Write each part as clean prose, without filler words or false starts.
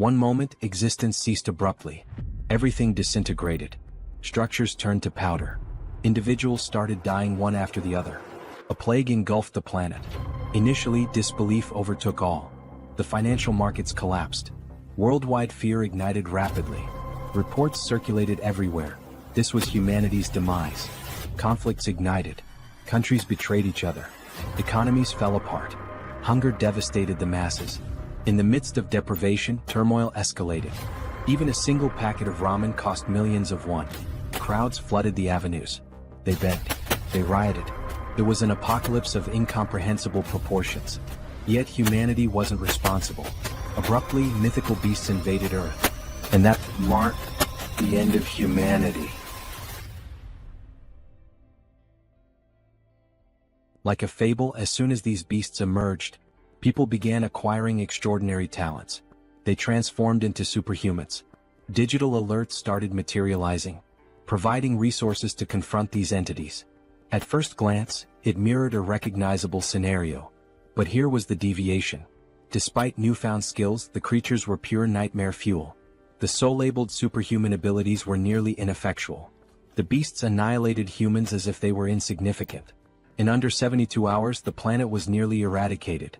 One moment, existence ceased abruptly. Everything disintegrated. Structures turned to powder. Individuals started dying one after the other. A plague engulfed the planet. Initially, disbelief overtook all. The financial markets collapsed. Worldwide fear ignited rapidly. Reports circulated everywhere. This was humanity's demise. Conflicts ignited. Countries betrayed each other. Economies fell apart. Hunger devastated the masses. In the midst of deprivation, turmoil escalated. Even a single packet of ramen cost millions of won. Crowds flooded the avenues. They begged. They rioted. It was an apocalypse of incomprehensible proportions. Yet humanity wasn't responsible. Abruptly, mythical beasts invaded Earth. And that marked the end of humanity. Like a fable, as soon as these beasts emerged, people began acquiring extraordinary talents. They transformed into superhumans. Digital alerts started materializing, providing resources to confront these entities. At first glance, it mirrored a recognizable scenario. But here was the deviation. Despite newfound skills, the creatures were pure nightmare fuel. The soul-labeled superhuman abilities were nearly ineffectual. The beasts annihilated humans as if they were insignificant. In under 72 hours, the planet was nearly eradicated.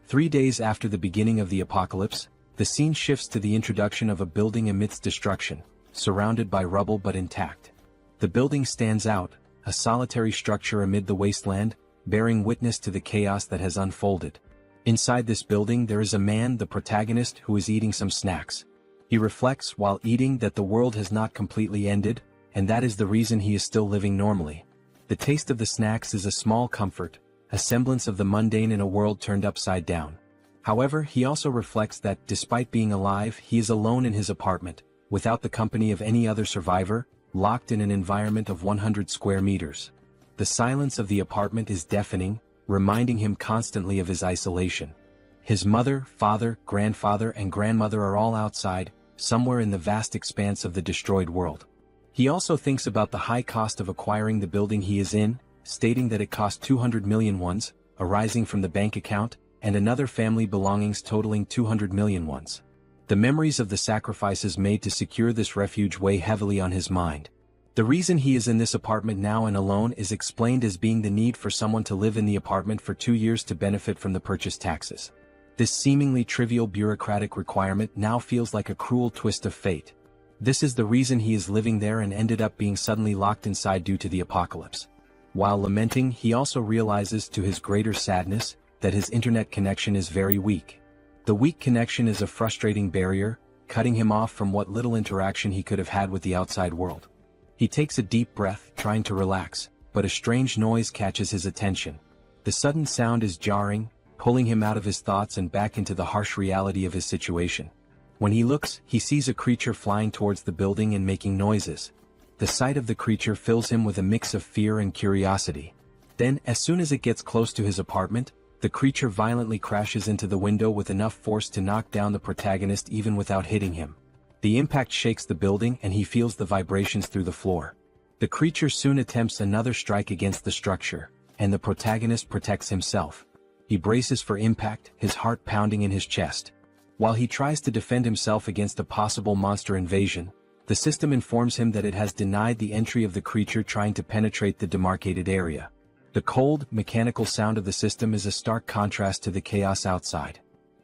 3 days after the beginning of the apocalypse, the scene shifts to the introduction of a building amidst destruction, surrounded by rubble but intact. The building stands out, a solitary structure amid the wasteland, bearing witness to the chaos that has unfolded. Inside this building there is a man, the protagonist, who is eating some snacks. He reflects while eating that the world has not completely ended, and that is the reason he is still living normally. The taste of the snacks is a small comfort, a semblance of the mundane in a world turned upside down. However, he also reflects that, despite being alive, he is alone in his apartment, without the company of any other survivor, locked in an environment of 100 square meters. The silence of the apartment is deafening, reminding him constantly of his isolation. His mother, father, grandfather, and grandmother are all outside, somewhere in the vast expanse of the destroyed world. He also thinks about the high cost of acquiring the building he is in, stating that it cost 200 million wons, arising from the bank account, and another family belongings totaling 200 million wons. The memories of the sacrifices made to secure this refuge weigh heavily on his mind. The reason he is in this apartment now and alone is explained as being the need for someone to live in the apartment for 2 years to benefit from the purchase taxes. This seemingly trivial bureaucratic requirement now feels like a cruel twist of fate. This is the reason he is living there and ended up being suddenly locked inside due to the apocalypse. While lamenting, he also realizes, to his greater sadness, that his internet connection is very weak. The weak connection is a frustrating barrier, cutting him off from what little interaction he could have had with the outside world. He takes a deep breath, trying to relax, but a strange noise catches his attention. The sudden sound is jarring, pulling him out of his thoughts and back into the harsh reality of his situation. When he looks, he sees a creature flying towards the building and making noises. The sight of the creature fills him with a mix of fear and curiosity. Then, as soon as it gets close to his apartment, the creature violently crashes into the window with enough force to knock down the protagonist even without hitting him. The impact shakes the building and he feels the vibrations through the floor. The creature soon attempts another strike against the structure, and the protagonist protects himself. He braces for impact, his heart pounding in his chest. While he tries to defend himself against a possible monster invasion, the system informs him that it has denied the entry of the creature trying to penetrate the demarcated area. The cold, mechanical sound of the system is a stark contrast to the chaos outside.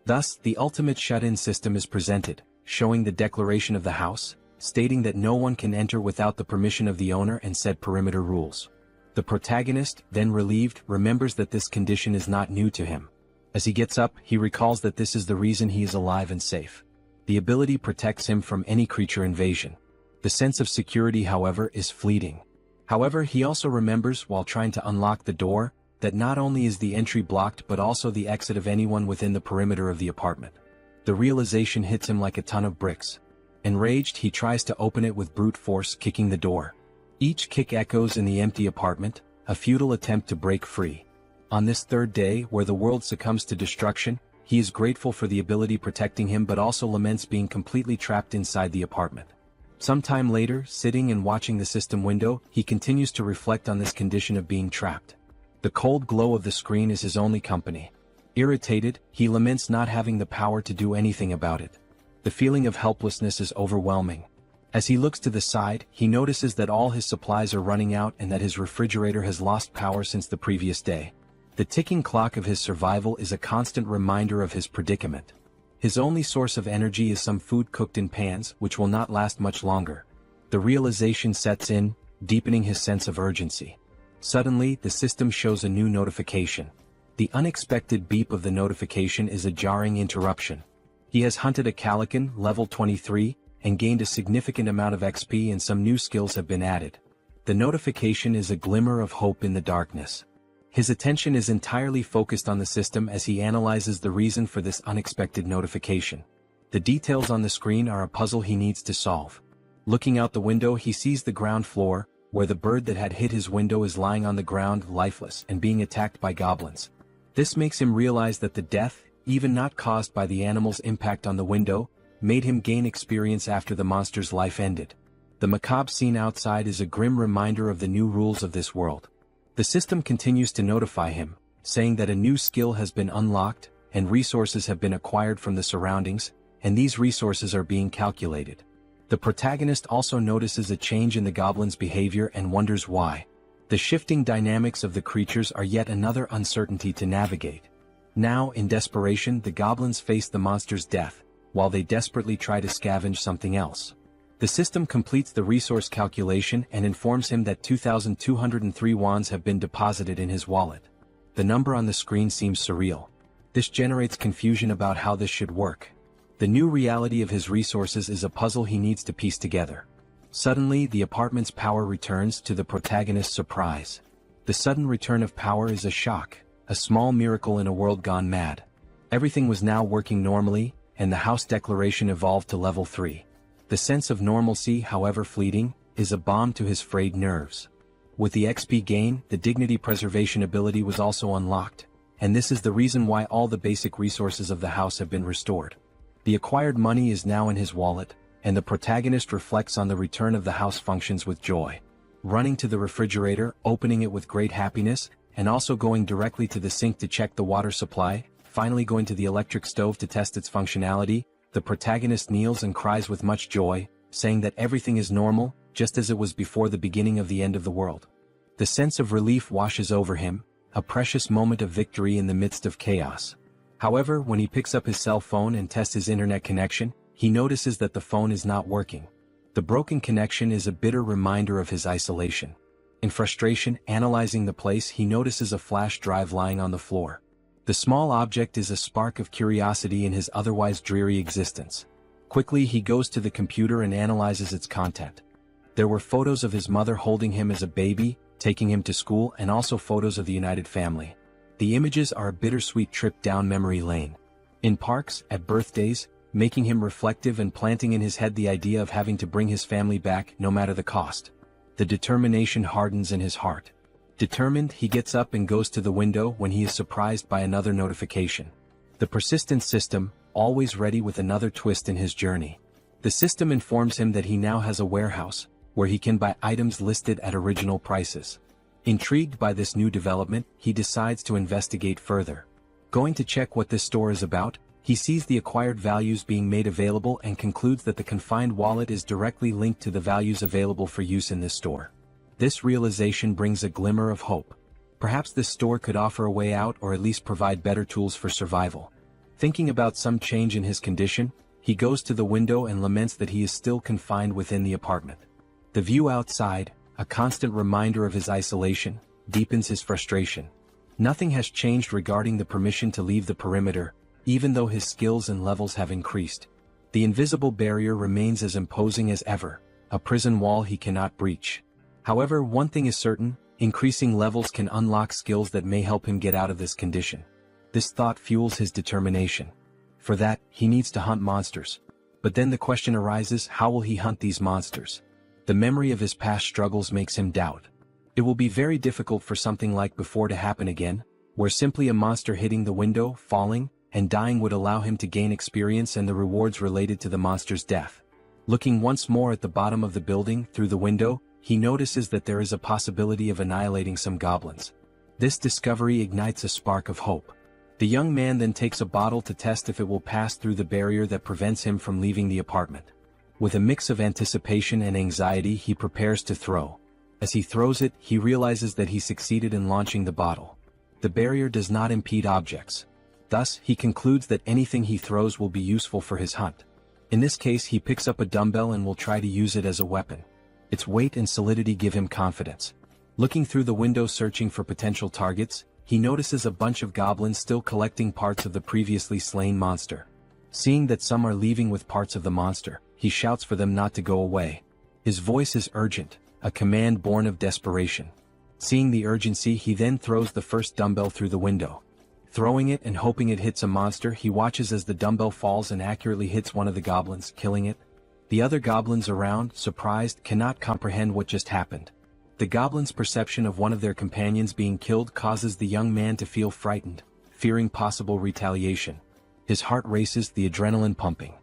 Thus, the ultimate shut-in system is presented, showing the declaration of the house, stating that no one can enter without the permission of the owner and said perimeter rules. The protagonist, then relieved, remembers that this condition is not new to him. As he gets up, he recalls that this is the reason he is alive and safe. The ability protects him from any creature invasion. The sense of security, however, is fleeting. However, he also remembers, while trying to unlock the door, that not only is the entry blocked but also the exit of anyone within the perimeter of the apartment. The realization hits him like a ton of bricks. Enraged, he tries to open it with brute force, kicking the door. Each kick echoes in the empty apartment, a futile attempt to break free. On this third day, where the world succumbs to destruction, he is grateful for the ability protecting him but also laments being completely trapped inside the apartment. Some time later, sitting and watching the system window, he continues to reflect on this condition of being trapped. The cold glow of the screen is his only company. Irritated, he laments not having the power to do anything about it. The feeling of helplessness is overwhelming. As he looks to the side, he notices that all his supplies are running out and that his refrigerator has lost power since the previous day. The ticking clock of his survival is a constant reminder of his predicament. His only source of energy is some food cooked in pans, which will not last much longer. The realization sets in, deepening his sense of urgency. Suddenly, the system shows a new notification. The unexpected beep of the notification is a jarring interruption. He has hunted a Calican, level 23, and gained a significant amount of XP and some new skills have been added. The notification is a glimmer of hope in the darkness. His attention is entirely focused on the system as he analyzes the reason for this unexpected notification. The details on the screen are a puzzle he needs to solve. Looking out the window, he sees the ground floor, where the bird that had hit his window is lying on the ground lifeless and being attacked by goblins. This makes him realize that the death, even not caused by the animal's impact on the window, made him gain experience after the monster's life ended. The macabre scene outside is a grim reminder of the new rules of this world. The system continues to notify him, saying that a new skill has been unlocked, and resources have been acquired from the surroundings, and these resources are being calculated. The protagonist also notices a change in the goblin's behavior and wonders why. The shifting dynamics of the creatures are yet another uncertainty to navigate. Now, in desperation, the goblins face the monster's death, while they desperately try to scavenge something else. The system completes the resource calculation and informs him that 2,203 wands have been deposited in his wallet. The number on the screen seems surreal. This generates confusion about how this should work. The new reality of his resources is a puzzle he needs to piece together. Suddenly, the apartment's power returns to the protagonist's surprise. The sudden return of power is a shock, a small miracle in a world gone mad. Everything was now working normally, and the house declaration evolved to level 3. The sense of normalcy, however fleeting, is a balm to his frayed nerves. With the XP gain, the dignity preservation ability was also unlocked, and this is the reason why all the basic resources of the house have been restored. The acquired money is now in his wallet, and the protagonist reflects on the return of the house functions with joy. Running to the refrigerator, opening it with great happiness, and also going directly to the sink to check the water supply, finally going to the electric stove to test its functionality, the protagonist kneels and cries with much joy, saying that everything is normal, just as it was before the beginning of the end of the world. The sense of relief washes over him, a precious moment of victory in the midst of chaos. However, when he picks up his cell phone and tests his internet connection, he notices that the phone is not working. The broken connection is a bitter reminder of his isolation. In frustration, analyzing the place, he notices a flash drive lying on the floor. The small object is a spark of curiosity in his otherwise dreary existence. Quickly, he goes to the computer and analyzes its content. There were photos of his mother holding him as a baby, taking him to school, and also photos of the united family. The images are a bittersweet trip down memory lane. In parks, at birthdays, making him reflective and planting in his head the idea of having to bring his family back no matter the cost. The determination hardens in his heart. Determined, he gets up and goes to the window when he is surprised by another notification. The persistent system, always ready with another twist in his journey. The system informs him that he now has a warehouse, where he can buy items listed at original prices. Intrigued by this new development, he decides to investigate further. Going to check what this store is about, he sees the acquired values being made available and concludes that the confined wallet is directly linked to the values available for use in this store. This realization brings a glimmer of hope. Perhaps this store could offer a way out or at least provide better tools for survival. Thinking about some change in his condition, he goes to the window and laments that he is still confined within the apartment. The view outside, a constant reminder of his isolation, deepens his frustration. Nothing has changed regarding the permission to leave the perimeter, even though his skills and levels have increased. The invisible barrier remains as imposing as ever, a prison wall he cannot breach. However, one thing is certain, increasing levels can unlock skills that may help him get out of this condition. This thought fuels his determination. For that, he needs to hunt monsters. But then the question arises, how will he hunt these monsters? The memory of his past struggles makes him doubt. It will be very difficult for something like before to happen again, where simply a monster hitting the window, falling, and dying would allow him to gain experience and the rewards related to the monster's death. Looking once more at the bottom of the building through the window, he notices that there is a possibility of annihilating some goblins. This discovery ignites a spark of hope. The young man then takes a bottle to test if it will pass through the barrier that prevents him from leaving the apartment. With a mix of anticipation and anxiety, he prepares to throw. As he throws it, he realizes that he succeeded in launching the bottle. The barrier does not impede objects. Thus, he concludes that anything he throws will be useful for his hunt. In this case, he picks up a dumbbell and will try to use it as a weapon. Its weight and solidity give him confidence. Looking through the window searching for potential targets, he notices a bunch of goblins still collecting parts of the previously slain monster. Seeing that some are leaving with parts of the monster, he shouts for them not to go away. His voice is urgent, a command born of desperation. Seeing the urgency, he then throws the first dumbbell through the window. Throwing it and hoping it hits a monster, he watches as the dumbbell falls and accurately hits one of the goblins, killing it. The other goblins around, surprised, cannot comprehend what just happened. The goblins' perception of one of their companions being killed causes the young man to feel frightened, fearing possible retaliation. His heart races, the adrenaline pumping.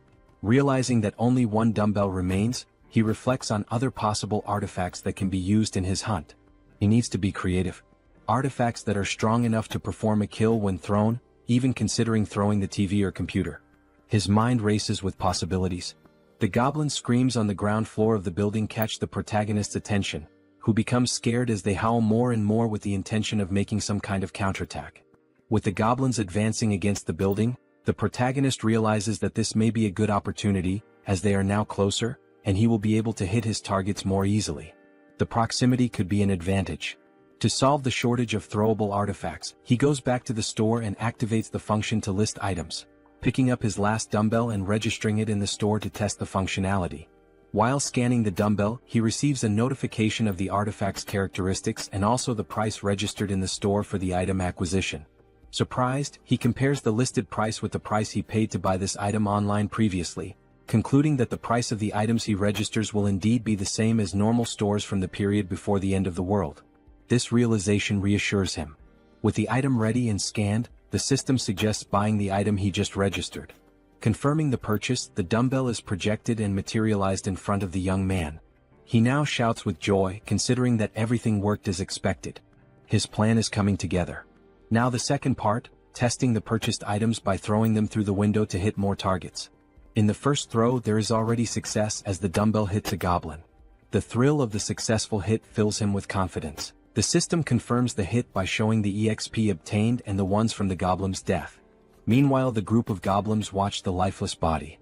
Realizing that only one dumbbell remains, he reflects on other possible artifacts that can be used in his hunt. He needs to be creative. Artifacts that are strong enough to perform a kill when thrown, even considering throwing the TV or computer. His mind races with possibilities. The goblin screams on the ground floor of the building catch the protagonist's attention, who becomes scared as they howl more and more with the intention of making some kind of counterattack. With the goblins advancing against the building, the protagonist realizes that this may be a good opportunity, as they are now closer, and he will be able to hit his targets more easily. The proximity could be an advantage. To solve the shortage of throwable artifacts, he goes back to the store and activates the function to list items, picking up his last dumbbell and registering it in the store to test the functionality. While scanning the dumbbell, he receives a notification of the artifact's characteristics and also the price registered in the store for the item acquisition. Surprised, he compares the listed price with the price he paid to buy this item online previously, concluding that the price of the items he registers will indeed be the same as normal stores from the period before the end of the world. This realization reassures him. With the item ready and scanned, the system suggests buying the item he just registered. Confirming the purchase, the dumbbell is projected and materialized in front of the young man. He now shouts with joy, considering that everything worked as expected. His plan is coming together. Now the second part, testing the purchased items by throwing them through the window to hit more targets. In the first throw, there is already success as the dumbbell hits a goblin. The thrill of the successful hit fills him with confidence. The system confirms the hit by showing the EXP obtained and the ones from the goblin's death. Meanwhile, the group of goblins watch the lifeless body.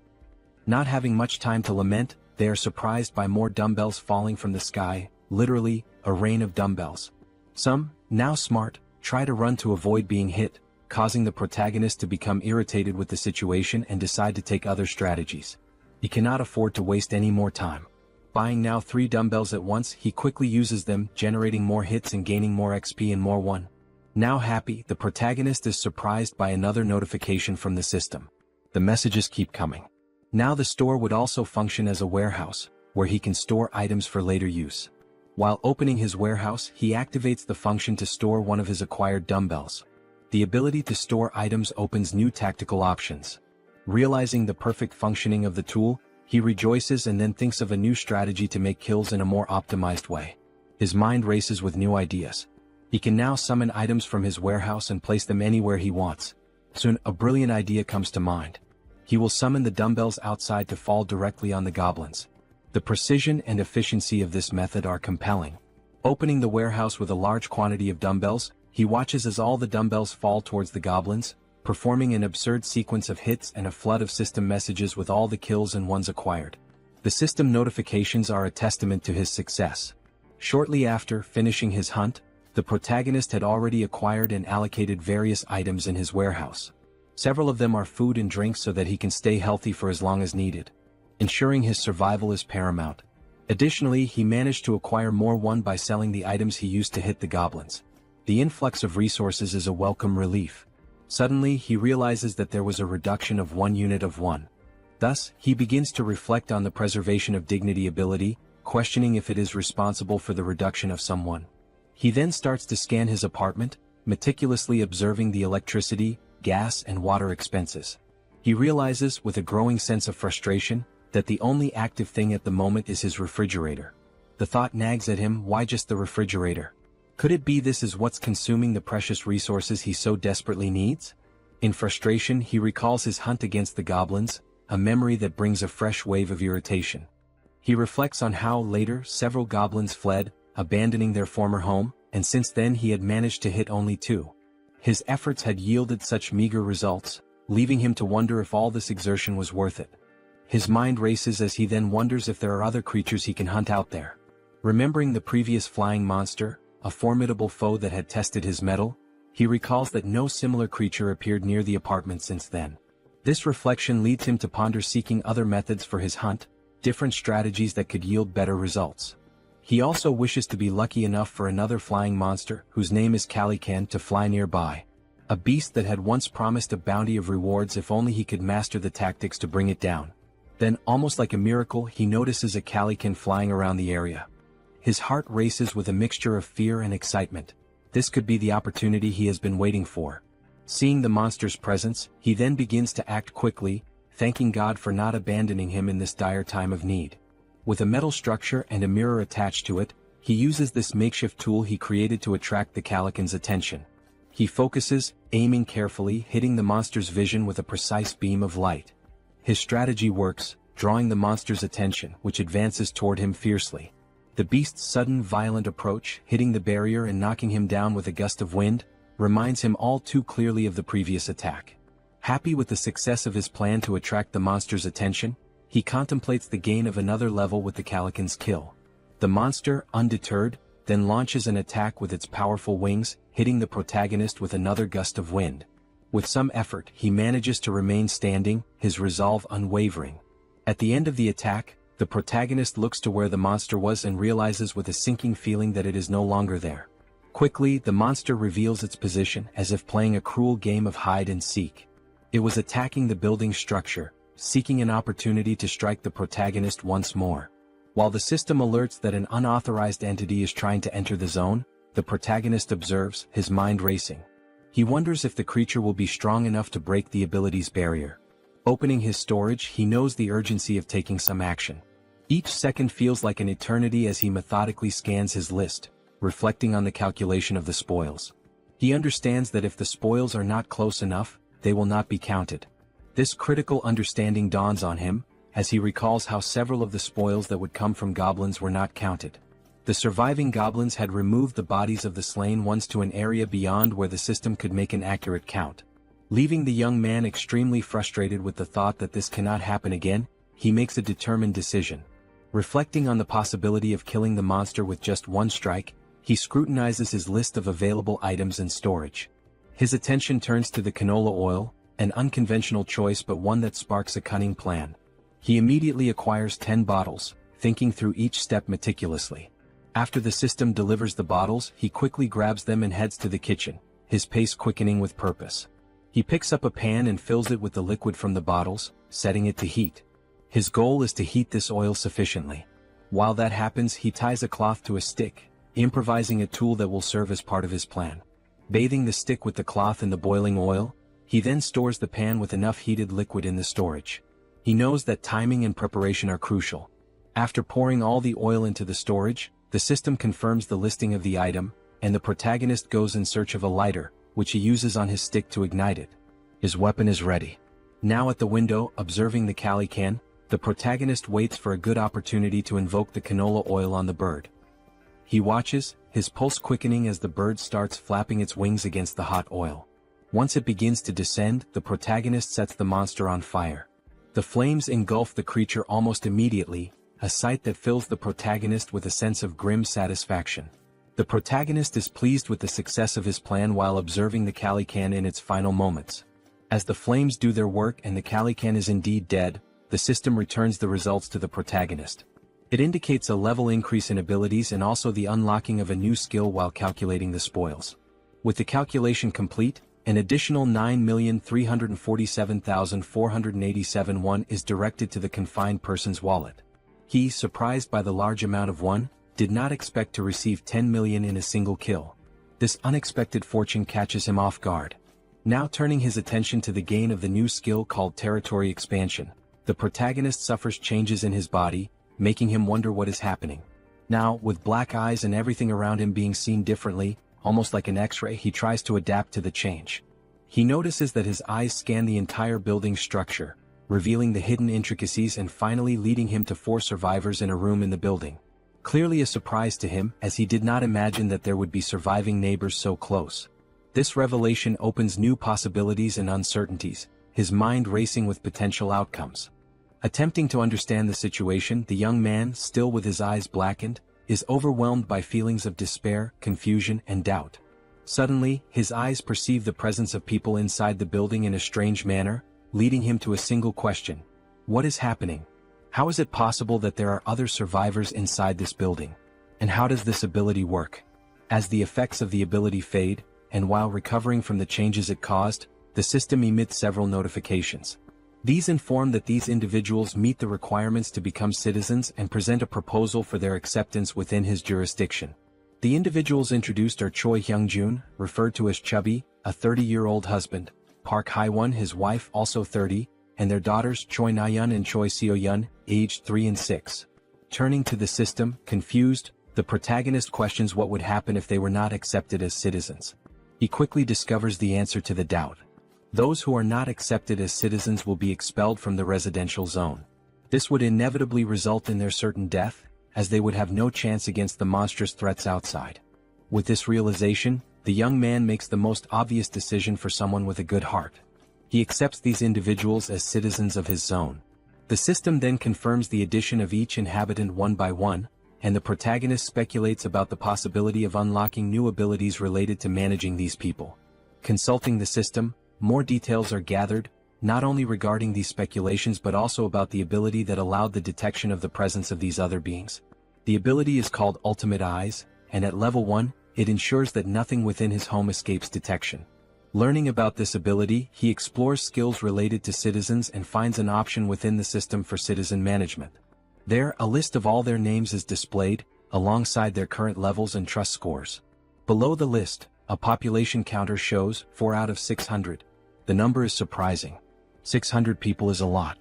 Not having much time to lament, they are surprised by more dumbbells falling from the sky, literally, a rain of dumbbells. Some, now smart, try to run to avoid being hit, causing the protagonist to become irritated with the situation and decide to take other strategies. He cannot afford to waste any more time. Buying now 3 dumbbells at once, he quickly uses them, generating more hits and gaining more XP and more one. Now happy, the protagonist is surprised by another notification from the system. The messages keep coming. Now the store would also function as a warehouse, where he can store items for later use. While opening his warehouse, he activates the function to store one of his acquired dumbbells. The ability to store items opens new tactical options. Realizing the perfect functioning of the tool, he rejoices and then thinks of a new strategy to make kills in a more optimized way. His mind races with new ideas. He can now summon items from his warehouse and place them anywhere he wants. Soon, a brilliant idea comes to mind. He will summon the dumbbells outside to fall directly on the goblins. The precision and efficiency of this method are compelling. Opening the warehouse with a large quantity of dumbbells, he watches as all the dumbbells fall towards the goblins, performing an absurd sequence of hits and a flood of system messages with all the kills and ones acquired. The system notifications are a testament to his success. Shortly after finishing his hunt, the protagonist had already acquired and allocated various items in his warehouse. Several of them are food and drinks so that he can stay healthy for as long as needed. Ensuring his survival is paramount. Additionally, he managed to acquire more one by selling the items he used to hit the goblins. The influx of resources is a welcome relief. Suddenly, he realizes that there was a reduction of 1 unit of one. Thus, he begins to reflect on the preservation of dignity ability, questioning if it is responsible for the reduction of someone. He then starts to scan his apartment, meticulously observing the electricity, gas and water expenses. He realizes, with a growing sense of frustration, that the only active thing at the moment is his refrigerator. The thought nags at him, why just the refrigerator? Could it be this is what's consuming the precious resources he so desperately needs? In frustration, he recalls his hunt against the goblins, a memory that brings a fresh wave of irritation. He reflects on how later several goblins fled, abandoning their former home, and since then he had managed to hit only 2. His efforts had yielded such meager results, leaving him to wonder if all this exertion was worth it. His mind races as he then wonders if there are other creatures he can hunt out there. Remembering the previous flying monster, a formidable foe that had tested his mettle, he recalls that no similar creature appeared near the apartment since then. This reflection leads him to ponder seeking other methods for his hunt, different strategies that could yield better results. He also wishes to be lucky enough for another flying monster, whose name is Calican, to fly nearby. A beast that had once promised a bounty of rewards if only he could master the tactics to bring it down. Then, almost like a miracle, he notices a Calican flying around the area. His heart races with a mixture of fear and excitement. This could be the opportunity he has been waiting for. Seeing the monster's presence, he then begins to act quickly, thanking God for not abandoning him in this dire time of need. With a metal structure and a mirror attached to it, he uses this makeshift tool he created to attract the Calican's attention. He focuses, aiming carefully, hitting the monster's vision with a precise beam of light. His strategy works, drawing the monster's attention, which advances toward him fiercely. The beast's sudden violent approach, hitting the barrier and knocking him down with a gust of wind, reminds him all too clearly of the previous attack. Happy with the success of his plan to attract the monster's attention, he contemplates the gain of another level with the Calican's kill. The monster, undeterred, then launches an attack with its powerful wings, hitting the protagonist with another gust of wind. With some effort, he manages to remain standing, his resolve unwavering. At the end of the attack, the protagonist looks to where the monster was and realizes with a sinking feeling that it is no longer there. Quickly, the monster reveals its position as if playing a cruel game of hide and seek. It was attacking the building's structure, seeking an opportunity to strike the protagonist once more. While the system alerts that an unauthorized entity is trying to enter the zone, the protagonist observes, his mind racing. He wonders if the creature will be strong enough to break the ability's barrier. Opening his storage, he knows the urgency of taking some action. Each second feels like an eternity as he methodically scans his list, reflecting on the calculation of the spoils. He understands that if the spoils are not close enough, they will not be counted. This critical understanding dawns on him, as he recalls how several of the spoils that would come from goblins were not counted. The surviving goblins had removed the bodies of the slain ones to an area beyond where the system could make an accurate count. Leaving the young man extremely frustrated with the thought that this cannot happen again, he makes a determined decision. Reflecting on the possibility of killing the monster with just one strike, he scrutinizes his list of available items and storage. His attention turns to the canola oil, an unconventional choice but one that sparks a cunning plan. He immediately acquires 10 bottles, thinking through each step meticulously. After the system delivers the bottles, he quickly grabs them and heads to the kitchen, his pace quickening with purpose. He picks up a pan and fills it with the liquid from the bottles, setting it to heat. His goal is to heat this oil sufficiently. While that happens, he ties a cloth to a stick, improvising a tool that will serve as part of his plan. Bathing the stick with the cloth in the boiling oil, he then stores the pan with enough heated liquid in the storage. He knows that timing and preparation are crucial. After pouring all the oil into the storage, the system confirms the listing of the item, and the protagonist goes in search of a lighter, which he uses on his stick to ignite it. His weapon is ready. Now at the window, observing the Calican, the protagonist waits for a good opportunity to invoke the canola oil on the bird. He watches, his pulse quickening as the bird starts flapping its wings against the hot oil. Once it begins to descend, the protagonist sets the monster on fire. The flames engulf the creature almost immediately, a sight that fills the protagonist with a sense of grim satisfaction. The protagonist is pleased with the success of his plan while observing the Calican in its final moments. As the flames do their work and the Calican is indeed dead, the system returns the results to the protagonist. It indicates a level increase in abilities and also the unlocking of a new skill while calculating the spoils. With the calculation complete, an additional 9,347,487 won is directed to the confined person's wallet. He, surprised by the large amount of won, did not expect to receive 10 million in a single kill. This unexpected fortune catches him off guard. Now turning his attention to the gain of the new skill called territory expansion, the protagonist suffers changes in his body, making him wonder what is happening. Now, with black eyes and everything around him being seen differently, almost like an X-ray, he tries to adapt to the change. He notices that his eyes scan the entire building structure, revealing the hidden intricacies and finally leading him to 4 survivors in a room in the building. Clearly a surprise to him, as he did not imagine that there would be surviving neighbors so close. This revelation opens new possibilities and uncertainties, his mind racing with potential outcomes. Attempting to understand the situation, the young man, still with his eyes blackened, is overwhelmed by feelings of despair, confusion, and doubt. Suddenly, his eyes perceive the presence of people inside the building in a strange manner, leading him to a single question. What is happening? How is it possible that there are other survivors inside this building? And how does this ability work? As the effects of the ability fade, and while recovering from the changes it caused, the system emits several notifications. These inform that these individuals meet the requirements to become citizens and present a proposal for their acceptance within his jurisdiction. The individuals introduced are Choi Hyung-jun, referred to as Chubby, a 30-year-old husband, Park Hae-won, his wife, also 30, and their daughters Choi Na-yeon and Choi Seo-yeon, aged 3 and 6. Turning to the system, confused, the protagonist questions what would happen if they were not accepted as citizens. He quickly discovers the answer to the doubt. Those who are not accepted as citizens will be expelled from the residential zone. This would inevitably result in their certain death, as they would have no chance against the monstrous threats outside. With this realization, the young man makes the most obvious decision for someone with a good heart. He accepts these individuals as citizens of his zone. The system then confirms the addition of each inhabitant one by one, and the protagonist speculates about the possibility of unlocking new abilities related to managing these people. Consulting the system, more details are gathered, not only regarding these speculations but also about the ability that allowed the detection of the presence of these other beings. The ability is called Ultimate Eyes, and at level 1, it ensures that nothing within his home escapes detection. Learning about this ability, he explores skills related to citizens and finds an option within the system for citizen management. There, a list of all their names is displayed, alongside their current levels and trust scores. Below the list, a population counter shows 4 out of 600. The number is surprising. 600 people is a lot.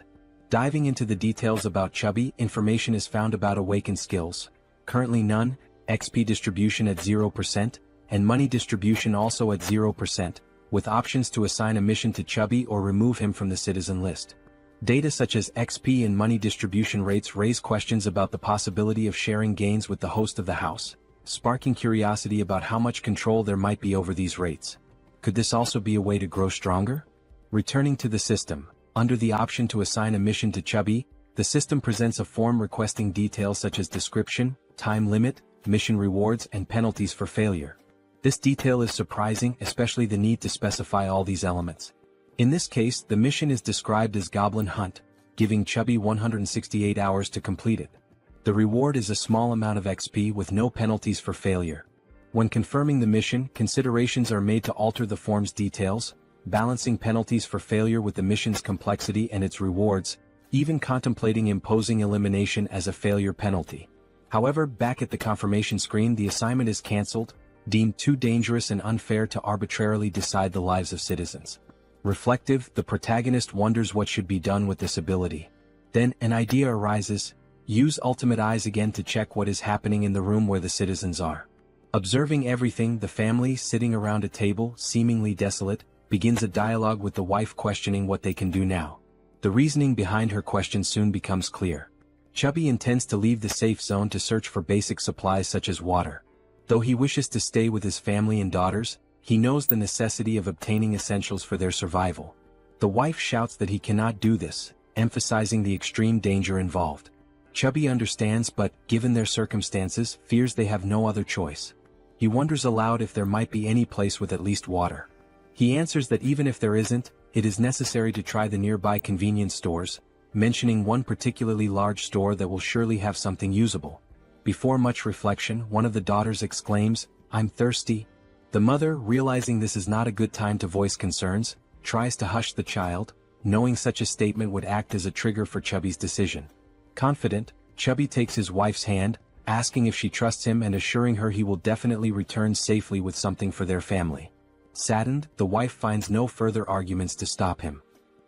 Diving into the details about Chubby, information is found about awakened skills. Currently none, XP distribution at 0%, and money distribution also at 0%, with options to assign a mission to Chubby or remove him from the citizen list. Data such as XP and money distribution rates raise questions about the possibility of sharing gains with the host of the house, sparking curiosity about how much control there might be over these rates. Could this also be a way to grow stronger? Returning to the system, under the option to assign a mission to Chubby, the system presents a form requesting details such as description, time limit, mission rewards, and penalties for failure. This detail is surprising, especially the need to specify all these elements. In this case, the mission is described as Goblin Hunt, giving Chubby 168 hours to complete it. The reward is a small amount of XP with no penalties for failure. When confirming the mission, considerations are made to alter the form's details, balancing penalties for failure with the mission's complexity and its rewards, even contemplating imposing elimination as a failure penalty. However, back at the confirmation screen, the assignment is cancelled, deemed too dangerous and unfair to arbitrarily decide the lives of citizens. Reflective, the protagonist wonders what should be done with this ability. Then, an idea arises: use Ultimate Eyes again to check what is happening in the room where the citizens are. Observing everything, the family, sitting around a table, seemingly desolate, begins a dialogue with the wife questioning what they can do now. The reasoning behind her question soon becomes clear. Chubby intends to leave the safe zone to search for basic supplies such as water. Though he wishes to stay with his family and daughters, he knows the necessity of obtaining essentials for their survival. The wife shouts that he cannot do this, emphasizing the extreme danger involved. Chubby understands but, given their circumstances, fears they have no other choice. He wonders aloud if there might be any place with at least water. He answers that even if there isn't, it is necessary to try the nearby convenience stores, mentioning one particularly large store that will surely have something usable. Before much reflection, one of the daughters exclaims, "I'm thirsty." The mother, realizing this is not a good time to voice concerns, tries to hush the child, knowing such a statement would act as a trigger for Chubby's decision. Confident, Chubby takes his wife's hand, asking if she trusts him and assuring her he will definitely return safely with something for their family. Saddened, the wife finds no further arguments to stop him.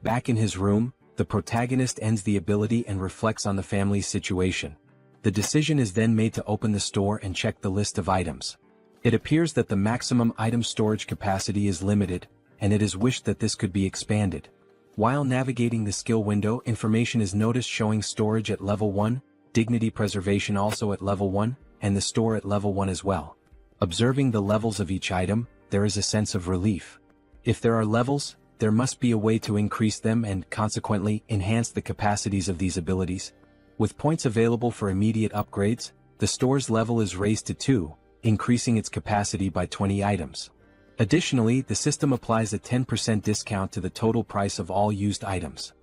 Back in his room, the protagonist ends the ability and reflects on the family's situation. The decision is then made to open the store and check the list of items. It appears that the maximum item storage capacity is limited, and it is wished that this could be expanded. While navigating the skill window, information is noticed showing storage at level 1, dignity preservation also at level 1, and the store at level 1 as well. Observing the levels of each item, there is a sense of relief. If there are levels, there must be a way to increase them and, consequently, enhance the capacities of these abilities. With points available for immediate upgrades, the store's level is raised to 2, increasing its capacity by 20 items. Additionally, the system applies a 10% discount to the total price of all used items.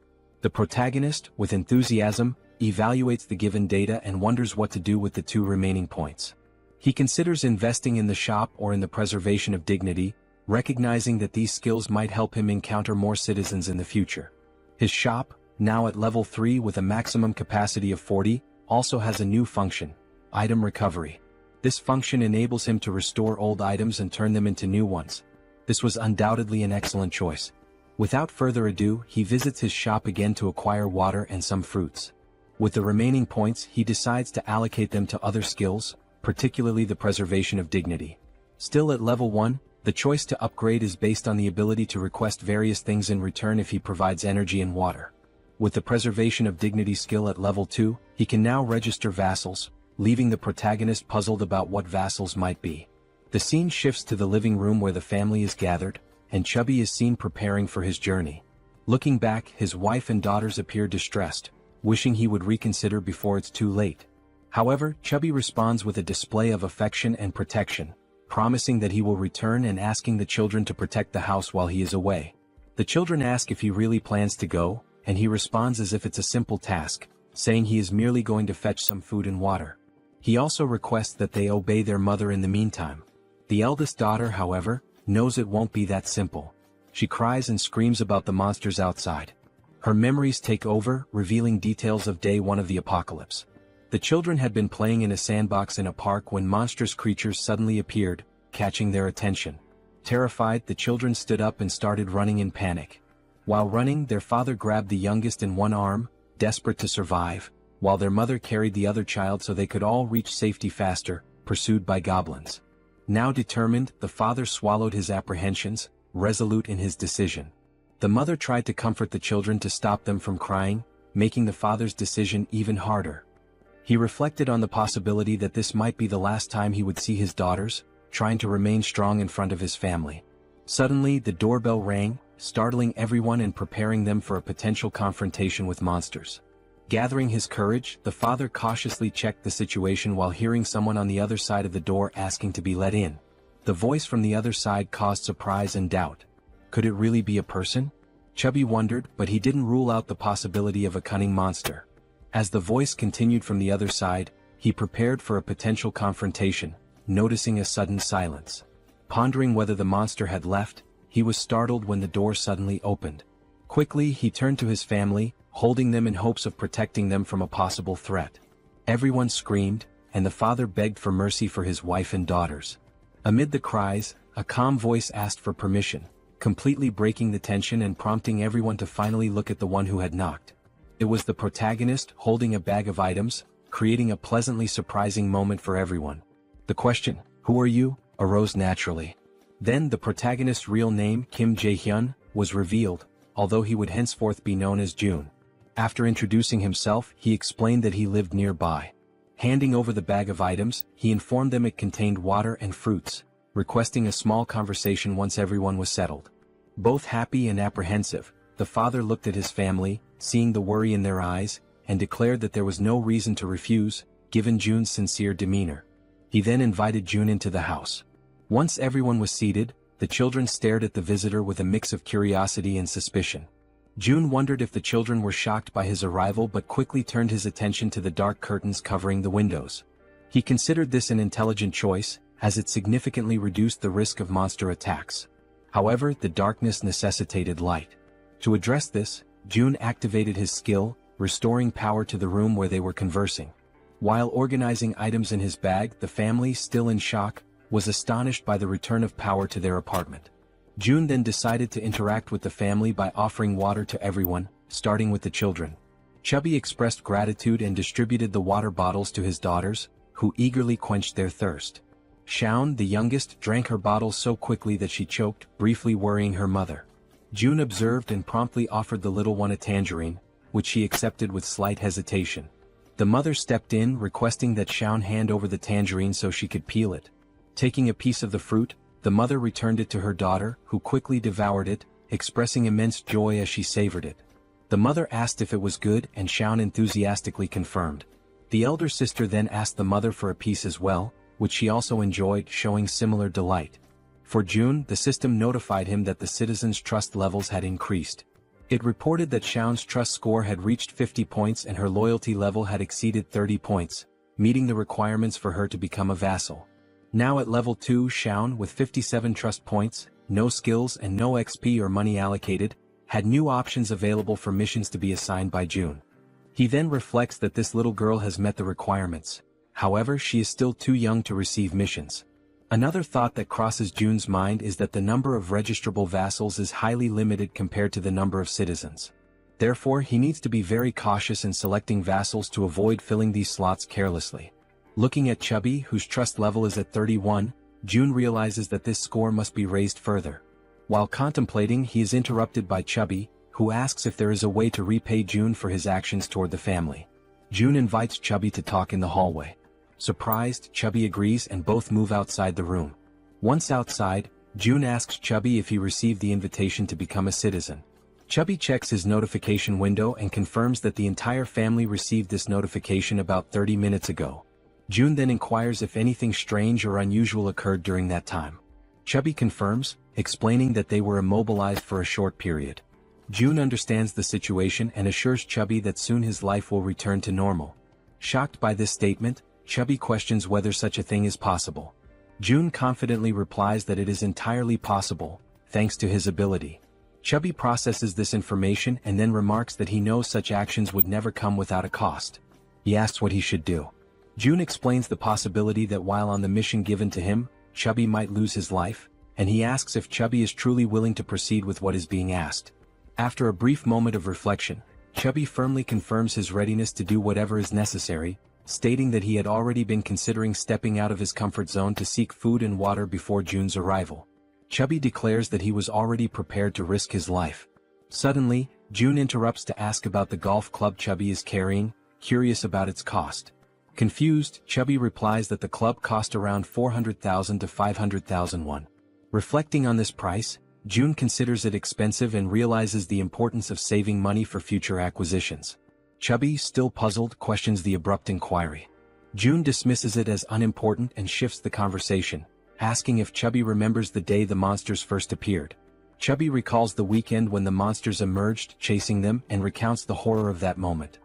The protagonist, with enthusiasm, evaluates the given data and wonders what to do with the 2 remaining points. He considers investing in the shop or in the preservation of dignity, recognizing that these skills might help him encounter more citizens in the future. His shop, now at level 3 with a maximum capacity of 40, also has a new function, item recovery. This function enables him to restore old items and turn them into new ones. This was undoubtedly an excellent choice. Without further ado, he visits his shop again to acquire water and some fruits. With the remaining points, he decides to allocate them to other skills, particularly the preservation of dignity. Still at level 1, the choice to upgrade is based on the ability to request various things in return if he provides energy and water. With the preservation of dignity skill at level 2, he can now register vassals, leaving the protagonist puzzled about what vassals might be. The scene shifts to the living room where the family is gathered, and Chubby is seen preparing for his journey. Looking back, his wife and daughters appear distressed, wishing he would reconsider before it's too late. However, Chubby responds with a display of affection and protection, promising that he will return and asking the children to protect the house while he is away. The children ask if he really plans to go, and he responds as if it's a simple task, saying he is merely going to fetch some food and water. He also requests that they obey their mother in the meantime. The eldest daughter, however, knows it won't be that simple. She cries and screams about the monsters outside. Her memories take over, revealing details of day 1 of the apocalypse. The children had been playing in a sandbox in a park when monstrous creatures suddenly appeared, catching their attention. Terrified, the children stood up and started running in panic. While running, their father grabbed the youngest in one arm, desperate to survive, while their mother carried the other child so they could all reach safety faster, pursued by goblins. Now determined, the father swallowed his apprehensions, resolute in his decision. The mother tried to comfort the children to stop them from crying, making the father's decision even harder. He reflected on the possibility that this might be the last time he would see his daughters, trying to remain strong in front of his family. Suddenly, the doorbell rang, startling everyone and preparing them for a potential confrontation with monsters. Gathering his courage, the father cautiously checked the situation while hearing someone on the other side of the door asking to be let in. The voice from the other side caused surprise and doubt. Could it really be a person? Chubby wondered, but he didn't rule out the possibility of a cunning monster. As the voice continued from the other side, he prepared for a potential confrontation, noticing a sudden silence. Pondering whether the monster had left, he was startled when the door suddenly opened. Quickly, he turned to his family, holding them in hopes of protecting them from a possible threat. Everyone screamed, and the father begged for mercy for his wife and daughters. Amid the cries, a calm voice asked for permission, completely breaking the tension and prompting everyone to finally look at the one who had knocked. It was the protagonist, holding a bag of items, creating a pleasantly surprising moment for everyone. The question, "Who are you?" arose naturally. Then the protagonist's real name, Kim Jae-hyun, was revealed, although he would henceforth be known as June. After introducing himself, he explained that he lived nearby. Handing over the bag of items, he informed them it contained water and fruits, requesting a small conversation once everyone was settled. Both happy and apprehensive, the father looked at his family, seeing the worry in their eyes, and declared that there was no reason to refuse, given June's sincere demeanor. He then invited June into the house. Once everyone was seated, the children stared at the visitor with a mix of curiosity and suspicion. June wondered if the children were shocked by his arrival but quickly turned his attention to the dark curtains covering the windows. He considered this an intelligent choice, as it significantly reduced the risk of monster attacks. However, the darkness necessitated light. To address this, June activated his skill, restoring power to the room where they were conversing. While organizing items in his bag, the family, still in shock, was astonished by the return of power to their apartment. June then decided to interact with the family by offering water to everyone, starting with the children. Chubby expressed gratitude and distributed the water bottles to his daughters, who eagerly quenched their thirst. Shaun, the youngest, drank her bottle so quickly that she choked, briefly worrying her mother. June observed and promptly offered the little one a tangerine, which she accepted with slight hesitation. The mother stepped in, requesting that Shaun hand over the tangerine so she could peel it. Taking a piece of the fruit, the mother returned it to her daughter, who quickly devoured it, expressing immense joy as she savored it. The mother asked if it was good, and Shaun enthusiastically confirmed. The elder sister then asked the mother for a piece as well, which she also enjoyed, showing similar delight. For June, the system notified him that the citizens' trust levels had increased. It reported that Shaun's trust score had reached 50 points and her loyalty level had exceeded 30 points, meeting the requirements for her to become a vassal. Now at level 2, Shaun, with 57 trust points, no skills and no XP or money allocated, had new options available for missions to be assigned by June. He then reflects that this little girl has met the requirements. However, she is still too young to receive missions. Another thought that crosses June's mind is that the number of registrable vassals is highly limited compared to the number of citizens. Therefore, he needs to be very cautious in selecting vassals to avoid filling these slots carelessly. Looking at Chubby, whose trust level is at 31, June realizes that this score must be raised further. While contemplating, he is interrupted by Chubby, who asks if there is a way to repay June for his actions toward the family. June invites Chubby to talk in the hallway. Surprised, Chubby agrees and both move outside the room. Once outside, June asks Chubby if he received the invitation to become a citizen. Chubby checks his notification window and confirms that the entire family received this notification about 30 minutes ago. June then inquires if anything strange or unusual occurred during that time. Chubby confirms, explaining that they were immobilized for a short period. June understands the situation and assures Chubby that soon his life will return to normal. Shocked by this statement, Chubby questions whether such a thing is possible. June confidently replies that it is entirely possible, thanks to his ability. Chubby processes this information and then remarks that he knows such actions would never come without a cost. He asks what he should do. June explains the possibility that while on the mission given to him, Chubby might lose his life, and he asks if Chubby is truly willing to proceed with what is being asked. After a brief moment of reflection, Chubby firmly confirms his readiness to do whatever is necessary, stating that he had already been considering stepping out of his comfort zone to seek food and water before June's arrival. Chubby declares that he was already prepared to risk his life. Suddenly, June interrupts to ask about the golf club Chubby is carrying, curious about its cost. Confused, Chubby replies that the club cost around 400,000 to 500,000 won. Reflecting on this price, June considers it expensive and realizes the importance of saving money for future acquisitions. Chubby, still puzzled, questions the abrupt inquiry. June dismisses it as unimportant and shifts the conversation, asking if Chubby remembers the day the monsters first appeared. Chubby recalls the weekend when the monsters emerged, chasing them, and recounts the horror of that moment.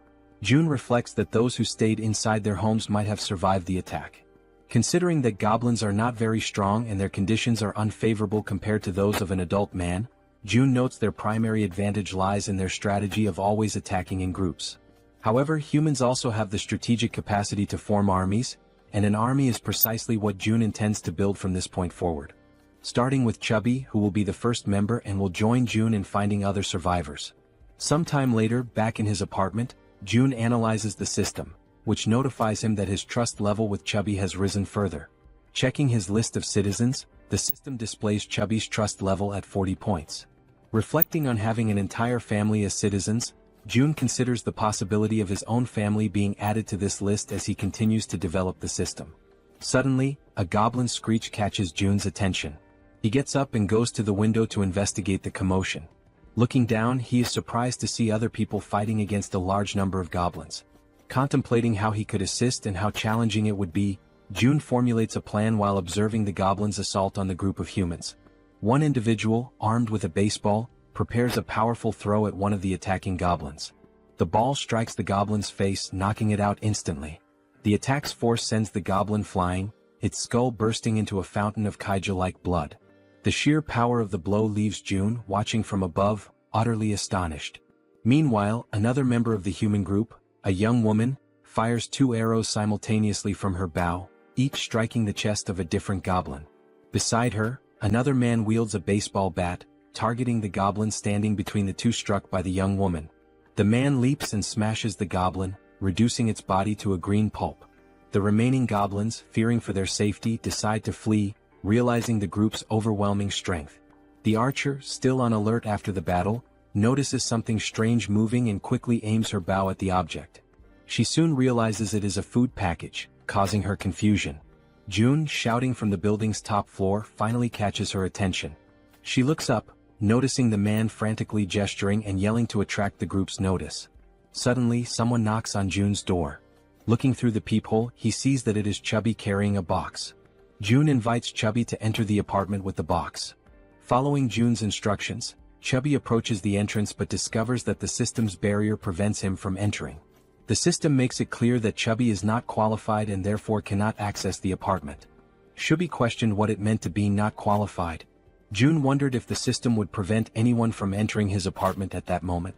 June reflects that those who stayed inside their homes might have survived the attack. Considering that goblins are not very strong and their conditions are unfavorable compared to those of an adult man, June notes their primary advantage lies in their strategy of always attacking in groups. However, humans also have the strategic capacity to form armies, and an army is precisely what June intends to build from this point forward. Starting with Chubby, who will be the first member and will join June in finding other survivors. Sometime later, back in his apartment, June analyzes the system, which notifies him that his trust level with Chubby has risen further. Checking his list of citizens, the system displays Chubby's trust level at 40 points. Reflecting on having an entire family as citizens, June considers the possibility of his own family being added to this list as he continues to develop the system. Suddenly, a goblin screech catches June's attention. He gets up and goes to the window to investigate the commotion. Looking down, he is surprised to see other people fighting against a large number of goblins. Contemplating how he could assist and how challenging it would be, June formulates a plan while observing the goblins' assault on the group of humans. One individual, armed with a baseball, prepares a powerful throw at one of the attacking goblins. The ball strikes the goblin's face, knocking it out instantly. The attack's force sends the goblin flying, its skull bursting into a fountain of kaiju-like blood. The sheer power of the blow leaves June, watching from above, utterly astonished. Meanwhile, another member of the human group, a young woman, fires 2 arrows simultaneously from her bow, each striking the chest of a different goblin. Beside her, another man wields a baseball bat, targeting the goblin standing between the 2 struck by the young woman. The man leaps and smashes the goblin, reducing its body to a green pulp. The remaining goblins, fearing for their safety, decide to flee, realizing the group's overwhelming strength. The archer, still on alert after the battle, notices something strange moving and quickly aims her bow at the object. She soon realizes it is a food package, causing her confusion. June, shouting from the building's top floor, finally catches her attention. She looks up, noticing the man frantically gesturing and yelling to attract the group's notice. Suddenly, someone knocks on June's door. Looking through the peephole, he sees that it is Chubby carrying a box. June invites Chubby to enter the apartment with the box. Following June's instructions, Chubby approaches the entrance but discovers that the system's barrier prevents him from entering. The system makes it clear that Chubby is not qualified and therefore cannot access the apartment. Chubby questioned what it meant to be not qualified. June wondered if the system would prevent anyone from entering his apartment at that moment.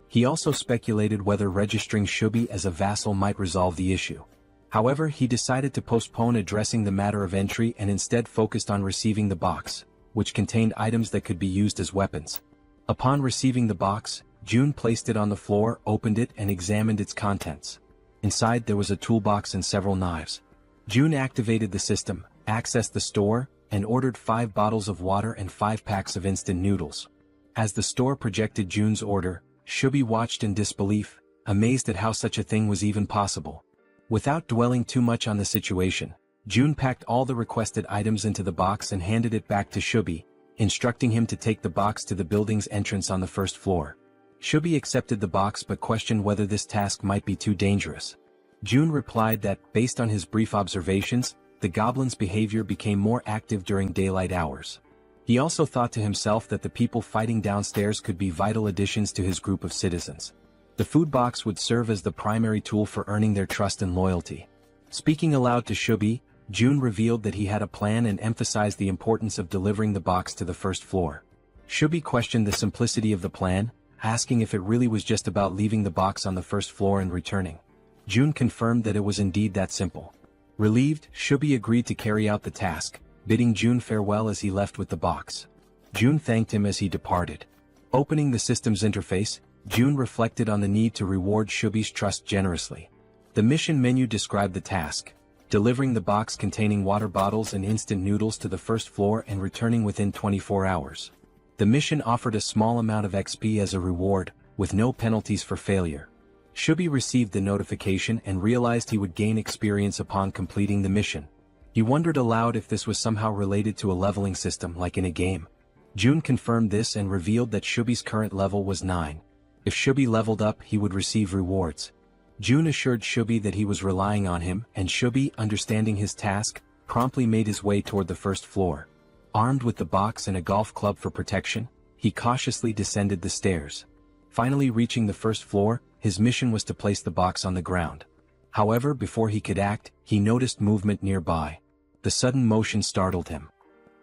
He also speculated whether registering Chubby as a vassal might resolve the issue. However, he decided to postpone addressing the matter of entry and instead focused on receiving the box, which contained items that could be used as weapons. Upon receiving the box, June placed it on the floor, opened it and examined its contents. Inside there was a toolbox and several knives. June activated the system, accessed the store, and ordered 5 bottles of water and 5 packs of instant noodles. As the store projected June's order, Chubby watched in disbelief, amazed at how such a thing was even possible. Without dwelling too much on the situation, June packed all the requested items into the box and handed it back to Chubby, instructing him to take the box to the building's entrance on the first floor. Chubby accepted the box but questioned whether this task might be too dangerous. June replied that, based on his brief observations, the goblin's behavior became more active during daylight hours. He also thought to himself that the people fighting downstairs could be vital additions to his group of citizens. The food box would serve as the primary tool for earning their trust and loyalty. Speaking aloud to Chubby, June revealed that he had a plan and emphasized the importance of delivering the box to the first floor. Chubby questioned the simplicity of the plan, asking if it really was just about leaving the box on the first floor and returning. June confirmed that it was indeed that simple. Relieved, Chubby agreed to carry out the task, bidding June farewell as he left with the box. June thanked him as he departed. Opening the system's interface, June reflected on the need to reward Chubby's trust generously. The mission menu described the task: delivering the box containing water bottles and instant noodles to the first floor and returning within 24 hours. The mission offered a small amount of XP as a reward, with no penalties for failure. Chubby received the notification and realized he would gain experience upon completing the mission. He wondered aloud if this was somehow related to a leveling system like in a game. June confirmed this and revealed that Chubby's current level was 9. If Chubby leveled up, he would receive rewards. June assured Chubby that he was relying on him, and Chubby, understanding his task, promptly made his way toward the first floor. Armed with the box and a golf club for protection, he cautiously descended the stairs. Finally reaching the first floor, his mission was to place the box on the ground. However, before he could act, he noticed movement nearby. The sudden motion startled him.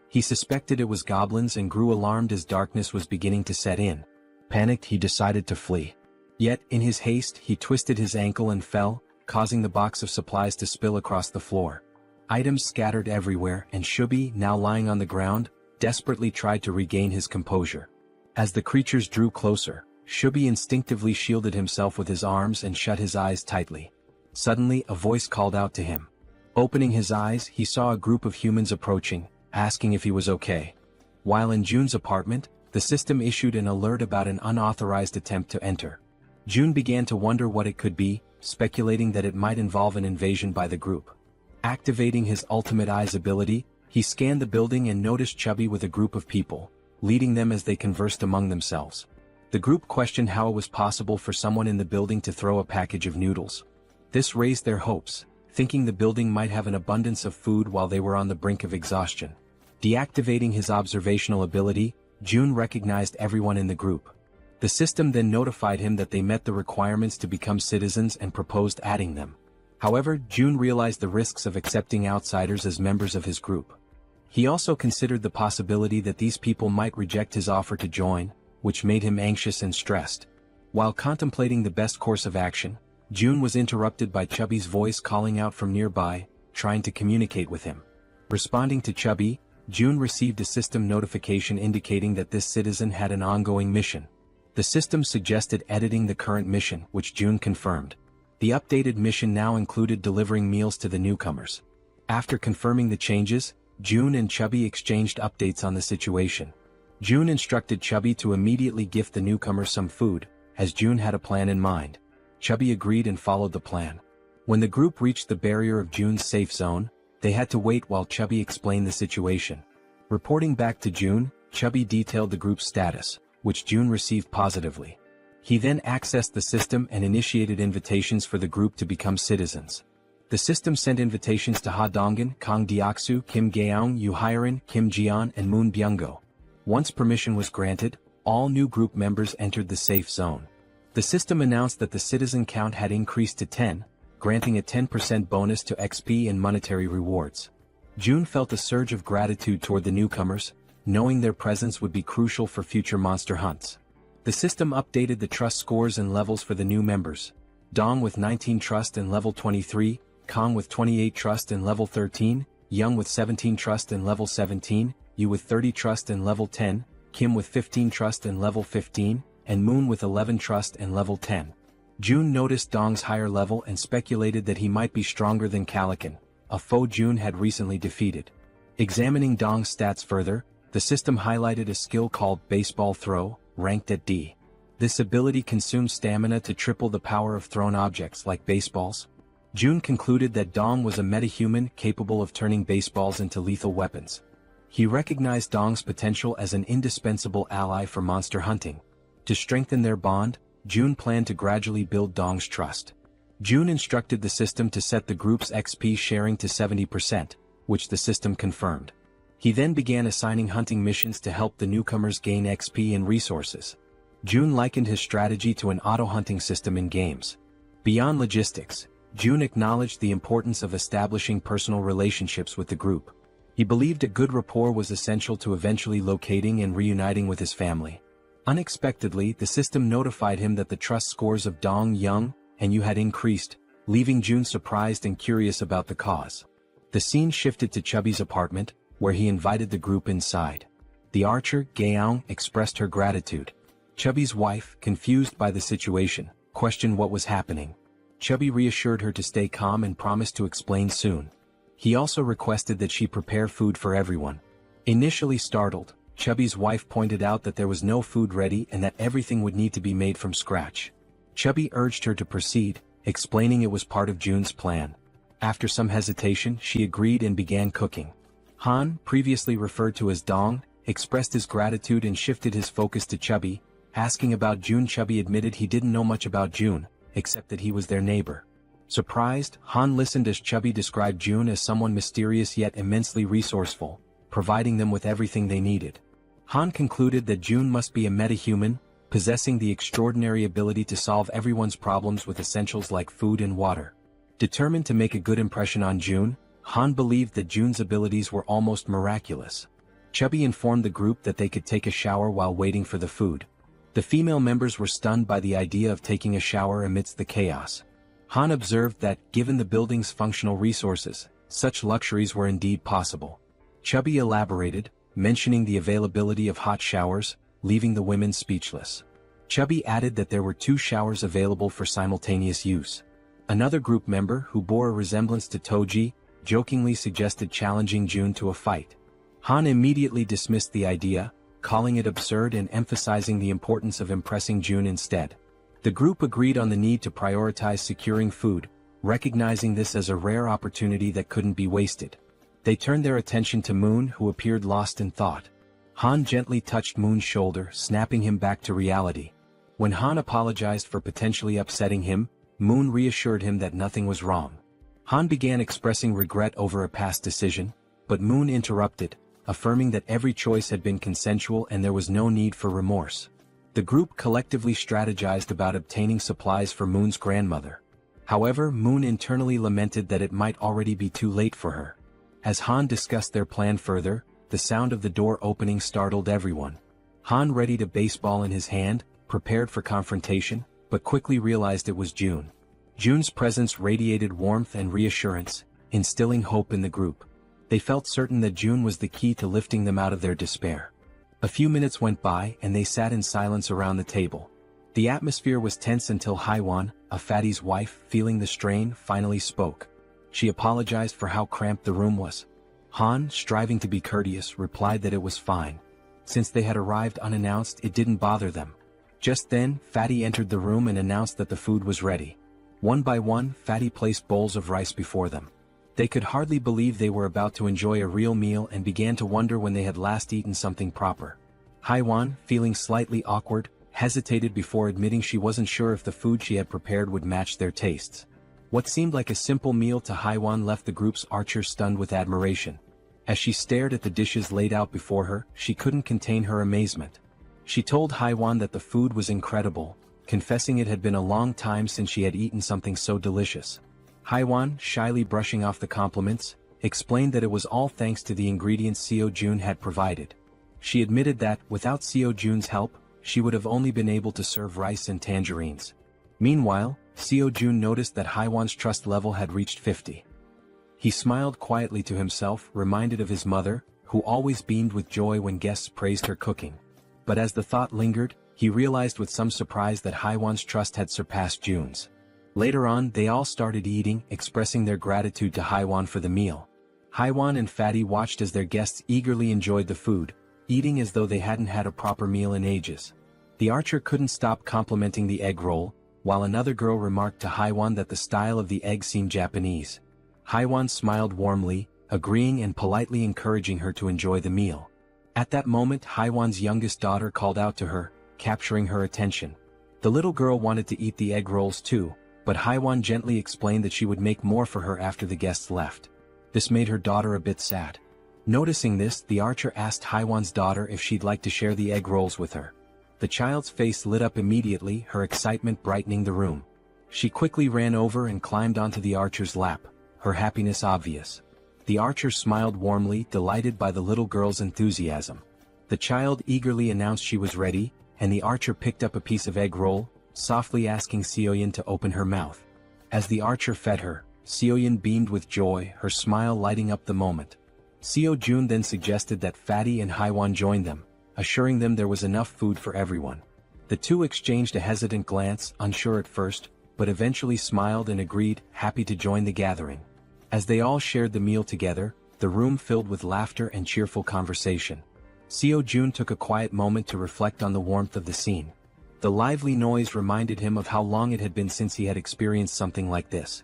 He suspected it was goblins and grew alarmed as darkness was beginning to set in. Panicked, he decided to flee. Yet, in his haste, he twisted his ankle and fell, causing the box of supplies to spill across the floor. Items scattered everywhere, and Chubby, now lying on the ground, desperately tried to regain his composure. As the creatures drew closer, Chubby instinctively shielded himself with his arms and shut his eyes tightly. Suddenly, a voice called out to him. Opening his eyes, he saw a group of humans approaching, asking if he was okay. While in June's apartment, the system issued an alert about an unauthorized attempt to enter. June began to wonder what it could be, speculating that it might involve an invasion by the group. Activating his ultimate eyes ability, he scanned the building and noticed Chubby with a group of people, leading them as they conversed among themselves. The group questioned how it was possible for someone in the building to throw a package of noodles. This raised their hopes, thinking the building might have an abundance of food while they were on the brink of exhaustion. Deactivating his observational ability, June recognized everyone in the group. The system then notified him that they met the requirements to become citizens and proposed adding them. However, June realized the risks of accepting outsiders as members of his group. He also considered the possibility that these people might reject his offer to join, which made him anxious and stressed. While contemplating the best course of action, June was interrupted by Chubby's voice calling out from nearby, trying to communicate with him. Responding to Chubby, June received a system notification indicating that this citizen had an ongoing mission. The system suggested editing the current mission, which June confirmed. The updated mission now included delivering meals to the newcomers. After confirming the changes, June and Chubby exchanged updates on the situation. June instructed Chubby to immediately gift the newcomers some food, as June had a plan in mind. Chubby agreed and followed the plan. When the group reached the barrier of June's safe zone, they had to wait while Chubby explained the situation. Reporting back to June, Chubby detailed the group's status, which June received positively. He then accessed the system and initiated invitations for the group to become citizens. The system sent invitations to Ha Donggan, Kang Deoksu, Kim Gaeong, Yu Hyerin, Kim Jian and Moon Byung-go. Once permission was granted, all new group members entered the safe zone. The system announced that the citizen count had increased to 10, granting a 10% bonus to XP and monetary rewards. June felt a surge of gratitude toward the newcomers, knowing their presence would be crucial for future monster hunts. The system updated the trust scores and levels for the new members. Dong with 19 trust and level 23, Kang with 28 trust and level 13, Young with 17 trust and level 17, Yu with 30 trust and level 10, Kim with 15 trust and level 15, and Moon with 11 trust and level 10. June noticed Dong's higher level and speculated that he might be stronger than Calican, a foe June had recently defeated. Examining Dong's stats further, the system highlighted a skill called Baseball Throw, ranked at D. This ability consumes stamina to triple the power of thrown objects like baseballs. June concluded that Dong was a metahuman capable of turning baseballs into lethal weapons. He recognized Dong's potential as an indispensable ally for monster hunting. To strengthen their bond, June planned to gradually build Dong's trust. June instructed the system to set the group's XP sharing to 70%, which the system confirmed. He then began assigning hunting missions to help the newcomers gain XP and resources. June likened his strategy to an auto-hunting system in games. Beyond logistics, June acknowledged the importance of establishing personal relationships with the group. He believed a good rapport was essential to eventually locating and reuniting with his family. Unexpectedly, the system notified him that the trust scores of Dong, Young, and Yu had increased, leaving June surprised and curious about the cause. The scene shifted to Chubby's apartment, where he invited the group inside. The archer, Gaeong, expressed her gratitude. Chubby's wife, confused by the situation, questioned what was happening. Chubby reassured her to stay calm and promised to explain soon. He also requested that she prepare food for everyone. Initially startled, Chubby's wife pointed out that there was no food ready and that everything would need to be made from scratch. Chubby urged her to proceed, explaining it was part of June's plan. After some hesitation, she agreed and began cooking. Han, previously referred to as Dong, expressed his gratitude and shifted his focus to Chubby. Asking about June, Chubby admitted he didn't know much about June, except that he was their neighbor. Surprised, Han listened as Chubby described June as someone mysterious yet immensely resourceful, providing them with everything they needed. Han concluded that June must be a metahuman, possessing the extraordinary ability to solve everyone's problems with essentials like food and water. Determined to make a good impression on June, Han believed that June's abilities were almost miraculous. Chubby informed the group that they could take a shower while waiting for the food. The female members were stunned by the idea of taking a shower amidst the chaos. Han observed that, given the building's functional resources, such luxuries were indeed possible. Chubby elaborated, mentioning the availability of hot showers, leaving the women speechless. Chubby added that there were 2 showers available for simultaneous use. Another group member, who bore a resemblance to Toji, jokingly suggested challenging June to a fight. Han immediately dismissed the idea, calling it absurd and emphasizing the importance of impressing June instead. The group agreed on the need to prioritize securing food, recognizing this as a rare opportunity that couldn't be wasted. They turned their attention to Moon, who appeared lost in thought. Han gently touched Moon's shoulder, snapping him back to reality. When Han apologized for potentially upsetting him, Moon reassured him that nothing was wrong. Han began expressing regret over a past decision, but Moon interrupted, affirming that every choice had been consensual and there was no need for remorse. The group collectively strategized about obtaining supplies for Moon's grandmother. However, Moon internally lamented that it might already be too late for her. As Han discussed their plan further, the sound of the door opening startled everyone. Han readied a baseball in his hand, prepared for confrontation, but quickly realized it was June. June's presence radiated warmth and reassurance, instilling hope in the group. They felt certain that June was the key to lifting them out of their despair. A few minutes went by and they sat in silence around the table. The atmosphere was tense until Haiwan, a fatty's wife, feeling the strain, finally spoke. She apologized for how cramped the room was. Han, striving to be courteous, replied that it was fine. Since they had arrived unannounced, it didn't bother them. Just then, Fatty entered the room and announced that the food was ready. One by one, Fatty placed bowls of rice before them. They could hardly believe they were about to enjoy a real meal and began to wonder when they had last eaten something proper. Haiwan, feeling slightly awkward, hesitated before admitting she wasn't sure if the food she had prepared would match their tastes. What seemed like a simple meal to Haiwan left the group's archer stunned with admiration. As she stared at the dishes laid out before her, she couldn't contain her amazement. She told Haiwan that the food was incredible, confessing it had been a long time since she had eaten something so delicious. Haiwan, shyly brushing off the compliments, explained that it was all thanks to the ingredients Seo Jun had provided. She admitted that, without Seo Jun's help, she would have only been able to serve rice and tangerines. Meanwhile, Seo Jun noticed that Haiwan's trust level had reached 50. He smiled quietly to himself, reminded of his mother, who always beamed with joy when guests praised her cooking. But as the thought lingered, he realized with some surprise that Haiwan's trust had surpassed Jun's. Later on, they all started eating, expressing their gratitude to Haiwan for the meal. Haiwan and Fatty watched as their guests eagerly enjoyed the food, eating as though they hadn't had a proper meal in ages. The archer couldn't stop complimenting the egg roll, while another girl remarked to Haiwan that the style of the egg seemed Japanese. Haiwan smiled warmly, agreeing and politely encouraging her to enjoy the meal. At that moment, Haiwan's youngest daughter called out to her, capturing her attention. The little girl wanted to eat the egg rolls too, but Haiwan gently explained that she would make more for her after the guests left. This made her daughter a bit sad. Noticing this, the archer asked Haiwan's daughter if she'd like to share the egg rolls with her. The child's face lit up immediately, her excitement brightening the room. She quickly ran over and climbed onto the archer's lap, her happiness obvious. The archer smiled warmly, delighted by the little girl's enthusiasm. The child eagerly announced she was ready, and the archer picked up a piece of egg roll, softly asking Seoyin to open her mouth. As the archer fed her, Seoyin beamed with joy, her smile lighting up the moment. Seo Jun then suggested that Fatty and Haiwan join them, assuring them there was enough food for everyone. The two exchanged a hesitant glance, unsure at first, but eventually smiled and agreed, happy to join the gathering. As they all shared the meal together, the room filled with laughter and cheerful conversation. Seo Jun took a quiet moment to reflect on the warmth of the scene. The lively noise reminded him of how long it had been since he had experienced something like this.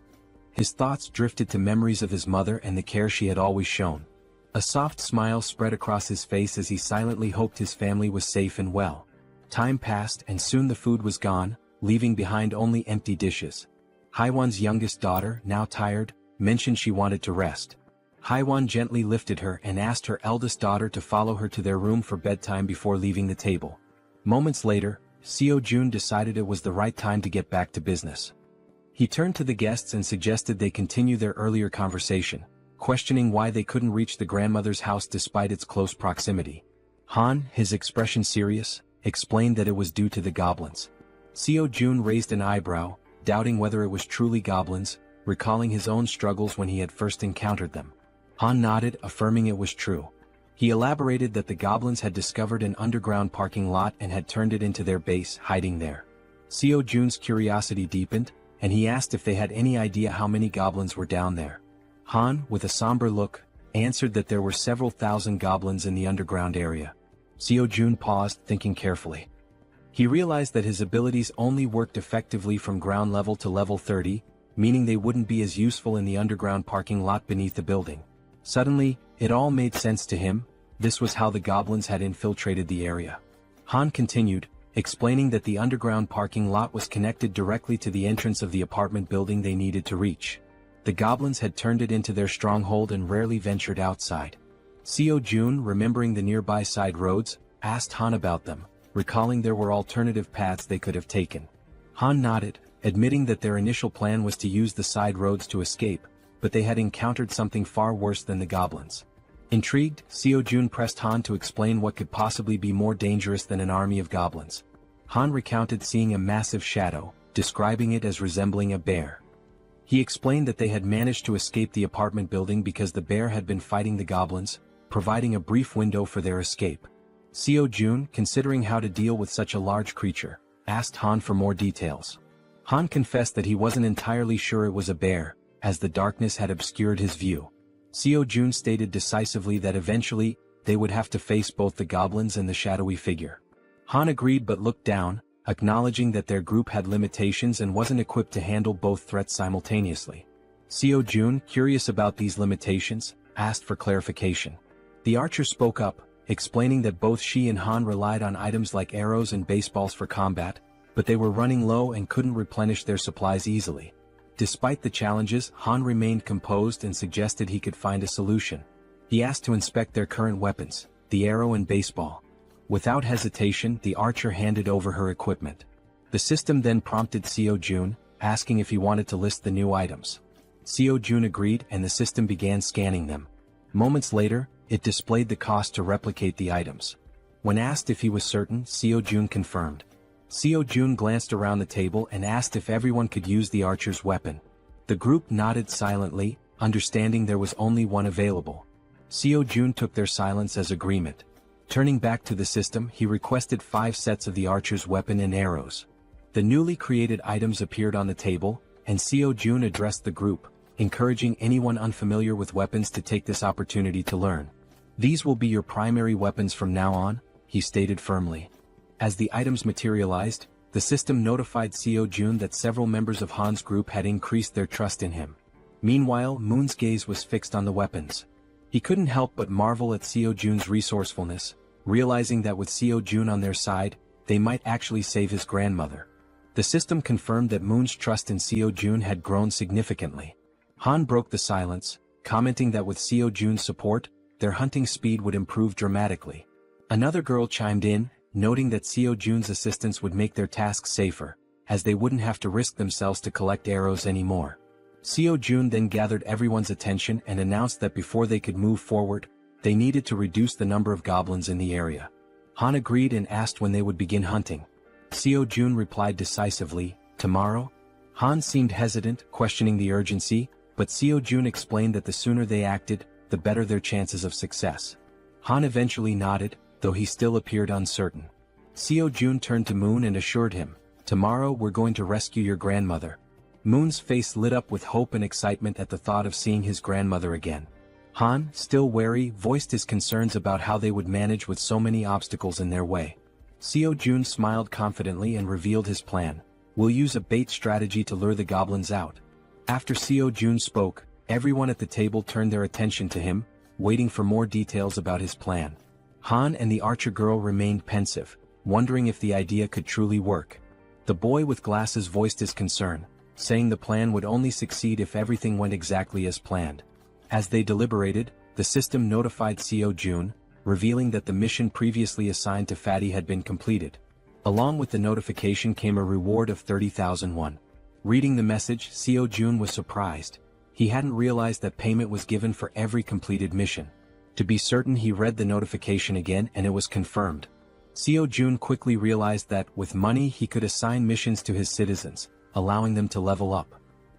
His thoughts drifted to memories of his mother and the care she had always shown. A soft smile spread across his face as he silently hoped his family was safe and well. Time passed and soon the food was gone, leaving behind only empty dishes. Haiwan's youngest daughter, now tired, mentioned she wanted to rest. Haiwan gently lifted her and asked her eldest daughter to follow her to their room for bedtime before leaving the table. Moments later, Seo Jun decided it was the right time to get back to business. He turned to the guests and suggested they continue their earlier conversation, questioning why they couldn't reach the grandmother's house despite its close proximity. Han, his expression serious, explained that it was due to the goblins. Seo Jun raised an eyebrow, doubting whether it was truly goblins, recalling his own struggles when he had first encountered them. Han nodded, affirming it was true. He elaborated that the goblins had discovered an underground parking lot and had turned it into their base, hiding there. Seo Jun's curiosity deepened, and he asked if they had any idea how many goblins were down there. Han, with a somber look, answered that there were several thousand goblins in the underground area. Seo Jun paused, thinking carefully. He realized that his abilities only worked effectively from ground level to level 30, meaning they wouldn't be as useful in the underground parking lot beneath the building. Suddenly, it all made sense to him. This was how the goblins had infiltrated the area. Han continued, explaining that the underground parking lot was connected directly to the entrance of the apartment building they needed to reach. The goblins had turned it into their stronghold and rarely ventured outside. Seo Jun, remembering the nearby side roads, asked Han about them, recalling there were alternative paths they could have taken. Han nodded, admitting that their initial plan was to use the side roads to escape, but they had encountered something far worse than the goblins. Intrigued, Seo Jun pressed Han to explain what could possibly be more dangerous than an army of goblins. Han recounted seeing a massive shadow, describing it as resembling a bear. He explained that they had managed to escape the apartment building because the bear had been fighting the goblins, providing a brief window for their escape. Seo Jun, considering how to deal with such a large creature, asked Han for more details. Han confessed that he wasn't entirely sure it was a bear, as the darkness had obscured his view. Seo Jun stated decisively that eventually, they would have to face both the goblins and the shadowy figure. Han agreed but looked down, acknowledging that their group had limitations and wasn't equipped to handle both threats simultaneously. Seo Jun, curious about these limitations, asked for clarification. The archer spoke up, explaining that both she and Han relied on items like arrows and baseballs for combat, but they were running low and couldn't replenish their supplies easily. Despite the challenges, Han remained composed and suggested he could find a solution. He asked to inspect their current weapons, the arrow and baseball. Without hesitation, the archer handed over her equipment. The system then prompted Seo Jun, asking if he wanted to list the new items. Seo Jun agreed and the system began scanning them. Moments later, it displayed the cost to replicate the items. When asked if he was certain, Seo Jun confirmed. Seo Jun glanced around the table and asked if everyone could use the archer's weapon. The group nodded silently, understanding there was only one available. Seo Jun took their silence as agreement. Turning back to the system, he requested 5 sets of the archer's weapon and arrows. The newly created items appeared on the table, and Seo Jun addressed the group, encouraging anyone unfamiliar with weapons to take this opportunity to learn. "These will be your primary weapons from now on," he stated firmly. As the items materialized, the system notified Seo Jun that several members of Han's group had increased their trust in him. Meanwhile, Moon's gaze was fixed on the weapons. He couldn't help but marvel at Seo Jun's resourcefulness, realizing that with Seo Jun on their side, they might actually save his grandmother. The system confirmed that Moon's trust in Seo Jun had grown significantly. Han broke the silence, commenting that with Seo Jun's support, their hunting speed would improve dramatically. Another girl chimed in, noting that Seo Jun's assistance would make their tasks safer, as they wouldn't have to risk themselves to collect arrows anymore. Seo Jun then gathered everyone's attention and announced that before they could move forward, they needed to reduce the number of goblins in the area. Han agreed and asked when they would begin hunting. Seo Jun replied decisively, "Tomorrow?" Han seemed hesitant, questioning the urgency, but Seo Jun explained that the sooner they acted, the better their chances of success. Han eventually nodded, though he still appeared uncertain. Seo Jun turned to Moon and assured him, "Tomorrow we're going to rescue your grandmother." Moon's face lit up with hope and excitement at the thought of seeing his grandmother again. Han, still wary, voiced his concerns about how they would manage with so many obstacles in their way. Seo Jun smiled confidently and revealed his plan. "We'll use a bait strategy to lure the goblins out." After Seo Jun spoke, everyone at the table turned their attention to him, waiting for more details about his plan. Han and the archer girl remained pensive, wondering if the idea could truly work. The boy with glasses voiced his concern, saying the plan would only succeed if everything went exactly as planned. As they deliberated, the system notified Seo Jun, revealing that the mission previously assigned to Fatty had been completed. Along with the notification came a reward of 30,000 won. Reading the message, Seo Jun was surprised. He hadn't realized that payment was given for every completed mission. To be certain, he read the notification again and it was confirmed. Seo Jun quickly realized that, with money, he could assign missions to his citizens, allowing them to level up.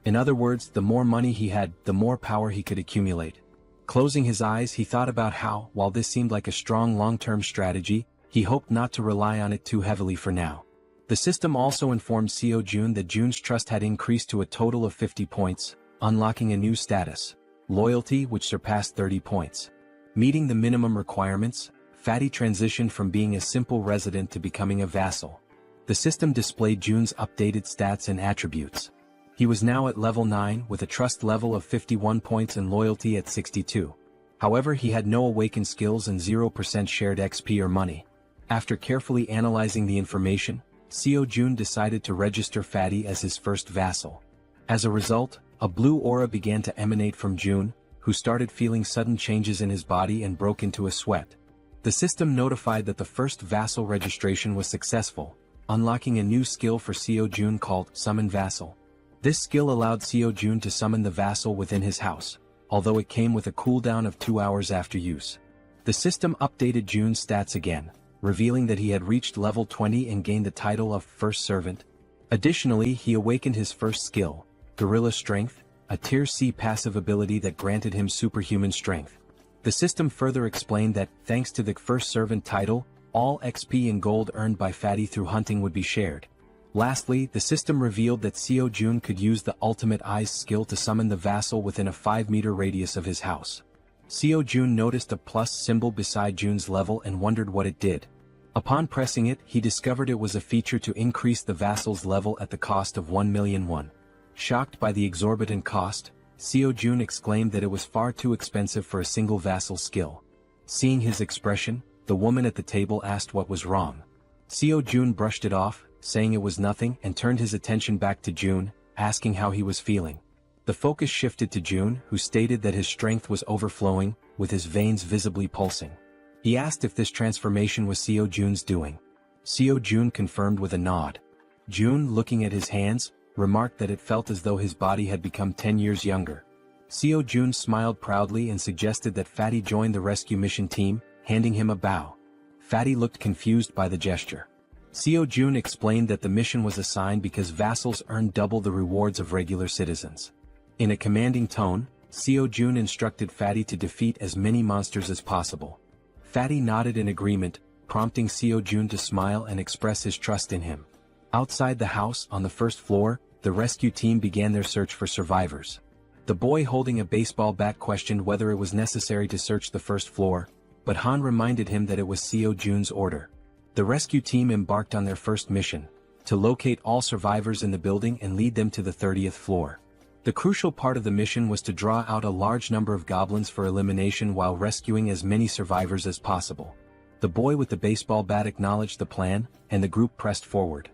In other words, the more money he had, the more power he could accumulate. Closing his eyes, he thought about how, while this seemed like a strong long-term strategy, he hoped not to rely on it too heavily for now. The system also informed Seo Jun that Jun's trust had increased to a total of 50 points, unlocking a new status, loyalty, which surpassed 30 points. Meeting the minimum requirements, Fatty transitioned from being a simple resident to becoming a vassal. The system displayed Jun's updated stats and attributes. He was now at level 9 with a trust level of 51 points and loyalty at 62. However, he had no awakened skills and 0% shared XP or money. After carefully analyzing the information, Seo Jun decided to register Fatty as his first vassal. As a result, a blue aura began to emanate from Jun, who started feeling sudden changes in his body and broke into a sweat. The system notified that the first vassal registration was successful, unlocking a new skill for Seo Jun called Summon Vassal. This skill allowed Seo Jun to summon the vassal within his house, although it came with a cooldown of 2 hours after use. The system updated Jun's stats again, revealing that he had reached level 20 and gained the title of First Servant. Additionally, he awakened his first skill, Gorilla Strength, a Tier C passive ability that granted him superhuman strength. The system further explained that, thanks to the First Servant title, all XP and gold earned by Fatty through hunting would be shared. Lastly, the system revealed that Seo Jun could use the ultimate eyes skill to summon the vassal within a 5-meter radius of his house. Seo Jun noticed a plus symbol beside Jun's level and wondered what it did. Upon pressing it, he discovered it was a feature to increase the vassal's level at the cost of 1 million won. Shocked by the exorbitant cost, Seo Jun exclaimed that it was far too expensive for a single vassal skill. Seeing his expression, the woman at the table asked what was wrong. Seo Jun brushed it off, saying it was nothing, and turned his attention back to Jun, asking how he was feeling. The focus shifted to Jun, who stated that his strength was overflowing, with his veins visibly pulsing. He asked if this transformation was Seo Jun's doing. Seo Jun confirmed with a nod. Jun, looking at his hands, remarked that it felt as though his body had become 10 years younger. Seo Jun smiled proudly and suggested that Fatty join the rescue mission team, handing him a bow. Fatty looked confused by the gesture. Seo Jun explained that the mission was assigned because vassals earned double the rewards of regular citizens. In a commanding tone, Seo Jun instructed Fatty to defeat as many monsters as possible. Fatty nodded in agreement, prompting Seo Jun to smile and express his trust in him. Outside the house, on the first floor, the rescue team began their search for survivors. The boy holding a baseball bat questioned whether it was necessary to search the first floor, but Han reminded him that it was Seo Jun's order. The rescue team embarked on their first mission, to locate all survivors in the building and lead them to the 30th floor. The crucial part of the mission was to draw out a large number of goblins for elimination while rescuing as many survivors as possible. The boy with the baseball bat acknowledged the plan, and the group pressed forward.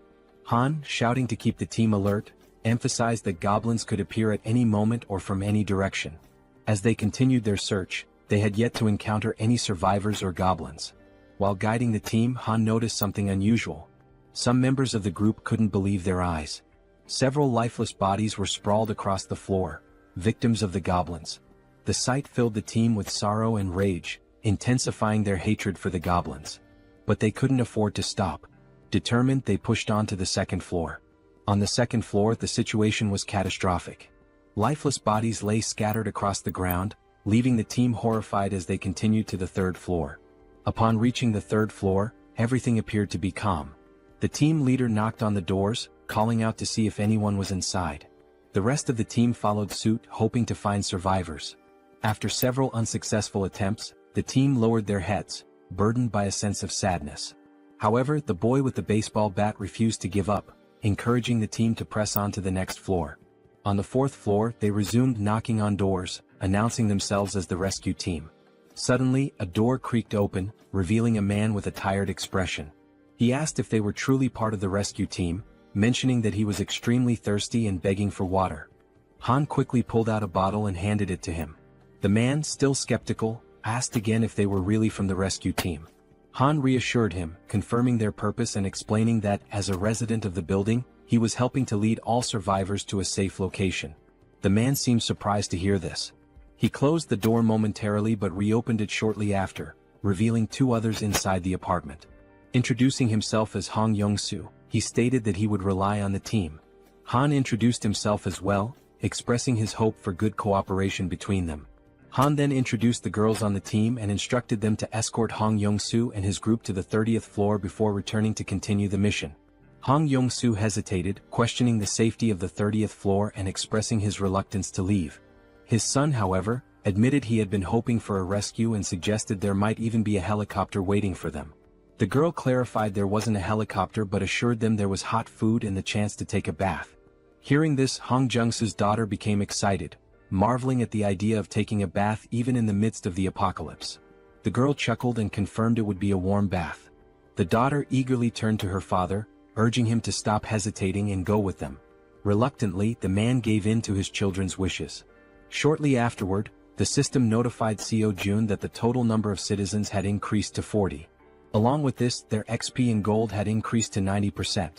Han, shouting to keep the team alert, emphasized that goblins could appear at any moment or from any direction. As they continued their search, they had yet to encounter any survivors or goblins. While guiding the team, Han noticed something unusual. Some members of the group couldn't believe their eyes. Several lifeless bodies were sprawled across the floor, victims of the goblins. The sight filled the team with sorrow and rage, intensifying their hatred for the goblins. But they couldn't afford to stop. Determined, they pushed on to the second floor. On the second floor, the situation was catastrophic. Lifeless bodies lay scattered across the ground, leaving the team horrified as they continued to the third floor. Upon reaching the third floor, everything appeared to be calm. The team leader knocked on the doors, calling out to see if anyone was inside. The rest of the team followed suit, hoping to find survivors. After several unsuccessful attempts, the team lowered their heads, burdened by a sense of sadness. However, the boy with the baseball bat refused to give up, encouraging the team to press on to the next floor. On the fourth floor, they resumed knocking on doors, announcing themselves as the rescue team. Suddenly, a door creaked open, revealing a man with a tired expression. He asked if they were truly part of the rescue team, mentioning that he was extremely thirsty and begging for water. Han quickly pulled out a bottle and handed it to him. The man, still skeptical, asked again if they were really from the rescue team. Han reassured him, confirming their purpose and explaining that, as a resident of the building, he was helping to lead all survivors to a safe location. The man seemed surprised to hear this. He closed the door momentarily but reopened it shortly after, revealing two others inside the apartment. Introducing himself as Hong Young-soo, he stated that he would rely on the team. Han introduced himself as well, expressing his hope for good cooperation between them. Han then introduced the girls on the team and instructed them to escort Hong Young-soo and his group to the 30th floor before returning to continue the mission. Hong Young-soo hesitated, questioning the safety of the 30th floor and expressing his reluctance to leave. His son, however, admitted he had been hoping for a rescue and suggested there might even be a helicopter waiting for them. The girl clarified there wasn't a helicopter but assured them there was hot food and the chance to take a bath. Hearing this, Hong Jung-soo's daughter became excited, marveling at the idea of taking a bath even in the midst of the apocalypse. The girl chuckled and confirmed it would be a warm bath. The daughter eagerly turned to her father, urging him to stop hesitating and go with them. Reluctantly, the man gave in to his children's wishes. Shortly afterward, the system notified Seo Jun that the total number of citizens had increased to 40. Along with this, their XP and gold had increased to 90%.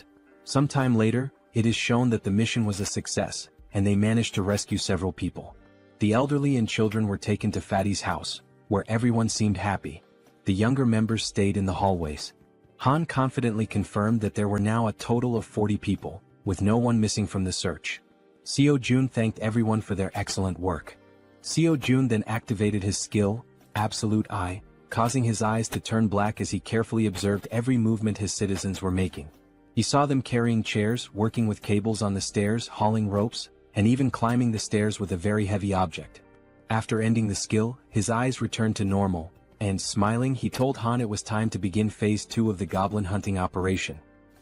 Sometime later, it is shown that the mission was a success, and they managed to rescue several people. The elderly and children were taken to Fatty's house, where everyone seemed happy. The younger members stayed in the hallways. Han confidently confirmed that there were now a total of 40 people, with no one missing from the search. Seo Jun thanked everyone for their excellent work. Seo Jun then activated his skill, Absolute Eye, causing his eyes to turn black as he carefully observed every movement his citizens were making. He saw them carrying chairs, working with cables on the stairs, hauling ropes, and even climbing the stairs with a very heavy object. After ending the skill, his eyes returned to normal, and smiling he told Han it was time to begin phase 2 of the goblin hunting operation.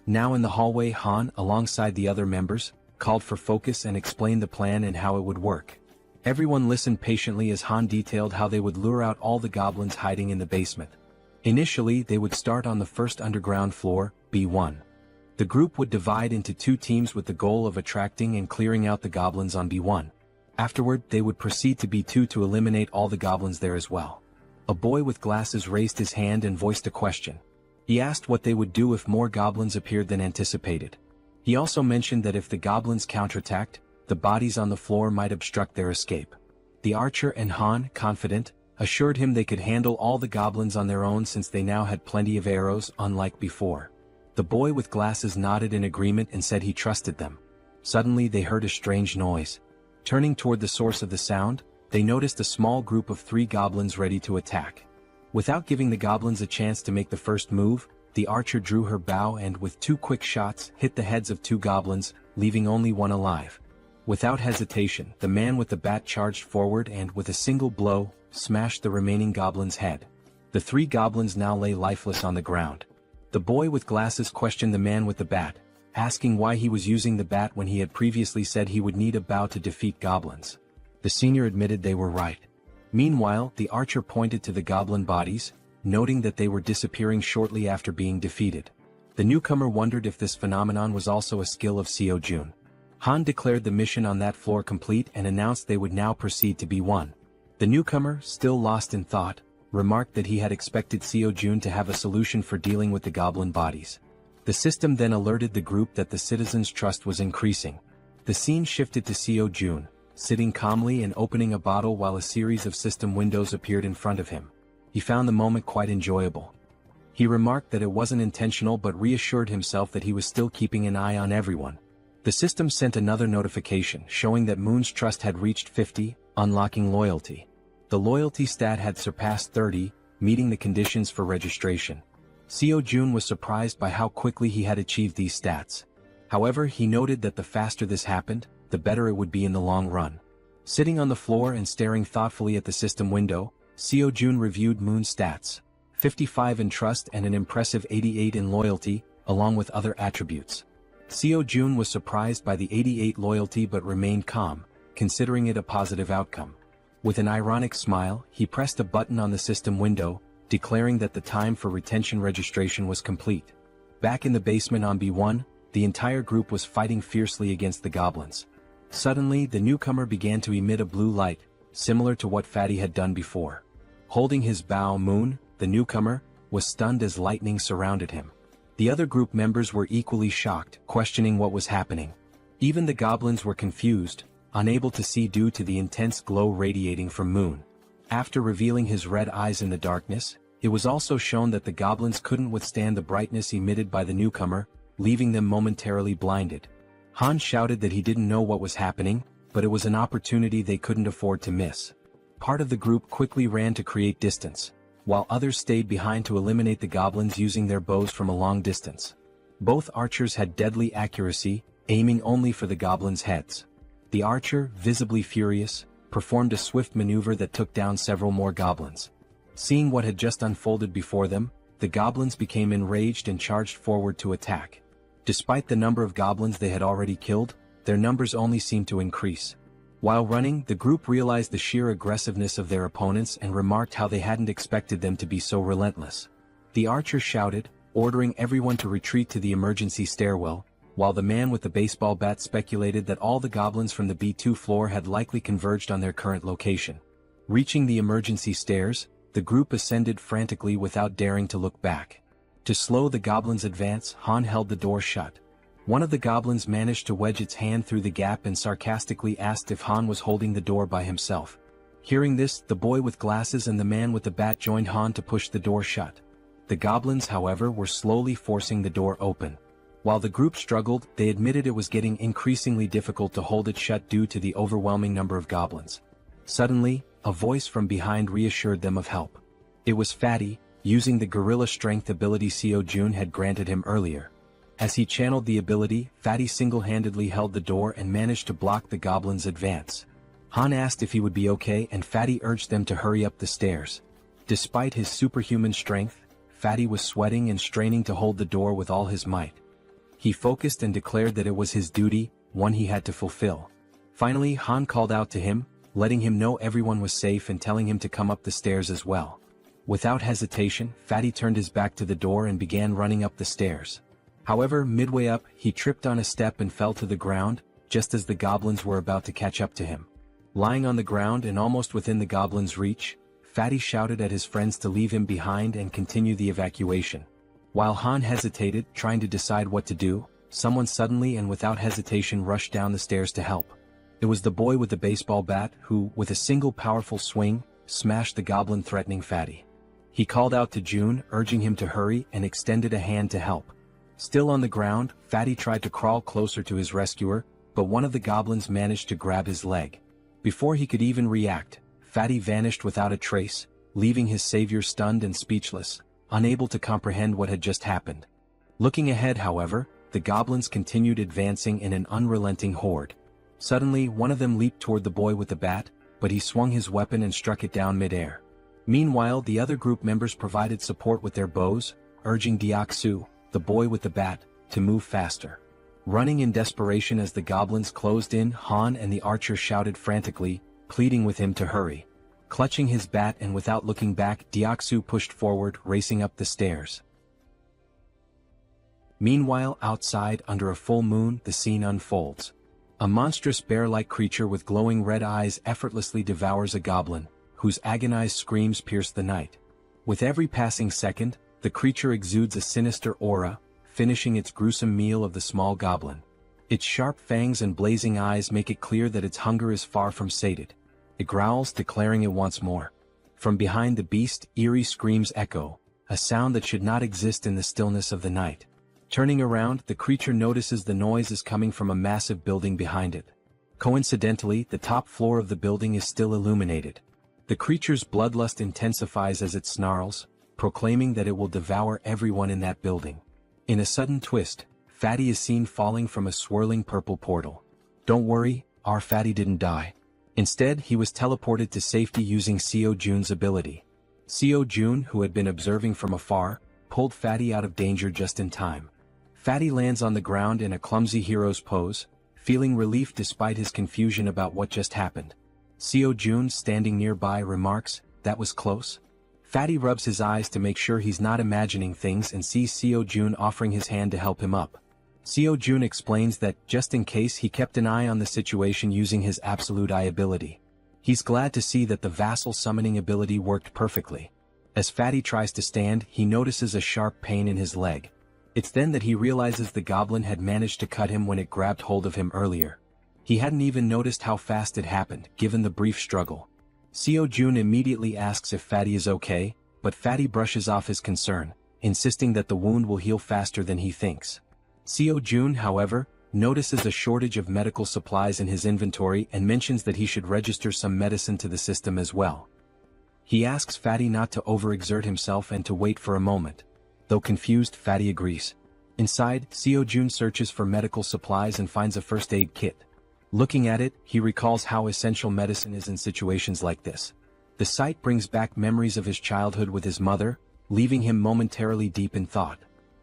Now in the hallway, Han, alongside the other members, called for focus and explained the plan and how it would work. Everyone listened patiently as Han detailed how they would lure out all the goblins hiding in the basement. Initially they would start on the first underground floor, B1. The group would divide into 2 teams with the goal of attracting and clearing out the goblins on B1. Afterward they would proceed to B2 to eliminate all the goblins there as well. A boy with glasses raised his hand and voiced a question. He asked what they would do if more goblins appeared than anticipated. He also mentioned that if the goblins counterattacked, the bodies on the floor might obstruct their escape. The archer and Han, confident, assured him they could handle all the goblins on their own since they now had plenty of arrows, unlike before. The boy with glasses nodded in agreement and said he trusted them. Suddenly they heard a strange noise. Turning toward the source of the sound, they noticed a small group of 3 goblins ready to attack. Without giving the goblins a chance to make the first move, the archer drew her bow and with 2 quick shots hit the heads of 2 goblins, leaving only one alive. Without hesitation, the man with the bat charged forward and with a single blow, smashed the remaining goblin's head. The 3 goblins now lay lifeless on the ground. The boy with glasses questioned the man with the bat, asking why he was using the bat when he had previously said he would need a bow to defeat goblins. The senior admitted they were right. Meanwhile, the archer pointed to the goblin bodies, noting that they were disappearing shortly after being defeated. The newcomer wondered if this phenomenon was also a skill of Seo Jun. Han declared the mission on that floor complete and announced they would now proceed to B1. The newcomer, still lost in thought, remarked that he had expected Seo Jun to have a solution for dealing with the goblin bodies. The system then alerted the group that the citizens' trust was increasing. The scene shifted to Seo Jun, sitting calmly and opening a bottle while a series of system windows appeared in front of him. He found the moment quite enjoyable. He remarked that it wasn't intentional but reassured himself that he was still keeping an eye on everyone. The system sent another notification showing that Moon's trust had reached 50, unlocking loyalty. The loyalty stat had surpassed 30, meeting the conditions for registration. Seo Jun was surprised by how quickly he had achieved these stats. However, he noted that the faster this happened, the better it would be in the long run. Sitting on the floor and staring thoughtfully at the system window, Seo Jun reviewed Moon's stats, 55 in trust and an impressive 88 in loyalty, along with other attributes. Seo Jun was surprised by the 88 loyalty but remained calm, considering it a positive outcome. With an ironic smile, he pressed a button on the system window, declaring that the time for retention registration was complete. Back in the basement on B1, the entire group was fighting fiercely against the goblins. Suddenly, the newcomer began to emit a blue light, similar to what Fatty had done before. Holding his bow, Moon, the newcomer, was stunned as lightning surrounded him. The other group members were equally shocked, questioning what was happening. Even the goblins were confused, unable to see due to the intense glow radiating from Moon. After revealing his red eyes in the darkness, it was also shown that the goblins couldn't withstand the brightness emitted by the newcomer, leaving them momentarily blinded. Han shouted that he didn't know what was happening, but it was an opportunity they couldn't afford to miss. Part of the group quickly ran to create distance, while others stayed behind to eliminate the goblins using their bows from a long distance. Both archers had deadly accuracy, aiming only for the goblins' heads. The archer, visibly furious, performed a swift maneuver that took down several more goblins. Seeing what had just unfolded before them, the goblins became enraged and charged forward to attack. Despite the number of goblins they had already killed, their numbers only seemed to increase. While running, the group realized the sheer aggressiveness of their opponents and remarked how they hadn't expected them to be so relentless. The archer shouted, ordering everyone to retreat to the emergency stairwell, while the man with the baseball bat speculated that all the goblins from the B2 floor had likely converged on their current location. Reaching the emergency stairs, the group ascended frantically without daring to look back. To slow the goblins' advance, Han held the door shut. One of the goblins managed to wedge its hand through the gap and sarcastically asked if Han was holding the door by himself. Hearing this, the boy with glasses and the man with the bat joined Han to push the door shut. The goblins, however, were slowly forcing the door open. While the group struggled, they admitted it was getting increasingly difficult to hold it shut due to the overwhelming number of goblins. Suddenly, a voice from behind reassured them of help. It was Fatty, using the gorilla strength ability Seo Jun had granted him earlier. As he channeled the ability, Fatty single-handedly held the door and managed to block the goblin's advance. Han asked if he would be okay and Fatty urged them to hurry up the stairs. Despite his superhuman strength, Fatty was sweating and straining to hold the door with all his might. He focused and declared that it was his duty, one he had to fulfill. Finally, Han called out to him, letting him know everyone was safe and telling him to come up the stairs as well. Without hesitation, Fatty turned his back to the door and began running up the stairs. However, midway up, he tripped on a step and fell to the ground, just as the goblins were about to catch up to him. Lying on the ground and almost within the goblin's reach, Fatty shouted at his friends to leave him behind and continue the evacuation. While Han hesitated, trying to decide what to do, someone suddenly and without hesitation rushed down the stairs to help. It was the boy with the baseball bat who, with a single powerful swing, smashed the goblin threatening Fatty. He called out to June, urging him to hurry, and extended a hand to help. Still on the ground, Fatty tried to crawl closer to his rescuer, but one of the goblins managed to grab his leg. Before he could even react, Fatty vanished without a trace, leaving his savior stunned and speechless, unable to comprehend what had just happened. Looking ahead, however, the goblins continued advancing in an unrelenting horde. Suddenly, one of them leaped toward the boy with the bat, but he swung his weapon and struck it down mid-air. Meanwhile, the other group members provided support with their bows, urging Deoksu, the boy with the bat, to move faster. Running in desperation as the goblins closed in, Han and the archer shouted frantically, pleading with him to hurry. Clutching his bat and without looking back, Deoksu pushed forward, racing up the stairs. Meanwhile, outside, under a full moon, the scene unfolds. A monstrous bear-like creature with glowing red eyes effortlessly devours a goblin, whose agonized screams pierce the night. With every passing second, the creature exudes a sinister aura, finishing its gruesome meal of the small goblin. Its sharp fangs and blazing eyes make it clear that its hunger is far from sated. It growls, declaring it wants more. From behind the beast, eerie screams echo, a sound that should not exist in the stillness of the night. Turning around, the creature notices the noise is coming from a massive building behind it. Coincidentally, the top floor of the building is still illuminated. The creature's bloodlust intensifies as it snarls, proclaiming that it will devour everyone in that building. In a sudden twist, Fatty is seen falling from a swirling purple portal. Don't worry, our Fatty didn't die. Instead, he was teleported to safety using Seo Jun's ability. Seo Jun, who had been observing from afar, pulled Fatty out of danger just in time. Fatty lands on the ground in a clumsy hero's pose, feeling relief despite his confusion about what just happened. Seo Jun, standing nearby, remarks, "That was close." Fatty rubs his eyes to make sure he's not imagining things and sees Seo Jun offering his hand to help him up. Seo Jun explains that, just in case, he kept an eye on the situation using his absolute eye ability. He's glad to see that the vassal summoning ability worked perfectly. As Fatty tries to stand, he notices a sharp pain in his leg. It's then that he realizes the goblin had managed to cut him when it grabbed hold of him earlier. He hadn't even noticed how fast it happened, given the brief struggle. Seo Jun immediately asks if Fatty is okay, but Fatty brushes off his concern, insisting that the wound will heal faster than he thinks. Seo Jun, however, notices a shortage of medical supplies in his inventory and mentions that he should register some medicine to the system as well. He asks Fatty not to overexert himself and to wait for a moment. Though confused, Fatty agrees. Inside, Seo Jun searches for medical supplies and finds a first aid kit. Looking at it, he recalls how essential medicine is in situations like this. The sight brings back memories of his childhood with his mother, leaving him momentarily deep in thought.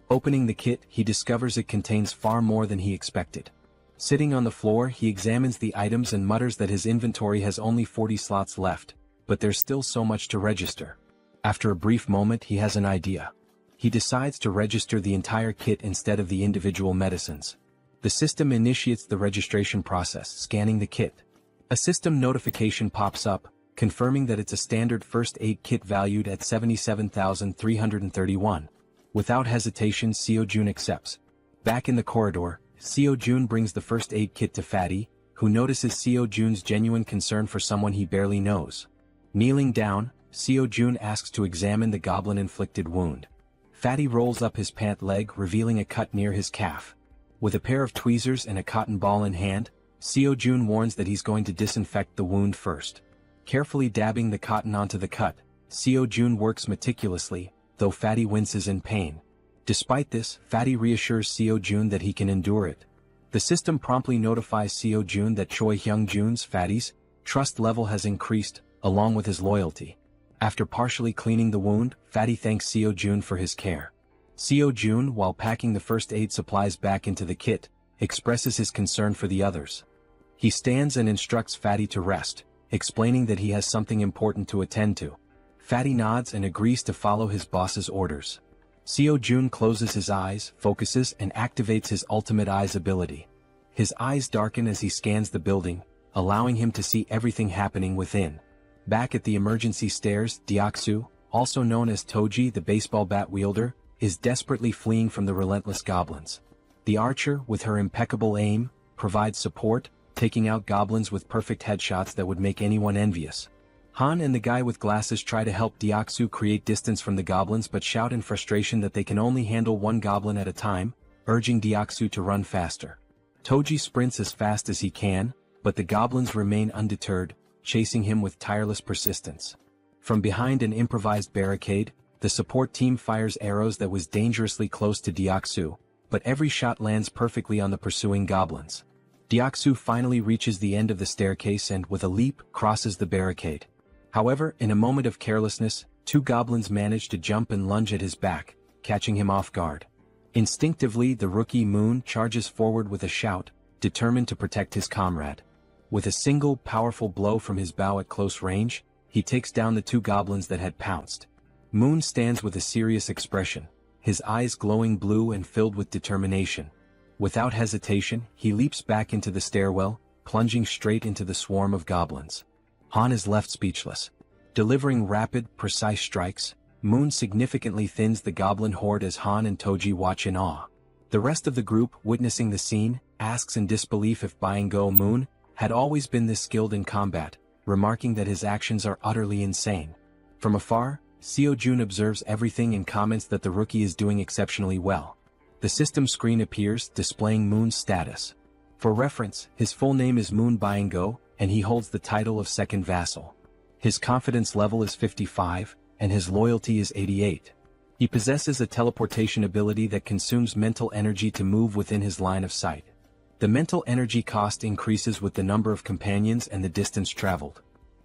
Opening the kit, he discovers it contains far more than he expected. Sitting on the floor, he examines the items and mutters that his inventory has only 40 slots left, but there's still so much to register. After a brief moment, he has an idea. He decides to register the entire kit instead of the individual medicines. The system initiates the registration process, scanning the kit. A system notification pops up, confirming that it's a standard first aid kit valued at 77,331. Without hesitation, Seo Jun accepts. Back in the corridor, Seo Jun brings the first aid kit to Fatty, who notices Seo Jun's genuine concern for someone he barely knows. Kneeling down, Seo Jun asks to examine the goblin-inflicted wound. Fatty rolls up his pant leg, revealing a cut near his calf. With a pair of tweezers and a cotton ball in hand, Seo Jun warns that he's going to disinfect the wound first. Carefully dabbing the cotton onto the cut, Seo Jun works meticulously, though Fatty winces in pain. Despite this, Fatty reassures Seo Jun that he can endure it. The system promptly notifies Seo Jun that Choi Hyung Jun's, Fatty's, trust level has increased, along with his loyalty. After partially cleaning the wound, Fatty thanks Seo Jun for his care. Seo Jun, while packing the first aid supplies back into the kit, expresses his concern for the others. He stands and instructs Fatty to rest, explaining that he has something important to attend to. Fatty nods and agrees to follow his boss's orders. Seo Jun closes his eyes, focuses, and activates his ultimate eyes ability. His eyes darken as he scans the building, allowing him to see everything happening within. Back at the emergency stairs, Deoksu, also known as Toji the baseball bat wielder, is desperately fleeing from the relentless goblins. The archer, with her impeccable aim, provides support, taking out goblins with perfect headshots that would make anyone envious. Han and the guy with glasses try to help Deoksu create distance from the goblins but shout in frustration that they can only handle one goblin at a time, urging Deoksu to run faster. Toji sprints as fast as he can, but the goblins remain undeterred, chasing him with tireless persistence. From behind an improvised barricade, the support team fires arrows that was dangerously close to Deoksu, but every shot lands perfectly on the pursuing goblins. Deoksu finally reaches the end of the staircase and, with a leap, crosses the barricade. However, in a moment of carelessness, two goblins manage to jump and lunge at his back, catching him off guard. Instinctively, the rookie Moon charges forward with a shout, determined to protect his comrade. With a single powerful blow from his bow at close range, he takes down the two goblins that had pounced. Moon stands with a serious expression, his eyes glowing blue and filled with determination. Without hesitation, he leaps back into the stairwell, plunging straight into the swarm of goblins. Han is left speechless. Delivering rapid, precise strikes, Moon significantly thins the goblin horde as Han and Toji watch in awe. The rest of the group, witnessing the scene, asks in disbelief if Byung-go Moon had always been this skilled in combat, remarking that his actions are utterly insane. From afar, Seo Jun observes everything and comments that the rookie is doing exceptionally well. The system screen appears, displaying Moon's status. For reference, his full name is Moon Byung-go, and he holds the title of second vassal. His confidence level is 55, and his loyalty is 88. He possesses a teleportation ability that consumes mental energy to move within his line of sight. The mental energy cost increases with the number of companions and the distance traveled.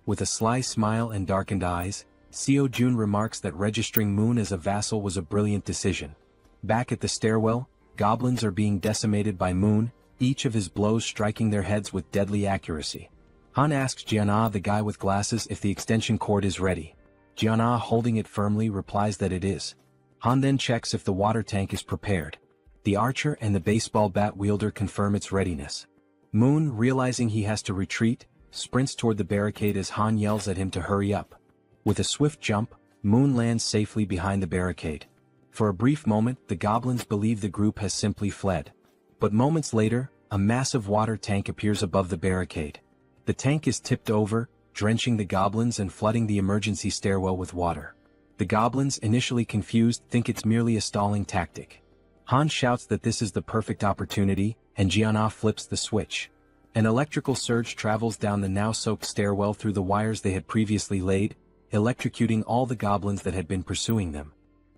With a sly smile and darkened eyes, Seo Jun remarks that registering Moon as a vassal was a brilliant decision. Back at the stairwell, goblins are being decimated by Moon, each of his blows striking their heads with deadly accuracy. Han asks Jiana, the guy with glasses, if the extension cord is ready. Jiana, holding it firmly, replies that it is. Han then checks if the water tank is prepared. The archer and the baseball bat wielder confirm its readiness. Moon, realizing he has to retreat, sprints toward the barricade as Han yells at him to hurry up. With a swift jump, Moon lands safely behind the barricade. For a brief moment, the goblins believe the group has simply fled. But moments later, a massive water tank appears above the barricade. The tank is tipped over, drenching the goblins and flooding the emergency stairwell with water. The goblins, initially confused, think it's merely a stalling tactic. Han shouts that this is the perfect opportunity, and Jiana flips the switch. An electrical surge travels down the now-soaked stairwell through the wires they had previously laid, electrocuting all the goblins that had been pursuing them.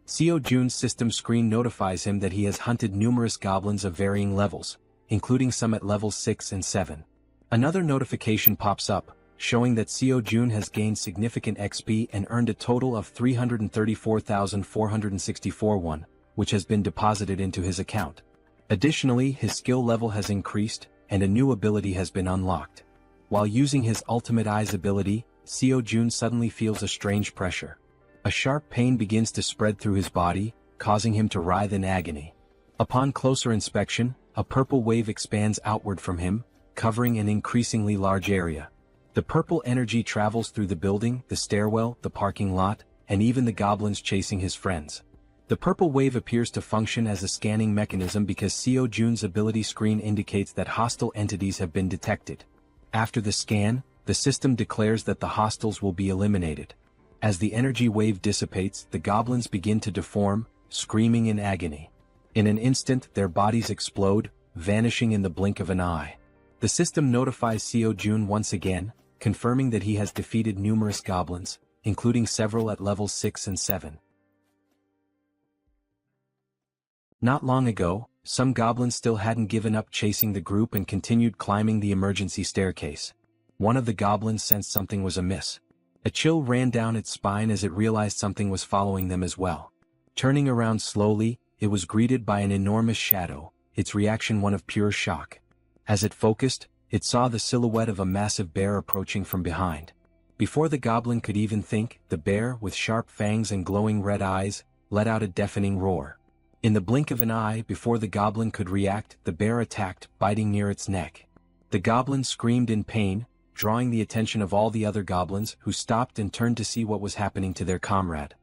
Seo Jun's system screen notifies him that he has hunted numerous goblins of varying levels, including some at levels 6 and 7. Another notification pops up, showing that Seo Jun has gained significant XP and earned a total of 334,464 won, which has been deposited into his account. Additionally, his skill level has increased, and a new ability has been unlocked. While using his ultimate eyes ability, Seo Jun suddenly feels a strange pressure. A sharp pain begins to spread through his body, causing him to writhe in agony. Upon closer inspection, a purple wave expands outward from him, covering an increasingly large area. The purple energy travels through the building, the stairwell, the parking lot, and even the goblins chasing his friends. The purple wave appears to function as a scanning mechanism because Seo Jun's ability screen indicates that hostile entities have been detected. After the scan, the system declares that the hostiles will be eliminated. As the energy wave dissipates, the goblins begin to deform, screaming in agony. In an instant, their bodies explode, vanishing in the blink of an eye. The system notifies Seo Jun once again, confirming that he has defeated numerous goblins, including several at levels 6 and 7. Not long ago, some goblins still hadn't given up chasing the group and continued climbing the emergency staircase. One of the goblins sensed something was amiss. A chill ran down its spine as it realized something was following them as well. Turning around slowly, it was greeted by an enormous shadow, its reaction one of pure shock. As it focused, it saw the silhouette of a massive bear approaching from behind. Before the goblin could even think, the bear, with sharp fangs and glowing red eyes, let out a deafening roar. In the blink of an eye, before the goblin could react, the bear attacked, biting near its neck. The goblin screamed in pain, drawing the attention of all the other goblins, who stopped and turned to see what was happening to their comrade.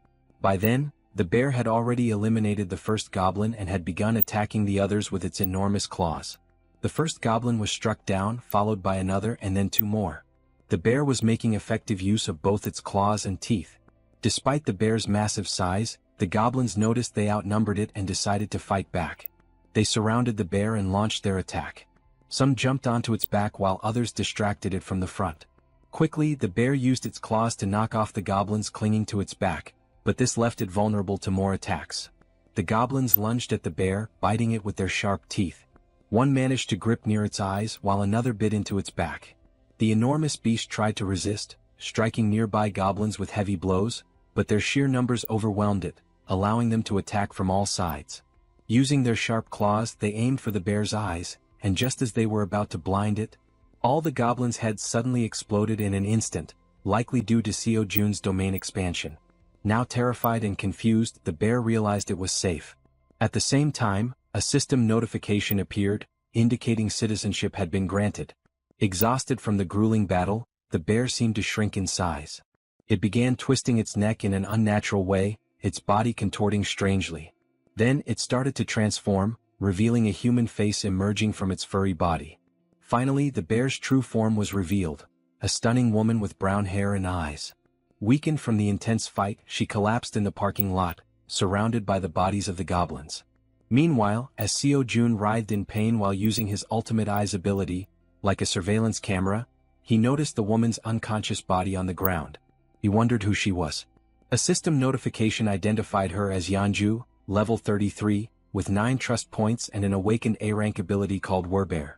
By then, the bear had already eliminated the first goblin and had begun attacking the others with its enormous claws. The first goblin was struck down, followed by another and then two more. The bear was making effective use of both its claws and teeth. Despite the bear's massive size, the goblins noticed they outnumbered it and decided to fight back. They surrounded the bear and launched their attack. Some jumped onto its back while others distracted it from the front. Quickly, the bear used its claws to knock off the goblins clinging to its back, but this left it vulnerable to more attacks. The goblins lunged at the bear, biting it with their sharp teeth. One managed to grip near its eyes while another bit into its back. The enormous beast tried to resist, striking nearby goblins with heavy blows, but their sheer numbers overwhelmed it, allowing them to attack from all sides. Using their sharp claws, they aimed for the bear's eyes, and just as they were about to blind it, all the goblins' heads suddenly exploded in an instant, likely due to Seo Jun's domain expansion. Now terrified and confused, the bear realized it was safe. At the same time, a system notification appeared, indicating citizenship had been granted. Exhausted from the grueling battle, the bear seemed to shrink in size. It began twisting its neck in an unnatural way, its body contorting strangely. Then it started to transform, revealing a human face emerging from its furry body. Finally, the bear's true form was revealed, a stunning woman with brown hair and eyes. Weakened from the intense fight, she collapsed in the parking lot, surrounded by the bodies of the goblins. Meanwhile, as Seo Jun writhed in pain while using his ultimate eyes ability, like a surveillance camera, he noticed the woman's unconscious body on the ground. He wondered who she was. A system notification identified her as Yanju, level 33, with 9 trust points and an awakened A-rank ability called Werbear.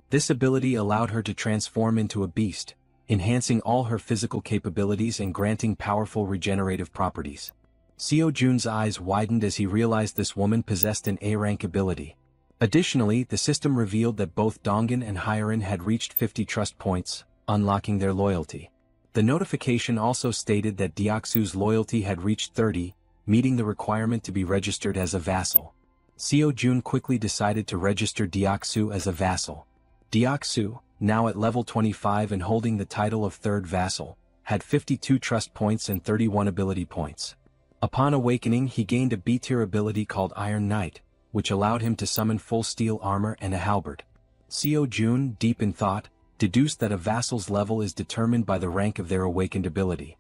This ability allowed her to transform into a beast, enhancing all her physical capabilities and granting powerful regenerative properties. Seo Jun's eyes widened as he realized this woman possessed an A-rank ability. Additionally, the system revealed that both Dongan and Hyerin had reached 50 trust points, unlocking their loyalty. The notification also stated that Deoksu's loyalty had reached 30, meeting the requirement to be registered as a vassal. Seo Jun quickly decided to register Deoksu as a vassal. Deoksu, now at level 25 and holding the title of third vassal, had 52 trust points and 31 ability points. Upon awakening, he gained a B-tier ability called Iron Knight, which allowed him to summon full steel armor and a halberd. Seo Jun, deep in thought, deduced that a vassal's level is determined by the rank of their awakened ability.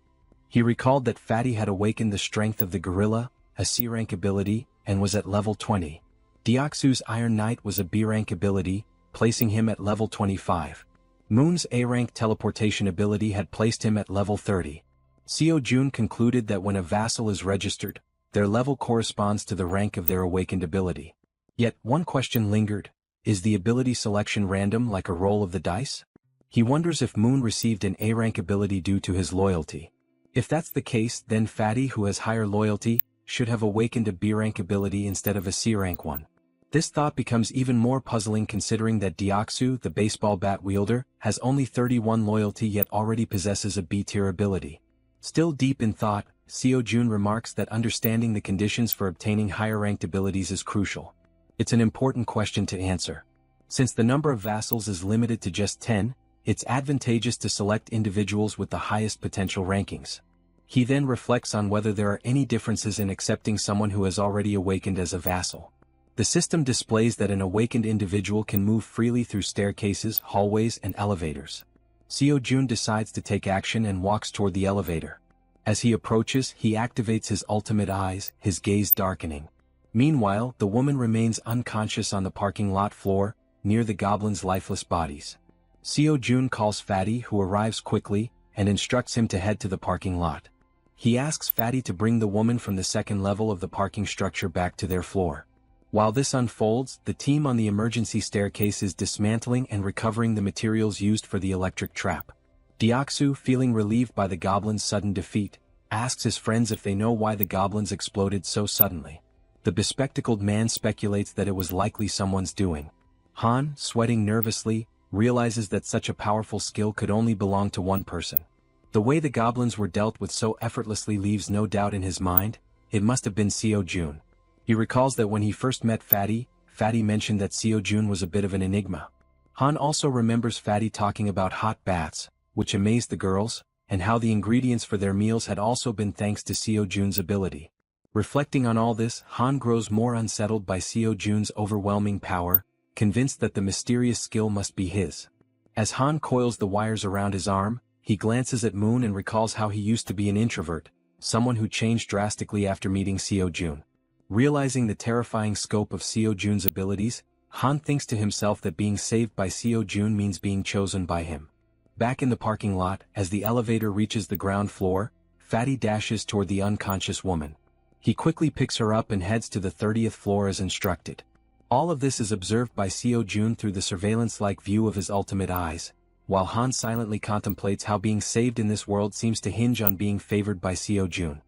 He recalled that Fatty had awakened the strength of the gorilla, a C-rank ability, and was at level 20. Deoksu's Iron Knight was a B-rank ability, placing him at level 25. Moon's A-rank teleportation ability had placed him at level 30. Seo Jun concluded that when a vassal is registered, their level corresponds to the rank of their awakened ability. Yet, one question lingered: is the ability selection random like a roll of the dice? He wonders if Moon received an A-rank ability due to his loyalty. If that's the case, then Fatty, who has higher loyalty, should have awakened a B-rank ability instead of a C-rank one. This thought becomes even more puzzling considering that Deoksu, the baseball bat wielder, has only 31 loyalty yet already possesses a B-tier ability. Still deep in thought, Seo Jun remarks that understanding the conditions for obtaining higher-ranked abilities is crucial. It's an important question to answer. Since the number of vassals is limited to just 10, it's advantageous to select individuals with the highest potential rankings. He then reflects on whether there are any differences in accepting someone who has already awakened as a vassal. The system displays that an awakened individual can move freely through staircases, hallways, and elevators. Seo Jun decides to take action and walks toward the elevator. As he approaches, he activates his ultimate eyes, his gaze darkening. Meanwhile, the woman remains unconscious on the parking lot floor, near the goblins' lifeless bodies. Seo Jun calls Fatty, who arrives quickly, and instructs him to head to the parking lot. He asks Fatty to bring the woman from the second level of the parking structure back to their floor. While this unfolds, the team on the emergency staircase is dismantling and recovering the materials used for the electric trap. Deoksu, feeling relieved by the goblins' sudden defeat, asks his friends if they know why the goblins exploded so suddenly. The bespectacled man speculates that it was likely someone's doing. Han, sweating nervously, realizes that such a powerful skill could only belong to one person. The way the goblins were dealt with so effortlessly leaves no doubt in his mind. It must have been Seo Jun. He recalls that when he first met Fatty mentioned that Seo Jun was a bit of an enigma. Han also remembers Fatty talking about hot baths, which amazed the girls, and how the ingredients for their meals had also been thanks to Seo Jun's ability. Reflecting on all this, Han grows more unsettled by Seo Jun's overwhelming power, convinced that the mysterious skill must be his. As Han coils the wires around his arm, he glances at Moon and recalls how he used to be an introvert, someone who changed drastically after meeting Seo Jun. Realizing the terrifying scope of Seo Jun's abilities, Han thinks to himself that being saved by Seo Jun means being chosen by him. Back in the parking lot, as the elevator reaches the ground floor, Fatty dashes toward the unconscious woman. He quickly picks her up and heads to the 30th floor as instructed. All of this is observed by Seo Jun through the surveillance-like view of his ultimate eyes, while Han silently contemplates how being saved in this world seems to hinge on being favored by Seo Jun.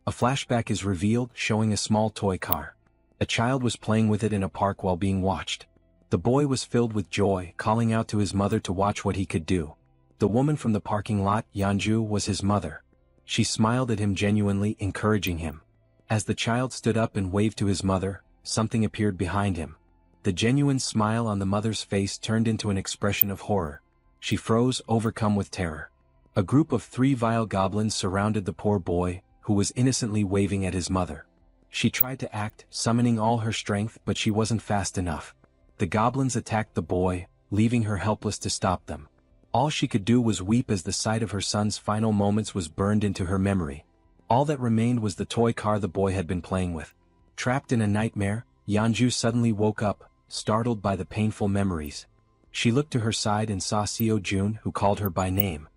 A flashback is revealed, showing a small toy car. A child was playing with it in a park while being watched. The boy was filled with joy, calling out to his mother to watch what he could do. The woman from the parking lot, Yanju, was his mother. She smiled at him genuinely, encouraging him. As the child stood up and waved to his mother, something appeared behind him. The genuine smile on the mother's face turned into an expression of horror. She froze, overcome with terror. A group of 3 vile goblins surrounded the poor boy, who was innocently waving at his mother. She tried to act, summoning all her strength, but she wasn't fast enough. The goblins attacked the boy, leaving her helpless to stop them. All she could do was weep as the sight of her son's final moments was burned into her memory. All that remained was the toy car the boy had been playing with. Trapped in a nightmare, Yanju suddenly woke up, startled by the painful memories. She looked to her side and saw Seo Jun, who called her by name.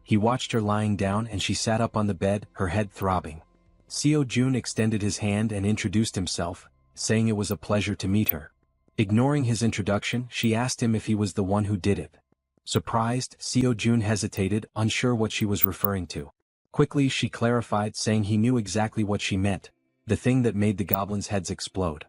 He watched her lying down and she sat up on the bed, her head throbbing. Seo Jun extended his hand and introduced himself, saying it was a pleasure to meet her. Ignoring his introduction, she asked him if he was the one who did it. Surprised, Seo Jun hesitated, unsure what she was referring to. Quickly she clarified, saying he knew exactly what she meant, the thing that made the goblins' heads explode.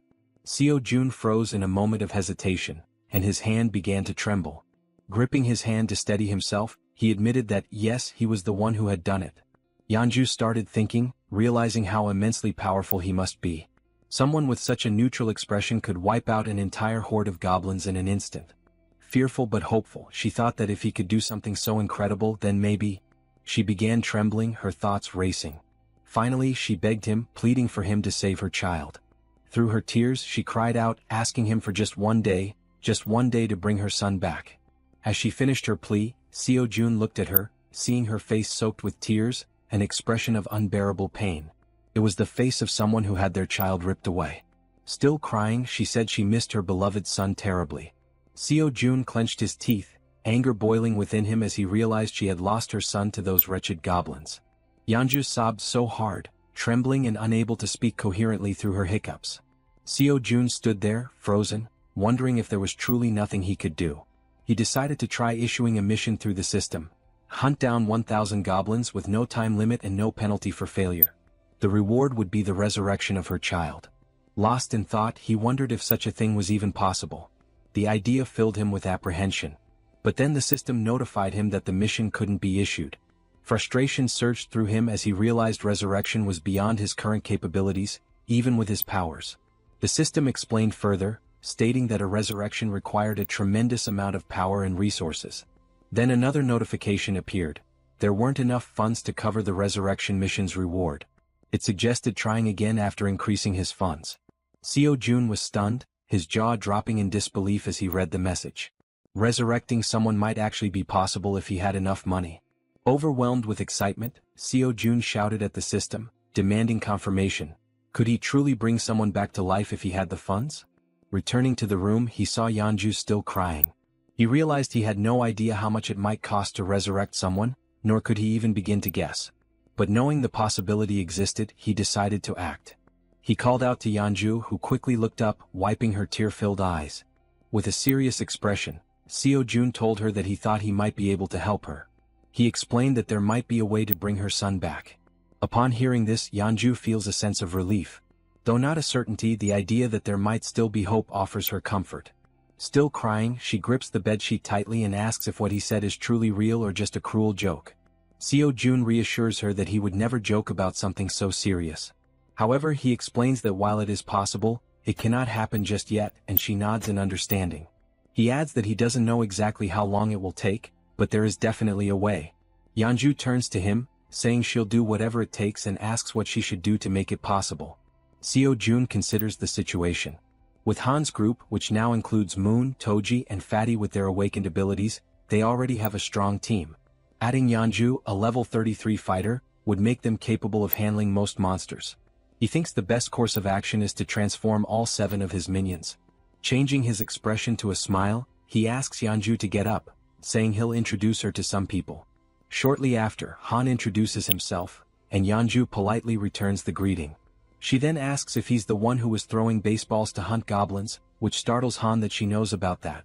Seo Jun froze in a moment of hesitation, and his hand began to tremble. Gripping his hand to steady himself, he admitted that, yes, he was the one who had done it. Yanju started thinking, realizing how immensely powerful he must be. Someone with such a neutral expression could wipe out an entire horde of goblins in an instant. Fearful but hopeful, she thought that if he could do something so incredible, then maybe. She began trembling, her thoughts racing. Finally, she begged him, pleading for him to save her child. Through her tears, she cried out, asking him for just one day to bring her son back. As she finished her plea, Seo Jun looked at her, seeing her face soaked with tears, an expression of unbearable pain. It was the face of someone who had their child ripped away. Still crying, she said she missed her beloved son terribly. Seo Jun clenched his teeth, anger boiling within him as he realized she had lost her son to those wretched goblins. Yanju sobbed so hard, trembling and unable to speak coherently through her hiccups. Seo Jun stood there, frozen, wondering if there was truly nothing he could do. He decided to try issuing a mission through the system. Hunt down 1,000 goblins with no time limit and no penalty for failure. The reward would be the resurrection of her child. Lost in thought, he wondered if such a thing was even possible. The idea filled him with apprehension. But then the system notified him that the mission couldn't be issued. Frustration surged through him as he realized resurrection was beyond his current capabilities, even with his powers. The system explained further, stating that a resurrection required a tremendous amount of power and resources. Then another notification appeared. There weren't enough funds to cover the resurrection mission's reward. It suggested trying again after increasing his funds. Seo Jun was stunned, his jaw dropping in disbelief as he read the message. Resurrecting someone might actually be possible if he had enough money. Overwhelmed with excitement, Seo Jun shouted at the system, demanding confirmation. Could he truly bring someone back to life if he had the funds? Returning to the room, he saw Yanju still crying. He realized he had no idea how much it might cost to resurrect someone, nor could he even begin to guess. But knowing the possibility existed, he decided to act. He called out to Yeonju, who quickly looked up, wiping her tear-filled eyes. With a serious expression, Seo-jun told her that he thought he might be able to help her. He explained that there might be a way to bring her son back. Upon hearing this, Yeonju feels a sense of relief. Though not a certainty, the idea that there might still be hope offers her comfort. Still crying, she grips the bedsheet tightly and asks if what he said is truly real or just a cruel joke. Seo-jun reassures her that he would never joke about something so serious. However, he explains that while it is possible, it cannot happen just yet, and she nods in understanding. He adds that he doesn't know exactly how long it will take, but there is definitely a way. Yeonju turns to him, saying she'll do whatever it takes, and asks what she should do to make it possible. Seo-jun considers the situation. With Han's group, which now includes Moon, Toji, and Fatty with their awakened abilities, they already have a strong team. Adding Yeonju, a level 33 fighter, would make them capable of handling most monsters. He thinks the best course of action is to transform all 7 of his minions. Changing his expression to a smile, he asks Yeonju to get up, saying he'll introduce her to some people. Shortly after, Han introduces himself, and Yeonju politely returns the greeting. She then asks if he's the one who was throwing baseballs to hunt goblins, which startles Han that she knows about that.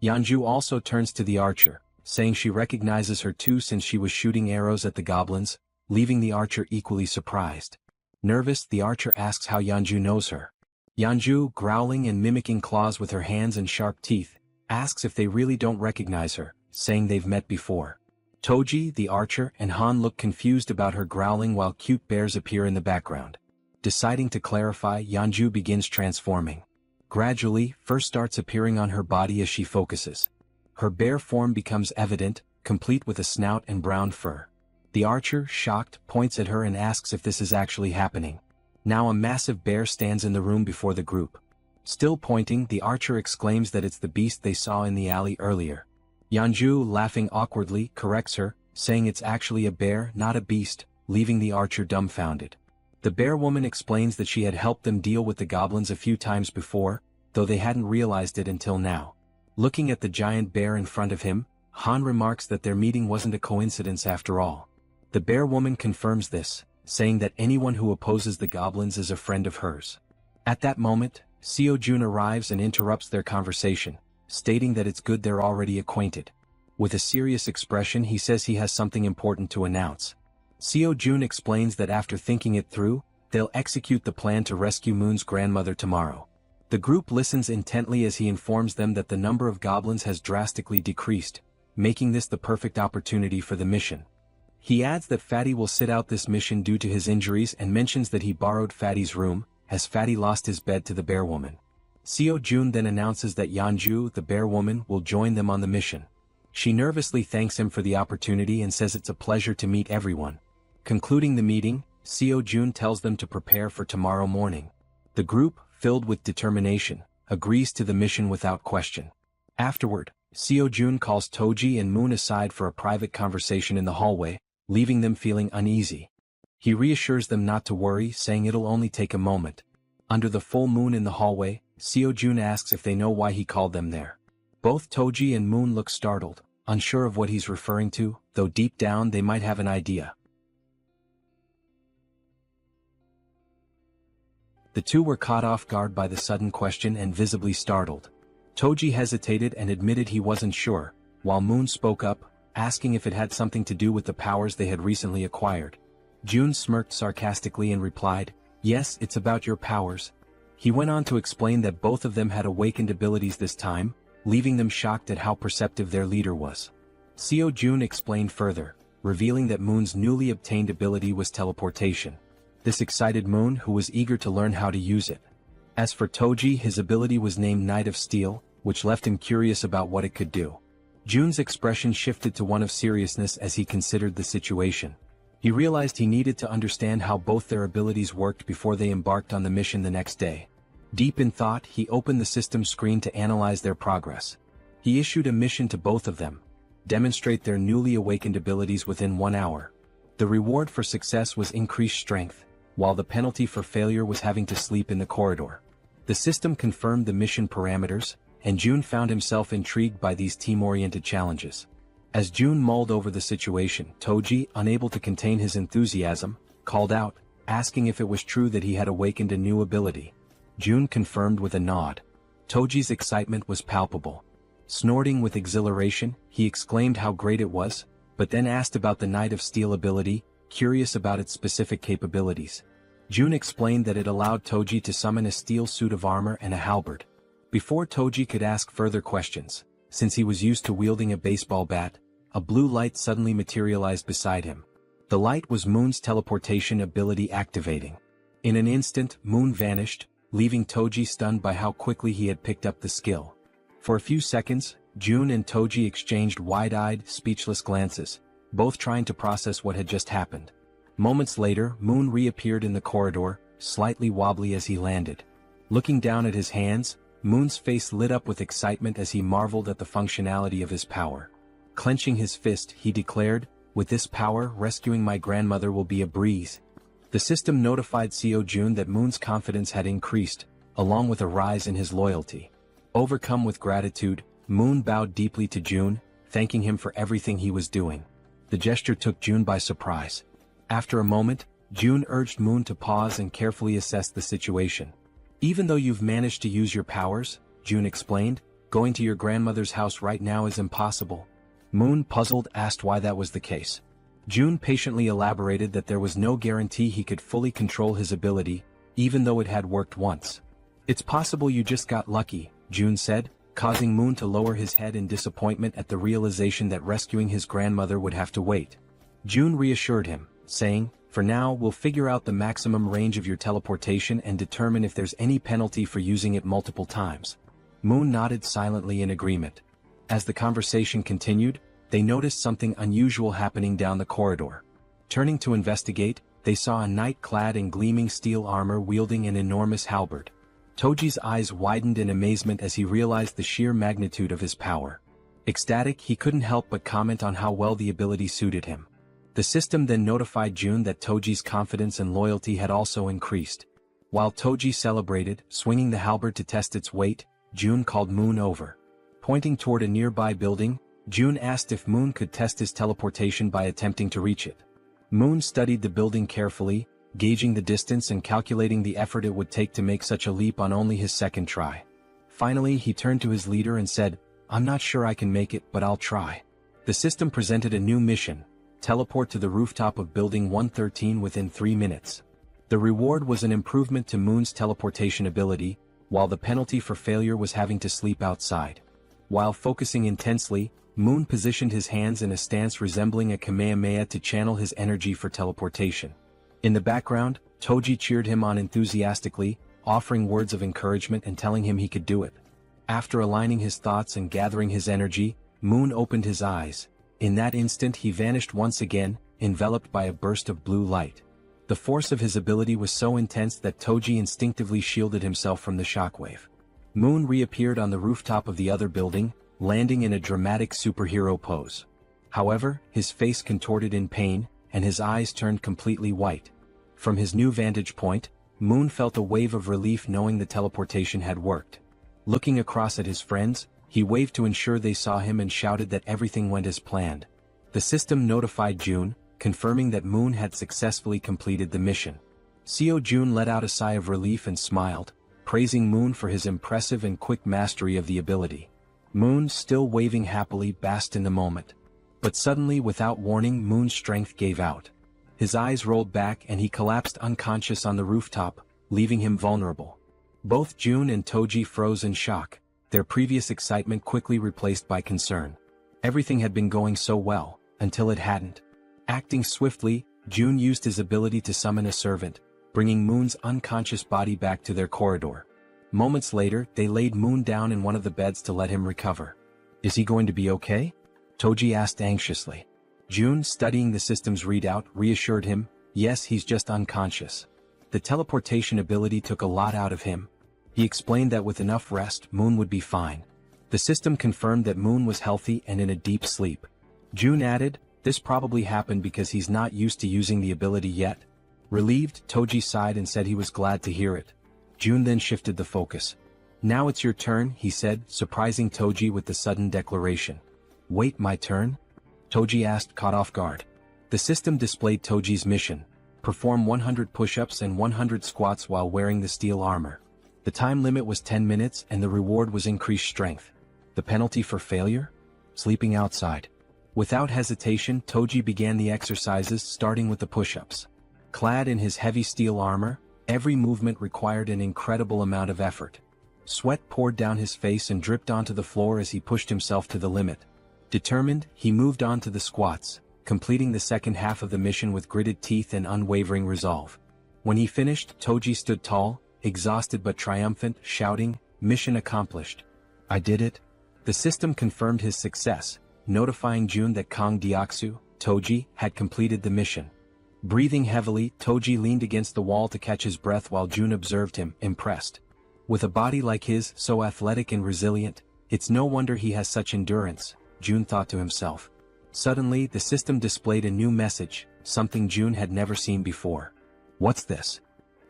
Yeonju also turns to the archer, saying she recognizes her too since she was shooting arrows at the goblins, leaving the archer equally surprised. Nervous, the archer asks how Yeonju knows her. Yeonju, growling and mimicking claws with her hands and sharp teeth, asks if they really don't recognize her, saying they've met before. Toji, the archer, and Han look confused about her growling while cute bears appear in the background. Deciding to clarify, Yeonju begins transforming. Gradually, fur starts appearing on her body as she focuses. Her bear form becomes evident, complete with a snout and brown fur. The archer, shocked, points at her and asks if this is actually happening. Now a massive bear stands in the room before the group. Still pointing, the archer exclaims that it's the beast they saw in the alley earlier. Yeonju, laughing awkwardly, corrects her, saying it's actually a bear, not a beast, leaving the archer dumbfounded. The bear woman explains that she had helped them deal with the goblins a few times before, though they hadn't realized it until now. Looking at the giant bear in front of him, Han remarks that their meeting wasn't a coincidence after all. The bear woman confirms this, saying that anyone who opposes the goblins is a friend of hers. At that moment, Seo-jun arrives and interrupts their conversation, stating that it's good they're already acquainted. With a serious expression, he says he has something important to announce. Seo-jun explains that after thinking it through, they'll execute the plan to rescue Moon's grandmother tomorrow. The group listens intently as he informs them that the number of goblins has drastically decreased, making this the perfect opportunity for the mission. He adds that Fatty will sit out this mission due to his injuries and mentions that he borrowed Fatty's room, as Fatty lost his bed to the bear woman. Seo-jun then announces that Yeonju, the bear woman, will join them on the mission. She nervously thanks him for the opportunity and says it's a pleasure to meet everyone. Concluding the meeting, Seo-jun tells them to prepare for tomorrow morning. The group, filled with determination, agrees to the mission without question. Afterward, Seo-jun calls Toji and Moon aside for a private conversation in the hallway, leaving them feeling uneasy. He reassures them not to worry, saying it'll only take a moment. Under the full moon in the hallway, Seo-jun asks if they know why he called them there. Both Toji and Moon look startled, unsure of what he's referring to, though deep down they might have an idea. The two were caught off guard by the sudden question and visibly startled. Toji hesitated and admitted he wasn't sure, while Moon spoke up, asking if it had something to do with the powers they had recently acquired. Jun smirked sarcastically and replied, "Yes, it's about your powers." He went on to explain that both of them had awakened abilities this time, leaving them shocked at how perceptive their leader was. Seo-jun explained further, revealing that Moon's newly obtained ability was teleportation. This excited Moon, who was eager to learn how to use it. As for Toji, his ability was named Knight of Steel, which left him curious about what it could do. Jun's expression shifted to one of seriousness as he considered the situation. He realized he needed to understand how both their abilities worked before they embarked on the mission the next day. Deep in thought, he opened the system screen to analyze their progress. He issued a mission to both of them: demonstrate their newly awakened abilities within 1 hour. The reward for success was increased strength, while the penalty for failure was having to sleep in the corridor. The system confirmed the mission parameters, and Jun found himself intrigued by these team-oriented challenges. As Jun mulled over the situation, Toji, unable to contain his enthusiasm, called out, asking if it was true that he had awakened a new ability. June confirmed with a nod. Toji's excitement was palpable. Snorting with exhilaration, he exclaimed how great it was, but then asked about the Knight of Steel ability, curious about its specific capabilities. June explained that it allowed Toji to summon a steel suit of armor and a halberd. Before Toji could ask further questions, since he was used to wielding a baseball bat, a blue light suddenly materialized beside him. The light was Moon's teleportation ability activating. In an instant, Moon vanished, leaving Toji stunned by how quickly he had picked up the skill. For a few seconds, June and Toji exchanged wide-eyed, speechless glances, both trying to process what had just happened. Moments later, Moon reappeared in the corridor, slightly wobbly as he landed. Looking down at his hands, Moon's face lit up with excitement as he marveled at the functionality of his power. Clenching his fist, he declared, "With this power, rescuing my grandmother will be a breeze." The system notified Seo Jun that Moon's confidence had increased, along with a rise in his loyalty. Overcome with gratitude, Moon bowed deeply to Jun, thanking him for everything he was doing. The gesture took Jun by surprise. After a moment, Jun urged Moon to pause and carefully assess the situation. "Even though you've managed to use your powers," Jun explained, "going to your grandmother's house right now is impossible." Moon, puzzled, asked why that was the case. Jun patiently elaborated that there was no guarantee he could fully control his ability, even though it had worked once. "It's possible you just got lucky," Jun said, causing Moon to lower his head in disappointment at the realization that rescuing his grandmother would have to wait. Jun reassured him, saying, "For now, we'll figure out the maximum range of your teleportation and determine if there's any penalty for using it multiple times." Moon nodded silently in agreement. As the conversation continued, they noticed something unusual happening down the corridor. Turning to investigate, they saw a knight clad in gleaming steel armor wielding an enormous halberd. Toji's eyes widened in amazement as he realized the sheer magnitude of his power. Ecstatic, he couldn't help but comment on how well the ability suited him. The system then notified Jun that Toji's confidence and loyalty had also increased. While Toji celebrated, swinging the halberd to test its weight, Jun called Moon over. Pointing toward a nearby building, Jun asked if Moon could test his teleportation by attempting to reach it. Moon studied the building carefully, gauging the distance and calculating the effort it would take to make such a leap on only his second try. Finally, he turned to his leader and said, "I'm not sure I can make it, but I'll try." The system presented a new mission: teleport to the rooftop of Building 113 within 3 minutes. The reward was an improvement to Moon's teleportation ability, while the penalty for failure was having to sleep outside. While focusing intensely, Moon positioned his hands in a stance resembling a Kamehameha to channel his energy for teleportation. In the background, Toji cheered him on enthusiastically, offering words of encouragement and telling him he could do it. After aligning his thoughts and gathering his energy, Moon opened his eyes. In that instant he vanished once again, enveloped by a burst of blue light. The force of his ability was so intense that Toji instinctively shielded himself from the shockwave. Moon reappeared on the rooftop of the other building, landing in a dramatic superhero pose. However, his face contorted in pain, and his eyes turned completely white. From his new vantage point, Moon felt a wave of relief knowing the teleportation had worked. Looking across at his friends, he waved to ensure they saw him and shouted that everything went as planned. The system notified Jun, confirming that Moon had successfully completed the mission. Seo Jun let out a sigh of relief and smiled, praising Moon for his impressive and quick mastery of the ability. Moon, still waving happily, basked in the moment. But suddenly, without warning, Moon's strength gave out. His eyes rolled back and he collapsed unconscious on the rooftop, leaving him vulnerable. Both Jun and Toji froze in shock, their previous excitement quickly replaced by concern. Everything had been going so well, until it hadn't. Acting swiftly, Jun used his ability to summon a servant, bringing Moon's unconscious body back to their corridor. Moments later, they laid Moon down in one of the beds to let him recover. "Is he going to be okay?" Toji asked anxiously. Jun, studying the system's readout, reassured him, "Yes, he's just unconscious. The teleportation ability took a lot out of him." He explained that with enough rest, Moon would be fine. The system confirmed that Moon was healthy and in a deep sleep. Jun added, "This probably happened because he's not used to using the ability yet." Relieved, Toji sighed and said he was glad to hear it. Jun then shifted the focus. "Now it's your turn," he said, surprising Toji with the sudden declaration. "Wait, my turn?" Toji asked, caught off guard. The system displayed Toji's mission: Perform 100 push-ups and 100 squats while wearing the steel armor. The time limit was 10 minutes and the reward was increased strength. The penalty for failure? Sleeping outside. Without hesitation, Toji began the exercises, starting with the push-ups. Clad in his heavy steel armor, every movement required an incredible amount of effort. Sweat poured down his face and dripped onto the floor as he pushed himself to the limit. Determined, he moved on to the squats, completing the second half of the mission with gritted teeth and unwavering resolve. When he finished, Toji stood tall, exhausted but triumphant, shouting, "Mission accomplished. I did it." The system confirmed his success, notifying June that Kang Deoksu, Toji, had completed the mission. Breathing heavily, Toji leaned against the wall to catch his breath while June observed him, impressed. With a body like his, so athletic and resilient, it's no wonder he has such endurance, June thought to himself. Suddenly, the system displayed a new message, something June had never seen before. "What's this?"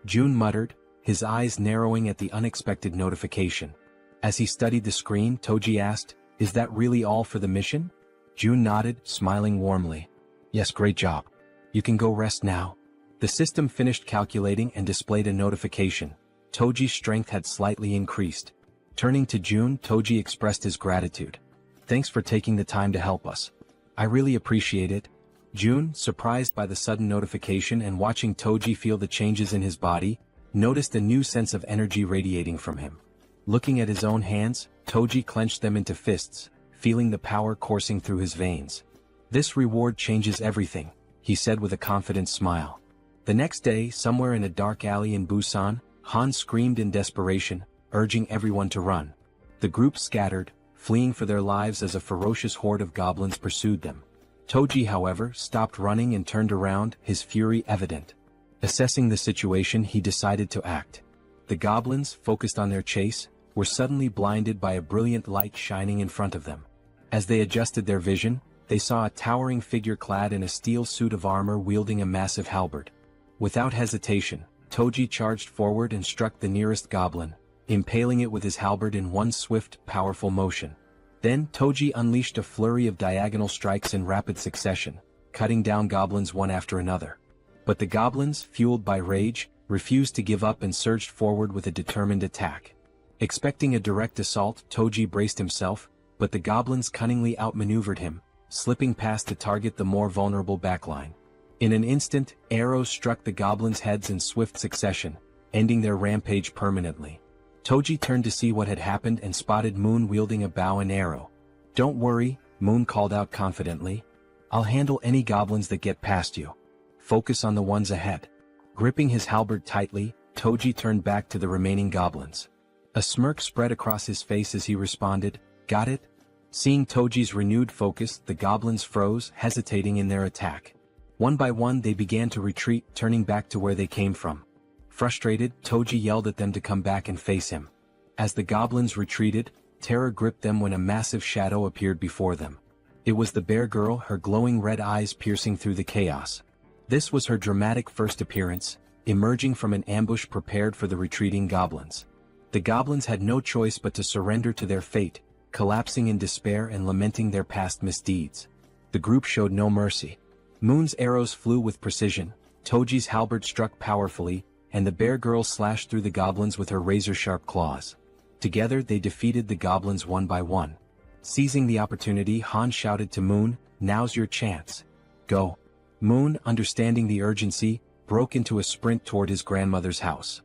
June muttered, his eyes narrowing at the unexpected notification. As he studied the screen, Toji asked, "Is that really all for the mission?" June nodded, smiling warmly. "Yes, great job. You can go rest now." The system finished calculating and displayed a notification. Toji's strength had slightly increased. Turning to June, Toji expressed his gratitude. "Thanks for taking the time to help us. I really appreciate it." June, surprised by the sudden notification and watching Toji feel the changes in his body, noticed a new sense of energy radiating from him. Looking at his own hands, Toji clenched them into fists, feeling the power coursing through his veins. "This reward changes everything," he said with a confident smile. The next day, somewhere in a dark alley in Busan, Han screamed in desperation, urging everyone to run. The group scattered, fleeing for their lives as a ferocious horde of goblins pursued them. Toji, however, stopped running and turned around, his fury evident. Assessing the situation, he decided to act. The goblins, focused on their chase, were suddenly blinded by a brilliant light shining in front of them. As they adjusted their vision, they saw a towering figure clad in a steel suit of armor wielding a massive halberd. Without hesitation, Toji charged forward and struck the nearest goblin, impaling it with his halberd in one swift, powerful motion. Then Toji unleashed a flurry of diagonal strikes in rapid succession, cutting down goblins one after another. But the goblins, fueled by rage, refused to give up and surged forward with a determined attack. Expecting a direct assault, Toji braced himself, but the goblins cunningly outmaneuvered him, slipping past to target the more vulnerable backline. In an instant, arrows struck the goblins' heads in swift succession, ending their rampage permanently. Toji turned to see what had happened and spotted Moon wielding a bow and arrow. "Don't worry," Moon called out confidently. "I'll handle any goblins that get past you. Focus on the ones ahead." Gripping his halberd tightly, Toji turned back to the remaining goblins. A smirk spread across his face as he responded, "Got it?" Seeing Toji's renewed focus, the goblins froze, hesitating in their attack. One by one they began to retreat, turning back to where they came from. Frustrated, Toji yelled at them to come back and face him. As the goblins retreated, terror gripped them when a massive shadow appeared before them. It was the bear girl, her glowing red eyes piercing through the chaos. This was her dramatic first appearance, emerging from an ambush prepared for the retreating goblins. The goblins had no choice but to surrender to their fate, collapsing in despair and lamenting their past misdeeds. The group showed no mercy. Moon's arrows flew with precision, Toji's halberd struck powerfully, and the bear girl slashed through the goblins with her razor-sharp claws. Together they defeated the goblins one by one. Seizing the opportunity, Han shouted to Moon, "Now's your chance. Go." Moon, understanding the urgency, broke into a sprint toward his grandmother's house.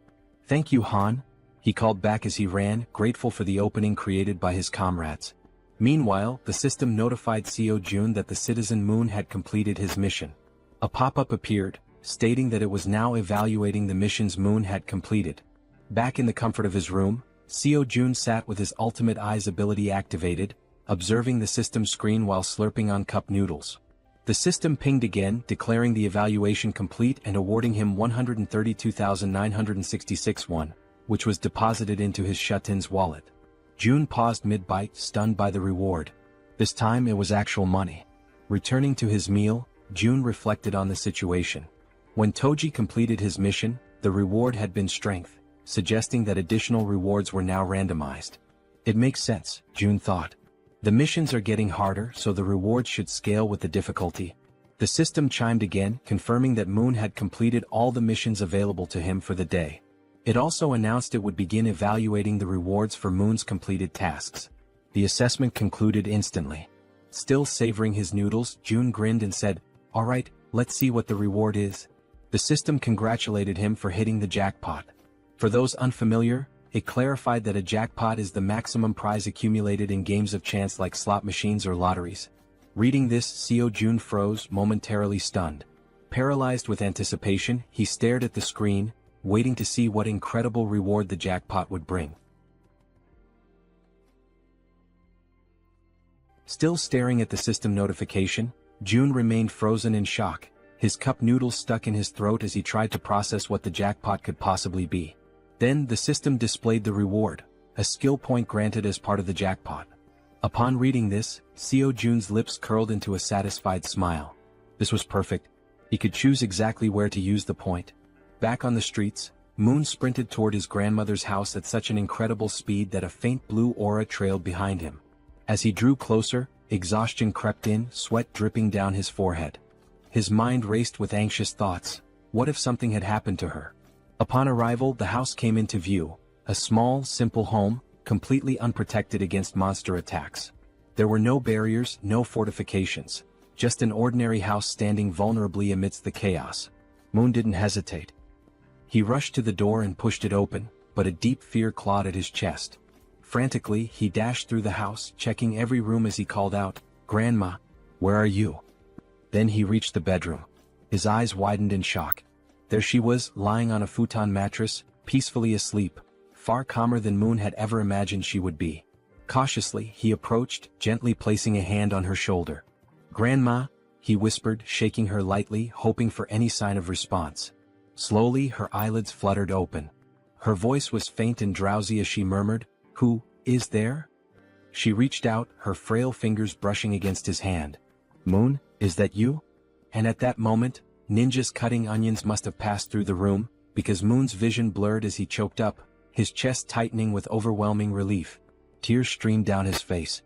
"Thank you, Han," he called back as he ran, grateful for the opening created by his comrades. Meanwhile, the system notified Seo Jun that the citizen Moon had completed his mission. A pop-up appeared, stating that it was now evaluating the missions Moon had completed. Back in the comfort of his room, Seo Jun sat with his ultimate eyes ability activated, observing the system screen while slurping on cup noodles. The system pinged again, declaring the evaluation complete and awarding him 132,966 won, which was deposited into his Shutin's wallet. June paused mid-bite, stunned by the reward. This time it was actual money. Returning to his meal, June reflected on the situation. When Toji completed his mission, the reward had been strength, suggesting that additional rewards were now randomized. It makes sense, June thought. The missions are getting harder, so the rewards should scale with the difficulty. The system chimed again, confirming that Moon had completed all the missions available to him for the day. It also announced it would begin evaluating the rewards for Moon's completed tasks. The assessment concluded instantly. Still savoring his noodles, June grinned and said, "All right, let's see what the reward is." The system congratulated him for hitting the jackpot. For those unfamiliar, it clarified that a jackpot is the maximum prize accumulated in games of chance like slot machines or lotteries. Reading this, Seo Jun froze, momentarily stunned. Paralyzed with anticipation, he stared at the screen, waiting to see what incredible reward the jackpot would bring. Still staring at the system notification, Jun remained frozen in shock, his cup noodles stuck in his throat as he tried to process what the jackpot could possibly be. Then the system displayed the reward, a skill point granted as part of the jackpot. Upon reading this, Seo Jun's lips curled into a satisfied smile. This was perfect. He could choose exactly where to use the point. Back on the streets, Moon sprinted toward his grandmother's house at such an incredible speed that a faint blue aura trailed behind him. As he drew closer, exhaustion crept in, sweat dripping down his forehead. His mind raced with anxious thoughts. What if something had happened to her? Upon arrival, the house came into view, a small, simple home, completely unprotected against monster attacks. There were no barriers, no fortifications, just an ordinary house standing vulnerably amidst the chaos. Moon didn't hesitate. He rushed to the door and pushed it open, but a deep fear clawed at his chest. Frantically, he dashed through the house, checking every room as he called out, "Grandma, where are you?" Then he reached the bedroom. His eyes widened in shock. There she was, lying on a futon mattress, peacefully asleep, far calmer than Moon had ever imagined she would be. Cautiously, he approached, gently placing a hand on her shoulder. "Grandma," he whispered, shaking her lightly, hoping for any sign of response. Slowly, her eyelids fluttered open. Her voice was faint and drowsy as she murmured, "Who is there?" She reached out, her frail fingers brushing against his hand. "Moon, is that you?" And at that moment, ninjas cutting onions must have passed through the room, because Moon's vision blurred as he choked up, his chest tightening with overwhelming relief. Tears streamed down his face.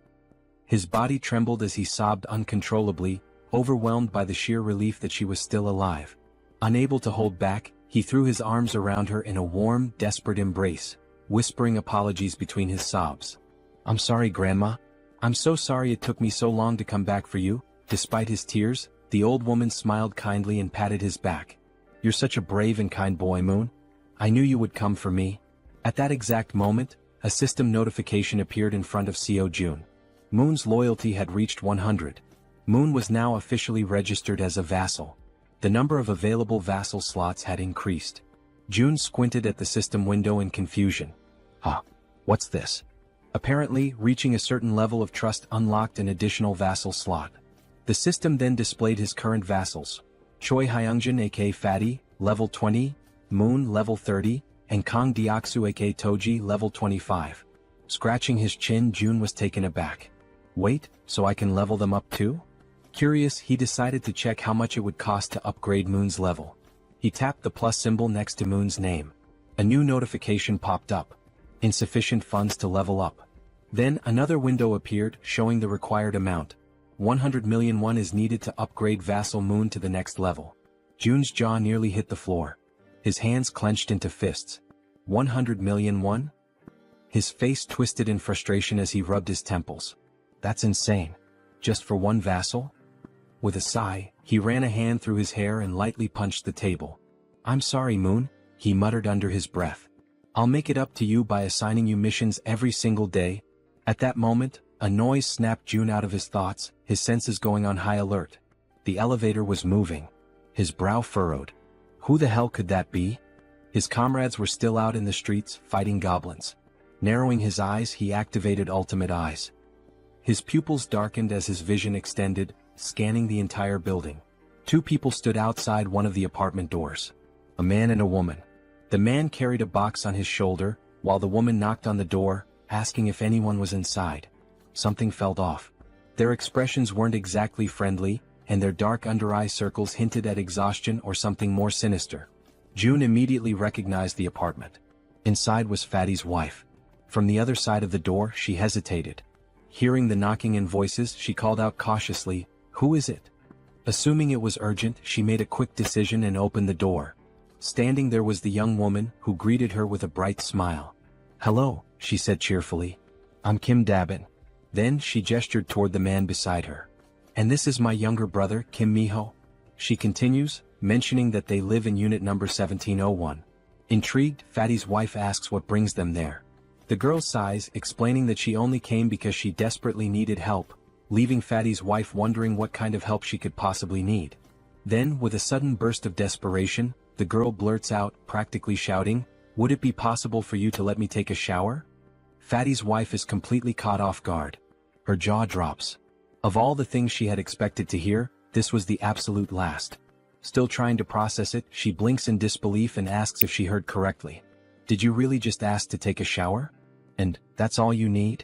His body trembled as he sobbed uncontrollably, overwhelmed by the sheer relief that she was still alive. Unable to hold back, he threw his arms around her in a warm, desperate embrace, whispering apologies between his sobs. "I'm sorry, Grandma. I'm so sorry it took me so long to come back for you." Despite his tears, the old woman smiled kindly and patted his back. "You're such a brave and kind boy, Moon. I knew you would come for me." At that exact moment, a system notification appeared in front of Seo Jun. Moon's loyalty had reached 100. Moon was now officially registered as a vassal. The number of available vassal slots had increased. Jun squinted at the system window in confusion. What's this? Apparently, reaching a certain level of trust unlocked an additional vassal slot. The system then displayed his current vassals. Choi Hyungjin aka Fatty, level 20, Moon level 30, and Kang Deoksu aka Toji level 25. Scratching his chin, Jun was taken aback. Wait, so I can level them up too? Curious, he decided to check how much it would cost to upgrade Moon's level. He tapped the plus symbol next to Moon's name. A new notification popped up. Insufficient funds to level up. Then another window appeared, showing the required amount. 100 million won is needed to upgrade vassal Moon to the next level. Jun's jaw nearly hit the floor. His hands clenched into fists. 100 million won? His face twisted in frustration as he rubbed his temples. That's insane. Just for one vassal? With a sigh, he ran a hand through his hair and lightly punched the table. "I'm sorry, Moon," he muttered under his breath. "I'll make it up to you by assigning you missions every single day." At that moment, a noise snapped Jun out of his thoughts, his senses going on high alert. The elevator was moving. His brow furrowed. Who the hell could that be? His comrades were still out in the streets, fighting goblins. Narrowing his eyes, he activated Ultimate Eyes. His pupils darkened as his vision extended, scanning the entire building. Two people stood outside one of the apartment doors. A man and a woman. The man carried a box on his shoulder, while the woman knocked on the door, asking if anyone was inside. Something felt off. Their expressions weren't exactly friendly, and their dark under-eye circles hinted at exhaustion or something more sinister. Jun immediately recognized the apartment. Inside was Fatty's wife. From the other side of the door, she hesitated. Hearing the knocking and voices, she called out cautiously, "Who is it?" Assuming it was urgent, she made a quick decision and opened the door. Standing there was the young woman, who greeted her with a bright smile. "Hello," she said cheerfully. "I'm Kim Dabin." Then she gestured toward the man beside her. "And this is my younger brother, Kim Miho." She continues, mentioning that they live in unit number 1701. Intrigued, Fatty's wife asks what brings them there. The girl sighs, explaining that she only came because she desperately needed help, leaving Fatty's wife wondering what kind of help she could possibly need. Then, with a sudden burst of desperation, the girl blurts out, practically shouting, "Would it be possible for you to let me take a shower?" Fatty's wife is completely caught off guard. Her jaw drops. Of all the things she had expected to hear, this was the absolute last. Still trying to process it, she blinks in disbelief and asks if she heard correctly. "Did you really just ask to take a shower? And that's all you need?"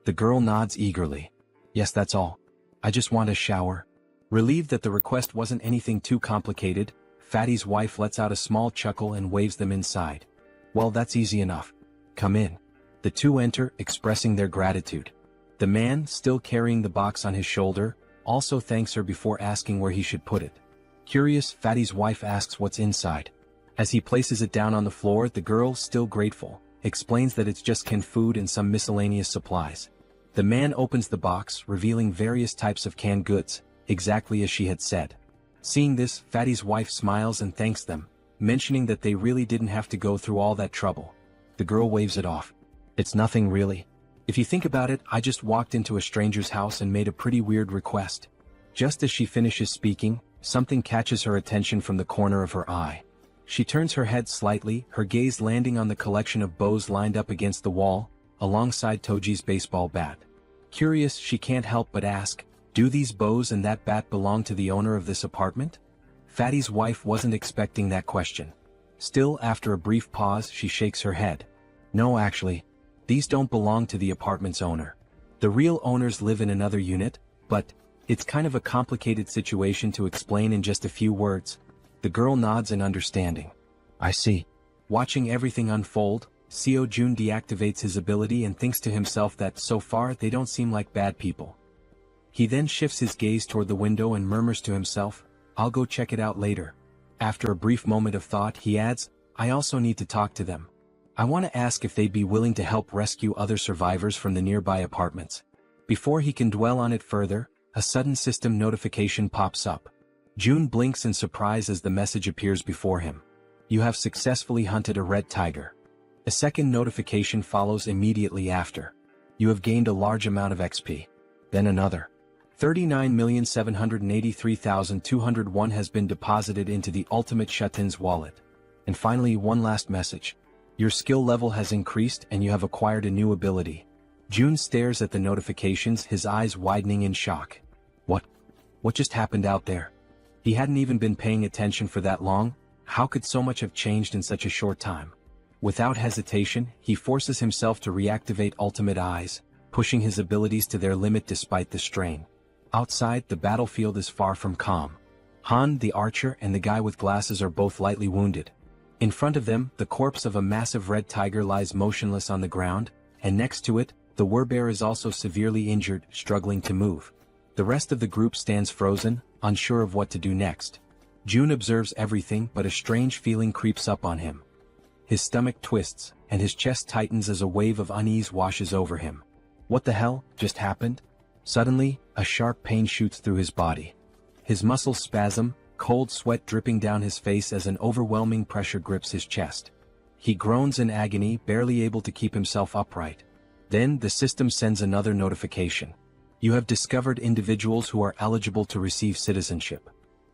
The girl nods eagerly. "Yes, that's all. I just want a shower." Relieved that the request wasn't anything too complicated, Fatty's wife lets out a small chuckle and waves them inside. "Well, that's easy enough. Come in." The two enter, expressing their gratitude. The man, still carrying the box on his shoulder, also thanks her before asking where he should put it. Curious, Fatty's wife asks what's inside. As he places it down on the floor, the girl, still grateful, explains that it's just canned food and some miscellaneous supplies. The man opens the box, revealing various types of canned goods, exactly as she had said. Seeing this, Fatty's wife smiles and thanks them, mentioning that they really didn't have to go through all that trouble. The girl waves it off. "It's nothing really. If you think about it, I just walked into a stranger's house and made a pretty weird request." Just as she finishes speaking, something catches her attention from the corner of her eye. She turns her head slightly, her gaze landing on the collection of bows lined up against the wall, alongside Toji's baseball bat. Curious, she can't help but ask, "Do these bows and that bat belong to the owner of this apartment?" Fatty's wife wasn't expecting that question. Still, after a brief pause, she shakes her head. "No, actually. These don't belong to the apartment's owner. The real owners live in another unit, but it's kind of a complicated situation to explain in just a few words." The girl nods in understanding. "I see." Watching everything unfold, Seo Jun deactivates his ability and thinks to himself that so far they don't seem like bad people. He then shifts his gaze toward the window and murmurs to himself, "I'll go check it out later." After a brief moment of thought, he adds, "I also need to talk to them. I want to ask if they'd be willing to help rescue other survivors from the nearby apartments." Before he can dwell on it further, a sudden system notification pops up. June blinks in surprise as the message appears before him. "You have successfully hunted a red tiger." A second notification follows immediately after. "You have gained a large amount of XP." Then another. 39,783,201 has been deposited into the Ultimate Shutin's wallet. And finally, one last message. "Your skill level has increased and you have acquired a new ability." June stares at the notifications, his eyes widening in shock. What just happened out there? He hadn't even been paying attention for that long. How could so much have changed in such a short time? Without hesitation, he forces himself to reactivate Ultimate Eyes, pushing his abilities to their limit despite the strain. Outside, the battlefield is far from calm. Han, the archer, and the guy with glasses are both lightly wounded. In front of them, the corpse of a massive red tiger lies motionless on the ground, and next to it, the werbear is also severely injured, struggling to move. The rest of the group stands frozen, unsure of what to do next. June observes everything, but a strange feeling creeps up on him. His stomach twists, and his chest tightens as a wave of unease washes over him. What the hell just happened? Suddenly, a sharp pain shoots through his body. His muscles spasm, cold sweat dripping down his face as an overwhelming pressure grips his chest. He groans in agony, barely able to keep himself upright. Then the system sends another notification. "You have discovered individuals who are eligible to receive citizenship."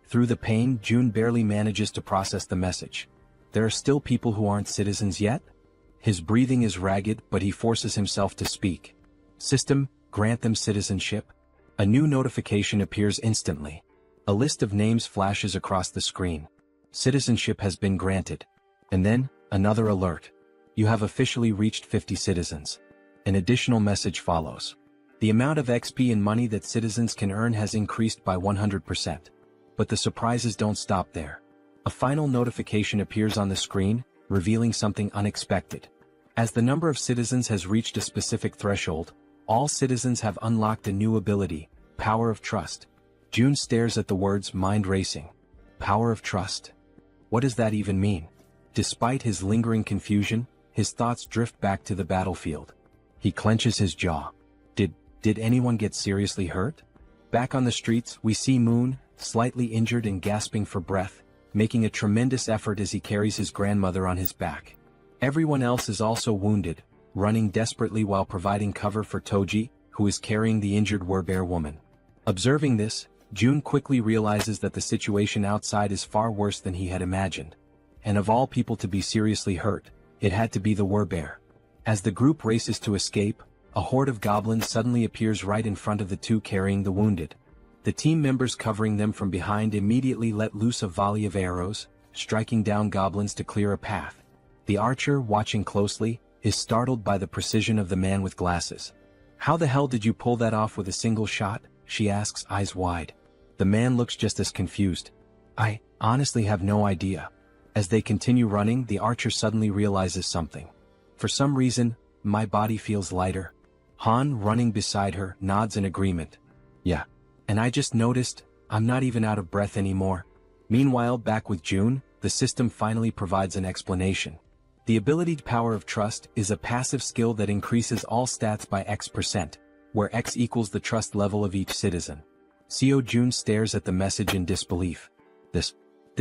Through the pain, June barely manages to process the message. There are still people who aren't citizens yet? His breathing is ragged, but he forces himself to speak. "System, grant them citizenship." A new notification appears instantly. A list of names flashes across the screen. Citizenship has been granted. And then, another alert. You have officially reached 50 citizens. An additional message follows. The amount of XP and money that citizens can earn has increased by 100%. But the surprises don't stop there. A final notification appears on the screen, revealing something unexpected. As the number of citizens has reached a specific threshold, all citizens have unlocked a new ability, Power of Trust. June stares at the words, mind racing. Power of trust. What does that even mean? Despite his lingering confusion, his thoughts drift back to the battlefield. He clenches his jaw. Did anyone get seriously hurt? Back on the streets, we see Moon, slightly injured and gasping for breath, making a tremendous effort as he carries his grandmother on his back. Everyone else is also wounded, running desperately while providing cover for Toji, who is carrying the injured werbear woman. Observing this, June quickly realizes that the situation outside is far worse than he had imagined. And of all people to be seriously hurt, it had to be the werbear. As the group races to escape, a horde of goblins suddenly appears right in front of the two carrying the wounded. The team members covering them from behind immediately let loose a volley of arrows, striking down goblins to clear a path. The archer, watching closely, is startled by the precision of the man with glasses. "How the hell did you pull that off with a single shot?" she asks, eyes wide. The man looks just as confused. "I honestly have no idea." As they continue running, the archer suddenly realizes something. "For some reason, my body feels lighter." Han, running beside her, nods in agreement. "Yeah. And I just noticed, I'm not even out of breath anymore." Meanwhile, back with June, the system finally provides an explanation. The ability Power of Trust is a passive skill that increases all stats by X%, where X equals the trust level of each citizen. June stares at the message in disbelief. This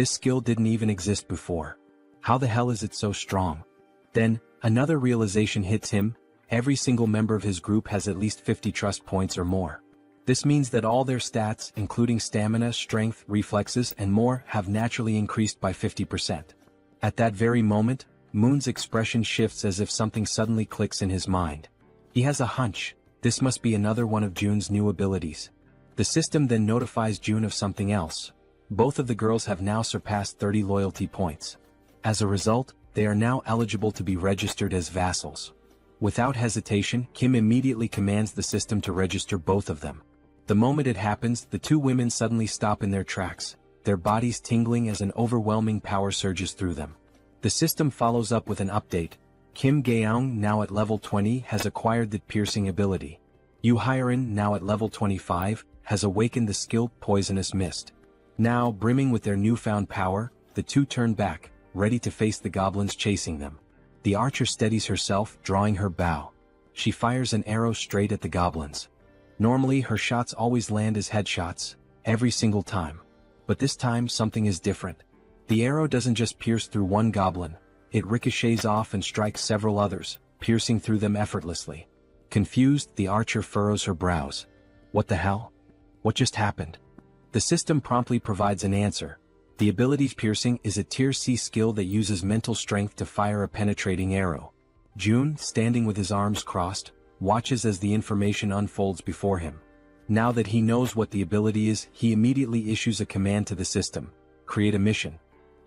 skill didn't even exist before. How the hell is it so strong? Then, another realization hits him. Every single member of his group has at least 50 trust points or more. This means that all their stats, including stamina, strength, reflexes, and more, have naturally increased by 50%. At that very moment, Moon's expression shifts as if something suddenly clicks in his mind. He has a hunch. This must be another one of June's new abilities. The system then notifies June of something else. Both of the girls have now surpassed 30 loyalty points. As a result, they are now eligible to be registered as vassals. Without hesitation, Kim immediately commands the system to register both of them. The moment it happens, the two women suddenly stop in their tracks, their bodies tingling as an overwhelming power surges through them. The system follows up with an update. Kim Gaeong, now at level 20, has acquired the piercing ability. Yu Hyerin, now at level 25, has awakened the skill Poisonous Mist. Now, brimming with their newfound power, the two turn back, ready to face the goblins chasing them. The archer steadies herself, drawing her bow. She fires an arrow straight at the goblins. Normally, her shots always land as headshots, every single time. But this time, something is different. The arrow doesn't just pierce through one goblin, it ricochets off and strikes several others, piercing through them effortlessly. Confused, the archer furrows her brows. What the hell? What just happened? The system promptly provides an answer. The ability's piercing is a tier C skill that uses mental strength to fire a penetrating arrow. June, standing with his arms crossed, watches as the information unfolds before him. Now that he knows what the ability is, he immediately issues a command to the system. Create a mission.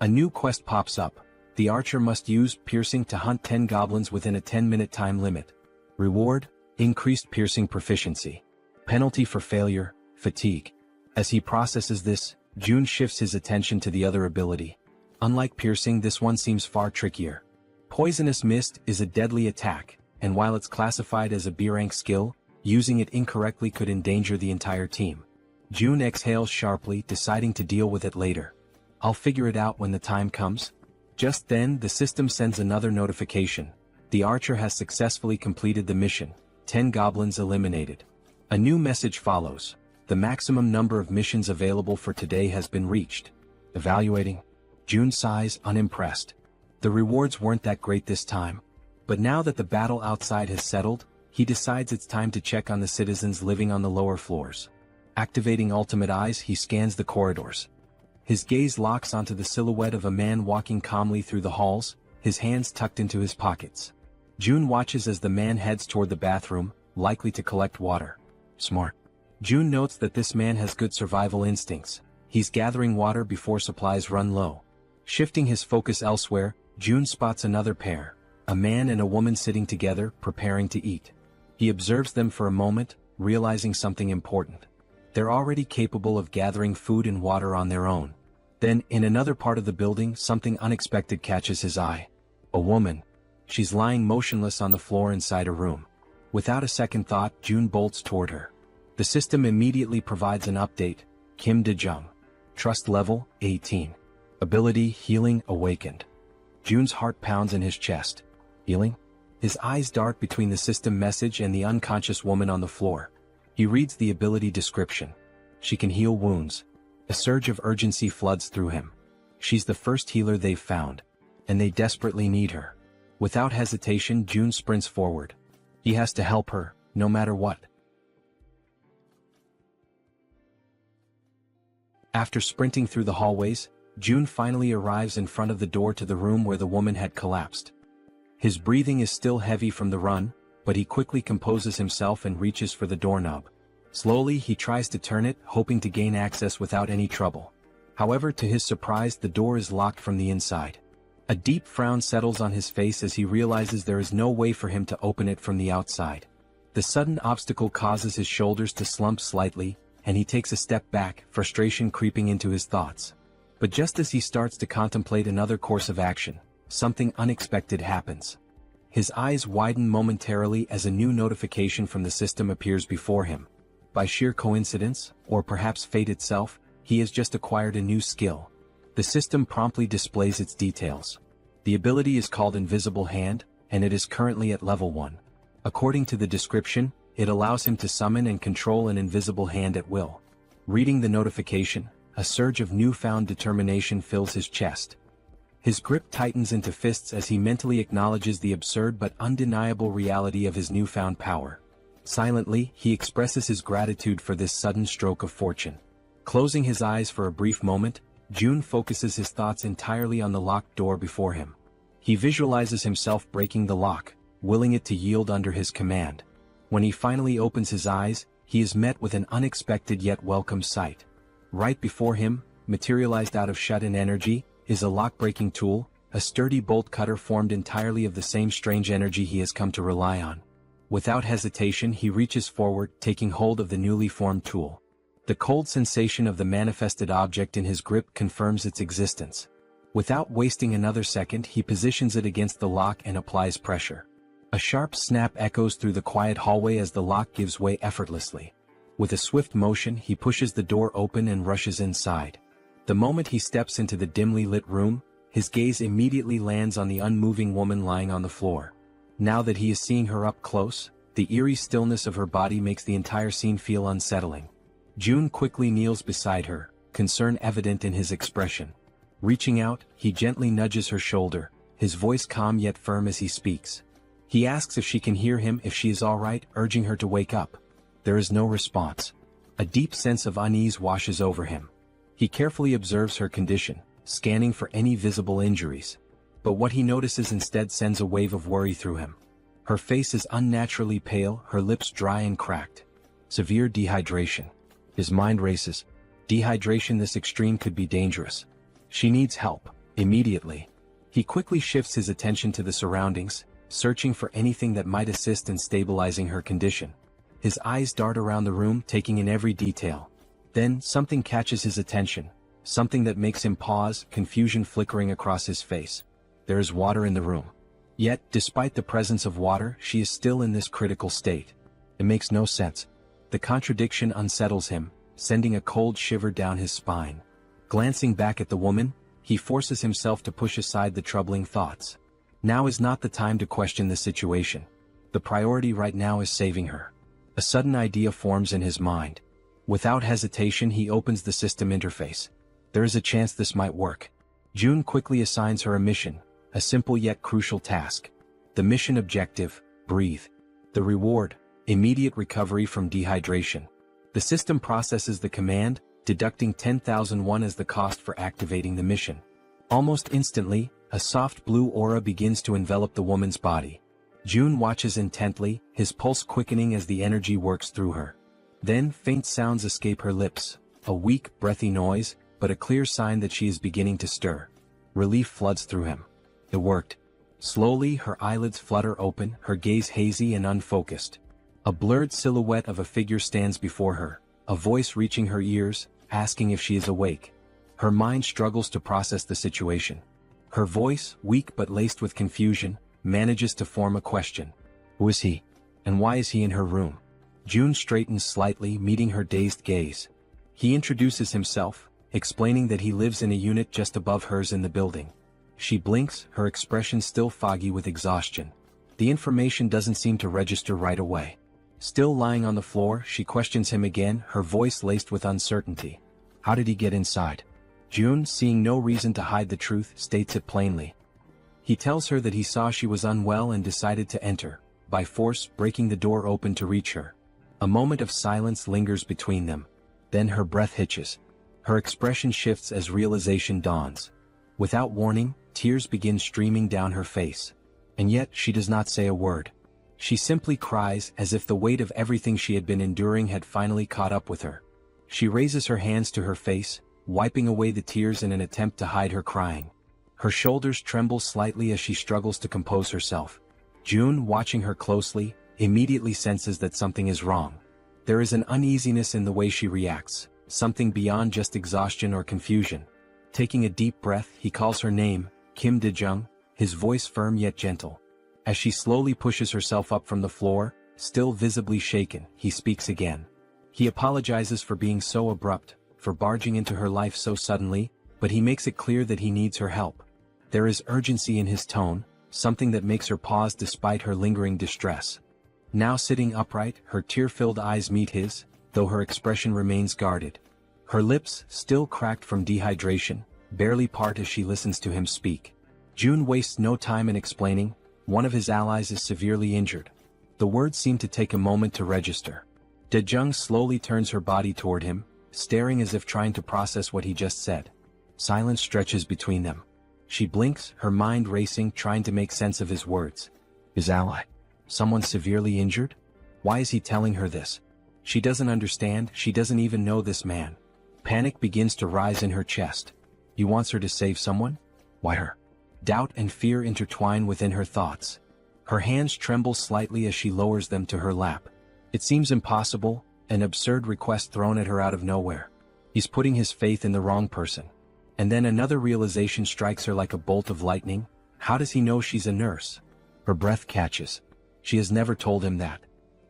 A new quest pops up. The archer must use piercing to hunt 10 goblins within a 10-minute time limit. Reward: increased piercing proficiency. Penalty for failure: fatigue. As he processes this, June shifts his attention to the other ability. Unlike piercing, this one seems far trickier. Poisonous Mist is a deadly attack, and while it's classified as a B-rank skill, using it incorrectly could endanger the entire team. June exhales sharply, deciding to deal with it later. I'll figure it out when the time comes. Just then, the system sends another notification. The archer has successfully completed the mission. 10 goblins eliminated. A new message follows. The maximum number of missions available for today has been reached. Evaluating. June sighs, unimpressed. The rewards weren't that great this time. But now that the battle outside has settled, he decides it's time to check on the citizens living on the lower floors. Activating Ultimate Eyes, he scans the corridors. His gaze locks onto the silhouette of a man walking calmly through the halls, his hands tucked into his pockets. June watches as the man heads toward the bathroom, likely to collect water. Smart. June notes that this man has good survival instincts. He's gathering water before supplies run low. Shifting his focus elsewhere, June spots another pair, a man and a woman sitting together, preparing to eat. He observes them for a moment, realizing something important. They're already capable of gathering food and water on their own. Then, in another part of the building, something unexpected catches his eye. A woman. She's lying motionless on the floor inside a room. Without a second thought, June bolts toward her. The system immediately provides an update. Kim De-jung. Trust level, 18. Ability, healing, awakened. Jun's heart pounds in his chest. Healing? His eyes dart between the system message and the unconscious woman on the floor. He reads the ability description. She can heal wounds. A surge of urgency floods through him. She's the first healer they've found, and they desperately need her. Without hesitation, Jun sprints forward. He has to help her, no matter what. After sprinting through the hallways, Jun finally arrives in front of the door to the room where the woman had collapsed. His breathing is still heavy from the run, but he quickly composes himself and reaches for the doorknob. Slowly he tries to turn it, hoping to gain access without any trouble. However, to his surprise, the door is locked from the inside. A deep frown settles on his face as he realizes there is no way for him to open it from the outside. The sudden obstacle causes his shoulders to slump slightly, and he takes a step back, frustration creeping into his thoughts. But just as he starts to contemplate another course of action, something unexpected happens. His eyes widen momentarily as a new notification from the system appears before him. By sheer coincidence, or perhaps fate itself, he has just acquired a new skill. The system promptly displays its details. The ability is called Invisible Hand, and it is currently at level 1. According to the description, it allows him to summon and control an invisible hand at will. Reading the notification, a surge of newfound determination fills his chest. His grip tightens into fists as he mentally acknowledges the absurd but undeniable reality of his newfound power. Silently, he expresses his gratitude for this sudden stroke of fortune. Closing his eyes for a brief moment, Jun focuses his thoughts entirely on the locked door before him. He visualizes himself breaking the lock, willing it to yield under his command. When he finally opens his eyes, he is met with an unexpected yet welcome sight. Right before him, materialized out of shut-in energy, is a lock-breaking tool, a sturdy bolt cutter formed entirely of the same strange energy he has come to rely on. Without hesitation, he reaches forward, taking hold of the newly formed tool. The cold sensation of the manifested object in his grip confirms its existence. Without wasting another second, he positions it against the lock and applies pressure. A sharp snap echoes through the quiet hallway as the lock gives way effortlessly. With a swift motion, he pushes the door open and rushes inside. The moment he steps into the dimly lit room, his gaze immediately lands on the unmoving woman lying on the floor. Now that he is seeing her up close, the eerie stillness of her body makes the entire scene feel unsettling. Jun quickly kneels beside her, concern evident in his expression. Reaching out, he gently nudges her shoulder, his voice calm yet firm as he speaks. He asks if she can hear him, if she is all right, urging her to wake up. There is no response. A deep sense of unease washes over him. He carefully observes her condition, scanning for any visible injuries. But what he notices instead sends a wave of worry through him. Her face is unnaturally pale, her lips dry and cracked. Severe dehydration. His mind races. Dehydration this extreme could be dangerous. She needs help, immediately. He quickly shifts his attention to the surroundings, searching for anything that might assist in stabilizing her condition. His eyes dart around the room, taking in every detail. Then, something catches his attention, something that makes him pause, confusion flickering across his face. There is water in the room. Yet, despite the presence of water, she is still in this critical state. It makes no sense. The contradiction unsettles him, sending a cold shiver down his spine. Glancing back at the woman, he forces himself to push aside the troubling thoughts. Now is not the time to question the situation. The priority right now is saving her. A sudden idea forms in his mind. Without hesitation, he opens the system interface. There is a chance this might work. Jun quickly assigns her a mission, a simple yet crucial task. The mission objective, breathe. The reward, immediate recovery from dehydration. The system processes the command, deducting 10,001 as the cost for activating the mission. Almost instantly, a soft blue aura begins to envelop the woman's body. Jun watches intently, his pulse quickening as the energy works through her. Then faint sounds escape her lips, a weak, breathy noise, but a clear sign that she is beginning to stir. Relief floods through him. It worked. Slowly, her eyelids flutter open, her gaze hazy and unfocused. A blurred silhouette of a figure stands before her, a voice reaching her ears, asking if she is awake. Her mind struggles to process the situation. Her voice, weak but laced with confusion, manages to form a question. Who is he? And why is he in her room? Jun straightens slightly, meeting her dazed gaze. He introduces himself, explaining that he lives in a unit just above hers in the building. She blinks, her expression still foggy with exhaustion. The information doesn't seem to register right away. Still lying on the floor, she questions him again, her voice laced with uncertainty. How did he get inside? June, seeing no reason to hide the truth, states it plainly. He tells her that he saw she was unwell and decided to enter, by force breaking the door open to reach her. A moment of silence lingers between them. Then her breath hitches. Her expression shifts as realization dawns. Without warning, tears begin streaming down her face. And yet she does not say a word. She simply cries as if the weight of everything she had been enduring had finally caught up with her. She raises her hands to her face, wiping away the tears in an attempt to hide her crying. Her shoulders tremble slightly as she struggles to compose herself. June, watching her closely, immediately senses that something is wrong. There is an uneasiness in the way she reacts, something beyond just exhaustion or confusion. Taking a deep breath, he calls her name, Kim Dejung, his voice firm yet gentle. As she slowly pushes herself up from the floor, still visibly shaken, he speaks again. He apologizes for being so abrupt, for barging into her life so suddenly, but he makes it clear that he needs her help. There is urgency in his tone, something that makes her pause despite her lingering distress. Now sitting upright, her tear-filled eyes meet his, though her expression remains guarded. Her lips, still cracked from dehydration, barely part as she listens to him speak. June wastes no time in explaining, one of his allies is severely injured. The words seem to take a moment to register. Dejung slowly turns her body toward him, staring as if trying to process what he just said. Silence stretches between them. She blinks, her mind racing, trying to make sense of his words. His ally? Someone severely injured? Why is he telling her this? She doesn't understand, she doesn't even know this man. Panic begins to rise in her chest. He wants her to save someone? Why her? Doubt and fear intertwine within her thoughts. Her hands tremble slightly as she lowers them to her lap. It seems impossible, an absurd request thrown at her out of nowhere. He's putting his faith in the wrong person. And then another realization strikes her like a bolt of lightning. How does he know she's a nurse? Her breath catches. She has never told him that.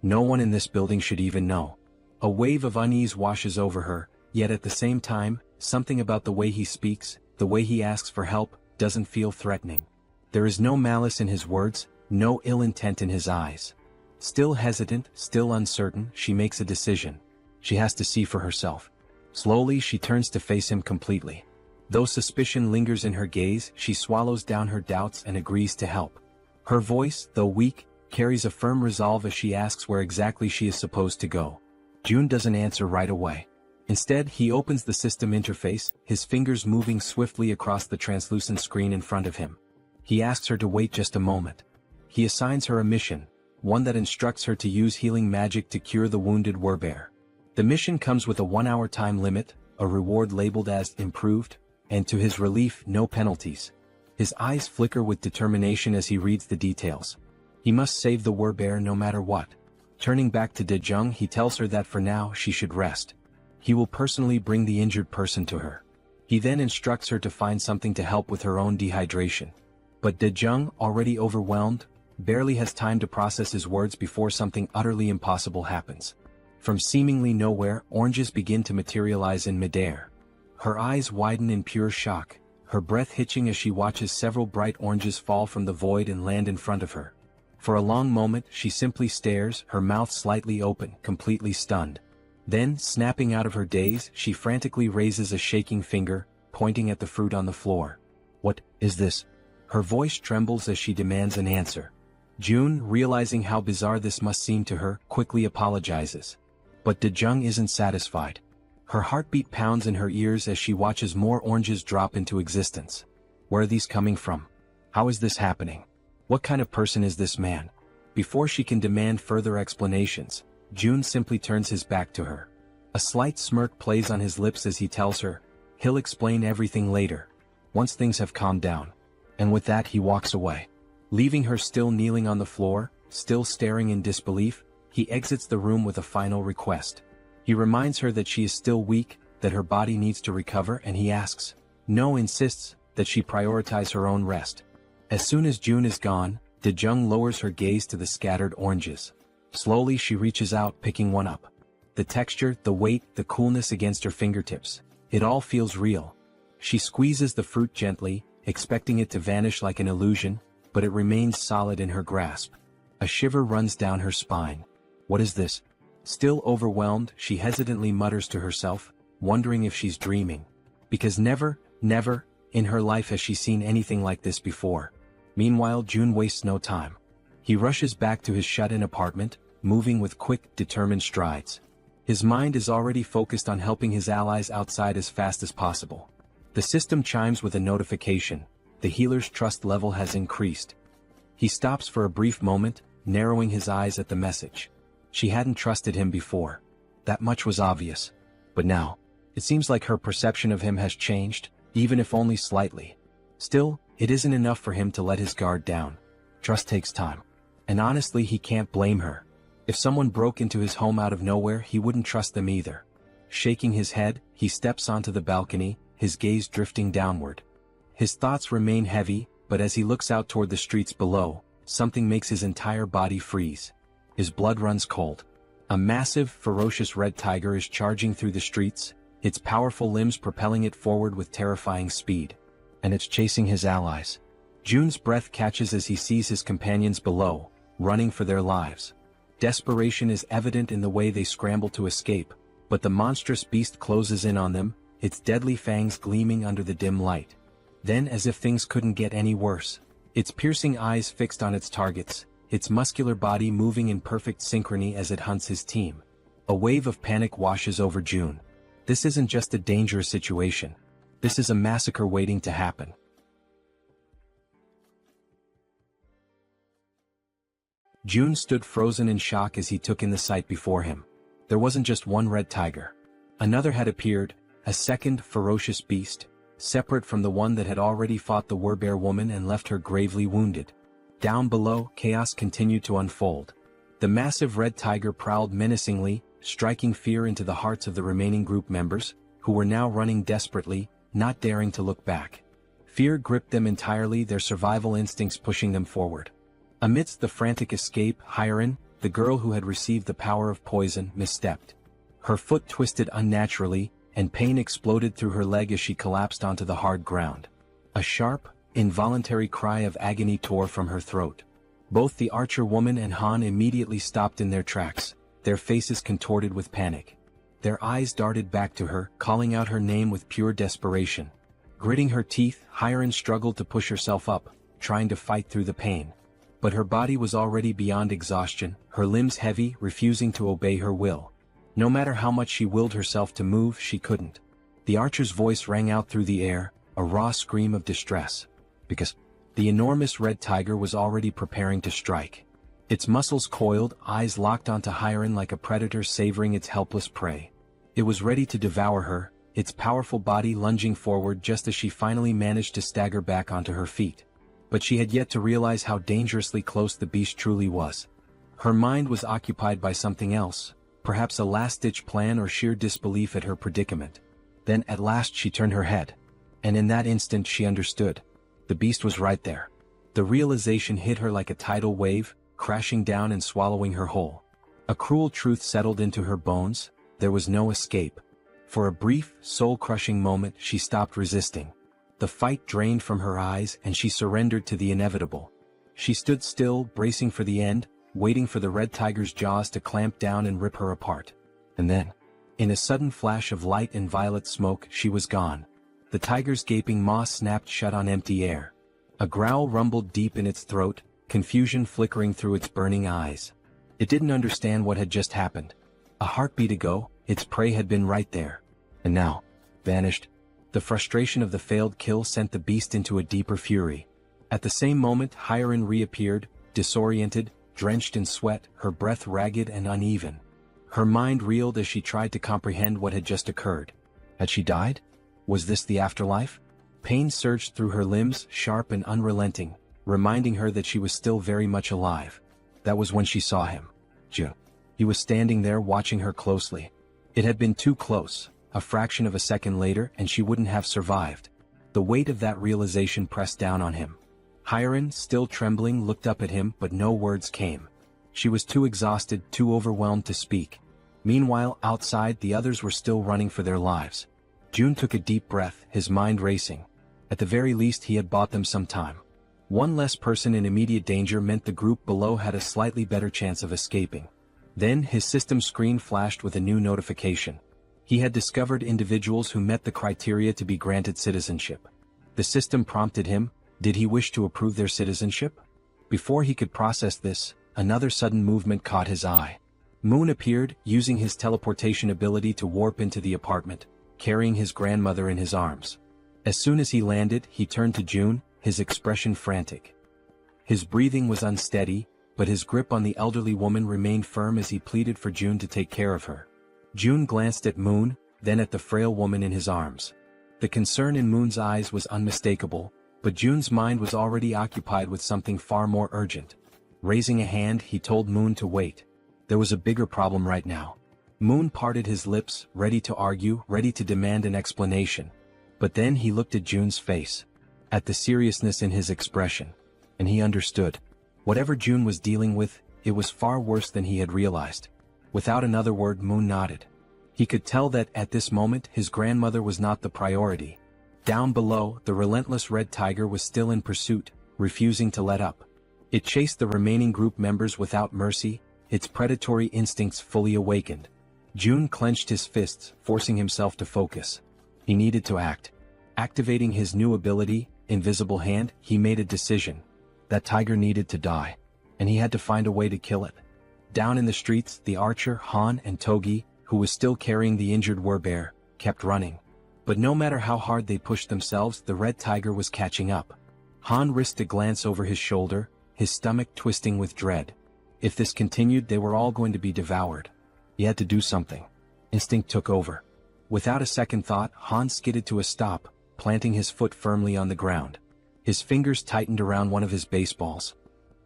No one in this building should even know. A wave of unease washes over her, yet at the same time, something about the way he speaks, the way he asks for help, doesn't feel threatening. There is no malice in his words, no ill intent in his eyes. Still hesitant, still uncertain, she makes a decision. She has to see for herself. Slowly she turns to face him completely. Though suspicion lingers in her gaze, she swallows down her doubts and agrees to help. Her voice, though weak, carries a firm resolve as she asks where exactly she is supposed to go. June doesn't answer right away. Instead, he opens the system interface, his fingers moving swiftly across the translucent screen in front of him. He asks her to wait just a moment. He assigns her a mission, one that instructs her to use healing magic to cure the wounded werbear. The mission comes with a 1-hour time limit, a reward labeled as improved, and to his relief, no penalties. His eyes flicker with determination as he reads the details. He must save the werbear no matter what. Turning back to Dejung, he tells her that for now she should rest. He will personally bring the injured person to her. He then instructs her to find something to help with her own dehydration. But Dejung, already overwhelmed, barely has time to process his words before something utterly impossible happens. From seemingly nowhere, oranges begin to materialize in midair. Her eyes widen in pure shock, her breath hitching as she watches several bright oranges fall from the void and land in front of her. For a long moment, she simply stares, her mouth slightly open, completely stunned. Then, snapping out of her daze, she frantically raises a shaking finger, pointing at the fruit on the floor. What is this? Her voice trembles as she demands an answer. June, realizing how bizarre this must seem to her, quickly apologizes. But Dejung isn't satisfied. Her heartbeat pounds in her ears as she watches more oranges drop into existence. Where are these coming from? How is this happening? What kind of person is this man? Before she can demand further explanations, June simply turns his back to her. A slight smirk plays on his lips as he tells her, he'll explain everything later, once things have calmed down. And with that he walks away. Leaving her still kneeling on the floor, still staring in disbelief, he exits the room with a final request. He reminds her that she is still weak, that her body needs to recover, and he asks, no, insists, that she prioritize her own rest. As soon as June is gone, Dejung lowers her gaze to the scattered oranges. Slowly she reaches out, picking one up. The texture, the weight, the coolness against her fingertips. It all feels real. She squeezes the fruit gently, expecting it to vanish like an illusion, but it remains solid in her grasp. A shiver runs down her spine. What is this? Still overwhelmed, she hesitantly mutters to herself, wondering if she's dreaming. Because never, in her life has she seen anything like this before. Meanwhile, June wastes no time. He rushes back to his shut-in apartment, moving with quick, determined strides. His mind is already focused on helping his allies outside as fast as possible. The system chimes with a notification. The healer's trust level has increased. He stops for a brief moment, narrowing his eyes at the message. She hadn't trusted him before. That much was obvious. But now, it seems like her perception of him has changed, even if only slightly. Still, it isn't enough for him to let his guard down. Trust takes time. And honestly, he can't blame her. If someone broke into his home out of nowhere, he wouldn't trust them either. Shaking his head, he steps onto the balcony, his gaze drifting downward. His thoughts remain heavy, but as he looks out toward the streets below, something makes his entire body freeze. His blood runs cold. A massive, ferocious red tiger is charging through the streets, its powerful limbs propelling it forward with terrifying speed. And it's chasing his allies. June's breath catches as he sees his companions below, running for their lives. Desperation is evident in the way they scramble to escape, but the monstrous beast closes in on them, its deadly fangs gleaming under the dim light. Then, as if things couldn't get any worse, its piercing eyes fixed on its targets, its muscular body moving in perfect synchrony as it hunts his team. A wave of panic washes over June. This isn't just a dangerous situation. This is a massacre waiting to happen. June stood frozen in shock as he took in the sight before him. There wasn't just one red tiger. Another had appeared, a second ferocious beast, separate from the one that had already fought the Werbear woman and left her gravely wounded. Down below, chaos continued to unfold. The massive red tiger prowled menacingly, striking fear into the hearts of the remaining group members, who were now running desperately, not daring to look back. Fear gripped them entirely, their survival instincts pushing them forward. Amidst the frantic escape, Hyarin, the girl who had received the power of poison, misstepped. Her foot twisted unnaturally, and pain exploded through her leg as she collapsed onto the hard ground. A sharp, involuntary cry of agony tore from her throat. Both the archer woman and Han immediately stopped in their tracks, their faces contorted with panic. Their eyes darted back to her, calling out her name with pure desperation. Gritting her teeth, Hyarin struggled to push herself up, trying to fight through the pain. But her body was already beyond exhaustion, her limbs heavy, refusing to obey her will. No matter how much she willed herself to move, she couldn't. The archer's voice rang out through the air, a raw scream of distress. Because the enormous red tiger was already preparing to strike. Its muscles coiled, eyes locked onto Hyarin like a predator savoring its helpless prey. It was ready to devour her, its powerful body lunging forward just as she finally managed to stagger back onto her feet. But she had yet to realize how dangerously close the beast truly was. Her mind was occupied by something else, perhaps a last-ditch plan or sheer disbelief at her predicament. Then at last she turned her head. And in that instant she understood. The beast was right there. The realization hit her like a tidal wave, crashing down and swallowing her whole. A cruel truth settled into her bones: there was no escape. For a brief, soul-crushing moment she stopped resisting. The fight drained from her eyes and she surrendered to the inevitable. She stood still, bracing for the end, waiting for the red tiger's jaws to clamp down and rip her apart. And then, in a sudden flash of light and violet smoke, she was gone. The tiger's gaping maw snapped shut on empty air. A growl rumbled deep in its throat, confusion flickering through its burning eyes. It didn't understand what had just happened. A heartbeat ago, its prey had been right there. And now, vanished. The frustration of the failed kill sent the beast into a deeper fury. At the same moment, Hyarin reappeared, disoriented, drenched in sweat, her breath ragged and uneven. Her mind reeled as she tried to comprehend what had just occurred. Had she died? Was this the afterlife? Pain surged through her limbs, sharp and unrelenting, reminding her that she was still very much alive. That was when she saw him. June. He was standing there watching her closely. It had been too close. A fraction of a second later and she wouldn't have survived. The weight of that realization pressed down on him. Hyarin, still trembling, looked up at him, but no words came. She was too exhausted, too overwhelmed to speak. Meanwhile, outside, the others were still running for their lives. June took a deep breath, his mind racing. At the very least, he had bought them some time. One less person in immediate danger meant the group below had a slightly better chance of escaping. Then his system screen flashed with a new notification. He had discovered individuals who met the criteria to be granted citizenship. The system prompted him, did he wish to approve their citizenship? Before he could process this, another sudden movement caught his eye. Moon appeared, using his teleportation ability to warp into the apartment, carrying his grandmother in his arms. As soon as he landed, he turned to June, his expression frantic. His breathing was unsteady, but his grip on the elderly woman remained firm as he pleaded for June to take care of her. June glanced at Moon, then at the frail woman in his arms. The concern in Moon's eyes was unmistakable, but June's mind was already occupied with something far more urgent. Raising a hand, he told Moon to wait. There was a bigger problem right now. Moon parted his lips, ready to argue, ready to demand an explanation. But then he looked at June's face, at the seriousness in his expression, and he understood. Whatever June was dealing with, it was far worse than he had realized. Without another word, Moon nodded. He could tell that, at this moment, his grandmother was not the priority. Down below, the relentless red tiger was still in pursuit, refusing to let up. It chased the remaining group members without mercy, its predatory instincts fully awakened. June clenched his fists, forcing himself to focus. He needed to act. Activating his new ability, Invisible Hand, he made a decision. That tiger needed to die, and he had to find a way to kill it. Down in the streets, the archer, Han, and Togi, who was still carrying the injured werbear, kept running. But no matter how hard they pushed themselves, the red tiger was catching up. Han risked a glance over his shoulder, his stomach twisting with dread. If this continued, they were all going to be devoured. He had to do something. Instinct took over. Without a second thought, Han skidded to a stop, planting his foot firmly on the ground. His fingers tightened around one of his baseballs.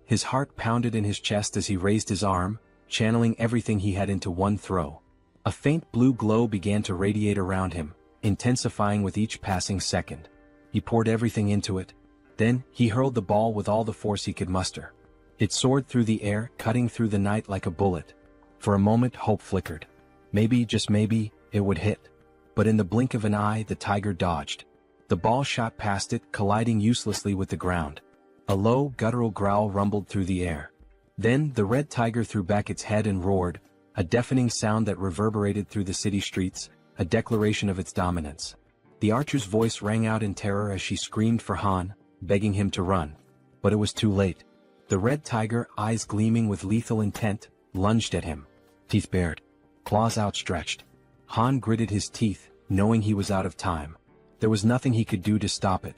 His heart pounded in his chest as he raised his arm, channeling everything he had into one throw. A faint blue glow began to radiate around him, intensifying with each passing second. He poured everything into it. Then, he hurled the ball with all the force he could muster. It soared through the air, cutting through the night like a bullet. For a moment, hope flickered. Maybe, just maybe, it would hit. But in the blink of an eye, the tiger dodged. The ball shot past it, colliding uselessly with the ground. A low, guttural growl rumbled through the air. Then, the red tiger threw back its head and roared, a deafening sound that reverberated through the city streets, a declaration of its dominance. The archer's voice rang out in terror as she screamed for Han, begging him to run. But it was too late. The red tiger, eyes gleaming with lethal intent, lunged at him. Teeth bared, claws outstretched. Han gritted his teeth, knowing he was out of time. There was nothing he could do to stop it.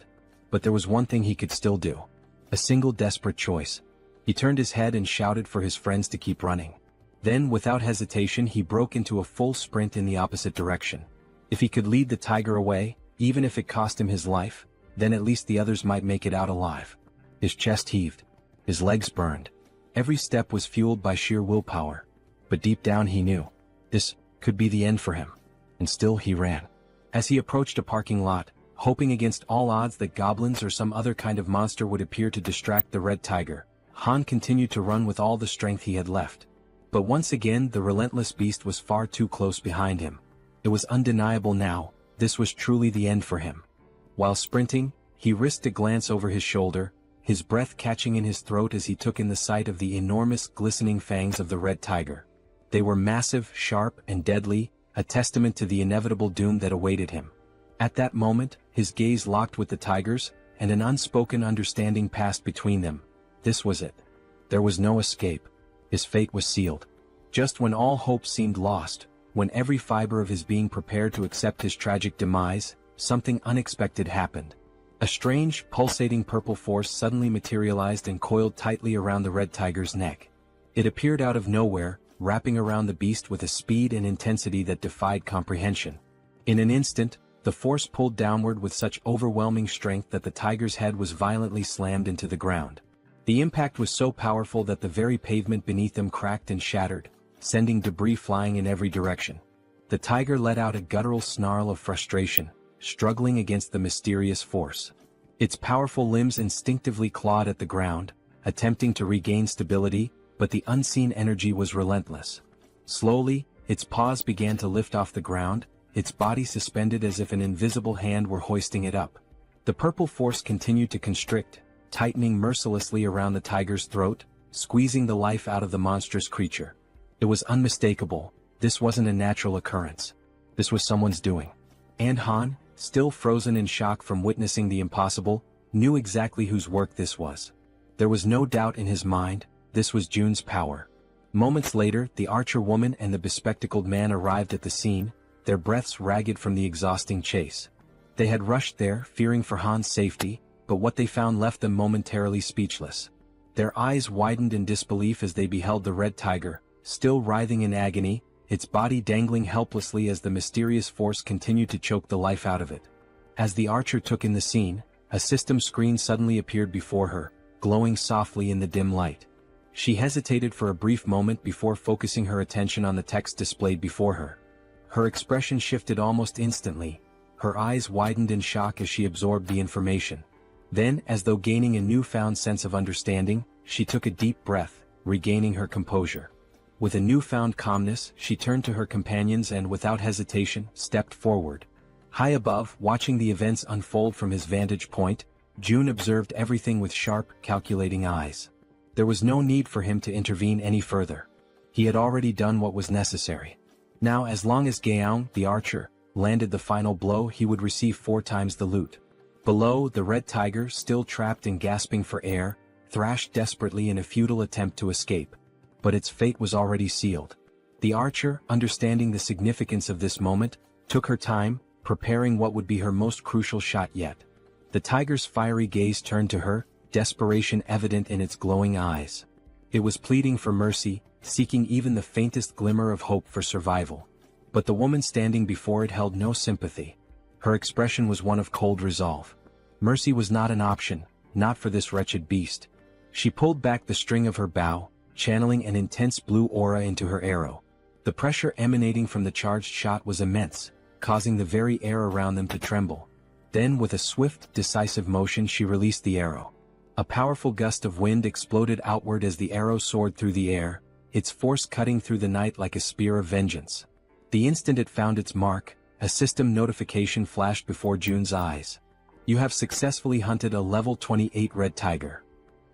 But there was one thing he could still do. A single desperate choice. He turned his head and shouted for his friends to keep running. Then, without hesitation, he broke into a full sprint in the opposite direction. If he could lead the tiger away, even if it cost him his life, then at least the others might make it out alive. His chest heaved. His legs burned. Every step was fueled by sheer willpower. But deep down he knew. This could be the end for him. And still he ran. As he approached a parking lot, hoping against all odds that goblins or some other kind of monster would appear to distract the red tiger, Han continued to run with all the strength he had left. But once again the relentless beast was far too close behind him. It was undeniable now, this was truly the end for him. While sprinting, he risked a glance over his shoulder, his breath catching in his throat as he took in the sight of the enormous glistening fangs of the red tiger. They were massive, sharp, and deadly, a testament to the inevitable doom that awaited him. At that moment, his gaze locked with the tiger's, and an unspoken understanding passed between them. This was it. There was no escape. His fate was sealed. Just when all hope seemed lost, when every fiber of his being prepared to accept his tragic demise, something unexpected happened. A strange, pulsating purple force suddenly materialized and coiled tightly around the red tiger's neck. It appeared out of nowhere, wrapping around the beast with a speed and intensity that defied comprehension. In an instant, the force pulled downward with such overwhelming strength that the tiger's head was violently slammed into the ground. The impact was so powerful that the very pavement beneath them cracked and shattered, sending debris flying in every direction. The tiger let out a guttural snarl of frustration, struggling against the mysterious force. Its powerful limbs instinctively clawed at the ground, attempting to regain stability, but the unseen energy was relentless. Slowly, its paws began to lift off the ground, its body suspended as if an invisible hand were hoisting it up. The purple force continued to constrict, tightening mercilessly around the tiger's throat, squeezing the life out of the monstrous creature. It was unmistakable. This wasn't a natural occurrence. This was someone's doing. And Han, still frozen in shock from witnessing the impossible, knew exactly whose work this was. There was no doubt in his mind, this was Jun's power. Moments later, the archer woman and the bespectacled man arrived at the scene, their breaths ragged from the exhausting chase. They had rushed there, fearing for Han's safety, but what they found left them momentarily speechless. Their eyes widened in disbelief as they beheld the red tiger, still writhing in agony, its body dangling helplessly as the mysterious force continued to choke the life out of it. As the archer took in the scene, a system screen suddenly appeared before her, glowing softly in the dim light. She hesitated for a brief moment before focusing her attention on the text displayed before her. Her expression shifted almost instantly. Her eyes widened in shock as she absorbed the information. Then, as though gaining a newfound sense of understanding, she took a deep breath, regaining her composure. With a newfound calmness, she turned to her companions and, without hesitation, stepped forward. High above, watching the events unfold from his vantage point, Jun observed everything with sharp, calculating eyes. There was no need for him to intervene any further. He had already done what was necessary. Now, as long as Gaoung, the archer, landed the final blow, he would receive 4 times the loot. Below, the red tiger, still trapped and gasping for air, thrashed desperately in a futile attempt to escape. But its fate was already sealed. The archer, understanding the significance of this moment, took her time, preparing what would be her most crucial shot yet. The tiger's fiery gaze turned to her, desperation evident in its glowing eyes. It was pleading for mercy, seeking even the faintest glimmer of hope for survival. But the woman standing before it held no sympathy. Her expression was one of cold resolve. Mercy was not an option, not for this wretched beast. She pulled back the string of her bow, channeling an intense blue aura into her arrow. The pressure emanating from the charged shot was immense, causing the very air around them to tremble. Then, with a swift, decisive motion, she released the arrow. A powerful gust of wind exploded outward as the arrow soared through the air, its force cutting through the night like a spear of vengeance. The instant it found its mark, a system notification flashed before Jun's eyes. You have successfully hunted a level 28 red tiger.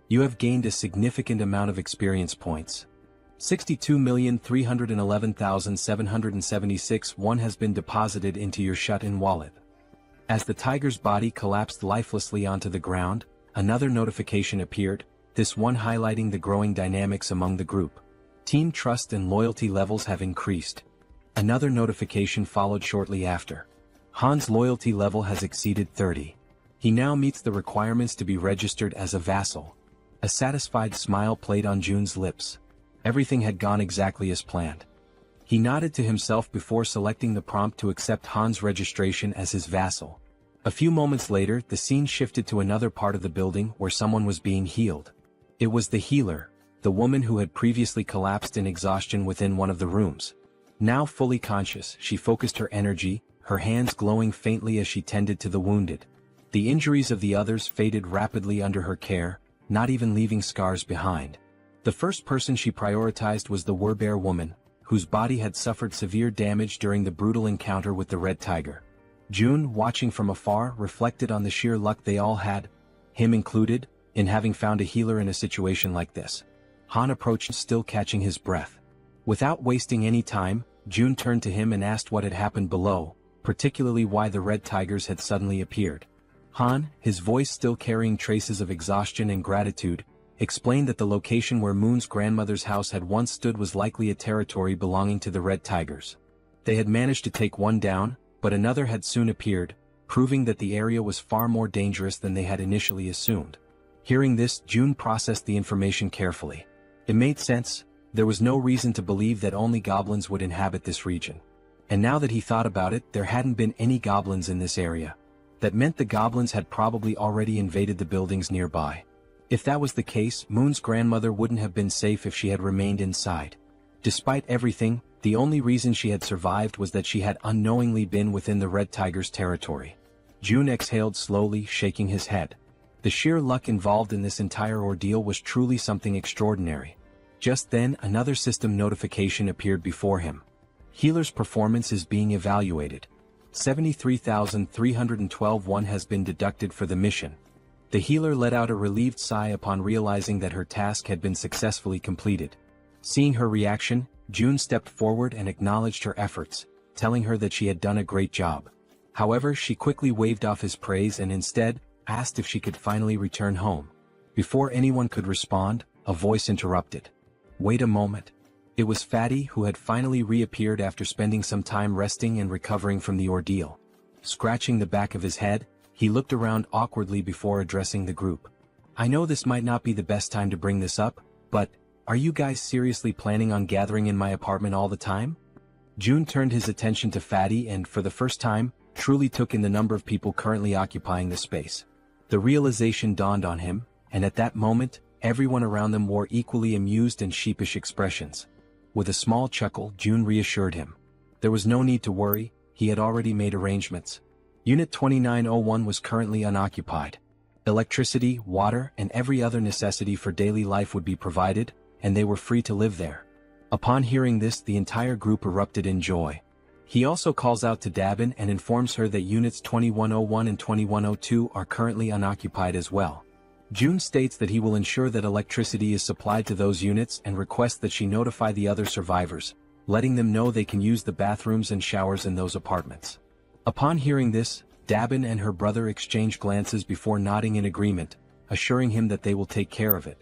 You have gained a significant amount of experience points. 62,311,776 one has been deposited into your shut-in wallet. As the tiger's body collapsed lifelessly onto the ground, another notification appeared, this one highlighting the growing dynamics among the group. Team trust and loyalty levels have increased. Another notification followed shortly after. Han's loyalty level has exceeded 30. He now meets the requirements to be registered as a vassal. A satisfied smile played on Jun's lips. Everything had gone exactly as planned. He nodded to himself before selecting the prompt to accept Han's registration as his vassal. A few moments later, the scene shifted to another part of the building where someone was being healed. It was the healer, the woman who had previously collapsed in exhaustion within one of the rooms. Now fully conscious, she focused her energy, her hands glowing faintly as she tended to the wounded. The injuries of the others faded rapidly under her care, not even leaving scars behind. The first person she prioritized was the Werbear woman, whose body had suffered severe damage during the brutal encounter with the red tiger. Jun, watching from afar, reflected on the sheer luck they all had, him included, in having found a healer in a situation like this. Han approached, still catching his breath. Without wasting any time, Jun turned to him and asked what had happened below, particularly why the red tigers had suddenly appeared. Han, his voice still carrying traces of exhaustion and gratitude, explained that the location where Moon's grandmother's house had once stood was likely a territory belonging to the red tigers. They had managed to take one down, but another had soon appeared, proving that the area was far more dangerous than they had initially assumed. Hearing this, Jun processed the information carefully. It made sense. There was no reason to believe that only goblins would inhabit this region. And now that he thought about it, there hadn't been any goblins in this area. That meant the goblins had probably already invaded the buildings nearby. If that was the case, Moon's grandmother wouldn't have been safe if she had remained inside. Despite everything, the only reason she had survived was that she had unknowingly been within the red tiger's territory. Jun exhaled slowly, shaking his head. The sheer luck involved in this entire ordeal was truly something extraordinary. Just then, another system notification appeared before him. Healer's performance is being evaluated. 73,312 won has been deducted for the mission. The healer let out a relieved sigh upon realizing that her task had been successfully completed. Seeing her reaction, June stepped forward and acknowledged her efforts, telling her that she had done a great job. However, she quickly waved off his praise and instead asked if she could finally return home. Before anyone could respond, a voice interrupted. Wait a moment. It was Fatty, who had finally reappeared after spending some time resting and recovering from the ordeal. Scratching the back of his head, he looked around awkwardly before addressing the group. I know this might not be the best time to bring this up, but are you guys seriously planning on gathering in my apartment all the time? June turned his attention to Fatty and, for the first time, truly took in the number of people currently occupying the space. The realization dawned on him, and at that moment, everyone around them wore equally amused and sheepish expressions. With a small chuckle, June reassured him. There was no need to worry, he had already made arrangements. Unit 2901 was currently unoccupied. Electricity, water, and every other necessity for daily life would be provided, and they were free to live there. Upon hearing this, the entire group erupted in joy. He also calls out to Dabin and informs her that Units 2101 and 2102 are currently unoccupied as well. June states that he will ensure that electricity is supplied to those units and requests that she notify the other survivors, letting them know they can use the bathrooms and showers in those apartments. Upon hearing this, Dabin and her brother exchange glances before nodding in agreement, assuring him that they will take care of it.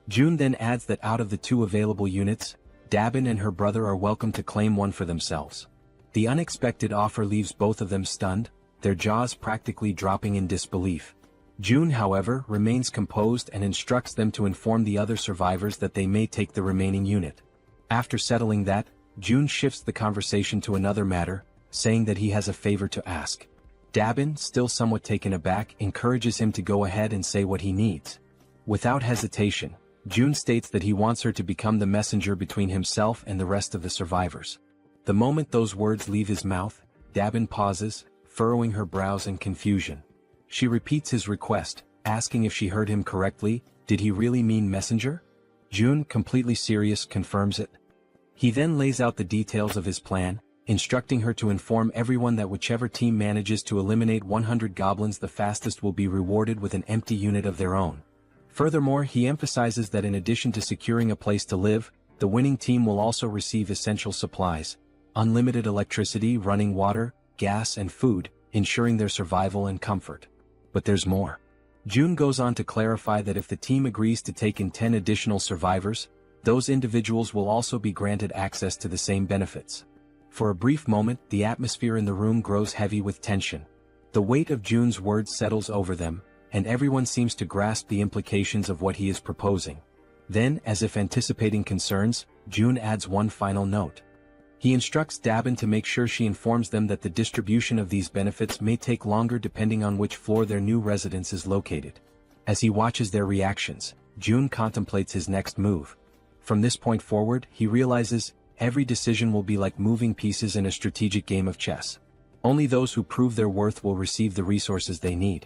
June then adds that out of the 2 available units, Dabin and her brother are welcome to claim one for themselves. The unexpected offer leaves both of them stunned, their jaws practically dropping in disbelief. June, however, remains composed and instructs them to inform the other survivors that they may take the remaining unit. After settling that, June shifts the conversation to another matter, saying that he has a favor to ask. Dabin, still somewhat taken aback, encourages him to go ahead and say what he needs. Without hesitation, June states that he wants her to become the messenger between himself and the rest of the survivors. The moment those words leave his mouth, Dabin pauses, furrowing her brows in confusion. She repeats his request, asking if she heard him correctly. Did he really mean messenger? June, completely serious, confirms it. He then lays out the details of his plan, instructing her to inform everyone that whichever team manages to eliminate 100 goblins the fastest will be rewarded with an empty unit of their own. Furthermore, he emphasizes that in addition to securing a place to live, the winning team will also receive essential supplies, unlimited electricity, running water, gas, and food, ensuring their survival and comfort. But there's more. June goes on to clarify that if the team agrees to take in 10 additional survivors, those individuals will also be granted access to the same benefits. For a brief moment, the atmosphere in the room grows heavy with tension. The weight of June's words settles over them, and everyone seems to grasp the implications of what he is proposing. Then, as if anticipating concerns, June adds one final note. He instructs Dabin to make sure she informs them that the distribution of these benefits may take longer depending on which floor their new residence is located. As he watches their reactions, June contemplates his next move. From this point forward, he realizes every decision will be like moving pieces in a strategic game of chess. Only those who prove their worth will receive the resources they need.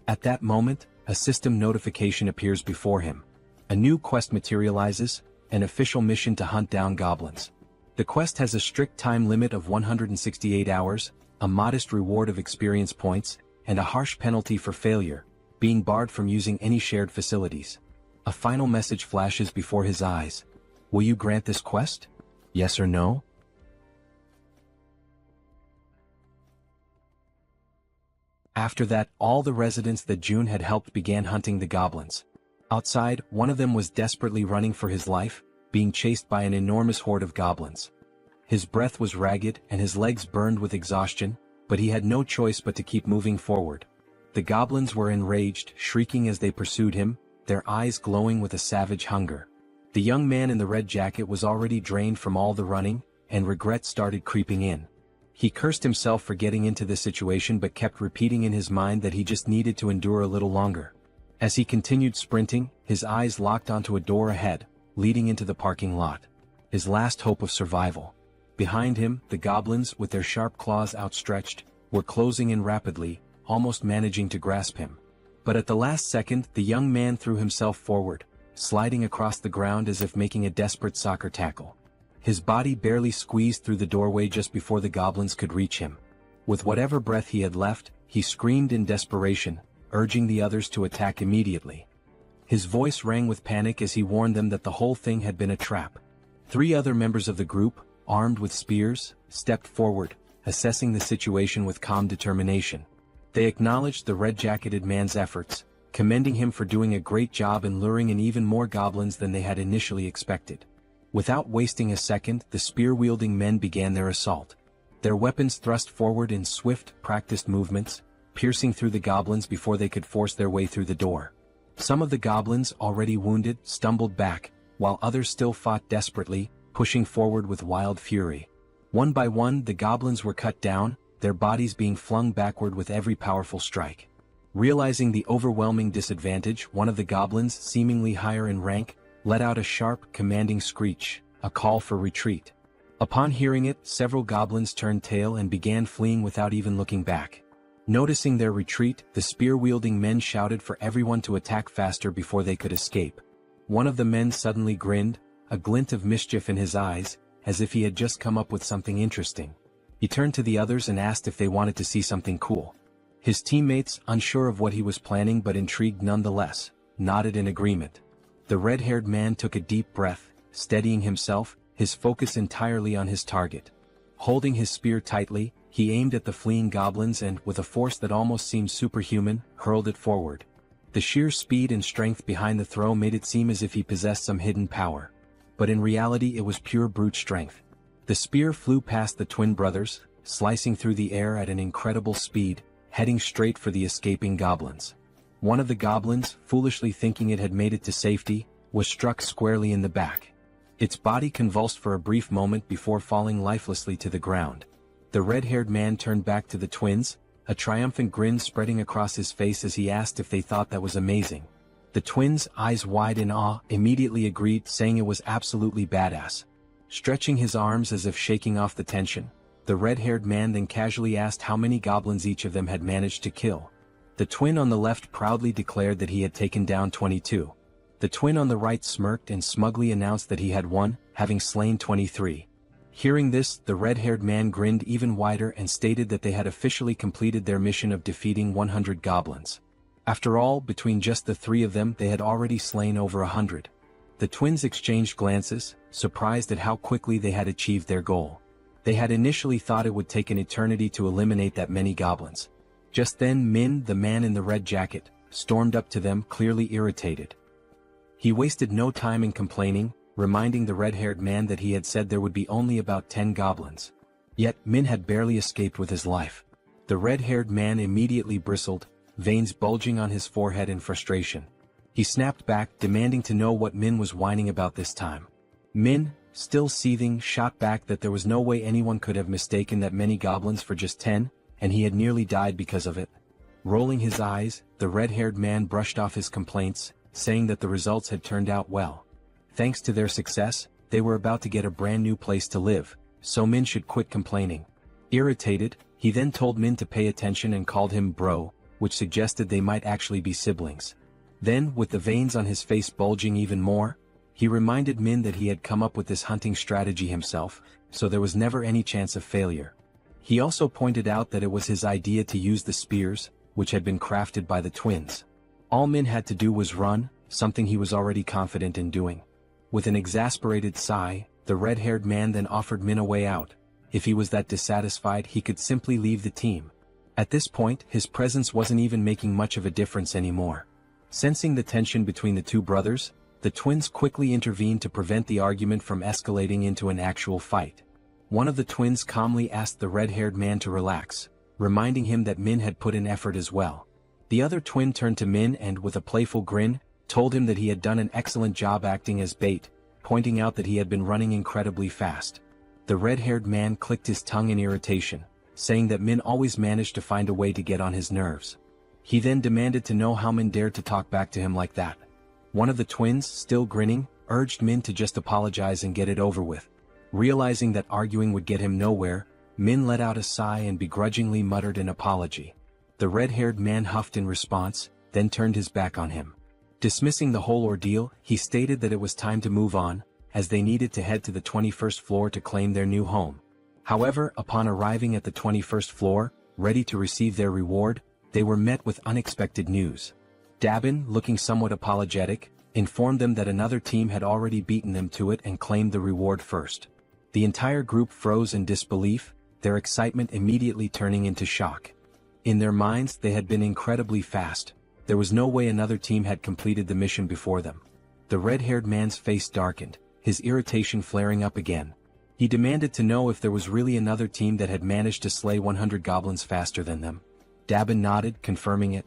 At that moment, a system notification appears before him. A new quest materializes, an official mission to hunt down goblins. The quest has a strict time limit of 168 hours, a modest reward of experience points, and a harsh penalty for failure, being barred from using any shared facilities. A final message flashes before his eyes. Will you grant this quest? Yes or no? After that, all the residents that June had helped began hunting the goblins. Outside, one of them was desperately running for his life, being chased by an enormous horde of goblins. His breath was ragged and his legs burned with exhaustion, but he had no choice but to keep moving forward. The goblins were enraged, shrieking as they pursued him, their eyes glowing with a savage hunger. The young man in the red jacket was already drained from all the running, and regret started creeping in. He cursed himself for getting into this situation but kept repeating in his mind that he just needed to endure a little longer. As he continued sprinting, his eyes locked onto a door ahead, leading into the parking lot. His last hope of survival. Behind him, the goblins, with their sharp claws outstretched, were closing in rapidly, almost managing to grasp him. But at the last second, the young man threw himself forward, sliding across the ground as if making a desperate soccer tackle. His body barely squeezed through the doorway just before the goblins could reach him. With whatever breath he had left, he screamed in desperation, urging the others to attack immediately. His voice rang with panic as he warned them that the whole thing had been a trap. 3 other members of the group, armed with spears, stepped forward, assessing the situation with calm determination. They acknowledged the red-jacketed man's efforts, commending him for doing a great job in luring in even more goblins than they had initially expected. Without wasting a second, the spear-wielding men began their assault. Their weapons thrust forward in swift, practiced movements, piercing through the goblins before they could force their way through the door. Some of the goblins, already wounded, stumbled back, while others still fought desperately, pushing forward with wild fury. One by one, the goblins were cut down, their bodies being flung backward with every powerful strike. Realizing the overwhelming disadvantage, one of the goblins, seemingly higher in rank, let out a sharp, commanding screech, a call for retreat. Upon hearing it, several goblins turned tail and began fleeing without even looking back. Noticing their retreat, the spear-wielding men shouted for everyone to attack faster before they could escape. One of the men suddenly grinned, a glint of mischief in his eyes, as if he had just come up with something interesting. He turned to the others and asked if they wanted to see something cool. His teammates, unsure of what he was planning but intrigued nonetheless, nodded in agreement. The red-haired man took a deep breath, steadying himself, his focus entirely on his target. Holding his spear tightly, he aimed at the fleeing goblins and, with a force that almost seemed superhuman, hurled it forward. The sheer speed and strength behind the throw made it seem as if he possessed some hidden power. But in reality it was pure brute strength. The spear flew past the twin brothers, slicing through the air at an incredible speed, heading straight for the escaping goblins. One of the goblins, foolishly thinking it had made it to safety, was struck squarely in the back. Its body convulsed for a brief moment before falling lifelessly to the ground. The red-haired man turned back to the twins, a triumphant grin spreading across his face as he asked if they thought that was amazing. The twins, eyes wide in awe, immediately agreed, saying it was absolutely badass. Stretching his arms as if shaking off the tension, the red-haired man then casually asked how many goblins each of them had managed to kill. The twin on the left proudly declared that he had taken down 22. The twin on the right smirked and smugly announced that he had won, having slain 23. Hearing this, the red-haired man grinned even wider and stated that they had officially completed their mission of defeating 100 goblins. After all, between just the 3 of them they had already slain over 100. The twins exchanged glances, surprised at how quickly they had achieved their goal. They had initially thought it would take an eternity to eliminate that many goblins. Just then Min, the man in the red jacket, stormed up to them, clearly irritated. He wasted no time in complaining, reminding the red-haired man that he had said there would be only about 10 goblins. Yet Min had barely escaped with his life. The red-haired man immediately bristled, veins bulging on his forehead in frustration. He snapped back, demanding to know what Min was whining about this time. Min, still seething, shot back that there was no way anyone could have mistaken that many goblins for just 10, and he had nearly died because of it. Rolling his eyes, the red-haired man brushed off his complaints, saying that the results had turned out well. Thanks to their success, they were about to get a brand new place to live, so Min should quit complaining. Irritated, he then told Min to pay attention and called him bro, which suggested they might actually be siblings. Then, with the veins on his face bulging even more, he reminded Min that he had come up with this hunting strategy himself, so there was never any chance of failure. He also pointed out that it was his idea to use the spears, which had been crafted by the twins. All Min had to do was run, something he was already confident in doing. With an exasperated sigh, the red-haired man then offered Min a way out. If he was that dissatisfied, he could simply leave the team. At this point, his presence wasn't even making much of a difference anymore. Sensing the tension between the two brothers, the twins quickly intervened to prevent the argument from escalating into an actual fight. One of the twins calmly asked the red-haired man to relax, reminding him that Min had put in effort as well. The other twin turned to Min and, with a playful grin, told him that he had done an excellent job acting as bait, pointing out that he had been running incredibly fast. The red-haired man clicked his tongue in irritation, saying that Min always managed to find a way to get on his nerves. He then demanded to know how Min dared to talk back to him like that. One of the twins, still grinning, urged Min to just apologize and get it over with. Realizing that arguing would get him nowhere, Min let out a sigh and begrudgingly muttered an apology. The red-haired man huffed in response, then turned his back on him. Dismissing the whole ordeal, he stated that it was time to move on, as they needed to head to the 21st floor to claim their new home. However, upon arriving at the 21st floor, ready to receive their reward, they were met with unexpected news. Dabin, looking somewhat apologetic, informed them that another team had already beaten them to it and claimed the reward first. The entire group froze in disbelief, their excitement immediately turning into shock. In their minds, they had been incredibly fast. There was no way another team had completed the mission before them. The red-haired man's face darkened, his irritation flaring up again. He demanded to know if there was really another team that had managed to slay 100 goblins faster than them. Dabin nodded, confirming it.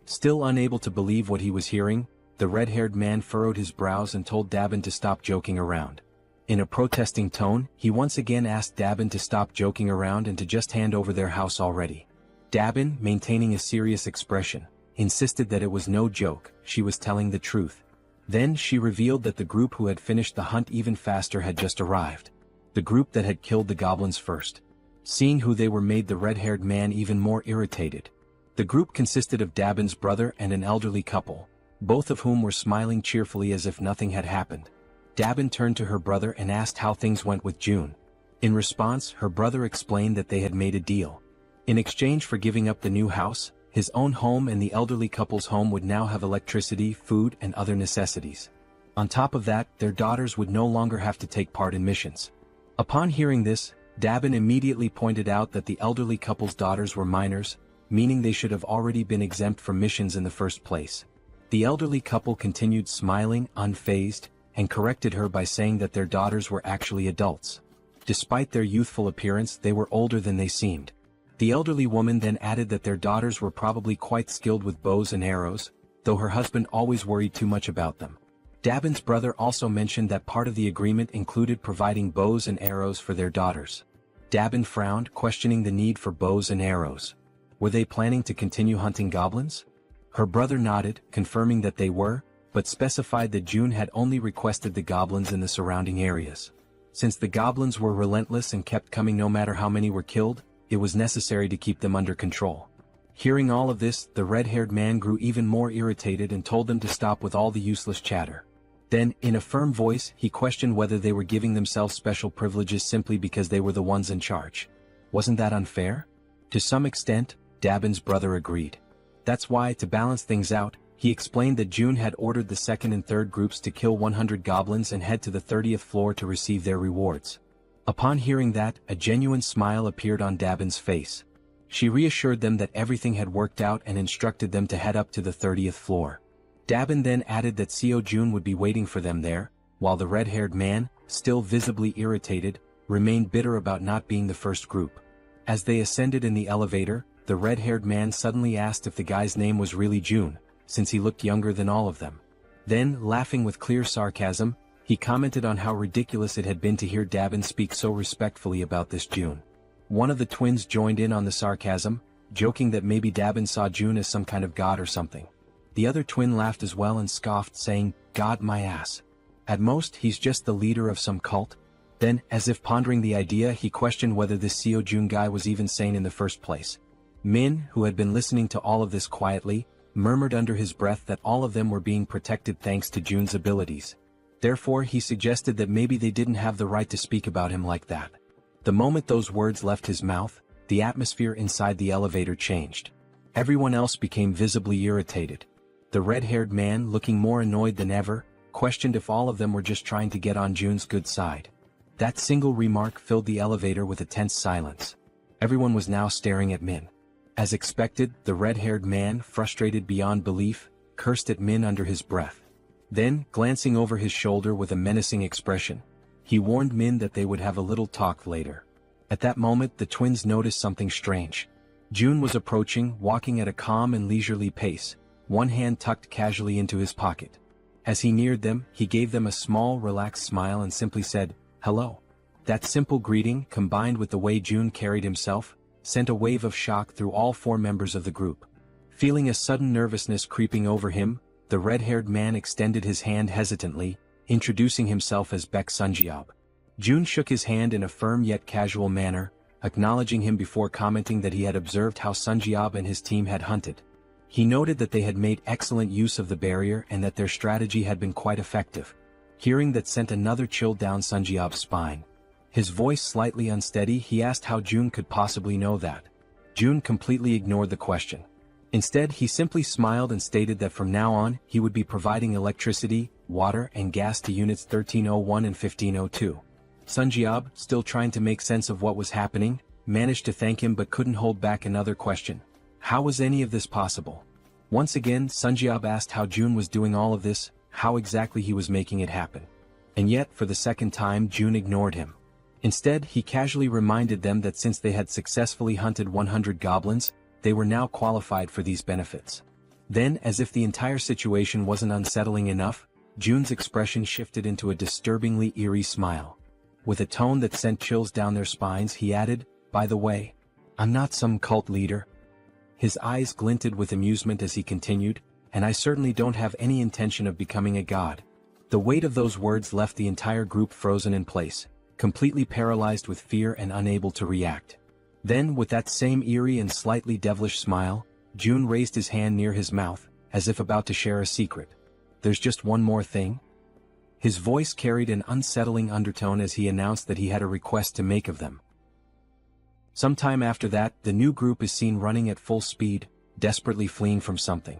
Still unable to believe what he was hearing, the red-haired man furrowed his brows and told Dabin to stop joking around. In a protesting tone, he once again asked Dabin to stop joking around and to just hand over their house already. Dabin, maintaining a serious expression, insisted that it was no joke, she was telling the truth. Then she revealed that the group who had finished the hunt even faster had just arrived. The group that had killed the goblins first. Seeing who they were made the red-haired man even more irritated. The group consisted of Dabin's brother and an elderly couple, both of whom were smiling cheerfully as if nothing had happened. Dabin turned to her brother and asked how things went with June. In response, her brother explained that they had made a deal. In exchange for giving up the new house, his own home and the elderly couple's home would now have electricity, food, and other necessities. On top of that, their daughters would no longer have to take part in missions. Upon hearing this, Dabin immediately pointed out that the elderly couple's daughters were minors, meaning they should have already been exempt from missions in the first place. The elderly couple continued smiling, unfazed, and corrected her by saying that their daughters were actually adults. Despite their youthful appearance, they were older than they seemed. The elderly woman then added that their daughters were probably quite skilled with bows and arrows, though her husband always worried too much about them. Dabin's brother also mentioned that part of the agreement included providing bows and arrows for their daughters. Dabin frowned, questioning the need for bows and arrows. Were they planning to continue hunting goblins? Her brother nodded, confirming that they were, but specified that June had only requested the goblins in the surrounding areas. Since the goblins were relentless and kept coming no matter how many were killed, it was necessary to keep them under control. Hearing all of this, the red-haired man grew even more irritated and told them to stop with all the useless chatter. Then, in a firm voice, he questioned whether they were giving themselves special privileges simply because they were the ones in charge. Wasn't that unfair? To some extent, Dabin's brother agreed. That's why, to balance things out, he explained that June had ordered the second and third groups to kill 100 goblins and head to the 30th floor to receive their rewards. Upon hearing that, a genuine smile appeared on Dabin's face. She reassured them that everything had worked out and instructed them to head up to the 30th floor. Dabin then added that Seo Jun would be waiting for them there, while the red-haired man, still visibly irritated, remained bitter about not being the first group. As they ascended in the elevator, the red-haired man suddenly asked if the guy's name was really June, since he looked younger than all of them. Then, laughing with clear sarcasm, he commented on how ridiculous it had been to hear Dabin speak so respectfully about this June. One of the twins joined in on the sarcasm, joking that maybe Dabin saw June as some kind of god or something. The other twin laughed as well and scoffed, saying, "God my ass. At most, he's just the leader of some cult." Then, as if pondering the idea, he questioned whether this Seo Jun guy was even sane in the first place. Min, who had been listening to all of this quietly, murmured under his breath that all of them were being protected thanks to Jun's abilities. Therefore, he suggested that maybe they didn't have the right to speak about him like that. The moment those words left his mouth, the atmosphere inside the elevator changed. Everyone else became visibly irritated. The red-haired man, looking more annoyed than ever, questioned if all of them were just trying to get on Jun's good side. That single remark filled the elevator with a tense silence. Everyone was now staring at Min. As expected, the red-haired man, frustrated beyond belief, cursed at Min under his breath. Then, glancing over his shoulder with a menacing expression, he warned Min that they would have a little talk later. At that moment, the twins noticed something strange. June was approaching, walking at a calm and leisurely pace, one hand tucked casually into his pocket. As he neared them, he gave them a small, relaxed smile and simply said, "Hello." That simple greeting, combined with the way June carried himself, sent a wave of shock through all four members of the group. Feeling a sudden nervousness creeping over him, the red-haired man extended his hand hesitantly, introducing himself as Baek Sunjiob. June shook his hand in a firm yet casual manner, acknowledging him before commenting that he had observed how Sunjiob and his team had hunted. He noted that they had made excellent use of the barrier and that their strategy had been quite effective. Hearing that sent another chill down Sunjiab's spine. His voice slightly unsteady, he asked how June could possibly know that. June completely ignored the question. Instead, he simply smiled and stated that from now on, he would be providing electricity, water and gas to units 1301 and 1502. Sunjiab, still trying to make sense of what was happening, managed to thank him but couldn't hold back another question. How was any of this possible? Once again, Sunjiab asked how June was doing all of this, how exactly he was making it happen. And yet, for the second time, June ignored him. Instead, he casually reminded them that since they had successfully hunted 100 goblins, they were now qualified for these benefits. Then, as if the entire situation wasn't unsettling enough, June's expression shifted into a disturbingly eerie smile. With a tone that sent chills down their spines, he added, "By the way, I'm not some cult leader." His eyes glinted with amusement as he continued, "And I certainly don't have any intention of becoming a god." The weight of those words left the entire group frozen in place, completely paralyzed with fear and unable to react. Then, with that same eerie and slightly devilish smile, June raised his hand near his mouth, as if about to share a secret. "There's just one more thing." His voice carried an unsettling undertone as he announced that he had a request to make of them. Sometime after that, the new group is seen running at full speed, desperately fleeing from something.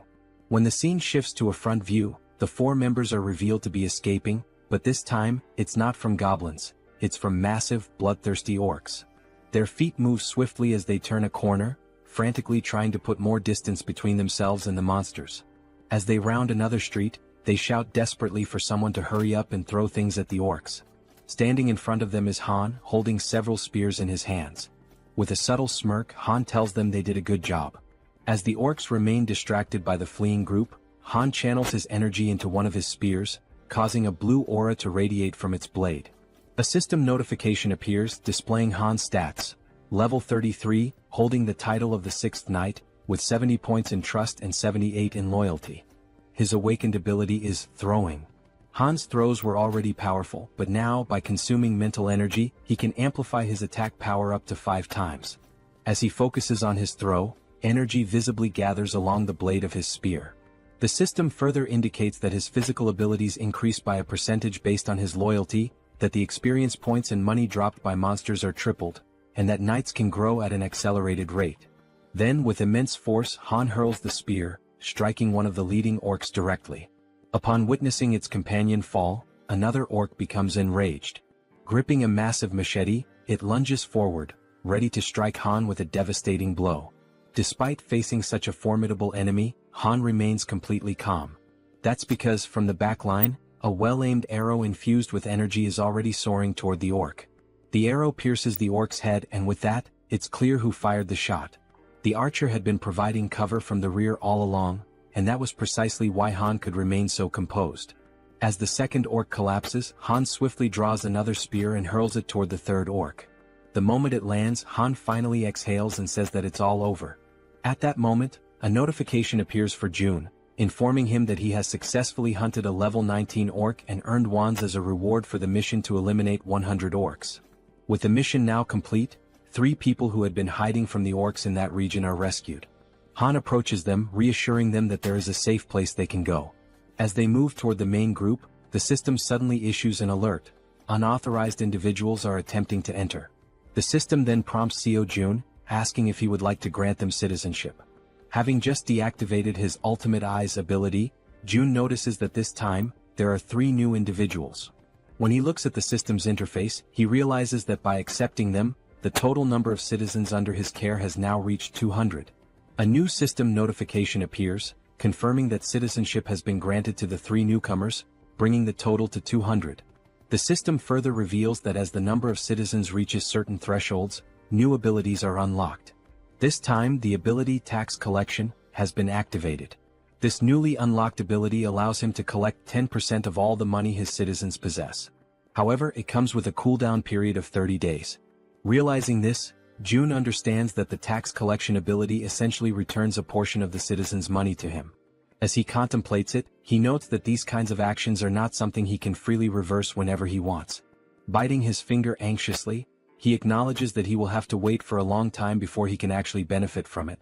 When the scene shifts to a front view, the four members are revealed to be escaping, but this time, it's not from goblins, it's from massive, bloodthirsty orcs. Their feet move swiftly as they turn a corner, frantically trying to put more distance between themselves and the monsters. As they round another street, they shout desperately for someone to hurry up and throw things at the orcs. Standing in front of them is Han, holding several spears in his hands. With a subtle smirk, Han tells them they did a good job. As the orcs remain distracted by the fleeing group, Han channels his energy into one of his spears, causing a blue aura to radiate from its blade. A system notification appears, displaying Han's stats. Level 33, holding the title of the 6th Knight, with 70 points in trust and 78 in loyalty. His awakened ability is throwing. Han's throws were already powerful, but now, by consuming mental energy, he can amplify his attack power up to 5 times. As he focuses on his throw, energy visibly gathers along the blade of his spear. The system further indicates that his physical abilities increase by a percentage based on his loyalty, that the experience points and money dropped by monsters are tripled, and that knights can grow at an accelerated rate. Then, with immense force, Han hurls the spear, striking one of the leading orcs directly. Upon witnessing its companion fall, another orc becomes enraged. Gripping a massive machete, it lunges forward, ready to strike Han with a devastating blow. Despite facing such a formidable enemy, Han remains completely calm. That's because, from the back line, a well-aimed arrow infused with energy is already soaring toward the orc. The arrow pierces the orc's head, and with that, it's clear who fired the shot. The archer had been providing cover from the rear all along, and that was precisely why Han could remain so composed. As the second orc collapses, Han swiftly draws another spear and hurls it toward the third orc. The moment it lands, Han finally exhales and says that it's all over. At that moment, a notification appears for June, informing him that he has successfully hunted a level 19 orc and earned wands as a reward for the mission to eliminate 100 orcs. With the mission now complete, 3 people who had been hiding from the orcs in that region are rescued. Han approaches them, reassuring them that there is a safe place they can go. As they move toward the main group, the system suddenly issues an alert. Unauthorized individuals are attempting to enter. The system then prompts Seo Jun, asking if he would like to grant them citizenship. Having just deactivated his Ultimate Eyes ability, Jun notices that this time, there are 3 new individuals. When he looks at the system's interface, he realizes that by accepting them, the total number of citizens under his care has now reached 200. A new system notification appears, confirming that citizenship has been granted to the 3 newcomers, bringing the total to 200. The system further reveals that as the number of citizens reaches certain thresholds, new abilities are unlocked. This time, the ability Tax Collection has been activated. This newly unlocked ability allows him to collect 10% of all the money his citizens possess. However, it comes with a cooldown period of 30 days. Realizing this, Jun understands that the tax collection ability essentially returns a portion of the citizens' money to him. As he contemplates it, he notes that these kinds of actions are not something he can freely reverse whenever he wants. Biting his finger anxiously, he acknowledges that he will have to wait for a long time before he can actually benefit from it.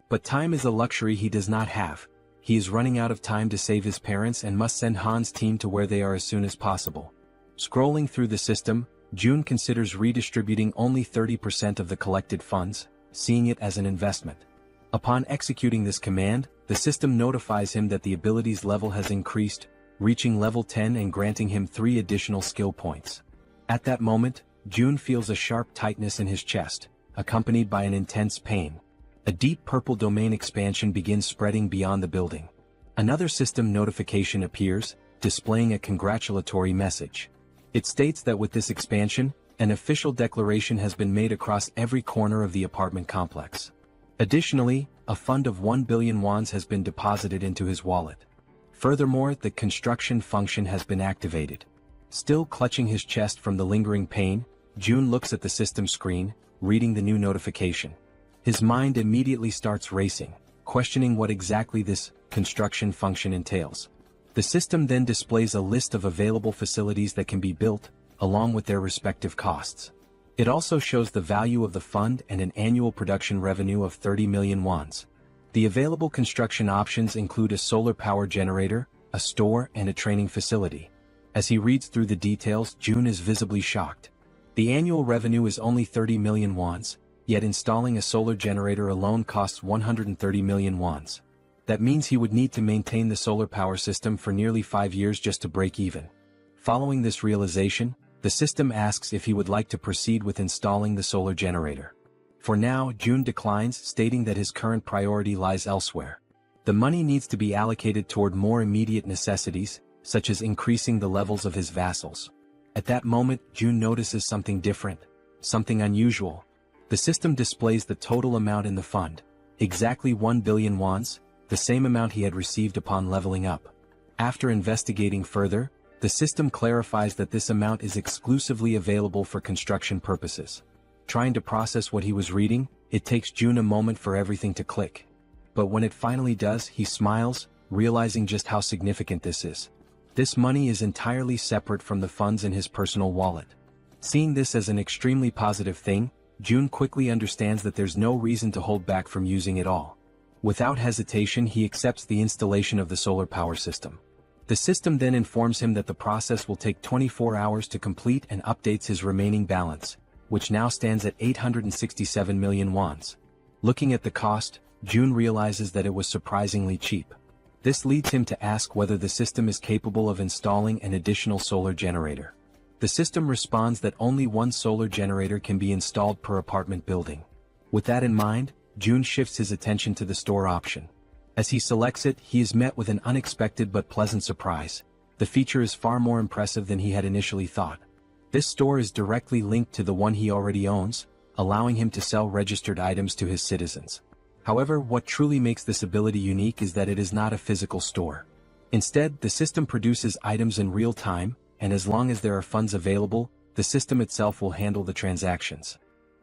But time is a luxury he does not have. he is running out of time to save his parents and must send Han's team to where they are as soon as possible. Scrolling through the system, June considers redistributing only 30% of the collected funds, seeing it as an investment. Upon executing this command, the system notifies him that the abilities level has increased, reaching level 10 and granting him 3 additional skill points. At that moment, June feels a sharp tightness in his chest, accompanied by an intense pain. A deep purple domain expansion begins spreading beyond the building. Another system notification appears, displaying a congratulatory message. It states that with this expansion, an official declaration has been made across every corner of the apartment complex. Additionally, a fund of 1 billion wons has been deposited into his wallet. Furthermore, the construction function has been activated. Still clutching his chest from the lingering pain, June looks at the system screen, reading the new notification. His mind immediately starts racing, questioning what exactly this construction function entails. The system then displays a list of available facilities that can be built, along with their respective costs. It also shows the value of the fund and an annual production revenue of 30 million wons. The available construction options include a solar power generator, a store, and a training facility. As he reads through the details, June is visibly shocked. The annual revenue is only 30 million wons, yet installing a solar generator alone costs 130 million wons. That means he would need to maintain the solar power system for nearly 5 years just to break even. Following this realization, the system asks if he would like to proceed with installing the solar generator. For now, June declines, stating that his current priority lies elsewhere. The money needs to be allocated toward more immediate necessities, such as increasing the levels of his vassals. At that moment, June notices something different, something unusual. The system displays the total amount in the fund, exactly 1 billion wons, the same amount he had received upon leveling up. After investigating further, the system clarifies that this amount is exclusively available for construction purposes. Trying to process what he was reading, it takes June a moment for everything to click. But when it finally does, he smiles, realizing just how significant this is. This money is entirely separate from the funds in his personal wallet. Seeing this as an extremely positive thing, June quickly understands that there's no reason to hold back from using it all. Without hesitation, he accepts the installation of the solar power system. The system then informs him that the process will take 24 hours to complete and updates his remaining balance, which now stands at 867 million wons. Looking at the cost, June realizes that it was surprisingly cheap. This leads him to ask whether the system is capable of installing an additional solar generator. The system responds that only one solar generator can be installed per apartment building. With that in mind, June shifts his attention to the store option. As he selects it, he is met with an unexpected but pleasant surprise. The feature is far more impressive than he had initially thought. This store is directly linked to the one he already owns, allowing him to sell registered items to his citizens. However, what truly makes this ability unique is that it is not a physical store. Instead, the system produces items in real time, and as long as there are funds available, the system itself will handle the transactions.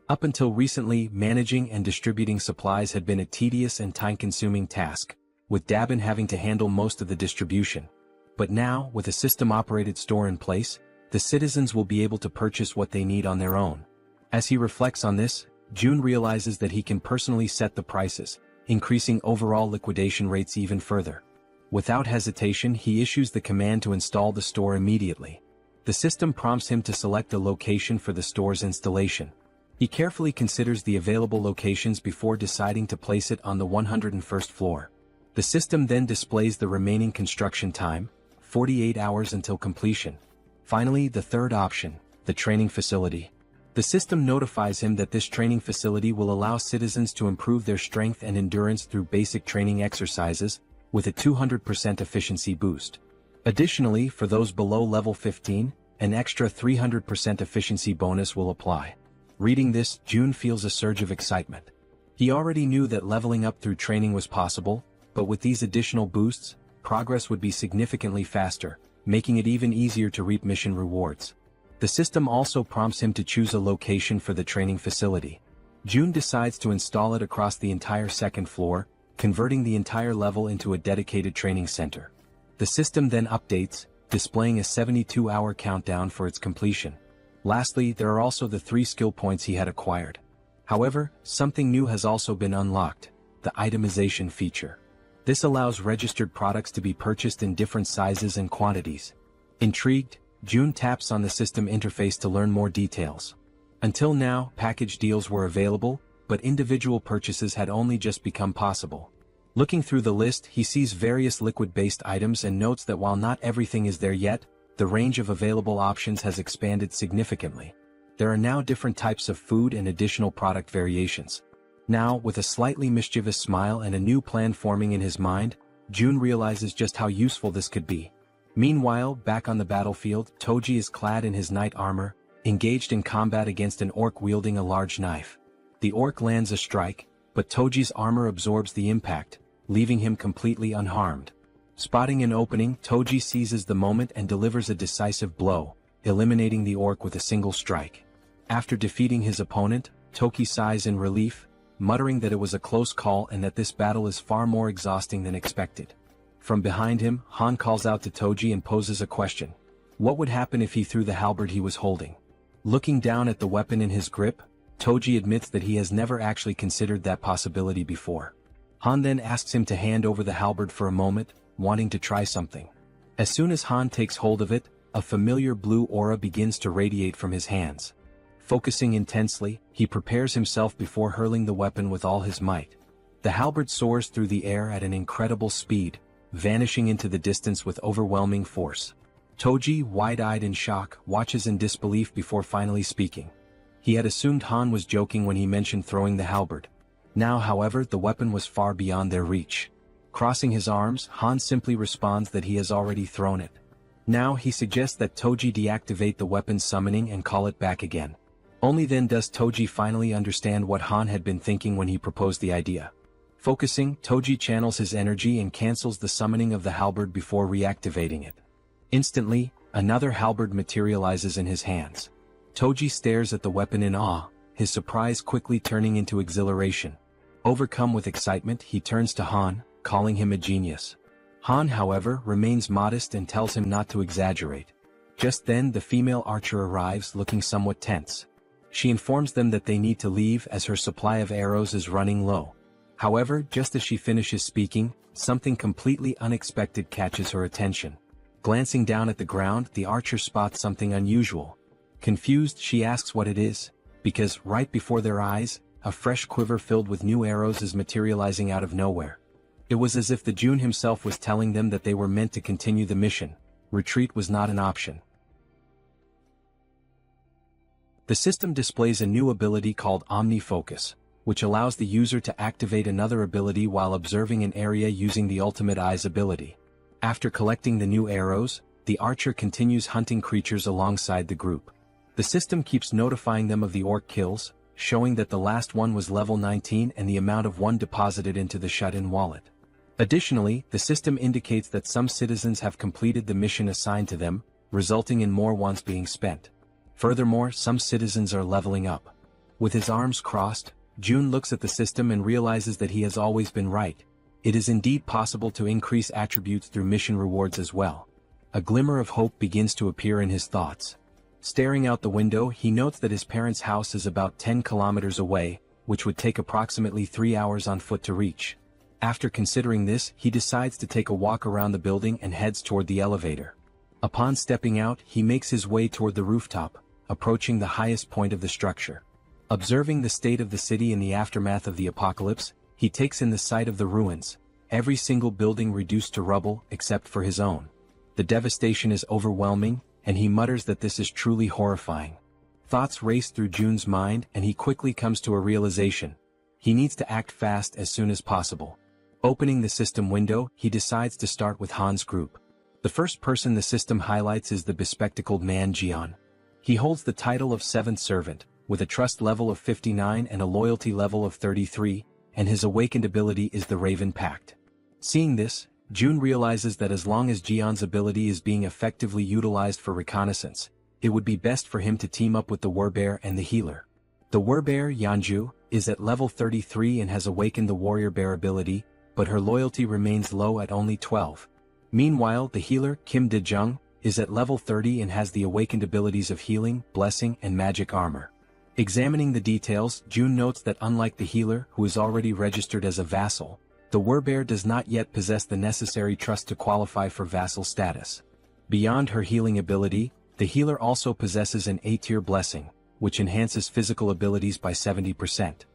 Up until recently, managing and distributing supplies had been a tedious and time-consuming task, with Dabin having to handle most of the distribution. But now, with a system-operated store in place, the citizens will be able to purchase what they need on their own. As he reflects on this, June realizes that he can personally set the prices, increasing overall liquidation rates even further. Without hesitation, he issues the command to install the store immediately. The system prompts him to select the location for the store's installation. He carefully considers the available locations before deciding to place it on the 101st floor. The system then displays the remaining construction time, 48 hours until completion. Finally, the third option, the training facility. The system notifies him that this training facility will allow citizens to improve their strength and endurance through basic training exercises, with a 200% efficiency boost. Additionally, for those below level 15, an extra 300% efficiency bonus will apply. Reading this, June feels a surge of excitement. He already knew that leveling up through training was possible, but with these additional boosts, progress would be significantly faster, making it even easier to reap mission rewards. The system also prompts him to choose a location for the training facility. June decides to install it across the entire second floor, converting the entire level into a dedicated training center. The system then updates, displaying a 72-hour countdown for its completion. Lastly, there are also the 3 skill points he had acquired. However, something new has also been unlocked, the itemization feature. This allows registered products to be purchased in different sizes and quantities. Intrigued, June taps on the system interface to learn more details. Until now, package deals were available, but individual purchases had only just become possible. Looking through the list, he sees various liquid-based items and notes that while not everything is there yet, the range of available options has expanded significantly. There are now different types of food and additional product variations. Now, with a slightly mischievous smile and a new plan forming in his mind, June realizes just how useful this could be. Meanwhile, back on the battlefield, Toji is clad in his knight armor, engaged in combat against an orc wielding a large knife. The orc lands a strike, but Toji's armor absorbs the impact, leaving him completely unharmed. Spotting an opening, Toji seizes the moment and delivers a decisive blow, eliminating the orc with a single strike. After defeating his opponent, Toki sighs in relief, muttering that it was a close call and that this battle is far more exhausting than expected. From behind him, Han calls out to Toji and poses a question. What would happen if he threw the halberd he was holding? Looking down at the weapon in his grip, Toji admits that he has never actually considered that possibility before. Han then asks him to hand over the halberd for a moment, wanting to try something. As soon as Han takes hold of it, a familiar blue aura begins to radiate from his hands. Focusing intensely, he prepares himself before hurling the weapon with all his might. The halberd soars through the air at an incredible speed, vanishing into the distance with overwhelming force. Toji, wide-eyed in shock, watches in disbelief before finally speaking. He had assumed Han was joking when he mentioned throwing the halberd. Now, however, the weapon was far beyond their reach. Crossing his arms, Han simply responds that he has already thrown it. Now he suggests that Toji deactivate the weapon's summoning and call it back again. Only then does Toji finally understand what Han had been thinking when he proposed the idea. Focusing, Toji channels his energy and cancels the summoning of the halberd before reactivating it. Instantly, another halberd materializes in his hands. Toji stares at the weapon in awe, his surprise quickly turning into exhilaration. Overcome with excitement, he turns to Han, calling him a genius. Han, however, remains modest and tells him not to exaggerate. Just then, the female archer arrives, looking somewhat tense. She informs them that they need to leave as her supply of arrows is running low. However, just as she finishes speaking, something completely unexpected catches her attention. Glancing down at the ground, the archer spots something unusual. Confused, she asks what it is, because right before their eyes, a fresh quiver filled with new arrows is materializing out of nowhere. It was as if the June himself was telling them that they were meant to continue the mission. Retreat was not an option. The system displays a new ability called Omni-Focus, which allows the user to activate another ability while observing an area using the Ultimate Eyes ability. After collecting the new arrows, the archer continues hunting creatures alongside the group. The system keeps notifying them of the orc kills, showing that the last one was level 19 and the amount of one deposited into the shut-in wallet. Additionally, the system indicates that some citizens have completed the mission assigned to them, resulting in more ones being spent. Furthermore, some citizens are leveling up. With his arms crossed, June looks at the system and realizes that he has always been right. It is indeed possible to increase attributes through mission rewards as well. A glimmer of hope begins to appear in his thoughts. Staring out the window, he notes that his parents' house is about 10 kilometers away, which would take approximately 3 hours on foot to reach. After considering this, he decides to take a walk around the building and heads toward the elevator. Upon stepping out, he makes his way toward the rooftop, approaching the highest point of the structure. Observing the state of the city in the aftermath of the apocalypse, he takes in the sight of the ruins, every single building reduced to rubble except for his own. The devastation is overwhelming, and he mutters that this is truly horrifying. Thoughts race through June's mind and he quickly comes to a realization. He needs to act fast as soon as possible. Opening the system window, he decides to start with Han's group. The first person the system highlights is the bespectacled man Jian. He holds the title of 7th Servant, with a trust level of 59 and a loyalty level of 33, and his awakened ability is the Raven Pact. Seeing this, June realizes that as long as Jian's ability is being effectively utilized for reconnaissance, it would be best for him to team up with the Warbear and the healer. The Warbear, Yanju, is at level 33 and has awakened the Warrior Bear ability, but her loyalty remains low at only 12. Meanwhile, the healer, Kim De-jung, is at level 30 and has the awakened abilities of healing, blessing, and magic armor. Examining the details, June notes that unlike the healer, who is already registered as a vassal, the werebear does not yet possess the necessary trust to qualify for vassal status. Beyond her healing ability, the healer also possesses an A-tier blessing, which enhances physical abilities by 70%.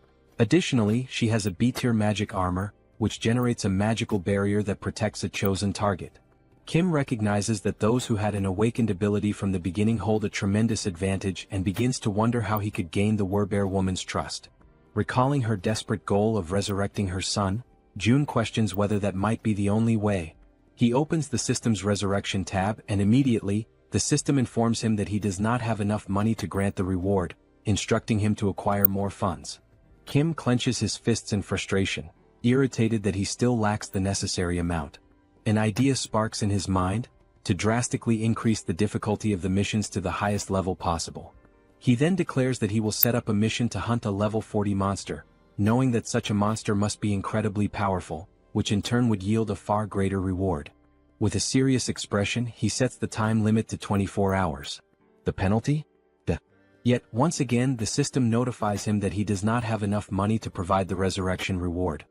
Additionally, she has a B-tier magic armor, which generates a magical barrier that protects a chosen target. Kim recognizes that those who had an awakened ability from the beginning hold a tremendous advantage and begins to wonder how he could gain the werebear woman's trust. Recalling her desperate goal of resurrecting her son, June questions whether that might be the only way. He opens the system's resurrection tab and immediately, the system informs him that he does not have enough money to grant the reward, instructing him to acquire more funds. Kim clenches his fists in frustration, irritated that he still lacks the necessary amount. An idea sparks in his mind, to drastically increase the difficulty of the missions to the highest level possible. He then declares that he will set up a mission to hunt a level 40 monster, knowing that such a monster must be incredibly powerful, which in turn would yield a far greater reward. With a serious expression, he sets the time limit to 24 hours. The penalty? Yet, once again the system notifies him that he does not have enough money to provide the resurrection reward.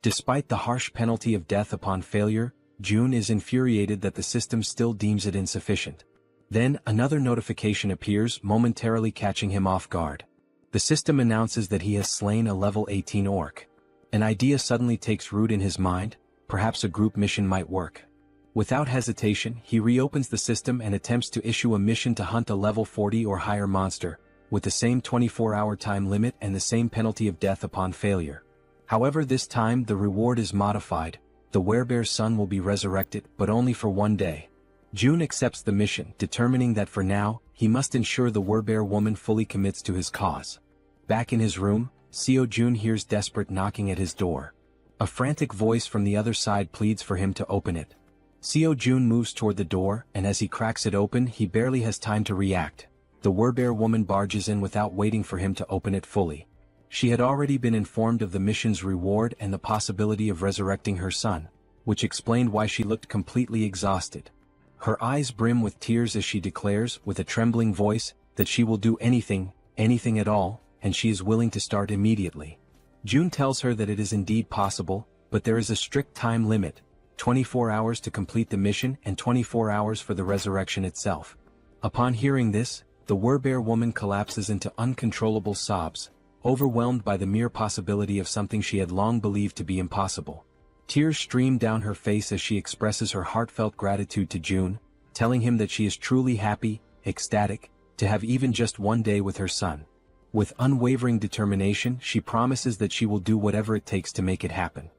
Despite the harsh penalty of death upon failure, June is infuriated that the system still deems it insufficient. Then, another notification appears, momentarily catching him off guard. The system announces that he has slain a level 18 orc. An idea suddenly takes root in his mind, perhaps a group mission might work. Without hesitation, he reopens the system and attempts to issue a mission to hunt a level 40 or higher monster, with the same 24-hour time limit and the same penalty of death upon failure. However, this time the reward is modified. The werebear's son will be resurrected, but only for 1 day. June accepts the mission, determining that for now, he must ensure the werebear woman fully commits to his cause. Back in his room, Seo Jun hears desperate knocking at his door. A frantic voice from the other side pleads for him to open it. Seo Jun moves toward the door, and as he cracks it open, he barely has time to react. The werebear woman barges in without waiting for him to open it fully. She had already been informed of the mission's reward and the possibility of resurrecting her son, which explained why she looked completely exhausted. Her eyes brim with tears as she declares, with a trembling voice, that she will do anything, anything at all, and she is willing to start immediately. June tells her that it is indeed possible, but there is a strict time limit, 24 hours to complete the mission and 24 hours for the resurrection itself. Upon hearing this, the werebear woman collapses into uncontrollable sobs, overwhelmed by the mere possibility of something she had long believed to be impossible. Tears stream down her face as she expresses her heartfelt gratitude to June, telling him that she is truly happy, ecstatic, to have even just 1 day with her son. With unwavering determination, she promises that she will do whatever it takes to make it happen.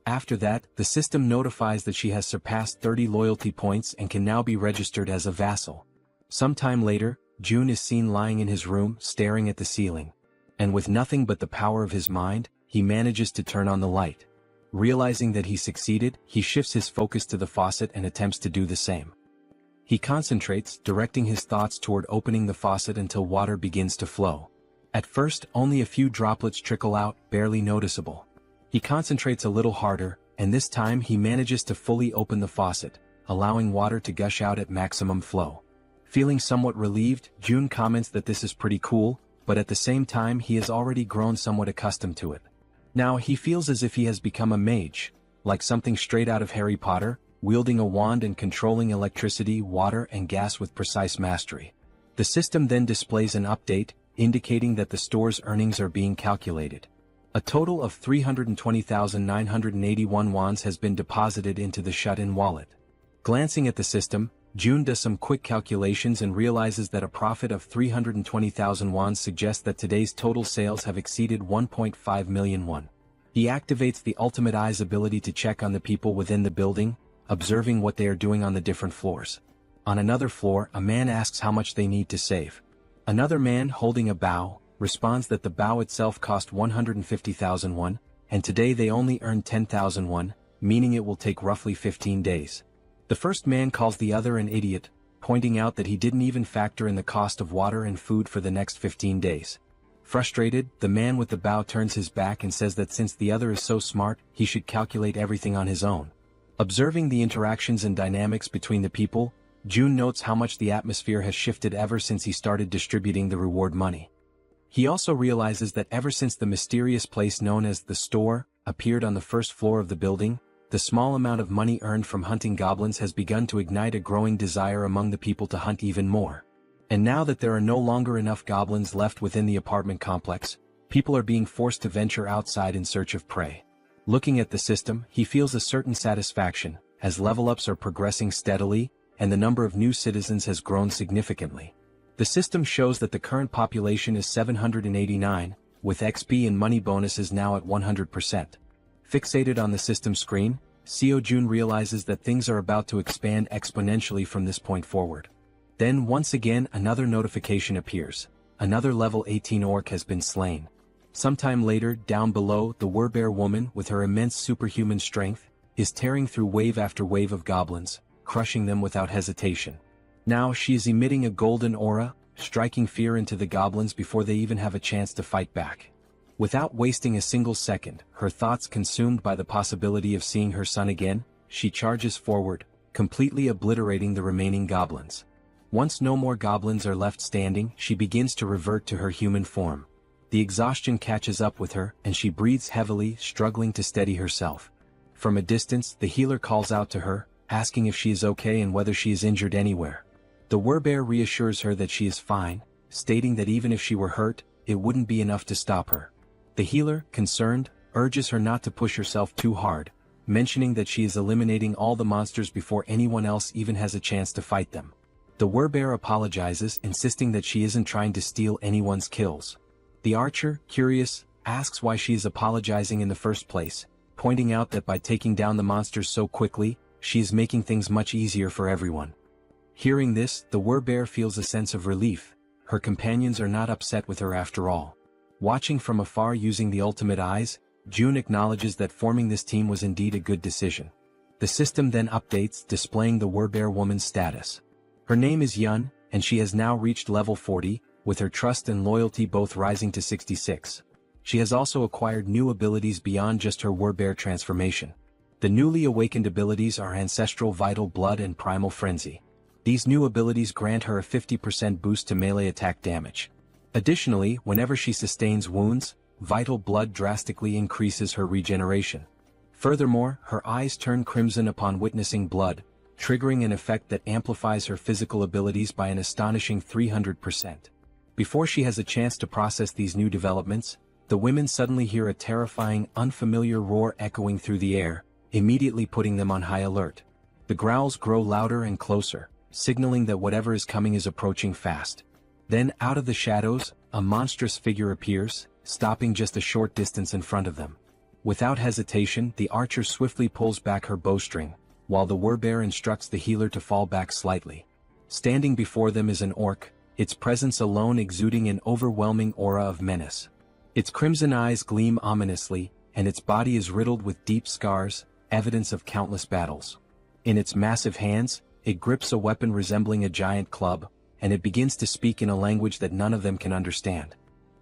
After that, the system notifies that she has surpassed 30 loyalty points and can now be registered as a vassal. Sometime later, June is seen lying in his room, staring at the ceiling. And with nothing but the power of his mind, he manages to turn on the light. Realizing that he succeeded, he shifts his focus to the faucet and attempts to do the same. He concentrates, directing his thoughts toward opening the faucet until water begins to flow. At first, only a few droplets trickle out, barely noticeable. He concentrates a little harder, and this time he manages to fully open the faucet, allowing water to gush out at maximum flow. Feeling somewhat relieved, June comments that this is pretty cool, but at the same time he has already grown somewhat accustomed to it. Now he feels as if he has become a mage, like something straight out of Harry Potter, wielding a wand and controlling electricity, water and gas with precise mastery. The system then displays an update, indicating that the store's earnings are being calculated. A total of 320,981 wons has been deposited into the shut-in wallet. Glancing at the system, June does some quick calculations and realizes that a profit of 320,000 won suggests that today's total sales have exceeded 1.5 million won. He activates the Ultimate Eye's ability to check on the people within the building, observing what they are doing on the different floors. On another floor, a man asks how much they need to save. Another man, holding a bow, responds that the bow itself cost 150,000 won, and today they only earn 10,000 won, meaning it will take roughly 15 days. The first man calls the other an idiot, pointing out that he didn't even factor in the cost of water and food for the next 15 days. Frustrated, the man with the bow turns his back and says that since the other is so smart, he should calculate everything on his own. Observing the interactions and dynamics between the people, June notes how much the atmosphere has shifted ever since he started distributing the reward money. He also realizes that ever since the mysterious place known as the store, appeared on the first floor of the building. The small amount of money earned from hunting goblins has begun to ignite a growing desire among the people to hunt even more. And now that there are no longer enough goblins left within the apartment complex, people are being forced to venture outside in search of prey. Looking at the system, he feels a certain satisfaction, as level-ups are progressing steadily, and the number of new citizens has grown significantly. The system shows that the current population is 789, with XP and money bonuses now at 100%. Fixated on the system screen, Seo-jun realizes that things are about to expand exponentially from this point forward. Then once again another notification appears. Another level 18 orc has been slain. Sometime later, down below, the werbear woman, with her immense superhuman strength, is tearing through wave after wave of goblins, crushing them without hesitation. Now she is emitting a golden aura, striking fear into the goblins before they even have a chance to fight back. Without wasting a single second, her thoughts consumed by the possibility of seeing her son again, she charges forward, completely obliterating the remaining goblins. Once no more goblins are left standing, she begins to revert to her human form. The exhaustion catches up with her, and she breathes heavily, struggling to steady herself. From a distance, the healer calls out to her, asking if she is okay and whether she is injured anywhere. The werbear reassures her that she is fine, stating that even if she were hurt, it wouldn't be enough to stop her. The healer, concerned, urges her not to push herself too hard, mentioning that she is eliminating all the monsters before anyone else even has a chance to fight them. The werbear apologizes, insisting that she isn't trying to steal anyone's kills. The archer, curious, asks why she is apologizing in the first place, pointing out that by taking down the monsters so quickly, she is making things much easier for everyone. Hearing this, the werbear feels a sense of relief. Her companions are not upset with her after all. Watching from afar using the ultimate eyes, June acknowledges that forming this team was indeed a good decision. The system then updates, displaying the werbear woman's status. Her name is Yun, and she has now reached level 40, with her trust and loyalty both rising to 66. She has also acquired new abilities beyond just her werbear transformation. The newly awakened abilities are Ancestral Vital Blood and Primal Frenzy. These new abilities grant her a 50% boost to melee attack damage. Additionally, whenever she sustains wounds, Vital Blood drastically increases her regeneration. Furthermore, her eyes turn crimson upon witnessing blood, triggering an effect that amplifies her physical abilities by an astonishing 300%. Before she has a chance to process these new developments, the women suddenly hear a terrifying, unfamiliar roar echoing through the air, immediately putting them on high alert. The growls grow louder and closer, signaling that whatever is coming is approaching fast. Then, out of the shadows, a monstrous figure appears, stopping just a short distance in front of them. Without hesitation, the archer swiftly pulls back her bowstring, while the werbear instructs the healer to fall back slightly. Standing before them is an orc, its presence alone exuding an overwhelming aura of menace. Its crimson eyes gleam ominously, and its body is riddled with deep scars, evidence of countless battles. In its massive hands, it grips a weapon resembling a giant club, and it begins to speak in a language that none of them can understand.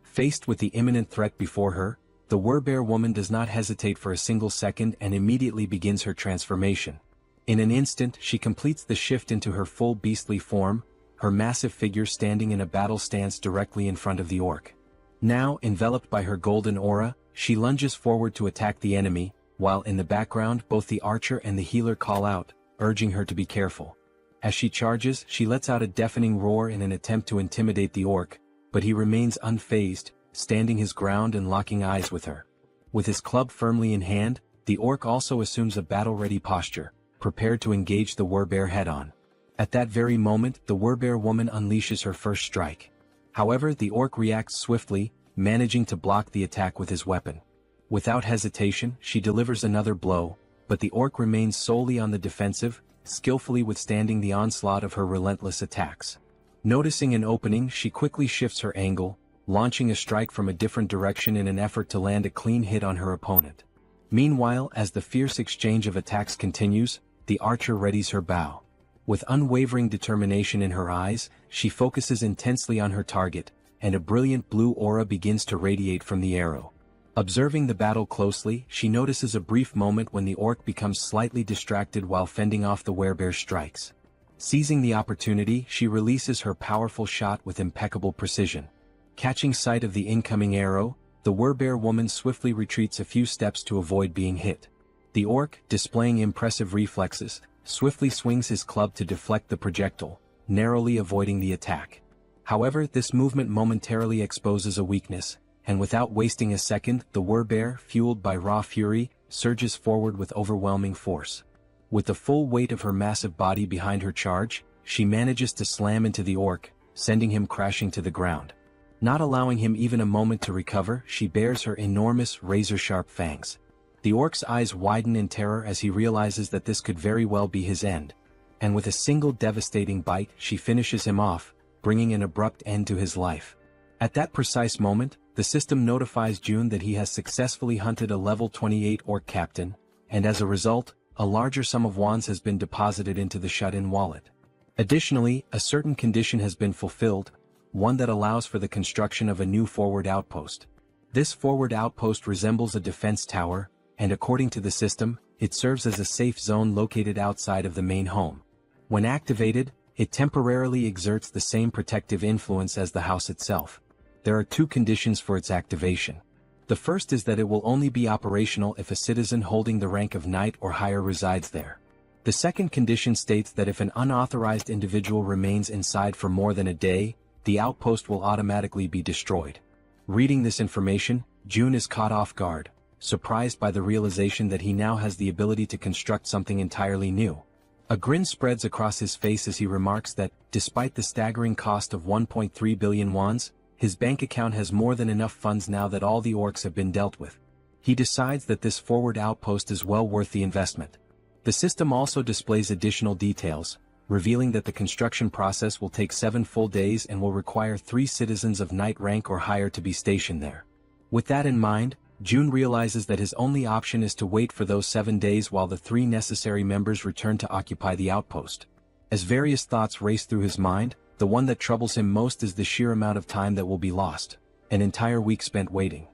Faced with the imminent threat before her, the werbear woman does not hesitate for a single second and immediately begins her transformation. In an instant, she completes the shift into her full beastly form, her massive figure standing in a battle stance directly in front of the orc. Now, enveloped by her golden aura, she lunges forward to attack the enemy, while in the background both the archer and the healer call out, urging her to be careful. As she charges, she lets out a deafening roar in an attempt to intimidate the orc, but he remains unfazed, standing his ground and locking eyes with her. With his club firmly in hand, the orc also assumes a battle-ready posture, prepared to engage the werbear head-on. At that very moment, the werbear woman unleashes her first strike. However, the orc reacts swiftly, managing to block the attack with his weapon. Without hesitation, she delivers another blow, but the orc remains solely on the defensive, skillfully withstanding the onslaught of her relentless attacks. Noticing an opening, she quickly shifts her angle, launching a strike from a different direction in an effort to land a clean hit on her opponent. Meanwhile, as the fierce exchange of attacks continues, the archer readies her bow. With unwavering determination in her eyes, she focuses intensely on her target, and a brilliant blue aura begins to radiate from the arrow. Observing the battle closely, she notices a brief moment when the orc becomes slightly distracted while fending off the werbear's strikes. Seizing the opportunity, she releases her powerful shot with impeccable precision. Catching sight of the incoming arrow, the werbear woman swiftly retreats a few steps to avoid being hit. The orc, displaying impressive reflexes, swiftly swings his club to deflect the projectile, narrowly avoiding the attack. However, this movement momentarily exposes a weakness, and without wasting a second, the werbear, fueled by raw fury, surges forward with overwhelming force. With the full weight of her massive body behind her charge, she manages to slam into the orc, sending him crashing to the ground. Not allowing him even a moment to recover, she bares her enormous, razor-sharp fangs. The orc's eyes widen in terror as he realizes that this could very well be his end. And with a single devastating bite, she finishes him off, bringing an abrupt end to his life. At that precise moment, the system notifies June that he has successfully hunted a level 28 orc captain, and as a result, a larger sum of wands has been deposited into the shut-in wallet. Additionally, a certain condition has been fulfilled, one that allows for the construction of a new forward outpost. This forward outpost resembles a defense tower, and according to the system, it serves as a safe zone located outside of the main home. When activated, it temporarily exerts the same protective influence as the house itself. There are two conditions for its activation. The first is that it will only be operational if a citizen holding the rank of knight or higher resides there. The second condition states that if an unauthorized individual remains inside for more than a day, the outpost will automatically be destroyed. Reading this information, June is caught off guard, surprised by the realization that he now has the ability to construct something entirely new. A grin spreads across his face as he remarks that, despite the staggering cost of 1.3 billion wands, his bank account has more than enough funds now that all the orcs have been dealt with. He decides that this forward outpost is well worth the investment. The system also displays additional details, revealing that the construction process will take 7 full days and will require 3 citizens of knight rank or higher to be stationed there. With that in mind, June realizes that his only option is to wait for those 7 days while the 3 necessary members return to occupy the outpost. As various thoughts race through his mind, the one that troubles him most is the sheer amount of time that will be lost, an entire week spent waiting.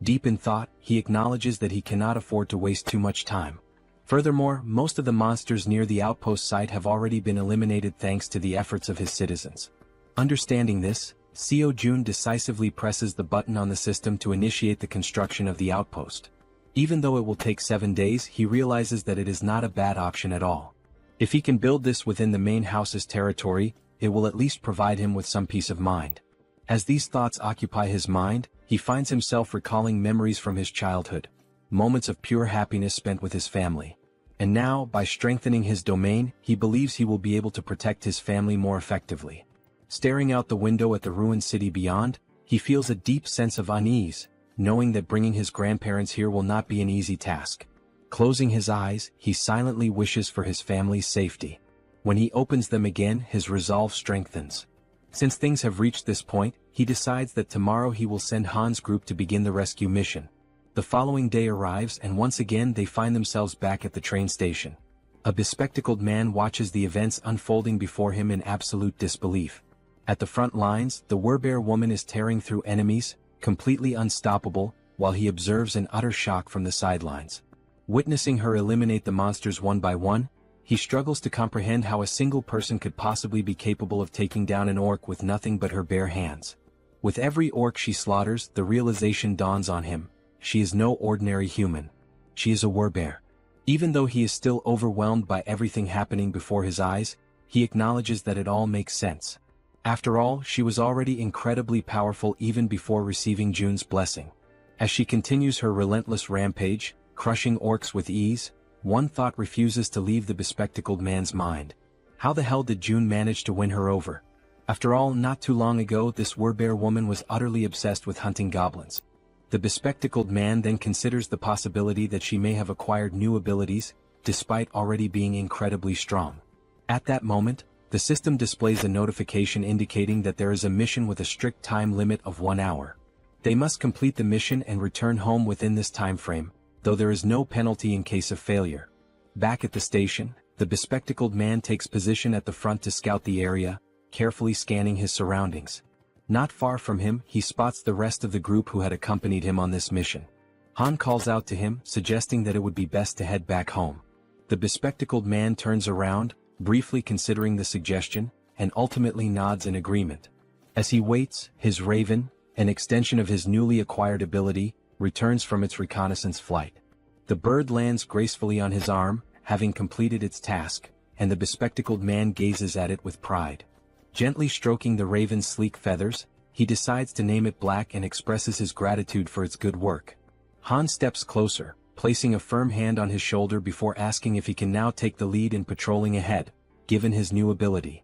Deep in thought, he acknowledges that he cannot afford to waste too much time. Furthermore, most of the monsters near the outpost site have already been eliminated thanks to the efforts of his citizens. Understanding this, Seo Jun decisively presses the button on the system to initiate the construction of the outpost. Even though it will take 7 days, he realizes that it is not a bad option at all. If he can build this within the main house's territory, it will at least provide him with some peace of mind. As these thoughts occupy his mind, he finds himself recalling memories from his childhood, moments of pure happiness spent with his family. And now, by strengthening his domain, he believes he will be able to protect his family more effectively. Staring out the window at the ruined city beyond, he feels a deep sense of unease, knowing that bringing his grandparents here will not be an easy task. Closing his eyes, he silently wishes for his family's safety. When he opens them again, his resolve strengthens. Since things have reached this point, he decides that tomorrow he will send Han's group to begin the rescue mission. The following day arrives and once again they find themselves back at the train station. A bespectacled man watches the events unfolding before him in absolute disbelief. At the front lines, the werbear woman is tearing through enemies, completely unstoppable, while he observes in utter shock from the sidelines. Witnessing her eliminate the monsters one by one, he struggles to comprehend how a single person could possibly be capable of taking down an orc with nothing but her bare hands. With every orc she slaughters, the realization dawns on him: she is no ordinary human. She is a werbear. Even though he is still overwhelmed by everything happening before his eyes, he acknowledges that it all makes sense. After all, she was already incredibly powerful even before receiving June's blessing. As she continues her relentless rampage, crushing orcs with ease, one thought refuses to leave the bespectacled man's mind. How the hell did June manage to win her over? After all, not too long ago this werbear woman was utterly obsessed with hunting goblins. The bespectacled man then considers the possibility that she may have acquired new abilities, despite already being incredibly strong. At that moment, the system displays a notification indicating that there is a mission with a strict time limit of 1 hour. They must complete the mission and return home within this time frame, though there is no penalty in case of failure. Back at the station, the bespectacled man takes position at the front to scout the area, carefully scanning his surroundings. Not far from him, he spots the rest of the group who had accompanied him on this mission. Han calls out to him, suggesting that it would be best to head back home. The bespectacled man turns around, briefly considering the suggestion, and ultimately nods in agreement. As he waits, his raven, an extension of his newly acquired ability, returns from its reconnaissance flight. The bird lands gracefully on his arm, having completed its task, and the bespectacled man gazes at it with pride. Gently stroking the raven's sleek feathers, he decides to name it Black and expresses his gratitude for its good work. Han steps closer, placing a firm hand on his shoulder before asking if he can now take the lead in patrolling ahead, given his new ability.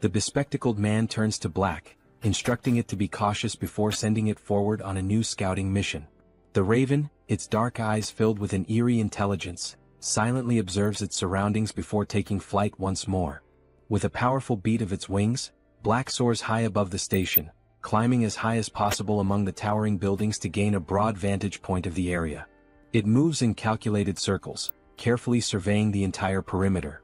The bespectacled man turns to Black, instructing it to be cautious before sending it forward on a new scouting mission. The raven, its dark eyes filled with an eerie intelligence, silently observes its surroundings before taking flight once more. With a powerful beat of its wings, Black soars high above the station, climbing as high as possible among the towering buildings to gain a broad vantage point of the area. It moves in calculated circles, carefully surveying the entire perimeter.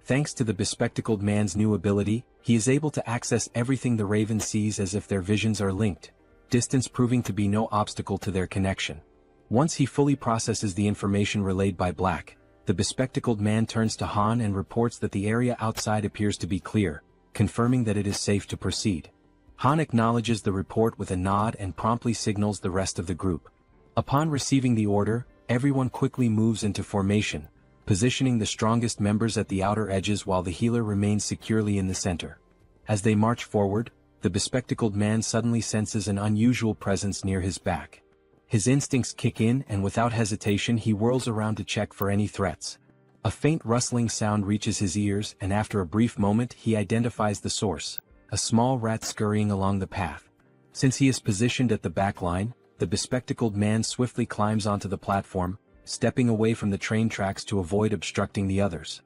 Thanks to the bespectacled man's new ability, he is able to access everything the raven sees as if their visions are linked, distance proving to be no obstacle to their connection. Once he fully processes the information relayed by Black, the bespectacled man turns to Han and reports that the area outside appears to be clear, confirming that it is safe to proceed. Han acknowledges the report with a nod and promptly signals the rest of the group. Upon receiving the order, everyone quickly moves into formation, positioning the strongest members at the outer edges while the healer remains securely in the center. As they march forward, the bespectacled man suddenly senses an unusual presence near his back. His instincts kick in and without hesitation he whirls around to check for any threats. A faint rustling sound reaches his ears and after a brief moment he identifies the source, a small rat scurrying along the path. Since he is positioned at the back line, the bespectacled man swiftly climbs onto the platform, stepping away from the train tracks to avoid obstructing the others.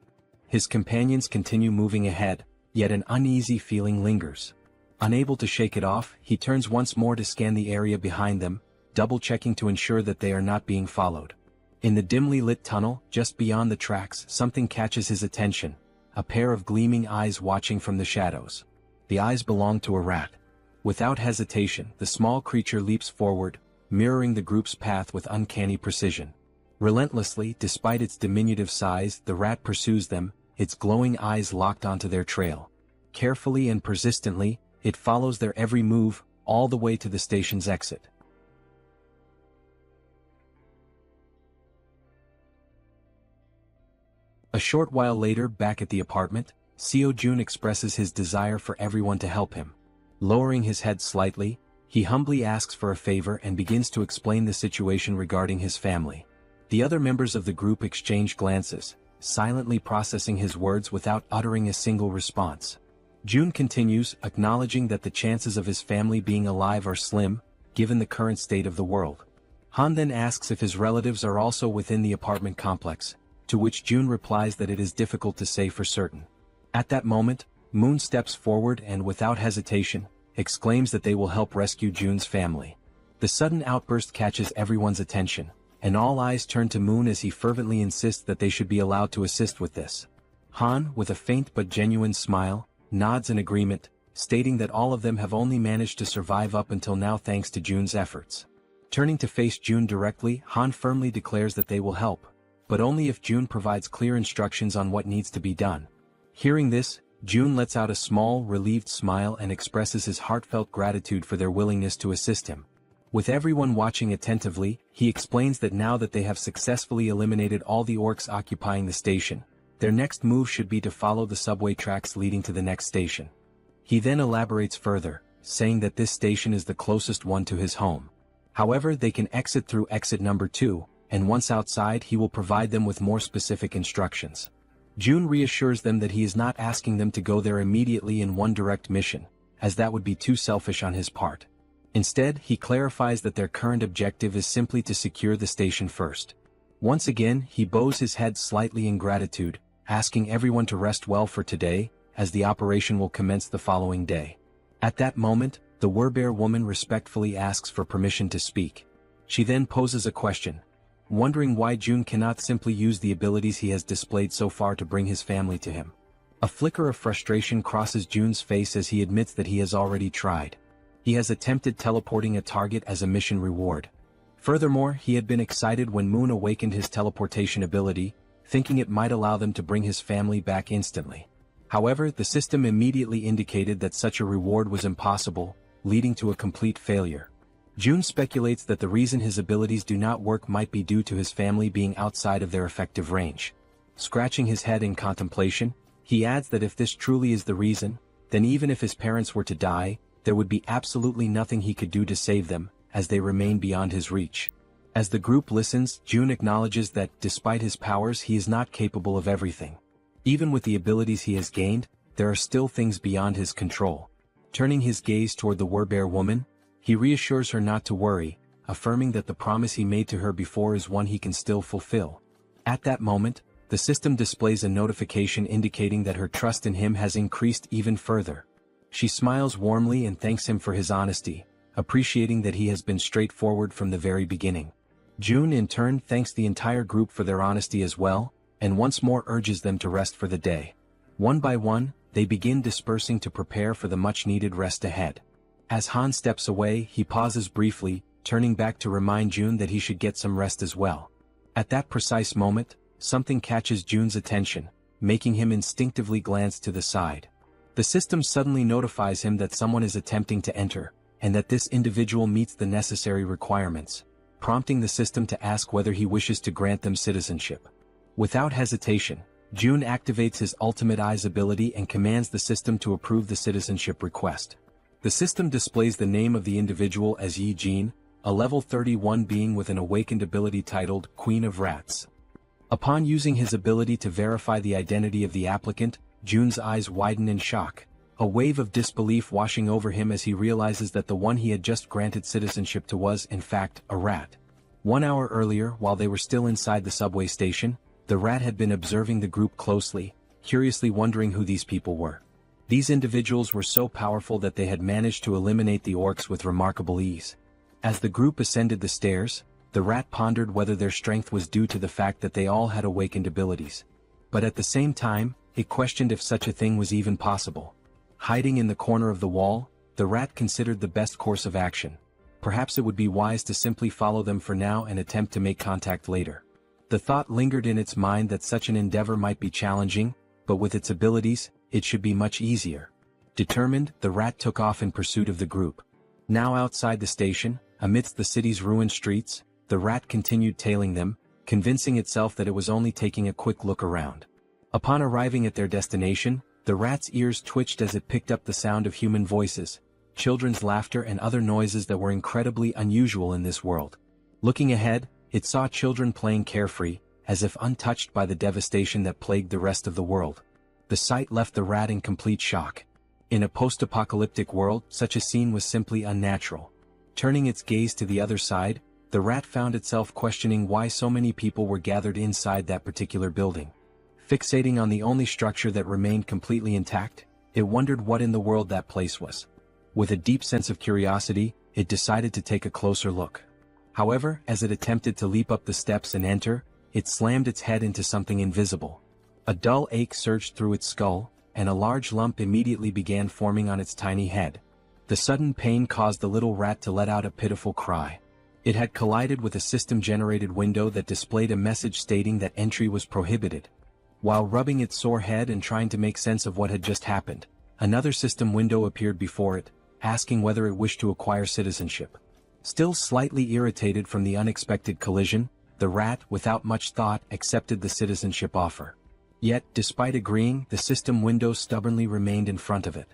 His companions continue moving ahead, yet an uneasy feeling lingers. Unable to shake it off, he turns once more to scan the area behind them, double-checking to ensure that they are not being followed. In the dimly lit tunnel, just beyond the tracks, something catches his attention, a pair of gleaming eyes watching from the shadows. The eyes belong to a rat. Without hesitation, the small creature leaps forward, mirroring the group's path with uncanny precision. Relentlessly, despite its diminutive size, the rat pursues them, its glowing eyes locked onto their trail. Carefully and persistently, it follows their every move, all the way to the station's exit. A short while later, back at the apartment, Seo Jun expresses his desire for everyone to help him. Lowering his head slightly, he humbly asks for a favor and begins to explain the situation regarding his family. The other members of the group exchange glances, silently processing his words without uttering a single response. Jun continues, acknowledging that the chances of his family being alive are slim, given the current state of the world. Han then asks if his relatives are also within the apartment complex, to which Jun replies that it is difficult to say for certain. At that moment, Moon steps forward and without hesitation, exclaims that they will help rescue Jun's family. The sudden outburst catches everyone's attention, and all eyes turn to Moon as he fervently insists that they should be allowed to assist with this. Han, with a faint but genuine smile, nods in agreement, stating that all of them have only managed to survive up until now thanks to Jun's efforts. Turning to face Jun directly, Han firmly declares that they will help, but only if Jun provides clear instructions on what needs to be done. Hearing this, Jun lets out a small, relieved smile and expresses his heartfelt gratitude for their willingness to assist him. With everyone watching attentively, he explains that now that they have successfully eliminated all the orcs occupying the station, their next move should be to follow the subway tracks leading to the next station. He then elaborates further, saying that this station is the closest one to his home. However, they can exit through exit number 2, and once outside he will provide them with more specific instructions. Jun reassures them that he is not asking them to go there immediately in one direct mission, as that would be too selfish on his part. Instead, he clarifies that their current objective is simply to secure the station first. Once again, he bows his head slightly in gratitude, asking everyone to rest well for today, as the operation will commence the following day. At that moment, the Werbear woman respectfully asks for permission to speak. She then poses a question, wondering why Jun cannot simply use the abilities he has displayed so far to bring his family to him. A flicker of frustration crosses Jun's face as he admits that he has already tried. He has attempted teleporting a target as a mission reward. Furthermore, he had been excited when Moon awakened his teleportation ability, thinking it might allow them to bring his family back instantly. However, the system immediately indicated that such a reward was impossible, leading to a complete failure. June speculates that the reason his abilities do not work might be due to his family being outside of their effective range. Scratching his head in contemplation, he adds that if this truly is the reason, then even if his parents were to die, there would be absolutely nothing he could do to save them, as they remain beyond his reach. As the group listens, June acknowledges that, despite his powers, he is not capable of everything. Even with the abilities he has gained, there are still things beyond his control. Turning his gaze toward the Werbear woman, he reassures her not to worry, affirming that the promise he made to her before is one he can still fulfill. At that moment, the system displays a notification indicating that her trust in him has increased even further. She smiles warmly and thanks him for his honesty, appreciating that he has been straightforward from the very beginning. June in turn thanks the entire group for their honesty as well, and once more urges them to rest for the day. One by one, they begin dispersing to prepare for the much-needed rest ahead. As Han steps away, he pauses briefly, turning back to remind June that he should get some rest as well. At that precise moment, something catches June's attention, making him instinctively glance to the side. The system suddenly notifies him that someone is attempting to enter, and that this individual meets the necessary requirements, prompting the system to ask whether he wishes to grant them citizenship. Without hesitation, June activates his Ultimate Eyes ability and commands the system to approve the citizenship request. The system displays the name of the individual as Yi Jin, a level 31 being with an awakened ability titled Queen of Rats. Upon using his ability to verify the identity of the applicant, June's eyes widen in shock, a wave of disbelief washing over him as he realizes that the one he had just granted citizenship to was, in fact, a rat. 1 hour earlier, while they were still inside the subway station, the rat had been observing the group closely, curiously wondering who these people were. These individuals were so powerful that they had managed to eliminate the orcs with remarkable ease. As the group ascended the stairs, the rat pondered whether their strength was due to the fact that they all had awakened abilities. But at the same time, it questioned if such a thing was even possible. Hiding in the corner of the wall, the rat considered the best course of action. Perhaps it would be wise to simply follow them for now and attempt to make contact later. The thought lingered in its mind that such an endeavor might be challenging, but with its abilities, it should be much easier. Determined, the rat took off in pursuit of the group. Now outside the station, amidst the city's ruined streets, the rat continued tailing them, convincing itself that it was only taking a quick look around. Upon arriving at their destination, the rat's ears twitched as it picked up the sound of human voices, children's laughter and other noises that were incredibly unusual in this world. Looking ahead, it saw children playing carefree, as if untouched by the devastation that plagued the rest of the world. The sight left the rat in complete shock. In a post-apocalyptic world, such a scene was simply unnatural. Turning its gaze to the other side, the rat found itself questioning why so many people were gathered inside that particular building. Fixating on the only structure that remained completely intact, it wondered what in the world that place was. With a deep sense of curiosity, it decided to take a closer look. However, as it attempted to leap up the steps and enter, it slammed its head into something invisible. A dull ache surged through its skull, and a large lump immediately began forming on its tiny head. The sudden pain caused the little rat to let out a pitiful cry. It had collided with a system-generated window that displayed a message stating that entry was prohibited. While rubbing its sore head and trying to make sense of what had just happened, another system window appeared before it, asking whether it wished to acquire citizenship. Still slightly irritated from the unexpected collision, the rat, without much thought, accepted the citizenship offer. Yet, despite agreeing, the system window stubbornly remained in front of it.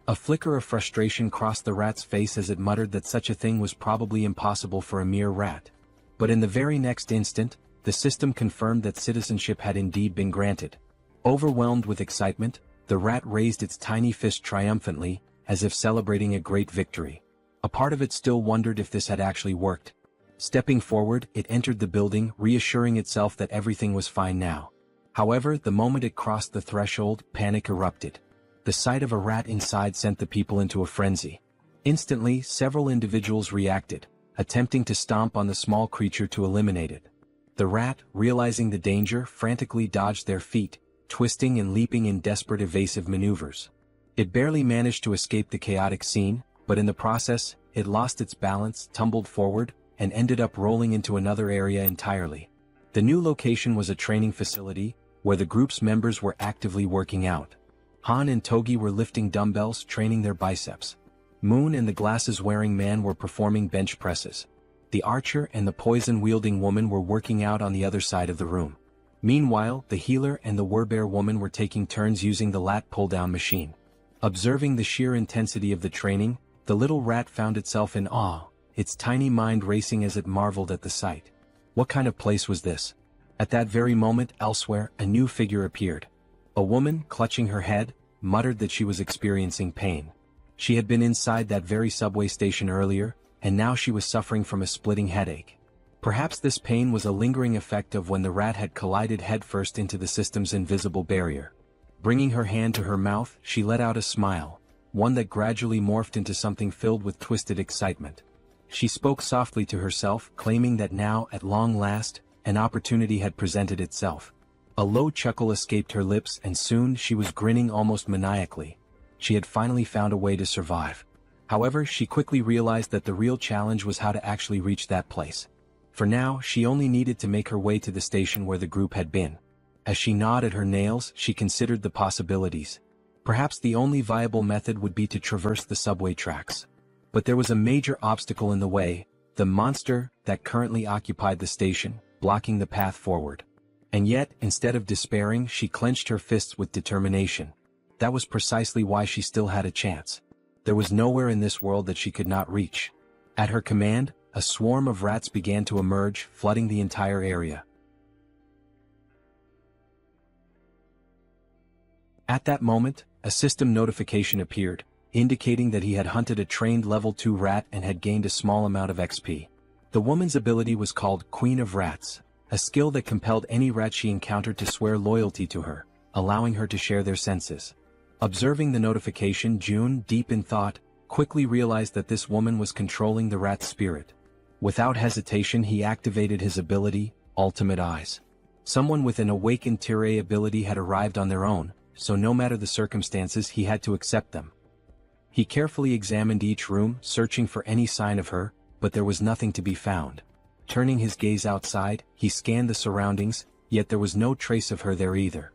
A flicker of frustration crossed the rat's face as it muttered that such a thing was probably impossible for a mere rat. But in the very next instant, the system confirmed that citizenship had indeed been granted. Overwhelmed with excitement, the rat raised its tiny fist triumphantly, as if celebrating a great victory. A part of it still wondered if this had actually worked. Stepping forward, it entered the building, reassuring itself that everything was fine now. However, the moment it crossed the threshold, panic erupted. The sight of a rat inside sent the people into a frenzy. Instantly, several individuals reacted, attempting to stomp on the small creature to eliminate it. The rat, realizing the danger, frantically dodged their feet, twisting and leaping in desperate evasive maneuvers. It barely managed to escape the chaotic scene, but in the process, it lost its balance, tumbled forward, and ended up rolling into another area entirely. The new location was a training facility, where the group's members were actively working out. Han and Togi were lifting dumbbells, training their biceps. Moon and the glasses-wearing man were performing bench presses. The archer and the poison-wielding woman were working out on the other side of the room. Meanwhile, the healer and the werbear woman were taking turns using the lat pull-down machine. Observing the sheer intensity of the training, the little rat found itself in awe, its tiny mind racing as it marveled at the sight. What kind of place was this? At that very moment, elsewhere, a new figure appeared. A woman, clutching her head, muttered that she was experiencing pain. She had been inside that very subway station earlier, and now she was suffering from a splitting headache. Perhaps this pain was a lingering effect of when the rat had collided headfirst into the system's invisible barrier. Bringing her hand to her mouth, she let out a smile, one that gradually morphed into something filled with twisted excitement. She spoke softly to herself, claiming that now, at long last, an opportunity had presented itself. A low chuckle escaped her lips, and soon she was grinning almost maniacally. She had finally found a way to survive. However, she quickly realized that the real challenge was how to actually reach that place. For now, she only needed to make her way to the station where the group had been. As she gnawed at her nails, she considered the possibilities. Perhaps the only viable method would be to traverse the subway tracks. But there was a major obstacle in the way, the monster that currently occupied the station, blocking the path forward. And yet, instead of despairing, she clenched her fists with determination. That was precisely why she still had a chance. There was nowhere in this world that she could not reach. At her command, a swarm of rats began to emerge, flooding the entire area. At that moment, a system notification appeared, indicating that he had hunted a trained level 2 rat and had gained a small amount of XP. The woman's ability was called Queen of Rats, a skill that compelled any rat she encountered to swear loyalty to her, allowing her to share their senses. Observing the notification, June, deep in thought, quickly realized that this woman was controlling the rat's spirit. Without hesitation, he activated his ability, Ultimate Eyes. Someone with an awakened Tirei ability had arrived on their own, so no matter the circumstances, he had to accept them. He carefully examined each room, searching for any sign of her, but there was nothing to be found. Turning his gaze outside, he scanned the surroundings, yet there was no trace of her there either.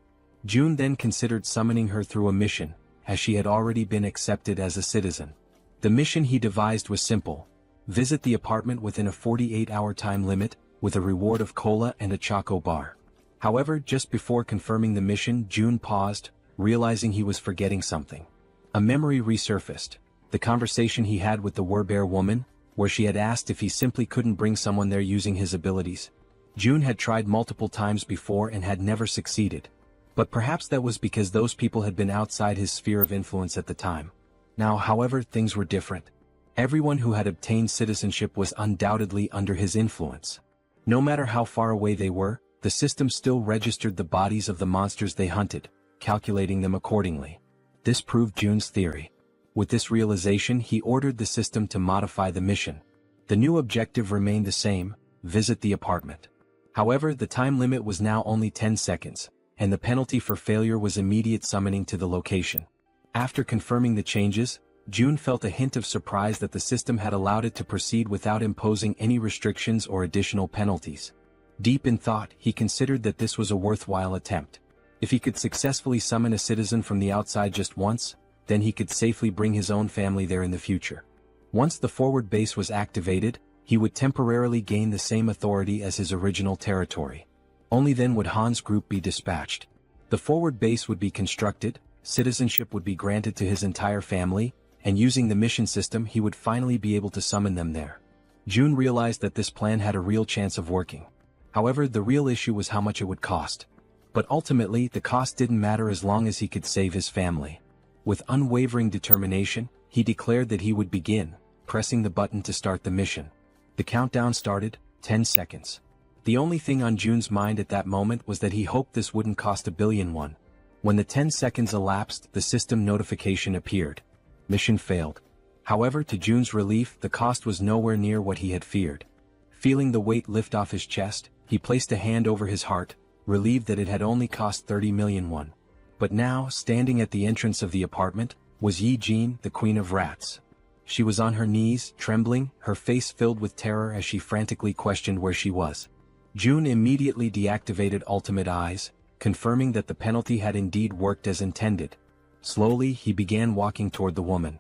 June then considered summoning her through a mission, as she had already been accepted as a citizen. The mission he devised was simple: visit the apartment within a 48-hour time limit, with a reward of cola and a choco bar. However, just before confirming the mission, June paused, realizing he was forgetting something. A memory resurfaced, the conversation he had with the werbear woman, where she had asked if he simply couldn't bring someone there using his abilities. June had tried multiple times before and had never succeeded. But perhaps that was because those people had been outside his sphere of influence at the time. Now, however, things were different. Everyone who had obtained citizenship was undoubtedly under his influence. No matter how far away they were, the system still registered the bodies of the monsters they hunted, calculating them accordingly. This proved June's theory. With this realization, he ordered the system to modify the mission. The new objective remained the same: visit the apartment. However, the time limit was now only 10 seconds, and the penalty for failure was immediate summoning to the location. After confirming the changes, June felt a hint of surprise that the system had allowed it to proceed without imposing any restrictions or additional penalties. Deep in thought, he considered that this was a worthwhile attempt. If he could successfully summon a citizen from the outside just once, then he could safely bring his own family there in the future. Once the forward base was activated, he would temporarily gain the same authority as his original territory. Only then would Han's group be dispatched. The forward base would be constructed, citizenship would be granted to his entire family, and using the mission system he would finally be able to summon them there. June realized that this plan had a real chance of working. However, the real issue was how much it would cost. But ultimately, the cost didn't matter as long as he could save his family. With unwavering determination, he declared that he would begin, pressing the button to start the mission. The countdown started, 10 seconds. The only thing on June's mind at that moment was that he hoped this wouldn't cost $1 billion. When the 10 seconds elapsed, the system notification appeared. Mission failed. However, to June's relief, the cost was nowhere near what he had feared. Feeling the weight lift off his chest, he placed a hand over his heart, relieved that it had only cost 30 million won. But now, standing at the entrance of the apartment, was Yi Jin, the Queen of Rats. She was on her knees, trembling, her face filled with terror as she frantically questioned where she was. June immediately deactivated Ultimate Eyes, confirming that the penalty had indeed worked as intended. Slowly, he began walking toward the woman.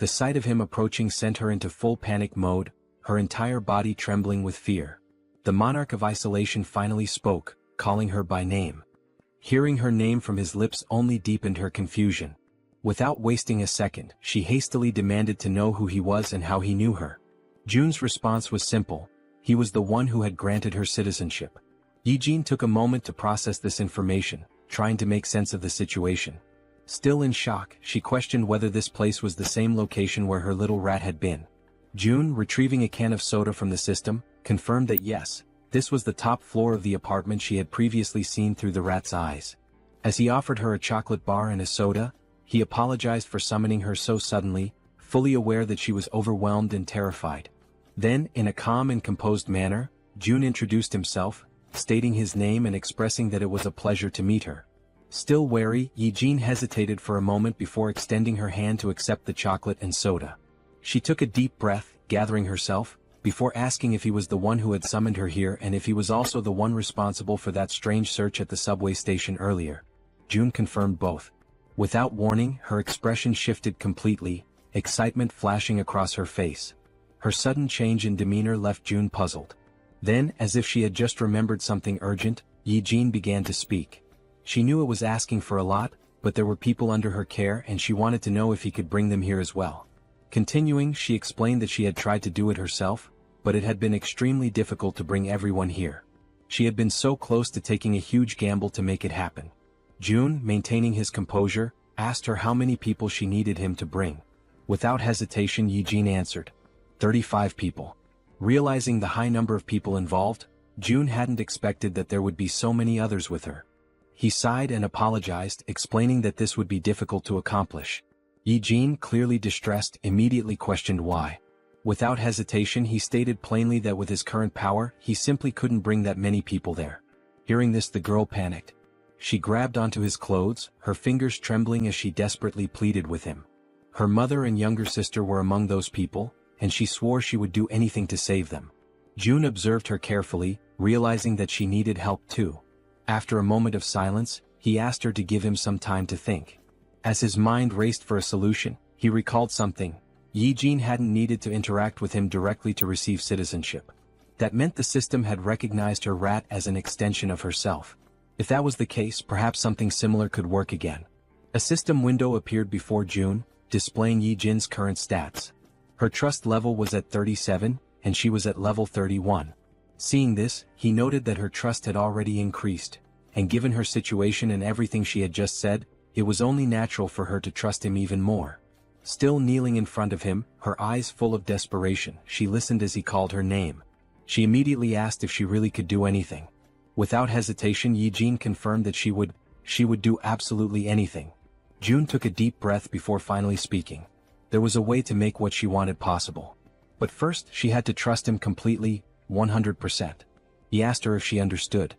The sight of him approaching sent her into full panic mode, her entire body trembling with fear. The monarch of isolation finally spoke, calling her by name. Hearing her name from his lips only deepened her confusion. Without wasting a second, she hastily demanded to know who he was and how he knew her. Jun's response was simple: he was the one who had granted her citizenship. Yijin took a moment to process this information, trying to make sense of the situation. Still in shock, she questioned whether this place was the same location where her little rat had been. Jun, retrieving a can of soda from the system, confirmed that yes, this was the top floor of the apartment she had previously seen through the rat's eyes. As he offered her a chocolate bar and a soda, he apologized for summoning her so suddenly, fully aware that she was overwhelmed and terrified. Then, in a calm and composed manner, Jun introduced himself, stating his name and expressing that it was a pleasure to meet her. Still wary, Yijin hesitated for a moment before extending her hand to accept the chocolate and soda. She took a deep breath, gathering herself, before asking if he was the one who had summoned her here and if he was also the one responsible for that strange search at the subway station earlier. Jun confirmed both. Without warning, her expression shifted completely, excitement flashing across her face. Her sudden change in demeanor left Jun puzzled. Then, as if she had just remembered something urgent, Yijin began to speak. She knew it was asking for a lot, but there were people under her care and she wanted to know if he could bring them here as well. Continuing, she explained that she had tried to do it herself, but it had been extremely difficult to bring everyone here. She had been so close to taking a huge gamble to make it happen. Jun, maintaining his composure, asked her how many people she needed him to bring. Without hesitation, Yijin answered, 35 people. Realizing the high number of people involved, Jun hadn't expected that there would be so many others with her. He sighed and apologized, explaining that this would be difficult to accomplish. Yijin, clearly distressed, immediately questioned why. Without hesitation, he stated plainly that with his current power, he simply couldn't bring that many people there. Hearing this, the girl panicked. She grabbed onto his clothes, her fingers trembling as she desperately pleaded with him. Her mother and younger sister were among those people, and she swore she would do anything to save them. Jun observed her carefully, realizing that she needed help too. After a moment of silence, he asked her to give him some time to think. As his mind raced for a solution, he recalled something. Yijin hadn't needed to interact with him directly to receive citizenship. That meant the system had recognized her rat as an extension of herself. If that was the case, perhaps something similar could work again. A system window appeared before Jun, displaying Yijin's current stats. Her trust level was at 37, and she was at level 31. Seeing this, he noted that her trust had already increased, and given her situation and everything she had just said, it was only natural for her to trust him even more. Still kneeling in front of him, her eyes full of desperation, she listened as he called her name. She immediately asked if she really could do anything. Without hesitation, Yijin confirmed that she would do absolutely anything. Jun took a deep breath before finally speaking. There was a way to make what she wanted possible. But first, she had to trust him completely, 100%. He asked her if she understood.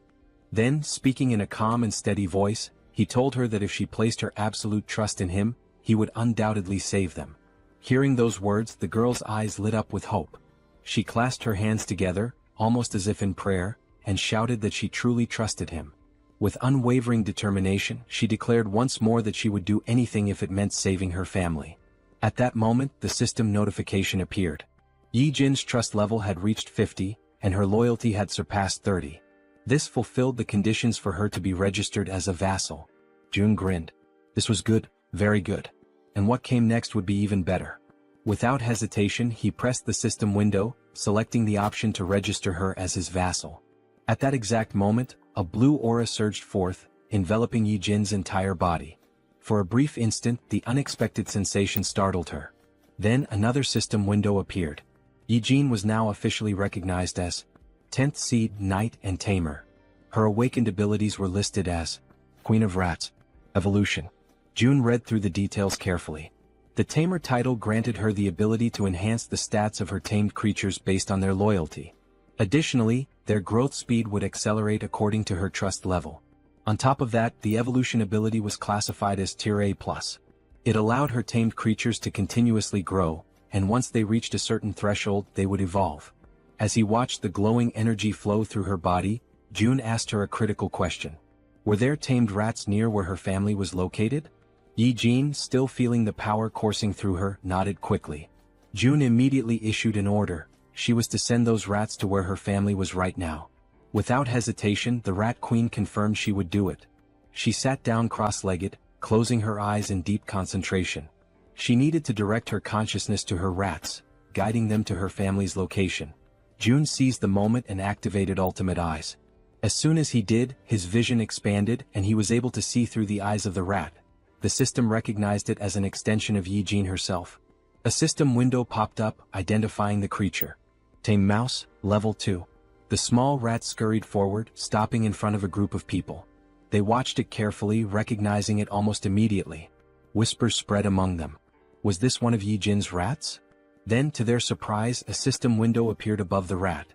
Then, speaking in a calm and steady voice, he told her that if she placed her absolute trust in him, he would undoubtedly save them. Hearing those words, the girl's eyes lit up with hope. She clasped her hands together, almost as if in prayer, and shouted that she truly trusted him. With unwavering determination, she declared once more that she would do anything if it meant saving her family. At that moment, the system notification appeared. Yijin's trust level had reached 50, and her loyalty had surpassed 30. This fulfilled the conditions for her to be registered as a vassal. Jun grinned. This was good, very good. And what came next would be even better. Without hesitation, he pressed the system window, selecting the option to register her as his vassal. At that exact moment, a blue aura surged forth, enveloping Yijin's entire body. For a brief instant, the unexpected sensation startled her. Then another system window appeared. Yijin was now officially recognized as 10th Seed, Knight and Tamer. Her awakened abilities were listed as Queen of Rats, Evolution. Jun read through the details carefully. The Tamer title granted her the ability to enhance the stats of her tamed creatures based on their loyalty. Additionally, their growth speed would accelerate according to her trust level. On top of that, the evolution ability was classified as Tier A+. It allowed her tamed creatures to continuously grow, and once they reached a certain threshold, they would evolve. As he watched the glowing energy flow through her body, Jun asked her a critical question. Were there tamed rats near where her family was located? Yi Jin, still feeling the power coursing through her, nodded quickly. June immediately issued an order. She was to send those rats to where her family was right now. Without hesitation, the Rat Queen confirmed she would do it. She sat down cross-legged, closing her eyes in deep concentration. She needed to direct her consciousness to her rats, guiding them to her family's location. June seized the moment and activated Ultimate Eyes. As soon as he did, his vision expanded and he was able to see through the eyes of the rat. The system recognized it as an extension of Yi Jin herself. A system window popped up, identifying the creature. Tame Mouse, Level 2. The small rat scurried forward, stopping in front of a group of people. They watched it carefully, recognizing it almost immediately. Whispers spread among them. Was this one of Yi Jin's rats? Then, to their surprise, a system window appeared above the rat.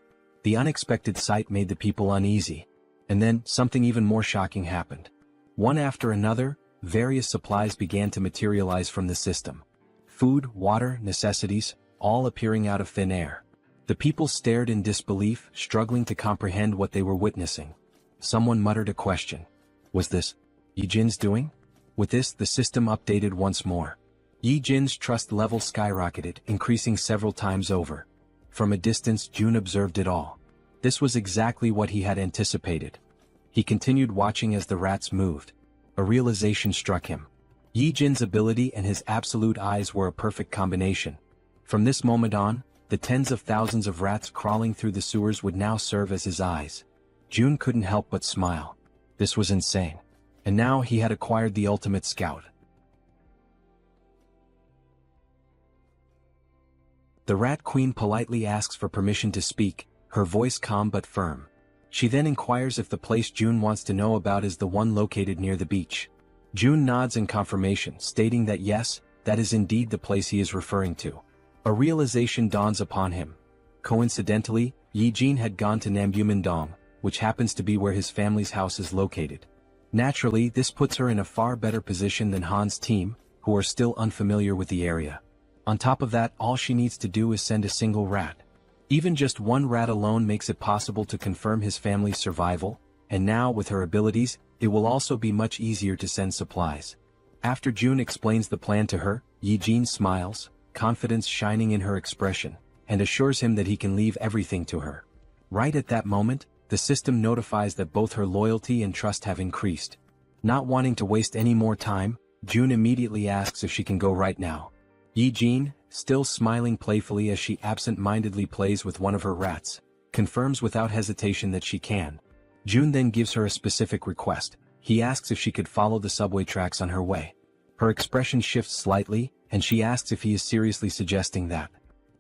The unexpected sight made the people uneasy. And then, something even more shocking happened. One after another, various supplies began to materialize from the system. Food, water, necessities, all appearing out of thin air. The people stared in disbelief, struggling to comprehend what they were witnessing. Someone muttered a question. Was this Yi Jin's doing? With this, the system updated once more. Yi Jin's trust level skyrocketed, increasing several times over. From a distance, June observed it all. This was exactly what he had anticipated. He continued watching as the rats moved. A realization struck him. Yi Jin's ability and his absolute eyes were a perfect combination. From this moment on, the tens of thousands of rats crawling through the sewers would now serve as his eyes. June couldn't help but smile. This was insane. And now he had acquired the ultimate scout. The Rat Queen politely asks for permission to speak, her voice calm but firm. She then inquires if the place June wants to know about is the one located near the beach. June nods in confirmation, stating that yes, that is indeed the place he is referring to. A realization dawns upon him. Coincidentally, Yi Jin had gone to Namgyumindong, which happens to be where his family's house is located. Naturally, this puts her in a far better position than Han's team, who are still unfamiliar with the area. On top of that, all she needs to do is send a single rat. Even just one rat alone makes it possible to confirm his family's survival, and now with her abilities, it will also be much easier to send supplies. After June explains the plan to her, Yi Jin smiles, confidence shining in her expression, and assures him that he can leave everything to her. Right at that moment, the system notifies that both her loyalty and trust have increased. Not wanting to waste any more time, June immediately asks if she can go right now. Yi Jin, still smiling playfully as she absent-mindedly plays with one of her rats, confirms without hesitation that she can. June then gives her a specific request. He asks if she could follow the subway tracks on her way. Her expression shifts slightly, and she asks if he is seriously suggesting that.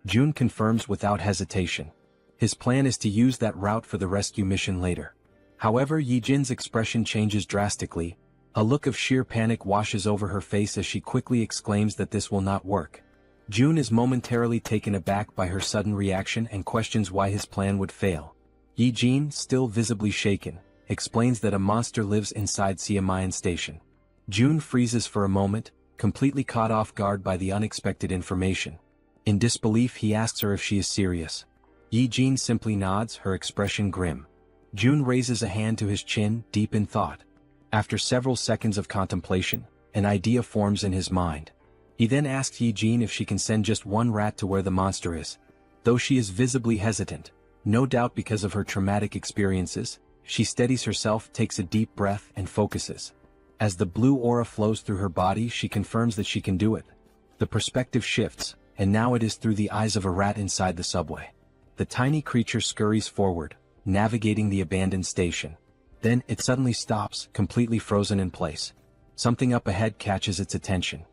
June confirms without hesitation. His plan is to use that route for the rescue mission later. However, Yi Jin's expression changes drastically. A look of sheer panic washes over her face as she quickly exclaims that this will not work. June is momentarily taken aback by her sudden reaction and questions why his plan would fail. Yi Jin, still visibly shaken, explains that a monster lives inside Siamayan Station. June freezes for a moment, completely caught off guard by the unexpected information. In disbelief, he asks her if she is serious. Yi Jin simply nods, her expression grim. June raises a hand to his chin, deep in thought. After several seconds of contemplation, an idea forms in his mind. He then asks Yi Jin if she can send just one rat to where the monster is. Though she is visibly hesitant, no doubt because of her traumatic experiences, she steadies herself, takes a deep breath, and focuses. As the blue aura flows through her body, she confirms that she can do it. The perspective shifts, and now it is through the eyes of a rat inside the subway. The tiny creature scurries forward, navigating the abandoned station. Then, it suddenly stops, completely frozen in place. Something up ahead catches its attention.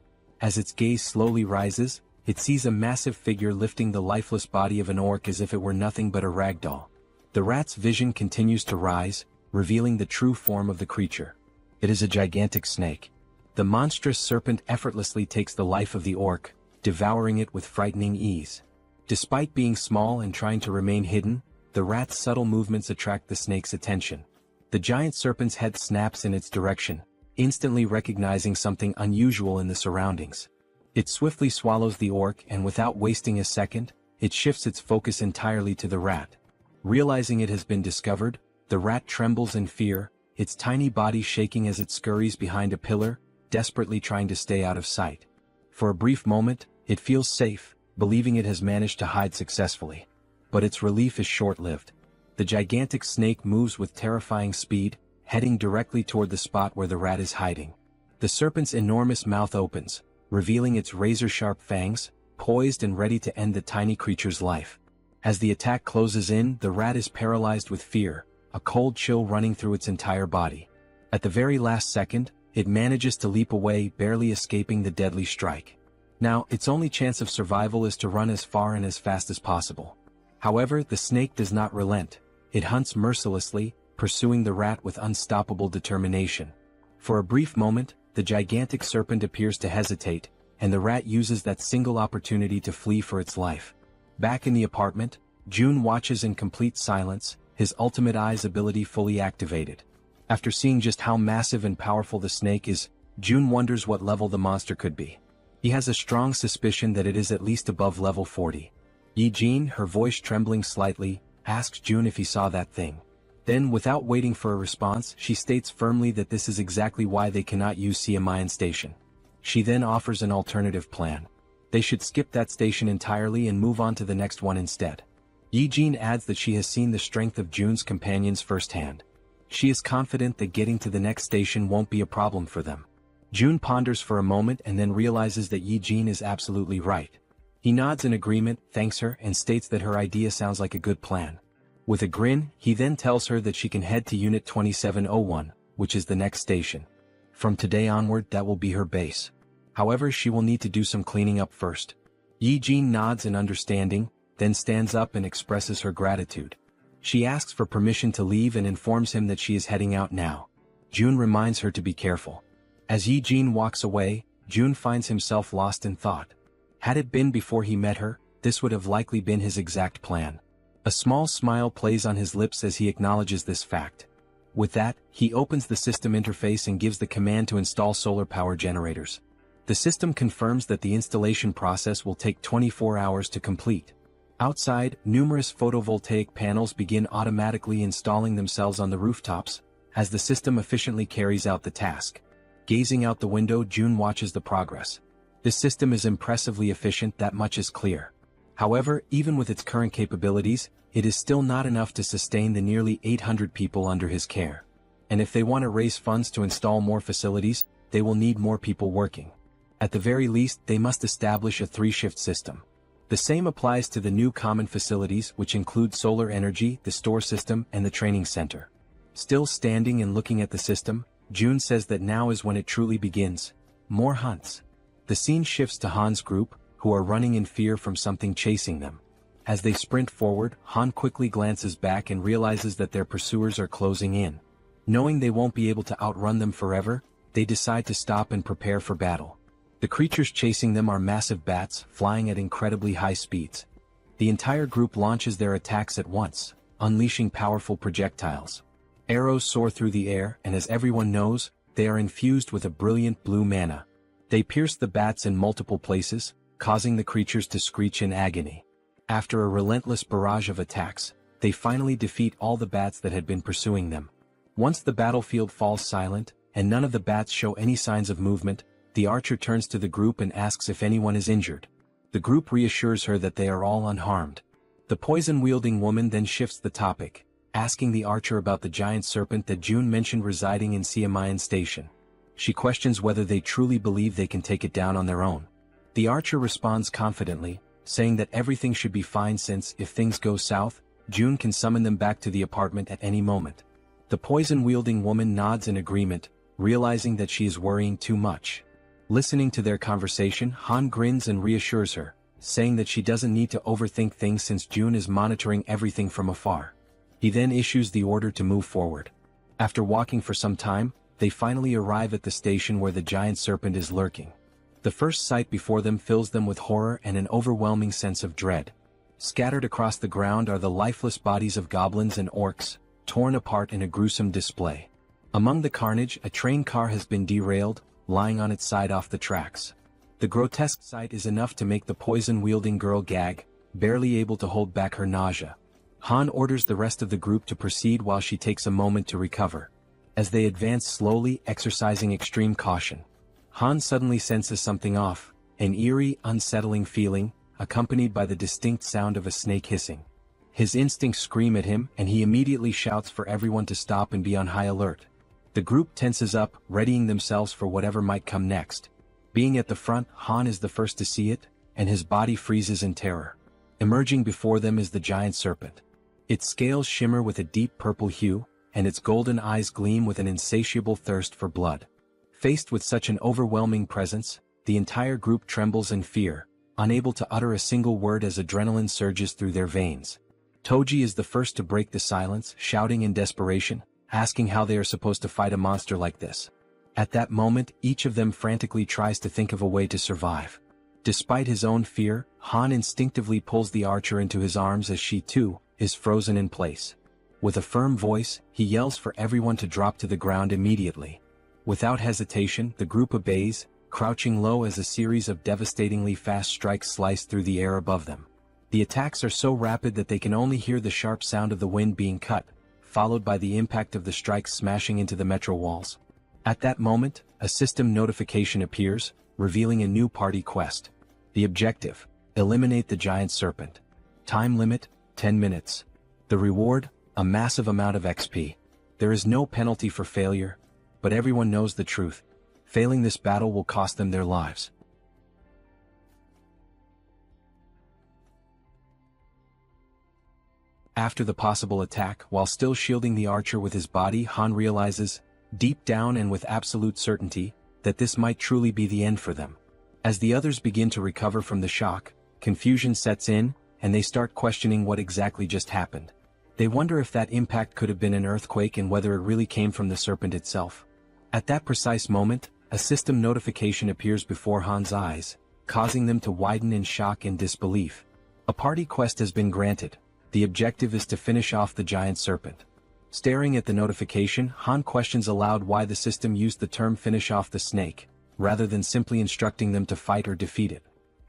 As its gaze slowly rises, it sees a massive figure lifting the lifeless body of an orc as if it were nothing but a ragdoll. The rat's vision continues to rise, revealing the true form of the creature. It is a gigantic snake. The monstrous serpent effortlessly takes the life of the orc, devouring it with frightening ease. Despite being small and trying to remain hidden, the rat's subtle movements attract the snake's attention. The giant serpent's head snaps in its direction, instantly recognizing something unusual in the surroundings. It swiftly swallows the orc and without wasting a second, it shifts its focus entirely to the rat. Realizing it has been discovered, the rat trembles in fear, its tiny body shaking as it scurries behind a pillar, desperately trying to stay out of sight. For a brief moment, it feels safe, believing it has managed to hide successfully. But its relief is short-lived. The gigantic snake moves with terrifying speed, heading directly toward the spot where the rat is hiding. The serpent's enormous mouth opens, revealing its razor-sharp fangs, poised and ready to end the tiny creature's life. As the attack closes in, the rat is paralyzed with fear, a cold chill running through its entire body. At the very last second, it manages to leap away, barely escaping the deadly strike. Now, its only chance of survival is to run as far and as fast as possible. However, the snake does not relent. It hunts mercilessly, pursuing the rat with unstoppable determination. For a brief moment, the gigantic serpent appears to hesitate, and the rat uses that single opportunity to flee for its life. Back in the apartment, June watches in complete silence, his ultimate eyes ability fully activated. After seeing just how massive and powerful the snake is, June wonders what level the monster could be. He has a strong suspicion that it is at least above level 40. Yi-Jin, her voice trembling slightly, asks June if he saw that thing. Then, without waiting for a response, she states firmly that this is exactly why they cannot use Siamayan Station. She then offers an alternative plan. They should skip that station entirely and move on to the next one instead. Yi-Jin adds that she has seen the strength of June's companions firsthand. She is confident that getting to the next station won't be a problem for them. June ponders for a moment and then realizes that Yi-Jin is absolutely right. He nods in agreement, thanks her, and states that her idea sounds like a good plan. With a grin, he then tells her that she can head to Unit 2701, which is the next station. From today onward, that will be her base. However, she will need to do some cleaning up first. Yi-Jin nods in understanding, then stands up and expresses her gratitude. She asks for permission to leave and informs him that she is heading out now. June reminds her to be careful. As Yi-Jin walks away, June finds himself lost in thought. Had it been before he met her, this would have likely been his exact plan. A small smile plays on his lips as he acknowledges this fact. With that, he opens the system interface and gives the command to install solar power generators. The system confirms that the installation process will take 24 hours to complete. Outside, numerous photovoltaic panels begin automatically installing themselves on the rooftops, as the system efficiently carries out the task. Gazing out the window, June watches the progress. This system is impressively efficient, that much is clear. However, even with its current capabilities, it is still not enough to sustain the nearly 800 people under his care. And if they want to raise funds to install more facilities, they will need more people working. At the very least, they must establish a 3-shift system. The same applies to the new common facilities, which include solar energy, the store system, and the training center. Still standing and looking at the system, June says that now is when it truly begins. More hunts. The scene shifts to Han's group, who are running in fear from something chasing them. As they sprint forward, Han quickly glances back and realizes that their pursuers are closing in. Knowing they won't be able to outrun them forever, they decide to stop and prepare for battle. The creatures chasing them are massive bats, flying at incredibly high speeds. The entire group launches their attacks at once, unleashing powerful projectiles. Arrows soar through the air, and as everyone knows, they are infused with a brilliant blue mana. They pierce the bats in multiple places, causing the creatures to screech in agony. After a relentless barrage of attacks, they finally defeat all the bats that had been pursuing them. Once the battlefield falls silent, and none of the bats show any signs of movement, the archer turns to the group and asks if anyone is injured. The group reassures her that they are all unharmed. The poison-wielding woman then shifts the topic, asking the archer about the giant serpent that June mentioned residing in Siamayan Station. She questions whether they truly believe they can take it down on their own. The archer responds confidently, saying that everything should be fine since, if things go south, June can summon them back to the apartment at any moment. The poison-wielding woman nods in agreement, realizing that she is worrying too much. Listening to their conversation, Han grins and reassures her, saying that she doesn't need to overthink things since June is monitoring everything from afar. He then issues the order to move forward. After walking for some time, they finally arrive at the station where the giant serpent is lurking. The first sight before them fills them with horror and an overwhelming sense of dread. Scattered across the ground are the lifeless bodies of goblins and orcs, torn apart in a gruesome display. Among the carnage, a train car has been derailed, lying on its side off the tracks. The grotesque sight is enough to make the poison-wielding girl gag, barely able to hold back her nausea. Han orders the rest of the group to proceed while she takes a moment to recover. As they advance slowly, exercising extreme caution, Han suddenly senses something off, an eerie, unsettling feeling, accompanied by the distinct sound of a snake hissing. His instincts scream at him, and he immediately shouts for everyone to stop and be on high alert. The group tenses up, readying themselves for whatever might come next. Being at the front, Han is the first to see it, and his body freezes in terror. Emerging before them is the giant serpent. Its scales shimmer with a deep purple hue, and its golden eyes gleam with an insatiable thirst for blood. Faced with such an overwhelming presence, the entire group trembles in fear, unable to utter a single word as adrenaline surges through their veins. Toji is the first to break the silence, shouting in desperation, asking how they are supposed to fight a monster like this. At that moment, each of them frantically tries to think of a way to survive. Despite his own fear, Han instinctively pulls the archer into his arms as she, too, is frozen in place. With a firm voice, he yells for everyone to drop to the ground immediately. Without hesitation, the group obeys, crouching low as a series of devastatingly fast strikes slice through the air above them. The attacks are so rapid that they can only hear the sharp sound of the wind being cut, followed by the impact of the strikes smashing into the metro walls. At that moment, a system notification appears, revealing a new party quest. The objective: eliminate the giant serpent. Time limit: 10 minutes. The reward: a massive amount of XP. There is no penalty for failure, but everyone knows the truth. Failing this battle will cost them their lives. After the possible attack, while still shielding the archer with his body, Han realizes, deep down and with absolute certainty, that this might truly be the end for them. As the others begin to recover from the shock, confusion sets in, and they start questioning what exactly just happened. They wonder if that impact could have been an earthquake and whether it really came from the serpent itself. At that precise moment, a system notification appears before Han's eyes, causing them to widen in shock and disbelief. A party quest has been granted. The objective is to finish off the giant serpent. Staring at the notification, Han questions aloud why the system used the term finish off the snake, rather than simply instructing them to fight or defeat it.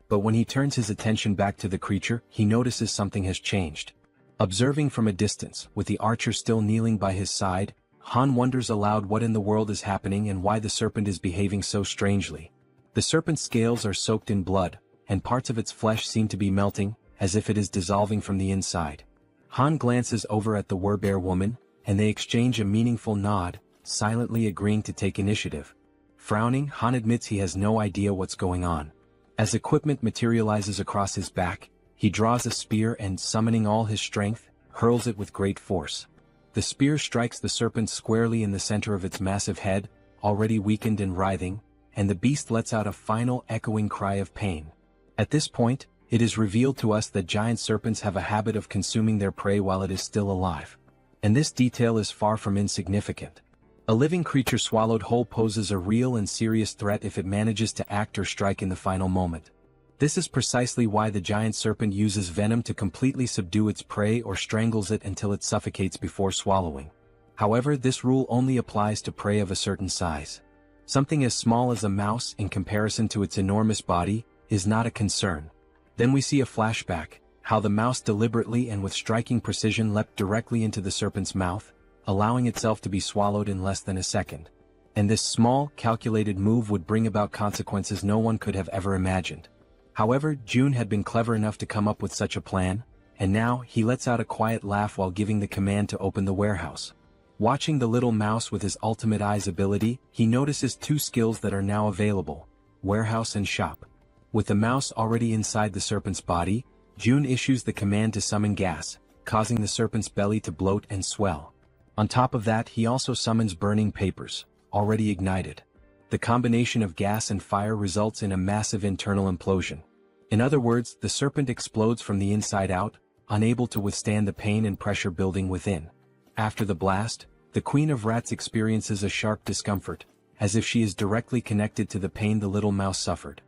But when he turns his attention back to the creature, he notices something has changed. Observing from a distance, with the archer still kneeling by his side, Han wonders aloud what in the world is happening and why the serpent is behaving so strangely. The serpent's scales are soaked in blood, and parts of its flesh seem to be melting, as if it is dissolving from the inside. Han glances over at the werewolf woman, and they exchange a meaningful nod, silently agreeing to take initiative. Frowning, Han admits he has no idea what's going on. As equipment materializes across his back, he draws a spear and, summoning all his strength, hurls it with great force. The spear strikes the serpent squarely in the center of its massive head, already weakened and writhing, and the beast lets out a final echoing cry of pain. At this point, it is revealed to us that giant serpents have a habit of consuming their prey while it is still alive. And this detail is far from insignificant. A living creature swallowed whole poses a real and serious threat if it manages to act or strike in the final moment. This is precisely why the giant serpent uses venom to completely subdue its prey or strangles it until it suffocates before swallowing. However, this rule only applies to prey of a certain size. Something as small as a mouse, in comparison to its enormous body, is not a concern. Then we see a flashback, how the mouse deliberately and with striking precision leapt directly into the serpent's mouth, allowing itself to be swallowed in less than a second. And this small, calculated move would bring about consequences no one could have ever imagined. However, June had been clever enough to come up with such a plan, and now he lets out a quiet laugh while giving the command to open the warehouse. Watching the little mouse with his ultimate eyes ability, he notices two skills that are now available: warehouse and shop. With the mouse already inside the serpent's body, June issues the command to summon gas, causing the serpent's belly to bloat and swell. On top of that, he also summons burning papers, already ignited. The combination of gas and fire results in a massive internal implosion. In other words, the serpent explodes from the inside out, unable to withstand the pain and pressure building within. After the blast, the Queen of Rats experiences a sharp discomfort, as if she is directly connected to the pain the little mouse suffered.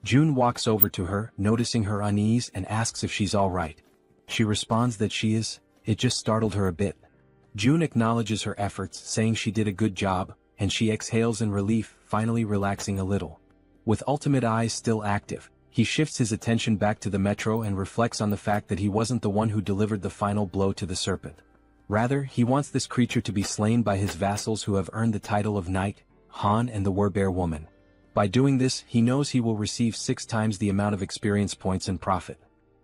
June walks over to her, noticing her unease, and asks if she's all right. She responds that she is. It just startled her a bit. June acknowledges her efforts, saying she did a good job, and she exhales in relief, finally relaxing a little. With ultimate eyes still active, he shifts his attention back to the metro and reflects on the fact that he wasn't the one who delivered the final blow to the serpent. Rather, he wants this creature to be slain by his vassals who have earned the title of knight, Han and the werewolf woman. By doing this, he knows he will receive 6 times the amount of experience points and profit.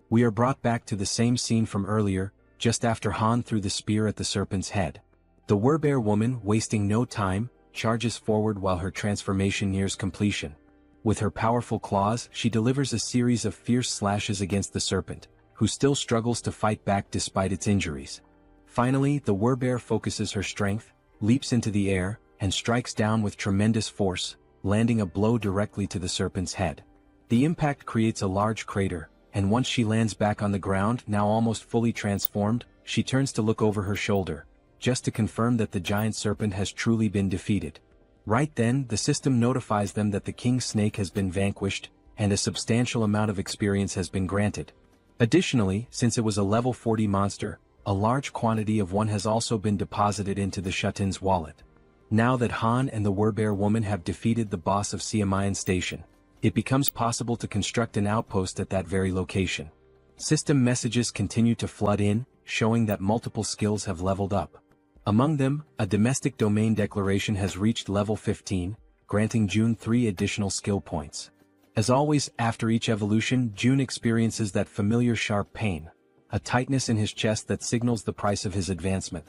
We are brought back to the same scene from earlier, just after Han threw the spear at the serpent's head. The werbear woman, wasting no time, charges forward while her transformation nears completion. With her powerful claws, she delivers a series of fierce slashes against the serpent, who still struggles to fight back despite its injuries. Finally, the werbear focuses her strength, leaps into the air, and strikes down with tremendous force, landing a blow directly to the serpent's head. The impact creates a large crater, and once she lands back on the ground, now almost fully transformed, she turns to look over her shoulder, just to confirm that the giant serpent has truly been defeated. Right then, the system notifies them that the king snake has been vanquished, and a substantial amount of experience has been granted. Additionally, since it was a level 40 monster, a large quantity of one has also been deposited into the Shutin's wallet. Now that Han and the werbear woman have defeated the boss of Siamayan Station, it becomes possible to construct an outpost at that very location. System messages continue to flood in, showing that multiple skills have leveled up. Among them, a domestic domain declaration has reached level 15, granting June 3 additional skill points. As always, after each evolution, June experiences that familiar sharp pain, a tightness in his chest that signals the price of his advancement.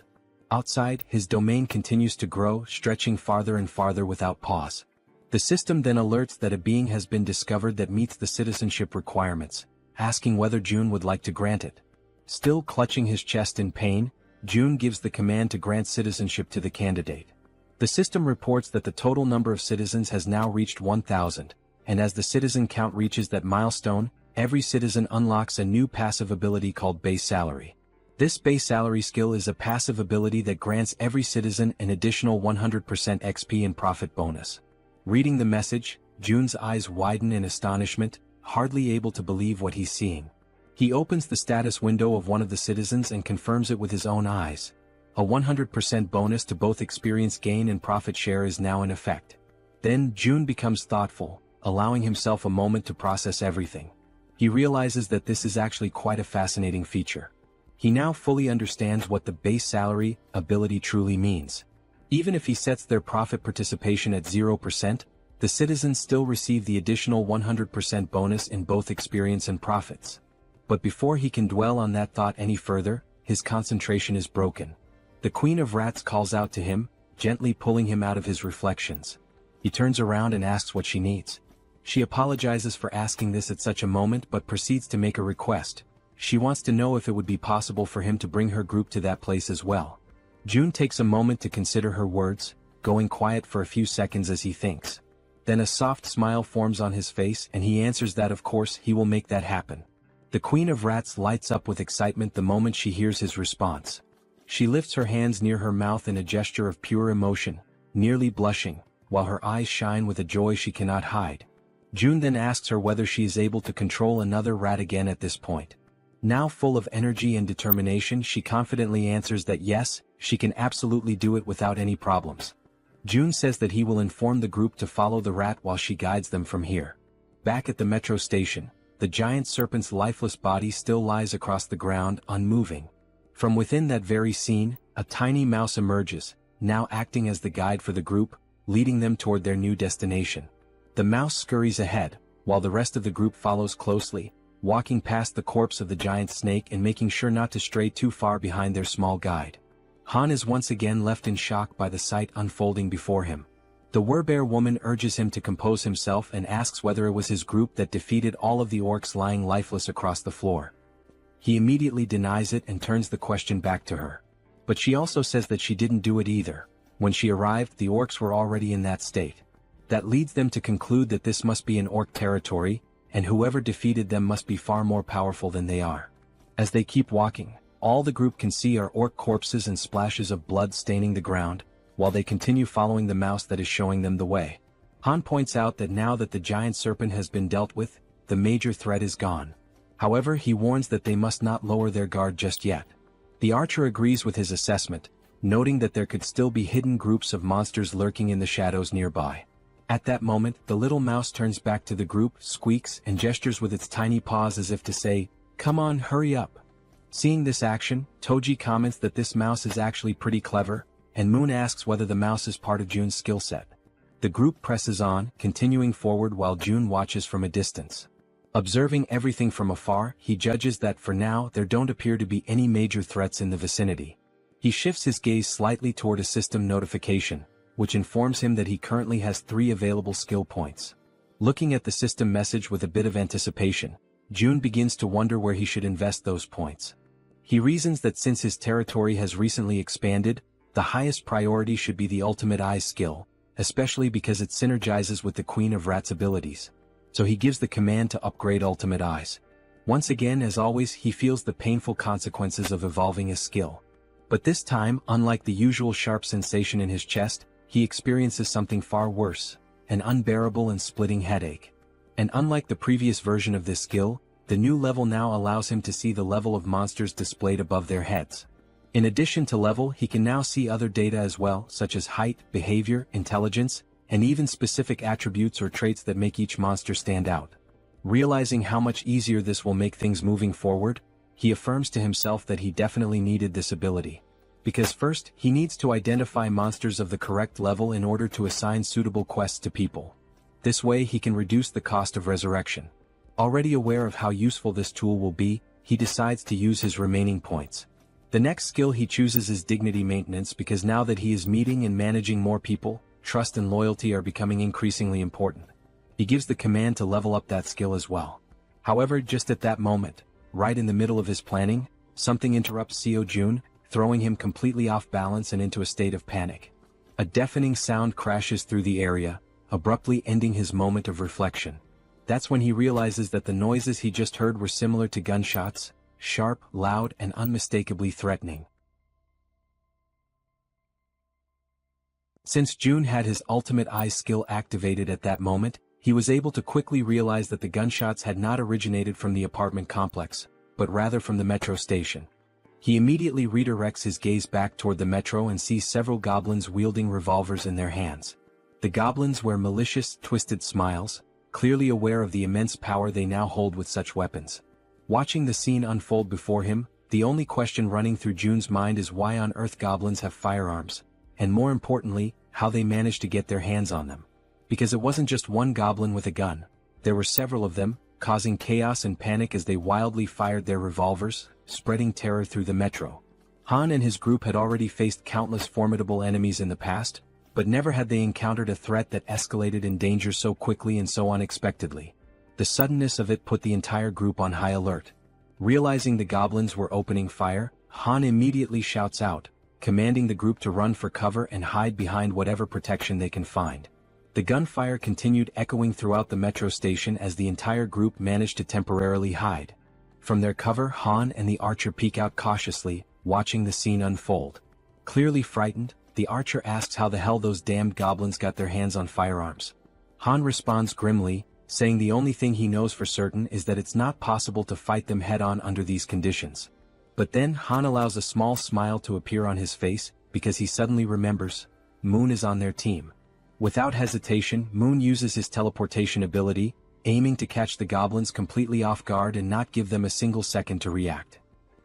Outside, his domain continues to grow, stretching farther and farther without pause. The system then alerts that a being has been discovered that meets the citizenship requirements, asking whether June would like to grant it. Still clutching his chest in pain, June gives the command to grant citizenship to the candidate. The system reports that the total number of citizens has now reached 1,000, and as the citizen count reaches that milestone, every citizen unlocks a new passive ability called base salary. This base salary skill is a passive ability that grants every citizen an additional 100% XP and profit bonus. Reading the message, June's eyes widen in astonishment, hardly able to believe what he's seeing. He opens the status window of one of the citizens and confirms it with his own eyes. A 100% bonus to both experience gain and profit share is now in effect. Then June becomes thoughtful, allowing himself a moment to process everything. He realizes that this is actually quite a fascinating feature. He now fully understands what the base salary ability truly means. Even if he sets their profit participation at 0%, the citizens still receive the additional 100% bonus in both experience and profits. But before he can dwell on that thought any further, his concentration is broken. The Queen of Rats calls out to him, gently pulling him out of his reflections. He turns around and asks what she needs. She apologizes for asking this at such a moment but proceeds to make a request. She wants to know if it would be possible for him to bring her group to that place as well. June takes a moment to consider her words, going quiet for a few seconds as he thinks. Then a soft smile forms on his face and he answers that of course he will make that happen. The Queen of Rats lights up with excitement the moment she hears his response. She lifts her hands near her mouth in a gesture of pure emotion, nearly blushing, while her eyes shine with a joy she cannot hide. June then asks her whether she is able to control another rat again at this point. Now full of energy and determination, she confidently answers that yes, she can absolutely do it without any problems. June says that he will inform the group to follow the rat while she guides them from here. Back at the metro station, the giant serpent's lifeless body still lies across the ground, unmoving. From within that very scene, a tiny mouse emerges, now acting as the guide for the group, leading them toward their new destination. The mouse scurries ahead, while the rest of the group follows closely, walking past the corpse of the giant snake and making sure not to stray too far behind their small guide. Han is once again left in shock by the sight unfolding before him. The werbear woman urges him to compose himself and asks whether it was his group that defeated all of the orcs lying lifeless across the floor. He immediately denies it and turns the question back to her. But she also says that she didn't do it either. When she arrived, the orcs were already in that state. That leads them to conclude that this must be an orc territory, and whoever defeated them must be far more powerful than they are. As they keep walking, all the group can see are orc corpses and splashes of blood staining the ground, while they continue following the mouse that is showing them the way. Han points out that now that the giant serpent has been dealt with, the major threat is gone. However, he warns that they must not lower their guard just yet. The archer agrees with his assessment, noting that there could still be hidden groups of monsters lurking in the shadows nearby. At that moment, the little mouse turns back to the group, squeaks, and gestures with its tiny paws as if to say, "Come on, hurry up." Seeing this action, Toji comments that this mouse is actually pretty clever, and Moon asks whether the mouse is part of June's skill set. The group presses on, continuing forward while June watches from a distance. Observing everything from afar, he judges that for now there don't appear to be any major threats in the vicinity. He shifts his gaze slightly toward a system notification, which informs him that he currently has 3 available skill points. Looking at the system message with a bit of anticipation, June begins to wonder where he should invest those points. He reasons that since his territory has recently expanded, the highest priority should be the Ultimate Eyes skill, especially because it synergizes with the Queen of Rats abilities. So he gives the command to upgrade Ultimate Eyes. Once again, as always, he feels the painful consequences of evolving his skill. But this time, unlike the usual sharp sensation in his chest, he experiences something far worse, an unbearable and splitting headache. And unlike the previous version of this skill, the new level now allows him to see the level of monsters displayed above their heads. In addition to level, he can now see other data as well, such as height, behavior, intelligence, and even specific attributes or traits that make each monster stand out. Realizing how much easier this will make things moving forward, he affirms to himself that he definitely needed this ability. Because first, he needs to identify monsters of the correct level in order to assign suitable quests to people. This way he can reduce the cost of resurrection. Already aware of how useful this tool will be, he decides to use his remaining points. The next skill he chooses is dignity maintenance because now that he is meeting and managing more people, trust and loyalty are becoming increasingly important. He gives the command to level up that skill as well. However, just at that moment, right in the middle of his planning, something interrupts Seo Jun, throwing him completely off balance and into a state of panic. A deafening sound crashes through the area, abruptly ending his moment of reflection. That's when he realizes that the noises he just heard were similar to gunshots, sharp, loud, and unmistakably threatening. Since June had his Ultimate Eye skill activated at that moment, he was able to quickly realize that the gunshots had not originated from the apartment complex, but rather from the metro station. He immediately redirects his gaze back toward the metro and sees several goblins wielding revolvers in their hands. The goblins wear malicious, twisted smiles, clearly aware of the immense power they now hold with such weapons. Watching the scene unfold before him, the only question running through June's mind is why on earth goblins have firearms, and more importantly, how they managed to get their hands on them. Because it wasn't just one goblin with a gun, there were several of them, causing chaos and panic as they wildly fired their revolvers, spreading terror through the metro. Han and his group had already faced countless formidable enemies in the past, but never had they encountered a threat that escalated in danger so quickly and so unexpectedly. The suddenness of it put the entire group on high alert. Realizing the goblins were opening fire, Han immediately shouts out, commanding the group to run for cover and hide behind whatever protection they can find. The gunfire continued echoing throughout the metro station as the entire group managed to temporarily hide. From their cover, Han and the archer peek out cautiously, watching the scene unfold. Clearly frightened, the archer asks how the hell those damned goblins got their hands on firearms. Han responds grimly, saying the only thing he knows for certain is that it's not possible to fight them head-on under these conditions. But then Han allows a small smile to appear on his face, because he suddenly remembers, Moon is on their team. Without hesitation, Moon uses his teleportation ability, aiming to catch the goblins completely off guard and not give them a single second to react.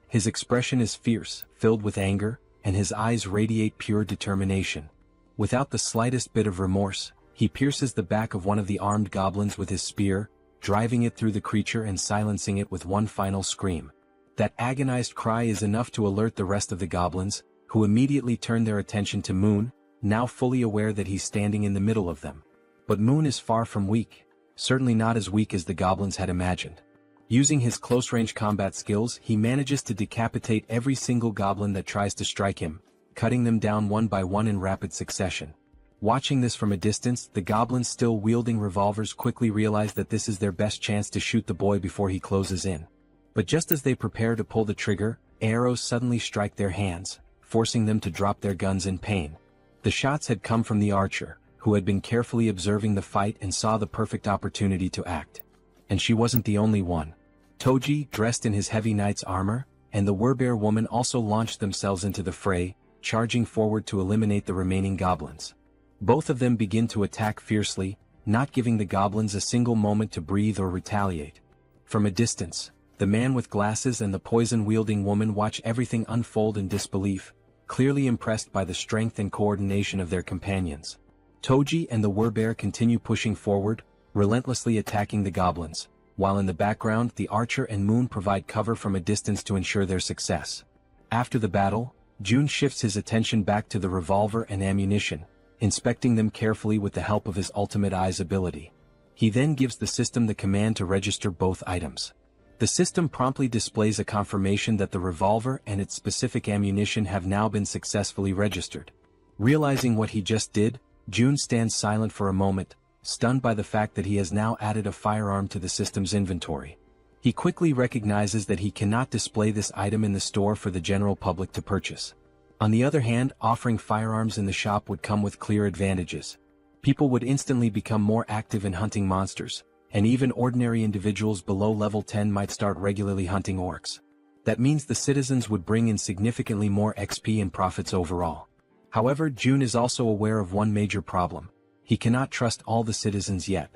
His expression is fierce, filled with anger, and his eyes radiate pure determination. Without the slightest bit of remorse, he pierces the back of one of the armed goblins with his spear, driving it through the creature and silencing it with one final scream. That agonized cry is enough to alert the rest of the goblins, who immediately turn their attention to Moon, now fully aware that he's standing in the middle of them. But Moon is far from weak, certainly not as weak as the goblins had imagined. Using his close-range combat skills, he manages to decapitate every single goblin that tries to strike him, cutting them down one by one in rapid succession. Watching this from a distance, the goblins still wielding revolvers quickly realize that this is their best chance to shoot the boy before he closes in. But just as they prepare to pull the trigger, arrows suddenly strike their hands, forcing them to drop their guns in pain. The shots had come from the archer, who had been carefully observing the fight and saw the perfect opportunity to act. And she wasn't the only one. Toji, dressed in his heavy knight's armor, and the Werbear woman also launched themselves into the fray, charging forward to eliminate the remaining goblins. Both of them begin to attack fiercely, not giving the goblins a single moment to breathe or retaliate. From a distance, the man with glasses and the poison-wielding woman watch everything unfold in disbelief, clearly impressed by the strength and coordination of their companions. Toji and the Werbear continue pushing forward, relentlessly attacking the goblins, while in the background the Archer and Moon provide cover from a distance to ensure their success. After the battle, June shifts his attention back to the revolver and ammunition, inspecting them carefully with the help of his Ultimate Eyes ability. He then gives the system the command to register both items. The system promptly displays a confirmation that the revolver and its specific ammunition have now been successfully registered. Realizing what he just did, June stands silent for a moment, stunned by the fact that he has now added a firearm to the system's inventory. He quickly recognizes that he cannot display this item in the store for the general public to purchase. On the other hand, offering firearms in the shop would come with clear advantages. People would instantly become more active in hunting monsters, and even ordinary individuals below level 10 might start regularly hunting orcs. That means the citizens would bring in significantly more XP and profits overall. However, June is also aware of one major problem. He cannot trust all the citizens yet.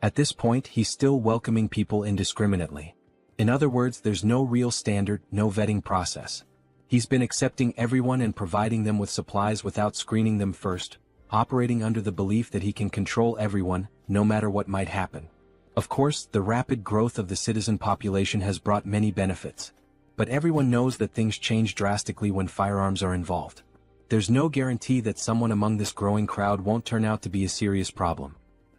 At this point, he's still welcoming people indiscriminately. In other words, there's no real standard, no vetting process. He's been accepting everyone and providing them with supplies without screening them first, operating under the belief that he can control everyone, no matter what might happen. Of course, the rapid growth of the citizen population has brought many benefits. But everyone knows that things change drastically when firearms are involved. There's no guarantee that someone among this growing crowd won't turn out to be a serious problem.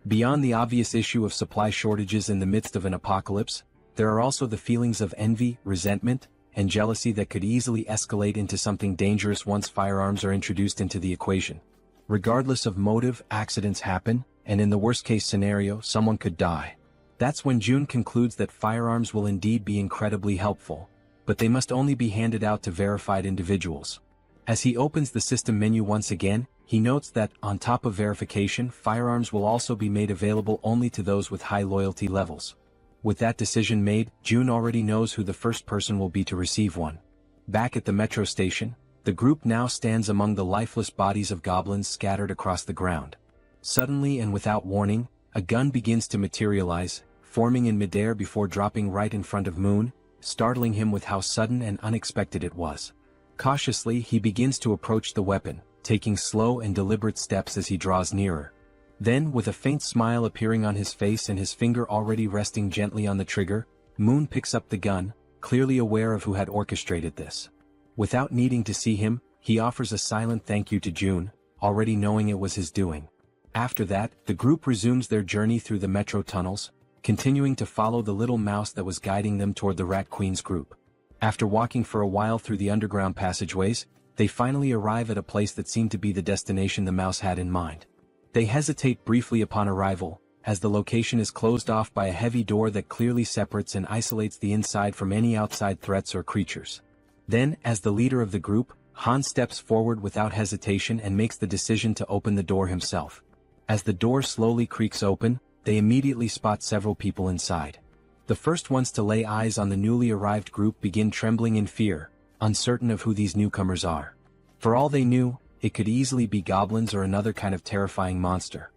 Beyond the obvious issue of supply shortages in the midst of an apocalypse, there are also the feelings of envy, resentment, and jealousy that could easily escalate into something dangerous once firearms are introduced into the equation. Regardless of motive, accidents happen, and in the worst-case scenario, someone could die. That's when June concludes that firearms will indeed be incredibly helpful, but they must only be handed out to verified individuals. As he opens the system menu once again, he notes that, on top of verification, firearms will also be made available only to those with high loyalty levels. With that decision made, June already knows who the first person will be to receive one. Back at the metro station, the group now stands among the lifeless bodies of goblins scattered across the ground. Suddenly and without warning, a gun begins to materialize, forming in midair before dropping right in front of Moon, startling him with how sudden and unexpected it was. Cautiously, he begins to approach the weapon, taking slow and deliberate steps as he draws nearer. Then, with a faint smile appearing on his face and his finger already resting gently on the trigger, Moon picks up the gun, clearly aware of who had orchestrated this. Without needing to see him, he offers a silent thank you to June, already knowing it was his doing. After that, the group resumes their journey through the metro tunnels, continuing to follow the little mouse that was guiding them toward the Rat Queen's group. After walking for a while through the underground passageways, they finally arrive at a place that seemed to be the destination the mouse had in mind. They hesitate briefly upon arrival, as the location is closed off by a heavy door that clearly separates and isolates the inside from any outside threats or creatures. Then, as the leader of the group, Han steps forward without hesitation and makes the decision to open the door himself. As the door slowly creaks open, they immediately spot several people inside. The first ones to lay eyes on the newly arrived group begin trembling in fear, uncertain of who these newcomers are. For all they knew, it could easily be goblins or another kind of terrifying monster.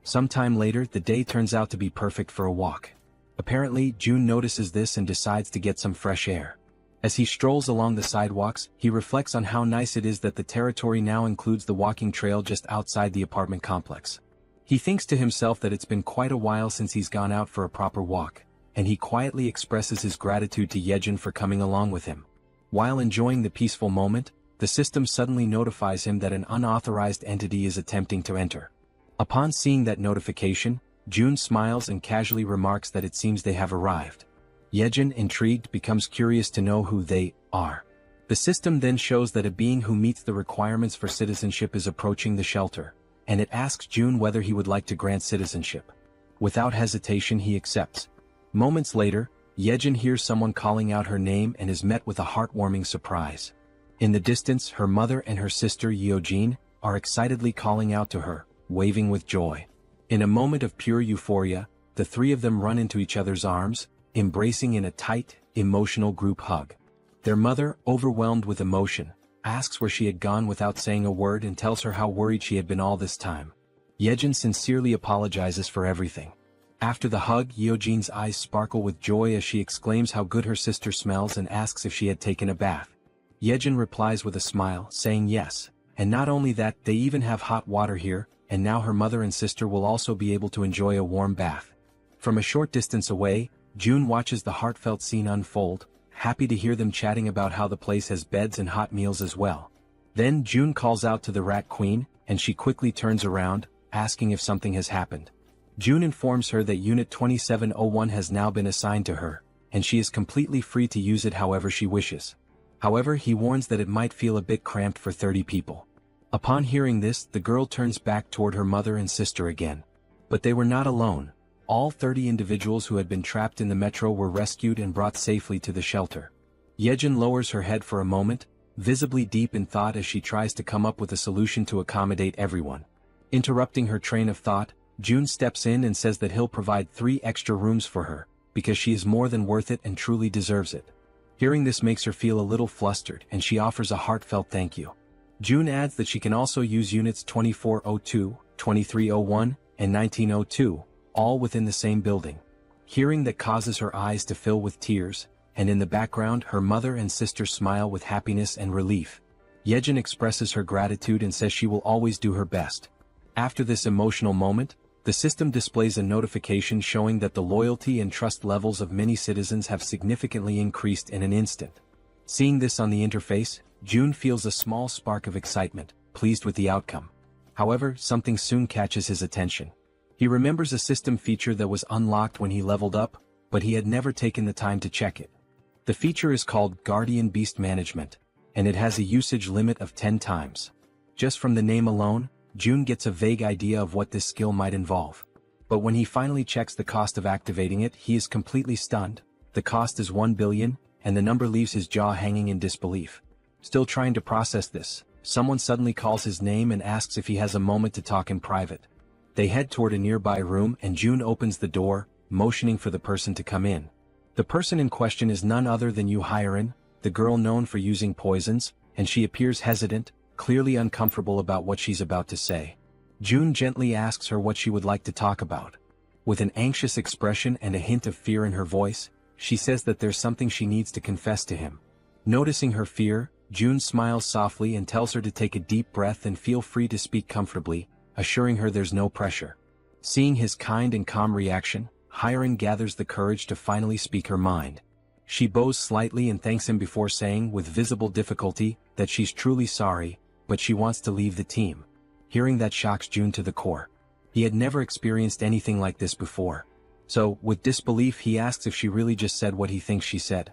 Sometime later, the day turns out to be perfect for a walk. Apparently, June notices this and decides to get some fresh air. As he strolls along the sidewalks, he reflects on how nice it is that the territory now includes the walking trail just outside the apartment complex. He thinks to himself that it's been quite a while since he's gone out for a proper walk, and he quietly expresses his gratitude to Yejin for coming along with him. While enjoying the peaceful moment, the system suddenly notifies him that an unauthorized entity is attempting to enter. Upon seeing that notification, June smiles and casually remarks that it seems they have arrived. Yejin, intrigued, becomes curious to know who they are. The system then shows that a being who meets the requirements for citizenship is approaching the shelter, and it asks June whether he would like to grant citizenship. Without hesitation, he accepts. Moments later, Yejin hears someone calling out her name and is met with a heartwarming surprise. In the distance, her mother and her sister Yeojin are excitedly calling out to her, waving with joy. In a moment of pure euphoria, the three of them run into each other's arms, embracing in a tight, emotional group hug. Their mother, overwhelmed with emotion, asks where she had gone without saying a word and tells her how worried she had been all this time. Yejin sincerely apologizes for everything. After the hug, Yeojin's eyes sparkle with joy as she exclaims how good her sister smells and asks if she had taken a bath. Yejin replies with a smile, saying yes, and not only that, they even have hot water here, and now her mother and sister will also be able to enjoy a warm bath. From a short distance away, June watches the heartfelt scene unfold, happy to hear them chatting about how the place has beds and hot meals as well. Then June calls out to the Rat Queen, and she quickly turns around, asking if something has happened. June informs her that Unit 2701 has now been assigned to her, and she is completely free to use it however she wishes. However, he warns that it might feel a bit cramped for 30 people. Upon hearing this, the girl turns back toward her mother and sister again. But they were not alone. All 30 individuals who had been trapped in the metro were rescued and brought safely to the shelter. Yejin lowers her head for a moment, visibly deep in thought as she tries to come up with a solution to accommodate everyone. Interrupting her train of thought, June steps in and says that he'll provide 3 extra rooms for her, because she is more than worth it and truly deserves it. Hearing this makes her feel a little flustered, and she offers a heartfelt thank you. June adds that she can also use units 2402, 2301, and 1902, all within the same building. Hearing that causes her eyes to fill with tears, and in the background her mother and sister smile with happiness and relief. Yejin expresses her gratitude and says she will always do her best. After this emotional moment, the system displays a notification showing that the loyalty and trust levels of many citizens have significantly increased in an instant. Seeing this on the interface, June feels a small spark of excitement, pleased with the outcome. However, something soon catches his attention. He remembers a system feature that was unlocked when he leveled up, but he had never taken the time to check it. The feature is called Guardian Beast Management, and it has a usage limit of 10 times. Just from the name alone, June gets a vague idea of what this skill might involve. But when he finally checks the cost of activating it, he is completely stunned. The cost is 1 billion, and the number leaves his jaw hanging in disbelief. Still trying to process this, someone suddenly calls his name and asks if he has a moment to talk in private. They head toward a nearby room and June opens the door, motioning for the person to come in. The person in question is none other than Yu Hyerin, the girl known for using poisons, and she appears hesitant, clearly uncomfortable about what she's about to say. June gently asks her what she would like to talk about. With an anxious expression and a hint of fear in her voice, she says that there's something she needs to confess to him. Noticing her fear, June smiles softly and tells her to take a deep breath and feel free to speak comfortably, assuring her there's no pressure. Seeing his kind and calm reaction, Hyerin gathers the courage to finally speak her mind. She bows slightly and thanks him before saying with visible difficulty that she's truly sorry, but she wants to leave the team. Hearing that shocks June to the core. He had never experienced anything like this before. So, with disbelief, he asks if she really just said what he thinks she said.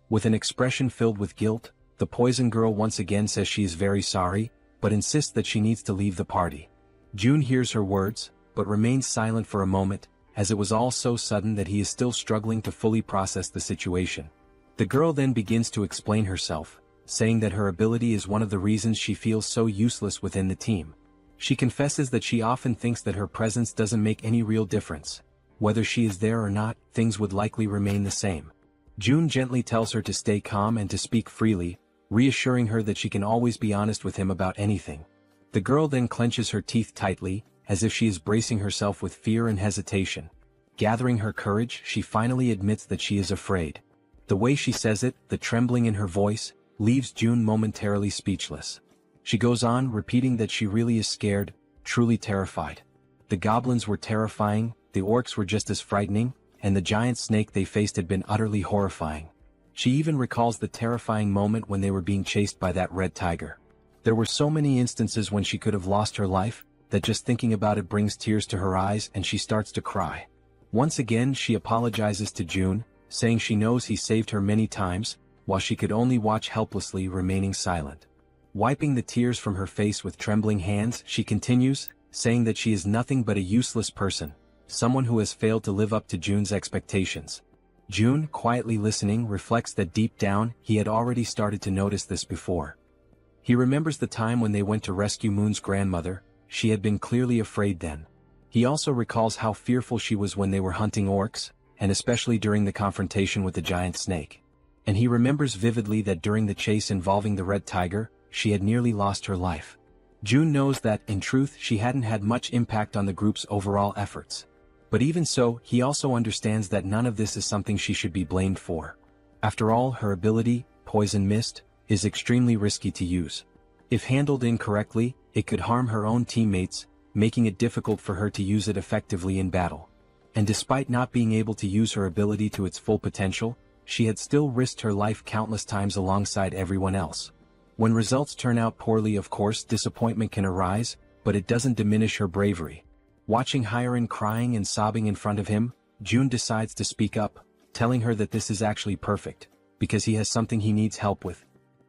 With an expression filled with guilt, the poison girl once again says she is very sorry, but insists that she needs to leave the party. June hears her words, but remains silent for a moment, as it was all so sudden that he is still struggling to fully process the situation. The girl then begins to explain herself, saying that her ability is one of the reasons she feels so useless within the team. She confesses that she often thinks that her presence doesn't make any real difference. Whether she is there or not, things would likely remain the same. June gently tells her to stay calm and to speak freely, reassuring her that she can always be honest with him about anything. The girl then clenches her teeth tightly, as if she is bracing herself with fear and hesitation. Gathering her courage, she finally admits that she is afraid. The way she says it, the trembling in her voice, leaves June momentarily speechless. She goes on, repeating that she really is scared, truly terrified. The goblins were terrifying, the orcs were just as frightening, and the giant snake they faced had been utterly horrifying. She even recalls the terrifying moment when they were being chased by that red tiger. There were so many instances when she could have lost her life, that just thinking about it brings tears to her eyes and she starts to cry. Once again she apologizes to June, saying she knows he saved her many times, while she could only watch helplessly, remaining silent. Wiping the tears from her face with trembling hands, she continues, saying that she is nothing but a useless person, someone who has failed to live up to June's expectations. June, quietly listening, reflects that deep down, he had already started to notice this before. He remembers the time when they went to rescue Moon's grandmother. She had been clearly afraid then. He also recalls how fearful she was when they were hunting orcs, and especially during the confrontation with the giant snake. And he remembers vividly that during the chase involving the red tiger, she had nearly lost her life. June knows that, in truth, she hadn't had much impact on the group's overall efforts. But even so, he also understands that none of this is something she should be blamed for. After all, her ability, Poison Mist, is extremely risky to use. If handled incorrectly, it could harm her own teammates, making it difficult for her to use it effectively in battle. And despite not being able to use her ability to its full potential, she had still risked her life countless times alongside everyone else. When results turn out poorly, of course, disappointment can arise, but it doesn't diminish her bravery. Watching Hyeren crying and sobbing in front of him, June decides to speak up, telling her that this is actually perfect, because he has something he needs help with.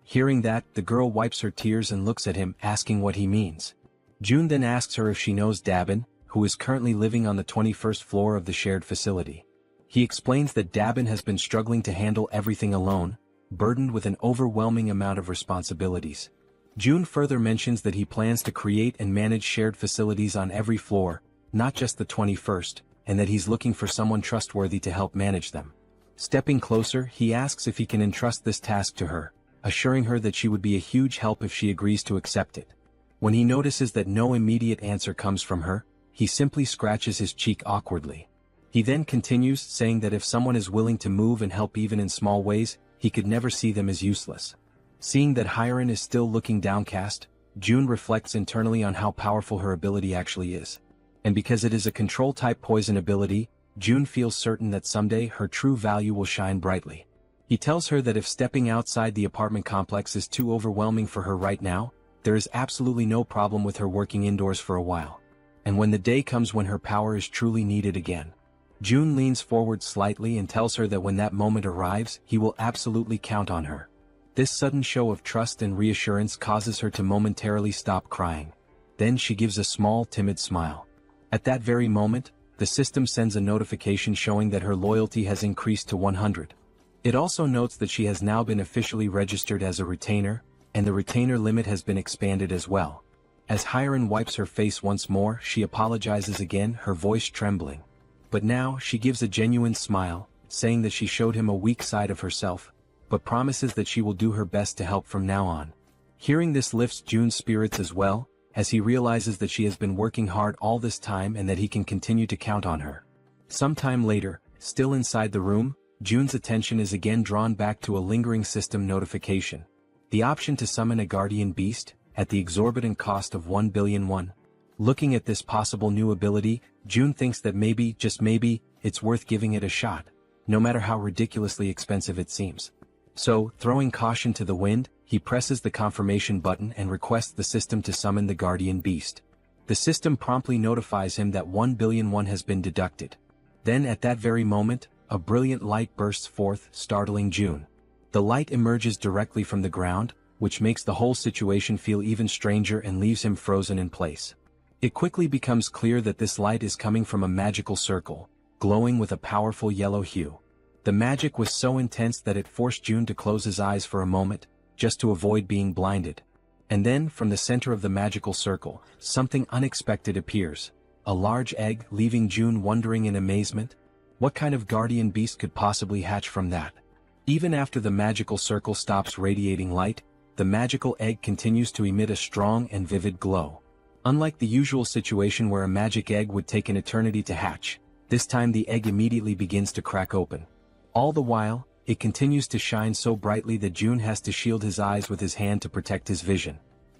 Hearing that, the girl wipes her tears and looks at him, asking what he means. June then asks her if she knows Dabin, who is currently living on the 21st floor of the shared facility. He explains that Dabin has been struggling to handle everything alone, burdened with an overwhelming amount of responsibilities. June further mentions that he plans to create and manage shared facilities on every floor, not just the 21st, and that he's looking for someone trustworthy to help manage them. Stepping closer, he asks if he can entrust this task to her, assuring her that she would be a huge help if she agrees to accept it. When he notices that no immediate answer comes from her, he simply scratches his cheek awkwardly. He then continues, saying that if someone is willing to move and help even in small ways, he could never see them as useless. Seeing that Hyeren is still looking downcast, June reflects internally on how powerful her ability actually is. And because it is a control-type poison ability, June feels certain that someday her true value will shine brightly. He tells her that if stepping outside the apartment complex is too overwhelming for her right now, there is absolutely no problem with her working indoors for a while. And when the day comes when her power is truly needed again. June leans forward slightly and tells her that when that moment arrives, he will absolutely count on her. This sudden show of trust and reassurance causes her to momentarily stop crying. Then she gives a small, timid smile. At that very moment, the system sends a notification showing that her loyalty has increased to 100. It also notes that she has now been officially registered as a retainer, and the retainer limit has been expanded as well. As Hyeren wipes her face once more, she apologizes again, her voice trembling. But now, she gives a genuine smile, saying that she showed him a weak side of herself, but promises that she will do her best to help from now on. Hearing this lifts June's spirits as well, as he realizes that she has been working hard all this time and that he can continue to count on her. Sometime later, still inside the room, June's attention is again drawn back to a lingering system notification. The option to summon a guardian beast, at the exorbitant cost of 1 billion won. Looking at this possible new ability, June thinks that maybe, just maybe, it's worth giving it a shot, no matter how ridiculously expensive it seems. So, throwing caution to the wind, he presses the confirmation button and requests the system to summon the guardian beast. The system promptly notifies him that 1 billion won has been deducted. Then at that very moment, a brilliant light bursts forth, startling June. The light emerges directly from the ground, which makes the whole situation feel even stranger and leaves him frozen in place. It quickly becomes clear that this light is coming from a magical circle, glowing with a powerful yellow hue. The magic was so intense that it forced June to close his eyes for a moment, just to avoid being blinded. And then, from the center of the magical circle, something unexpected appears. A large egg, leaving June wondering in amazement. What kind of guardian beast could possibly hatch from that? Even after the magical circle stops radiating light, the magical egg continues to emit a strong and vivid glow. Unlike the usual situation where a magic egg would take an eternity to hatch, this time the egg immediately begins to crack open. All the while, it continues to shine so brightly that June has to shield his eyes with his hand to protect his vision.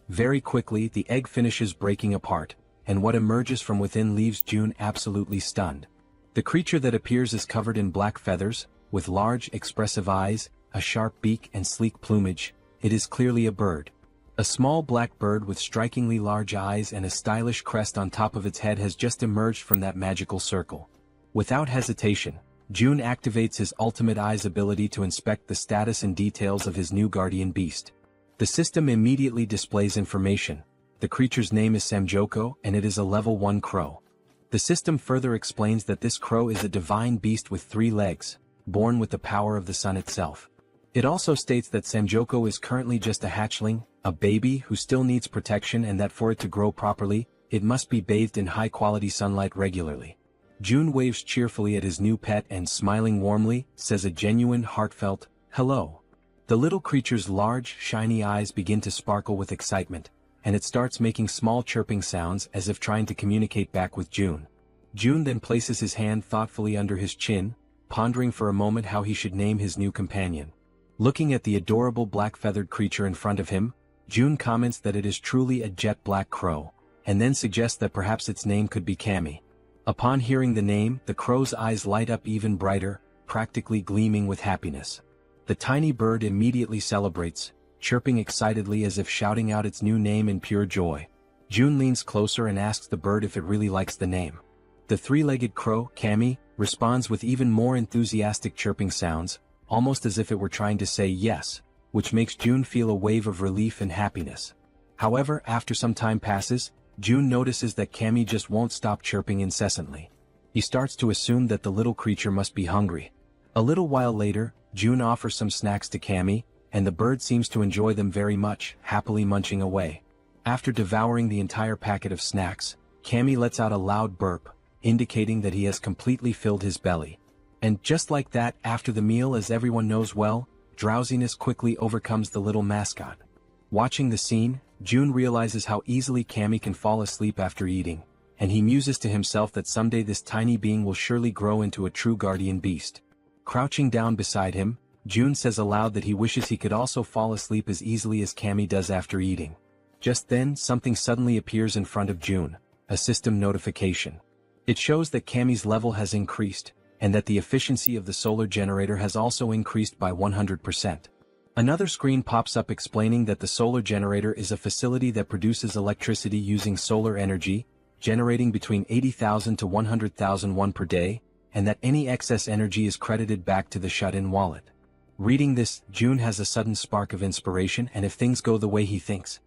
Very quickly, the egg finishes breaking apart, and what emerges from within leaves June absolutely stunned. The creature that appears is covered in black feathers, with large, expressive eyes, a sharp beak and sleek plumage. It is clearly a bird. A small black bird with strikingly large eyes and a stylish crest on top of its head has just emerged from that magical circle. Without hesitation, June activates his ultimate eyes ability to inspect the status and details of his new guardian beast. The system immediately displays information. The creature's name is Samjoko and it is a level 1 crow. The system further explains that this crow is a divine beast with 3 legs, born with the power of the sun itself. It also states that Samjoko is currently just a hatchling, a baby who still needs protection, and that for it to grow properly, it must be bathed in high-quality sunlight regularly. June waves cheerfully at his new pet and, smiling warmly, says a genuine, heartfelt, "Hello." The little creature's large, shiny eyes begin to sparkle with excitement, and it starts making small chirping sounds as if trying to communicate back with June. June then places his hand thoughtfully under his chin, pondering for a moment how he should name his new companion. Looking at the adorable black-feathered creature in front of him, June comments that it is truly a jet black crow, and then suggests that perhaps its name could be Cammy. Upon hearing the name, the crow's eyes light up even brighter, practically gleaming with happiness. The tiny bird immediately celebrates, chirping excitedly as if shouting out its new name in pure joy. June leans closer and asks the bird if it really likes the name. The three-legged crow, Cammy, responds with even more enthusiastic chirping sounds, almost as if it were trying to say yes, which makes June feel a wave of relief and happiness. However, after some time passes, June notices that Cammy just won't stop chirping incessantly. He starts to assume that the little creature must be hungry. A little while later, June offers some snacks to Cammy, and the bird seems to enjoy them very much, happily munching away. After devouring the entire packet of snacks, Cammy lets out a loud burp, indicating that he has completely filled his belly. And just like that, after the meal, as everyone knows well, drowsiness quickly overcomes the little mascot. Watching the scene, June realizes how easily Cammy can fall asleep after eating, and he muses to himself that someday this tiny being will surely grow into a true guardian beast. Crouching down beside him, June says aloud that he wishes he could also fall asleep as easily as Cammy does after eating. Just then, something suddenly appears in front of June, a system notification. It shows that Cammy's level has increased, and that the efficiency of the solar generator has also increased by 100%. Another screen pops up explaining that the solar generator is a facility that produces electricity using solar energy, generating between 80,000 to 100,000 won per day, and that any excess energy is credited back to the shut-in wallet. Reading this, June has a sudden spark of inspiration, and if things go the way he thinks.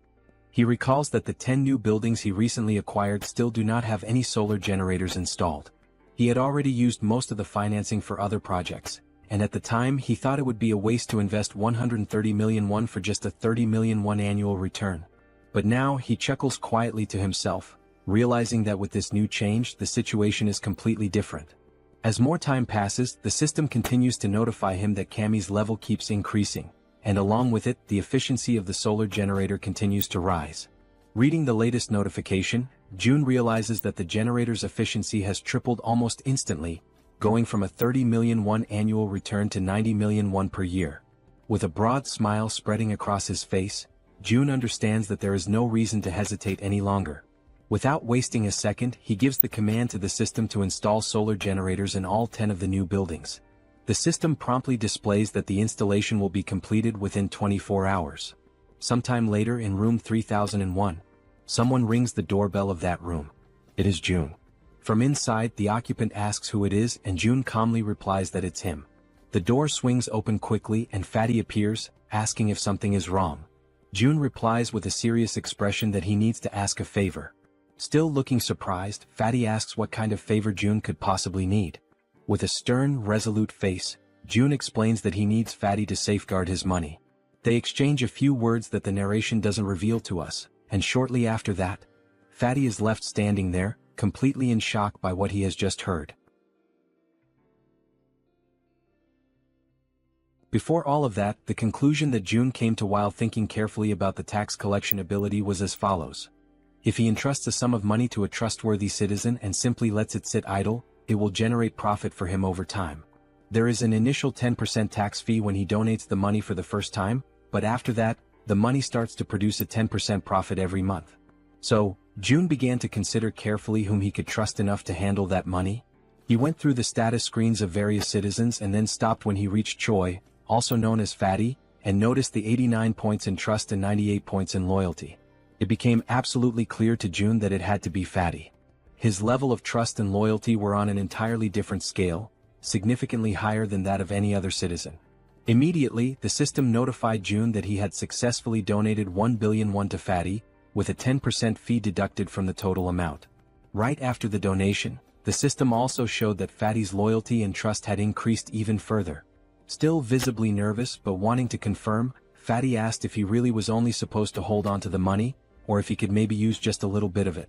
He recalls that the 10 new buildings he recently acquired still do not have any solar generators installed. He had already used most of the financing for other projects, and at the time he thought it would be a waste to invest 130 million won for just a 30 million won annual return. But now he chuckles quietly to himself, realizing that with this new change the situation is completely different. As more time passes, the system continues to notify him that Cammy's level keeps increasing, and along with it, the efficiency of the solar generator continues to rise. Reading the latest notification, June realizes that the generator's efficiency has tripled almost instantly, going from a 30 million won annual return to 90 million won per year. With a broad smile spreading across his face, June understands that there is no reason to hesitate any longer. Without wasting a second, he gives the command to the system to install solar generators in all 10 of the new buildings. The system promptly displays that the installation will be completed within 24 hours. Sometime later in room 3001, someone rings the doorbell of that room. It is June. From inside, the occupant asks who it is, and June calmly replies that it's him. The door swings open quickly and Fatty appears, asking if something is wrong. June replies with a serious expression that he needs to ask a favor. Still looking surprised, Fatty asks what kind of favor June could possibly need. With a stern, resolute face, June explains that he needs Fatty to safeguard his money. They exchange a few words that the narration doesn't reveal to us, and shortly after that, Fatty is left standing there, completely in shock by what he has just heard. Before all of that, the conclusion that June came to while thinking carefully about the tax collection ability was as follows. If he entrusts a sum of money to a trustworthy citizen and simply lets it sit idle, it will generate profit for him over time. There is an initial 10% tax fee when he donates the money for the first time, but after that, the money starts to produce a 10% profit every month. So, June began to consider carefully whom he could trust enough to handle that money. He went through the status screens of various citizens and then stopped when he reached Choi, also known as Fatty, and noticed the 89 points in trust and 98 points in loyalty. It became absolutely clear to June that it had to be Fatty. His level of trust and loyalty were on an entirely different scale, significantly higher than that of any other citizen. Immediately, the system notified June that he had successfully donated 1 billion won to Fatty, with a 10% fee deducted from the total amount. Right after the donation, the system also showed that Fatty's loyalty and trust had increased even further. Still visibly nervous but wanting to confirm, Fatty asked if he really was only supposed to hold on to the money, or if he could maybe use just a little bit of it.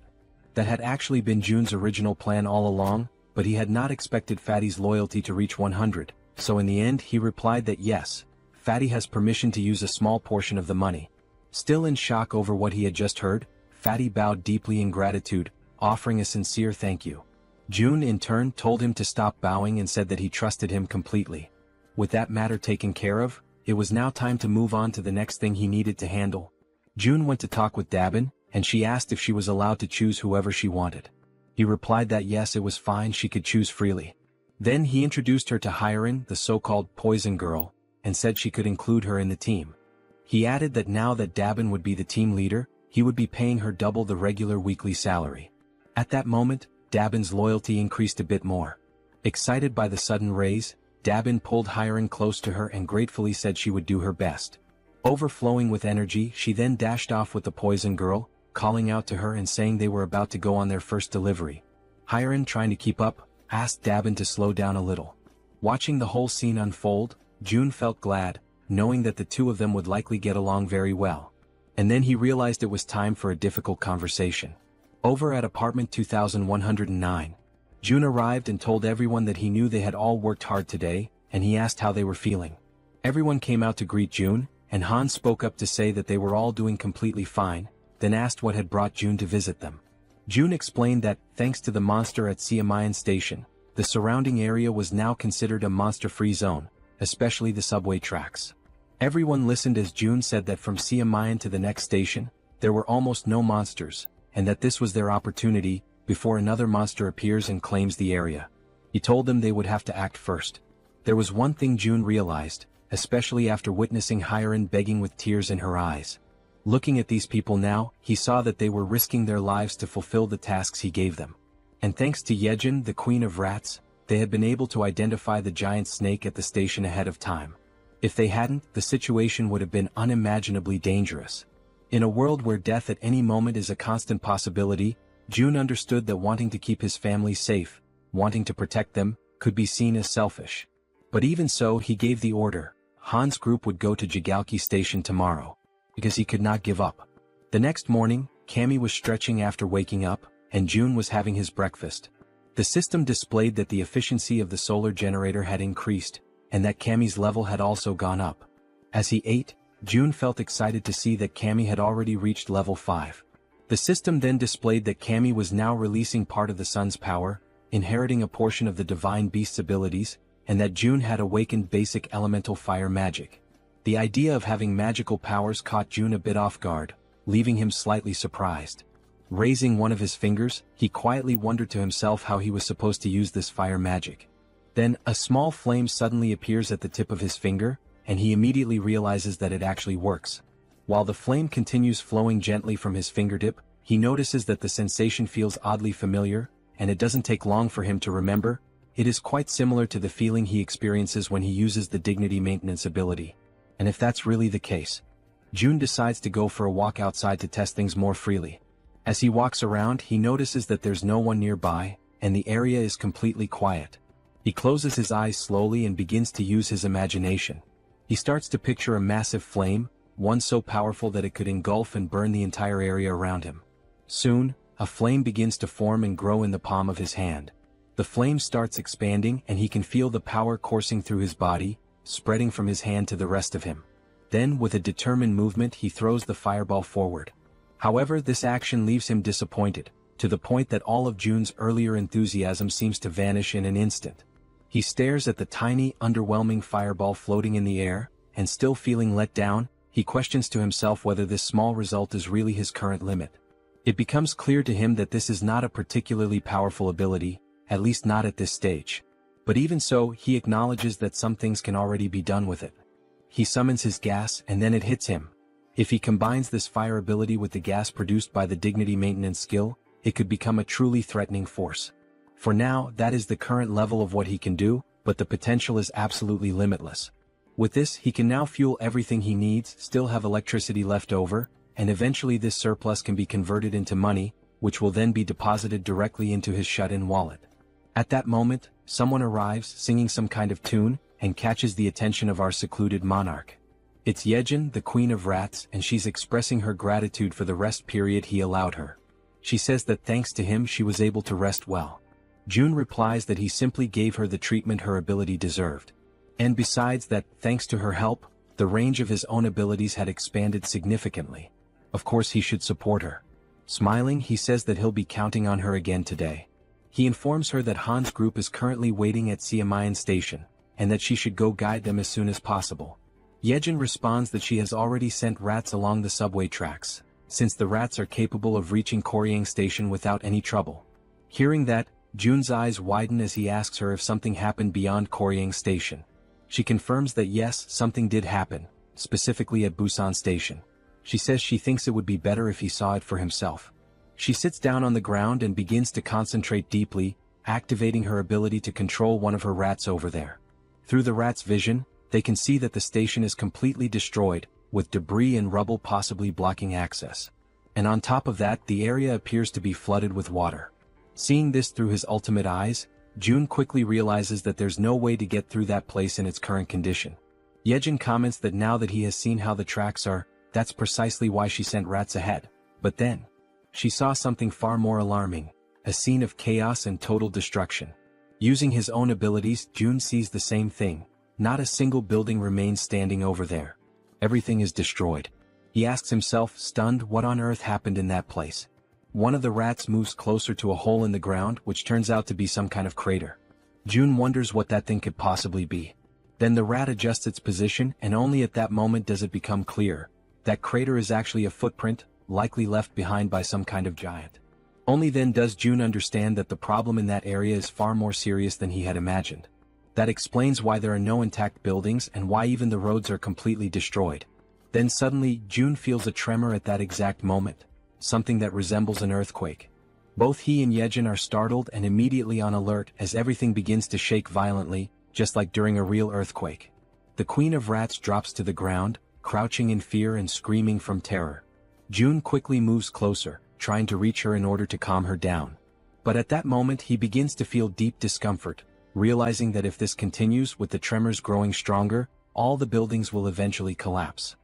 That had actually been June's original plan all along, but he had not expected Fatty's loyalty to reach 100, so in the end he replied that yes, Fatty has permission to use a small portion of the money. Still in shock over what he had just heard, Fatty bowed deeply in gratitude, offering a sincere thank you. June in turn told him to stop bowing and said that he trusted him completely. With that matter taken care of, it was now time to move on to the next thing he needed to handle. June went to talk with Dabin, and she asked if she was allowed to choose whoever she wanted. He replied that yes, it was fine, she could choose freely. Then he introduced her to Hiren, the so-called poison girl, and said she could include her in the team. He added that now that Dabin would be the team leader, he would be paying her double the regular weekly salary. At that moment, Dabin's loyalty increased a bit more. Excited by the sudden raise, Dabin pulled Hiren close to her and gratefully said she would do her best. Overflowing with energy, she then dashed off with the poison girl, calling out to her and saying they were about to go on their first delivery. Hiren, trying to keep up, asked Dabin to slow down a little. Watching the whole scene unfold, June felt glad, knowing that the two of them would likely get along very well. And then he realized it was time for a difficult conversation. Over at apartment 2109, June arrived and told everyone that he knew they had all worked hard today, and he asked how they were feeling. Everyone came out to greet June, and Han spoke up to say that they were all doing completely fine, then asked what had brought June to visit them. June explained that, thanks to the monster at Siamayan Station, the surrounding area was now considered a monster-free zone, especially the subway tracks. Everyone listened as June said that from Siamayan to the next station, there were almost no monsters, and that this was their opportunity, before another monster appears and claims the area. He told them they would have to act first. There was one thing June realized, especially after witnessing Hiren begging with tears in her eyes. Looking at these people now, he saw that they were risking their lives to fulfill the tasks he gave them. And thanks to Yejin, the queen of rats, they had been able to identify the giant snake at the station ahead of time. If they hadn't, the situation would have been unimaginably dangerous. In a world where death at any moment is a constant possibility, June understood that wanting to keep his family safe, wanting to protect them, could be seen as selfish. But even so, he gave the order. Han's group would go to Jigalki Station tomorrow, because he could not give up. The next morning, Cammy was stretching after waking up, and June was having his breakfast. The system displayed that the efficiency of the solar generator had increased, and that Cammy's level had also gone up. As he ate, June felt excited to see that Cammy had already reached level 5. The system then displayed that Cammy was now releasing part of the sun's power, inheriting a portion of the divine beast's abilities, and that June had awakened basic elemental fire magic. The idea of having magical powers caught June a bit off guard, leaving him slightly surprised. Raising one of his fingers, he quietly wondered to himself how he was supposed to use this fire magic. Then, a small flame suddenly appears at the tip of his finger, and he immediately realizes that it actually works. While the flame continues flowing gently from his fingertip, he notices that the sensation feels oddly familiar, and it doesn't take long for him to remember. It is quite similar to the feeling he experiences when he uses the dignity maintenance ability. And if that's really the case, June decides to go for a walk outside to test things more freely. As he walks around, he notices that there's no one nearby, and the area is completely quiet. He closes his eyes slowly and begins to use his imagination. He starts to picture a massive flame, one so powerful that it could engulf and burn the entire area around him. Soon, a flame begins to form and grow in the palm of his hand. The flame starts expanding and he can feel the power coursing through his body, spreading from his hand to the rest of him. Then, with a determined movement, he throws the fireball forward. However, this action leaves him disappointed, to the point that all of June's earlier enthusiasm seems to vanish in an instant. He stares at the tiny, underwhelming fireball floating in the air, and still feeling let down, he questions to himself whether this small result is really his current limit. It becomes clear to him that this is not a particularly powerful ability, at least not at this stage. But even so, he acknowledges that some things can already be done with it. He summons his gas and then it hits him. If he combines this fire ability with the gas produced by the dignity maintenance skill, it could become a truly threatening force. For now, that is the current level of what he can do, but the potential is absolutely limitless. With this, he can now fuel everything he needs, still have electricity left over, and eventually this surplus can be converted into money, which will then be deposited directly into his shut-in wallet. At that moment, someone arrives singing some kind of tune, and catches the attention of our secluded monarch. It's Yejin, the queen of rats, and she's expressing her gratitude for the rest period he allowed her. She says that thanks to him she was able to rest well. June replies that he simply gave her the treatment her ability deserved. And besides that, thanks to her help, the range of his own abilities had expanded significantly. Of course he should support her. Smiling, he says that he'll be counting on her again today. He informs her that Han's group is currently waiting at Siamayan Station, and that she should go guide them as soon as possible. Yejin responds that she has already sent rats along the subway tracks, since the rats are capable of reaching Koryang Station without any trouble. Hearing that, Jun's eyes widen as he asks her if something happened beyond Koryang Station. She confirms that yes, something did happen, specifically at Busan Station. She says she thinks it would be better if he saw it for himself. She sits down on the ground and begins to concentrate deeply, activating her ability to control one of her rats over there. Through the rat's vision, they can see that the station is completely destroyed, with debris and rubble possibly blocking access. And on top of that, the area appears to be flooded with water. Seeing this through his ultimate eyes, Jun quickly realizes that there's no way to get through that place in its current condition. Yejin comments that now that he has seen how the tracks are, that's precisely why she sent rats ahead. But then, she saw something far more alarming, a scene of chaos and total destruction. Using his own abilities, Jun sees the same thing. Not a single building remains standing over there. Everything is destroyed. He asks himself, stunned, what on earth happened in that place. One of the rats moves closer to a hole in the ground, which turns out to be some kind of crater. Jun wonders what that thing could possibly be. Then the rat adjusts its position, and only at that moment does it become clear. That crater is actually a footprint, likely left behind by some kind of giant. Only then does Jun understand that the problem in that area is far more serious than he had imagined. That explains why there are no intact buildings and why even the roads are completely destroyed. Then suddenly, Jun feels a tremor at that exact moment, something that resembles an earthquake. Both he and Yejin are startled and immediately on alert as everything begins to shake violently, just like during a real earthquake. The Queen of Rats drops to the ground, crouching in fear and screaming from terror. Jun quickly moves closer, trying to reach her in order to calm her down. But at that moment he begins to feel deep discomfort, realizing that if this continues with the tremors growing stronger, all the buildings will eventually collapse.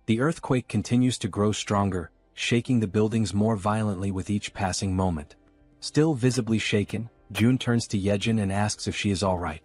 The earthquake continues to grow stronger, shaking the buildings more violently with each passing moment. Still visibly shaken, Jun turns to Yejin and asks if she is alright.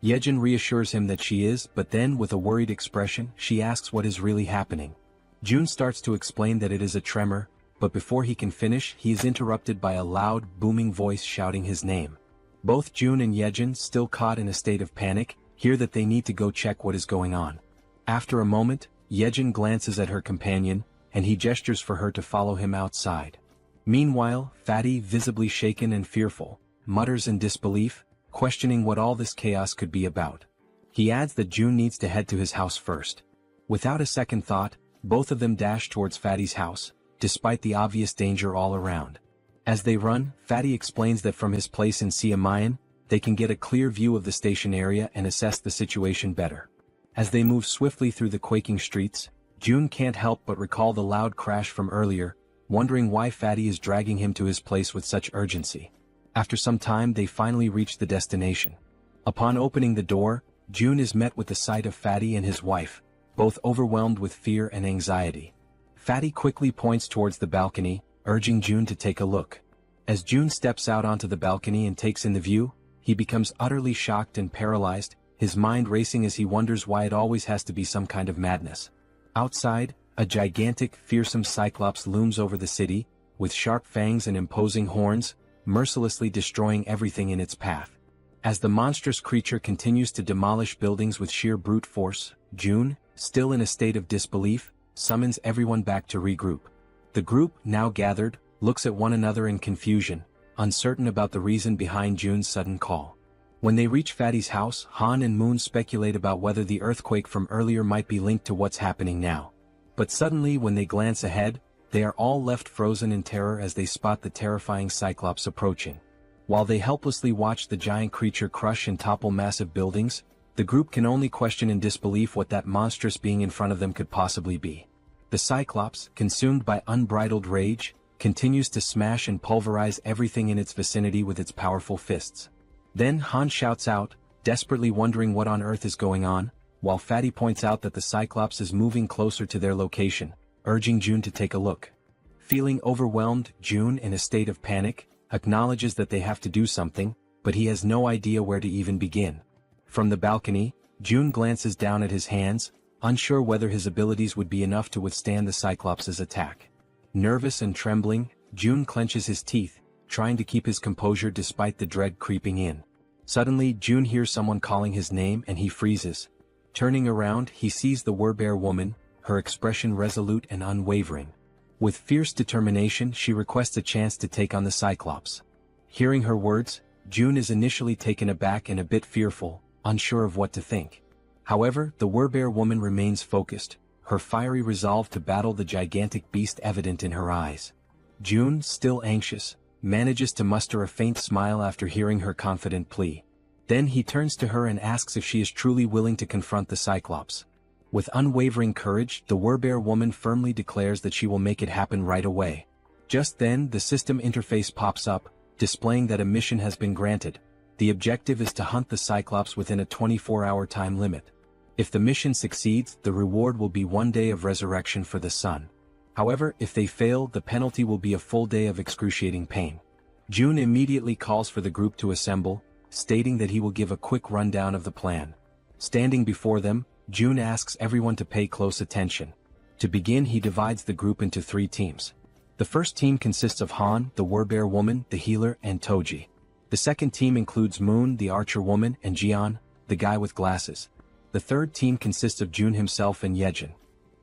Yejin reassures him that she is, but then with a worried expression, she asks what is really happening. Jun starts to explain that it is a tremor, but before he can finish, he is interrupted by a loud, booming voice shouting his name. Both Jun and Yejin, still caught in a state of panic, hear that they need to go check what is going on. After a moment, Yejin glances at her companion, and he gestures for her to follow him outside. Meanwhile, Fatty, visibly shaken and fearful, mutters in disbelief, questioning what all this chaos could be about. He adds that Jun needs to head to his house first. Without a second thought, both of them dash towards Fatty's house, despite the obvious danger all around. As they run, Fatty explains that from his place in Siamayan, they can get a clear view of the station area and assess the situation better. As they move swiftly through the quaking streets, Jun can't help but recall the loud crash from earlier, wondering why Fatty is dragging him to his place with such urgency. After some time they finally reach the destination. Upon opening the door, Jun is met with the sight of Fatty and his wife, both overwhelmed with fear and anxiety. Fatty quickly points towards the balcony, urging Jun to take a look. As Jun steps out onto the balcony and takes in the view, he becomes utterly shocked and paralyzed, his mind racing as he wonders why it always has to be some kind of madness. Outside, a gigantic, fearsome cyclops looms over the city, with sharp fangs and imposing horns, mercilessly destroying everything in its path. As the monstrous creature continues to demolish buildings with sheer brute force, Jun, still in a state of disbelief, summons everyone back to regroup. The group, now gathered, looks at one another in confusion, uncertain about the reason behind Jun's sudden call. When they reach Fatty's house, Han and Moon speculate about whether the earthquake from earlier might be linked to what's happening now. But suddenly when they glance ahead, they are all left frozen in terror as they spot the terrifying Cyclops approaching. While they helplessly watch the giant creature crush and topple massive buildings, the group can only question in disbelief what that monstrous being in front of them could possibly be. The Cyclops, consumed by unbridled rage, continues to smash and pulverize everything in its vicinity with its powerful fists. Then Han shouts out, desperately wondering what on earth is going on, while Fatty points out that the Cyclops is moving closer to their location, urging Jun to take a look. Feeling overwhelmed, Jun, in a state of panic, acknowledges that they have to do something, but he has no idea where to even begin. From the balcony, Jun glances down at his hands, unsure whether his abilities would be enough to withstand the Cyclops' attack. Nervous and trembling, Jun clenches his teeth, trying to keep his composure despite the dread creeping in. Suddenly June hears someone calling his name and he freezes. Turning around, he sees the werbear woman, her expression resolute and unwavering. With fierce determination, she requests a chance to take on the Cyclops. Hearing her words, June is initially taken aback and a bit fearful, unsure of what to think. However, the werbear woman remains focused, her fiery resolve to battle the gigantic beast evident in her eyes. June, still anxious, manages to muster a faint smile after hearing her confident plea. Then he turns to her and asks if she is truly willing to confront the Cyclops. With unwavering courage, the werbear woman firmly declares that she will make it happen right away. Just then, the system interface pops up, displaying that a mission has been granted. The objective is to hunt the Cyclops within a 24-hour time limit. If the mission succeeds, the reward will be 1 day of resurrection for the sun. However, if they fail, the penalty will be a full day of excruciating pain. June immediately calls for the group to assemble, stating that he will give a quick rundown of the plan. Standing before them, June asks everyone to pay close attention. To begin, he divides the group into 3 teams. The first team consists of Han, the werbear woman, the healer, and Toji. The second team includes Moon, the archer woman, and Jian, the guy with glasses. The third team consists of June himself and Yejin.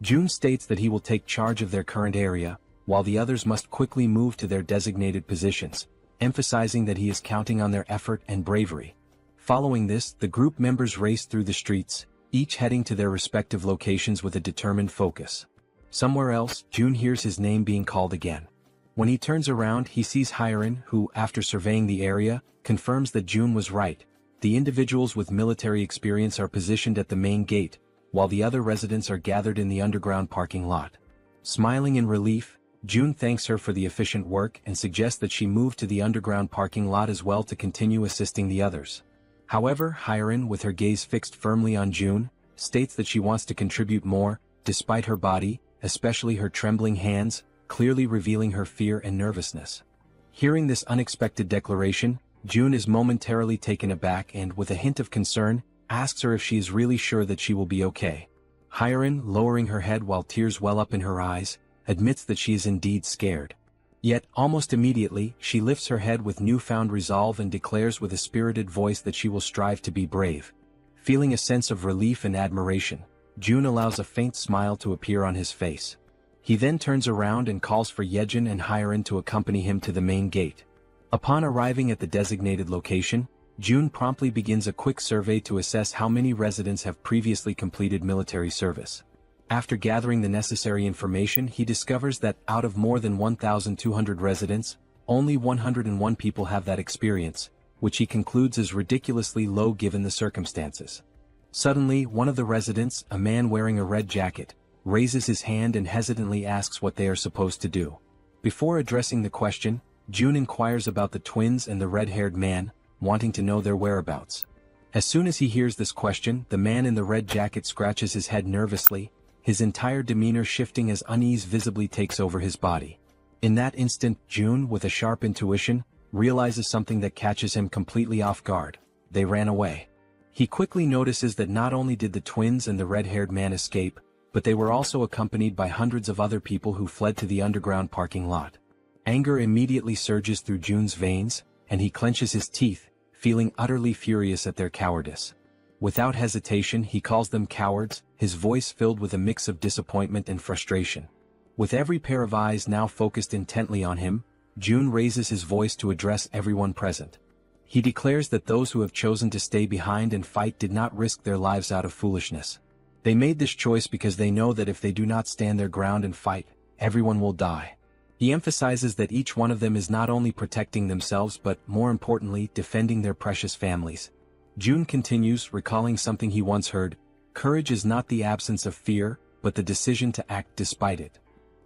June states that he will take charge of their current area, while the others must quickly move to their designated positions, emphasizing that he is counting on their effort and bravery. Following this, the group members race through the streets, each heading to their respective locations with a determined focus. Somewhere else, June hears his name being called again. When he turns around, he sees Hiren, who, after surveying the area, confirms that June was right. The individuals with military experience are positioned at the main gate, while the other residents are gathered in the underground parking lot. Smiling in relief, June thanks her for the efficient work and suggests that she move to the underground parking lot as well to continue assisting the others. However, Hiren, with her gaze fixed firmly on June, states that she wants to contribute more, despite her body, especially her trembling hands, clearly revealing her fear and nervousness. Hearing this unexpected declaration, June is momentarily taken aback and, with a hint of concern, asks her if she is really sure that she will be okay. Hiren, lowering her head while tears well up in her eyes, admits that she is indeed scared. Yet, almost immediately, she lifts her head with newfound resolve and declares with a spirited voice that she will strive to be brave. Feeling a sense of relief and admiration, June allows a faint smile to appear on his face. He then turns around and calls for Yejin and Hiren to accompany him to the main gate. Upon arriving at the designated location, June promptly begins a quick survey to assess how many residents have previously completed military service. After gathering the necessary information, he discovers that, out of more than 1,200 residents, only 101 people have that experience, which he concludes is ridiculously low given the circumstances. Suddenly, one of the residents, a man wearing a red jacket, raises his hand and hesitantly asks what they are supposed to do. Before addressing the question, June inquires about the twins and the red-haired man, wanting to know their whereabouts. As soon as he hears this question, the man in the red jacket scratches his head nervously, his entire demeanor shifting as unease visibly takes over his body. In that instant, June, with a sharp intuition, realizes something that catches him completely off guard. They ran away. He quickly notices that not only did the twins and the red-haired man escape, but they were also accompanied by hundreds of other people who fled to the underground parking lot. Anger immediately surges through June's veins, and he clenches his teeth, feeling utterly furious at their cowardice. Without hesitation, he calls them cowards, his voice filled with a mix of disappointment and frustration. With every pair of eyes now focused intently on him, June raises his voice to address everyone present. He declares that those who have chosen to stay behind and fight did not risk their lives out of foolishness. They made this choice because they know that if they do not stand their ground and fight, everyone will die. He emphasizes that each one of them is not only protecting themselves but, more importantly, defending their precious families. June continues, recalling something he once heard: courage is not the absence of fear, but the decision to act despite it.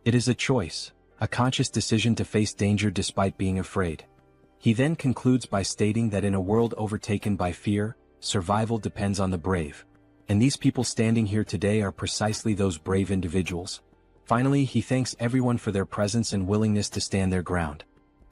It is a choice, a conscious decision to face danger despite being afraid. He then concludes by stating that in a world overtaken by fear, survival depends on the brave. And these people standing here today are precisely those brave individuals. Finally, he thanks everyone for their presence and willingness to stand their ground.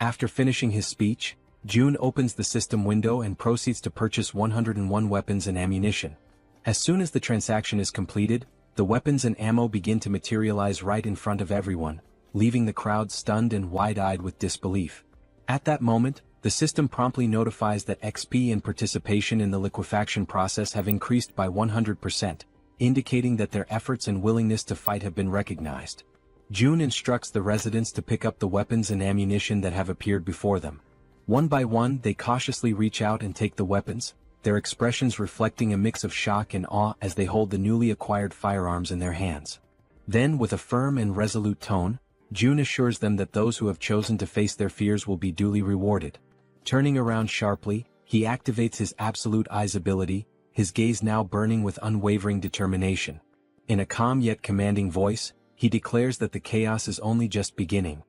After finishing his speech, June opens the system window and proceeds to purchase 101 weapons and ammunition. As soon as the transaction is completed, the weapons and ammo begin to materialize right in front of everyone, leaving the crowd stunned and wide-eyed with disbelief. At that moment, The system promptly notifies that XP and participation in the liquefaction process have increased by 100%, indicating that their efforts and willingness to fight have been recognized. June instructs the residents to pick up the weapons and ammunition that have appeared before them. One by one, they cautiously reach out and take the weapons, their expressions reflecting a mix of shock and awe as they hold the newly acquired firearms in their hands. Then, with a firm and resolute tone, June assures them that those who have chosen to face their fears will be duly rewarded. Turning around sharply, he activates his absolute eyes ability, his gaze now burning with unwavering determination. In a calm yet commanding voice, he declares that the chaos is only just beginning.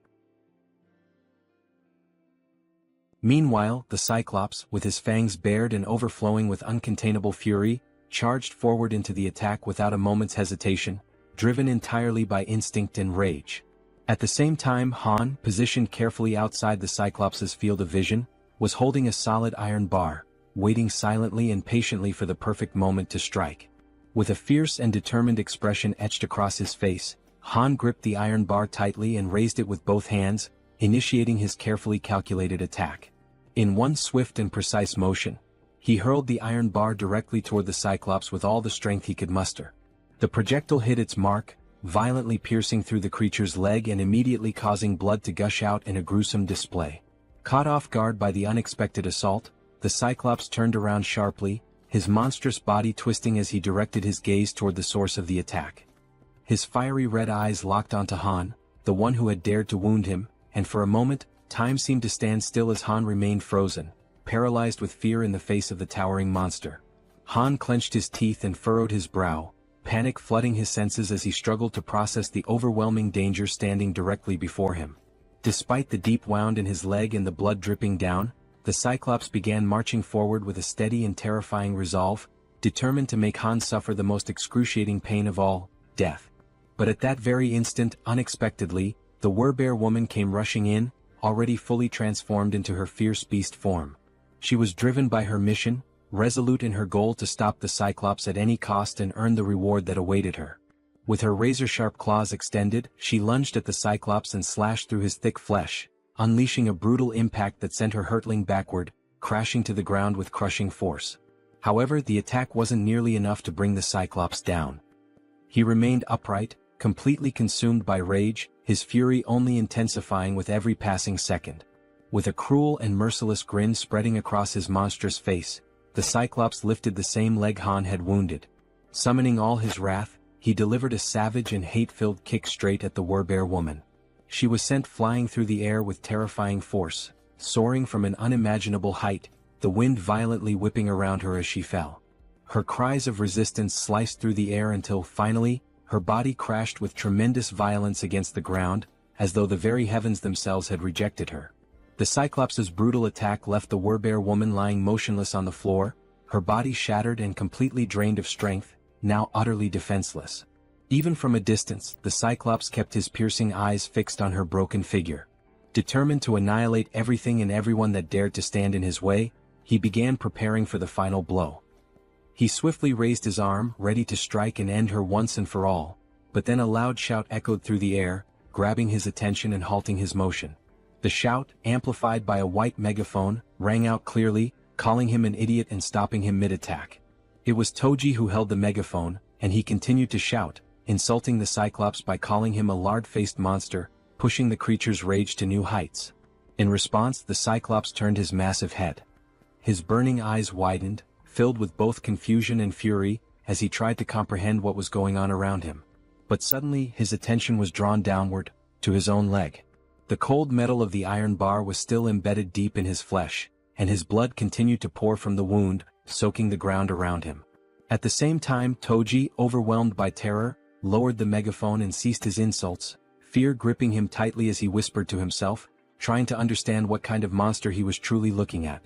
Meanwhile, the Cyclops, with his fangs bared and overflowing with uncontainable fury, charged forward into the attack without a moment's hesitation, driven entirely by instinct and rage. At the same time, Han, positioned carefully outside the Cyclops' field of vision, was holding a solid iron bar, waiting silently and patiently for the perfect moment to strike. With a fierce and determined expression etched across his face, Han gripped the iron bar tightly and raised it with both hands, initiating his carefully calculated attack. In one swift and precise motion, he hurled the iron bar directly toward the Cyclops with all the strength he could muster. The projectile hit its mark, violently piercing through the creature's leg and immediately causing blood to gush out in a gruesome display. Caught off guard by the unexpected assault, the Cyclops turned around sharply, his monstrous body twisting as he directed his gaze toward the source of the attack. His fiery red eyes locked onto Han, the one who had dared to wound him, and for a moment, time seemed to stand still as Han remained frozen, paralyzed with fear in the face of the towering monster. Han clenched his teeth and furrowed his brow, panic flooding his senses as he struggled to process the overwhelming danger standing directly before him. Despite the deep wound in his leg and the blood dripping down, the Cyclops began marching forward with a steady and terrifying resolve, determined to make Han suffer the most excruciating pain of all, death. But at that very instant, unexpectedly, the Werbear woman came rushing in, already fully transformed into her fierce beast form. She was driven by her mission, resolute in her goal to stop the Cyclops at any cost and earn the reward that awaited her. With her razor-sharp claws extended, she lunged at the Cyclops and slashed through his thick flesh, unleashing a brutal impact that sent her hurtling backward, crashing to the ground with crushing force. However, the attack wasn't nearly enough to bring the Cyclops down. He remained upright, completely consumed by rage, his fury only intensifying with every passing second. With a cruel and merciless grin spreading across his monstrous face, the Cyclops lifted the same leg Han had wounded. Summoning all his wrath, he delivered a savage and hate-filled kick straight at the Werbear woman. She was sent flying through the air with terrifying force, soaring from an unimaginable height, the wind violently whipping around her as she fell. Her cries of resistance sliced through the air until, finally, her body crashed with tremendous violence against the ground, as though the very heavens themselves had rejected her. The Cyclops' brutal attack left the Werbear woman lying motionless on the floor, her body shattered and completely drained of strength, now utterly defenseless. Even from a distance, the Cyclops kept his piercing eyes fixed on her broken figure. Determined to annihilate everything and everyone that dared to stand in his way, he began preparing for the final blow. He swiftly raised his arm, ready to strike and end her once and for all, but then a loud shout echoed through the air, grabbing his attention and halting his motion. The shout, amplified by a white megaphone, rang out clearly, calling him an idiot and stopping him mid-attack. It was Toji who held the megaphone, and he continued to shout, insulting the Cyclops by calling him a lard-faced monster, pushing the creature's rage to new heights. In response, the Cyclops turned his massive head. His burning eyes widened, filled with both confusion and fury, as he tried to comprehend what was going on around him. But suddenly his attention was drawn downward, to his own leg. The cold metal of the iron bar was still embedded deep in his flesh, and his blood continued to pour from the wound, soaking the ground around him. At the same time, Toji, overwhelmed by terror, lowered the megaphone and ceased his insults, fear gripping him tightly as he whispered to himself, trying to understand what kind of monster he was truly looking at.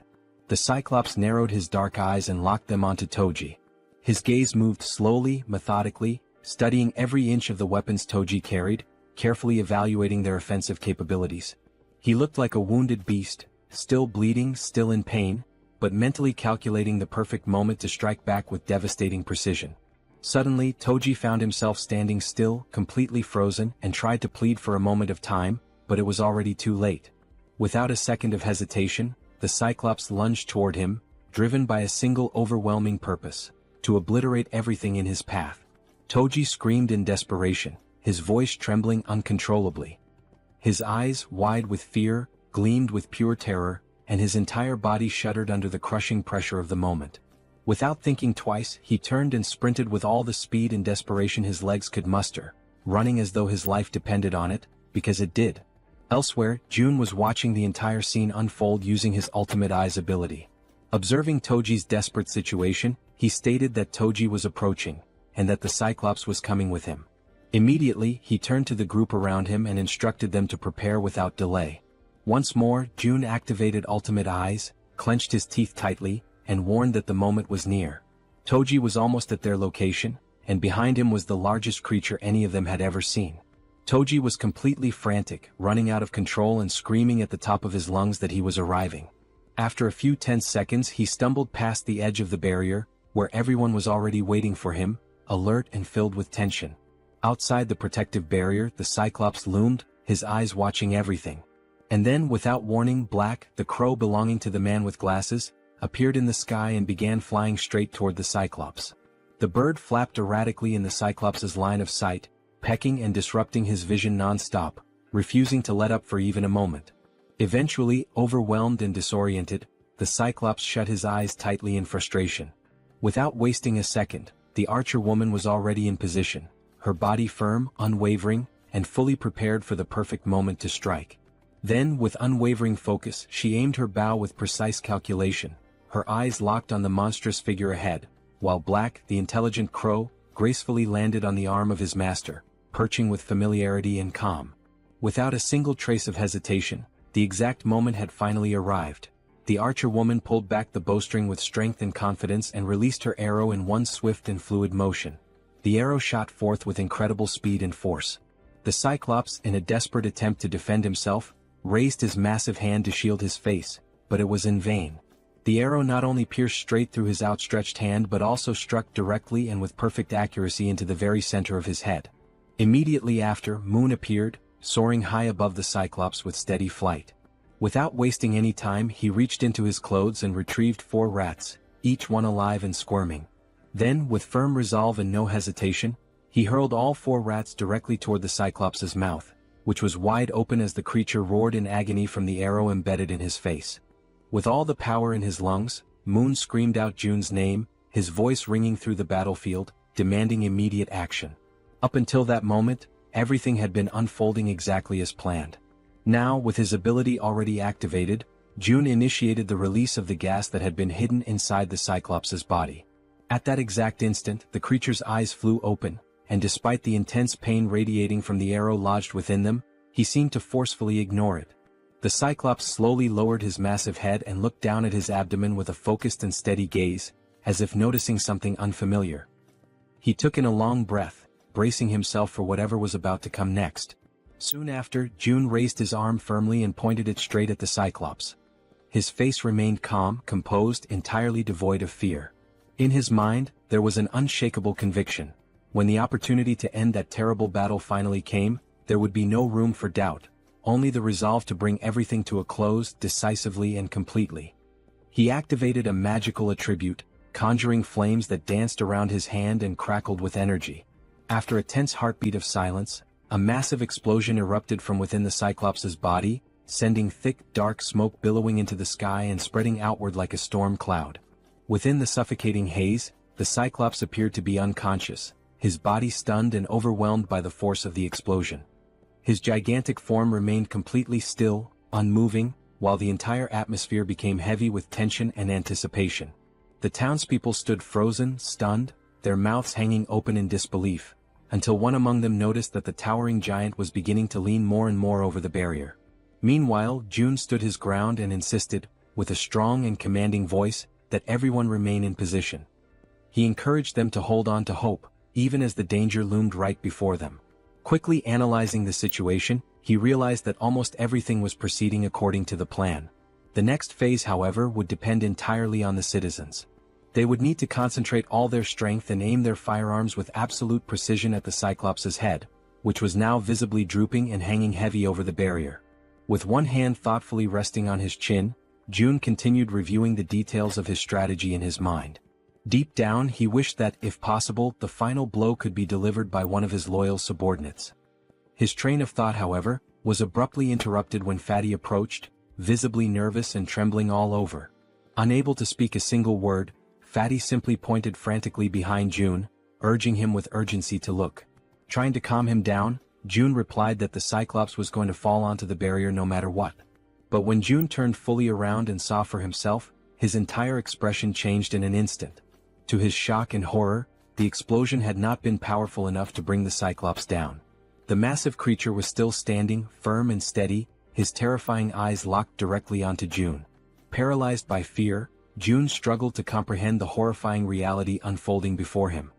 The Cyclops narrowed his dark eyes and locked them onto Toji. His gaze moved slowly, methodically, studying every inch of the weapons Toji carried, carefully evaluating their offensive capabilities. He looked like a wounded beast, still bleeding, still in pain, but mentally calculating the perfect moment to strike back with devastating precision. Suddenly, Toji found himself standing still, completely frozen, and tried to plead for a moment of time, but it was already too late. Without a second of hesitation, the Cyclops lunged toward him, driven by a single overwhelming purpose: to obliterate everything in his path. Toji screamed in desperation, his voice trembling uncontrollably. His eyes, wide with fear, gleamed with pure terror, and his entire body shuddered under the crushing pressure of the moment. Without thinking twice, he turned and sprinted with all the speed and desperation his legs could muster, running as though his life depended on it, because it did. Elsewhere, Jun was watching the entire scene unfold using his ultimate eyes ability. Observing Toji's desperate situation, he stated that Toji was approaching, and that the Cyclops was coming with him. Immediately, he turned to the group around him and instructed them to prepare without delay. Once more, Jun activated ultimate eyes, clenched his teeth tightly, and warned that the moment was near. Toji was almost at their location, and behind him was the largest creature any of them had ever seen. Toji was completely frantic, running out of control and screaming at the top of his lungs that he was arriving. After a few tense seconds, he stumbled past the edge of the barrier, where everyone was already waiting for him, alert and filled with tension. Outside the protective barrier, the Cyclops loomed, his eyes watching everything. And then, without warning, Black, the crow belonging to the man with glasses, appeared in the sky and began flying straight toward the Cyclops. The bird flapped erratically in the Cyclops' line of sight, pecking and disrupting his vision non-stop, refusing to let up for even a moment. Eventually, overwhelmed and disoriented, the Cyclops shut his eyes tightly in frustration. Without wasting a second, the archer woman was already in position, her body firm, unwavering, and fully prepared for the perfect moment to strike. Then, with unwavering focus, she aimed her bow with precise calculation, her eyes locked on the monstrous figure ahead, while Black, the intelligent crow, gracefully landed on the arm of his master, perching with familiarity and calm. Without a single trace of hesitation, the exact moment had finally arrived. The archer woman pulled back the bowstring with strength and confidence and released her arrow in one swift and fluid motion. The arrow shot forth with incredible speed and force. The Cyclops, in a desperate attempt to defend himself, raised his massive hand to shield his face, but it was in vain. The arrow not only pierced straight through his outstretched hand but also struck directly and with perfect accuracy into the very center of his head. Immediately after, Moon appeared, soaring high above the Cyclops with steady flight. Without wasting any time, he reached into his clothes and retrieved 4 rats, each one alive and squirming. Then, with firm resolve and no hesitation, he hurled all 4 rats directly toward the Cyclops' mouth, which was wide open as the creature roared in agony from the arrow embedded in his face. With all the power in his lungs, Moon screamed out Jun's name, his voice ringing through the battlefield, demanding immediate action. Up until that moment, everything had been unfolding exactly as planned. Now, with his ability already activated, Jun initiated the release of the gas that had been hidden inside the Cyclops' body. At that exact instant, the creature's eyes flew open, and despite the intense pain radiating from the arrow lodged within them, he seemed to forcefully ignore it. The Cyclops slowly lowered his massive head and looked down at his abdomen with a focused and steady gaze, as if noticing something unfamiliar. He took in a long breath, bracing himself for whatever was about to come next. Soon after, Jun raised his arm firmly and pointed it straight at the Cyclops. His face remained calm, composed, entirely devoid of fear. In his mind, there was an unshakable conviction. When the opportunity to end that terrible battle finally came, there would be no room for doubt, only the resolve to bring everything to a close decisively and completely. He activated a magical attribute, conjuring flames that danced around his hand and crackled with energy. After a tense heartbeat of silence, a massive explosion erupted from within the Cyclops' body, sending thick, dark smoke billowing into the sky and spreading outward like a storm cloud. Within the suffocating haze, the Cyclops appeared to be unconscious, his body stunned and overwhelmed by the force of the explosion. His gigantic form remained completely still, unmoving, while the entire atmosphere became heavy with tension and anticipation. The townspeople stood frozen, stunned, their mouths hanging open in disbelief, until one among them noticed that the towering giant was beginning to lean more and more over the barrier. Meanwhile, Jun stood his ground and insisted, with a strong and commanding voice, that everyone remain in position. He encouraged them to hold on to hope, even as the danger loomed right before them. Quickly analyzing the situation, he realized that almost everything was proceeding according to the plan. The next phase, however, would depend entirely on the citizens. They would need to concentrate all their strength and aim their firearms with absolute precision at the Cyclops' head, which was now visibly drooping and hanging heavy over the barrier. With one hand thoughtfully resting on his chin, June continued reviewing the details of his strategy in his mind. Deep down he wished that, if possible, the final blow could be delivered by one of his loyal subordinates. His train of thought, however, was abruptly interrupted when Fatty approached, visibly nervous and trembling all over. Unable to speak a single word, Fatty simply pointed frantically behind June, urging him with urgency to look. Trying to calm him down, June replied that the Cyclops was going to fall onto the barrier no matter what. But when June turned fully around and saw for himself, his entire expression changed in an instant. To his shock and horror, the explosion had not been powerful enough to bring the Cyclops down. The massive creature was still standing, firm and steady, his terrifying eyes locked directly onto June. Paralyzed by fear, June struggled to comprehend the horrifying reality unfolding before him.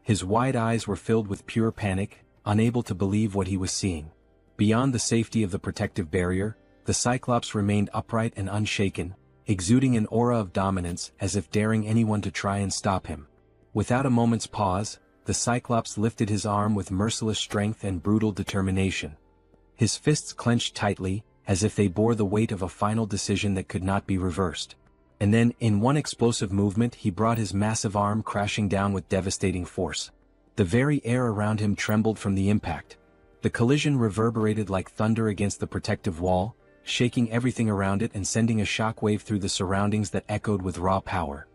His wide eyes were filled with pure panic, unable to believe what he was seeing. Beyond the safety of the protective barrier, the Cyclops remained upright and unshaken, exuding an aura of dominance as if daring anyone to try and stop him. Without a moment's pause, the Cyclops lifted his arm with merciless strength and brutal determination. His fists clenched tightly, as if they bore the weight of a final decision that could not be reversed. And then, in one explosive movement, he brought his massive arm crashing down with devastating force. The very air around him trembled from the impact. The collision reverberated like thunder against the protective wall, shaking everything around it and sending a shockwave through the surroundings that echoed with raw power.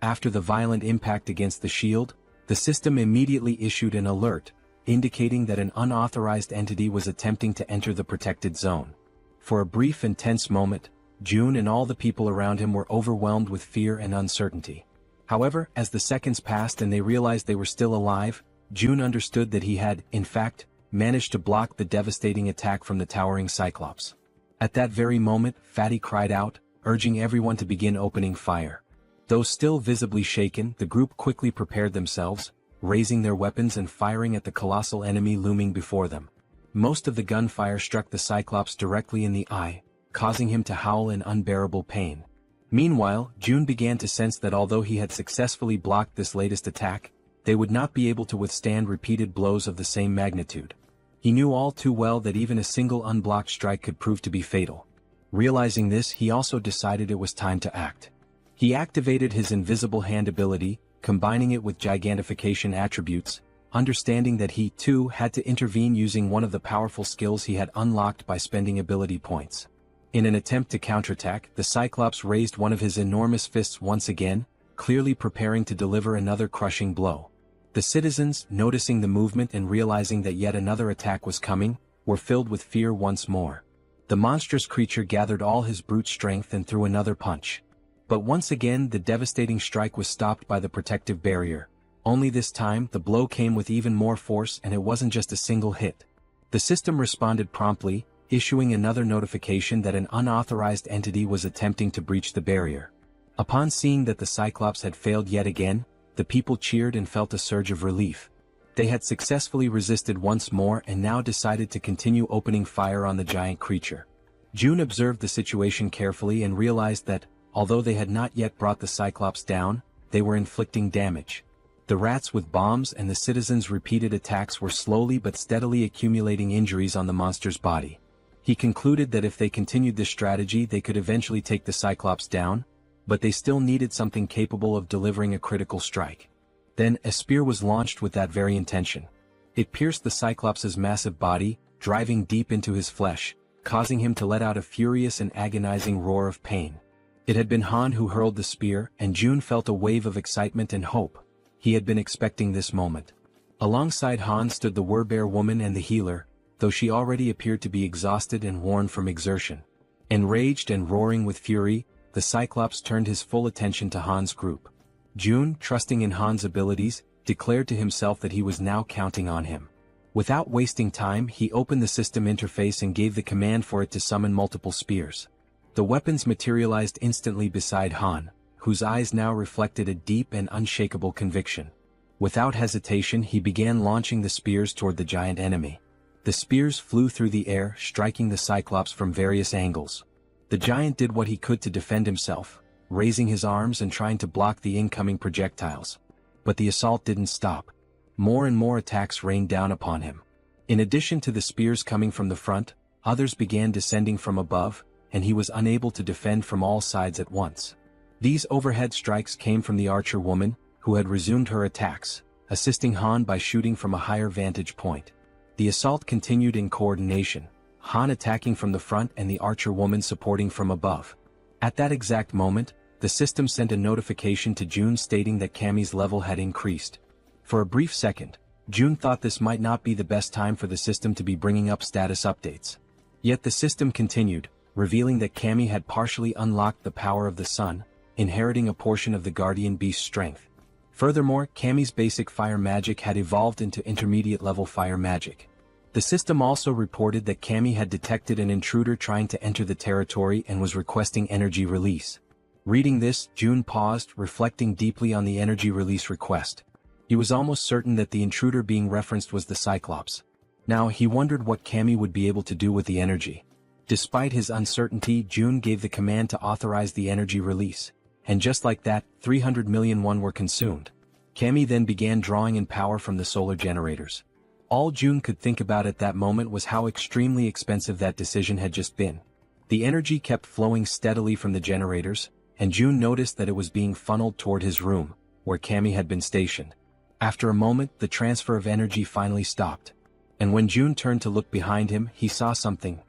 After the violent impact against the shield, the system immediately issued an alert, indicating that an unauthorized entity was attempting to enter the protected zone. For a brief and tense moment, June and all the people around him were overwhelmed with fear and uncertainty. However, as the seconds passed and they realized they were still alive, June understood that he had, in fact, managed to block the devastating attack from the towering Cyclops. At that very moment, Fatty cried out, urging everyone to begin opening fire. Though still visibly shaken, the group quickly prepared themselves, raising their weapons and firing at the colossal enemy looming before them. Most of the gunfire struck the Cyclops directly in the eye, causing him to howl in unbearable pain. Meanwhile, June began to sense that although he had successfully blocked this latest attack, they would not be able to withstand repeated blows of the same magnitude. He knew all too well that even a single unblocked strike could prove to be fatal. Realizing this, he also decided it was time to act. He activated his invisible hand ability, combining it with gigantification attributes, understanding that he, too, had to intervene using one of the powerful skills he had unlocked by spending ability points. In an attempt to counterattack, the Cyclops raised one of his enormous fists once again, clearly preparing to deliver another crushing blow. The citizens, noticing the movement and realizing that yet another attack was coming, were filled with fear once more. The monstrous creature gathered all his brute strength and threw another punch. But once again the devastating strike was stopped by the protective barrier. Only this time the blow came with even more force, and it wasn't just a single hit. The system responded promptly, issuing another notification that an unauthorized entity was attempting to breach the barrier. Upon seeing that the Cyclops had failed yet again, the people cheered and felt a surge of relief. They had successfully resisted once more and now decided to continue opening fire on the giant creature. June observed the situation carefully and realized that, although they had not yet brought the Cyclops down, they were inflicting damage. The rats with bombs and the citizens' repeated attacks were slowly but steadily accumulating injuries on the monster's body. He concluded that if they continued this strategy they could eventually take the Cyclops down, but they still needed something capable of delivering a critical strike. Then, a spear was launched with that very intention. It pierced the Cyclops' massive body, driving deep into his flesh, causing him to let out a furious and agonizing roar of pain. It had been Han who hurled the spear, and June felt a wave of excitement and hope. He had been expecting this moment. Alongside Han stood the Werbear woman and the healer, though she already appeared to be exhausted and worn from exertion. Enraged and roaring with fury, the Cyclops turned his full attention to Han's group. June, trusting in Han's abilities, declared to himself that he was now counting on him. Without wasting time, he opened the system interface and gave the command for it to summon multiple spears. The weapons materialized instantly beside Han, whose eyes now reflected a deep and unshakable conviction. Without hesitation, he began launching the spears toward the giant enemy. The spears flew through the air, striking the Cyclops from various angles. The giant did what he could to defend himself, raising his arms and trying to block the incoming projectiles. But the assault didn't stop. More and more attacks rained down upon him. In addition to the spears coming from the front, others began descending from above, and he was unable to defend from all sides at once. These overhead strikes came from the archer woman, who had resumed her attacks, assisting Han by shooting from a higher vantage point. The assault continued in coordination, Han attacking from the front and the archer woman supporting from above. At that exact moment, the system sent a notification to June stating that Cammy's level had increased. For a brief second, June thought this might not be the best time for the system to be bringing up status updates. Yet the system continued, revealing that Cammy had partially unlocked the power of the sun, inheriting a portion of the guardian beast's strength. Furthermore, Cammy's basic fire magic had evolved into intermediate level fire magic. The system also reported that Cammy had detected an intruder trying to enter the territory and was requesting energy release. Reading this, June paused, reflecting deeply on the energy release request. He was almost certain that the intruder being referenced was the Cyclops. Now he wondered what Cammy would be able to do with the energy. Despite his uncertainty, June gave the command to authorize the energy release, and just like that, 300 million won were consumed. Cammy then began drawing in power from the solar generators. All June could think about at that moment was how extremely expensive that decision had just been. The energy kept flowing steadily from the generators, and June noticed that it was being funneled toward his room, where Cammy had been stationed. After a moment, the transfer of energy finally stopped. And when June turned to look behind him, he saw something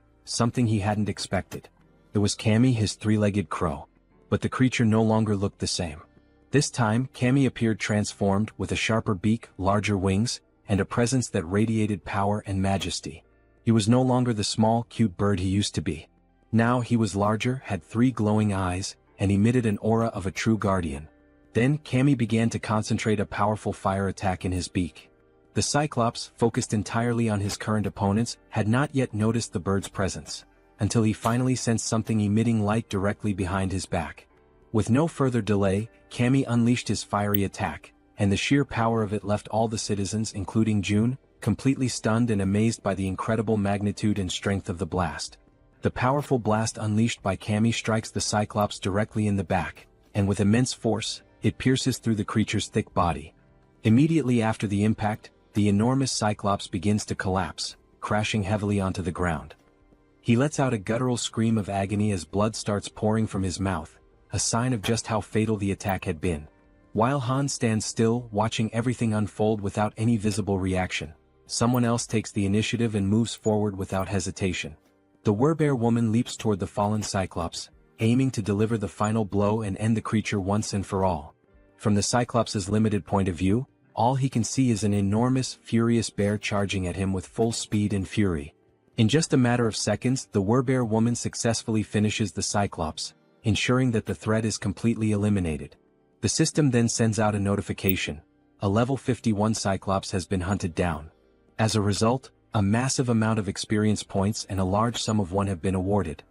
he hadn't expected. It was Cammy, his three-legged crow. But the creature no longer looked the same. This time, Cammy appeared transformed, with a sharper beak, larger wings, and a presence that radiated power and majesty. He was no longer the small, cute bird he used to be. Now he was larger, had 3 glowing eyes, and emitted an aura of a true guardian. Then, Cammy began to concentrate a powerful fire attack in his beak. The Cyclops, focused entirely on his current opponents, had not yet noticed the bird's presence, until he finally sensed something emitting light directly behind his back. With no further delay, Cammy unleashed his fiery attack, and the sheer power of it left all the citizens, including June, completely stunned and amazed by the incredible magnitude and strength of the blast. The powerful blast unleashed by Cammy strikes the Cyclops directly in the back, and with immense force, it pierces through the creature's thick body. Immediately after the impact, the enormous Cyclops begins to collapse, crashing heavily onto the ground. He lets out a guttural scream of agony as blood starts pouring from his mouth, a sign of just how fatal the attack had been. While Han stands still, watching everything unfold without any visible reaction, someone else takes the initiative and moves forward without hesitation. The Werbear woman leaps toward the fallen Cyclops, aiming to deliver the final blow and end the creature once and for all. From the Cyclops' limited point of view, all he can see is an enormous, furious bear charging at him with full speed and fury. In just a matter of seconds, the Werbear woman successfully finishes the Cyclops, ensuring that the threat is completely eliminated. The system then sends out a notification. A level 51 Cyclops has been hunted down. As a result, a massive amount of experience points and a large sum of won have been awarded.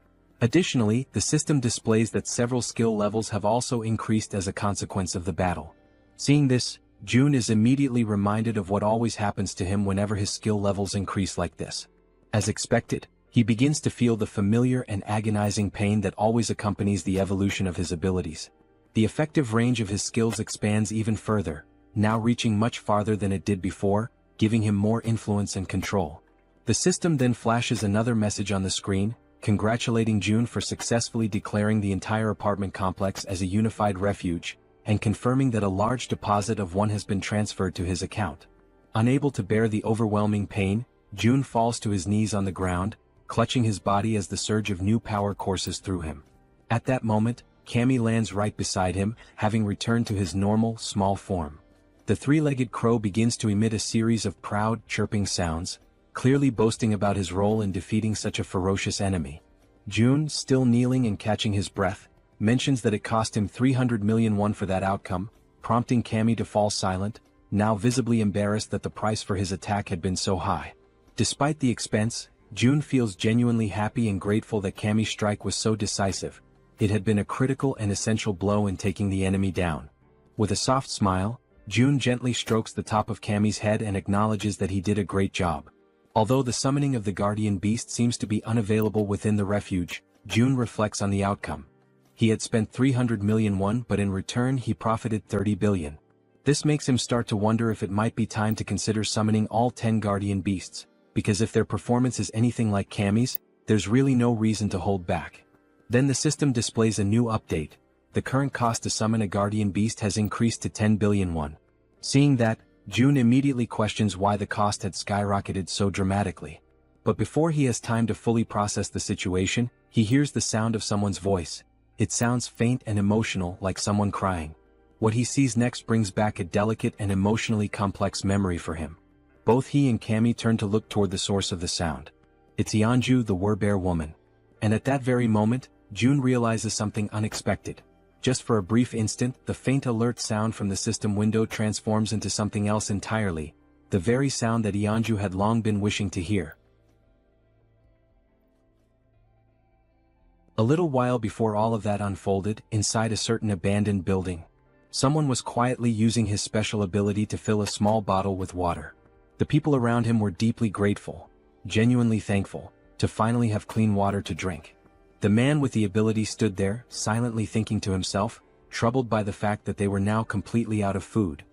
Additionally, the system displays that several skill levels have also increased as a consequence of the battle. Seeing this, June is immediately reminded of what always happens to him whenever his skill levels increase like this. As expected, he begins to feel the familiar and agonizing pain that always accompanies the evolution of his abilities. The effective range of his skills expands even further, now reaching much farther than it did before, giving him more influence and control. The system then flashes another message on the screen, congratulating June for successfully declaring the entire apartment complex as a unified refuge, and confirming that a large deposit of won has been transferred to his account. Unable to bear the overwhelming pain, June falls to his knees on the ground, clutching his body as the surge of new power courses through him. At that moment, Cammy lands right beside him, having returned to his normal, small form. The three-legged crow begins to emit a series of proud, chirping sounds, clearly boasting about his role in defeating such a ferocious enemy. June, still kneeling and catching his breath, mentions that it cost him 300 million won for that outcome, prompting Cammy to fall silent, now visibly embarrassed that the price for his attack had been so high. Despite the expense, June feels genuinely happy and grateful that Cammy's strike was so decisive. It had been a critical and essential blow in taking the enemy down. With a soft smile, June gently strokes the top of Cammy's head and acknowledges that he did a great job. Although the summoning of the guardian beast seems to be unavailable within the refuge, June reflects on the outcome. He had spent 300 million won, but in return he profited 30 billion. This makes him start to wonder if it might be time to consider summoning all 10 guardian beasts, because if their performance is anything like Cammy's, there's really no reason to hold back. Then the system displays a new update. The current cost to summon a guardian beast has increased to 10 billion won. Seeing that, Jun immediately questions why the cost had skyrocketed so dramatically. But before he has time to fully process the situation, he hears the sound of someone's voice. It sounds faint and emotional, like someone crying. What he sees next brings back a delicate and emotionally complex memory for him. Both he and Cammy turn to look toward the source of the sound. It's Yeonju, the Werbear woman. And at that very moment, Jun realizes something unexpected. Just for a brief instant, the faint alert sound from the system window transforms into something else entirely, the very sound that Yeonju had long been wishing to hear. A little while before all of that unfolded, inside a certain abandoned building, someone was quietly using his special ability to fill a small bottle with water. The people around him were deeply grateful, genuinely thankful, to finally have clean water to drink. The man with the ability stood there, silently thinking to himself, troubled by the fact that they were now completely out of food.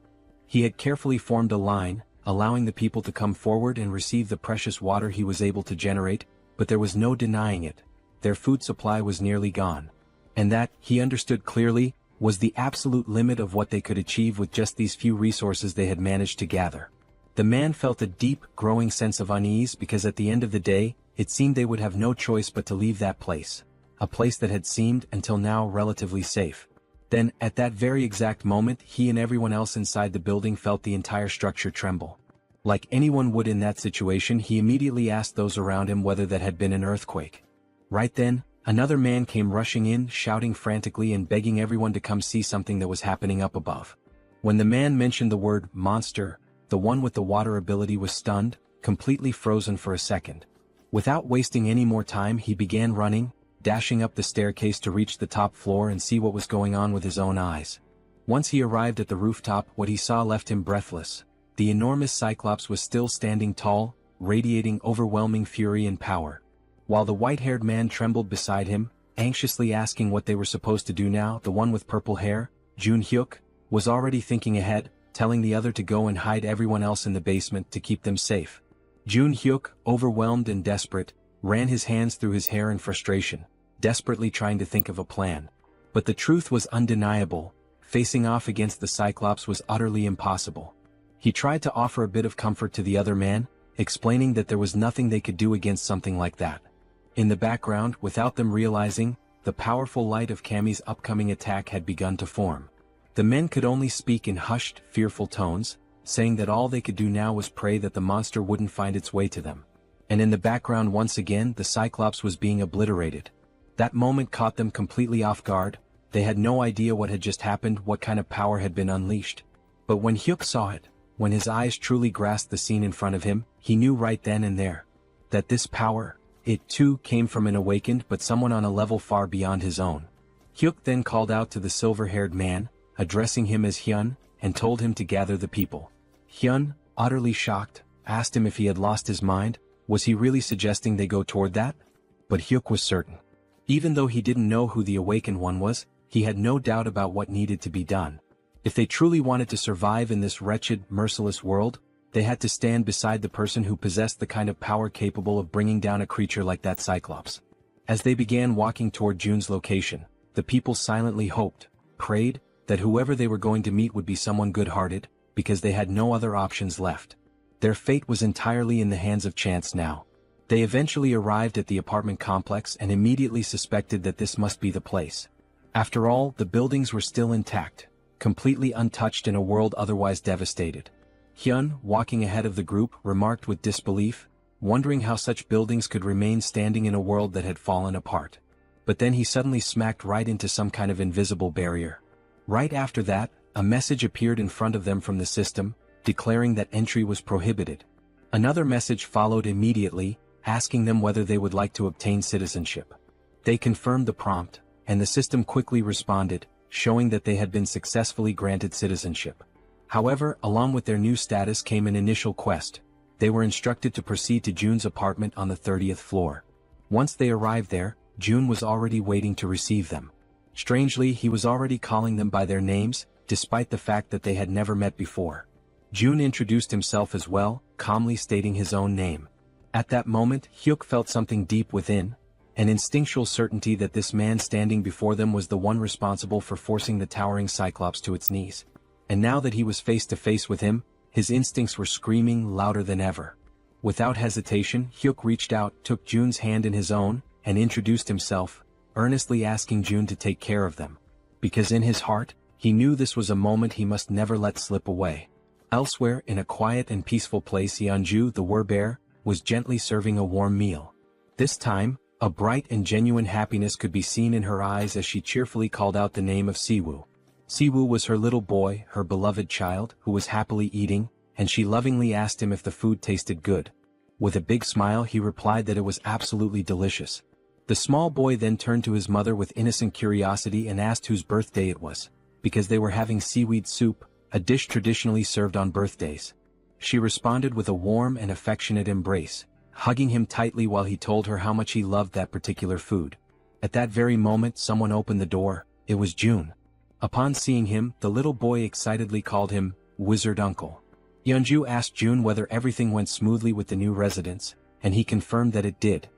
He had carefully formed a line, allowing the people to come forward and receive the precious water he was able to generate, but there was no denying it. Their food supply was nearly gone. And that, he understood clearly, was the absolute limit of what they could achieve with just these few resources they had managed to gather. The man felt a deep, growing sense of unease because at the end of the day, it seemed they would have no choice but to leave that place. A place that had seemed, until now, relatively safe. Then, at that very exact moment, he and everyone else inside the building felt the entire structure tremble. Like anyone would in that situation, he immediately asked those around him whether that had been an earthquake. Right then, another man came rushing in, shouting frantically and begging everyone to come see something that was happening up above. When the man mentioned the word monster, the one with the water ability was stunned, completely frozen for a second. Without wasting any more time, he began running, dashing up the staircase to reach the top floor and see what was going on with his own eyes. Once he arrived at the rooftop, what he saw left him breathless. The enormous Cyclops was still standing tall, radiating overwhelming fury and power. While the white-haired man trembled beside him, anxiously asking what they were supposed to do now, the one with purple hair, Jun Hyuk, was already thinking ahead, telling the other to go and hide everyone else in the basement to keep them safe. Jun Hyuk, overwhelmed and desperate, ran his hands through his hair in frustration, desperately trying to think of a plan. But the truth was undeniable. Facing off against the Cyclops was utterly impossible. He tried to offer a bit of comfort to the other man, explaining that there was nothing they could do against something like that. In the background, without them realizing, the powerful light of Cammy's upcoming attack had begun to form. The men could only speak in hushed, fearful tones, saying that all they could do now was pray that the monster wouldn't find its way to them. And in the background once again, the Cyclops was being obliterated. That moment caught them completely off guard. They had no idea what had just happened, what kind of power had been unleashed. But when Hyuk saw it, when his eyes truly grasped the scene in front of him, he knew right then and there that this power, it too came from an awakened but someone on a level far beyond his own. Hyuk then called out to the silver-haired man, addressing him as Hyun, and told him to gather the people. Hyun, utterly shocked, asked him if he had lost his mind. Was he really suggesting they go toward that? But Hyuk was certain. Even though he didn't know who the awakened one was, he had no doubt about what needed to be done. If they truly wanted to survive in this wretched, merciless world, they had to stand beside the person who possessed the kind of power capable of bringing down a creature like that Cyclops. As they began walking toward Jun's location, the people silently hoped, prayed, that whoever they were going to meet would be someone good-hearted, because they had no other options left. Their fate was entirely in the hands of chance now. They eventually arrived at the apartment complex and immediately suspected that this must be the place. After all, the buildings were still intact, completely untouched in a world otherwise devastated. Hyun, walking ahead of the group, remarked with disbelief, wondering how such buildings could remain standing in a world that had fallen apart. But then he suddenly smacked right into some kind of invisible barrier. Right after that, a message appeared in front of them from the system, declaring that entry was prohibited. Another message followed immediately, asking them whether they would like to obtain citizenship. They confirmed the prompt, and the system quickly responded, showing that they had been successfully granted citizenship. However, along with their new status came an initial quest. They were instructed to proceed to Jun's apartment on the 30th floor. Once they arrived there, Jun was already waiting to receive them. Strangely, he was already calling them by their names, despite the fact that they had never met before. Jun introduced himself as well, calmly stating his own name. At that moment, Hyuk felt something deep within. an instinctual certainty that this man standing before them was the one responsible for forcing the towering Cyclops to its knees. And now that he was face to face with him, his instincts were screaming louder than ever. Without hesitation, Hyuk reached out, took Jun's hand in his own, and introduced himself, earnestly asking Jun to take care of them. Because in his heart, he knew this was a moment he must never let slip away. Elsewhere, in a quiet and peaceful place, Yeonju, the werbear, was gently serving a warm meal. This time, a bright and genuine happiness could be seen in her eyes as she cheerfully called out the name of Siwoo. Siwoo was her little boy, her beloved child, who was happily eating, and she lovingly asked him if the food tasted good. With a big smile he replied that it was absolutely delicious. The small boy then turned to his mother with innocent curiosity and asked whose birthday it was, because they were having seaweed soup, a dish traditionally served on birthdays. She responded with a warm and affectionate embrace, hugging him tightly while he told her how much he loved that particular food. At that very moment someone opened the door. It was Jun. Upon seeing him, the little boy excitedly called him Wizard Uncle. Yeonju asked Jun whether everything went smoothly with the new residents, and he confirmed that it did.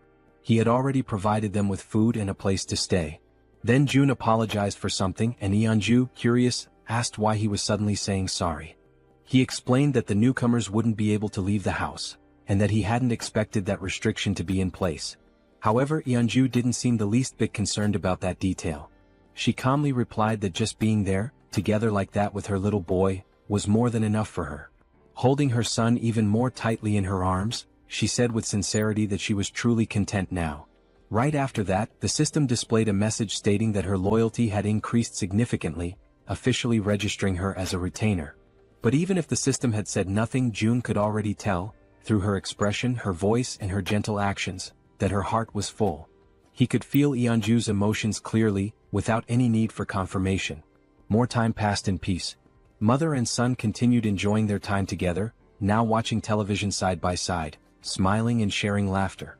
He had already provided them with food and a place to stay. Then Jun apologized for something, and Yeonju, curious, asked why he was suddenly saying sorry. He explained that the newcomers wouldn't be able to leave the house, and that he hadn't expected that restriction to be in place. However, Yeonju didn't seem the least bit concerned about that detail. She calmly replied that just being there, together like that with her little boy, was more than enough for her. Holding her son even more tightly in her arms, she said with sincerity that she was truly content now. Right after that, the system displayed a message stating that her loyalty had increased significantly, officially registering her as a retainer. But even if the system had said nothing, Jun could already tell, through her expression, her voice and her gentle actions, that her heart was full. He could feel Yeonju's emotions clearly, without any need for confirmation. More time passed in peace. Mother and son continued enjoying their time together, now watching television side by side, smiling and sharing laughter.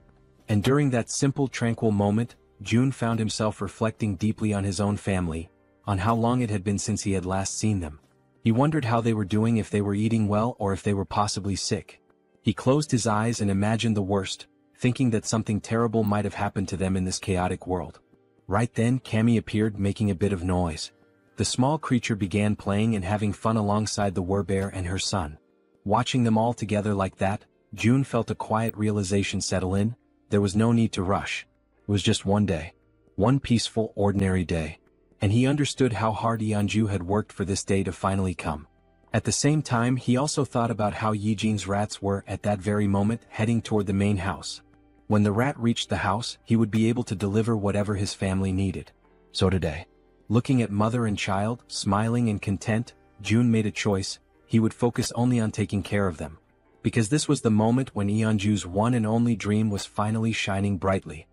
And during that simple, tranquil moment, Jun found himself reflecting deeply on his own family, on how long it had been since he had last seen them. He wondered how they were doing, if they were eating well or if they were possibly sick. He closed his eyes and imagined the worst, thinking that something terrible might have happened to them in this chaotic world. Right then, Cammy appeared, making a bit of noise. The small creature began playing and having fun alongside the werbear and her son. Watching them all together like that, Jun felt a quiet realization settle in. There was no need to rush. It was just one day. One peaceful, ordinary day. And he understood how hard Yeonju had worked for this day to finally come. At the same time, he also thought about how Yijin's rats were, at that very moment, heading toward the main house. When the rat reached the house, he would be able to deliver whatever his family needed. So today, looking at mother and child, smiling and content, Jun made a choice. He would focus only on taking care of them. Because this was the moment when Yeonju's one and only dream was finally shining brightly.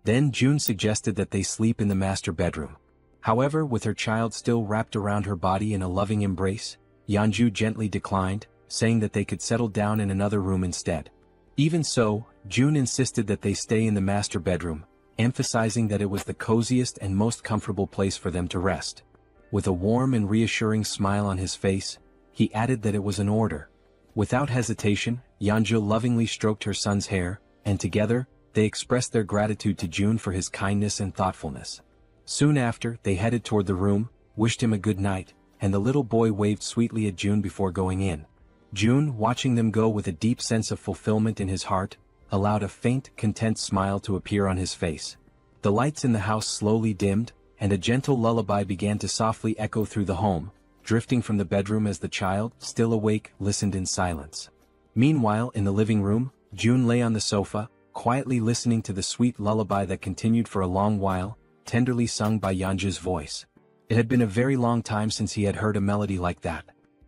Then Jun suggested that they sleep in the master bedroom. However, with her child still wrapped around her body in a loving embrace, Yeonju gently declined, saying that they could settle down in another room instead. Even so, Jun insisted that they stay in the master bedroom, emphasizing that it was the coziest and most comfortable place for them to rest. With a warm and reassuring smile on his face, he added that it was an order. Without hesitation, Yeonju lovingly stroked her son's hair, and together, they expressed their gratitude to Jun for his kindness and thoughtfulness. Soon after, they headed toward the room, wished him a good night, and the little boy waved sweetly at Jun before going in. Jun, watching them go with a deep sense of fulfillment in his heart, allowed a faint, content smile to appear on his face. The lights in the house slowly dimmed, and a gentle lullaby began to softly echo through the home, drifting from the bedroom as the child, still awake, listened in silence. Meanwhile, in the living room, Jun lay on the sofa, quietly listening to the sweet lullaby that continued for a long while, tenderly sung by Yeonju's voice. It had been a very long time since he had heard a melody like that.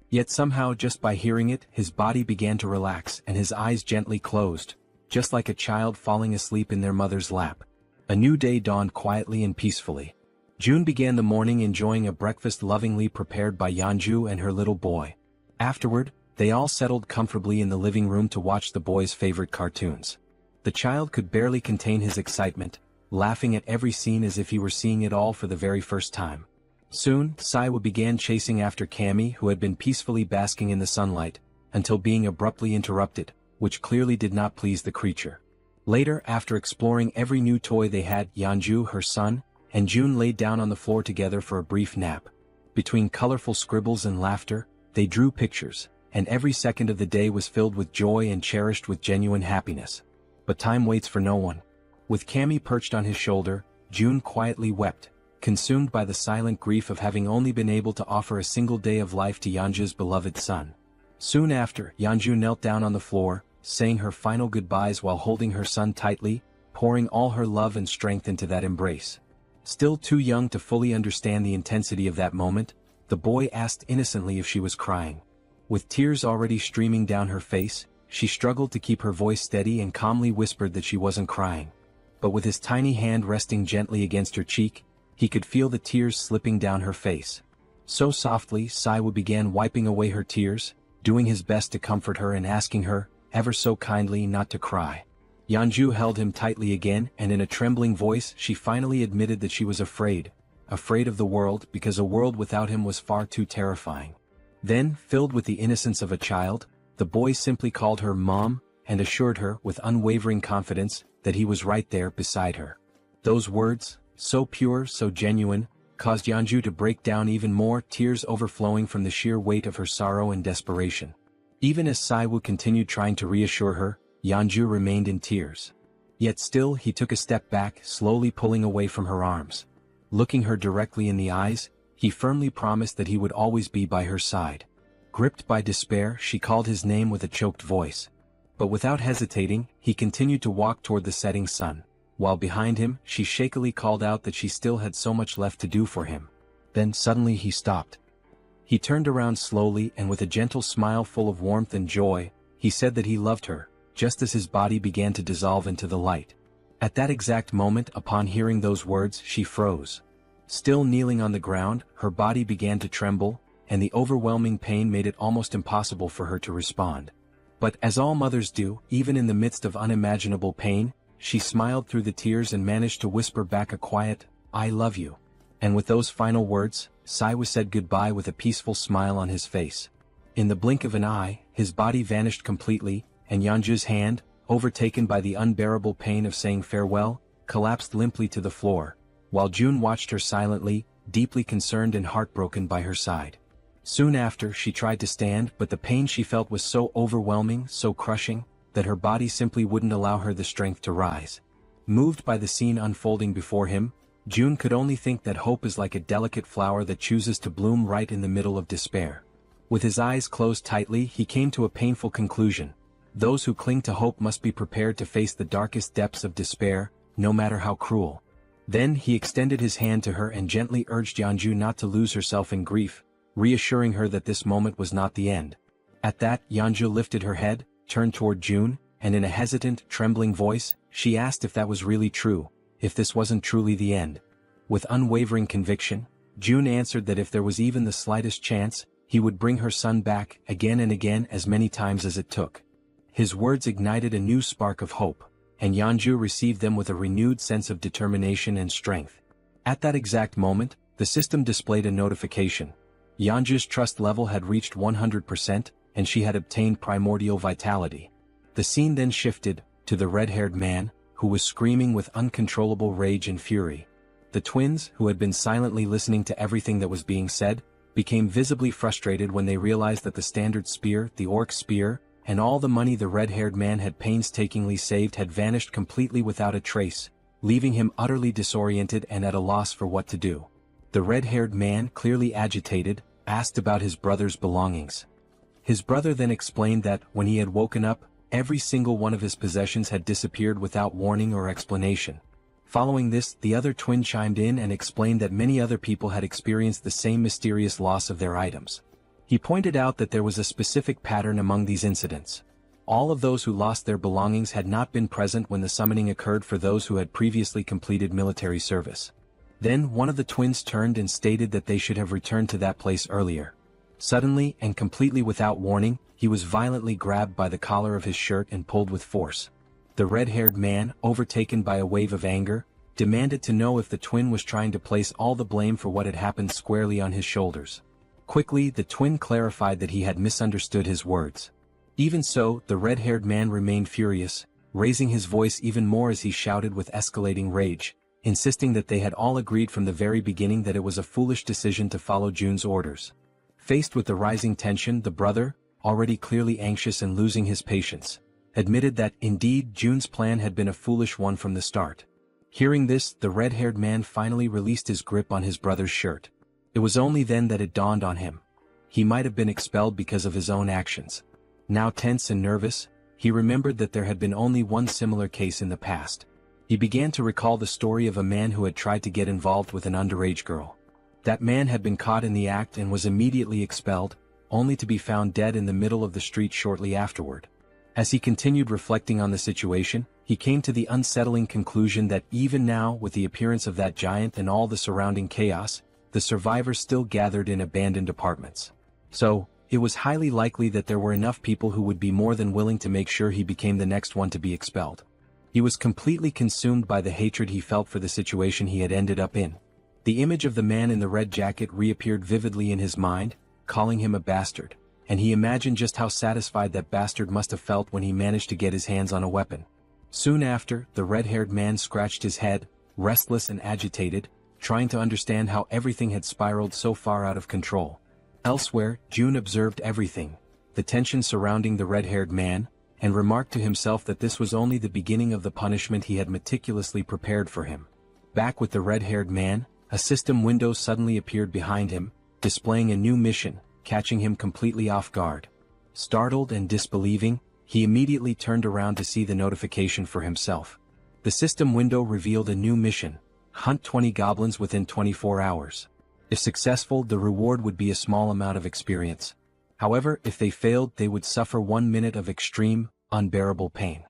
Yet somehow, just by hearing it, his body began to relax and his eyes gently closed, just like a child falling asleep in their mother's lap. A new day dawned quietly and peacefully. Jun began the morning enjoying a breakfast lovingly prepared by Yeonju and her little boy. Afterward, they all settled comfortably in the living room to watch the boy's favorite cartoons. The child could barely contain his excitement, laughing at every scene as if he were seeing it all for the very first time. Soon, Siwa began chasing after Cammy, who had been peacefully basking in the sunlight, until being abruptly interrupted, which clearly did not please the creature. Later, after exploring every new toy they had, Yeonju, her son, and June laid down on the floor together for a brief nap. Between colorful scribbles and laughter, they drew pictures, and every second of the day was filled with joy and cherished with genuine happiness. But time waits for no one. With Cammy perched on his shoulder, June quietly wept, consumed by the silent grief of having only been able to offer a single day of life to Yeonju's beloved son. Soon after, Yeonju knelt down on the floor, saying her final goodbyes while holding her son tightly, pouring all her love and strength into that embrace. Still too young to fully understand the intensity of that moment, the boy asked innocently if she was crying. With tears already streaming down her face, she struggled to keep her voice steady and calmly whispered that she wasn't crying. But with his tiny hand resting gently against her cheek, he could feel the tears slipping down her face. So softly, Saiwoo began wiping away her tears, doing his best to comfort her and asking her, ever so kindly, not to cry. Yeonju held him tightly again, and in a trembling voice she finally admitted that she was afraid of the world, because a world without him was far too terrifying. Then, filled with the innocence of a child, the boy simply called her Mom, and assured her with unwavering confidence that he was right there beside her. Those words, so pure, so genuine, caused Yeonju to break down even more, tears overflowing from the sheer weight of her sorrow and desperation. Even as Saiwoo continued trying to reassure her, Yeonju remained in tears. Yet still he took a step back, slowly pulling away from her arms. Looking her directly in the eyes, he firmly promised that he would always be by her side. Gripped by despair, she called his name with a choked voice. But without hesitating, he continued to walk toward the setting sun, while behind him, she shakily called out that she still had so much left to do for him. Then suddenly he stopped. He turned around slowly, and with a gentle smile full of warmth and joy, he said that he loved her, just as his body began to dissolve into the light. At that exact moment, upon hearing those words, she froze. Still kneeling on the ground, her body began to tremble, and the overwhelming pain made it almost impossible for her to respond. But as all mothers do, even in the midst of unimaginable pain, she smiled through the tears and managed to whisper back a quiet, "I love you." And with those final words, Saiwoo said goodbye with a peaceful smile on his face. In the blink of an eye, his body vanished completely, and Yeonju's hand, overtaken by the unbearable pain of saying farewell, collapsed limply to the floor, while June watched her silently, deeply concerned and heartbroken by her side. Soon after, she tried to stand, but the pain she felt was so overwhelming, so crushing, that her body simply wouldn't allow her the strength to rise. Moved by the scene unfolding before him, June could only think that hope is like a delicate flower that chooses to bloom right in the middle of despair. With his eyes closed tightly, he came to a painful conclusion. Those who cling to hope must be prepared to face the darkest depths of despair, no matter how cruel. Then he extended his hand to her and gently urged Yeonju not to lose herself in grief, reassuring her that this moment was not the end. At that, Yeonju lifted her head, turned toward June, and in a hesitant, trembling voice, she asked if that was really true, if this wasn't truly the end. With unwavering conviction, June answered that if there was even the slightest chance, he would bring her son back, again and again, as many times as it took. His words ignited a new spark of hope, and Yeonju received them with a renewed sense of determination and strength. At that exact moment, the system displayed a notification. Yeonju's trust level had reached 100%, and she had obtained primordial vitality. The scene then shifted to the red-haired man, who was screaming with uncontrollable rage and fury. The twins, who had been silently listening to everything that was being said, became visibly frustrated when they realized that the standard spear, the orc spear, and all the money the red-haired man had painstakingly saved had vanished completely without a trace, leaving him utterly disoriented and at a loss for what to do. The red-haired man, clearly agitated, asked about his brother's belongings. His brother then explained that, when he had woken up, every single one of his possessions had disappeared without warning or explanation. Following this, the other twin chimed in and explained that many other people had experienced the same mysterious loss of their items. He pointed out that there was a specific pattern among these incidents. All of those who lost their belongings had not been present when the summoning occurred for those who had previously completed military service. Then one of the twins turned and stated that they should have returned to that place earlier. Suddenly, and completely without warning, he was violently grabbed by the collar of his shirt and pulled with force. The red-haired man, overtaken by a wave of anger, demanded to know if the twin was trying to place all the blame for what had happened squarely on his shoulders. Quickly, the twin clarified that he had misunderstood his words. Even so, the red-haired man remained furious, raising his voice even more as he shouted with escalating rage, insisting that they had all agreed from the very beginning that it was a foolish decision to follow Jun's orders. Faced with the rising tension, the brother, already clearly anxious and losing his patience, admitted that, indeed, Jun's plan had been a foolish one from the start. Hearing this, the red-haired man finally released his grip on his brother's shirt. It was only then that it dawned on him. He might have been expelled because of his own actions. Now tense and nervous, he remembered that there had been only one similar case in the past. He began to recall the story of a man who had tried to get involved with an underage girl. That man had been caught in the act and was immediately expelled, only to be found dead in the middle of the street shortly afterward. As he continued reflecting on the situation, he came to the unsettling conclusion that even now, with the appearance of that giant and all the surrounding chaos, the survivors still gathered in abandoned apartments. So, it was highly likely that there were enough people who would be more than willing to make sure he became the next one to be expelled. He was completely consumed by the hatred he felt for the situation he had ended up in. The image of the man in the red jacket reappeared vividly in his mind, calling him a bastard, and he imagined just how satisfied that bastard must have felt when he managed to get his hands on a weapon. Soon after, the red-haired man scratched his head, restless and agitated, trying to understand how everything had spiraled so far out of control. Elsewhere, Jun observed everything, the tension surrounding the red-haired man, and remarked to himself that this was only the beginning of the punishment he had meticulously prepared for him. Back with the red-haired man, a system window suddenly appeared behind him, displaying a new mission, catching him completely off guard. Startled and disbelieving, he immediately turned around to see the notification for himself. The system window revealed a new mission: hunt 20 goblins within 24 hours. If successful, the reward would be a small amount of experience. However, if they failed, they would suffer 1 minute of extreme, unbearable pain.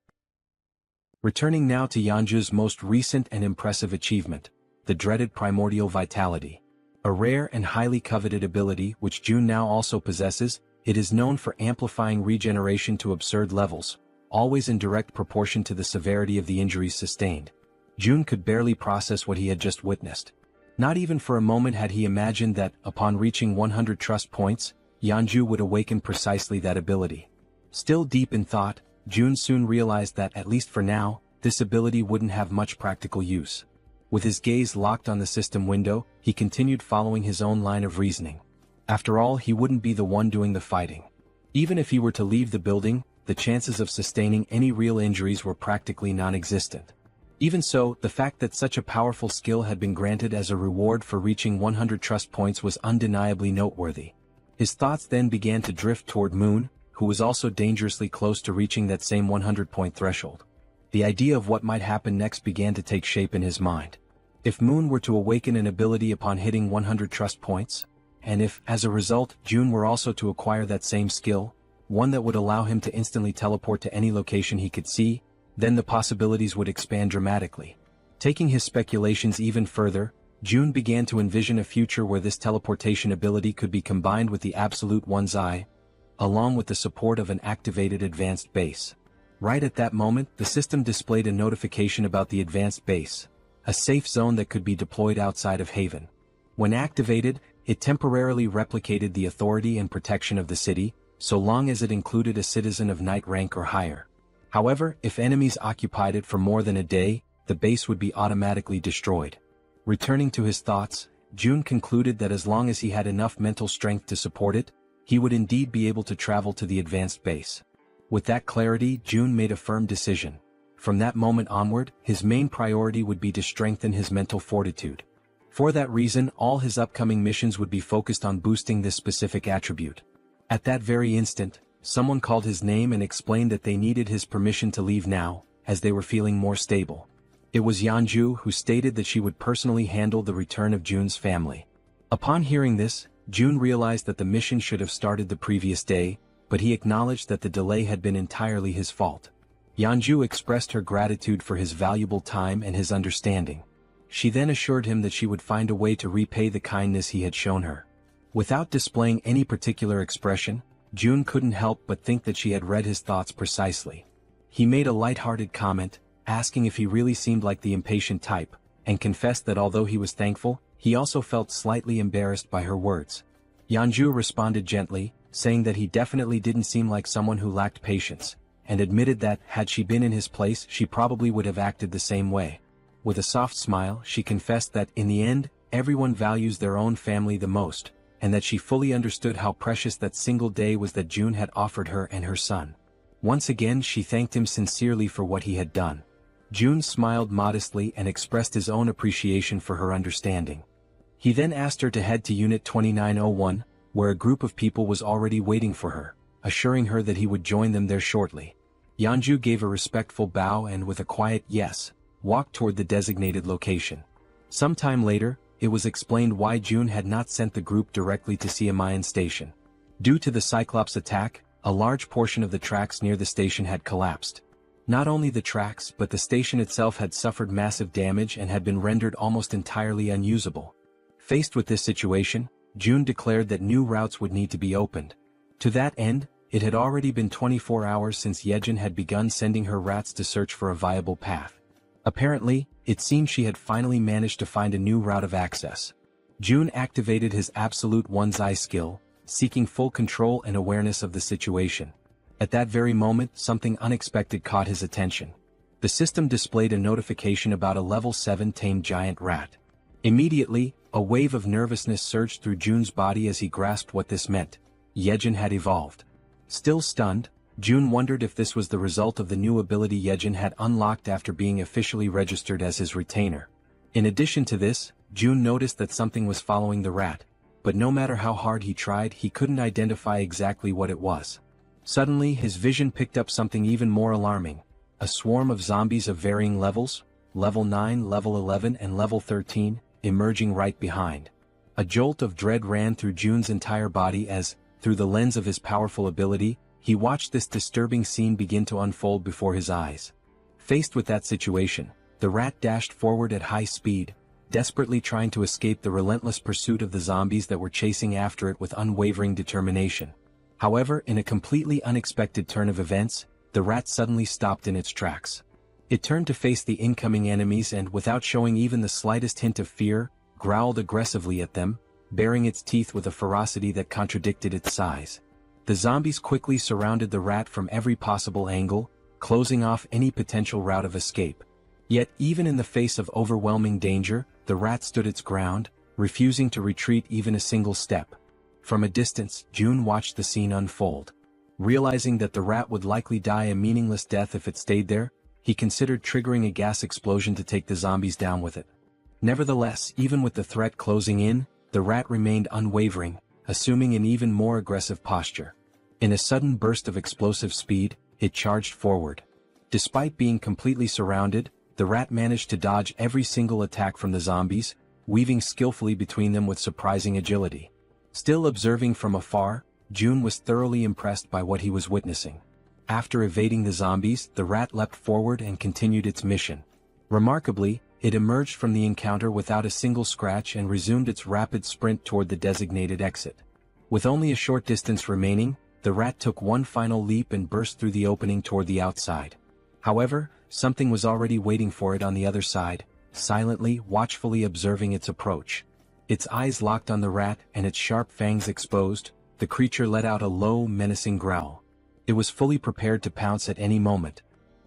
Returning now to Yanju's most recent and impressive achievement, the dreaded primordial vitality. A rare and highly coveted ability which Jun now also possesses, it is known for amplifying regeneration to absurd levels, always in direct proportion to the severity of the injuries sustained. Jun could barely process what he had just witnessed. Not even for a moment had he imagined that, upon reaching 100 trust points, Yanju would awaken precisely that ability. Still deep in thought, Jun soon realized that, at least for now, this ability wouldn't have much practical use. With his gaze locked on the system window, he continued following his own line of reasoning. After all, he wouldn't be the one doing the fighting. Even if he were to leave the building, the chances of sustaining any real injuries were practically non-existent. Even so, the fact that such a powerful skill had been granted as a reward for reaching 100 trust points was undeniably noteworthy. His thoughts then began to drift toward Moon, who was also dangerously close to reaching that same 100-point threshold. The idea of what might happen next began to take shape in his mind. If Moon were to awaken an ability upon hitting 100 trust points, and if, as a result, Jun were also to acquire that same skill, one that would allow him to instantly teleport to any location he could see, then the possibilities would expand dramatically. Taking his speculations even further, Jun began to envision a future where this teleportation ability could be combined with the absolute one's eye, along with the support of an activated advanced base. Right at that moment, the system displayed a notification about the advanced base, a safe zone that could be deployed outside of Haven. When activated, it temporarily replicated the authority and protection of the city, so long as it included a citizen of knight rank or higher. However, if enemies occupied it for more than a day, the base would be automatically destroyed. Returning to his thoughts, Jun concluded that as long as he had enough mental strength to support it, he would indeed be able to travel to the advanced base. With that clarity, Jun made a firm decision. From that moment onward, his main priority would be to strengthen his mental fortitude. For that reason, all his upcoming missions would be focused on boosting this specific attribute. At that very instant, someone called his name and explained that they needed his permission to leave now, as they were feeling more stable. It was Yanju, who stated that she would personally handle the return of Jun's family. Upon hearing this, Jun realized that the mission should have started the previous day, but he acknowledged that the delay had been entirely his fault. Yanju expressed her gratitude for his valuable time and his understanding. She then assured him that she would find a way to repay the kindness he had shown her. Without displaying any particular expression, Jun couldn't help but think that she had read his thoughts precisely. He made a light-hearted comment, asking if he really seemed like the impatient type, and confessed that although he was thankful, he also felt slightly embarrassed by her words. Yanju responded gently, saying that he definitely didn't seem like someone who lacked patience, and admitted that, had she been in his place, she probably would have acted the same way. With a soft smile, she confessed that, in the end, everyone values their own family the most, and that she fully understood how precious that single day was that June had offered her and her son. Once again she thanked him sincerely for what he had done. June smiled modestly and expressed his own appreciation for her understanding. He then asked her to head to Unit 2901, where a group of people was already waiting for her, assuring her that he would join them there shortly. Yeonju gave a respectful bow and, with a quiet yes, walked toward the designated location. Some time later, it was explained why June had not sent the group directly to Siamayan Station. Due to the Cyclops attack, a large portion of the tracks near the station had collapsed. Not only the tracks but the station itself had suffered massive damage and had been rendered almost entirely unusable. Faced with this situation, June declared that new routes would need to be opened. To that end, it had already been 24 hours since Yejin had begun sending her rats to search for a viable path. Apparently, it seemed she had finally managed to find a new route of access. June activated his absolute one's eye skill, seeking full control and awareness of the situation. At that very moment, something unexpected caught his attention. The system displayed a notification about a level 7 tamed giant rat. Immediately, a wave of nervousness surged through June's body as he grasped what this meant. Yejin had evolved. Still stunned, June wondered if this was the result of the new ability Yejin had unlocked after being officially registered as his retainer. In addition to this, June noticed that something was following the rat, but no matter how hard he tried, he couldn't identify exactly what it was. Suddenly, his vision picked up something even more alarming: a swarm of zombies of varying levels, level 9, level 11 and level 13, emerging right behind. A jolt of dread ran through June's entire body as, through the lens of his powerful ability, he watched this disturbing scene begin to unfold before his eyes. Faced with that situation, the rat dashed forward at high speed, desperately trying to escape the relentless pursuit of the zombies that were chasing after it with unwavering determination. However, in a completely unexpected turn of events, the rat suddenly stopped in its tracks. It turned to face the incoming enemies and, without showing even the slightest hint of fear, growled aggressively at them, baring its teeth with a ferocity that contradicted its size. The zombies quickly surrounded the rat from every possible angle, closing off any potential route of escape. Yet, even in the face of overwhelming danger, the rat stood its ground, refusing to retreat even a single step. From a distance, June watched the scene unfold. Realizing that the rat would likely die a meaningless death if it stayed there, he considered triggering a gas explosion to take the zombies down with it. Nevertheless, even with the threat closing in, the rat remained unwavering, assuming an even more aggressive posture. In a sudden burst of explosive speed, it charged forward. Despite being completely surrounded, the rat managed to dodge every single attack from the zombies, weaving skillfully between them with surprising agility. Still observing from afar, June was thoroughly impressed by what he was witnessing. After evading the zombies, the rat leapt forward and continued its mission. Remarkably, it emerged from the encounter without a single scratch and resumed its rapid sprint toward the designated exit. With only a short distance remaining, the rat took one final leap and burst through the opening toward the outside. However, something was already waiting for it on the other side, silently, watchfully observing its approach. Its eyes locked on the rat and its sharp fangs exposed, the creature let out a low, menacing growl. It was fully prepared to pounce at any moment.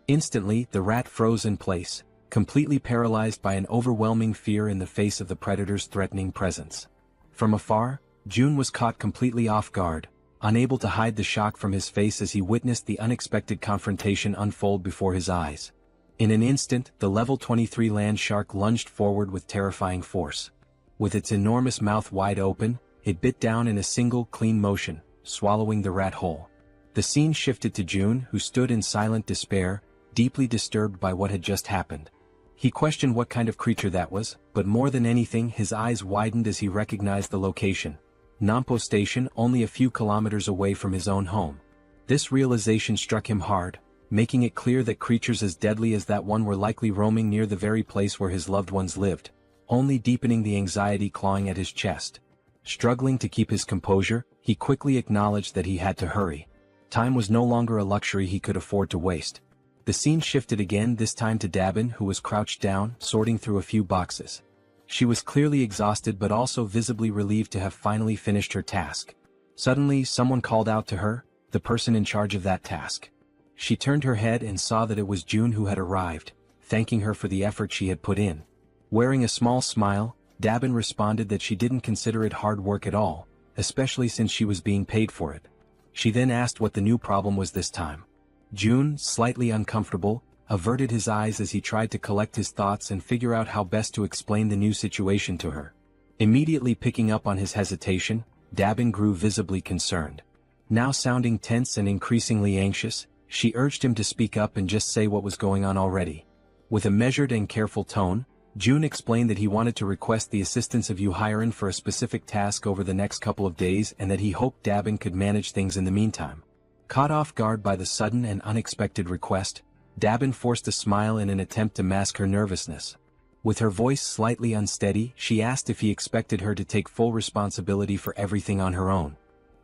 Instantly, the rat froze in place, completely paralyzed by an overwhelming fear in the face of the predator's threatening presence. From afar, June was caught completely off guard, unable to hide the shock from his face as he witnessed the unexpected confrontation unfold before his eyes. In an instant, the level 23 land shark lunged forward with terrifying force. With its enormous mouth wide open, it bit down in a single, clean motion, swallowing the rat whole. The scene shifted to June, who stood in silent despair, deeply disturbed by what had just happened. He questioned what kind of creature that was, but more than anything his eyes widened as he recognized the location. Nampo Station, only a few kilometers away from his own home. This realization struck him hard, making it clear that creatures as deadly as that one were likely roaming near the very place where his loved ones lived, only deepening the anxiety clawing at his chest. Struggling to keep his composure, he quickly acknowledged that he had to hurry. Time was no longer a luxury he could afford to waste. The scene shifted again, this time to Dabin, who was crouched down, sorting through a few boxes. She was clearly exhausted but also visibly relieved to have finally finished her task. Suddenly, someone called out to her, the person in charge of that task. She turned her head and saw that it was June who had arrived, thanking her for the effort she had put in. Wearing a small smile, Dabin responded that she didn't consider it hard work at all, especially since she was being paid for it. She then asked what the new problem was this time. June, slightly uncomfortable, averted his eyes as he tried to collect his thoughts and figure out how best to explain the new situation to her. Immediately picking up on his hesitation, Dabin grew visibly concerned. Now sounding tense and increasingly anxious, she urged him to speak up and just say what was going on already. With a measured and careful tone, June explained that he wanted to request the assistance of Yuhiren for a specific task over the next couple of days and that he hoped Dabin could manage things in the meantime. Caught off guard by the sudden and unexpected request, Dabin forced a smile in an attempt to mask her nervousness. With her voice slightly unsteady, she asked if he expected her to take full responsibility for everything on her own.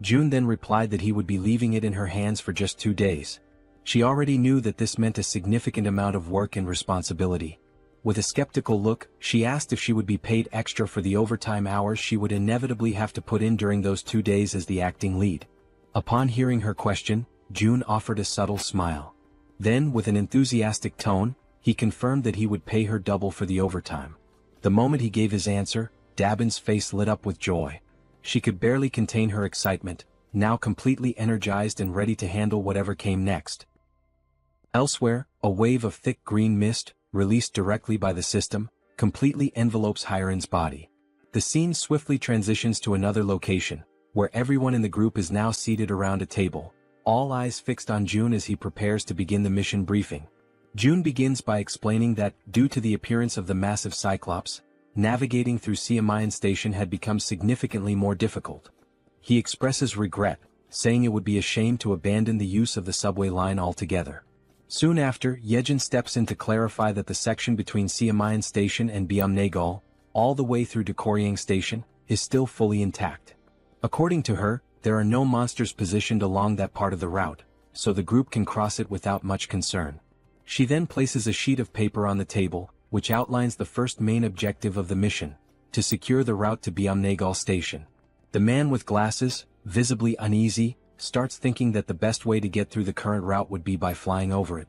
June then replied that he would be leaving it in her hands for just 2 days. She already knew that this meant a significant amount of work and responsibility. With a skeptical look, she asked if she would be paid extra for the overtime hours she would inevitably have to put in during those 2 days as the acting lead. Upon hearing her question, June offered a subtle smile. Then, with an enthusiastic tone, he confirmed that he would pay her double for the overtime. The moment he gave his answer, Dabin's face lit up with joy. She could barely contain her excitement, now completely energized and ready to handle whatever came next. Elsewhere, a wave of thick green mist, released directly by the system, completely envelopes Hiren's body. The scene swiftly transitions to another location, where everyone in the group is now seated around a table, all eyes fixed on June as he prepares to begin the mission briefing. June begins by explaining that, due to the appearance of the massive Cyclops, navigating through Siamayan Station had become significantly more difficult. He expresses regret, saying it would be a shame to abandon the use of the subway line altogether. Soon after, Yejin steps in to clarify that the section between Siamayan Station and Byumnagal, all the way through to Koryang Station, is still fully intact. According to her, there are no monsters positioned along that part of the route, so the group can cross it without much concern. She then places a sheet of paper on the table, which outlines the first main objective of the mission, to secure the route to Byumnagal Station. The man with glasses, visibly uneasy, starts thinking that the best way to get through the current route would be by flying over it.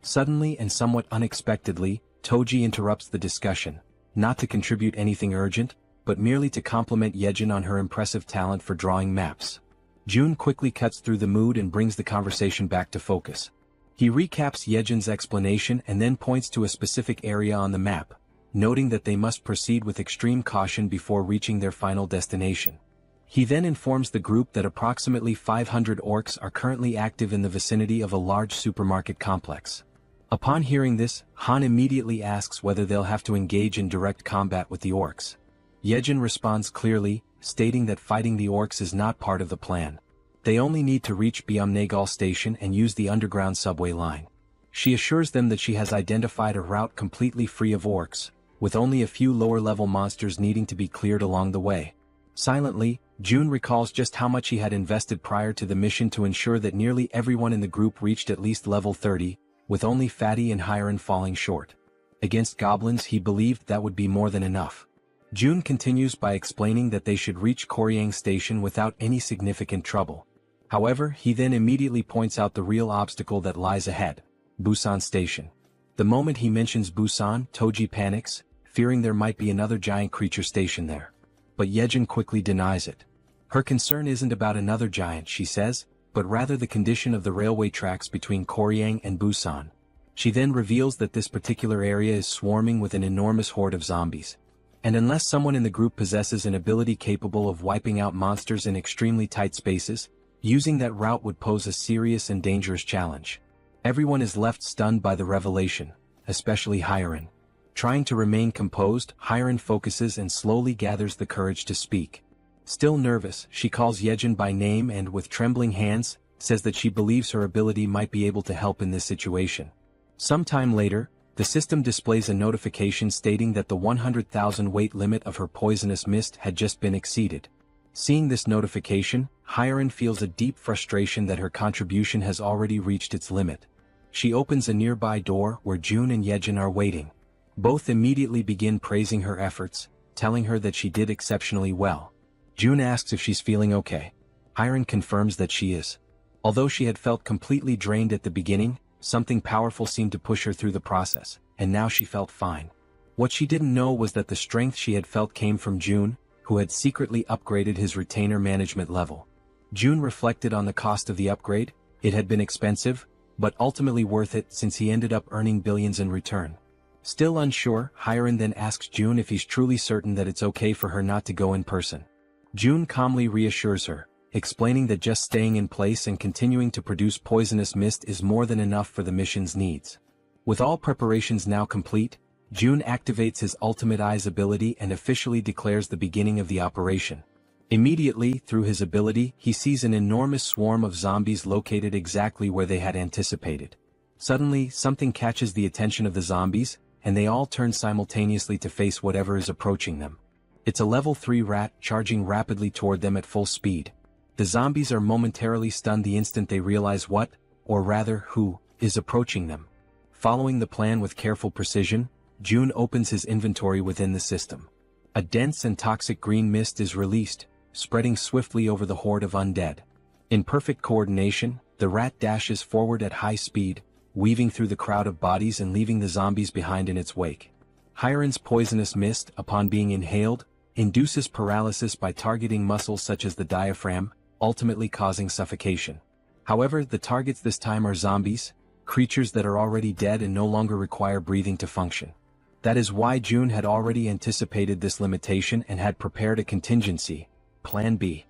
Suddenly and somewhat unexpectedly, Toji interrupts the discussion, not to contribute anything urgent, but merely to compliment Yejin on her impressive talent for drawing maps. June quickly cuts through the mood and brings the conversation back to focus. He recaps Yejin's explanation and then points to a specific area on the map, noting that they must proceed with extreme caution before reaching their final destination. He then informs the group that approximately 500 orcs are currently active in the vicinity of a large supermarket complex. Upon hearing this, Han immediately asks whether they'll have to engage in direct combat with the orcs. Yejin responds clearly, stating that fighting the orcs is not part of the plan. They only need to reach Byumnagal Station and use the underground subway line. She assures them that she has identified a route completely free of orcs, with only a few lower-level monsters needing to be cleared along the way. Silently, June recalls just how much he had invested prior to the mission to ensure that nearly everyone in the group reached at least level 30, with only Fatty and Hiren falling short. Against goblins he believed that would be more than enough. June continues by explaining that they should reach Koryang Station without any significant trouble. However, he then immediately points out the real obstacle that lies ahead, Busan Station. The moment he mentions Busan, Toji panics, fearing there might be another giant creature stationed there. But Yejin quickly denies it. Her concern isn't about another giant, she says, but rather the condition of the railway tracks between Koryang and Busan. She then reveals that this particular area is swarming with an enormous horde of zombies. And unless someone in the group possesses an ability capable of wiping out monsters in extremely tight spaces, using that route would pose a serious and dangerous challenge. Everyone is left stunned by the revelation, especially Hiren. Trying to remain composed, Hiren focuses and slowly gathers the courage to speak. Still nervous, she calls Yejin by name and with trembling hands, says that she believes her ability might be able to help in this situation. Sometime later, the system displays a notification stating that the 100,000 weight limit of her poisonous mist had just been exceeded. Seeing this notification, Hiren feels a deep frustration that her contribution has already reached its limit. She opens a nearby door where June and Yejin are waiting. Both immediately begin praising her efforts, telling her that she did exceptionally well. June asks if she's feeling okay. Hiren confirms that she is. Although she had felt completely drained at the beginning, something powerful seemed to push her through the process, and now she felt fine. What she didn't know was that the strength she had felt came from June, who had secretly upgraded his retainer management level. June reflected on the cost of the upgrade. It had been expensive, but ultimately worth it since he ended up earning billions in return. Still unsure, Hiren then asks June if he's truly certain that it's okay for her not to go in person. June calmly reassures her, explaining that just staying in place and continuing to produce poisonous mist is more than enough for the mission's needs. With all preparations now complete, June activates his ultimate eyes ability and officially declares the beginning of the operation. Immediately, through his ability, he sees an enormous swarm of zombies located exactly where they had anticipated. Suddenly, something catches the attention of the zombies, and they all turn simultaneously to face whatever is approaching them. It's a level 3 rat charging rapidly toward them at full speed. The zombies are momentarily stunned the instant they realize what, or rather who, is approaching them. Following the plan with careful precision, June opens his inventory within the system. A dense and toxic green mist is released, spreading swiftly over the horde of undead. In perfect coordination, the rat dashes forward at high speed, weaving through the crowd of bodies and leaving the zombies behind in its wake. Hiren's poisonous mist, upon being inhaled, induces paralysis by targeting muscles such as the diaphragm, ultimately causing suffocation. However, the targets this time are zombies, creatures that are already dead and no longer require breathing to function. That is why June had already anticipated this limitation and had prepared a contingency, Plan B.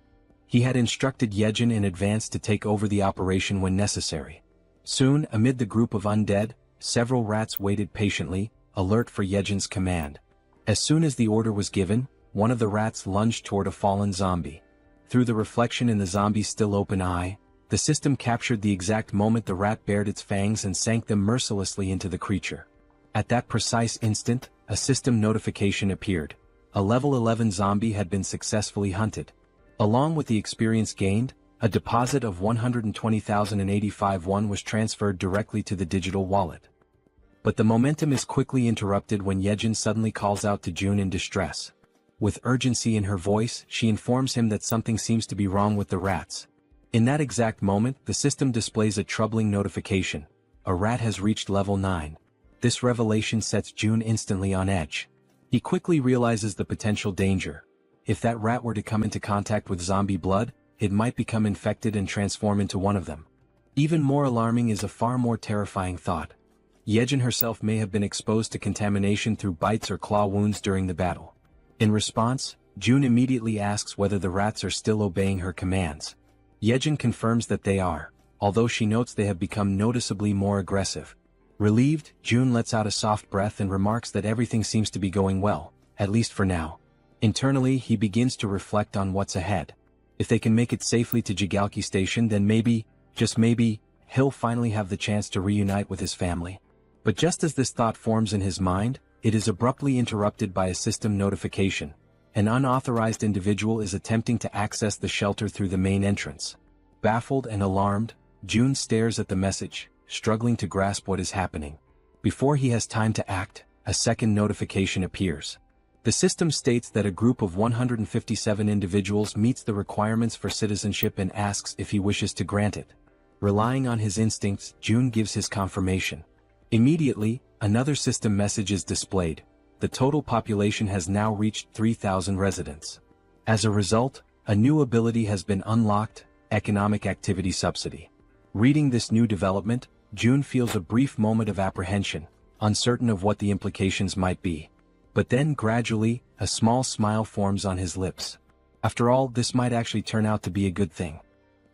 He had instructed Yejin in advance to take over the operation when necessary. Soon, amid the group of undead, several rats waited patiently, alert for Yejin's command. As soon as the order was given, one of the rats lunged toward a fallen zombie. Through the reflection in the zombie's still open eye, the system captured the exact moment the rat bared its fangs and sank them mercilessly into the creature. At that precise instant, a system notification appeared. A level 11 zombie had been successfully hunted. Along with the experience gained, a deposit of 120,085 won was transferred directly to the digital wallet. But the momentum is quickly interrupted when Yejin suddenly calls out to June in distress. With urgency in her voice, she informs him that something seems to be wrong with the rats. In that exact moment, the system displays a troubling notification. A rat has reached level 9. This revelation sets June instantly on edge. He quickly realizes the potential danger. If that rat were to come into contact with zombie blood, it might become infected and transform into one of them. Even more alarming is a far more terrifying thought. Yejin herself may have been exposed to contamination through bites or claw wounds during the battle. In response, June immediately asks whether the rats are still obeying her commands. Yejin confirms that they are, although she notes they have become noticeably more aggressive. Relieved, June lets out a soft breath and remarks that everything seems to be going well, at least for now. Internally, he begins to reflect on what's ahead. If they can make it safely to Jigalki Station, then maybe, just maybe, he'll finally have the chance to reunite with his family. But just as this thought forms in his mind, it is abruptly interrupted by a system notification. An unauthorized individual is attempting to access the shelter through the main entrance. Baffled and alarmed, June stares at the message, struggling to grasp what is happening. Before he has time to act, a second notification appears. The system states that a group of 157 individuals meets the requirements for citizenship and asks if he wishes to grant it. Relying on his instincts, June gives his confirmation. Immediately, another system message is displayed. The total population has now reached 3,000 residents. As a result, a new ability has been unlocked, Economic Activity Subsidy. Reading this new development, June feels a brief moment of apprehension, uncertain of what the implications might be. But then gradually, a small smile forms on his lips. After all, this might actually turn out to be a good thing.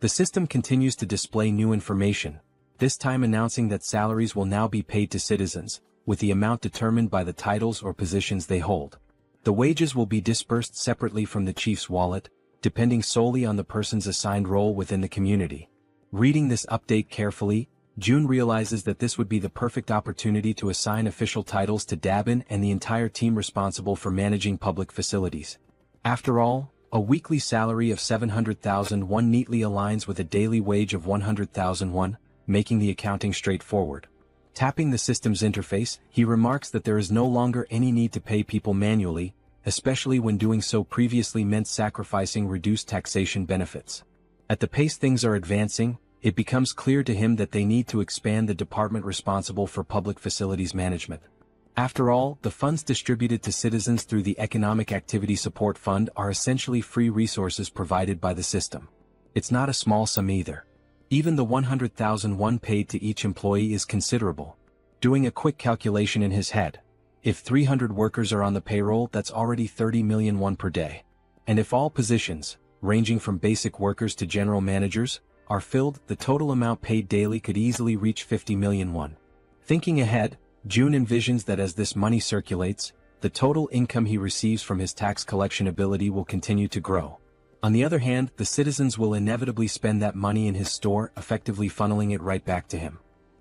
The system continues to display new information, this time announcing that salaries will now be paid to citizens, with the amount determined by the titles or positions they hold. The wages will be disbursed separately from the chief's wallet, depending solely on the person's assigned role within the community. Reading this update carefully, June realizes that this would be the perfect opportunity to assign official titles to Dabin and the entire team responsible for managing public facilities. After all, a weekly salary of 700,000 won neatly aligns with a daily wage of 100,000 won, making the accounting straightforward. Tapping the system's interface, he remarks that there is no longer any need to pay people manually, especially when doing so previously meant sacrificing reduced taxation benefits. At the pace things are advancing, it becomes clear to him that they need to expand the department responsible for public facilities management. After all, the funds distributed to citizens through the Economic Activity Support Fund are essentially free resources provided by the system. It's not a small sum either. Even the 100,000 won paid to each employee is considerable. Doing a quick calculation in his head, if 300 workers are on the payroll, that's already 30 million won per day. And if all positions, ranging from basic workers to general managers, are filled, the total amount paid daily could easily reach 50 million won. Thinking ahead, June envisions that as this money circulates, the total income he receives from his tax collection ability will continue to grow. On the other hand, the citizens will inevitably spend that money in his store, effectively funneling it right back to him.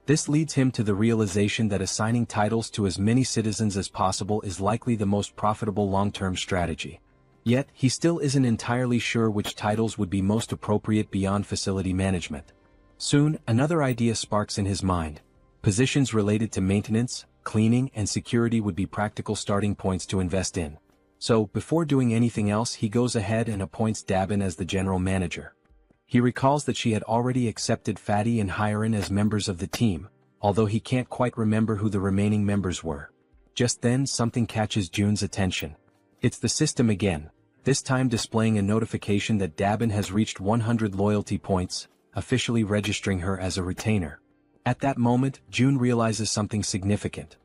This leads him to the realization that assigning titles to as many citizens as possible is likely the most profitable long-term strategy. Yet, he still isn't entirely sure which titles would be most appropriate beyond facility management. Soon, another idea sparks in his mind. Positions related to maintenance, cleaning, and security would be practical starting points to invest in. So, before doing anything else, he goes ahead and appoints Dabin as the general manager. He recalls that she had already accepted Fatty and Hyran as members of the team, although he can't quite remember who the remaining members were. Just then, something catches June's attention. It's the system again, this time displaying a notification that Dabin has reached 100 loyalty points, officially registering her as a retainer. At that moment, June realizes something significant.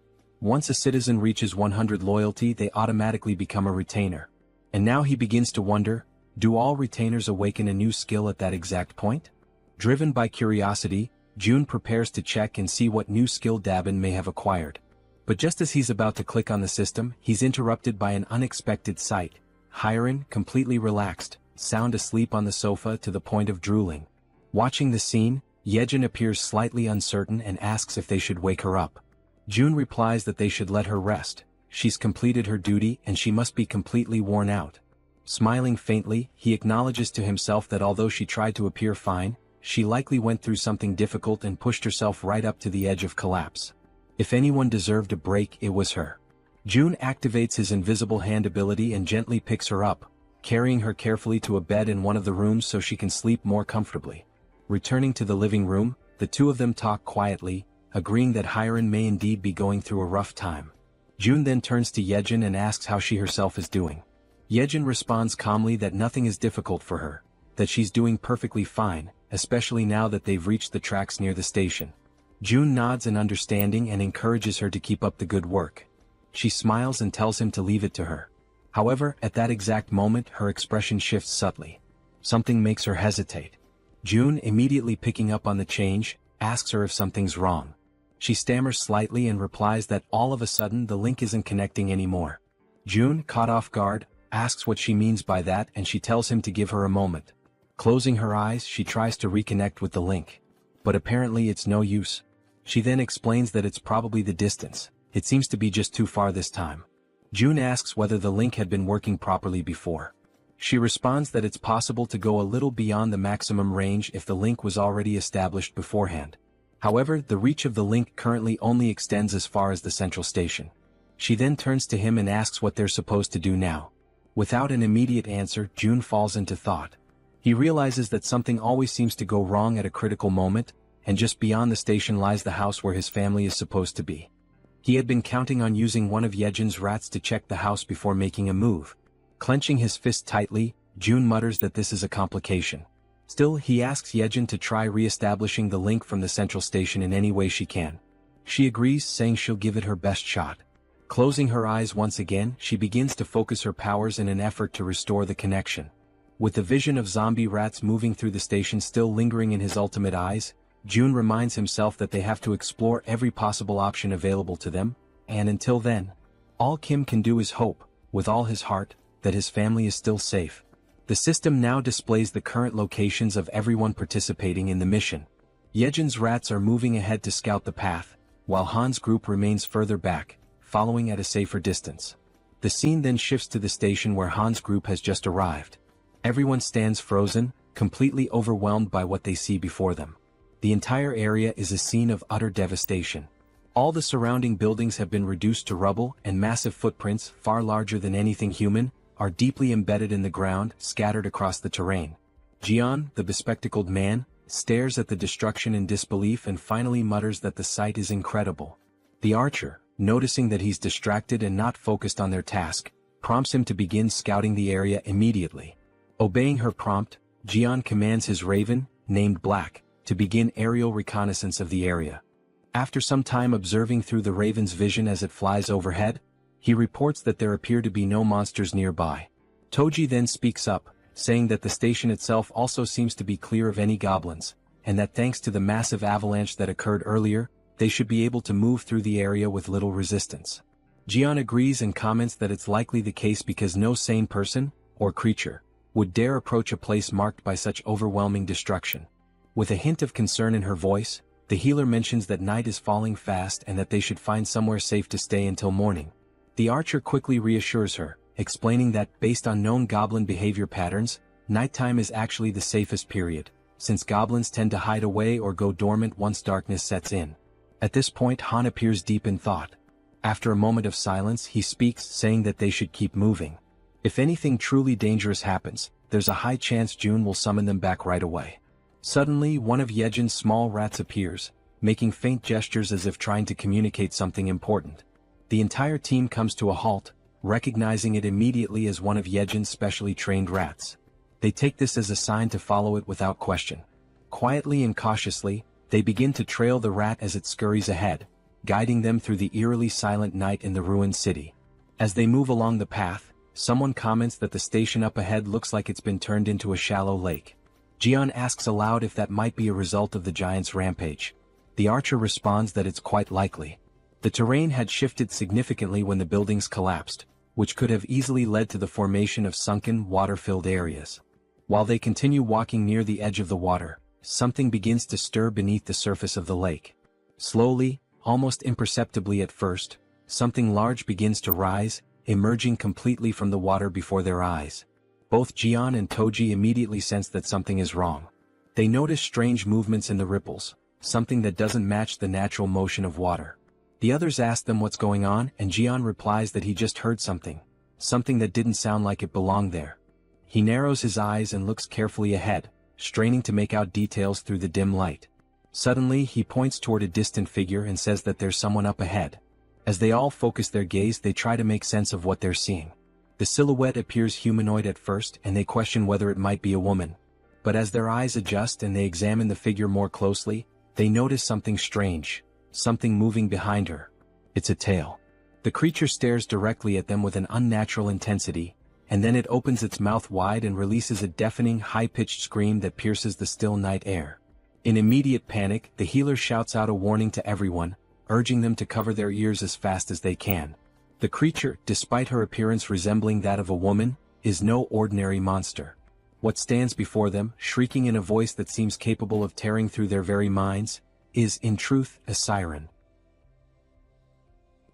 Once a citizen reaches 100 loyalty, they automatically become a retainer. And now he begins to wonder, do all retainers awaken a new skill at that exact point? Driven by curiosity, June prepares to check and see what new skill Dabin may have acquired. But just as he's about to click on the system, he's interrupted by an unexpected sight. Hyran, completely relaxed, sound asleep on the sofa to the point of drooling. Watching the scene, Yejin appears slightly uncertain and asks if they should wake her up. June replies that they should let her rest. She's completed her duty and she must be completely worn out. Smiling faintly, he acknowledges to himself that although she tried to appear fine, she likely went through something difficult and pushed herself right up to the edge of collapse. If anyone deserved a break, it was her. June activates his invisible hand ability and gently picks her up, carrying her carefully to a bed in one of the rooms so she can sleep more comfortably. Returning to the living room, the two of them talk quietly, agreeing that Hyran may indeed be going through a rough time. June then turns to Yejin and asks how she herself is doing. Yejin responds calmly that nothing is difficult for her, that she's doing perfectly fine, especially now that they've reached the tracks near the station. June nods in understanding and encourages her to keep up the good work. She smiles and tells him to leave it to her. However, at that exact moment, her expression shifts subtly. Something makes her hesitate. June, immediately picking up on the change, asks her if something's wrong. She stammers slightly and replies that all of a sudden the link isn't connecting anymore. June, caught off guard, asks what she means by that and she tells him to give her a moment. Closing her eyes, she tries to reconnect with the link. But apparently it's no use. She then explains that it's probably the distance. It seems to be just too far this time. June asks whether the link had been working properly before. She responds that it's possible to go a little beyond the maximum range if the link was already established beforehand. However, the reach of the link currently only extends as far as the central station. She then turns to him and asks what they're supposed to do now. Without an immediate answer, June falls into thought. He realizes that something always seems to go wrong at a critical moment, and just beyond the station lies the house where his family is supposed to be. He had been counting on using one of Yejin's rats to check the house before making a move. Clenching his fist tightly, June mutters that this is a complication. Still, he asks Yejin to try re-establishing the link from the central station in any way she can. She agrees, saying she'll give it her best shot. Closing her eyes once again, she begins to focus her powers in an effort to restore the connection. With the vision of zombie rats moving through the station still lingering in his ultimate eyes, June reminds himself that they have to explore every possible option available to them, and until then, all Kim can do is hope, with all his heart, that his family is still safe. The system now displays the current locations of everyone participating in the mission. Yejin's rats are moving ahead to scout the path, while Han's group remains further back, following at a safer distance. The scene then shifts to the station where Han's group has just arrived. Everyone stands frozen, completely overwhelmed by what they see before them. The entire area is a scene of utter devastation. All the surrounding buildings have been reduced to rubble, and massive footprints, far larger than anything human, are deeply embedded in the ground, scattered across the terrain. Jian, the bespectacled man, stares at the destruction in disbelief and finally mutters that the sight is incredible. The archer, noticing that he's distracted and not focused on their task, prompts him to begin scouting the area immediately. Obeying her prompt, Jian commands his raven, named Black, to begin aerial reconnaissance of the area. After some time observing through the raven's vision as it flies overhead, he reports that there appear to be no monsters nearby. Toji then speaks up, saying that the station itself also seems to be clear of any goblins, and that thanks to the massive avalanche that occurred earlier, they should be able to move through the area with little resistance. Jian agrees and comments that it's likely the case because no sane person, or creature, would dare approach a place marked by such overwhelming destruction. With a hint of concern in her voice, the healer mentions that night is falling fast and that they should find somewhere safe to stay until morning. The archer quickly reassures her, explaining that, based on known goblin behavior patterns, nighttime is actually the safest period, since goblins tend to hide away or go dormant once darkness sets in. At this point Han appears deep in thought. After a moment of silence he speaks, saying that they should keep moving. If anything truly dangerous happens, there's a high chance June will summon them back right away. Suddenly one of Yejin's small rats appears, making faint gestures as if trying to communicate something important. The entire team comes to a halt, recognizing it immediately as one of Yejin's specially trained rats. They take this as a sign to follow it without question. Quietly and cautiously, they begin to trail the rat as it scurries ahead, guiding them through the eerily silent night in the ruined city. As they move along the path, someone comments that the station up ahead looks like it's been turned into a shallow lake. Jian asks aloud if that might be a result of the giant's rampage. The archer responds that it's quite likely. The terrain had shifted significantly when the buildings collapsed, which could have easily led to the formation of sunken, water-filled areas. While they continue walking near the edge of the water, something begins to stir beneath the surface of the lake. Slowly, almost imperceptibly at first, something large begins to rise, emerging completely from the water before their eyes. Both Jian and Toji immediately sense that something is wrong. They notice strange movements in the ripples, something that doesn't match the natural motion of water. The others ask them what's going on, and Jian replies that he just heard something that didn't sound like it belonged there. He narrows his eyes and looks carefully ahead, straining to make out details through the dim light. Suddenly he points toward a distant figure and says that there's someone up ahead. As they all focus their gaze, they try to make sense of what they're seeing. The silhouette appears humanoid at first and they question whether it might be a woman. But as their eyes adjust and they examine the figure more closely, they notice something strange, something moving behind her. It's a tail. The creature stares directly at them with an unnatural intensity, and then it opens its mouth wide and releases a deafening high-pitched scream that pierces the still night air. In immediate panic, the healer shouts out a warning to everyone, urging them to cover their ears as fast as they can. The creature, despite her appearance resembling that of a woman, is no ordinary monster. What stands before them, shrieking in a voice that seems capable of tearing through their very minds, is, in truth, a siren.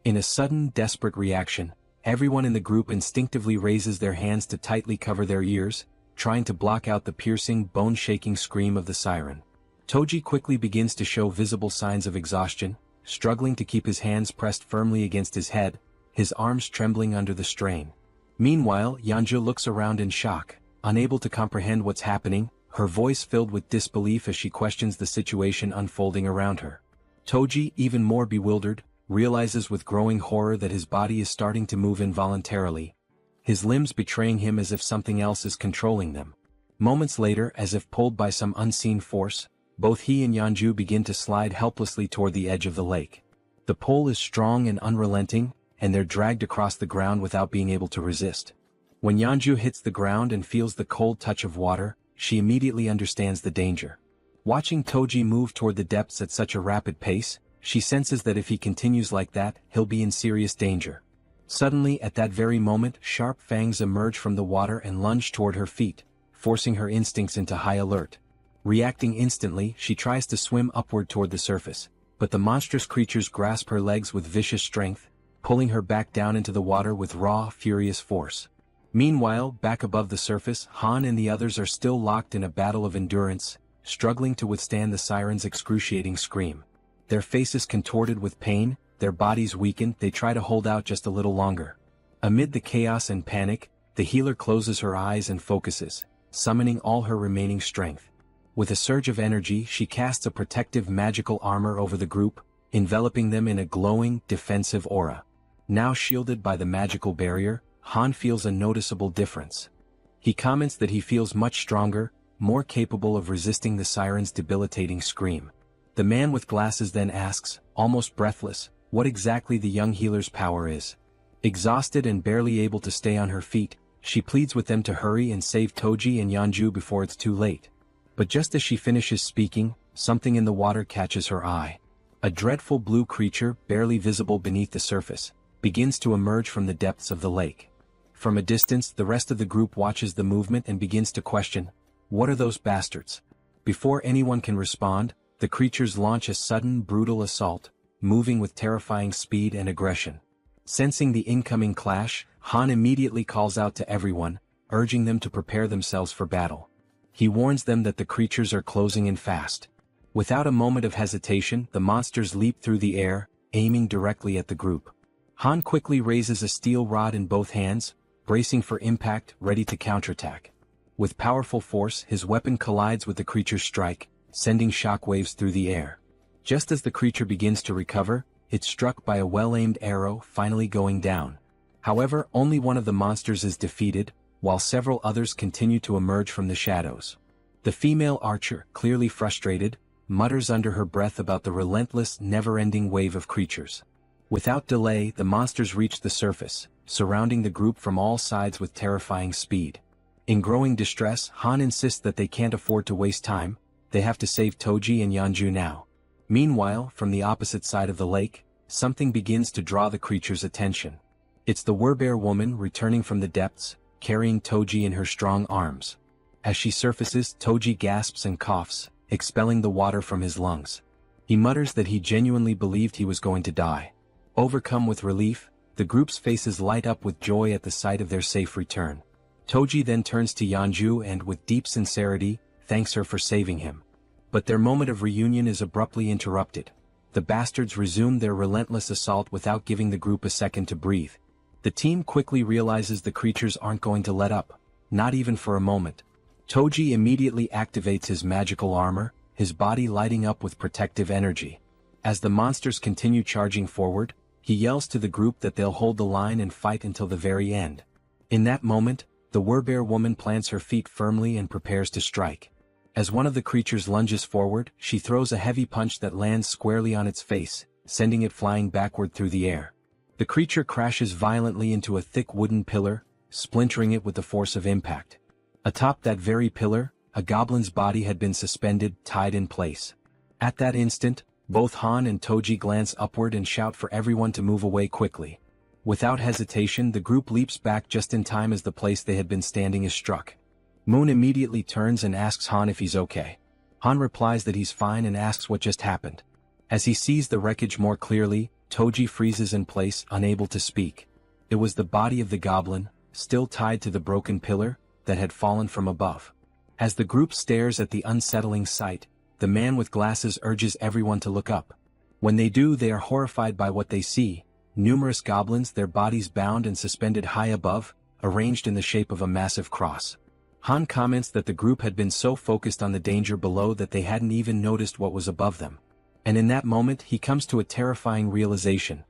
In a sudden, desperate reaction, everyone in the group instinctively raises their hands to tightly cover their ears, trying to block out the piercing, bone-shaking scream of the siren. Toji quickly begins to show visible signs of exhaustion, struggling to keep his hands pressed firmly against his head, his arms trembling under the strain. Meanwhile, Yanju looks around in shock, unable to comprehend what's happening, her voice filled with disbelief as she questions the situation unfolding around her. Toji, even more bewildered, realizes with growing horror that his body is starting to move involuntarily, his limbs betraying him as if something else is controlling them. Moments later, as if pulled by some unseen force, both he and Yanju begin to slide helplessly toward the edge of the lake. The pull is strong and unrelenting, and they're dragged across the ground without being able to resist. When Yanju hits the ground and feels the cold touch of water, she immediately understands the danger. Watching Toji move toward the depths at such a rapid pace, she senses that if he continues like that, he'll be in serious danger. Suddenly, at that very moment, sharp fangs emerge from the water and lunge toward her feet, forcing her instincts into high alert. Reacting instantly, she tries to swim upward toward the surface, but the monstrous creatures grasp her legs with vicious strength, pulling her back down into the water with raw, furious force. Meanwhile, back above the surface, Han and the others are still locked in a battle of endurance, struggling to withstand the siren's excruciating scream. Their faces contorted with pain, their bodies weakened, they try to hold out just a little longer. Amid the chaos and panic, the healer closes her eyes and focuses, summoning all her remaining strength. With a surge of energy, she casts a protective magical armor over the group, enveloping them in a glowing, defensive aura. Now shielded by the magical barrier, Han feels a noticeable difference. He comments that he feels much stronger, more capable of resisting the siren's debilitating scream. The man with glasses then asks, almost breathless, what exactly the young healer's power is. Exhausted and barely able to stay on her feet, she pleads with them to hurry and save Toji and Yeonju before it's too late. But just as she finishes speaking, something in the water catches her eye. A dreadful blue creature, barely visible beneath the surface, begins to emerge from the depths of the lake. From a distance, the rest of the group watches the movement and begins to question, what are those bastards? Before anyone can respond, the creatures launch a sudden, brutal assault, moving with terrifying speed and aggression. Sensing the incoming clash, Han immediately calls out to everyone, urging them to prepare themselves for battle. He warns them that the creatures are closing in fast. Without a moment of hesitation, the monsters leap through the air, aiming directly at the group. Han quickly raises a steel rod in both hands, bracing for impact, ready to counterattack. With powerful force, his weapon collides with the creature's strike, sending shockwaves through the air. Just as the creature begins to recover, it's struck by a well-aimed arrow, finally going down. However, only one of the monsters is defeated, while several others continue to emerge from the shadows. The female archer, clearly frustrated, mutters under her breath about the relentless, never-ending wave of creatures. Without delay, the monsters reach the surface, surrounding the group from all sides with terrifying speed. In growing distress, Han insists that they can't afford to waste time, they have to save Toji and Yeonju now. Meanwhile, from the opposite side of the lake, something begins to draw the creature's attention. It's the werbear woman returning from the depths, carrying Toji in her strong arms. As she surfaces, Toji gasps and coughs, expelling the water from his lungs. He mutters that he genuinely believed he was going to die. Overcome with relief, the group's faces light up with joy at the sight of their safe return. Toji then turns to Yeonju and, with deep sincerity, thanks her for saving him. But their moment of reunion is abruptly interrupted. The bastards resume their relentless assault without giving the group a second to breathe. The team quickly realizes the creatures aren't going to let up, not even for a moment. Toji immediately activates his magical armor, his body lighting up with protective energy. As the monsters continue charging forward, he yells to the group that they'll hold the line and fight until the very end. In that moment, the werbear woman plants her feet firmly and prepares to strike. As one of the creatures lunges forward, she throws a heavy punch that lands squarely on its face, sending it flying backward through the air. The creature crashes violently into a thick wooden pillar, splintering it with the force of impact. Atop that very pillar, a goblin's body had been suspended, tied in place. At that instant, both Han and Toji glance upward and shout for everyone to move away quickly. Without hesitation, the group leaps back just in time as the place they had been standing is struck. Moon immediately turns and asks Han if he's okay. Han replies that he's fine and asks what just happened. As he sees the wreckage more clearly, Toji freezes in place, unable to speak. It was the body of the goblin, still tied to the broken pillar, that had fallen from above. As the group stares at the unsettling sight, the man with glasses urges everyone to look up. When they do, they are horrified by what they see. Numerous goblins, their bodies bound and suspended high above, arranged in the shape of a massive cross. Han comments that the group had been so focused on the danger below that they hadn't even noticed what was above them. And in that moment, he comes to a terrifying realization.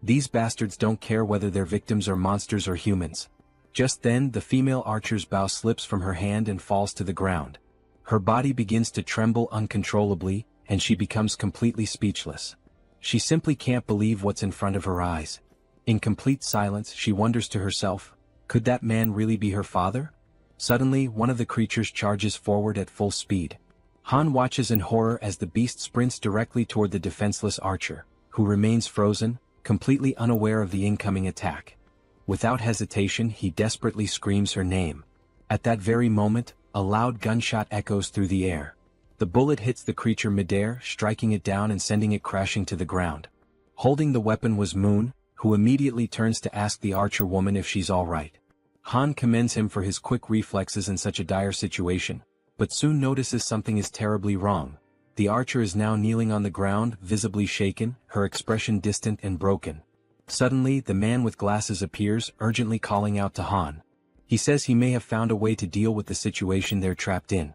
These bastards don't care whether their victims are monsters or humans. Just then, the female archer's bow slips from her hand and falls to the ground. Her body begins to tremble uncontrollably, and she becomes completely speechless. She simply can't believe what's in front of her eyes. In complete silence, she wonders to herself, could that man really be her father? Suddenly, one of the creatures charges forward at full speed. Han watches in horror as the beast sprints directly toward the defenseless archer, who remains frozen, completely unaware of the incoming attack. Without hesitation, he desperately screams her name. At that very moment, a loud gunshot echoes through the air. The bullet hits the creature midair, striking it down and sending it crashing to the ground. Holding the weapon was Moon, who immediately turns to ask the archer woman if she's all right. Han commends him for his quick reflexes in such a dire situation, but soon notices something is terribly wrong. The archer is now kneeling on the ground, visibly shaken, her expression distant and broken. Suddenly, the man with glasses appears, urgently calling out to Han. He says he may have found a way to deal with the situation they're trapped in.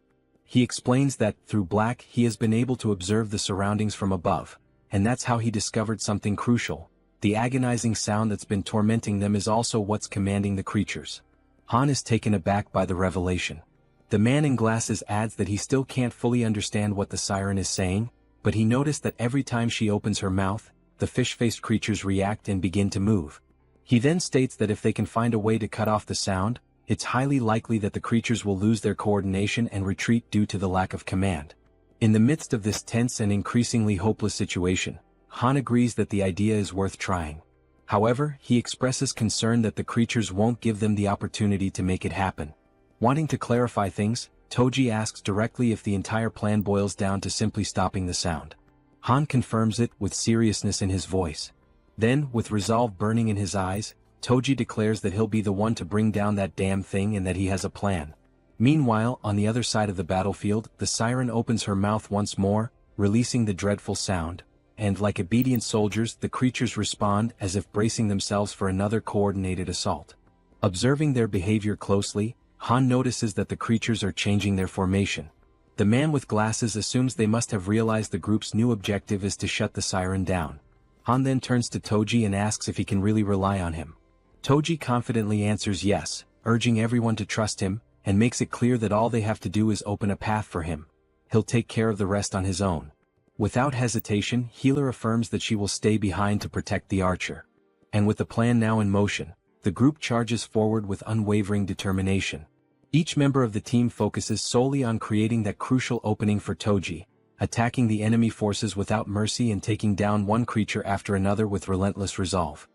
He explains that, through black, he has been able to observe the surroundings from above, and that's how he discovered something crucial. The agonizing sound that's been tormenting them is also what's commanding the creatures. Han is taken aback by the revelation. The man in glasses adds that he still can't fully understand what the siren is saying, but he noticed that every time she opens her mouth, the fish-faced creatures react and begin to move. He then states that if they can find a way to cut off the sound, it's highly likely that the creatures will lose their coordination and retreat due to the lack of command. In the midst of this tense and increasingly hopeless situation, Han agrees that the idea is worth trying. However, he expresses concern that the creatures won't give them the opportunity to make it happen. Wanting to clarify things, Toji asks directly if the entire plan boils down to simply stopping the sound. Han confirms it with seriousness in his voice. Then, with resolve burning in his eyes, Toji declares that he'll be the one to bring down that damn thing and that he has a plan. Meanwhile, on the other side of the battlefield, the siren opens her mouth once more, releasing the dreadful sound, and like obedient soldiers, the creatures respond as if bracing themselves for another coordinated assault. Observing their behavior closely, Han notices that the creatures are changing their formation. The man with glasses assumes they must have realized the group's new objective is to shut the siren down. Han then turns to Toji and asks if he can really rely on him. Toji confidently answers yes, urging everyone to trust him, and makes it clear that all they have to do is open a path for him. He'll take care of the rest on his own. Without hesitation, Healer affirms that she will stay behind to protect the archer. And with the plan now in motion, the group charges forward with unwavering determination. Each member of the team focuses solely on creating that crucial opening for Toji, attacking the enemy forces without mercy and taking down one creature after another with relentless resolve.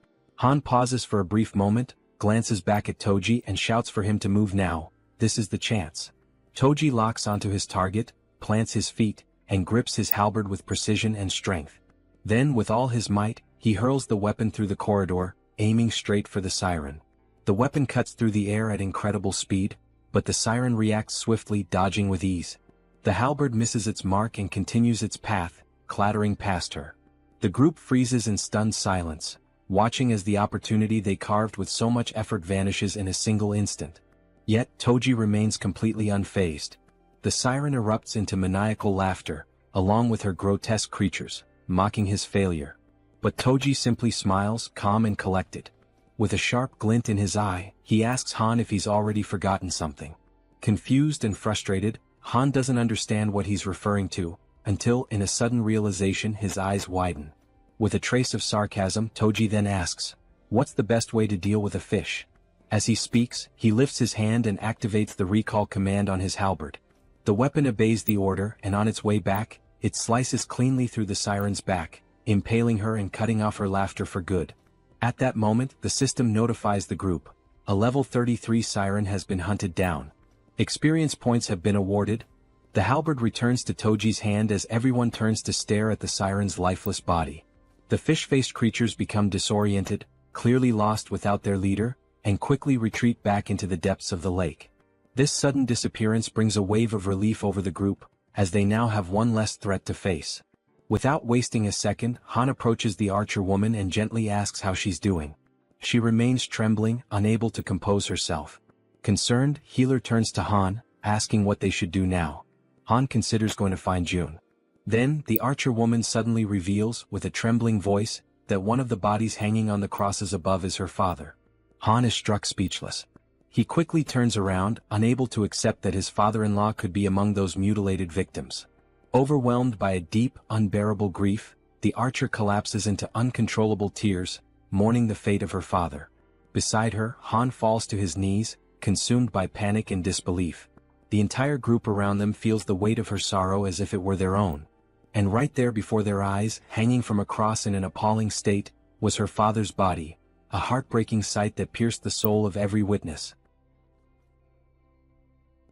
Han pauses for a brief moment, glances back at Toji and shouts for him to move now. This is the chance. Toji locks onto his target, plants his feet, and grips his halberd with precision and strength. Then, with all his might, he hurls the weapon through the corridor, aiming straight for the siren. The weapon cuts through the air at incredible speed, but the siren reacts swiftly, dodging with ease. The halberd misses its mark and continues its path, clattering past her. The group freezes in stunned silence, watching as the opportunity they carved with so much effort vanishes in a single instant. Yet, Toji remains completely unfazed. The siren erupts into maniacal laughter, along with her grotesque creatures, mocking his failure. But Toji simply smiles, calm and collected. With a sharp glint in his eye, he asks Han if he's already forgotten something. Confused and frustrated, Han doesn't understand what he's referring to, until, in a sudden realization, his eyes widen. With a trace of sarcasm, Toji then asks, "What's the best way to deal with a fish?" As he speaks, he lifts his hand and activates the recall command on his halberd. The weapon obeys the order, and on its way back, it slices cleanly through the siren's back, impaling her and cutting off her laughter for good. At that moment, the system notifies the group. A level 33 siren has been hunted down. Experience points have been awarded. The halberd returns to Toji's hand as everyone turns to stare at the siren's lifeless body. The fish-faced creatures become disoriented, clearly lost without their leader, and quickly retreat back into the depths of the lake. This sudden disappearance brings a wave of relief over the group, as they now have one less threat to face. Without wasting a second, Han approaches the archer woman and gently asks how she's doing. She remains trembling, unable to compose herself. Concerned, Healer turns to Han, asking what they should do now. Han considers going to find June. Then, the archer woman suddenly reveals, with a trembling voice, that one of the bodies hanging on the crosses above is her father. Han is struck speechless. He quickly turns around, unable to accept that his father-in-law could be among those mutilated victims. Overwhelmed by a deep, unbearable grief, the archer collapses into uncontrollable tears, mourning the fate of her father. Beside her, Han falls to his knees, consumed by panic and disbelief. The entire group around them feels the weight of her sorrow as if it were their own. And right there before their eyes, hanging from a cross in an appalling state, was her father's body, a heartbreaking sight that pierced the soul of every witness.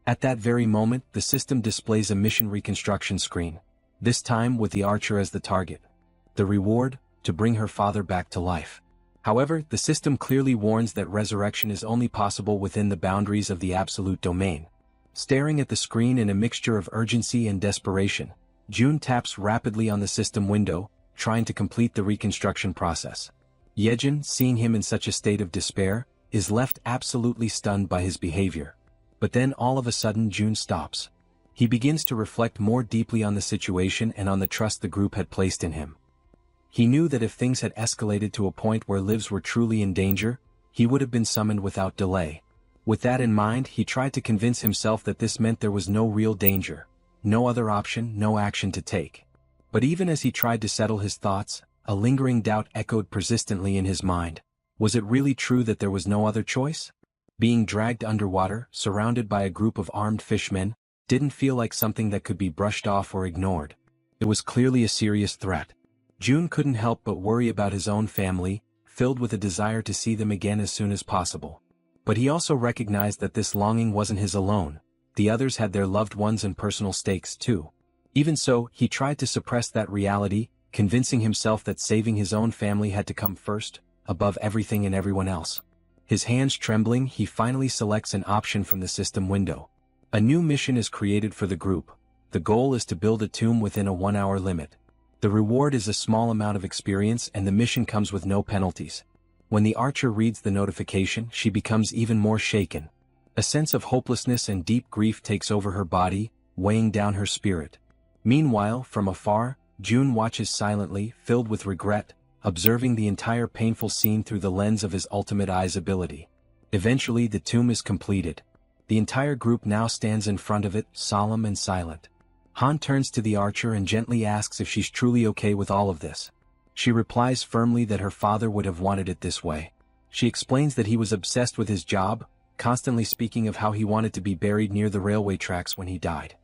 At that very moment, the system displays a mission reconstruction screen, this time with the archer as the target. The reward, to bring her father back to life. However, the system clearly warns that resurrection is only possible within the boundaries of the absolute domain. Staring at the screen in a mixture of urgency and desperation, June taps rapidly on the system window, trying to complete the reconstruction process. Yejin, seeing him in such a state of despair, is left absolutely stunned by his behavior. But then all of a sudden June stops. He begins to reflect more deeply on the situation and on the trust the group had placed in him. He knew that if things had escalated to a point where lives were truly in danger, he would have been summoned without delay. With that in mind, he tried to convince himself that this meant there was no real danger, no other option, no action to take. But even as he tried to settle his thoughts, a lingering doubt echoed persistently in his mind. Was it really true that there was no other choice? Being dragged underwater, surrounded by a group of armed fishmen, didn't feel like something that could be brushed off or ignored. It was clearly a serious threat. Jun couldn't help but worry about his own family, filled with a desire to see them again as soon as possible. But he also recognized that this longing wasn't his alone. The others had their loved ones and personal stakes too. Even so, he tried to suppress that reality, convincing himself that saving his own family had to come first, above everything and everyone else. His hands trembling, he finally selects an option from the system window. A new mission is created for the group. The goal is to build a tomb within a 1-hour limit. The reward is a small amount of experience and the mission comes with no penalties. When the archer reads the notification, she becomes even more shaken. A sense of hopelessness and deep grief takes over her body, weighing down her spirit. Meanwhile, from afar, Jun watches silently, filled with regret, observing the entire painful scene through the lens of his ultimate eyes ability. Eventually the tomb is completed. The entire group now stands in front of it, solemn and silent. Han turns to the archer and gently asks if she's truly okay with all of this. She replies firmly that her father would have wanted it this way. She explains that he was obsessed with his job, constantly speaking of how he wanted to be buried near the railway tracks when he died.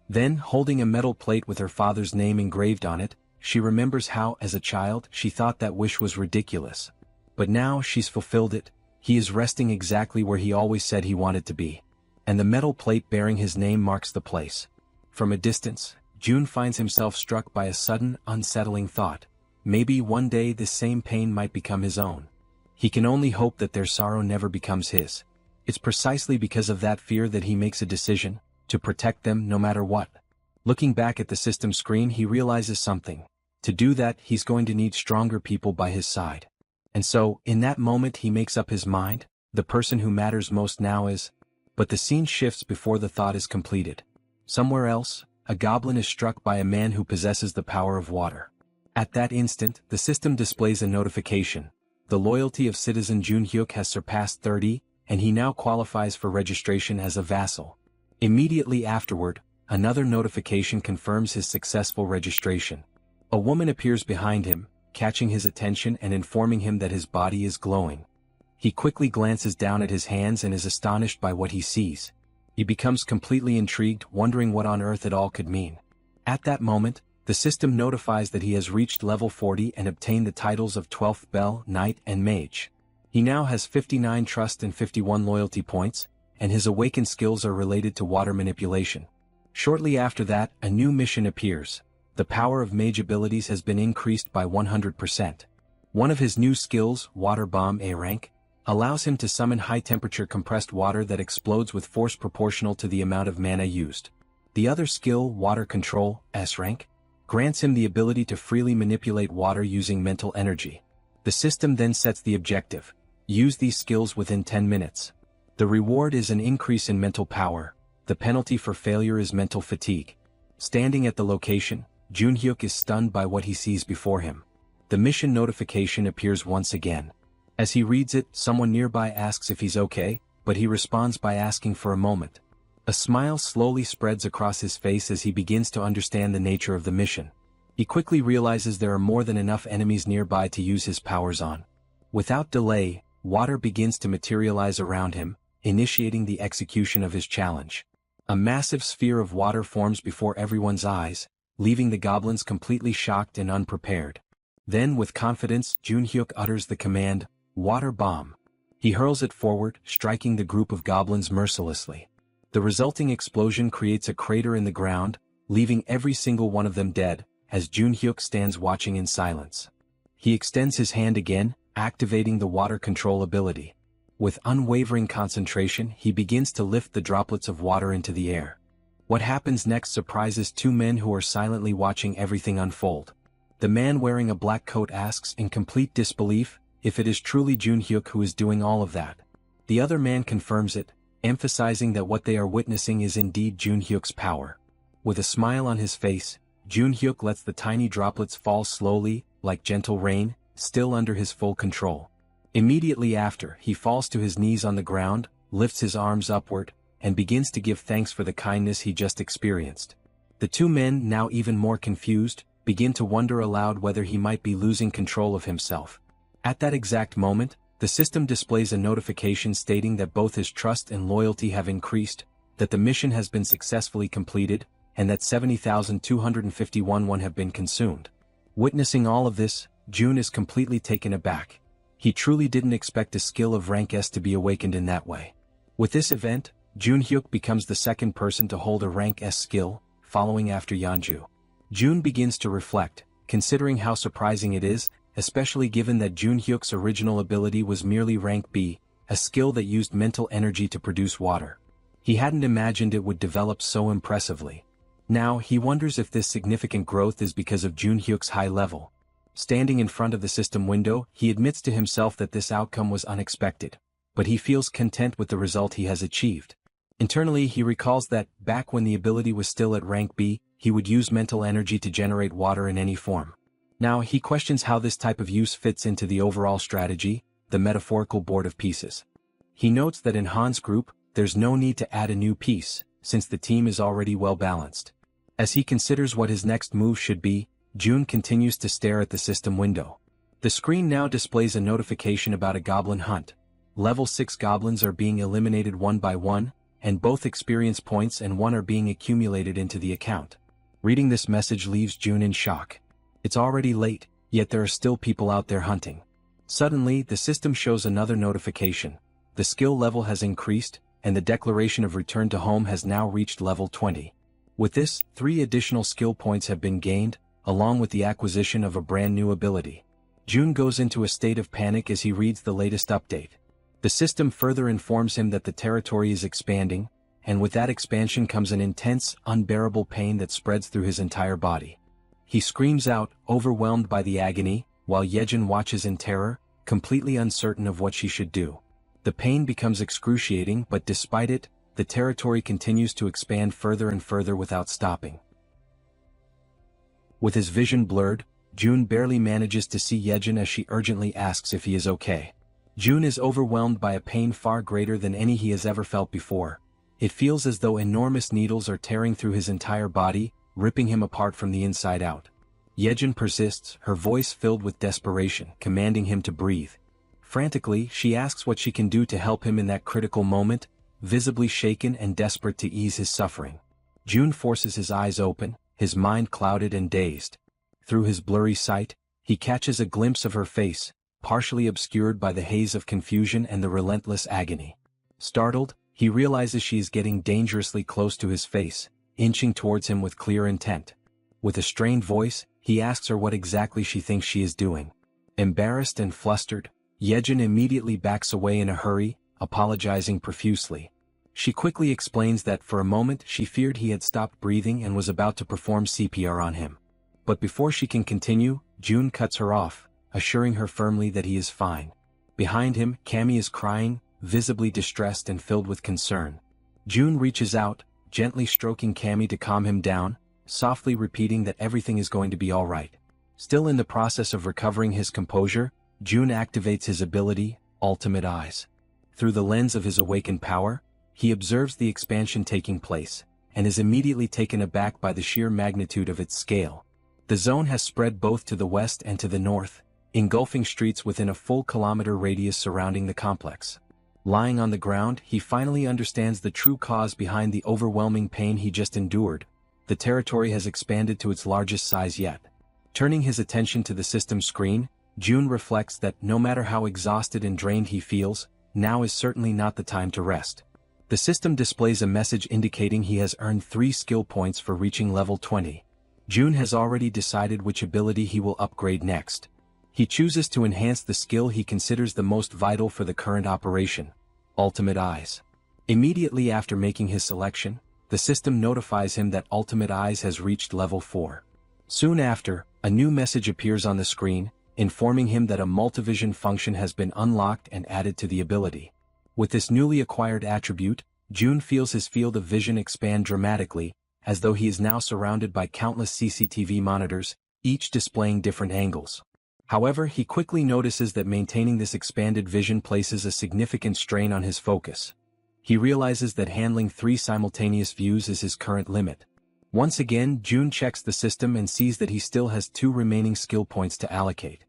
Then, holding a metal plate with her father's name engraved on it, she remembers how, as a child, she thought that wish was ridiculous. But now she's fulfilled it. He is resting exactly where he always said he wanted to be. And the metal plate bearing his name marks the place. From a distance, Jun finds himself struck by a sudden, unsettling thought. Maybe one day this same pain might become his own. He can only hope that their sorrow never becomes his. It's precisely because of that fear that he makes a decision, to protect them no matter what. Looking back at the system screen, he realizes something. To do that, he's going to need stronger people by his side. And so, in that moment he makes up his mind, the person who matters most now is... But the scene shifts before the thought is completed. Somewhere else, a goblin is struck by a man who possesses the power of water. At that instant, the system displays a notification. The loyalty of citizen Jun Hyuk has surpassed 30, and he now qualifies for registration as a vassal. Immediately afterward, another notification confirms his successful registration. A woman appears behind him, catching his attention and informing him that his body is glowing. He quickly glances down at his hands and is astonished by what he sees. He becomes completely intrigued, wondering what on earth it all could mean. At that moment, the system notifies that he has reached level 40 and obtained the titles of 12th Bell, Knight and Mage. He now has 59 trust and 51 loyalty points, and his awakened skills are related to water manipulation. Shortly after that, a new mission appears. The power of mage abilities has been increased by 100%. One of his new skills, Water Bomb A rank, allows him to summon high-temperature compressed water that explodes with force proportional to the amount of mana used. The other skill, Water Control S rank, grants him the ability to freely manipulate water using mental energy. The system then sets the objective. Use these skills within 10 minutes. The reward is an increase in mental power. The penalty for failure is mental fatigue. Standing at the location, Jun Hyuk is stunned by what he sees before him. The mission notification appears once again. As he reads it, someone nearby asks if he's okay, but he responds by asking for a moment. A smile slowly spreads across his face as he begins to understand the nature of the mission. He quickly realizes there are more than enough enemies nearby to use his powers on. Without delay, water begins to materialize around him, initiating the execution of his challenge. A massive sphere of water forms before everyone's eyes, leaving the goblins completely shocked and unprepared. Then with confidence, Jun Hyuk utters the command, Water Bomb. He hurls it forward, striking the group of goblins mercilessly. The resulting explosion creates a crater in the ground, leaving every single one of them dead, as Jun Hyuk stands watching in silence. He extends his hand again, activating the water control ability. With unwavering concentration, he begins to lift the droplets of water into the air. What happens next surprises two men who are silently watching everything unfold. The man wearing a black coat asks in complete disbelief if it is truly Jun Hyuk who is doing all of that. The other man confirms it, emphasizing that what they are witnessing is indeed Jun Hyuk's power. With a smile on his face, Junhyuk lets the tiny droplets fall slowly, like gentle rain, still under his full control. Immediately after, he falls to his knees on the ground, lifts his arms upward, and begins to give thanks for the kindness he just experienced. The two men, now even more confused, begin to wonder aloud whether he might be losing control of himself. At that exact moment, the system displays a notification stating that both his trust and loyalty have increased, that the mission has been successfully completed, and that 70,251 won have been consumed. Witnessing all of this, Jun is completely taken aback. He truly didn't expect a skill of rank S to be awakened in that way. With this event, Junhyuk becomes the second person to hold a rank S skill, following after Yeonju. Jun begins to reflect, considering how surprising it is, especially given that Junhyuk's original ability was merely rank B, a skill that used mental energy to produce water. He hadn't imagined it would develop so impressively. Now he wonders if this significant growth is because of Junhyuk's high level. Standing in front of the system window, he admits to himself that this outcome was unexpected, but he feels content with the result he has achieved. Internally he recalls that, back when the ability was still at rank B, he would use mental energy to generate water in any form. Now he questions how this type of use fits into the overall strategy, the metaphorical board of pieces. He notes that in Han's group, there's no need to add a new piece, since the team is already well balanced. As he considers what his next move should be, Jun continues to stare at the system window. The screen now displays a notification about a goblin hunt. Level 6 goblins are being eliminated one by one, and both experience points and one are being accumulated into the account. Reading this message leaves Jun in shock. It's already late, yet there are still people out there hunting. Suddenly, the system shows another notification. The skill level has increased, and the declaration of return to home has now reached level 20. With this, 3 additional skill points have been gained, along with the acquisition of a brand new ability. Jun goes into a state of panic as he reads the latest update. The system further informs him that the territory is expanding, and with that expansion comes an intense, unbearable pain that spreads through his entire body. He screams out, overwhelmed by the agony, while Yejin watches in terror, completely uncertain of what she should do. The pain becomes excruciating, but despite it, the territory continues to expand further and further without stopping. With his vision blurred, Jun barely manages to see Yejin as she urgently asks if he is okay. Jun is overwhelmed by a pain far greater than any he has ever felt before. It feels as though enormous needles are tearing through his entire body, ripping him apart from the inside out. Yejin persists, her voice filled with desperation, commanding him to breathe. Frantically, she asks what she can do to help him in that critical moment, visibly shaken and desperate to ease his suffering. Jun forces his eyes open, his mind clouded and dazed. Through his blurry sight, he catches a glimpse of her face, partially obscured by the haze of confusion and the relentless agony. Startled, he realizes she is getting dangerously close to his face, inching towards him with clear intent. With a strained voice, he asks her what exactly she thinks she is doing. Embarrassed and flustered, Yejin immediately backs away in a hurry, apologizing profusely. She quickly explains that for a moment she feared he had stopped breathing and was about to perform CPR on him. But before she can continue, Jun cuts her off, assuring her firmly that he is fine. Behind him, Cammy is crying, visibly distressed and filled with concern. Jun reaches out, gently stroking Cammy to calm him down, softly repeating that everything is going to be alright. Still in the process of recovering his composure, Jun activates his ability, Ultimate Eyes. Through the lens of his awakened power, he observes the expansion taking place, and is immediately taken aback by the sheer magnitude of its scale. The zone has spread both to the west and to the north, engulfing streets within a full kilometer radius surrounding the complex. Lying on the ground, he finally understands the true cause behind the overwhelming pain he just endured. The territory has expanded to its largest size yet. Turning his attention to the system screen, Jun reflects that no matter how exhausted and drained he feels, now is certainly not the time to rest. The system displays a message indicating he has earned 3 skill points for reaching level 20. Jun has already decided which ability he will upgrade next. He chooses to enhance the skill he considers the most vital for the current operation, Ultimate Eyes. Immediately after making his selection, the system notifies him that Ultimate Eyes has reached level 4. Soon after, a new message appears on the screen, informing him that a multivision function has been unlocked and added to the ability. With this newly acquired attribute, Jun feels his field of vision expand dramatically, as though he is now surrounded by countless CCTV monitors, each displaying different angles. However, he quickly notices that maintaining this expanded vision places a significant strain on his focus. He realizes that handling 3 simultaneous views is his current limit. Once again, June checks the system and sees that he still has 2 remaining skill points to allocate.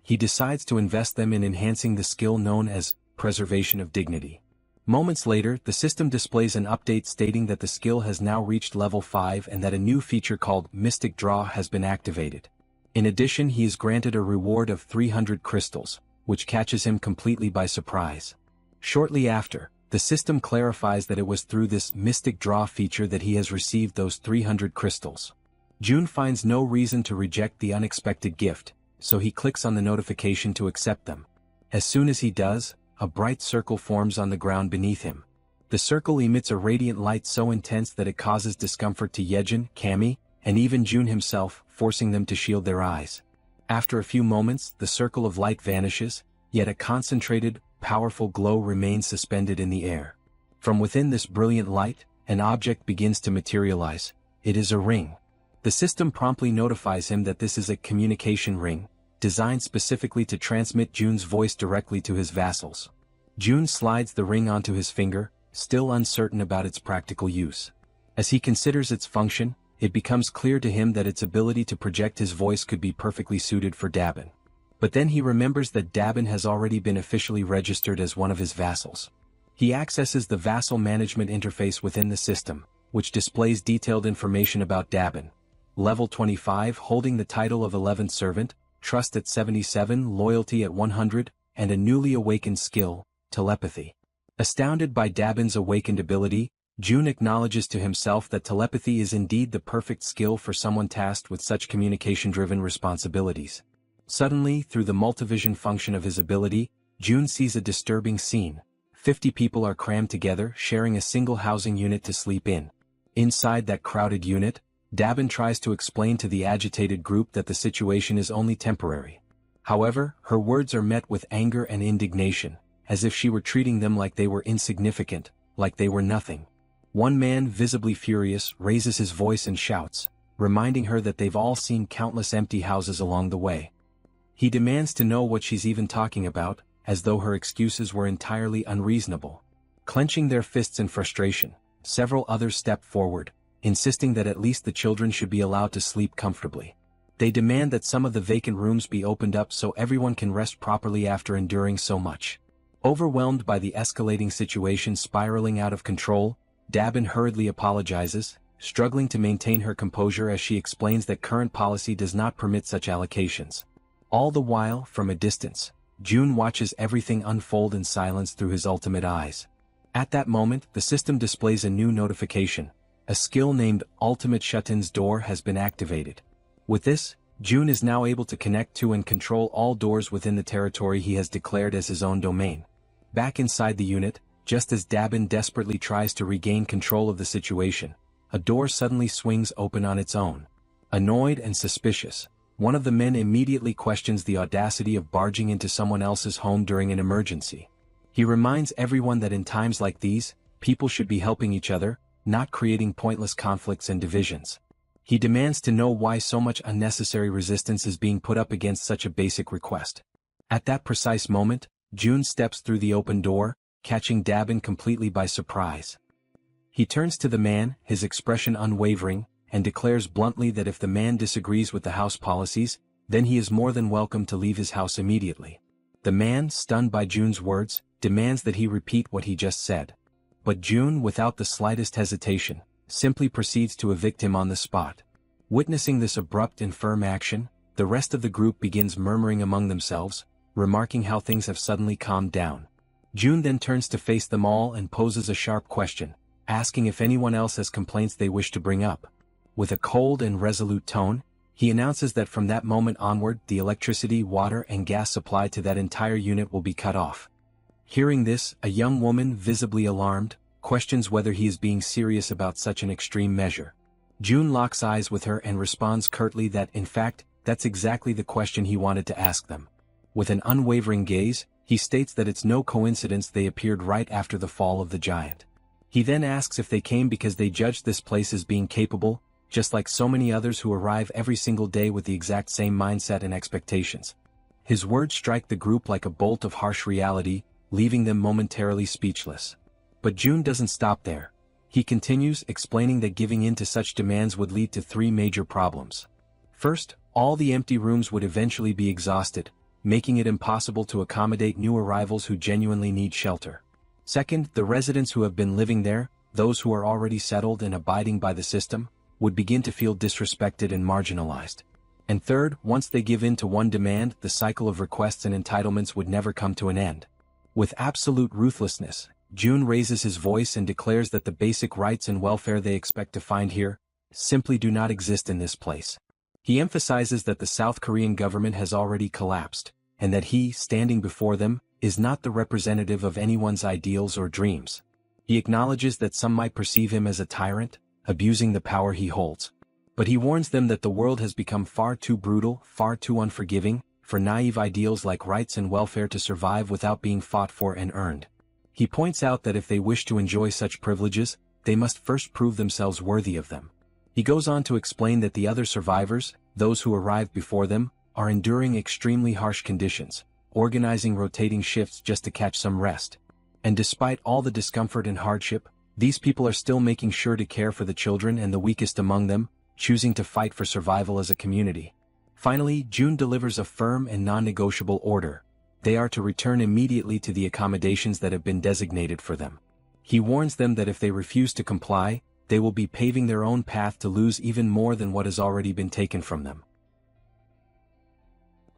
He decides to invest them in enhancing the skill known as Preservation of Dignity. Moments later, the system displays an update stating that the skill has now reached level 5 and that a new feature called Mystic Draw has been activated. In addition, he is granted a reward of 300 crystals, which catches him completely by surprise. Shortly after, the system clarifies that it was through this Mystic Draw feature that he has received those 300 crystals. June finds no reason to reject the unexpected gift, so he clicks on the notification to accept them. As soon as he does, a bright circle forms on the ground beneath him. The circle emits a radiant light so intense that it causes discomfort to Yejin, Kami, and even June himself, forcing them to shield their eyes. After a few moments, the circle of light vanishes, yet a concentrated, powerful glow remains suspended in the air. From within this brilliant light, an object begins to materialize. It is a ring. The system promptly notifies him that this is a communication ring, designed specifically to transmit June's voice directly to his vassals. June slides the ring onto his finger, still uncertain about its practical use. As he considers its function, it becomes clear to him that its ability to project his voice could be perfectly suited for Dabin. But then he remembers that Dabin has already been officially registered as one of his vassals. He accesses the vassal management interface within the system, which displays detailed information about Dabin. Level 25 holding the title of 11th Servant, Trust at 77, Loyalty at 100, and a newly awakened skill, Telepathy. Astounded by Dabin's awakened ability, June acknowledges to himself that telepathy is indeed the perfect skill for someone tasked with such communication-driven responsibilities. Suddenly, through the multivision function of his ability, June sees a disturbing scene. 50 people are crammed together, sharing a single housing unit to sleep in. Inside that crowded unit, Dabin tries to explain to the agitated group that the situation is only temporary. However, her words are met with anger and indignation, as if she were treating them like they were insignificant, like they were nothing. One man, visibly furious, raises his voice and shouts, reminding her that they've all seen countless empty houses along the way. He demands to know what she's even talking about, as though her excuses were entirely unreasonable. Clenching their fists in frustration, several others step forward, insisting that at least the children should be allowed to sleep comfortably. They demand that some of the vacant rooms be opened up so everyone can rest properly after enduring so much. Overwhelmed by the escalating situation spiraling out of control, Dabin hurriedly apologizes, struggling to maintain her composure as she explains that current policy does not permit such allocations. All the while, from a distance, June watches everything unfold in silence through his ultimate eyes. At that moment, the system displays a new notification. A skill named Ultimate Shut-in's Door has been activated. With this, June is now able to connect to and control all doors within the territory he has declared as his own domain. Back inside the unit, just as Dabin desperately tries to regain control of the situation, a door suddenly swings open on its own. Annoyed and suspicious, one of the men immediately questions the audacity of barging into someone else's home during an emergency. He reminds everyone that in times like these, people should be helping each other, not creating pointless conflicts and divisions. He demands to know why so much unnecessary resistance is being put up against such a basic request. At that precise moment, June steps through the open door, catching Dabin completely by surprise. He turns to the man, his expression unwavering, and declares bluntly that if the man disagrees with the house policies, then he is more than welcome to leave his house immediately. The man, stunned by June's words, demands that he repeat what he just said. But June, without the slightest hesitation, simply proceeds to evict him on the spot. Witnessing this abrupt and firm action, the rest of the group begins murmuring among themselves, remarking how things have suddenly calmed down. June then turns to face them all and poses a sharp question, asking if anyone else has complaints they wish to bring up. With a cold and resolute tone, he announces that from that moment onward the electricity, water and gas supply to that entire unit will be cut off. Hearing this, a young woman, visibly alarmed, questions whether he is being serious about such an extreme measure. June locks eyes with her and responds curtly that in fact, that's exactly the question he wanted to ask them. With an unwavering gaze, he states that it's no coincidence they appeared right after the fall of the giant. He then asks if they came because they judged this place as being capable, just like so many others who arrive every single day with the exact same mindset and expectations. His words strike the group like a bolt of harsh reality, leaving them momentarily speechless. But June doesn't stop there. He continues, explaining that giving in to such demands would lead to three major problems. First, all the empty rooms would eventually be exhausted, making it impossible to accommodate new arrivals who genuinely need shelter. Second, the residents who have been living there, those who are already settled and abiding by the system, would begin to feel disrespected and marginalized. And third, once they give in to one demand, the cycle of requests and entitlements would never come to an end. With absolute ruthlessness, June raises his voice and declares that the basic rights and welfare they expect to find here simply do not exist in this place. He emphasizes that the South Korean government has already collapsed, and that he, standing before them, is not the representative of anyone's ideals or dreams. He acknowledges that some might perceive him as a tyrant, abusing the power he holds. But he warns them that the world has become far too brutal, far too unforgiving, for naive ideals like rights and welfare to survive without being fought for and earned. He points out that if they wish to enjoy such privileges, they must first prove themselves worthy of them. He goes on to explain that the other survivors, those who arrived before them, are enduring extremely harsh conditions, organizing rotating shifts just to catch some rest. And despite all the discomfort and hardship, these people are still making sure to care for the children and the weakest among them, choosing to fight for survival as a community. Finally, June delivers a firm and non-negotiable order. They are to return immediately to the accommodations that have been designated for them. He warns them that if they refuse to comply, they will be paving their own path to lose even more than what has already been taken from them.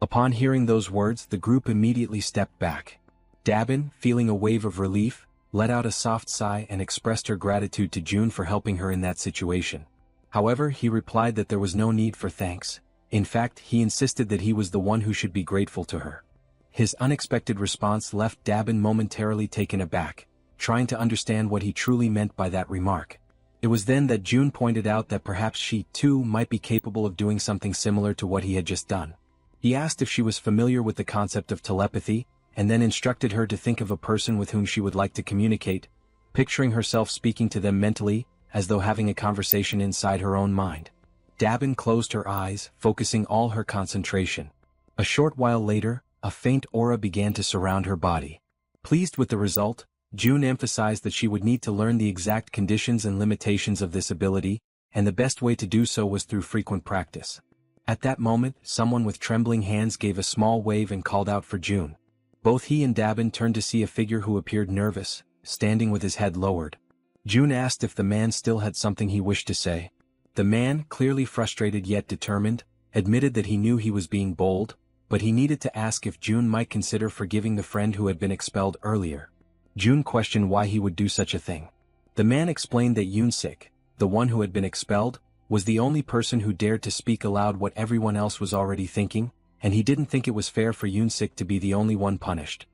Upon hearing those words, the group immediately stepped back. Dabin, feeling a wave of relief, let out a soft sigh and expressed her gratitude to June for helping her in that situation. However, he replied that there was no need for thanks. In fact, he insisted that he was the one who should be grateful to her. His unexpected response left Dabin momentarily taken aback, trying to understand what he truly meant by that remark. It was then that June pointed out that perhaps she, too, might be capable of doing something similar to what he had just done. He asked if she was familiar with the concept of telepathy, and then instructed her to think of a person with whom she would like to communicate, picturing herself speaking to them mentally, as though having a conversation inside her own mind. Dabin closed her eyes, focusing all her concentration. A short while later, a faint aura began to surround her body. Pleased with the result, June emphasized that she would need to learn the exact conditions and limitations of this ability, and the best way to do so was through frequent practice. At that moment, someone with trembling hands gave a small wave and called out for June. Both he and Dabin turned to see a figure who appeared nervous, standing with his head lowered. June asked if the man still had something he wished to say. The man, clearly frustrated yet determined, admitted that he knew he was being bold, but he needed to ask if June might consider forgiving the friend who had been expelled earlier. June questioned why he would do such a thing. The man explained that Yoon-sik, the one who had been expelled, was the only person who dared to speak aloud what everyone else was already thinking, and he didn't think it was fair for Yoon-sik to be the only one punished.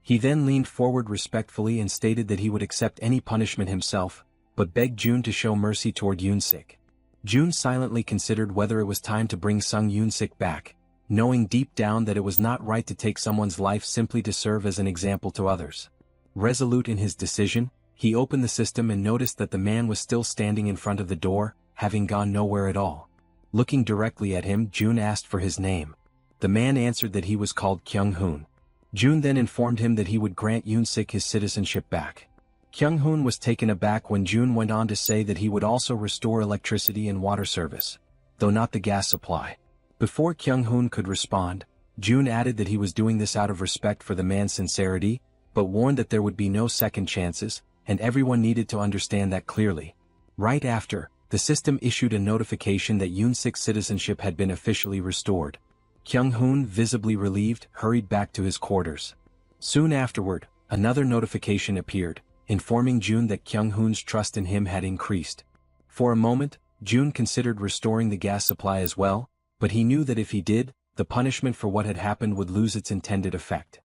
He then leaned forward respectfully and stated that he would accept any punishment himself, but begged June to show mercy toward Yoon-sik. June silently considered whether it was time to bring Sung Yoon-sik back, knowing deep down that it was not right to take someone's life simply to serve as an example to others. Resolute in his decision, he opened the system and noticed that the man was still standing in front of the door, having gone nowhere at all. Looking directly at him, June asked for his name. The man answered that he was called Kyung-hoon. June then informed him that he would grant Yoon-sik his citizenship back. Kyung-hoon was taken aback when June went on to say that he would also restore electricity and water service, though not the gas supply. Before Kyung-hoon could respond, June added that he was doing this out of respect for the man's sincerity, but warned that there would be no second chances, and everyone needed to understand that clearly. Right after, the system issued a notification that Yoon-sik's citizenship had been officially restored. Kyung-hoon, visibly relieved, hurried back to his quarters. Soon afterward, another notification appeared, informing June that Kyung-hoon's trust in him had increased. For a moment, June considered restoring the gas supply as well, but he knew that if he did, the punishment for what had happened would lose its intended effect.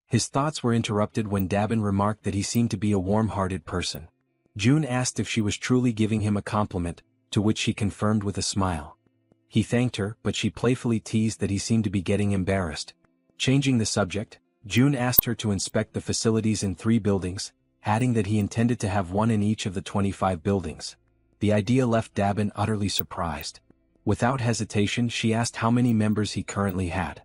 His thoughts were interrupted when Dabin remarked that he seemed to be a warm-hearted person. June asked if she was truly giving him a compliment, to which she confirmed with a smile. He thanked her, but she playfully teased that he seemed to be getting embarrassed. Changing the subject, June asked her to inspect the facilities in 3 buildings, adding that he intended to have one in each of the 25 buildings. The idea left Dabin utterly surprised. Without hesitation, she asked how many members he currently had.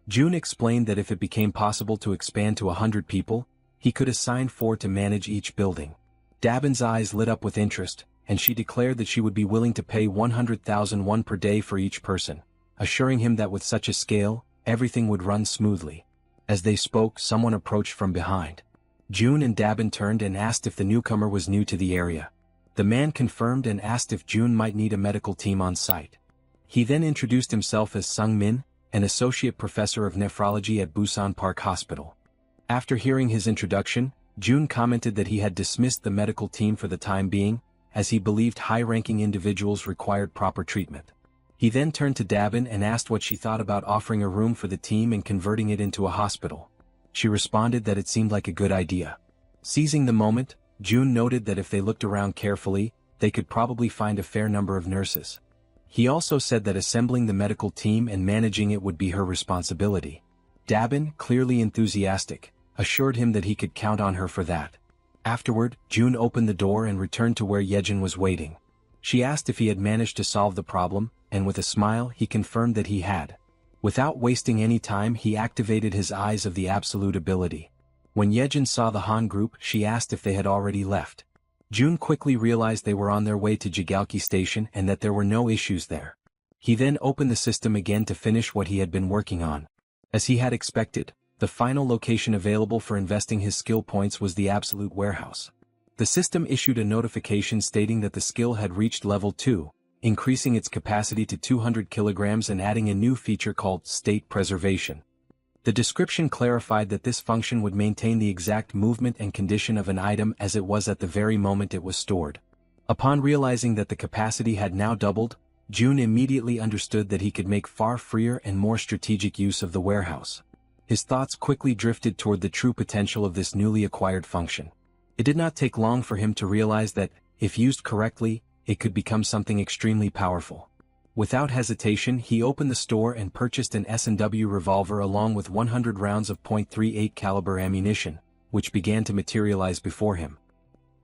June explained that if it became possible to expand to 100 people, he could assign 4 to manage each building. Dabin's eyes lit up with interest, and she declared that she would be willing to pay 100,000 won per day for each person, assuring him that with such a scale, everything would run smoothly. As they spoke, someone approached from behind. June and Dabin turned and asked if the newcomer was new to the area. The man confirmed and asked if June might need a medical team on site. He then introduced himself as Sung Min, an associate professor of nephrology at Busan Park Hospital. After hearing his introduction, June commented that he had dismissed the medical team for the time being, as he believed high-ranking individuals required proper treatment. He then turned to Dabin and asked what she thought about offering a room for the team and converting it into a hospital. She responded that it seemed like a good idea. Seizing the moment, June noted that if they looked around carefully, they could probably find a fair number of nurses. He also said that assembling the medical team and managing it would be her responsibility. Dabin, clearly enthusiastic, assured him that he could count on her for that. Afterward, June opened the door and returned to where Yejin was waiting. She asked if he had managed to solve the problem, and with a smile he confirmed that he had. Without wasting any time, he activated his Eyes of the Absolute ability. When Yejin saw the Han group, she asked if they had already left. June quickly realized they were on their way to Jigalki Station and that there were no issues there. He then opened the system again to finish what he had been working on. As he had expected, the final location available for investing his skill points was the Absolute Warehouse. The system issued a notification stating that the skill had reached level 2, increasing its capacity to 200 kilograms and adding a new feature called State Preservation. The description clarified that this function would maintain the exact movement and condition of an item as it was at the very moment it was stored. Upon realizing that the capacity had now doubled, June immediately understood that he could make far freer and more strategic use of the warehouse. His thoughts quickly drifted toward the true potential of this newly acquired function. It did not take long for him to realize that, if used correctly, it could become something extremely powerful. Without hesitation, he opened the store and purchased an S&W revolver along with 100 rounds of .38 caliber ammunition, which began to materialize before him.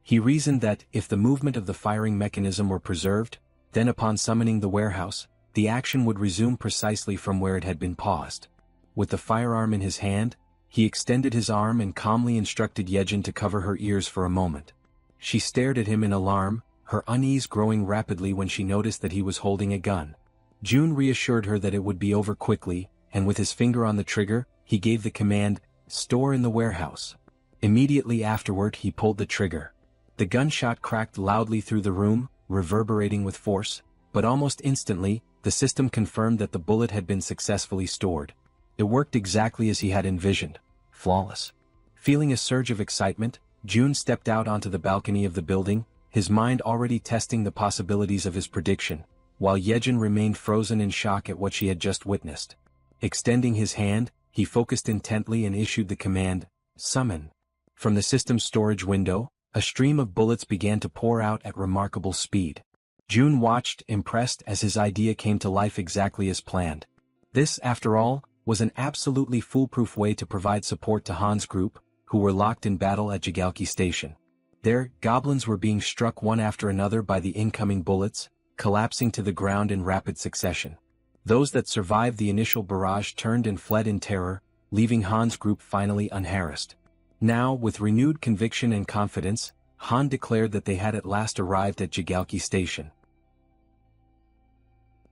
He reasoned that, if the movement of the firing mechanism were preserved, then upon summoning the warehouse, the action would resume precisely from where it had been paused. With the firearm in his hand, he extended his arm and calmly instructed Yejin to cover her ears for a moment. She stared at him in alarm, her unease growing rapidly when she noticed that he was holding a gun. June reassured her that it would be over quickly, and with his finger on the trigger, he gave the command, "Store in the warehouse." Immediately afterward, he pulled the trigger. The gunshot cracked loudly through the room, reverberating with force, but almost instantly, the system confirmed that the bullet had been successfully stored. It worked exactly as he had envisioned. Flawless. Feeling a surge of excitement, June stepped out onto the balcony of the building, his mind already testing the possibilities of his prediction, while Yejin remained frozen in shock at what she had just witnessed. Extending his hand, he focused intently and issued the command, "Summon." From the system's storage window, a stream of bullets began to pour out at remarkable speed. June watched, impressed, as his idea came to life exactly as planned. This, after all, was an absolutely foolproof way to provide support to Han's group, who were locked in battle at Jigalki Station. There, goblins were being struck one after another by the incoming bullets, collapsing to the ground in rapid succession. Those that survived the initial barrage turned and fled in terror, leaving Han's group finally unharassed. Now, with renewed conviction and confidence, Han declared that they had at last arrived at Jigalki Station.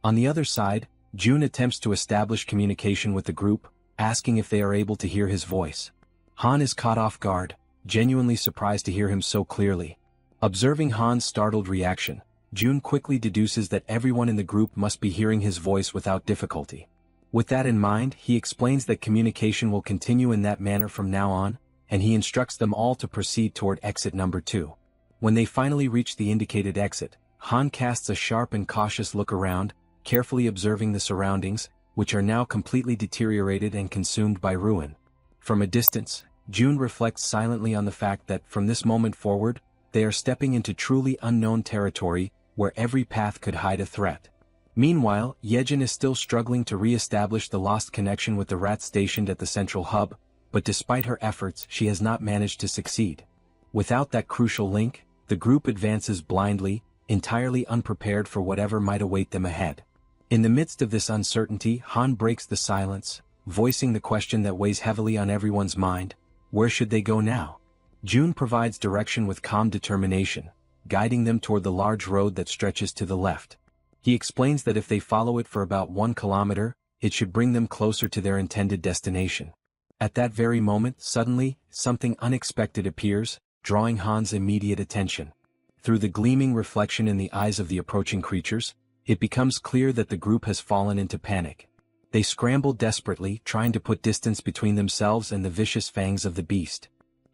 On the other side, June attempts to establish communication with the group, asking if they are able to hear his voice. Han is caught off guard, genuinely surprised to hear him so clearly. Observing Han's startled reaction, June quickly deduces that everyone in the group must be hearing his voice without difficulty. With that in mind, he explains that communication will continue in that manner from now on, and he instructs them all to proceed toward exit number 2. When they finally reach the indicated exit, Han casts a sharp and cautious look around, carefully observing the surroundings, which are now completely deteriorated and consumed by ruin. From a distance, June reflects silently on the fact that, from this moment forward, they are stepping into truly unknown territory, where every path could hide a threat. Meanwhile, Yejin is still struggling to re-establish the lost connection with the rats stationed at the central hub, but despite her efforts she has not managed to succeed. Without that crucial link, the group advances blindly, entirely unprepared for whatever might await them ahead. In the midst of this uncertainty, Han breaks the silence, voicing the question that weighs heavily on everyone's mind: where should they go now? June provides direction with calm determination, guiding them toward the large road that stretches to the left. He explains that if they follow it for about 1 kilometer, it should bring them closer to their intended destination. At that very moment, suddenly, something unexpected appears, drawing Han's immediate attention. Through the gleaming reflection in the eyes of the approaching creatures, it becomes clear that the group has fallen into panic. They scramble desperately, trying to put distance between themselves and the vicious fangs of the beast.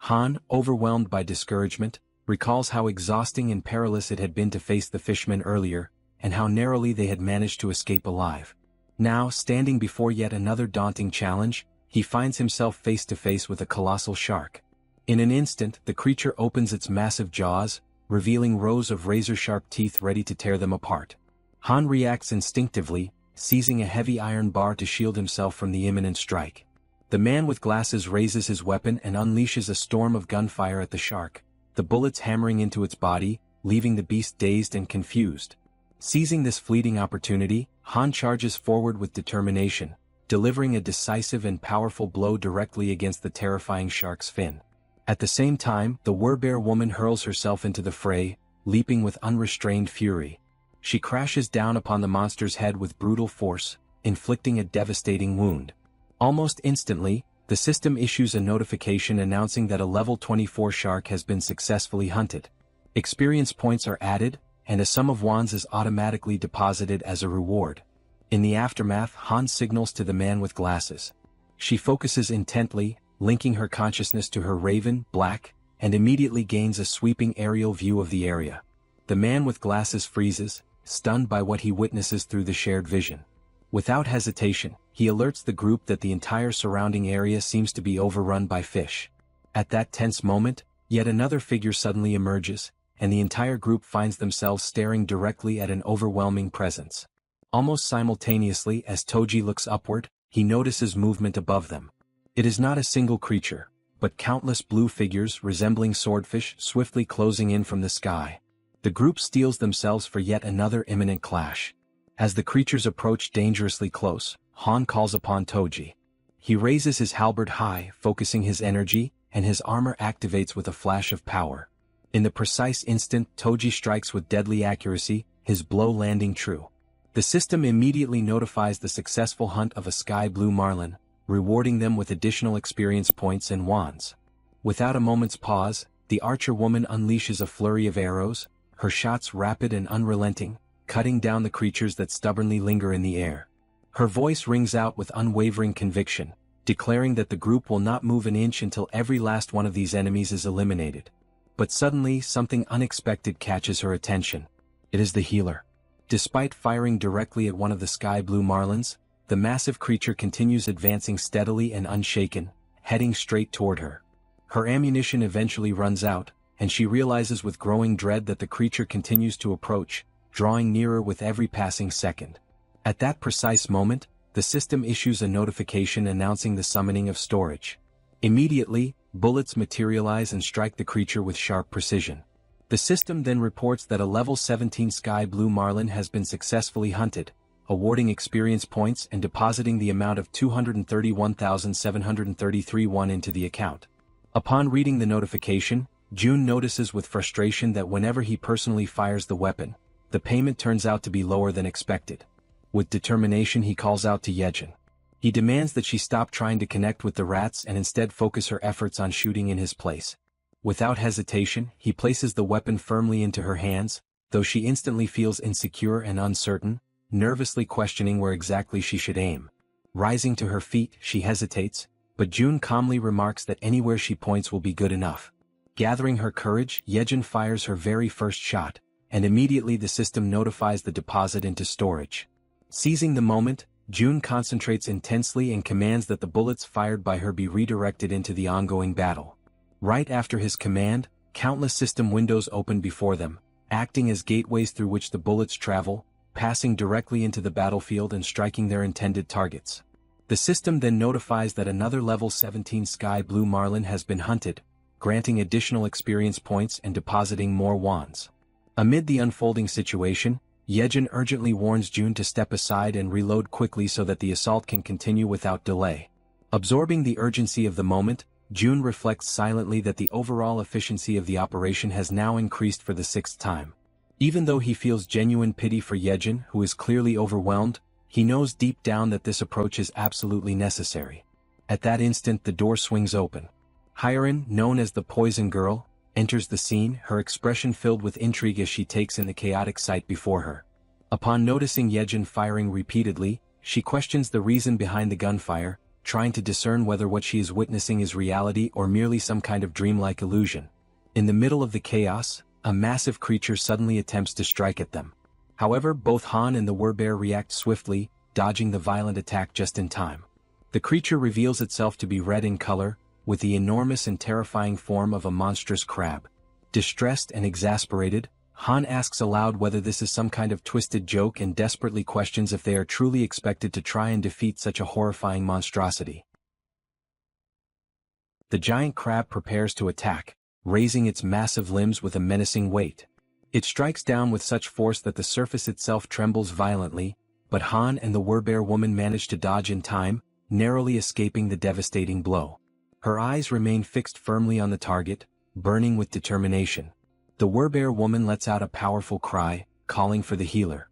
Han, overwhelmed by discouragement, recalls how exhausting and perilous it had been to face the fishmen earlier, and how narrowly they had managed to escape alive. Now, standing before yet another daunting challenge, he finds himself face to face with a colossal shark. In an instant, the creature opens its massive jaws, revealing rows of razor-sharp teeth ready to tear them apart. Han reacts instinctively, seizing a heavy iron bar to shield himself from the imminent strike. The man with glasses raises his weapon and unleashes a storm of gunfire at the shark, the bullets hammering into its body, leaving the beast dazed and confused. Seizing this fleeting opportunity, Han charges forward with determination, delivering a decisive and powerful blow directly against the terrifying shark's fin. At the same time, the Werbear woman hurls herself into the fray, leaping with unrestrained fury. She crashes down upon the monster's head with brutal force, inflicting a devastating wound. Almost instantly, the system issues a notification announcing that a level 24 shark has been successfully hunted. Experience points are added, and a sum of wands is automatically deposited as a reward. In the aftermath, Han signals to the man with glasses. She focuses intently, linking her consciousness to her raven, Black, and immediately gains a sweeping aerial view of the area. The man with glasses freezes, stunned by what he witnesses through the shared vision. Without hesitation, he alerts the group that the entire surrounding area seems to be overrun by fish. At that tense moment, yet another figure suddenly emerges, and the entire group finds themselves staring directly at an overwhelming presence. Almost simultaneously, as Toji looks upward, he notices movement above them. It is not a single creature, but countless blue figures resembling swordfish swiftly closing in from the sky. The group steels themselves for yet another imminent clash. As the creatures approach dangerously close, Han calls upon Toji. He raises his halberd high, focusing his energy, and his armor activates with a flash of power. In the precise instant, Toji strikes with deadly accuracy, his blow landing true. The system immediately notifies the successful hunt of a sky blue marlin, rewarding them with additional experience points and wands. Without a moment's pause, the archer woman unleashes a flurry of arrows, her shots rapid and unrelenting, cutting down the creatures that stubbornly linger in the air. Her voice rings out with unwavering conviction, declaring that the group will not move an inch until every last one of these enemies is eliminated. But suddenly, something unexpected catches her attention. It is the healer. Despite firing directly at one of the sky blue marlins, the massive creature continues advancing steadily and unshaken, heading straight toward her. Her ammunition eventually runs out, and she realizes with growing dread that the creature continues to approach, drawing nearer with every passing second. At that precise moment, the system issues a notification announcing the summoning of storage. Immediately, bullets materialize and strike the creature with sharp precision. The system then reports that a level 17 sky blue marlin has been successfully hunted, awarding experience points and depositing the amount of 231,733 won into the account. Upon reading the notification, June notices with frustration that whenever he personally fires the weapon, the payment turns out to be lower than expected. With determination, he calls out to Yejin. He demands that she stop trying to connect with the rats and instead focus her efforts on shooting in his place. Without hesitation, he places the weapon firmly into her hands, though she instantly feels insecure and uncertain, nervously questioning where exactly she should aim. Rising to her feet, she hesitates, but June calmly remarks that anywhere she points will be good enough. Gathering her courage, Yejin fires her very first shot, and immediately the system notifies the deposit into storage. Seizing the moment, June concentrates intensely and commands that the bullets fired by her be redirected into the ongoing battle. Right after his command, countless system windows open before them, acting as gateways through which the bullets travel, passing directly into the battlefield and striking their intended targets. The system then notifies that another level 17 sky blue marlin has been hunted, granting additional experience points and depositing more wands. Amid the unfolding situation, Yejin urgently warns June to step aside and reload quickly so that the assault can continue without delay. Absorbing the urgency of the moment, June reflects silently that the overall efficiency of the operation has now increased for the 6th time. Even though he feels genuine pity for Yejin, who is clearly overwhelmed, he knows deep down that this approach is absolutely necessary. At that instant the door swings open. Hyerin, known as the Poison Girl, enters the scene, her expression filled with intrigue as she takes in the chaotic sight before her. Upon noticing Yejin firing repeatedly, she questions the reason behind the gunfire, trying to discern whether what she is witnessing is reality or merely some kind of dreamlike illusion. In the middle of the chaos, a massive creature suddenly attempts to strike at them. However, both Han and the werbear react swiftly, dodging the violent attack just in time. The creature reveals itself to be red in color, with the enormous and terrifying form of a monstrous crab. Distressed and exasperated, Han asks aloud whether this is some kind of twisted joke and desperately questions if they are truly expected to try and defeat such a horrifying monstrosity. The giant crab prepares to attack, raising its massive limbs with a menacing weight. It strikes down with such force that the surface itself trembles violently, but Han and the werbear woman manage to dodge in time, narrowly escaping the devastating blow. Her eyes remain fixed firmly on the target, burning with determination. The werbear woman lets out a powerful cry, calling for the healer.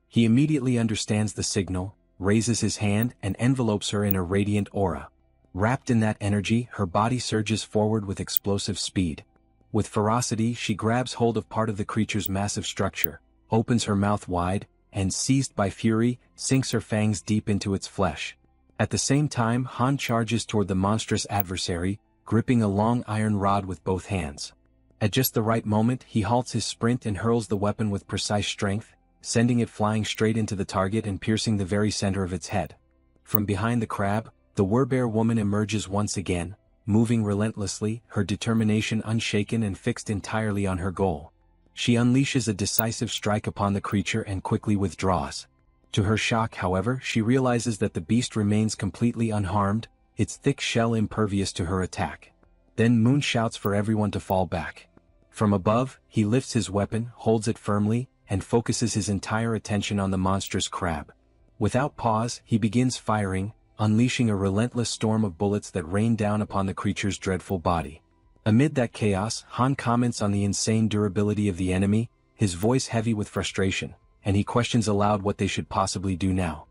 He immediately understands the signal, raises his hand and envelopes her in a radiant aura. Wrapped in that energy, her body surges forward with explosive speed. With ferocity, she grabs hold of part of the creature's massive structure, opens her mouth wide, and seized by fury, sinks her fangs deep into its flesh. At the same time, Han charges toward the monstrous adversary, gripping a long iron rod with both hands. At just the right moment, he halts his sprint and hurls the weapon with precise strength, sending it flying straight into the target and piercing the very center of its head. From behind the crab, the werbear woman emerges once again, moving relentlessly, her determination unshaken and fixed entirely on her goal. She unleashes a decisive strike upon the creature and quickly withdraws. To her shock, however, she realizes that the beast remains completely unharmed, its thick shell impervious to her attack. Then Moon shouts for everyone to fall back. From above, he lifts his weapon, holds it firmly, and focuses his entire attention on the monstrous crab. Without pause, he begins firing, unleashing a relentless storm of bullets that rain down upon the creature's dreadful body. Amid that chaos, Han comments on the insane durability of the enemy, his voice heavy with frustration, and he questions aloud what they should possibly do now.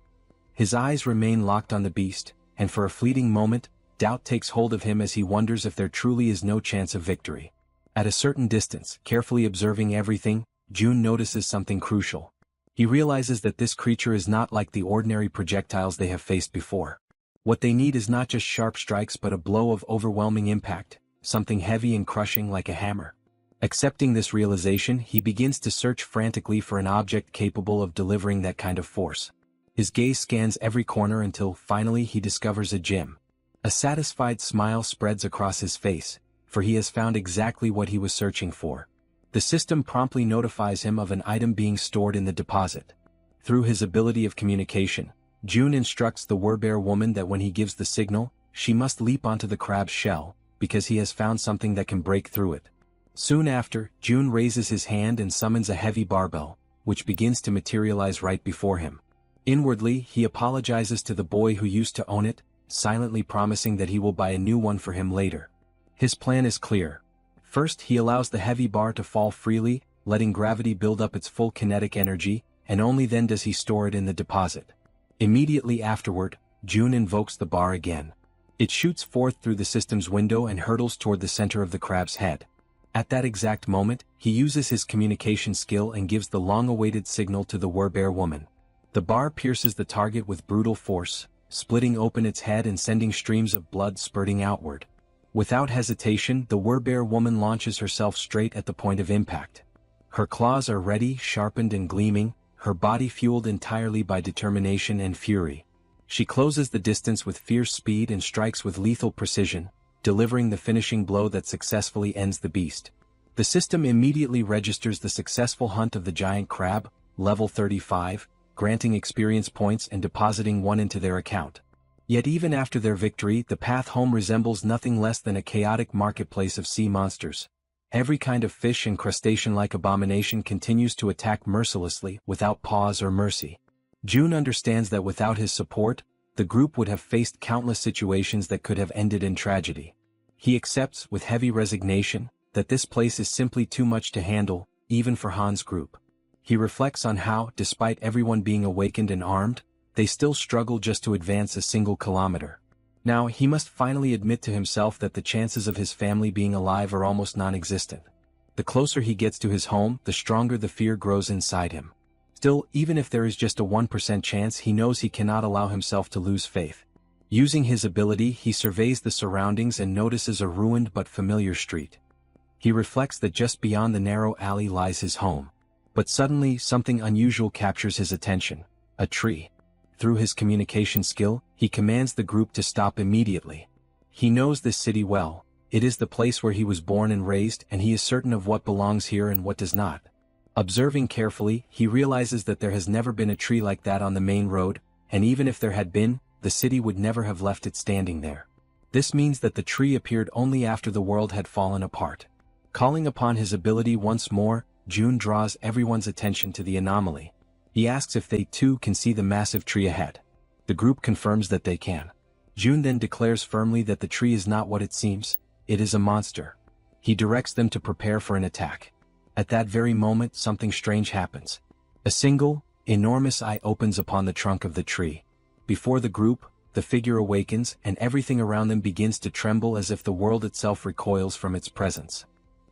His eyes remain locked on the beast, and for a fleeting moment, doubt takes hold of him as he wonders if there truly is no chance of victory. At a certain distance, carefully observing everything, June notices something crucial. He realizes that this creature is not like the ordinary projectiles they have faced before. What they need is not just sharp strikes but a blow of overwhelming impact, something heavy and crushing like a hammer. Accepting this realization, he begins to search frantically for an object capable of delivering that kind of force. His gaze scans every corner until, finally, he discovers a gem. A satisfied smile spreads across his face, for he has found exactly what he was searching for. The system promptly notifies him of an item being stored in the deposit. Through his ability of communication, June instructs the werbear woman that when he gives the signal, she must leap onto the crab's shell, because he has found something that can break through it. Soon after, June raises his hand and summons a heavy barbell, which begins to materialize right before him. Inwardly, he apologizes to the boy who used to own it, silently promising that he will buy a new one for him later. His plan is clear. First, he allows the heavy bar to fall freely, letting gravity build up its full kinetic energy, and only then does he store it in the deposit. Immediately afterward, June invokes the bar again. It shoots forth through the system's window and hurtles toward the center of the crab's head. At that exact moment, he uses his communication skill and gives the long-awaited signal to the werbear woman. The bar pierces the target with brutal force, splitting open its head and sending streams of blood spurting outward. Without hesitation, the werbear woman launches herself straight at the point of impact. Her claws are ready, sharpened and gleaming, her body fueled entirely by determination and fury. She closes the distance with fierce speed and strikes with lethal precision, delivering the finishing blow that successfully ends the beast. The system immediately registers the successful hunt of the giant crab, level 35, granting experience points and depositing one into their account. Yet even after their victory, the path home resembles nothing less than a chaotic marketplace of sea monsters. Every kind of fish and crustacean-like abomination continues to attack mercilessly, without pause or mercy. June understands that without his support, the group would have faced countless situations that could have ended in tragedy. He accepts, with heavy resignation, that this place is simply too much to handle, even for Han's group. He reflects on how, despite everyone being awakened and armed, they still struggle just to advance a single kilometer. Now he must finally admit to himself that the chances of his family being alive are almost non-existent. The closer he gets to his home, the stronger the fear grows inside him. Still, even if there is just a 1% chance, he knows he cannot allow himself to lose faith. Using his ability, he surveys the surroundings and notices a ruined but familiar street. He reflects that just beyond the narrow alley lies his home. But suddenly, something unusual captures his attention: a tree. Through his communication skill, he commands the group to stop immediately. He knows this city well. It is the place where he was born and raised, and he is certain of what belongs here and what does not. Observing carefully, he realizes that there has never been a tree like that on the main road, and even if there had been, the city would never have left it standing there. This means that the tree appeared only after the world had fallen apart. Calling upon his ability once more, June draws everyone's attention to the anomaly. He asks if they too can see the massive tree ahead. The group confirms that they can. June then declares firmly that the tree is not what it seems, it is a monster. He directs them to prepare for an attack. At that very moment, something strange happens. A single, enormous eye opens upon the trunk of the tree. Before the group, the figure awakens, and everything around them begins to tremble as if the world itself recoils from its presence.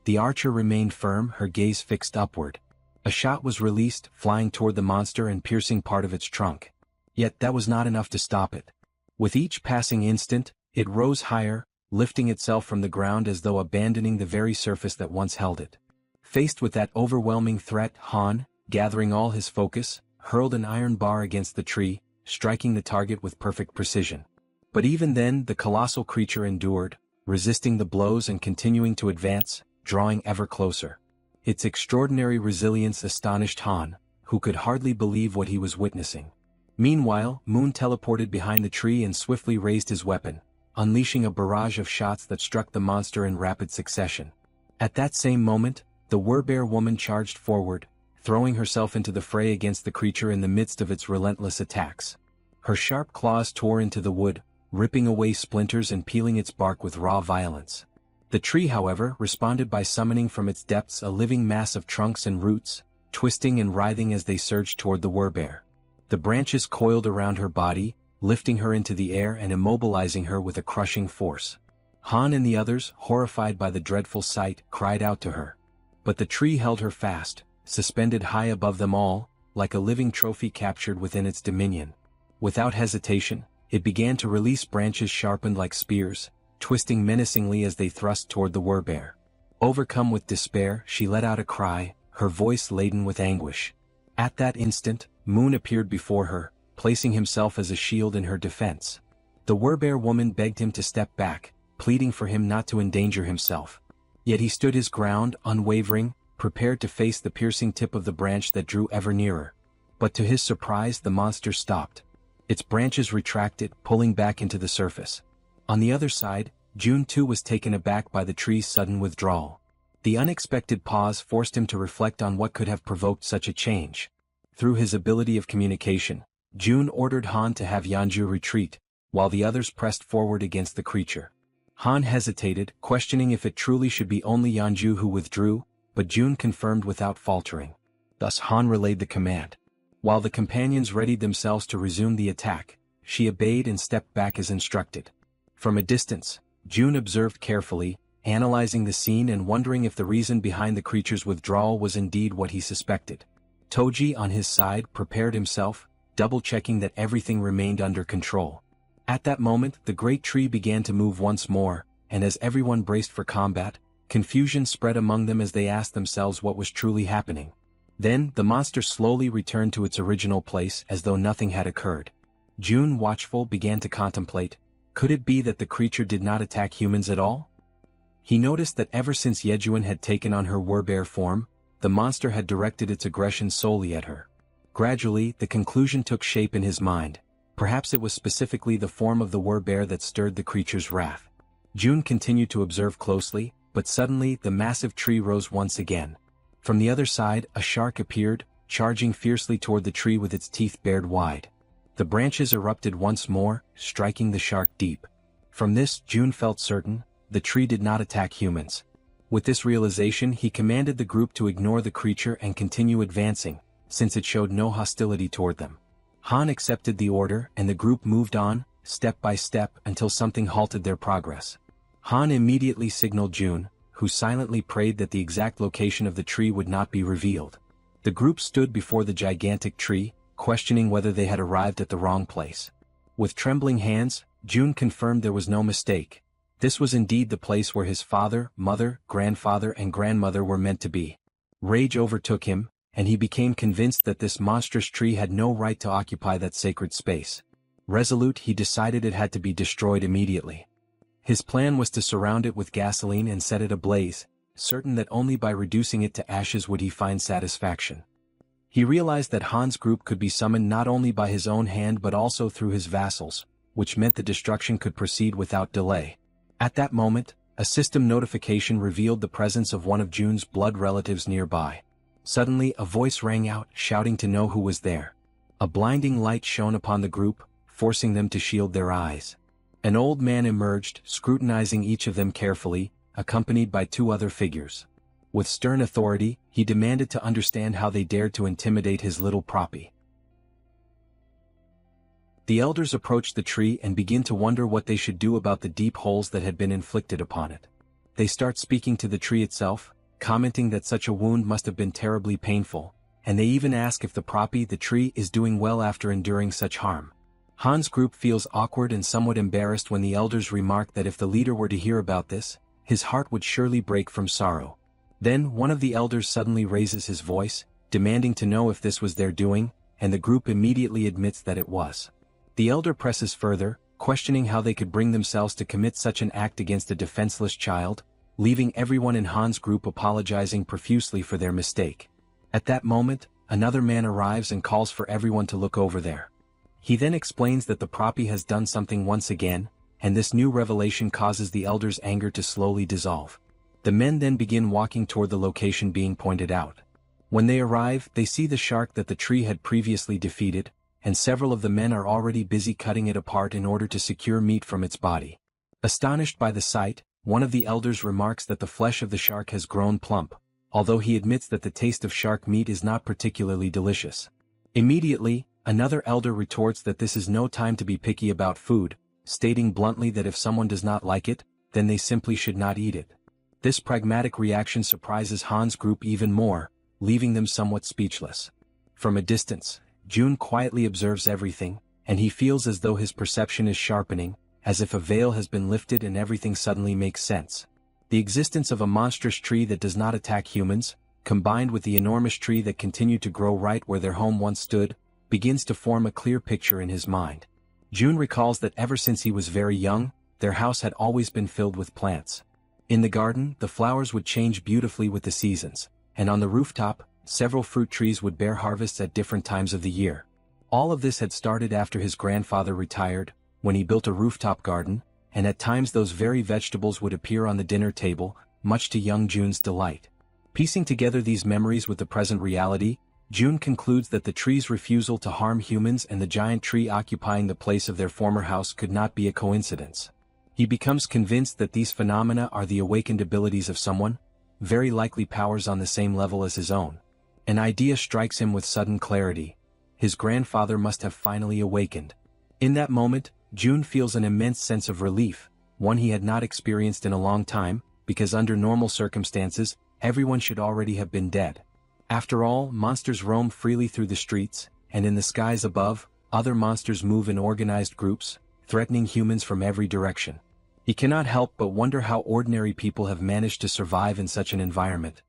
The archer remained firm, her gaze fixed upward. A shot was released, flying toward the monster and piercing part of its trunk. Yet that was not enough to stop it. With each passing instant, it rose higher, lifting itself from the ground as though abandoning the very surface that once held it. Faced with that overwhelming threat, Han, gathering all his focus, hurled an iron bar against the tree, striking the target with perfect precision. But even then, the colossal creature endured, resisting the blows and continuing to advance, drawing ever closer. Its extraordinary resilience astonished Han, who could hardly believe what he was witnessing. Meanwhile, Moon teleported behind the tree and swiftly raised his weapon, unleashing a barrage of shots that struck the monster in rapid succession. At that same moment, the werbear woman charged forward, throwing herself into the fray against the creature in the midst of its relentless attacks. Her sharp claws tore into the wood, ripping away splinters and peeling its bark with raw violence. The tree, however, responded by summoning from its depths a living mass of trunks and roots, twisting and writhing as they surged toward the werbear. The branches coiled around her body, lifting her into the air and immobilizing her with a crushing force. Han and the others, horrified by the dreadful sight, cried out to her. But the tree held her fast, suspended high above them all, like a living trophy captured within its dominion. Without hesitation, it began to release branches sharpened like spears, twisting menacingly as they thrust toward the werbear. Overcome with despair, she let out a cry, her voice laden with anguish. At that instant, Moon appeared before her, placing himself as a shield in her defense. The werbear woman begged him to step back, pleading for him not to endanger himself. Yet he stood his ground, unwavering, prepared to face the piercing tip of the branch that drew ever nearer. But to his surprise, the monster stopped. Its branches retracted, pulling back into the surface. On the other side, June too was taken aback by the tree's sudden withdrawal. The unexpected pause forced him to reflect on what could have provoked such a change. Through his ability of communication, June ordered Han to have Yanju retreat, while the others pressed forward against the creature. Han hesitated, questioning if it truly should be only Yanju who withdrew, but June confirmed without faltering. Thus Han relayed the command. While the companions readied themselves to resume the attack, she obeyed and stepped back as instructed. From a distance, June observed carefully, analyzing the scene and wondering if the reason behind the creature's withdrawal was indeed what he suspected. Toji, on his side, prepared himself, double-checking that everything remained under control. At that moment, the great tree began to move once more, and as everyone braced for combat, confusion spread among them as they asked themselves what was truly happening. Then, the monster slowly returned to its original place as though nothing had occurred. June, watchful, began to contemplate, could it be that the creature did not attack humans at all? He noticed that ever since Yejuan had taken on her werbear form, the monster had directed its aggression solely at her. Gradually, the conclusion took shape in his mind. Perhaps it was specifically the form of the wer-bear that stirred the creature's wrath. June continued to observe closely, but suddenly the massive tree rose once again. From the other side, a shark appeared, charging fiercely toward the tree with its teeth bared wide. The branches erupted once more, striking the shark deep. From this, June felt certain, the tree did not attack humans. With this realization, he commanded the group to ignore the creature and continue advancing, since it showed no hostility toward them. Han accepted the order and the group moved on, step by step, until something halted their progress. Han immediately signaled June, who silently prayed that the exact location of the tree would not be revealed. The group stood before the gigantic tree, questioning whether they had arrived at the wrong place. With trembling hands, June confirmed there was no mistake. This was indeed the place where his father, mother, grandfather and grandmother were meant to be. Rage overtook him, and he became convinced that this monstrous tree had no right to occupy that sacred space. Resolute, he decided it had to be destroyed immediately. His plan was to surround it with gasoline and set it ablaze, certain that only by reducing it to ashes would he find satisfaction. He realized that Han's group could be summoned not only by his own hand but also through his vassals, which meant the destruction could proceed without delay. At that moment, a system notification revealed the presence of one of June's blood relatives nearby. Suddenly, a voice rang out, shouting to know who was there. A blinding light shone upon the group, forcing them to shield their eyes. An old man emerged, scrutinizing each of them carefully, accompanied by two other figures. With stern authority, he demanded to understand how they dared to intimidate his little proppy. The elders approached the tree and began to wonder what they should do about the deep holes that had been inflicted upon it. They start speaking to the tree itself, commenting that such a wound must have been terribly painful, and they even ask if the proppy, the tree, is doing well after enduring such harm. Han's group feels awkward and somewhat embarrassed when the elders remark that if the leader were to hear about this, his heart would surely break from sorrow. Then one of the elders suddenly raises his voice, demanding to know if this was their doing, and the group immediately admits that it was. The elder presses further, questioning how they could bring themselves to commit such an act against a defenseless child, leaving everyone in Han's group apologizing profusely for their mistake. At that moment, another man arrives and calls for everyone to look over there. He then explains that the proppy has done something once again, and this new revelation causes the elders' anger to slowly dissolve. The men then begin walking toward the location being pointed out. When they arrive, they see the shark that the tree had previously defeated, and several of the men are already busy cutting it apart in order to secure meat from its body. Astonished by the sight, one of the elders remarks that the flesh of the shark has grown plump, although he admits that the taste of shark meat is not particularly delicious. Immediately, another elder retorts that this is no time to be picky about food, stating bluntly that if someone does not like it, then they simply should not eat it. This pragmatic reaction surprises Han's group even more, leaving them somewhat speechless. From a distance, June quietly observes everything, and he feels as though his perception is sharpening, as if a veil has been lifted and everything suddenly makes sense. The existence of a monstrous tree that does not attack humans, combined with the enormous tree that continued to grow right where their home once stood, begins to form a clear picture in his mind. June recalls that ever since he was very young, their house had always been filled with plants. In the garden, the flowers would change beautifully with the seasons, and on the rooftop, several fruit trees would bear harvests at different times of the year. All of this had started after his grandfather retired, when he built a rooftop garden, and at times those very vegetables would appear on the dinner table, much to young June's delight. Piecing together these memories with the present reality, June concludes that the tree's refusal to harm humans and the giant tree occupying the place of their former house could not be a coincidence. He becomes convinced that these phenomena are the awakened abilities of someone, very likely powers on the same level as his own. An idea strikes him with sudden clarity. His grandfather must have finally awakened. In that moment, June feels an immense sense of relief, one he had not experienced in a long time, because under normal circumstances, everyone should already have been dead. After all, monsters roam freely through the streets, and in the skies above, other monsters move in organized groups, threatening humans from every direction. He cannot help but wonder how ordinary people have managed to survive in such an environment.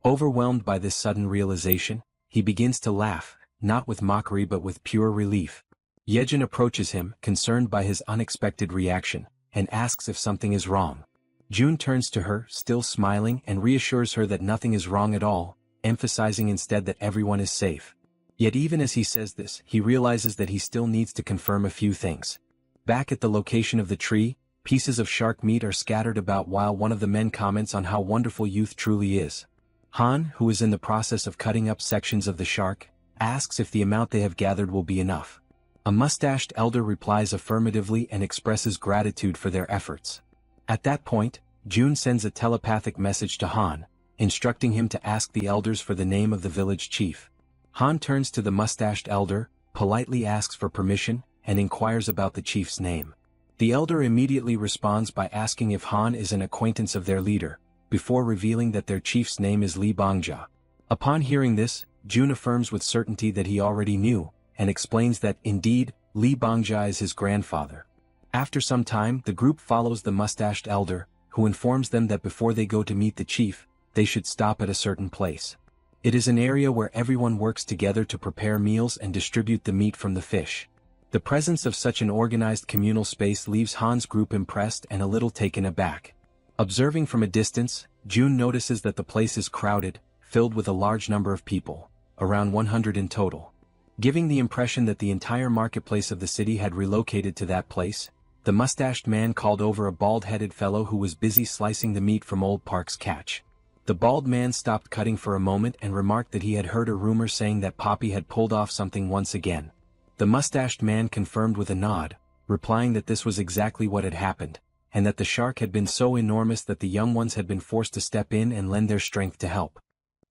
Overwhelmed by this sudden realization, he begins to laugh, not with mockery but with pure relief. Yejin approaches him, concerned by his unexpected reaction, and asks if something is wrong. June turns to her, still smiling, and reassures her that nothing is wrong at all, emphasizing instead that everyone is safe. Yet even as he says this, he realizes that he still needs to confirm a few things. Back at the location of the tree, pieces of shark meat are scattered about while one of the men comments on how wonderful youth truly is. Han, who is in the process of cutting up sections of the shark, asks if the amount they have gathered will be enough. A mustached elder replies affirmatively and expresses gratitude for their efforts. At that point, June sends a telepathic message to Han, instructing him to ask the elders for the name of the village chief. Han turns to the mustached elder, politely asks for permission, and inquires about the chief's name. The elder immediately responds by asking if Han is an acquaintance of their leader, before revealing that their chief's name is Li Bangja. Upon hearing this, June affirms with certainty that he already knew, and explains that, indeed, Li Bangja is his grandfather. After some time, the group follows the mustached elder, who informs them that before they go to meet the chief, they should stop at a certain place. It is an area where everyone works together to prepare meals and distribute the meat from the fish. The presence of such an organized communal space leaves Han's group impressed and a little taken aback. Observing from a distance, June notices that the place is crowded, filled with a large number of people, around 100 in total. Giving the impression that the entire marketplace of the city had relocated to that place, the mustached man called over a bald-headed fellow who was busy slicing the meat from Old Park's catch. The bald man stopped cutting for a moment and remarked that he had heard a rumor saying that Poppy had pulled off something once again. The mustached man confirmed with a nod, replying that this was exactly what had happened, and that the shark had been so enormous that the young ones had been forced to step in and lend their strength to help.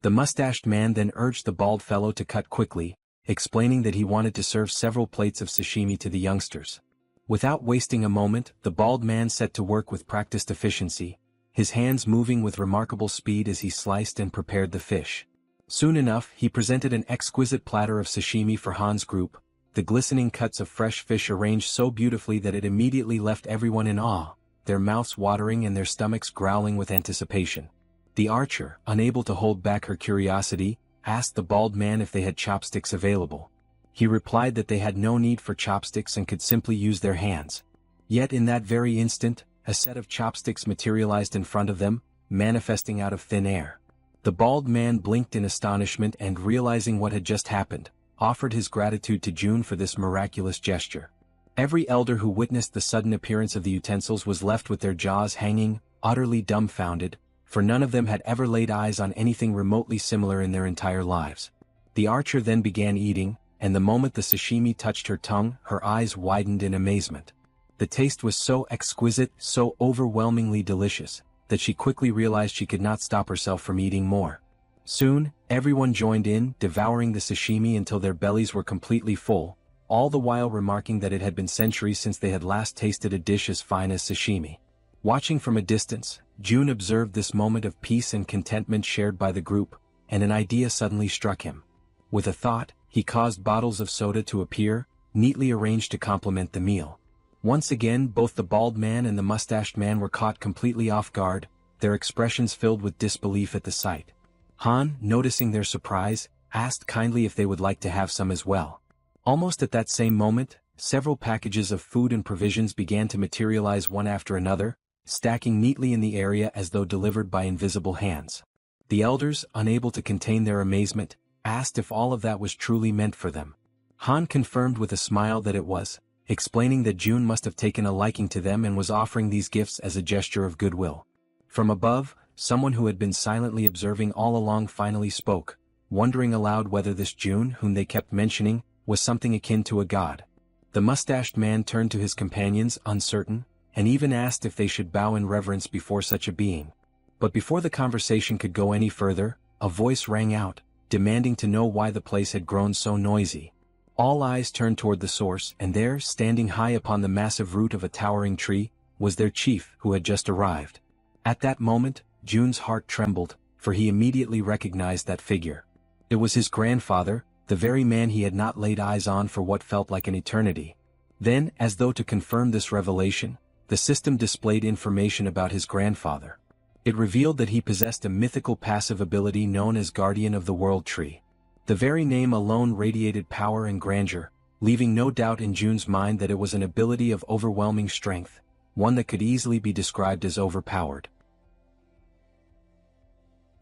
The mustached man then urged the bald fellow to cut quickly, explaining that he wanted to serve several plates of sashimi to the youngsters. Without wasting a moment, the bald man set to work with practiced efficiency, his hands moving with remarkable speed as he sliced and prepared the fish. Soon enough, he presented an exquisite platter of sashimi for Han's group, the glistening cuts of fresh fish arranged so beautifully that it immediately left everyone in awe, their mouths watering and their stomachs growling with anticipation. The archer, unable to hold back her curiosity, asked the bald man if they had chopsticks available. He replied that they had no need for chopsticks and could simply use their hands. Yet in that very instant, a set of chopsticks materialized in front of them, manifesting out of thin air. The bald man blinked in astonishment and, realizing what had just happened, offered his gratitude to June for this miraculous gesture. Every elder who witnessed the sudden appearance of the utensils was left with their jaws hanging, utterly dumbfounded, for none of them had ever laid eyes on anything remotely similar in their entire lives. The archer then began eating, and the moment the sashimi touched her tongue, her eyes widened in amazement. The taste was so exquisite, so overwhelmingly delicious, that she quickly realized she could not stop herself from eating more. Soon, everyone joined in, devouring the sashimi until their bellies were completely full, all the while remarking that it had been centuries since they had last tasted a dish as fine as sashimi. Watching from a distance, June observed this moment of peace and contentment shared by the group, and an idea suddenly struck him. With a thought, he caused bottles of soda to appear, neatly arranged to complement the meal. Once again, both the bald man and the mustached man were caught completely off guard, their expressions filled with disbelief at the sight. Han, noticing their surprise, asked kindly if they would like to have some as well. Almost at that same moment, several packages of food and provisions began to materialize one after another, stacking neatly in the area as though delivered by invisible hands. The elders, unable to contain their amazement, asked if all of that was truly meant for them. Han confirmed with a smile that it was, explaining that June must have taken a liking to them and was offering these gifts as a gesture of goodwill. From above, someone who had been silently observing all along finally spoke, wondering aloud whether this June, whom they kept mentioning, was something akin to a god. The mustached man turned to his companions, uncertain, and even asked if they should bow in reverence before such a being. But before the conversation could go any further, a voice rang out, demanding to know why the place had grown so noisy. All eyes turned toward the source, and there, standing high upon the massive root of a towering tree, was their chief, who had just arrived. At that moment, June's heart trembled, for he immediately recognized that figure. It was his grandfather, the very man he had not laid eyes on for what felt like an eternity. Then, as though to confirm this revelation, the system displayed information about his grandfather. It revealed that he possessed a mythical passive ability known as Guardian of the World Tree. The very name alone radiated power and grandeur, leaving no doubt in June's mind that it was an ability of overwhelming strength, one that could easily be described as overpowered.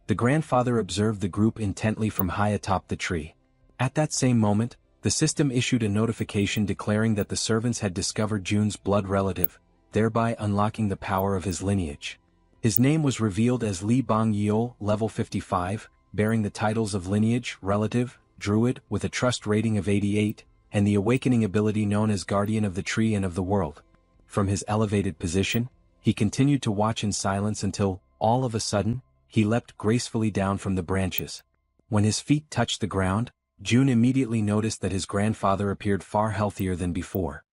The grandfather observed the group intently from high atop the tree. At that same moment, the system issued a notification declaring that the servants had discovered Jun's blood relative, thereby unlocking the power of his lineage. His name was revealed as Li Bang Yeol, level 55, bearing the titles of lineage, relative, druid with a trust rating of 88, and the awakening ability known as guardian of the tree and of the world. From his elevated position, he continued to watch in silence until, all of a sudden, he leapt gracefully down from the branches. When his feet touched the ground, Jun immediately noticed that his grandfather appeared far healthier than before.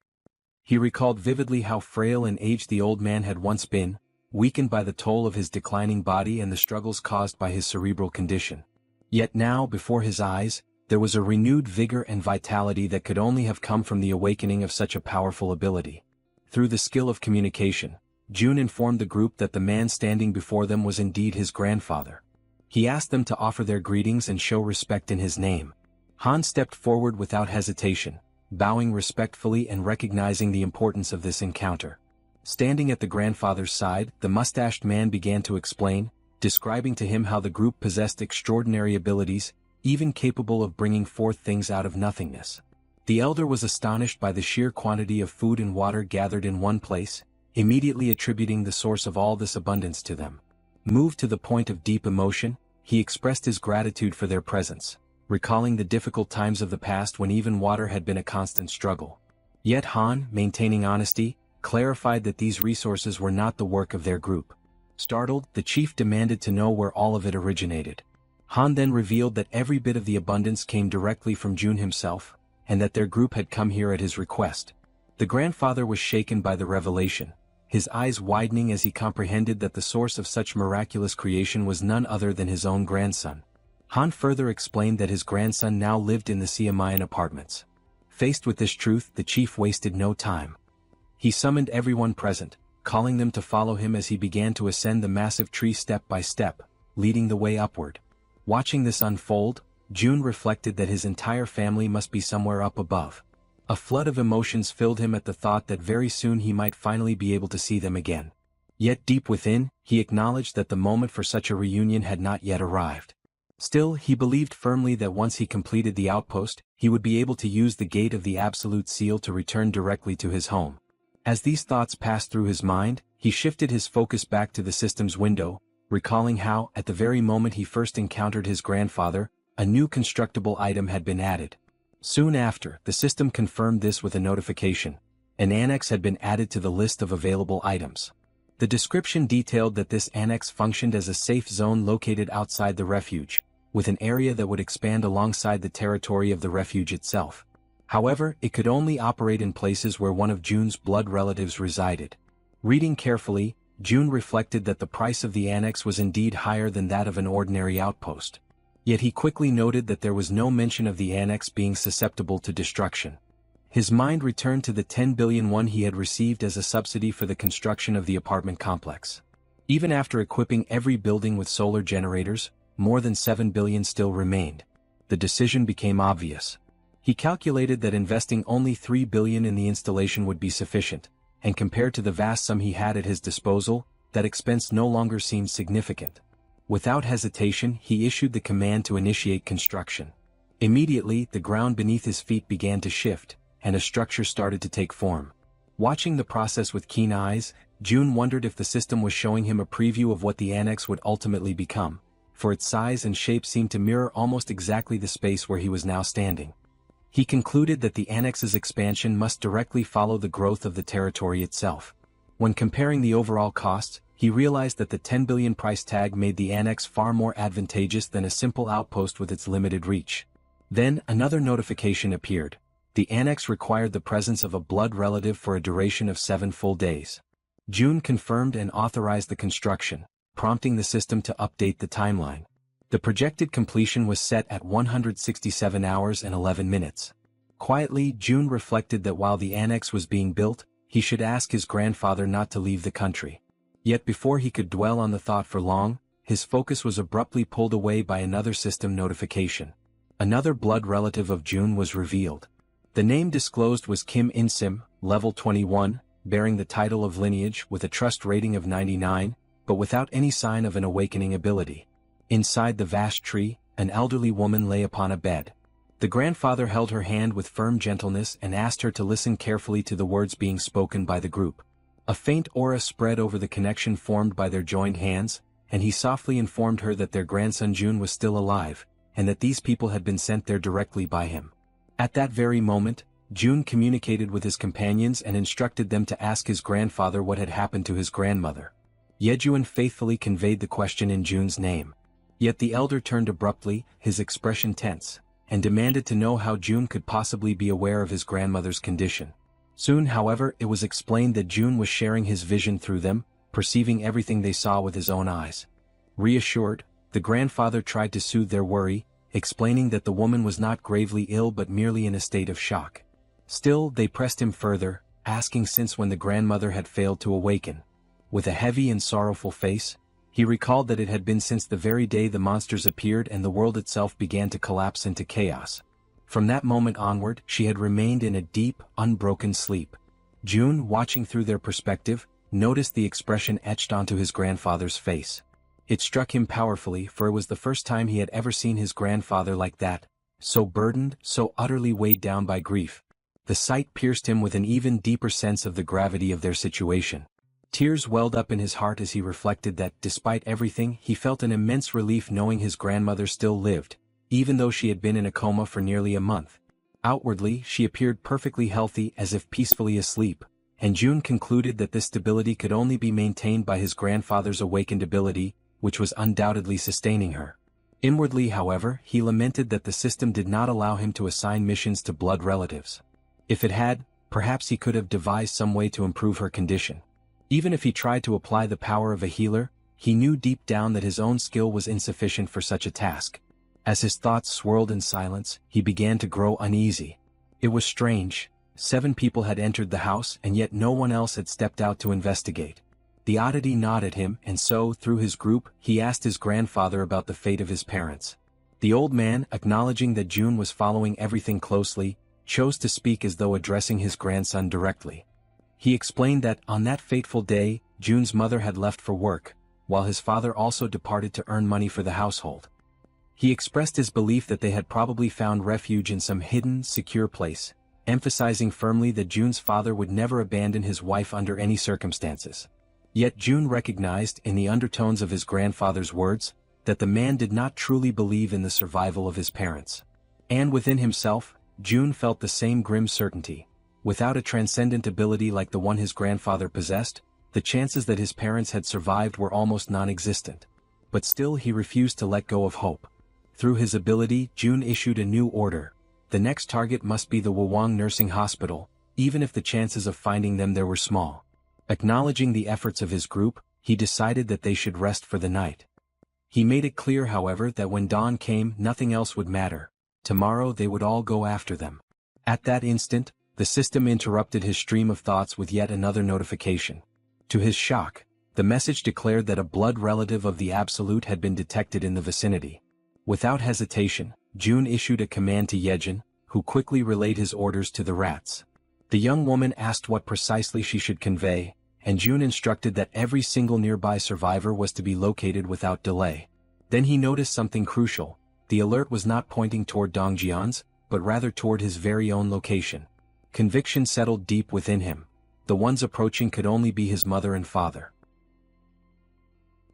He recalled vividly how frail and aged the old man had once been, weakened by the toll of his declining body and the struggles caused by his cerebral condition. Yet now, before his eyes, there was a renewed vigor and vitality that could only have come from the awakening of such a powerful ability. Through the skill of communication, Jun informed the group that the man standing before them was indeed his grandfather. He asked them to offer their greetings and show respect in his name. Han stepped forward without hesitation, bowing respectfully and recognizing the importance of this encounter. Standing at the grandfather's side, the mustached man began to explain, describing to him how the group possessed extraordinary abilities, even capable of bringing forth things out of nothingness. The elder was astonished by the sheer quantity of food and water gathered in one place, immediately attributing the source of all this abundance to them. Moved to the point of deep emotion, he expressed his gratitude for their presence, recalling the difficult times of the past when even water had been a constant struggle. Yet Han, maintaining honesty, clarified that these resources were not the work of their group. Startled, the chief demanded to know where all of it originated. Han then revealed that every bit of the abundance came directly from Jun himself, and that their group had come here at his request. The grandfather was shaken by the revelation, his eyes widening as he comprehended that the source of such miraculous creation was none other than his own grandson. Han further explained that his grandson now lived in the Siamayan apartments. Faced with this truth, the chief wasted no time. He summoned everyone present, calling them to follow him as he began to ascend the massive tree step by step, leading the way upward. Watching this unfold, Jun reflected that his entire family must be somewhere up above. A flood of emotions filled him at the thought that very soon he might finally be able to see them again. Yet deep within, he acknowledged that the moment for such a reunion had not yet arrived. Still, he believed firmly that once he completed the outpost, he would be able to use the gate of the Absolute Seal to return directly to his home. As these thoughts passed through his mind, he shifted his focus back to the system's window, recalling how, at the very moment he first encountered his grandfather, a new constructible item had been added. Soon after, the system confirmed this with a notification. An annex had been added to the list of available items. The description detailed that this annex functioned as a safe zone located outside the refuge, with an area that would expand alongside the territory of the refuge itself. However, it could only operate in places where one of Jun's blood relatives resided. Reading carefully, Jun reflected that the price of the annex was indeed higher than that of an ordinary outpost. Yet he quickly noted that there was no mention of the annex being susceptible to destruction. His mind returned to the 10 billion won he had received as a subsidy for the construction of the apartment complex. Even after equipping every building with solar generators, more than 7 billion still remained. The decision became obvious. He calculated that investing only 3 billion in the installation would be sufficient, and compared to the vast sum he had at his disposal, that expense no longer seemed significant. Without hesitation, he issued the command to initiate construction. Immediately, the ground beneath his feet began to shift, and a structure started to take form. Watching the process with keen eyes, Jun wondered if the system was showing him a preview of what the annex would ultimately become, for its size and shape seemed to mirror almost exactly the space where he was now standing. He concluded that the annex's expansion must directly follow the growth of the territory itself. When comparing the overall costs, he realized that the 10 billion price tag made the annex far more advantageous than a simple outpost with its limited reach. Then, another notification appeared. The annex required the presence of a blood relative for a duration of 7 full days. Jun confirmed and authorized the construction, prompting the system to update the timeline. The projected completion was set at 167 hours and 11 minutes. Quietly, Jun reflected that while the annex was being built, he should ask his grandfather not to leave the country. Yet before he could dwell on the thought for long, his focus was abruptly pulled away by another system notification. Another blood relative of Jun was revealed. The name disclosed was Kim In-sim, level 21, bearing the title of lineage with a trust rating of 99, but without any sign of an awakening ability. Inside the vast tree, an elderly woman lay upon a bed. The grandfather held her hand with firm gentleness and asked her to listen carefully to the words being spoken by the group. A faint aura spread over the connection formed by their joined hands, and he softly informed her that their grandson Jun was still alive, and that these people had been sent there directly by him. At that very moment, Jun communicated with his companions and instructed them to ask his grandfather what had happened to his grandmother. Yejuan faithfully conveyed the question in Jun's name. Yet the elder turned abruptly, his expression tense, and demanded to know how Jun could possibly be aware of his grandmother's condition. Soon, however, it was explained that Jun was sharing his vision through them, perceiving everything they saw with his own eyes. Reassured, the grandfather tried to soothe their worry, explaining that the woman was not gravely ill but merely in a state of shock. Still, they pressed him further, asking since when the grandmother had failed to awaken. With a heavy and sorrowful face, he recalled that it had been since the very day the monsters appeared and the world itself began to collapse into chaos. From that moment onward, she had remained in a deep, unbroken sleep. Jun, watching through their perspective, noticed the expression etched onto his grandfather's face. It struck him powerfully, for it was the first time he had ever seen his grandfather like that, so burdened, so utterly weighed down by grief. The sight pierced him with an even deeper sense of the gravity of their situation. Tears welled up in his heart as he reflected that, despite everything, he felt an immense relief knowing his grandmother still lived, even though she had been in a coma for nearly a month. Outwardly, she appeared perfectly healthy, as if peacefully asleep, and Jun concluded that this stability could only be maintained by his grandfather's awakened ability, which was undoubtedly sustaining her. Inwardly, however, he lamented that the system did not allow him to assign missions to blood relatives. If it had, perhaps he could have devised some way to improve her condition. Even if he tried to apply the power of a healer, he knew deep down that his own skill was insufficient for such a task. As his thoughts swirled in silence, he began to grow uneasy. It was strange. 7 people had entered the house and yet no one else had stepped out to investigate. The oddity gnawed at him, and so, through his group, he asked his grandfather about the fate of his parents. The old man, acknowledging that Jun was following everything closely, chose to speak as though addressing his grandson directly. He explained that, on that fateful day, Jun's mother had left for work, while his father also departed to earn money for the household. He expressed his belief that they had probably found refuge in some hidden, secure place, emphasizing firmly that Jun's father would never abandon his wife under any circumstances. Yet Jun recognized, in the undertones of his grandfather's words, that the man did not truly believe in the survival of his parents. And within himself, Jun felt the same grim certainty. Without a transcendent ability like the one his grandfather possessed, the chances that his parents had survived were almost non-existent. But still he refused to let go of hope. Through his ability, Jun issued a new order. The next target must be the Wawang Nursing Hospital, even if the chances of finding them there were small. Acknowledging the efforts of his group, he decided that they should rest for the night. He made it clear, however, that when dawn came, nothing else would matter. Tomorrow they would all go after them. At that instant, the system interrupted his stream of thoughts with yet another notification. To his shock, the message declared that a blood relative of the Absolute had been detected in the vicinity. Without hesitation, Jun issued a command to Yejin, who quickly relayed his orders to the rats. The young woman asked what precisely she should convey, and Jun instructed that every single nearby survivor was to be located without delay. Then he noticed something crucial. The alert was not pointing toward Dongjian's, but rather toward his very own location. Conviction settled deep within him. The ones approaching could only be his mother and father.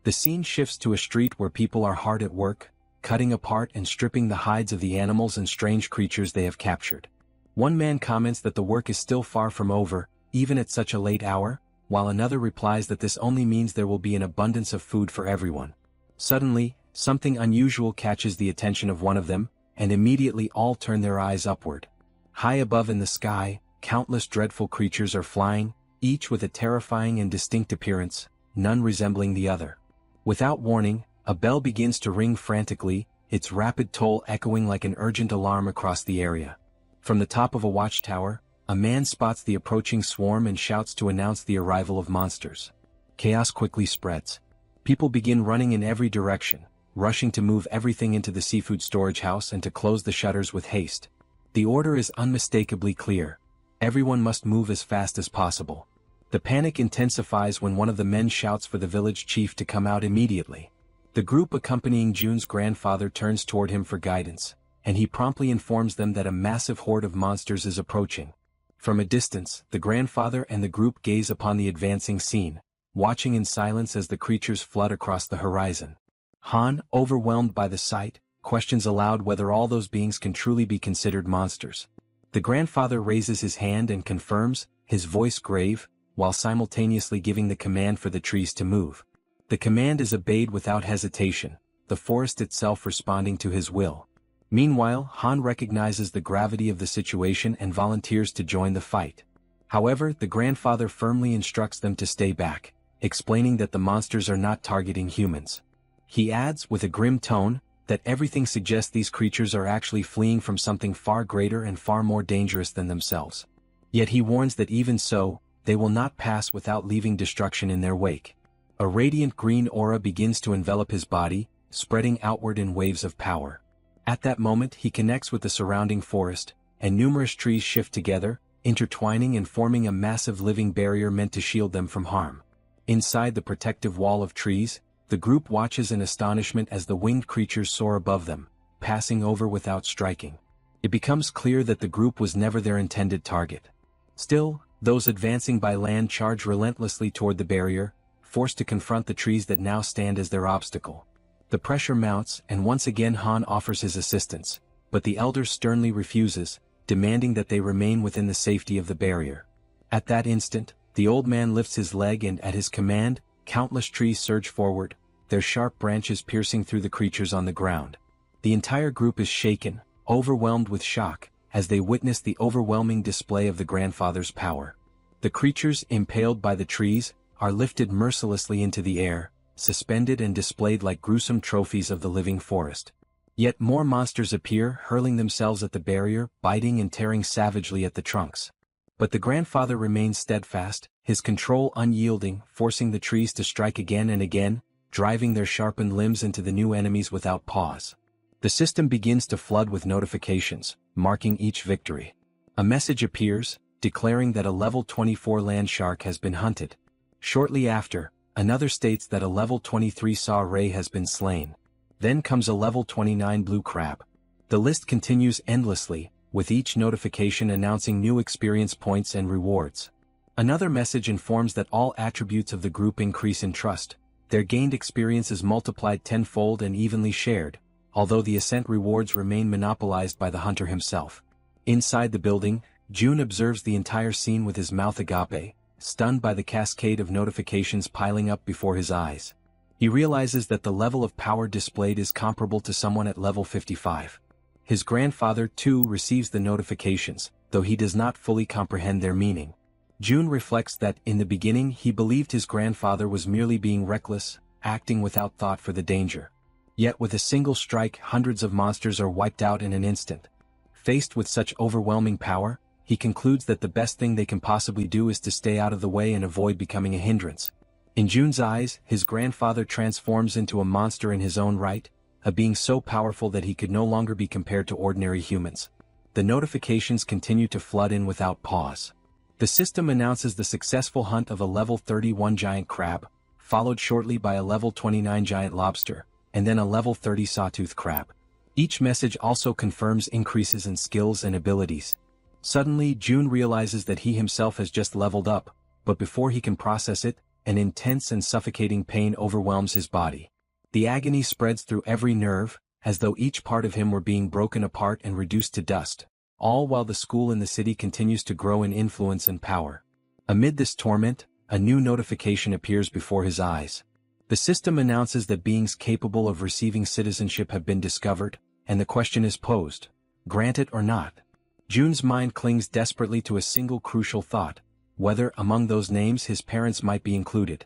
The scene shifts to a street where people are hard at work, cutting apart and stripping the hides of the animals and strange creatures they have captured. One man comments that the work is still far from over, even at such a late hour, while another replies that this only means there will be an abundance of food for everyone. Suddenly, something unusual catches the attention of one of them, and immediately all turn their eyes upward. High above in the sky, countless dreadful creatures are flying, each with a terrifying and distinct appearance, none resembling the other. Without warning, a bell begins to ring frantically, its rapid toll echoing like an urgent alarm across the area. From the top of a watchtower, a man spots the approaching swarm and shouts to announce the arrival of monsters. Chaos quickly spreads. People begin running in every direction, rushing to move everything into the seafood storage house and to close the shutters with haste. The order is unmistakably clear. Everyone must move as fast as possible. The panic intensifies when one of the men shouts for the village chief to come out immediately. The group accompanying Jun's grandfather turns toward him for guidance. and he promptly informs them that a massive horde of monsters is approaching. From a distance, the grandfather and the group gaze upon the advancing scene, watching in silence as the creatures flood across the horizon. Han, overwhelmed by the sight, questions aloud whether all those beings can truly be considered monsters. The grandfather raises his hand and confirms, his voice grave, while simultaneously giving the command for the trees to move. The command is obeyed without hesitation, the forest itself responding to his will. Meanwhile, Han recognizes the gravity of the situation and volunteers to join the fight. However, the grandfather firmly instructs them to stay back, explaining that the monsters are not targeting humans. He adds, with a grim tone, that everything suggests these creatures are actually fleeing from something far greater and far more dangerous than themselves. Yet he warns that even so, they will not pass without leaving destruction in their wake. A radiant green aura begins to envelop his body, spreading outward in waves of power. At that moment he connects with the surrounding forest, and numerous trees shift together, intertwining and forming a massive living barrier meant to shield them from harm. Inside the protective wall of trees, the group watches in astonishment as the winged creatures soar above them, passing over without striking. It becomes clear that the group was never their intended target. Still, those advancing by land charge relentlessly toward the barrier, forced to confront the trees that now stand as their obstacle. The pressure mounts, and once again Han offers his assistance, but the elder sternly refuses, demanding that they remain within the safety of the barrier. At that instant, the old man lifts his leg and at his command, countless trees surge forward, their sharp branches piercing through the creatures on the ground. The entire group is shaken, overwhelmed with shock, as they witness the overwhelming display of the grandfather's power. The creatures, impaled by the trees, are lifted mercilessly into the air, suspended and displayed like gruesome trophies of the living forest. Yet more monsters appear, hurling themselves at the barrier, biting and tearing savagely at the trunks. But the grandfather remains steadfast, his control unyielding, forcing the trees to strike again and again, driving their sharpened limbs into the new enemies without pause. The system begins to flood with notifications, marking each victory. A message appears, declaring that a level 24 land shark has been hunted. Shortly after, another states that a level 23 saw ray has been slain. Then comes a level 29 blue crab. The list continues endlessly, with each notification announcing new experience points and rewards. Another message informs that all attributes of the group increase in trust. Their gained experience is multiplied tenfold and evenly shared, although the ascent rewards remain monopolized by the hunter himself. Inside the building, June observes the entire scene with his mouth agape, stunned by the cascade of notifications piling up before his eyes. He realizes that the level of power displayed is comparable to someone at level 55. His grandfather, too, receives the notifications, though he does not fully comprehend their meaning. June reflects that, in the beginning, he believed his grandfather was merely being reckless, acting without thought for the danger. Yet with a single strike, hundreds of monsters are wiped out in an instant. Faced with such overwhelming power, he concludes that the best thing they can possibly do is to stay out of the way and avoid becoming a hindrance. In June's eyes, his grandfather transforms into a monster in his own right, a being so powerful that he could no longer be compared to ordinary humans. The notifications continue to flood in without pause. The system announces the successful hunt of a level 31 giant crab, followed shortly by a level 29 giant lobster, and then a level 30 sawtooth crab. Each message also confirms increases in skills and abilities. Suddenly, June realizes that he himself has just leveled up, but before he can process it, an intense and suffocating pain overwhelms his body. The agony spreads through every nerve, as though each part of him were being broken apart and reduced to dust, all while the school in the city continues to grow in influence and power. Amid this torment, a new notification appears before his eyes. The system announces that beings capable of receiving citizenship have been discovered, and the question is posed: grant it or not? June's mind clings desperately to a single crucial thought: whether among those names his parents might be included.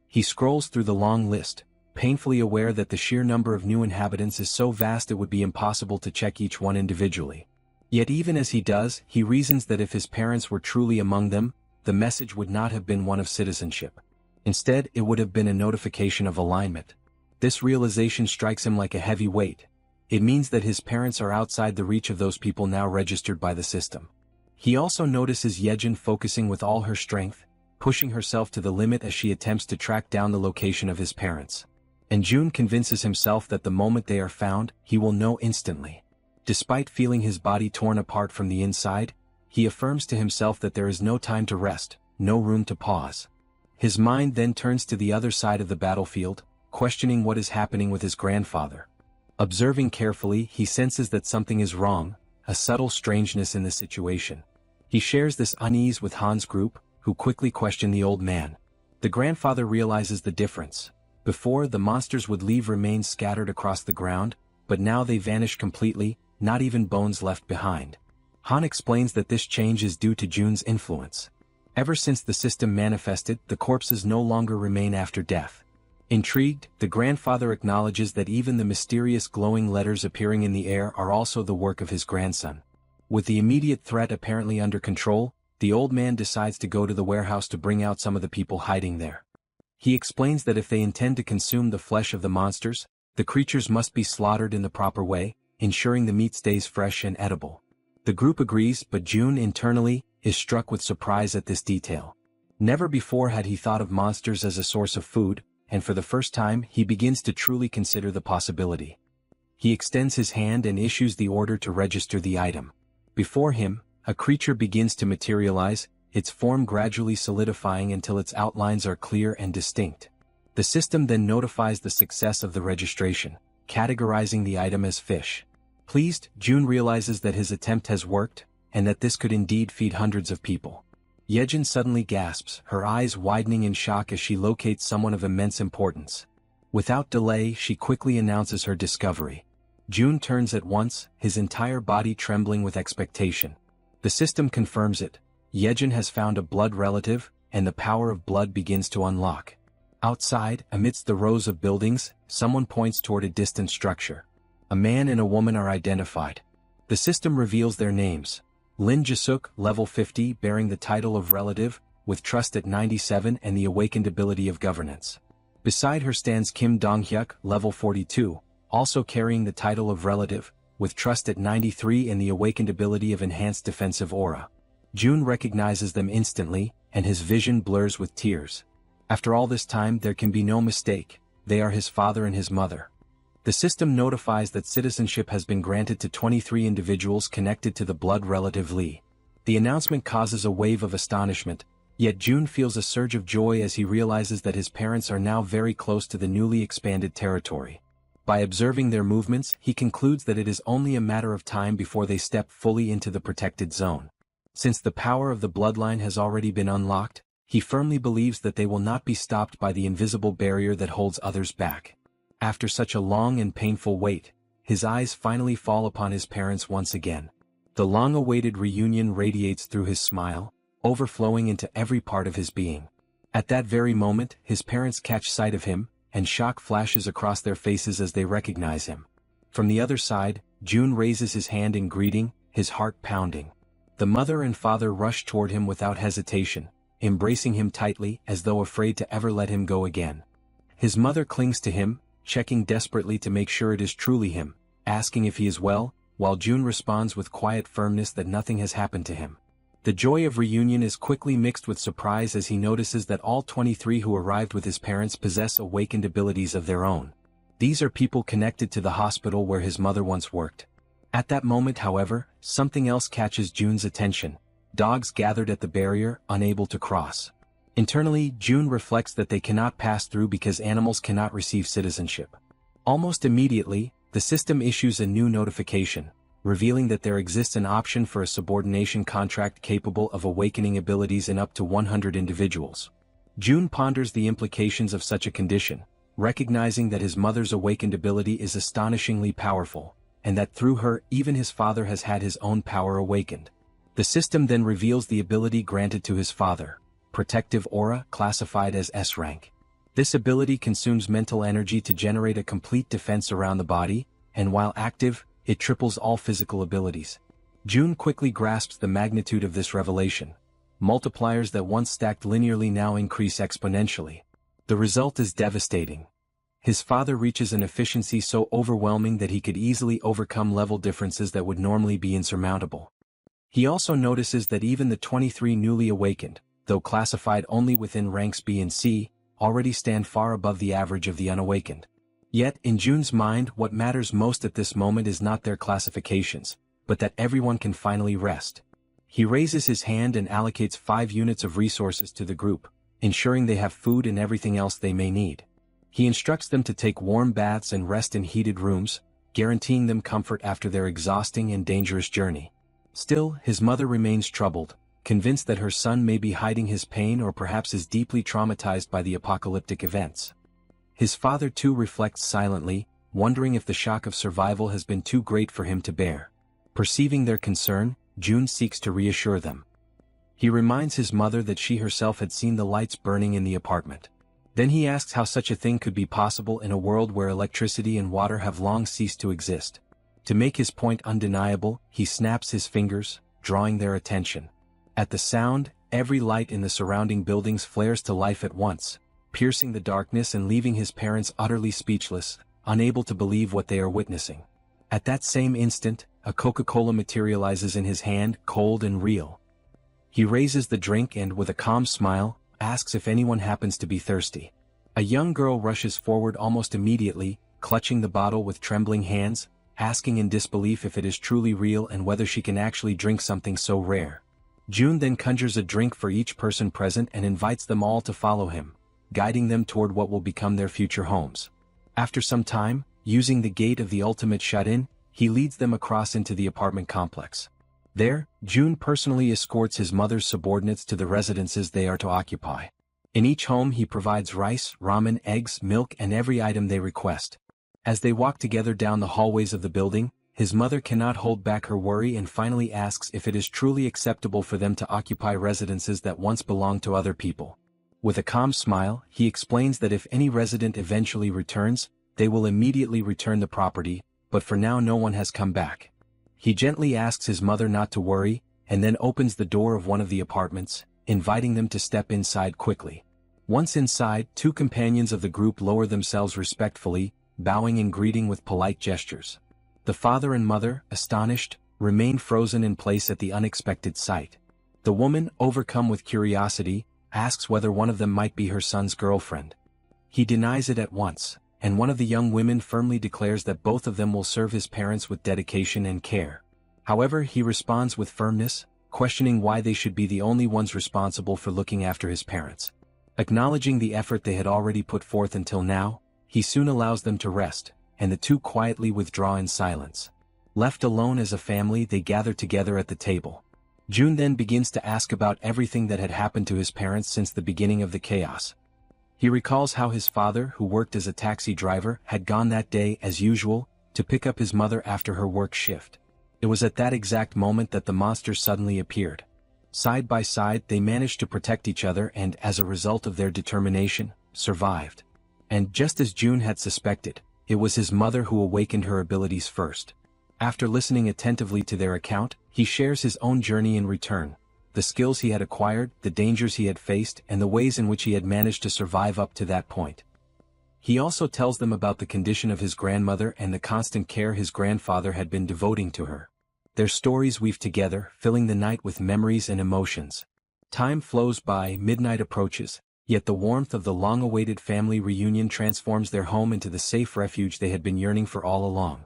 He scrolls through the long list, painfully aware that the sheer number of new inhabitants is so vast it would be impossible to check each one individually. Yet even as he does, he reasons that if his parents were truly among them, the message would not have been one of citizenship. Instead, it would have been a notification of alignment. This realization strikes him like a heavy weight. It means that his parents are outside the reach of those people now registered by the system. He also notices Yejin focusing with all her strength, pushing herself to the limit as she attempts to track down the location of his parents. And June convinces himself that the moment they are found, he will know instantly. Despite feeling his body torn apart from the inside, he affirms to himself that there is no time to rest, no room to pause. His mind then turns to the other side of the battlefield, questioning what is happening with his grandfather. Observing carefully, he senses that something is wrong, a subtle strangeness in the situation. He shares this unease with Han's group, who quickly question the old man. The grandfather realizes the difference. Before, the monsters would leave remains scattered across the ground, but now they vanish completely, not even bones left behind. Han explains that this change is due to Jun's influence. Ever since the system manifested, the corpses no longer remain after death. Intrigued, the grandfather acknowledges that even the mysterious glowing letters appearing in the air are also the work of his grandson. With the immediate threat apparently under control, the old man decides to go to the warehouse to bring out some of the people hiding there. He explains that if they intend to consume the flesh of the monsters, the creatures must be slaughtered in the proper way, ensuring the meat stays fresh and edible. The group agrees, but Jun internally is struck with surprise at this detail. Never before had he thought of monsters as a source of food, and for the first time he begins to truly consider the possibility. He extends his hand and issues the order to register the item. Before him, a creature begins to materialize, its form gradually solidifying until its outlines are clear and distinct. The system then notifies the success of the registration, categorizing the item as fish. Pleased, Jun realizes that his attempt has worked, and that this could indeed feed hundreds of people. Yejin suddenly gasps, her eyes widening in shock as she locates someone of immense importance. Without delay, she quickly announces her discovery. Jun turns at once, his entire body trembling with expectation. The system confirms it. Yejin has found a blood relative, and the power of blood begins to unlock. Outside, amidst the rows of buildings, someone points toward a distant structure. A man and a woman are identified. The system reveals their names. Lin Jisuk, level 50, bearing the title of relative, with trust at 97 and the awakened ability of governance. Beside her stands Kim Donghyuk, level 42, also carrying the title of relative, with trust at 93 and the awakened ability of enhanced defensive aura. Jun recognizes them instantly, and his vision blurs with tears. After all this time, there can be no mistake, they are his father and his mother. The system notifies that citizenship has been granted to 23 individuals connected to the blood relative Li. The announcement causes a wave of astonishment, yet Jun feels a surge of joy as he realizes that his parents are now very close to the newly expanded territory. By observing their movements, he concludes that it is only a matter of time before they step fully into the protected zone. Since the power of the bloodline has already been unlocked, he firmly believes that they will not be stopped by the invisible barrier that holds others back. After such a long and painful wait, his eyes finally fall upon his parents once again. The long-awaited reunion radiates through his smile, overflowing into every part of his being. At that very moment, his parents catch sight of him, and shock flashes across their faces as they recognize him. From the other side, Jun raises his hand in greeting, his heart pounding. The mother and father rush toward him without hesitation, embracing him tightly as though afraid to ever let him go again. His mother clings to him, checking desperately to make sure it is truly him, asking if he is well, while Jun responds with quiet firmness that nothing has happened to him. The joy of reunion is quickly mixed with surprise as he notices that all 23 who arrived with his parents possess awakened abilities of their own. These are people connected to the hospital where his mother once worked. At that moment, however, something else catches Jun's attention. Dogs gathered at the barrier, unable to cross. Internally, Jun reflects that they cannot pass through because animals cannot receive citizenship. Almost immediately, the system issues a new notification, revealing that there exists an option for a subordination contract capable of awakening abilities in up to 100 individuals. Jun ponders the implications of such a condition, recognizing that his mother's awakened ability is astonishingly powerful, and that through her, even his father has had his own power awakened. The system then reveals the ability granted to his father. Protective aura, classified as S rank. This ability consumes mental energy to generate a complete defense around the body, and while active, it triples all physical abilities. Jun quickly grasps the magnitude of this revelation. Multipliers that once stacked linearly now increase exponentially. The result is devastating. His father reaches an efficiency so overwhelming that he could easily overcome level differences that would normally be insurmountable. He also notices that even the 23 newly awakened, though classified only within ranks B and C, already stand far above the average of the unawakened. Yet, in Jun's mind, what matters most at this moment is not their classifications, but that everyone can finally rest. He raises his hand and allocates 5 units of resources to the group, ensuring they have food and everything else they may need. He instructs them to take warm baths and rest in heated rooms, guaranteeing them comfort after their exhausting and dangerous journey. Still, his mother remains troubled, convinced that her son may be hiding his pain or perhaps is deeply traumatized by the apocalyptic events. His father too reflects silently, wondering if the shock of survival has been too great for him to bear. Perceiving their concern, Jun seeks to reassure them. He reminds his mother that she herself had seen the lights burning in the apartment. Then he asks how such a thing could be possible in a world where electricity and water have long ceased to exist. To make his point undeniable, he snaps his fingers, drawing their attention. At the sound, every light in the surrounding buildings flares to life at once, piercing the darkness and leaving his parents utterly speechless, unable to believe what they are witnessing. At that same instant, a Coca-Cola materializes in his hand, cold and real. He raises the drink and, with a calm smile, asks if anyone happens to be thirsty. A young girl rushes forward almost immediately, clutching the bottle with trembling hands, asking in disbelief if it is truly real and whether she can actually drink something so rare. Jun then conjures a drink for each person present and invites them all to follow him, guiding them toward what will become their future homes. After some time, using the gate of the ultimate shut-in, he leads them across into the apartment complex. There, Jun personally escorts his mother's subordinates to the residences they are to occupy. In each home he provides rice, ramen, eggs, milk and every item they request. As they walk together down the hallways of the building, his mother cannot hold back her worry and finally asks if it is truly acceptable for them to occupy residences that once belonged to other people. With a calm smile, he explains that if any resident eventually returns, they will immediately return the property, but for now no one has come back. He gently asks his mother not to worry, and then opens the door of one of the apartments, inviting them to step inside quickly. Once inside, 2 companions of the group lower themselves respectfully, bowing and greeting with polite gestures. The father and mother, astonished, remain frozen in place at the unexpected sight. The woman, overcome with curiosity, asks whether one of them might be her son's girlfriend. He denies it at once, and one of the young women firmly declares that both of them will serve his parents with dedication and care. However, he responds with firmness, questioning why they should be the only ones responsible for looking after his parents. Acknowledging the effort they had already put forth until now, he soon allows them to rest, and the 2 quietly withdraw in silence. Left alone as a family, they gather together at the table. Jun then begins to ask about everything that had happened to his parents since the beginning of the chaos. He recalls how his father, who worked as a taxi driver, had gone that day, as usual, to pick up his mother after her work shift. It was at that exact moment that the monsters suddenly appeared. Side by side they managed to protect each other and, as a result of their determination, survived. And just as Jun had suspected, it was his mother who awakened her abilities first. After listening attentively to their account, he shares his own journey in return. The skills he had acquired, the dangers he had faced, and the ways in which he had managed to survive up to that point. He also tells them about the condition of his grandmother and the constant care his grandfather had been devoting to her. Their stories weave together, filling the night with memories and emotions. Time flows by, midnight approaches, yet the warmth of the long-awaited family reunion transforms their home into the safe refuge they had been yearning for all along.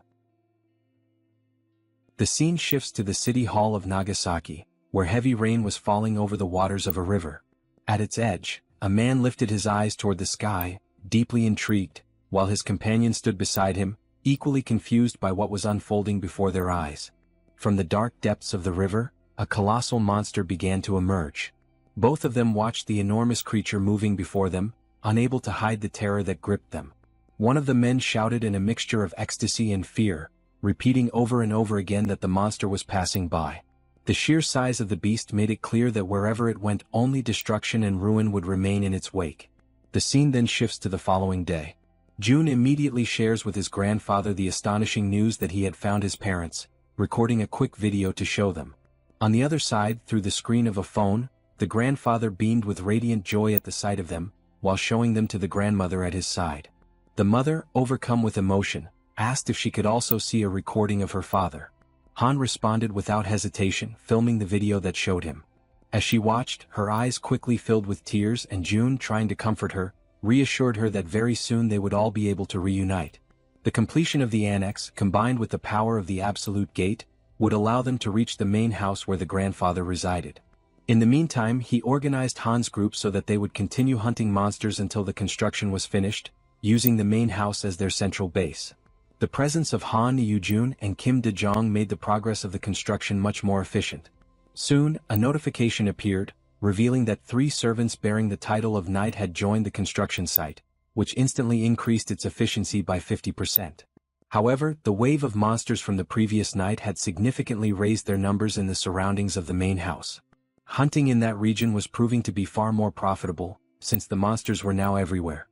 The scene shifts to the city hall of Nagasaki, where heavy rain was falling over the waters of a river. At its edge, a man lifted his eyes toward the sky, deeply intrigued, while his companion stood beside him, equally confused by what was unfolding before their eyes. From the dark depths of the river, a colossal monster began to emerge. Both of them watched the enormous creature moving before them, unable to hide the terror that gripped them. One of the men shouted in a mixture of ecstasy and fear, repeating over and over again that the monster was passing by. The sheer size of the beast made it clear that wherever it went, only destruction and ruin would remain in its wake. The scene then shifts to the following day. Jun immediately shares with his grandfather the astonishing news that he had found his parents, recording a quick video to show them. On the other side, through the screen of a phone, the grandfather beamed with radiant joy at the sight of them, while showing them to the grandmother at his side. The mother, overcome with emotion, asked if she could also see a recording of her father. Han responded without hesitation, filming the video that showed him. As she watched, her eyes quickly filled with tears and Jun, trying to comfort her, reassured her that very soon they would all be able to reunite. The completion of the annex, combined with the power of the Absolute Gate, would allow them to reach the main house where the grandfather resided. In the meantime, he organized Han's group so that they would continue hunting monsters until the construction was finished, using the main house as their central base. The presence of Han Yujun and Kim De-jong made the progress of the construction much more efficient. Soon, a notification appeared, revealing that 3 servants bearing the title of knight had joined the construction site, which instantly increased its efficiency by 50%. However, the wave of monsters from the previous night had significantly raised their numbers in the surroundings of the main house. Hunting in that region was proving to be far more profitable, since the monsters were now everywhere.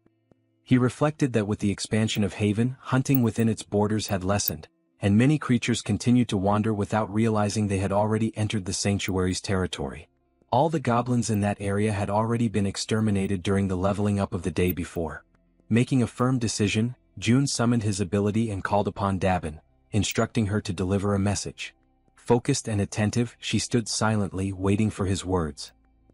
He reflected that with the expansion of Haven, hunting within its borders had lessened, and many creatures continued to wander without realizing they had already entered the sanctuary's territory. All the goblins in that area had already been exterminated during the leveling up of the day before. Making a firm decision, June summoned his ability and called upon Dabin, instructing her to deliver a message. Focused and attentive, she stood silently waiting for his words.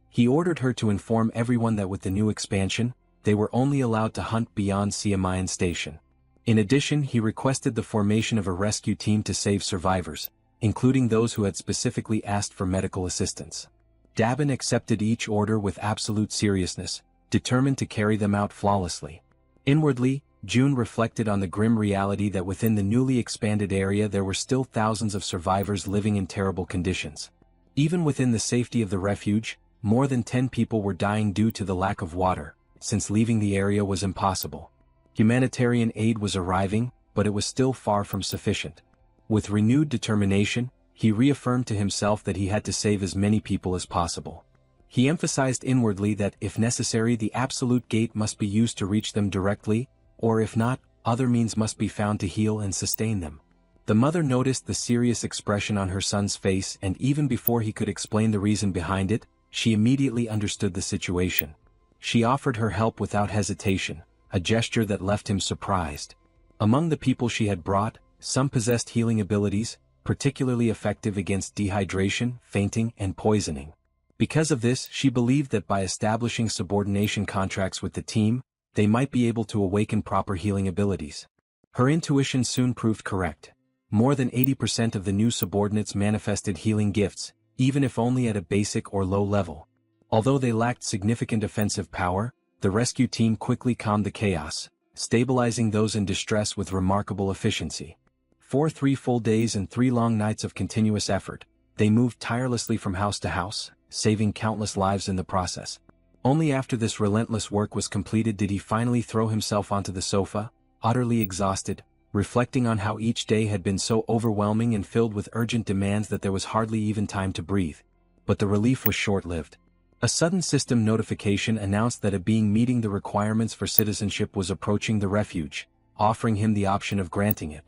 He ordered her to inform everyone that with the new expansion, they were only allowed to hunt beyond Siamayan Station. In addition, he requested the formation of a rescue team to save survivors, including those who had specifically asked for medical assistance. Dabin accepted each order with absolute seriousness, determined to carry them out flawlessly. Inwardly, June reflected on the grim reality that within the newly expanded area there were still thousands of survivors living in terrible conditions. Even within the safety of the refuge, more than 10 people were dying due to the lack of water, since leaving the area was impossible. Humanitarian aid was arriving, but it was still far from sufficient. With renewed determination, he reaffirmed to himself that he had to save as many people as possible. He emphasized inwardly that, if necessary, the Absolute Gate must be used to reach them directly, or if not, other means must be found to heal and sustain them. The mother noticed the serious expression on her son's face, and even before he could explain the reason behind it, she immediately understood the situation. She offered her help without hesitation, a gesture that left him surprised. Among the people she had brought, some possessed healing abilities, particularly effective against dehydration, fainting, and poisoning. Because of this, she believed that by establishing subordination contracts with the team, they might be able to awaken proper healing abilities. Her intuition soon proved correct. More than 80% of the new subordinates manifested healing gifts, even if only at a basic or low level. Although they lacked significant offensive power, the rescue team quickly calmed the chaos, stabilizing those in distress with remarkable efficiency. For 3 full days and 3 long nights of continuous effort, they moved tirelessly from house to house, saving countless lives in the process. Only after this relentless work was completed did he finally throw himself onto the sofa, utterly exhausted, reflecting on how each day had been so overwhelming and filled with urgent demands that there was hardly even time to breathe. But the relief was short-lived. A sudden system notification announced that a being meeting the requirements for citizenship was approaching the refuge, offering him the option of granting it.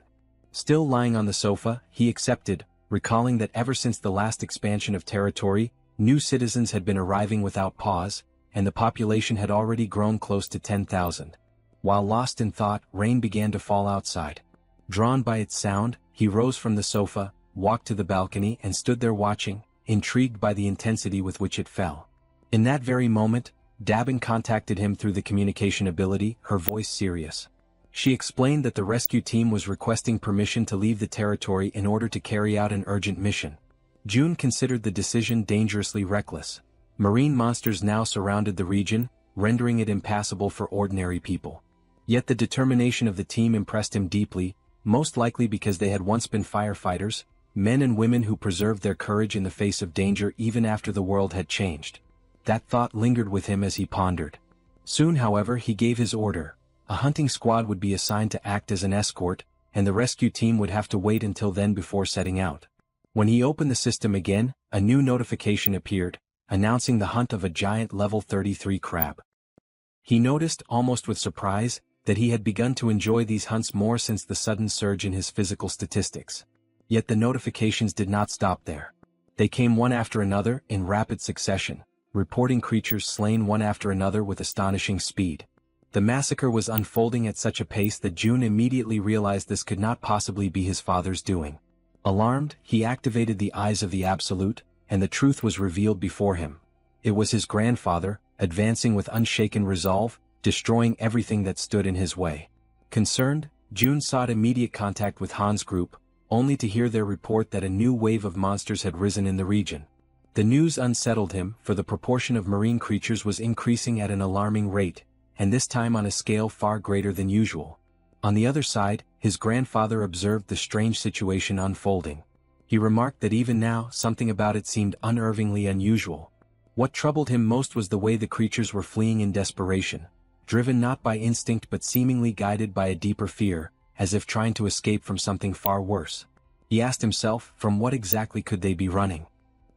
Still lying on the sofa, he accepted, recalling that ever since the last expansion of territory, new citizens had been arriving without pause, and the population had already grown close to 10,000. While lost in thought, rain began to fall outside. Drawn by its sound, he rose from the sofa, walked to the balcony and stood there watching, intrigued by the intensity with which it fell. In that very moment, Dabin contacted him through the communication ability, her voice serious. She explained that the rescue team was requesting permission to leave the territory in order to carry out an urgent mission. June considered the decision dangerously reckless. Marine monsters now surrounded the region, rendering it impassable for ordinary people. Yet the determination of the team impressed him deeply, most likely because they had once been firefighters, men and women who preserved their courage in the face of danger even after the world had changed. That thought lingered with him as he pondered. Soon, however, he gave his order. A hunting squad would be assigned to act as an escort, and the rescue team would have to wait until then before setting out. When he opened the system again, a new notification appeared, announcing the hunt of a giant level 33 crab. He noticed, almost with surprise, that he had begun to enjoy these hunts more since the sudden surge in his physical statistics. Yet the notifications did not stop there. They came one after another, in rapid succession, reporting creatures slain one after another with astonishing speed. The massacre was unfolding at such a pace that June immediately realized this could not possibly be his father's doing. Alarmed, he activated the eyes of the Absolute, and the truth was revealed before him. It was his grandfather, advancing with unshaken resolve, destroying everything that stood in his way. Concerned, June sought immediate contact with Han's group, only to hear their report that a new wave of monsters had risen in the region. The news unsettled him, for the proportion of marine creatures was increasing at an alarming rate, and this time on a scale far greater than usual. On the other side, his grandfather observed the strange situation unfolding. He remarked that even now something about it seemed unnervingly unusual. What troubled him most was the way the creatures were fleeing in desperation, driven not by instinct but seemingly guided by a deeper fear, as if trying to escape from something far worse. He asked himself, from what exactly could they be running?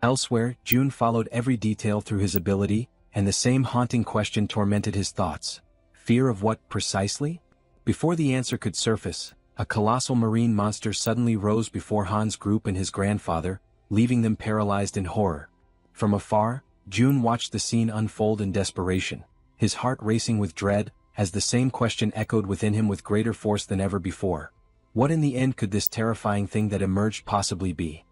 Elsewhere, June followed every detail through his ability, and the same haunting question tormented his thoughts. Fear of what, precisely? Before the answer could surface, a colossal marine monster suddenly rose before Han's group and his grandfather, leaving them paralyzed in horror. From afar, June watched the scene unfold in desperation, his heart racing with dread, as the same question echoed within him with greater force than ever before. What in the end could this terrifying thing that emerged possibly be?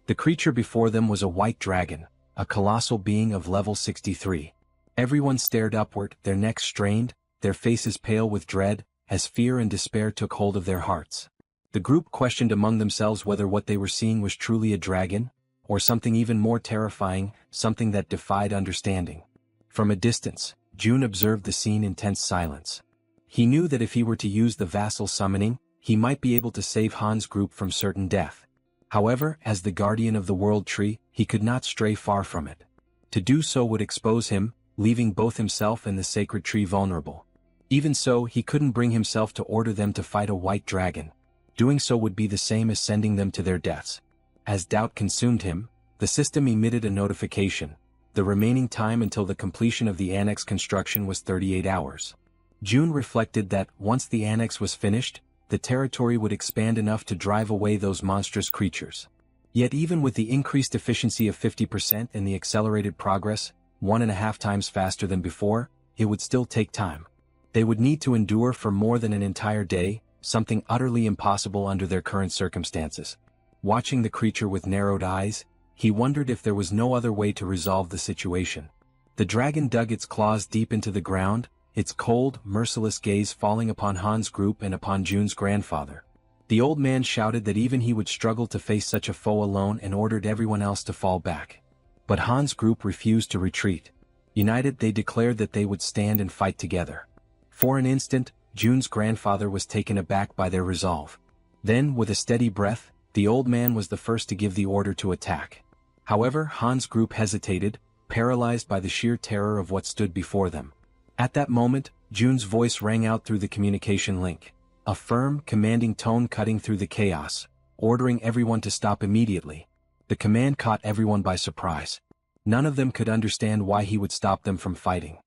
The creature before them was a white dragon, a colossal being of level 63. Everyone stared upward, their necks strained, their faces pale with dread, as fear and despair took hold of their hearts. The group questioned among themselves whether what they were seeing was truly a dragon, or something even more terrifying, something that defied understanding. From a distance, June observed the scene in tense silence. He knew that if he were to use the vassal summoning, he might be able to save Han's group from certain death. However, as the guardian of the world tree, he could not stray far from it. To do so would expose him, leaving both himself and the sacred tree vulnerable. Even so, he couldn't bring himself to order them to fight a white dragon. Doing so would be the same as sending them to their deaths. As doubt consumed him, the system emitted a notification. The remaining time until the completion of the annex construction was 38 hours. June reflected that, once the annex was finished, the territory would expand enough to drive away those monstrous creatures. Yet even with the increased efficiency of 50% and the accelerated progress, 1.5 times faster than before, it would still take time. They would need to endure for more than an entire day, something utterly impossible under their current circumstances. Watching the creature with narrowed eyes, he wondered if there was no other way to resolve the situation. The dragon dug its claws deep into the ground, its cold, merciless gaze falling upon Han's group and upon June's grandfather. The old man shouted that even he would struggle to face such a foe alone and ordered everyone else to fall back. But Han's group refused to retreat. United, they declared that they would stand and fight together. For an instant, June's grandfather was taken aback by their resolve. Then, with a steady breath, the old man was the first to give the order to attack. However, Han's group hesitated, paralyzed by the sheer terror of what stood before them. At that moment, June's voice rang out through the communication link. A firm, commanding tone cutting through the chaos, ordering everyone to stop immediately. The command caught everyone by surprise. None of them could understand why he would stop them from fighting.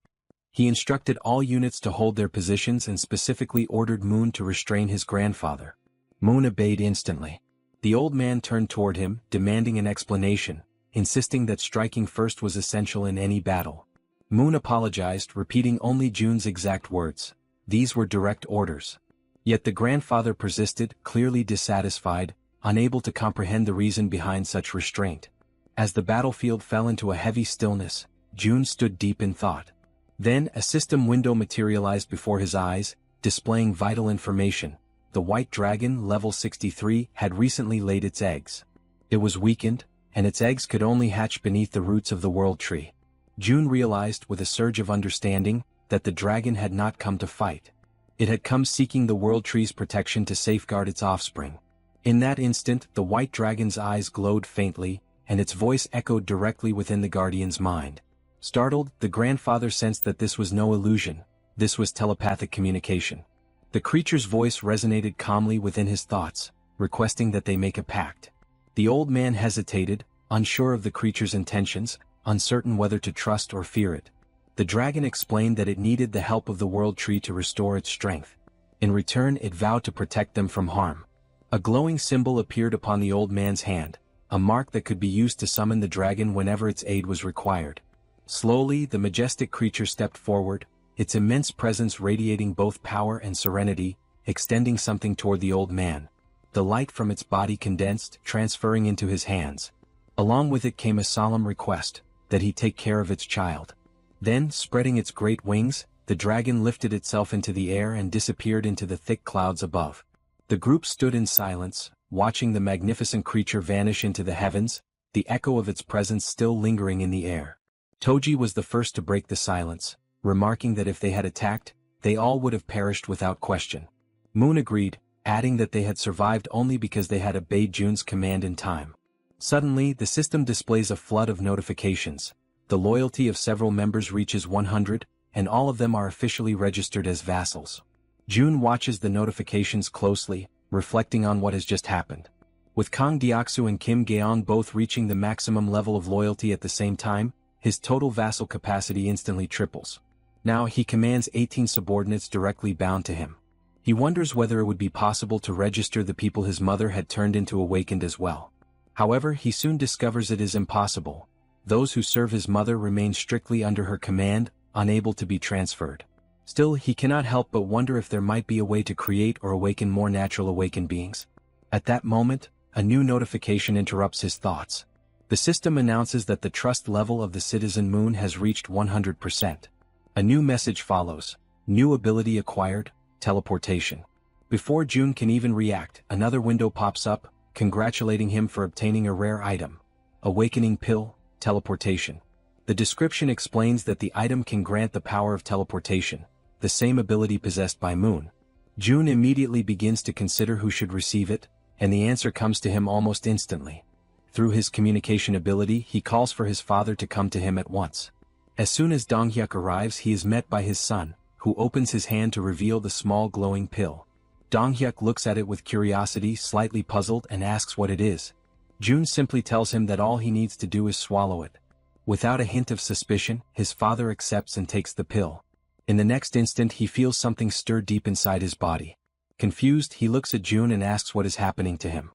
He instructed all units to hold their positions and specifically ordered Moon to restrain his grandfather. Moon obeyed instantly. The old man turned toward him, demanding an explanation, insisting that striking first was essential in any battle. Moon apologized, repeating only June's exact words. These were direct orders. Yet the grandfather persisted, clearly dissatisfied, unable to comprehend the reason behind such restraint. As the battlefield fell into a heavy stillness, June stood deep in thought. Then a system window materialized before his eyes, displaying vital information. The white dragon, level 63, had recently laid its eggs. It was weakened, and its eggs could only hatch beneath the roots of the world tree. June realized, with a surge of understanding, that the dragon had not come to fight. It had come seeking the world tree's protection to safeguard its offspring. In that instant, the white dragon's eyes glowed faintly, and its voice echoed directly within the guardian's mind. Startled, the grandfather sensed that this was no illusion. This was telepathic communication. The creature's voice resonated calmly within his thoughts, requesting that they make a pact. The old man hesitated, unsure of the creature's intentions, uncertain whether to trust or fear it. The dragon explained that it needed the help of the world tree to restore its strength. In return, it vowed to protect them from harm. A glowing symbol appeared upon the old man's hand, a mark that could be used to summon the dragon whenever its aid was required. Slowly, the majestic creature stepped forward, its immense presence radiating both power and serenity, extending something toward the old man. The light from its body condensed, transferring into his hands. Along with it came a solemn request, that he take care of its child. Then, spreading its great wings, the dragon lifted itself into the air and disappeared into the thick clouds above. The group stood in silence, watching the magnificent creature vanish into the heavens, the echo of its presence still lingering in the air. Toji was the first to break the silence, remarking that if they had attacked, they all would have perished without question. Moon agreed, adding that they had survived only because they had obeyed Jun's command in time. Suddenly, the system displays a flood of notifications. The loyalty of several members reaches 100, and all of them are officially registered as vassals. Jun watches the notifications closely, reflecting on what has just happened. With Kang Deoksu and Kim Gaeong both reaching the maximum level of loyalty at the same time, his total vassal capacity instantly triples. Now he commands 18 subordinates directly bound to him. He wonders whether it would be possible to register the people his mother had turned into awakened as well. However, he soon discovers it is impossible. Those who serve his mother remain strictly under her command, unable to be transferred. Still, he cannot help but wonder if there might be a way to create or awaken more natural awakened beings. At that moment, a new notification interrupts his thoughts. The system announces that the trust level of the Citizen Moon has reached 100%. A new message follows. New ability acquired, teleportation. Before Jun can even react, another window pops up, congratulating him for obtaining a rare item. Awakening Pill, teleportation. The description explains that the item can grant the power of teleportation, the same ability possessed by Moon. Jun immediately begins to consider who should receive it, and the answer comes to him almost instantly. Through his communication ability, he calls for his father to come to him at once. As soon as Donghyuk arrives, he is met by his son, who opens his hand to reveal the small glowing pill. Donghyuk looks at it with curiosity, slightly puzzled, and asks what it is. Jun simply tells him that all he needs to do is swallow it. Without a hint of suspicion, his father accepts and takes the pill. In the next instant, he feels something stir deep inside his body. Confused, he looks at Jun and asks what is happening to him.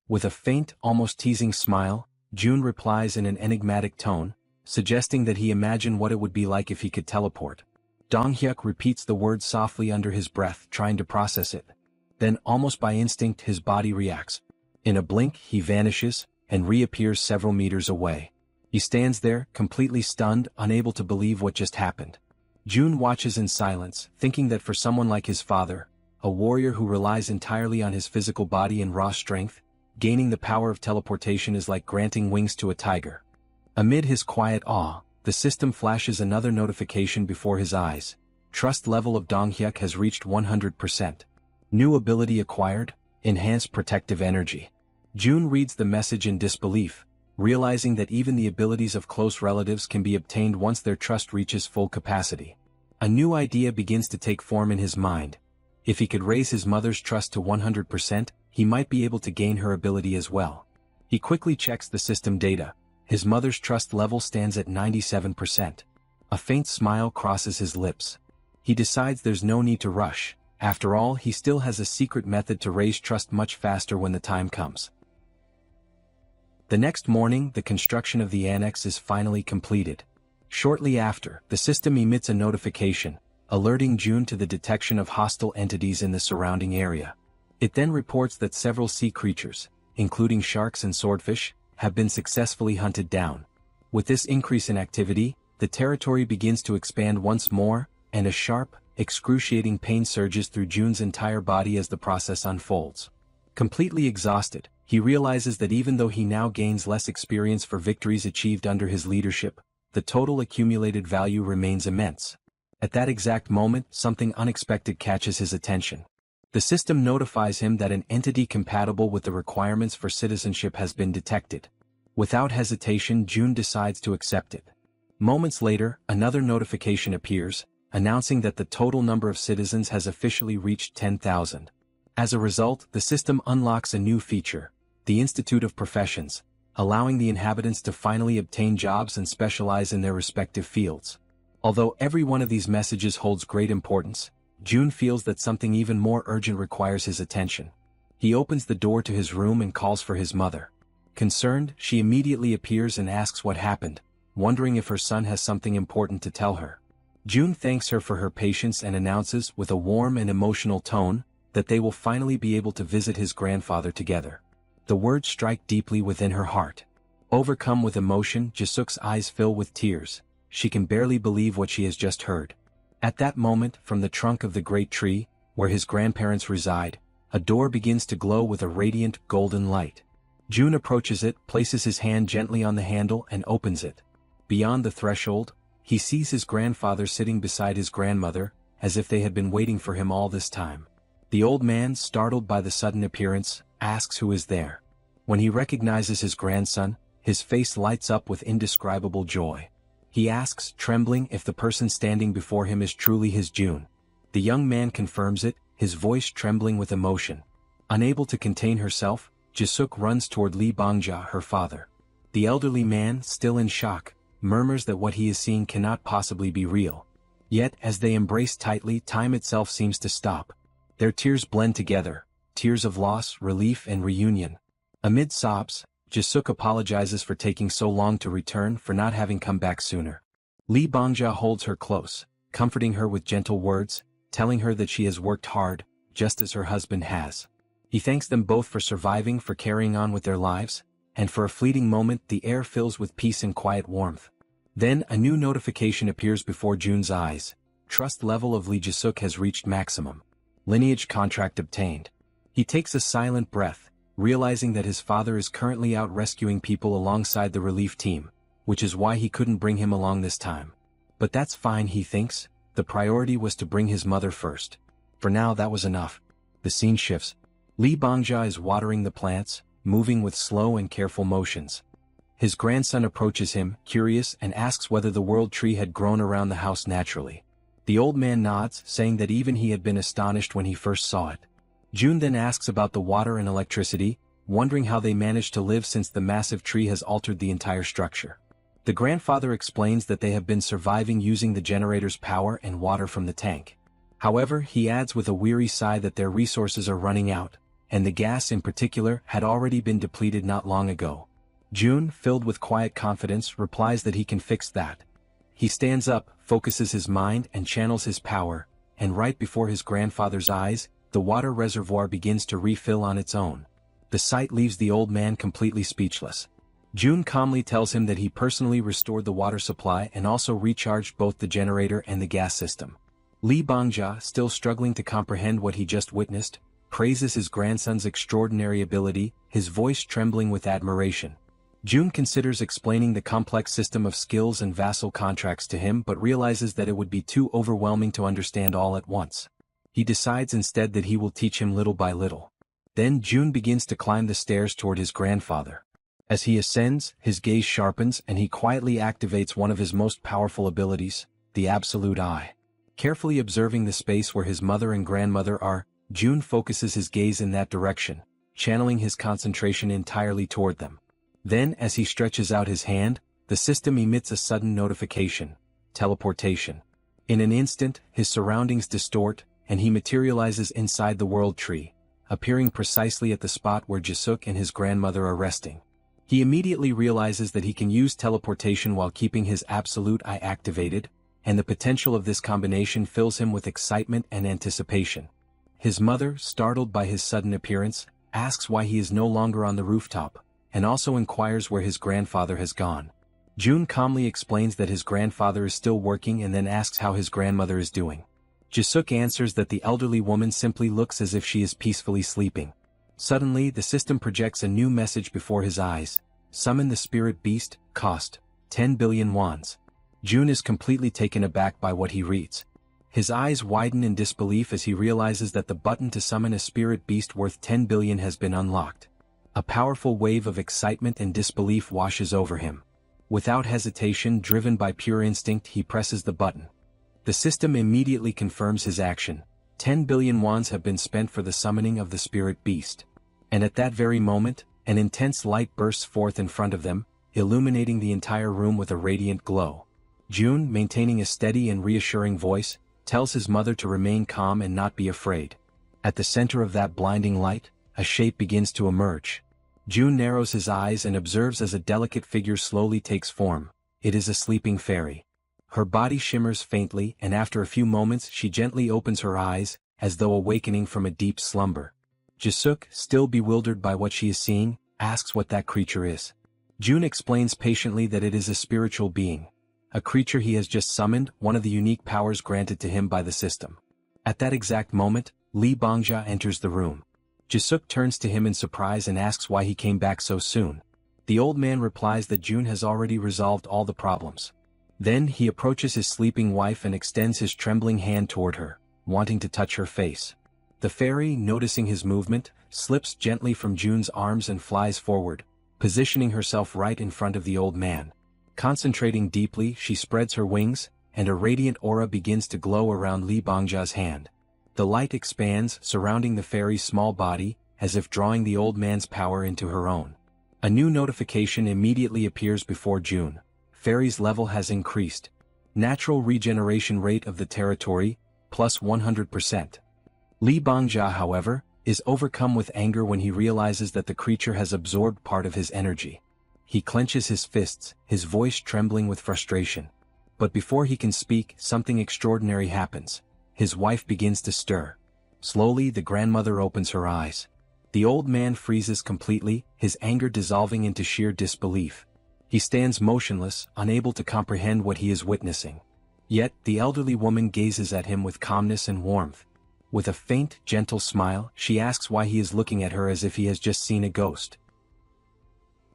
With a faint, almost teasing smile, Jun replies in an enigmatic tone, suggesting that he imagine what it would be like if he could teleport. Donghyuk repeats the word softly under his breath, trying to process it. Then, almost by instinct, his body reacts. In a blink, he vanishes, and reappears several meters away. He stands there, completely stunned, unable to believe what just happened. Jun watches in silence, thinking that for someone like his father, a warrior who relies entirely on his physical body and raw strength, gaining the power of teleportation is like granting wings to a tiger. Amid his quiet awe, the system flashes another notification before his eyes. Trust level of Donghyuk has reached 100%. New ability acquired, enhanced protective energy. Jun reads the message in disbelief, realizing that even the abilities of close relatives can be obtained once their trust reaches full capacity. A new idea begins to take form in his mind. If he could raise his mother's trust to 100%, he might be able to gain her ability as well. He quickly checks the system data. His mother's trust level stands at 97%. A faint smile crosses his lips. He decides there's no need to rush. After all, he still has a secret method to raise trust much faster when the time comes. The next morning, the construction of the annex is finally completed. Shortly after, the system emits a notification, alerting Jun to the detection of hostile entities in the surrounding area. It then reports that several sea creatures, including sharks and swordfish, have been successfully hunted down. With this increase in activity, the territory begins to expand once more, and a sharp, excruciating pain surges through Jun's entire body as the process unfolds. Completely exhausted, he realizes that even though he now gains less experience for victories achieved under his leadership, the total accumulated value remains immense. At that exact moment, something unexpected catches his attention. The system notifies him that an entity compatible with the requirements for citizenship has been detected. Without hesitation, Jun decides to accept it. Moments later, another notification appears, announcing that the total number of citizens has officially reached 10,000. As a result, the system unlocks a new feature, the Institute of Professions, allowing the inhabitants to finally obtain jobs and specialize in their respective fields. Although every one of these messages holds great importance, Jun feels that something even more urgent requires his attention. He opens the door to his room and calls for his mother. Concerned, she immediately appears and asks what happened, wondering if her son has something important to tell her. Jun thanks her for her patience and announces, with a warm and emotional tone, that they will finally be able to visit his grandfather together. The words strike deeply within her heart. Overcome with emotion, Jisuk's eyes fill with tears. she can barely believe what she has just heard. At that moment, from the trunk of the great tree, where his grandparents reside, a door begins to glow with a radiant, golden light. June approaches it, places his hand gently on the handle and opens it. Beyond the threshold, he sees his grandfather sitting beside his grandmother, as if they had been waiting for him all this time. The old man, startled by the sudden appearance, asks who is there. When he recognizes his grandson, his face lights up with indescribable joy. He asks, trembling, if the person standing before him is truly his June. The young man confirms it, his voice trembling with emotion. Unable to contain herself, Jisuk runs toward Lee Bangja, her father. The elderly man, still in shock, murmurs that what he is seeing cannot possibly be real. Yet, as they embrace tightly, time itself seems to stop. Their tears blend together, tears of loss, relief and reunion. Amid sobs, Jisuk apologizes for taking so long to return, for not having come back sooner. Lee Bangja holds her close, comforting her with gentle words, telling her that she has worked hard, just as her husband has. He thanks them both for surviving, for carrying on with their lives, and for a fleeting moment the air fills with peace and quiet warmth. Then a new notification appears before June's eyes. Trust level of Lee Jisuk has reached maximum. Lineage contract obtained. He takes a silent breath, realizing that his father is currently out rescuing people alongside the relief team, which is why he couldn't bring him along this time. But that's fine, he thinks. The priority was to bring his mother first. For now that was enough. The scene shifts. Lee Bangja is watering the plants, moving with slow and careful motions. His grandson approaches him, curious, and asks whether the world tree had grown around the house naturally. The old man nods, saying that even he had been astonished when he first saw it. June then asks about the water and electricity, wondering how they managed to live since the massive tree has altered the entire structure. The grandfather explains that they have been surviving using the generator's power and water from the tank. However, he adds with a weary sigh that their resources are running out, and the gas in particular had already been depleted not long ago. June, filled with quiet confidence, replies that he can fix that. He stands up, focuses his mind and channels his power, and right before his grandfather's eyes, the water reservoir begins to refill on its own. The sight leaves the old man completely speechless. June calmly tells him that he personally restored the water supply and also recharged both the generator and the gas system. Lee Bangja, still struggling to comprehend what he just witnessed, praises his grandson's extraordinary ability, his voice trembling with admiration. June considers explaining the complex system of skills and vassal contracts to him, but realizes that it would be too overwhelming to understand all at once. He decides instead that he will teach him little by little. Then June begins to climb the stairs toward his grandfather. As he ascends, his gaze sharpens and he quietly activates one of his most powerful abilities, the absolute eye. Carefully observing the space where his mother and grandmother are, June focuses his gaze in that direction, channeling his concentration entirely toward them. Then, as he stretches out his hand, the system emits a sudden notification: teleportation. In an instant, his surroundings distort, and he materializes inside the world tree, appearing precisely at the spot where Jisuk and his grandmother are resting. He immediately realizes that he can use teleportation while keeping his absolute eye activated, and the potential of this combination fills him with excitement and anticipation. His mother, startled by his sudden appearance, asks why he is no longer on the rooftop, and also inquires where his grandfather has gone. June calmly explains that his grandfather is still working and then asks how his grandmother is doing. Jisuk answers that the elderly woman simply looks as if she is peacefully sleeping. Suddenly, the system projects a new message before his eyes: summon the spirit beast, cost 10 billion wands. June is completely taken aback by what he reads. His eyes widen in disbelief as he realizes that the button to summon a spirit beast worth 10 billion has been unlocked. A powerful wave of excitement and disbelief washes over him. Without hesitation, driven by pure instinct, he presses the button. The system immediately confirms his action. 10 billion wands have been spent for the summoning of the spirit beast. And at that very moment, an intense light bursts forth in front of them, illuminating the entire room with a radiant glow. June, maintaining a steady and reassuring voice, tells his mother to remain calm and not be afraid. At the center of that blinding light, a shape begins to emerge. June narrows his eyes and observes as a delicate figure slowly takes form. It is a sleeping fairy. Her body shimmers faintly, and after a few moments she gently opens her eyes, as though awakening from a deep slumber. Jisuk, still bewildered by what she is seeing, asks what that creature is. June explains patiently that it is a spiritual being. a creature he has just summoned, one of the unique powers granted to him by the system. At that exact moment, Li Bangja enters the room. Jisuk turns to him in surprise and asks why he came back so soon. The old man replies that June has already resolved all the problems. Then he approaches his sleeping wife and extends his trembling hand toward her, wanting to touch her face. The fairy, noticing his movement, slips gently from June's arms and flies forward, positioning herself right in front of the old man. Concentrating deeply, she spreads her wings, and a radiant aura begins to glow around Li Bangja's hand. The light expands, surrounding the fairy's small body, as if drawing the old man's power into her own. A new notification immediately appears before June. Fairy's level has increased. Natural regeneration rate of the territory, plus 100%. Li Bangja, however, is overcome with anger when he realizes that the creature has absorbed part of his energy. He clenches his fists, his voice trembling with frustration. But before he can speak, something extraordinary happens. His wife begins to stir. Slowly, the grandmother opens her eyes. The old man freezes completely, his anger dissolving into sheer disbelief. He stands motionless, unable to comprehend what he is witnessing. Yet, the elderly woman gazes at him with calmness and warmth. With a faint, gentle smile, she asks why he is looking at her as if he has just seen a ghost.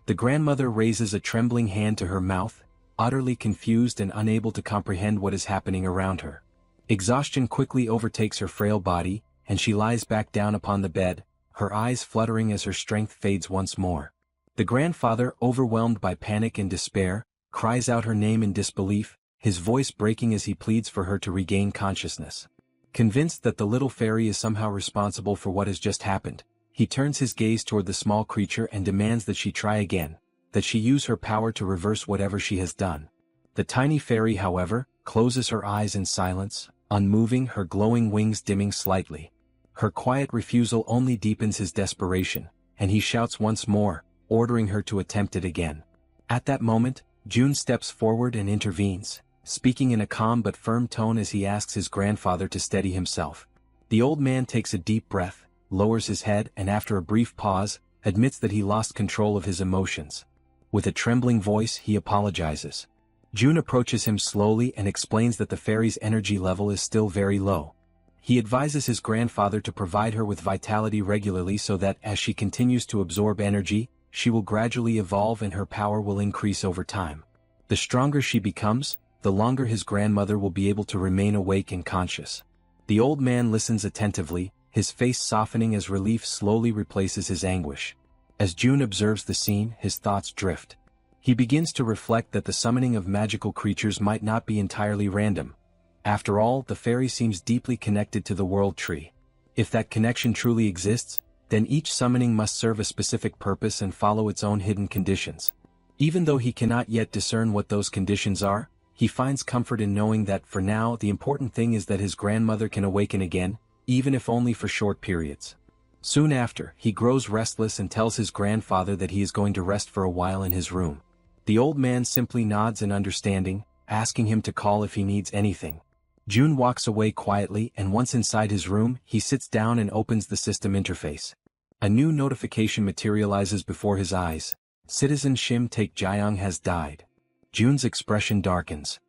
The grandmother raises a trembling hand to her mouth, utterly confused and unable to comprehend what is happening around her. Exhaustion quickly overtakes her frail body, and she lies back down upon the bed, her eyes fluttering as her strength fades once more. The grandfather, overwhelmed by panic and despair, cries out her name in disbelief, his voice breaking as he pleads for her to regain consciousness. Convinced that the little fairy is somehow responsible for what has just happened, he turns his gaze toward the small creature and demands that she try again, that she use her power to reverse whatever she has done. The tiny fairy, however, closes her eyes in silence, unmoving, her glowing wings dimming slightly. Her quiet refusal only deepens his desperation, and he shouts once more, ordering her to attempt it again. At that moment, June steps forward and intervenes, speaking in a calm but firm tone as he asks his grandfather to steady himself. The old man takes a deep breath, lowers his head and after a brief pause, admits that he lost control of his emotions. With a trembling voice, he apologizes. June approaches him slowly and explains that the fairy's energy level is still very low. He advises his grandfather to provide her with vitality regularly so that as she continues to absorb energy, she will gradually evolve and her power will increase over time. The stronger she becomes, the longer his grandmother will be able to remain awake and conscious. The old man listens attentively, his face softening as relief slowly replaces his anguish. As June observes the scene, his thoughts drift. He begins to reflect that the summoning of magical creatures might not be entirely random. After all, the fairy seems deeply connected to the world tree. If that connection truly exists, then each summoning must serve a specific purpose and follow its own hidden conditions. Even though he cannot yet discern what those conditions are, he finds comfort in knowing that for now the important thing is that his grandmother can awaken again, even if only for short periods. Soon after, he grows restless and tells his grandfather that he is going to rest for a while in his room. The old man simply nods in understanding, asking him to call if he needs anything. June walks away quietly and once inside his room, he sits down and opens the system interface. A new notification materializes before his eyes. Citizen Shim Taek-jyong has died. June's expression darkens.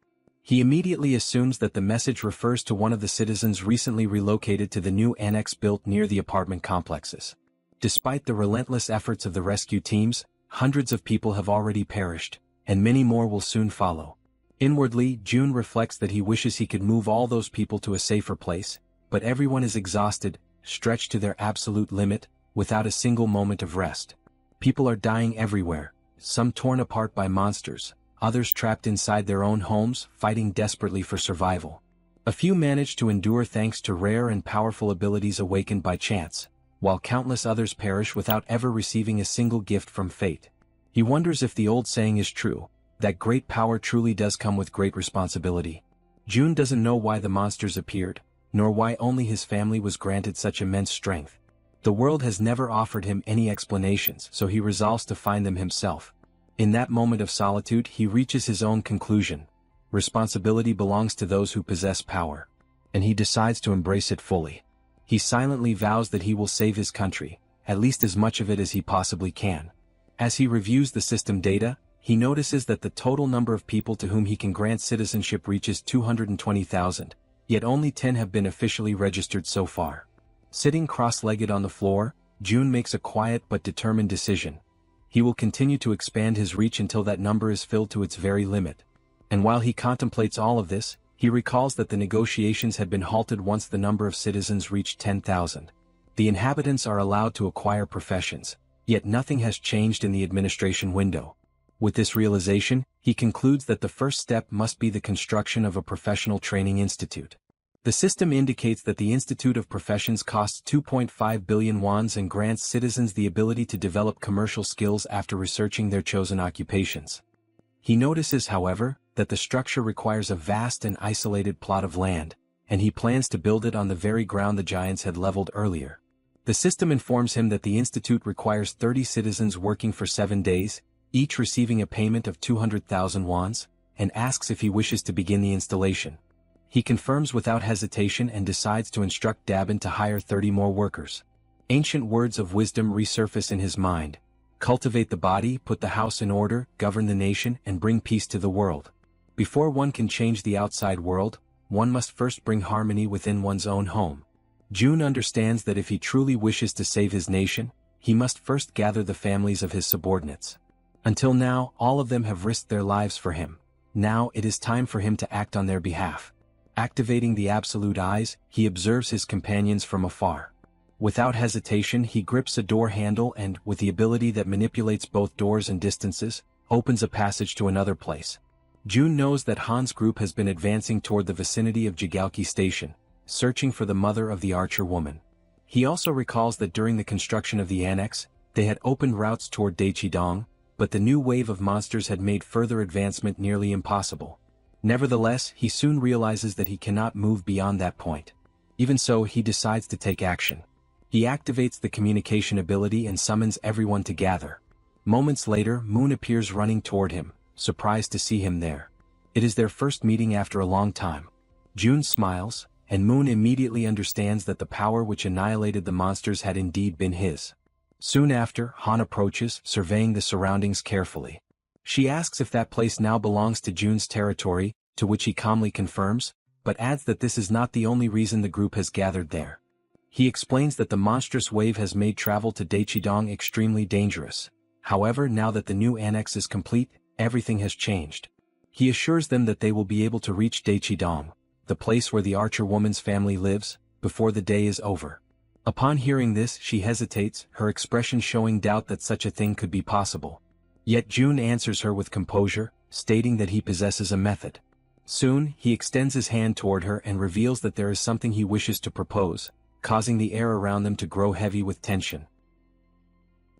He immediately assumes that the message refers to one of the citizens recently relocated to the new annex built near the apartment complexes. Despite the relentless efforts of the rescue teams, hundreds of people have already perished, and many more will soon follow. Inwardly, June reflects that he wishes he could move all those people to a safer place, but everyone is exhausted, stretched to their absolute limit, without a single moment of rest. People are dying everywhere, some torn apart by monsters, others trapped inside their own homes, fighting desperately for survival. A few manage to endure thanks to rare and powerful abilities awakened by chance, while countless others perish without ever receiving a single gift from fate. He wonders if the old saying is true, that great power truly does come with great responsibility. June doesn't know why the monsters appeared, nor why only his family was granted such immense strength. The world has never offered him any explanations, so he resolves to find them himself. In that moment of solitude, he reaches his own conclusion. Responsibility belongs to those who possess power. And he decides to embrace it fully. He silently vows that he will save his country, at least as much of it as he possibly can. As he reviews the system data, he notices that the total number of people to whom he can grant citizenship reaches 220,000, yet only 10 have been officially registered so far. Sitting cross-legged on the floor, Jun makes a quiet but determined decision. He will continue to expand his reach until that number is filled to its very limit. And while he contemplates all of this, he recalls that the negotiations had been halted once the number of citizens reached 10,000. The inhabitants are allowed to acquire professions, yet nothing has changed in the administration window. With this realization, he concludes that the first step must be the construction of a professional training institute. The system indicates that the Institute of Professions costs 2.5 billion wons and grants citizens the ability to develop commercial skills after researching their chosen occupations. He notices, however, that the structure requires a vast and isolated plot of land, and he plans to build it on the very ground the giants had leveled earlier. The system informs him that the institute requires 30 citizens working for 7 days, each receiving a payment of 200,000 wons, and asks if he wishes to begin the installation. He confirms without hesitation and decides to instruct Dabin to hire 30 more workers. Ancient words of wisdom resurface in his mind. Cultivate the body, put the house in order, govern the nation, and bring peace to the world. Before one can change the outside world, one must first bring harmony within one's own home. Jun understands that if he truly wishes to save his nation, he must first gather the families of his subordinates. Until now, all of them have risked their lives for him. Now it is time for him to act on their behalf. Activating the absolute eyes, he observes his companions from afar. Without hesitation, he grips a door handle and, with the ability that manipulates both doors and distances, opens a passage to another place. Jun knows that Han's group has been advancing toward the vicinity of Jigalki Station, searching for the mother of the archer woman. He also recalls that during the construction of the annex, they had opened routes toward Daechidong, but the new wave of monsters had made further advancement nearly impossible. Nevertheless, he soon realizes that he cannot move beyond that point. Even so, he decides to take action. He activates the communication ability and summons everyone to gather. Moments later, Moon appears running toward him, surprised to see him there. It is their first meeting after a long time. Jun smiles, and Moon immediately understands that the power which annihilated the monsters had indeed been his. Soon after, Han approaches, surveying the surroundings carefully. She asks if that place now belongs to Jun's territory, to which he calmly confirms, but adds that this is not the only reason the group has gathered there. He explains that the monstrous wave has made travel to Daechidong extremely dangerous. However, now that the new annex is complete, everything has changed. He assures them that they will be able to reach Daechidong, the place where the archer woman's family lives, before the day is over. Upon hearing this, she hesitates, her expression showing doubt that such a thing could be possible. Yet Jun answers her with composure, stating that he possesses a method. Soon, he extends his hand toward her and reveals that there is something he wishes to propose, causing the air around them to grow heavy with tension.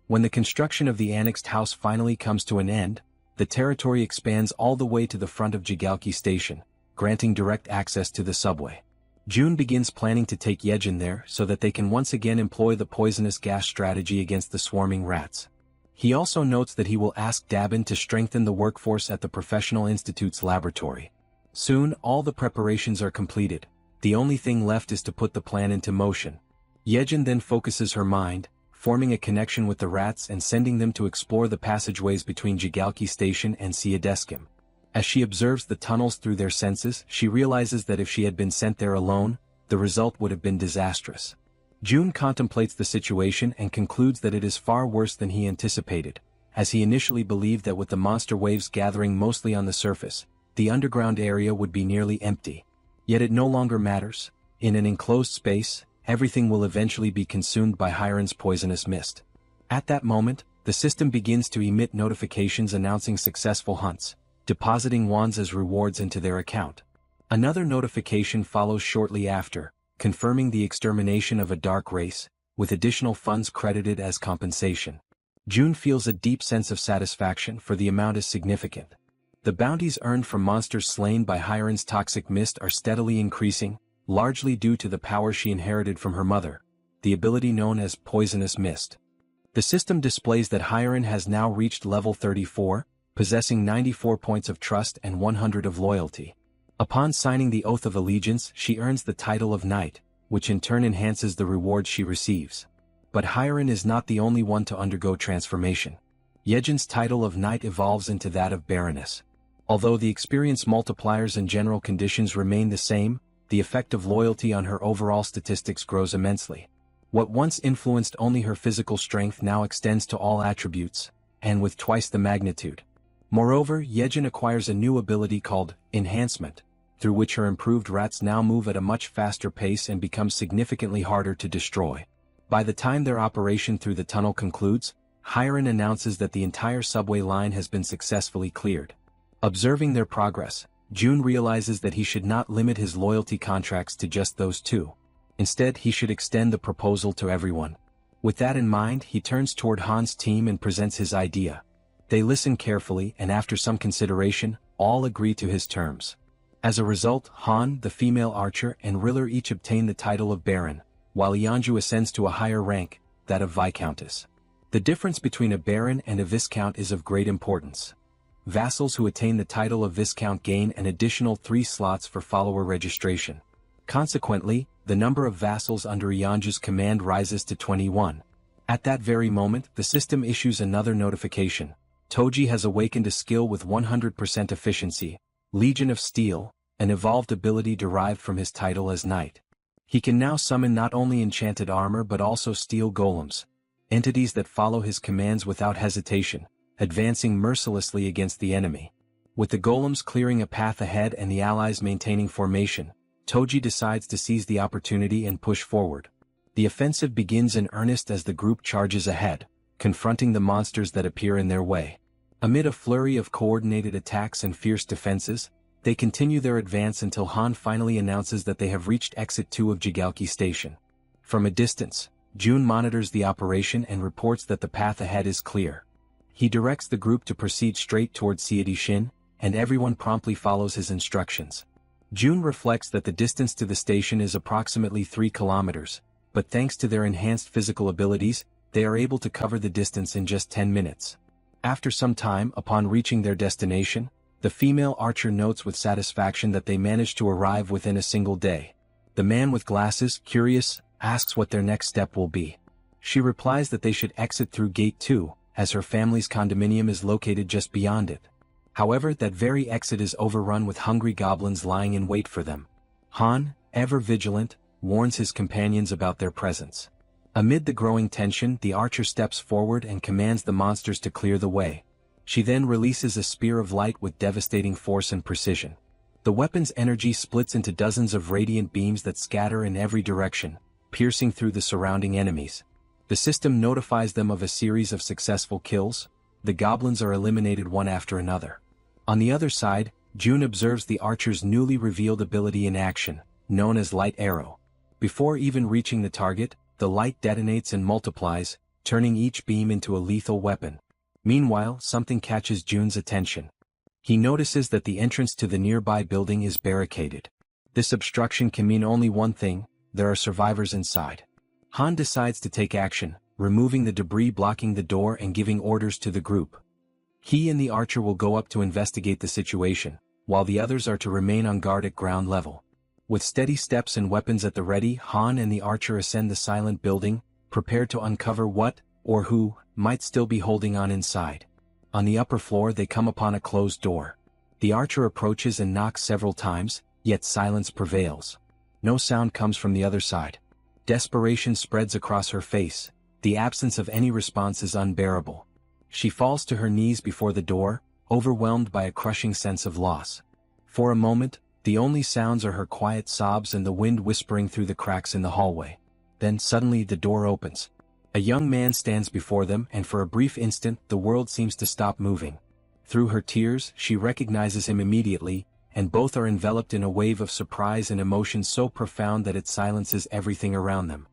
When the construction of the annexed house finally comes to an end, the territory expands all the way to the front of Jigalki Station, granting direct access to the subway. Jun begins planning to take Yejin there so that they can once again employ the poisonous gas strategy against the swarming rats. He also notes that he will ask Dabin to strengthen the workforce at the Professional Institute's laboratory. Soon, all the preparations are completed. The only thing left is to put the plan into motion. Yejin then focuses her mind, forming a connection with the rats and sending them to explore the passageways between Jigalki Station and Siadeskim. As she observes the tunnels through their senses, she realizes that if she had been sent there alone, the result would have been disastrous. Jun contemplates the situation and concludes that it is far worse than he anticipated, as he initially believed that with the monster waves gathering mostly on the surface, the underground area would be nearly empty. Yet it no longer matters. In an enclosed space, everything will eventually be consumed by Hiren's poisonous mist. At that moment, the system begins to emit notifications announcing successful hunts, depositing wands as rewards into their account. Another notification follows shortly after, confirming the extermination of a dark race, with additional funds credited as compensation. Jun feels a deep sense of satisfaction, for the amount is significant. The bounties earned from monsters slain by Hiren's toxic mist are steadily increasing, largely due to the power she inherited from her mother, the ability known as poisonous mist. The system displays that Hiren has now reached level 34, possessing 94 points of trust and 100 of loyalty. Upon signing the Oath of Allegiance, she earns the title of Knight, which in turn enhances the rewards she receives. But Hiren is not the only one to undergo transformation. Yejin's title of knight evolves into that of baroness. Although the experience multipliers and general conditions remain the same, the effect of loyalty on her overall statistics grows immensely. What once influenced only her physical strength now extends to all attributes, and with twice the magnitude. Moreover, Yejin acquires a new ability called enhancement, through which her improved rats now move at a much faster pace and become significantly harder to destroy. By the time their operation through the tunnel concludes, Hiron announces that the entire subway line has been successfully cleared. Observing their progress, June realizes that he should not limit his loyalty contracts to just those two. Instead, he should extend the proposal to everyone. With that in mind, he turns toward Han's team and presents his idea. They listen carefully, and after some consideration, all agree to his terms. As a result, Han, the female archer, and Riller each obtain the title of Baron, while Ianju ascends to a higher rank, that of Viscountess. The difference between a Baron and a Viscount is of great importance. Vassals who attain the title of Viscount gain an additional 3 slots for follower registration. Consequently, the number of vassals under Ianju's command rises to 21. At that very moment, the system issues another notification. Toji has awakened a skill with 100% efficiency, Legion of Steel, an evolved ability derived from his title as knight. He can now summon not only enchanted armor but also steel golems, entities that follow his commands without hesitation, advancing mercilessly against the enemy. With the golems clearing a path ahead and the allies maintaining formation, Toji decides to seize the opportunity and push forward. The offensive begins in earnest as the group charges ahead, confronting the monsters that appear in their way. Amid a flurry of coordinated attacks and fierce defenses, they continue their advance until Han finally announces that they have reached Exit 2 of Jigalki Station. From a distance, June monitors the operation and reports that the path ahead is clear. He directs the group to proceed straight toward Seedishin, and everyone promptly follows his instructions. June reflects that the distance to the station is approximately 3 kilometers, but thanks to their enhanced physical abilities, they are able to cover the distance in just 10 minutes. After some time, upon reaching their destination, the female archer notes with satisfaction that they managed to arrive within a single day. The man with glasses, curious, asks what their next step will be. She replies that they should exit through Gate 2, as her family's condominium is located just beyond it. However, that very exit is overrun with hungry goblins lying in wait for them. Han, ever vigilant, warns his companions about their presence. Amid the growing tension, the archer steps forward and commands the monsters to clear the way. She then releases a spear of light with devastating force and precision. The weapon's energy splits into dozens of radiant beams that scatter in every direction, piercing through the surrounding enemies. The system notifies them of a series of successful kills. The goblins are eliminated one after another. On the other side, June observes the archer's newly revealed ability in action, known as Light Arrow. Before even reaching the target, the light detonates and multiplies, turning each beam into a lethal weapon. Meanwhile, something catches June's attention. He notices that the entrance to the nearby building is barricaded. This obstruction can mean only one thing: there are survivors inside. Han decides to take action, removing the debris blocking the door and giving orders to the group. He and the archer will go up to investigate the situation, while the others are to remain on guard at ground level. With steady steps and weapons at the ready, Han and the archer ascend the silent building, prepared to uncover what, or who, might still be holding on inside. On the upper floor they come upon a closed door. The archer approaches and knocks several times, yet silence prevails. No sound comes from the other side. Desperation spreads across her face. The absence of any response is unbearable. She falls to her knees before the door, overwhelmed by a crushing sense of loss. For a moment, the only sounds are her quiet sobs and the wind whispering through the cracks in the hallway. Then suddenly the door opens. A young man stands before them, and for a brief instant the world seems to stop moving. Through her tears, she recognizes him immediately, and both are enveloped in a wave of surprise and emotion so profound that it silences everything around them.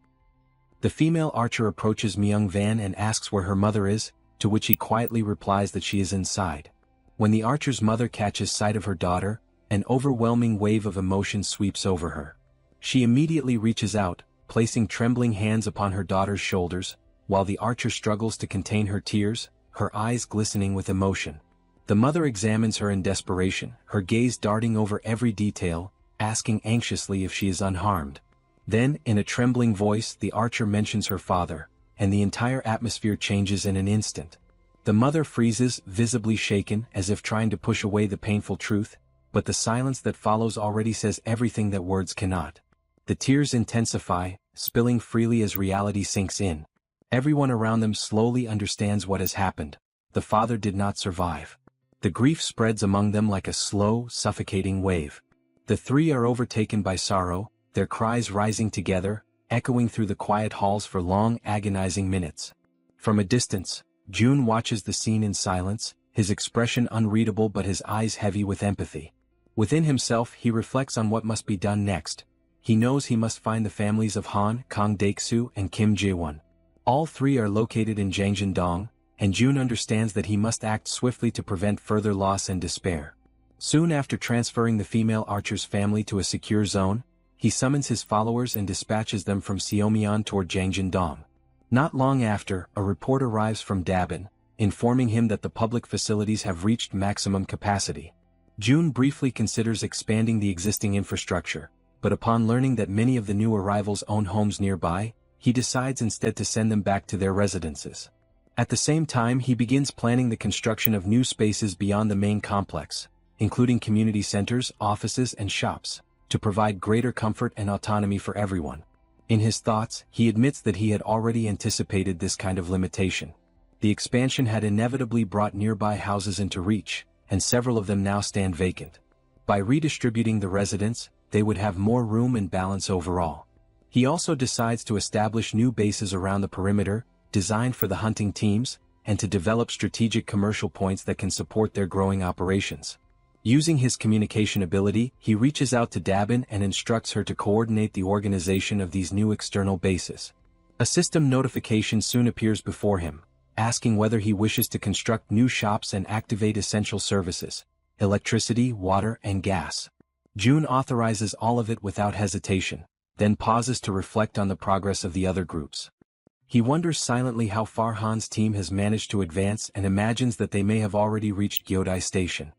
The female archer approaches Myung Van and asks where her mother is, to which he quietly replies that she is inside. When the archer's mother catches sight of her daughter, an overwhelming wave of emotion sweeps over her. She immediately reaches out, placing trembling hands upon her daughter's shoulders, while the archer struggles to contain her tears, her eyes glistening with emotion. The mother examines her in desperation, her gaze darting over every detail, asking anxiously if she is unharmed. Then, in a trembling voice, the archer mentions her father, and the entire atmosphere changes in an instant. The mother freezes, visibly shaken, as if trying to push away the painful truth, but the silence that follows already says everything that words cannot. The tears intensify, spilling freely as reality sinks in. Everyone around them slowly understands what has happened. The father did not survive. The grief spreads among them like a slow, suffocating wave. The three are overtaken by sorrow, their cries rising together, echoing through the quiet halls for long, agonizing minutes. From a distance, June watches the scene in silence, his expression unreadable but his eyes heavy with empathy. Within himself he reflects on what must be done next. He knows he must find the families of Han, Kang Daeksu and Kim Jae-won. All three are located in Jangjin-dong, and June understands that he must act swiftly to prevent further loss and despair. Soon after transferring the female archer's family to a secure zone, he summons his followers and dispatches them from Seomyeon toward Jangjin-dong. Not long after, a report arrives from Dabin, informing him that the public facilities have reached maximum capacity. June briefly considers expanding the existing infrastructure, but upon learning that many of the new arrivals own homes nearby, he decides instead to send them back to their residences. At the same time he begins planning the construction of new spaces beyond the main complex, including community centers, offices and shops, to provide greater comfort and autonomy for everyone. In his thoughts, he admits that he had already anticipated this kind of limitation. The expansion had inevitably brought nearby houses into reach, and several of them now stand vacant. By redistributing the residents, they would have more room and balance overall. He also decides to establish new bases around the perimeter, designed for the hunting teams, and to develop strategic commercial points that can support their growing operations. Using his communication ability, he reaches out to Dabin and instructs her to coordinate the organization of these new external bases. A system notification soon appears before him, asking whether he wishes to construct new shops and activate essential services, electricity, water, and gas. June authorizes all of it without hesitation, then pauses to reflect on the progress of the other groups. He wonders silently how far Han's team has managed to advance and imagines that they may have already reached Gyodai Station.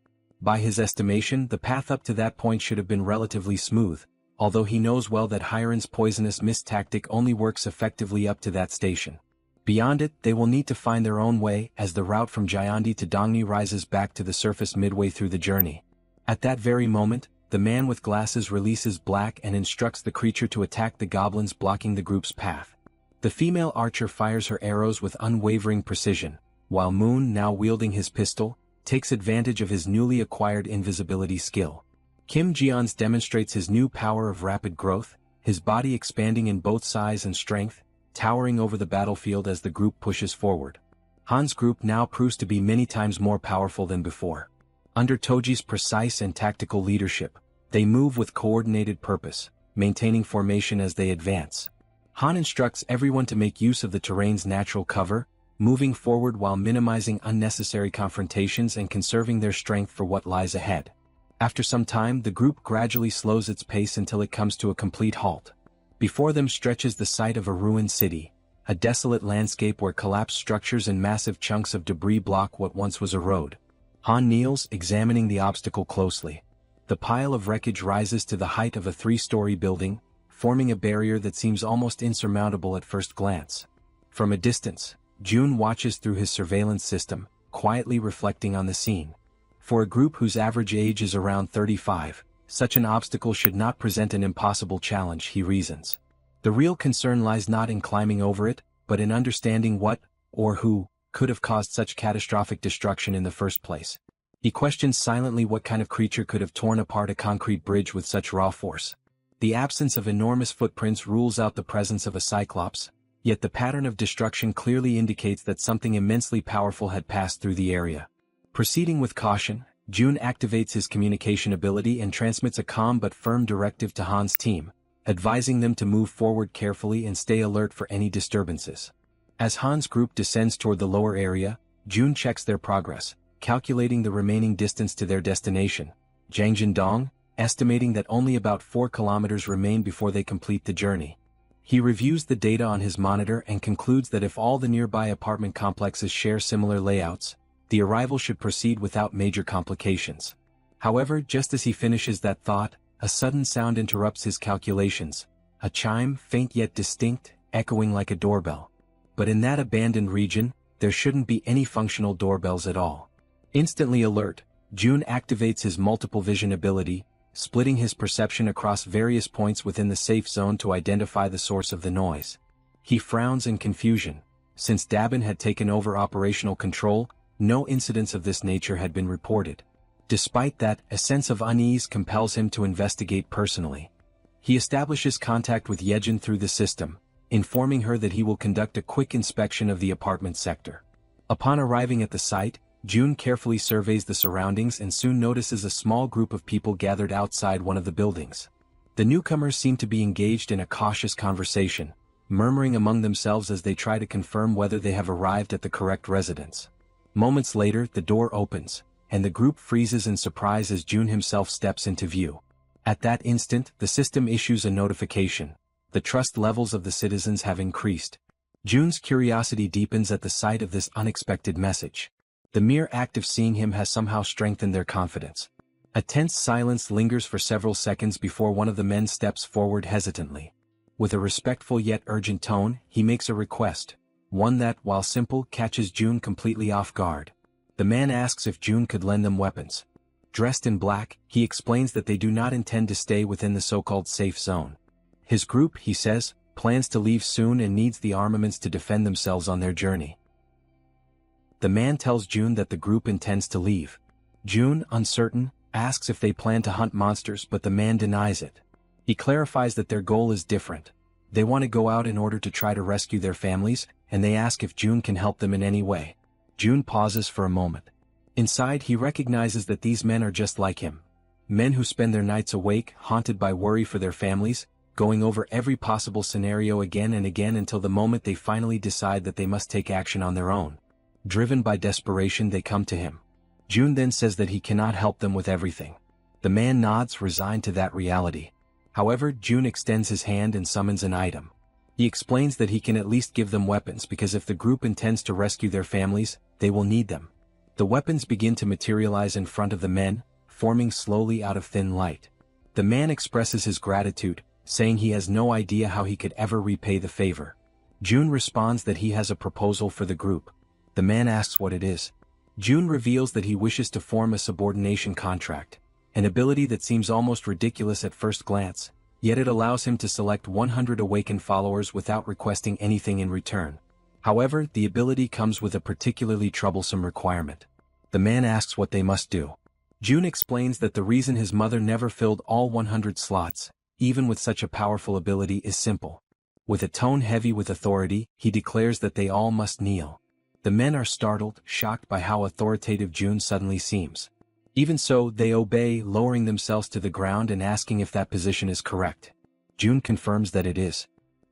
By his estimation, the path up to that point should have been relatively smooth, although he knows well that Hiren's poisonous mist tactic only works effectively up to that station. Beyond it, they will need to find their own way as the route from Gyeonggi to Dongni rises back to the surface midway through the journey. At that very moment, the man with glasses releases Black and instructs the creature to attack the goblins blocking the group's path. The female archer fires her arrows with unwavering precision, while Moon, now wielding his pistol, takes advantage of his newly acquired invisibility skill. Kim Jeon's demonstrates his new power of rapid growth, his body expanding in both size and strength, towering over the battlefield as the group pushes forward. Han's group now proves to be many times more powerful than before. Under Toji's precise and tactical leadership, they move with coordinated purpose, maintaining formation as they advance. Han instructs everyone to make use of the terrain's natural cover, moving forward while minimizing unnecessary confrontations and conserving their strength for what lies ahead. After some time, the group gradually slows its pace until it comes to a complete halt. Before them stretches the site of a ruined city, a desolate landscape where collapsed structures and massive chunks of debris block what once was a road. Han kneels, examining the obstacle closely. The pile of wreckage rises to the height of a 3-story building, forming a barrier that seems almost insurmountable at first glance. From a distance, June watches through his surveillance system, quietly reflecting on the scene. For a group whose average age is around 35, such an obstacle should not present an impossible challenge, he reasons. The real concern lies not in climbing over it, but in understanding what, or who, could have caused such catastrophic destruction in the first place. He questions silently what kind of creature could have torn apart a concrete bridge with such raw force. The absence of enormous footprints rules out the presence of a cyclops, yet the pattern of destruction clearly indicates that something immensely powerful had passed through the area. Proceeding with caution, June activates his communication ability and transmits a calm but firm directive to Han's team, advising them to move forward carefully and stay alert for any disturbances. As Han's group descends toward the lower area, June checks their progress, calculating the remaining distance to their destination, Jangjin-dong, estimating that only about 4 kilometers remain before they complete the journey. He reviews the data on his monitor and concludes that if all the nearby apartment complexes share similar layouts, the arrival should proceed without major complications. However, just as he finishes that thought, a sudden sound interrupts his calculations, a chime, faint yet distinct, echoing like a doorbell. But in that abandoned region, there shouldn't be any functional doorbells at all. Instantly alert, June activates his multiple vision ability, splitting his perception across various points within the safe zone to identify the source of the noise. He frowns in confusion. Since Dabin had taken over operational control, no incidents of this nature had been reported. Despite that, a sense of unease compels him to investigate personally. He establishes contact with Yejin through the system, informing her that he will conduct a quick inspection of the apartment sector. Upon arriving at the site, June carefully surveys the surroundings and soon notices a small group of people gathered outside one of the buildings. The newcomers seem to be engaged in a cautious conversation, murmuring among themselves as they try to confirm whether they have arrived at the correct residence. Moments later, the door opens, and the group freezes in surprise as June himself steps into view. At that instant, the system issues a notification. The trust levels of the citizens have increased. June's curiosity deepens at the sight of this unexpected message. The mere act of seeing him has somehow strengthened their confidence. A tense silence lingers for several seconds before one of the men steps forward hesitantly. With a respectful yet urgent tone, he makes a request, one that, while simple, catches June completely off guard. The man asks if June could lend them weapons. Dressed in black, he explains that they do not intend to stay within the so-called safe zone. His group, he says, plans to leave soon and needs the armaments to defend themselves on their journey. The man tells June that the group intends to leave. June, uncertain, asks if they plan to hunt monsters, but the man denies it. He clarifies that their goal is different. They want to go out in order to try to rescue their families, and they ask if June can help them in any way. June pauses for a moment. Inside, he recognizes that these men are just like him. Men who spend their nights awake, haunted by worry for their families, going over every possible scenario again and again until the moment they finally decide that they must take action on their own. Driven by desperation, they come to him. June then says that he cannot help them with everything. The man nods, resigned to that reality. However, June extends his hand and summons an item. He explains that he can at least give them weapons because if the group intends to rescue their families, they will need them. The weapons begin to materialize in front of the men, forming slowly out of thin light. The man expresses his gratitude, saying he has no idea how he could ever repay the favor. June responds that he has a proposal for the group. The man asks what it is. June reveals that he wishes to form a subordination contract, an ability that seems almost ridiculous at first glance, yet it allows him to select 100 awakened followers without requesting anything in return. However, the ability comes with a particularly troublesome requirement. The man asks what they must do. June explains that the reason his mother never filled all 100 slots, even with such a powerful ability, is simple. With a tone heavy with authority, he declares that they all must kneel. The men are startled, shocked by how authoritative June suddenly seems. Even so, they obey, lowering themselves to the ground and asking if that position is correct. June confirms that it is.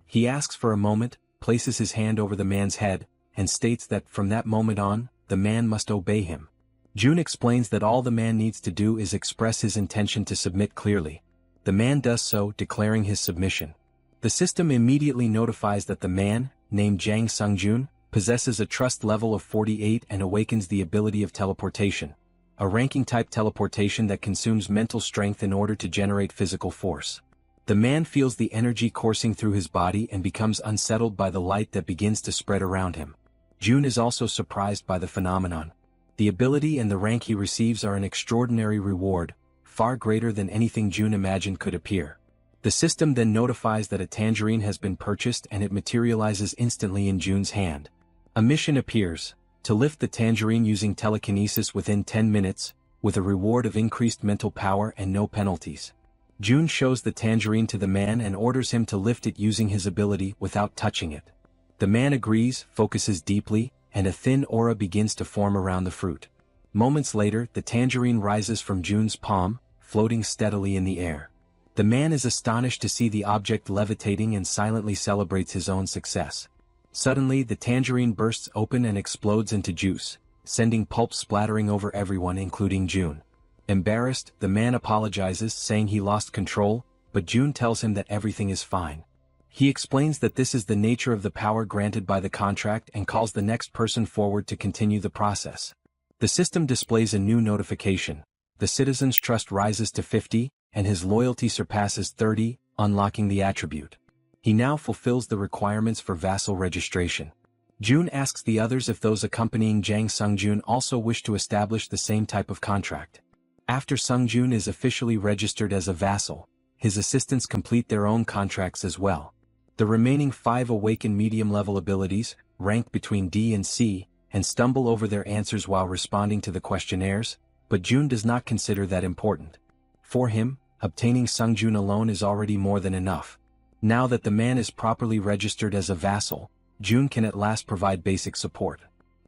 He asks for a moment, places his hand over the man's head, and states that from that moment on, the man must obey him. June explains that all the man needs to do is express his intention to submit clearly. The man does so, declaring his submission. The system immediately notifies that the man, named Jang Sungjun, possesses a trust level of 48 and awakens the ability of teleportation, a ranking-type teleportation that consumes mental strength in order to generate physical force. The man feels the energy coursing through his body and becomes unsettled by the light that begins to spread around him. June is also surprised by the phenomenon. The ability and the rank he receives are an extraordinary reward, far greater than anything June imagined could appear. The system then notifies that a tangerine has been purchased and it materializes instantly in June's hand. A mission appears, to lift the tangerine using telekinesis within 10 minutes, with a reward of increased mental power and no penalties. June shows the tangerine to the man and orders him to lift it using his ability without touching it. The man agrees, focuses deeply, and a thin aura begins to form around the fruit. Moments later, the tangerine rises from June's palm, floating steadily in the air. The man is astonished to see the object levitating and silently celebrates his own success. Suddenly, the tangerine bursts open and explodes into juice, sending pulp splattering over everyone including June. Embarrassed, the man apologizes, saying he lost control, but June tells him that everything is fine. He explains that this is the nature of the power granted by the contract and calls the next person forward to continue the process. The system displays a new notification. The citizen's trust rises to 50, and his loyalty surpasses 30, unlocking the attribute. He now fulfills the requirements for vassal registration. June asks the others if those accompanying Jang Sungjun also wish to establish the same type of contract. After Sungjun is officially registered as a vassal, his assistants complete their own contracts as well. The remaining 5 awaken medium-level abilities, rank between D and C, and stumble over their answers while responding to the questionnaires, but June does not consider that important. For him, obtaining Sungjun alone is already more than enough. Now that the man is properly registered as a vassal, June can at last provide basic support.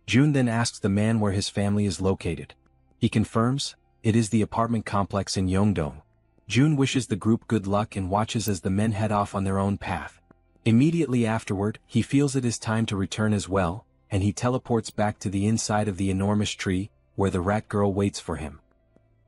June then asks the man where his family is located. He confirms, it is the apartment complex in Yeongdong. June wishes the group good luck and watches as the men head off on their own path. Immediately afterward, he feels it is time to return as well, and he teleports back to the inside of the enormous tree, where the rat girl waits for him.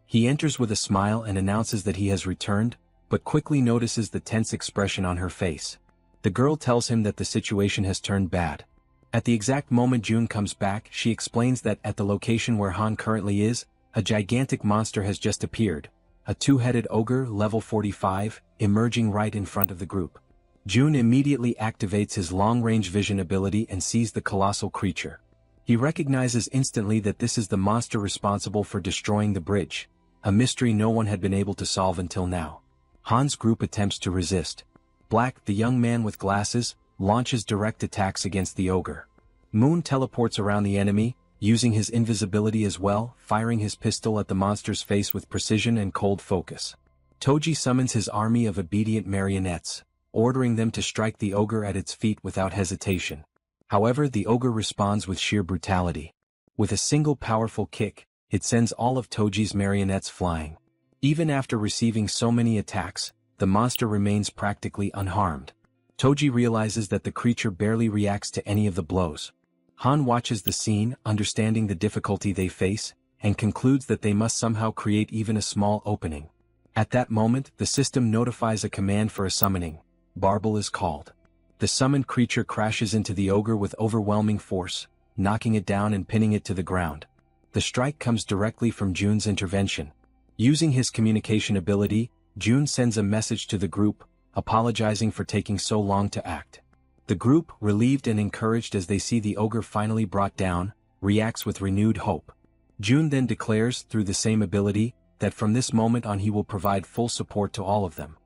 He enters with a smile and announces that he has returned, but quickly notices the tense expression on her face. The girl tells him that the situation has turned bad. At the exact moment June comes back, she explains that at the location where Han currently is, a gigantic monster has just appeared, a 2-headed ogre level 45, emerging right in front of the group. June immediately activates his long-range vision ability and sees the colossal creature. He recognizes instantly that this is the monster responsible for destroying the bridge, a mystery no one had been able to solve until now. Han's group attempts to resist. Black, the young man with glasses, launches direct attacks against the ogre. Moon teleports around the enemy, using his invisibility as well, firing his pistol at the monster's face with precision and cold focus. Toji summons his army of obedient marionettes, ordering them to strike the ogre at its feet without hesitation. However, the ogre responds with sheer brutality. With a single powerful kick, it sends all of Toji's marionettes flying. Even after receiving so many attacks, the monster remains practically unharmed. Toji realizes that the creature barely reacts to any of the blows. Han watches the scene, understanding the difficulty they face, and concludes that they must somehow create even a small opening. At that moment, the system notifies a command for a summoning. Barbel is called. The summoned creature crashes into the ogre with overwhelming force, knocking it down and pinning it to the ground. The strike comes directly from June's intervention. Using his communication ability, June sends a message to the group, apologizing for taking so long to act. The group, relieved and encouraged as they see the ogre finally brought down, reacts with renewed hope. June then declares, through the same ability, that from this moment on he will provide full support to all of them.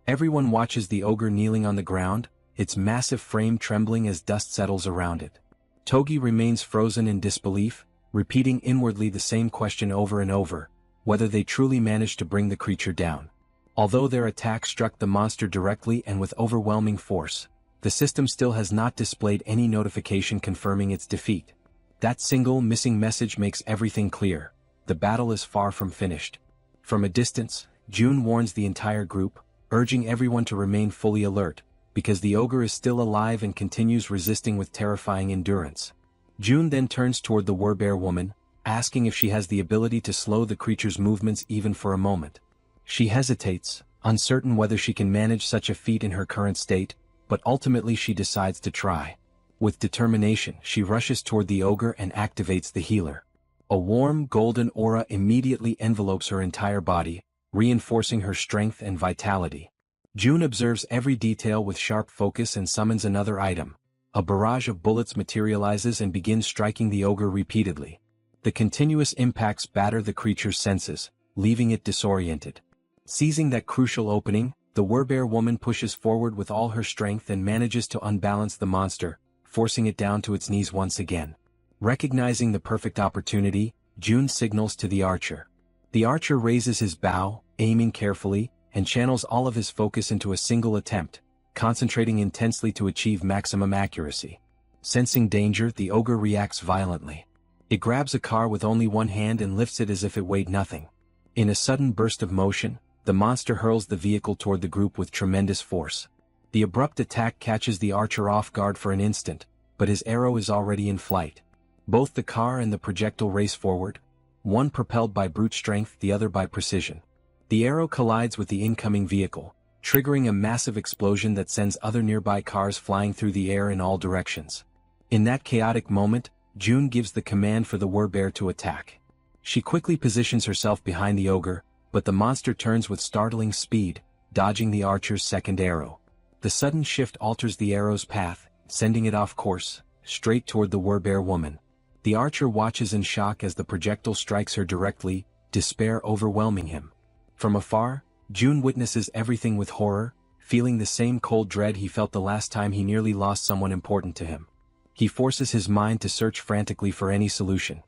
Everyone watches the ogre kneeling on the ground, its massive frame trembling as dust settles around it. Togi remains frozen in disbelief, repeating inwardly the same question over and over, whether they truly managed to bring the creature down. Although their attack struck the monster directly and with overwhelming force, the system still has not displayed any notification confirming its defeat. That single missing message makes everything clear. The battle is far from finished. From a distance, June warns the entire group, urging everyone to remain fully alert, because the ogre is still alive and continues resisting with terrifying endurance. June then turns toward the werbear woman, asking if she has the ability to slow the creature's movements even for a moment. She hesitates, uncertain whether she can manage such a feat in her current state, but ultimately she decides to try. With determination, she rushes toward the ogre and activates the healer. A warm, golden aura immediately envelopes her entire body, reinforcing her strength and vitality. June observes every detail with sharp focus and summons another item. A barrage of bullets materializes and begins striking the ogre repeatedly. The continuous impacts batter the creature's senses, leaving it disoriented. Seizing that crucial opening, the werbear woman pushes forward with all her strength and manages to unbalance the monster, forcing it down to its knees once again. Recognizing the perfect opportunity, June signals to the archer. The archer raises his bow, aiming carefully, and channels all of his focus into a single attempt, concentrating intensely to achieve maximum accuracy. Sensing danger, the ogre reacts violently. It grabs a car with only one hand and lifts it as if it weighed nothing. In a sudden burst of motion, the monster hurls the vehicle toward the group with tremendous force. The abrupt attack catches the archer off guard for an instant, but his arrow is already in flight. Both the car and the projectile race forward, one propelled by brute strength, the other by precision. The arrow collides with the incoming vehicle, triggering a massive explosion that sends other nearby cars flying through the air in all directions. In that chaotic moment, June gives the command for the werbear to attack. She quickly positions herself behind the ogre, but the monster turns with startling speed, dodging the archer's second arrow. The sudden shift alters the arrow's path, sending it off course, straight toward the Werbear woman. The archer watches in shock as the projectile strikes her directly, despair overwhelming him. From afar, June witnesses everything with horror, feeling the same cold dread he felt the last time he nearly lost someone important to him. He forces his mind to search frantically for any solution.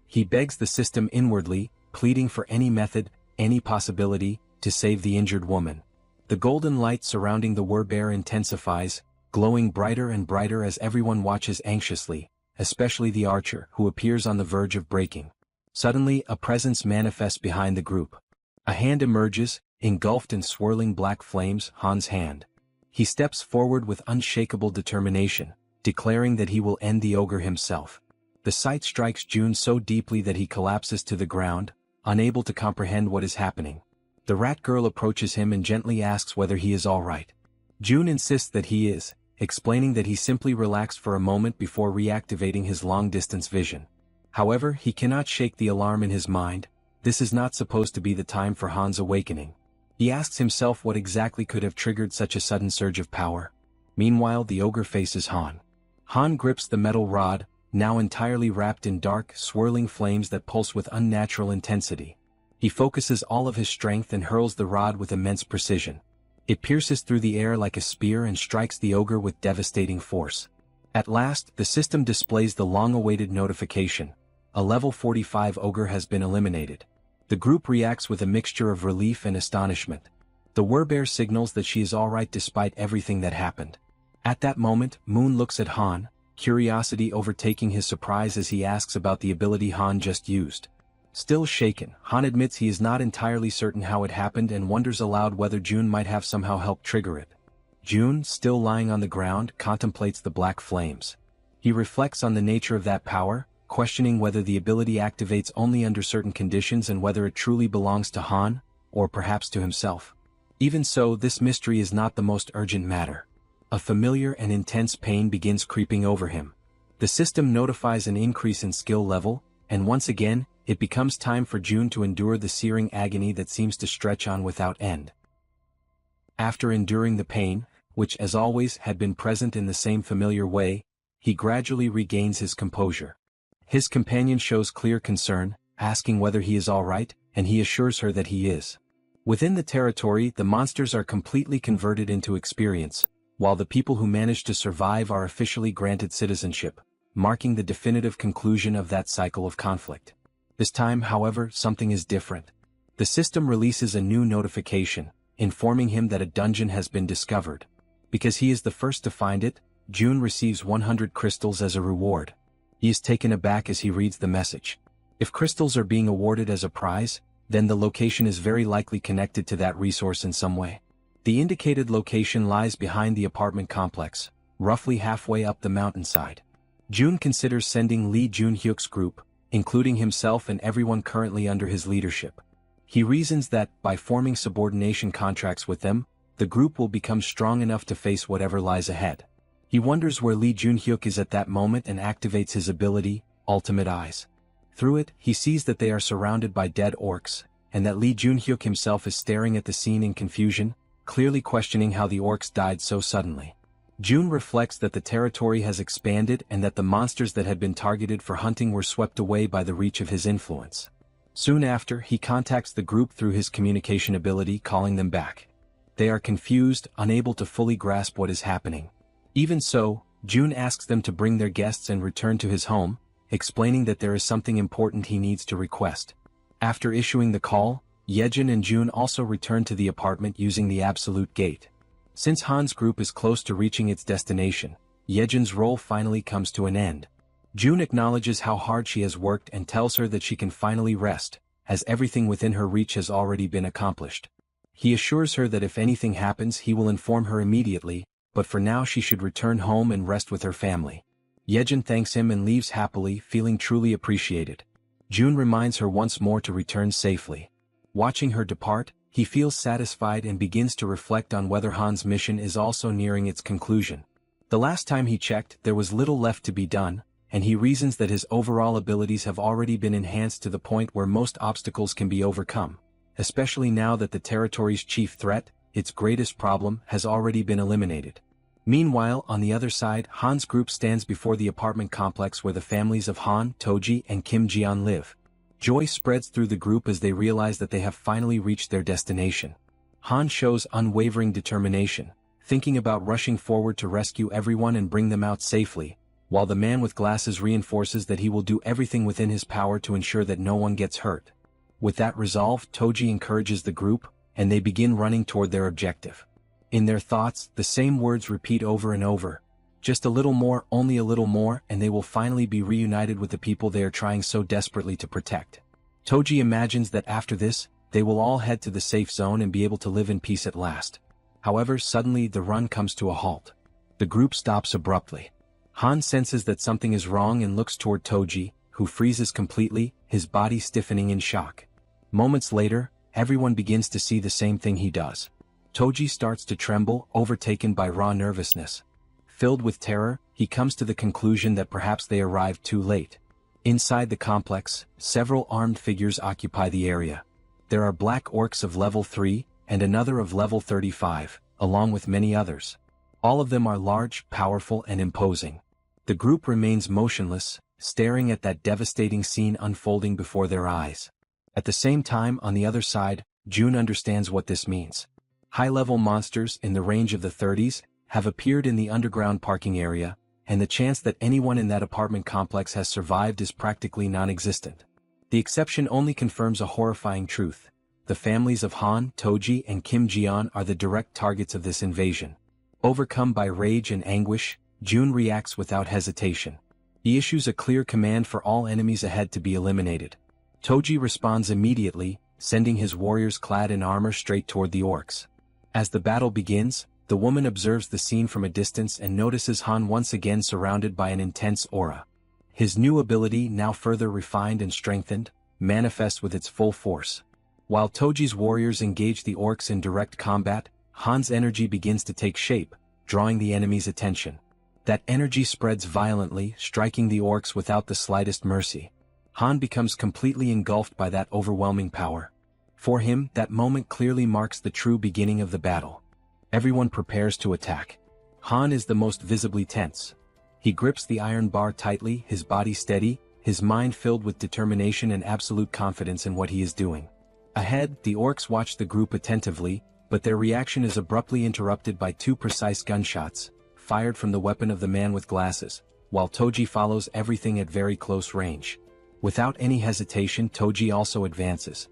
He begs the system inwardly, pleading for any method, any possibility, to save the injured woman. The golden light surrounding the Werbear intensifies, glowing brighter and brighter as everyone watches anxiously, especially the archer, who appears on the verge of breaking. Suddenly, a presence manifests behind the group. A hand emerges, engulfed in swirling black flames, Han's hand. He steps forward with unshakable determination, declaring that he will end the ogre himself. The sight strikes June so deeply that he collapses to the ground, unable to comprehend what is happening. The rat girl approaches him and gently asks whether he is all right. June insists that he is, explaining that he simply relaxed for a moment before reactivating his long-distance vision. However, he cannot shake the alarm in his mind. This is not supposed to be the time for Han's awakening. He asks himself what exactly could have triggered such a sudden surge of power. Meanwhile, the ogre faces Han. Han grips the metal rod, now entirely wrapped in dark, swirling flames that pulse with unnatural intensity. He focuses all of his strength and hurls the rod with immense precision. It pierces through the air like a spear and strikes the ogre with devastating force. At last, the system displays the long-awaited notification. A level 45 ogre has been eliminated. The group reacts with a mixture of relief and astonishment. The Werbear signals that she is alright despite everything that happened. At that moment, Moon looks at Han, curiosity overtaking his surprise as he asks about the ability Han just used. Still shaken, Han admits he is not entirely certain how it happened and wonders aloud whether June might have somehow helped trigger it. June, still lying on the ground, contemplates the black flames. He reflects on the nature of that power, questioning whether the ability activates only under certain conditions and whether it truly belongs to Han, or perhaps to himself. Even so, this mystery is not the most urgent matter. A familiar and intense pain begins creeping over him. The system notifies an increase in skill level, and once again, it becomes time for June to endure the searing agony that seems to stretch on without end. After enduring the pain, which as always had been present in the same familiar way, he gradually regains his composure. His companion shows clear concern, asking whether he is all right, and he assures her that he is. Within the territory, the monsters are completely converted into experience, while the people who manage to survive are officially granted citizenship, marking the definitive conclusion of that cycle of conflict. This time, however, something is different. The system releases a new notification, informing him that a dungeon has been discovered. Because he is the first to find it, June receives 100 crystals as a reward. He is taken aback as he reads the message. If crystals are being awarded as a prize, then the location is very likely connected to that resource in some way. The indicated location lies behind the apartment complex, roughly halfway up the mountainside. June considers sending Lee Junhyuk's group, including himself and everyone currently under his leadership. He reasons that, by forming subordination contracts with them, the group will become strong enough to face whatever lies ahead. He wonders where Lee Junhyuk is at that moment and activates his ability, Ultimate Eyes. Through it, he sees that they are surrounded by dead orcs, and that Lee Junhyuk himself is staring at the scene in confusion, clearly questioning how the orcs died so suddenly. June reflects that the territory has expanded and that the monsters that had been targeted for hunting were swept away by the reach of his influence. Soon after, he contacts the group through his communication ability, calling them back. They are confused, unable to fully grasp what is happening. Even so, June asks them to bring their guests and return to his home, explaining that there is something important he needs to request. After issuing the call, Yejin and June also return to the apartment using the absolute gate. Since Han's group is close to reaching its destination, Yejin's role finally comes to an end. June acknowledges how hard she has worked and tells her that she can finally rest, as everything within her reach has already been accomplished. He assures her that if anything happens he will inform her immediately, but for now she should return home and rest with her family. Yejin thanks him and leaves happily, feeling truly appreciated. June reminds her once more to return safely. Watching her depart, he feels satisfied and begins to reflect on whether Han's mission is also nearing its conclusion. The last time he checked, there was little left to be done, and he reasons that his overall abilities have already been enhanced to the point where most obstacles can be overcome, especially now that the territory's chief threat, its greatest problem, has already been eliminated. Meanwhile, on the other side, Han's group stands before the apartment complex where the families of Han, Toji, and Kim Jian live. Joy spreads through the group as they realize that they have finally reached their destination. Han shows unwavering determination, thinking about rushing forward to rescue everyone and bring them out safely, while the man with glasses reinforces that he will do everything within his power to ensure that no one gets hurt. With that resolve, Toji encourages the group, and they begin running toward their objective. In their thoughts, the same words repeat over and over. Just a little more, only a little more, and they will finally be reunited with the people they are trying so desperately to protect. Toji imagines that after this, they will all head to the safe zone and be able to live in peace at last. However, suddenly the run comes to a halt. The group stops abruptly. Han senses that something is wrong and looks toward Toji, who freezes completely, his body stiffening in shock. Moments later, everyone begins to see the same thing he does. Toji starts to tremble, overtaken by raw nervousness. Filled with terror, he comes to the conclusion that perhaps they arrived too late. Inside the complex, several armed figures occupy the area. There are black orcs of level 3, and another of level 35, along with many others. All of them are large, powerful, and imposing. The group remains motionless, staring at that devastating scene unfolding before their eyes. At the same time, on the other side, June understands what this means. High-level monsters in the range of the 30s have appeared in the underground parking area, and the chance that anyone in that apartment complex has survived is practically non-existent. The exception only confirms a horrifying truth. The families of Han, Toji, and Kim Jian are the direct targets of this invasion. Overcome by rage and anguish, June reacts without hesitation. He issues a clear command for all enemies ahead to be eliminated. Toji responds immediately, sending his warriors clad in armor straight toward the orcs. As the battle begins, the woman observes the scene from a distance and notices Han once again surrounded by an intense aura. His new ability, now further refined and strengthened, manifests with its full force. While Toji's warriors engage the orcs in direct combat, Han's energy begins to take shape, drawing the enemy's attention. That energy spreads violently, striking the orcs without the slightest mercy. Han becomes completely engulfed by that overwhelming power. For him, that moment clearly marks the true beginning of the battle. Everyone prepares to attack. Han is the most visibly tense. He grips the iron bar tightly, his body steady, his mind filled with determination and absolute confidence in what he is doing. Ahead, the orcs watch the group attentively, but their reaction is abruptly interrupted by two precise gunshots, fired from the weapon of the man with glasses, while Toji follows everything at very close range. Without any hesitation, Toji also advances.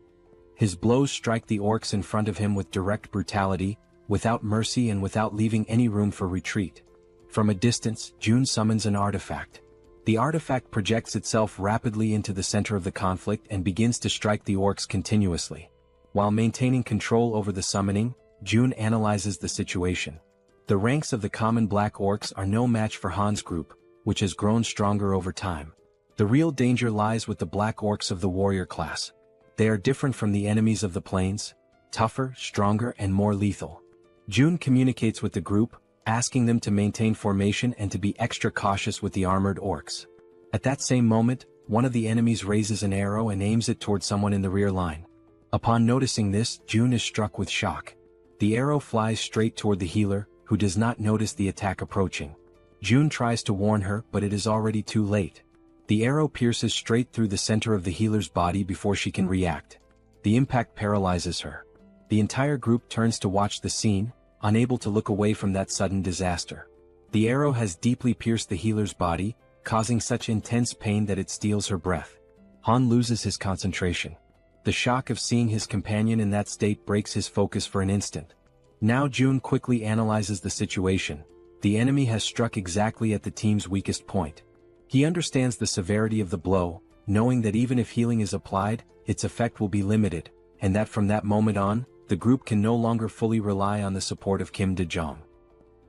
His blows strike the orcs in front of him with direct brutality, without mercy and without leaving any room for retreat. From a distance, June summons an artifact. The artifact projects itself rapidly into the center of the conflict and begins to strike the orcs continuously. While maintaining control over the summoning, June analyzes the situation. The ranks of the common black orcs are no match for Han's group, which has grown stronger over time. The real danger lies with the black orcs of the warrior class. They are different from the enemies of the plains, tougher, stronger, and more lethal. June communicates with the group, asking them to maintain formation and to be extra cautious with the armored orcs. At that same moment, one of the enemies raises an arrow and aims it toward someone in the rear line. Upon noticing this, June is struck with shock. The arrow flies straight toward the healer, who does not notice the attack approaching. June tries to warn her, but it is already too late. The arrow pierces straight through the center of the healer's body before she can react. The impact paralyzes her. The entire group turns to watch the scene, unable to look away from that sudden disaster. The arrow has deeply pierced the healer's body, causing such intense pain that it steals her breath. Han loses his concentration. The shock of seeing his companion in that state breaks his focus for an instant. Now June quickly analyzes the situation. The enemy has struck exactly at the team's weakest point. He understands the severity of the blow, knowing that even if healing is applied, its effect will be limited, and that from that moment on, the group can no longer fully rely on the support of Kim De-jong.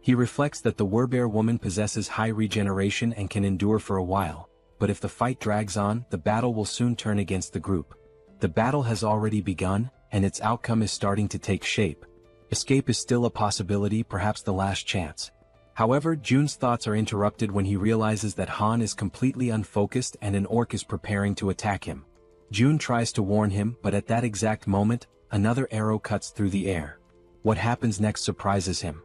He reflects that the Werbear woman possesses high regeneration and can endure for a while, but if the fight drags on, the battle will soon turn against the group. The battle has already begun, and its outcome is starting to take shape. Escape is still a possibility, perhaps the last chance. However, June's thoughts are interrupted when he realizes that Han is completely unfocused and an orc is preparing to attack him. June tries to warn him, but at that exact moment, another arrow cuts through the air. What happens next surprises him.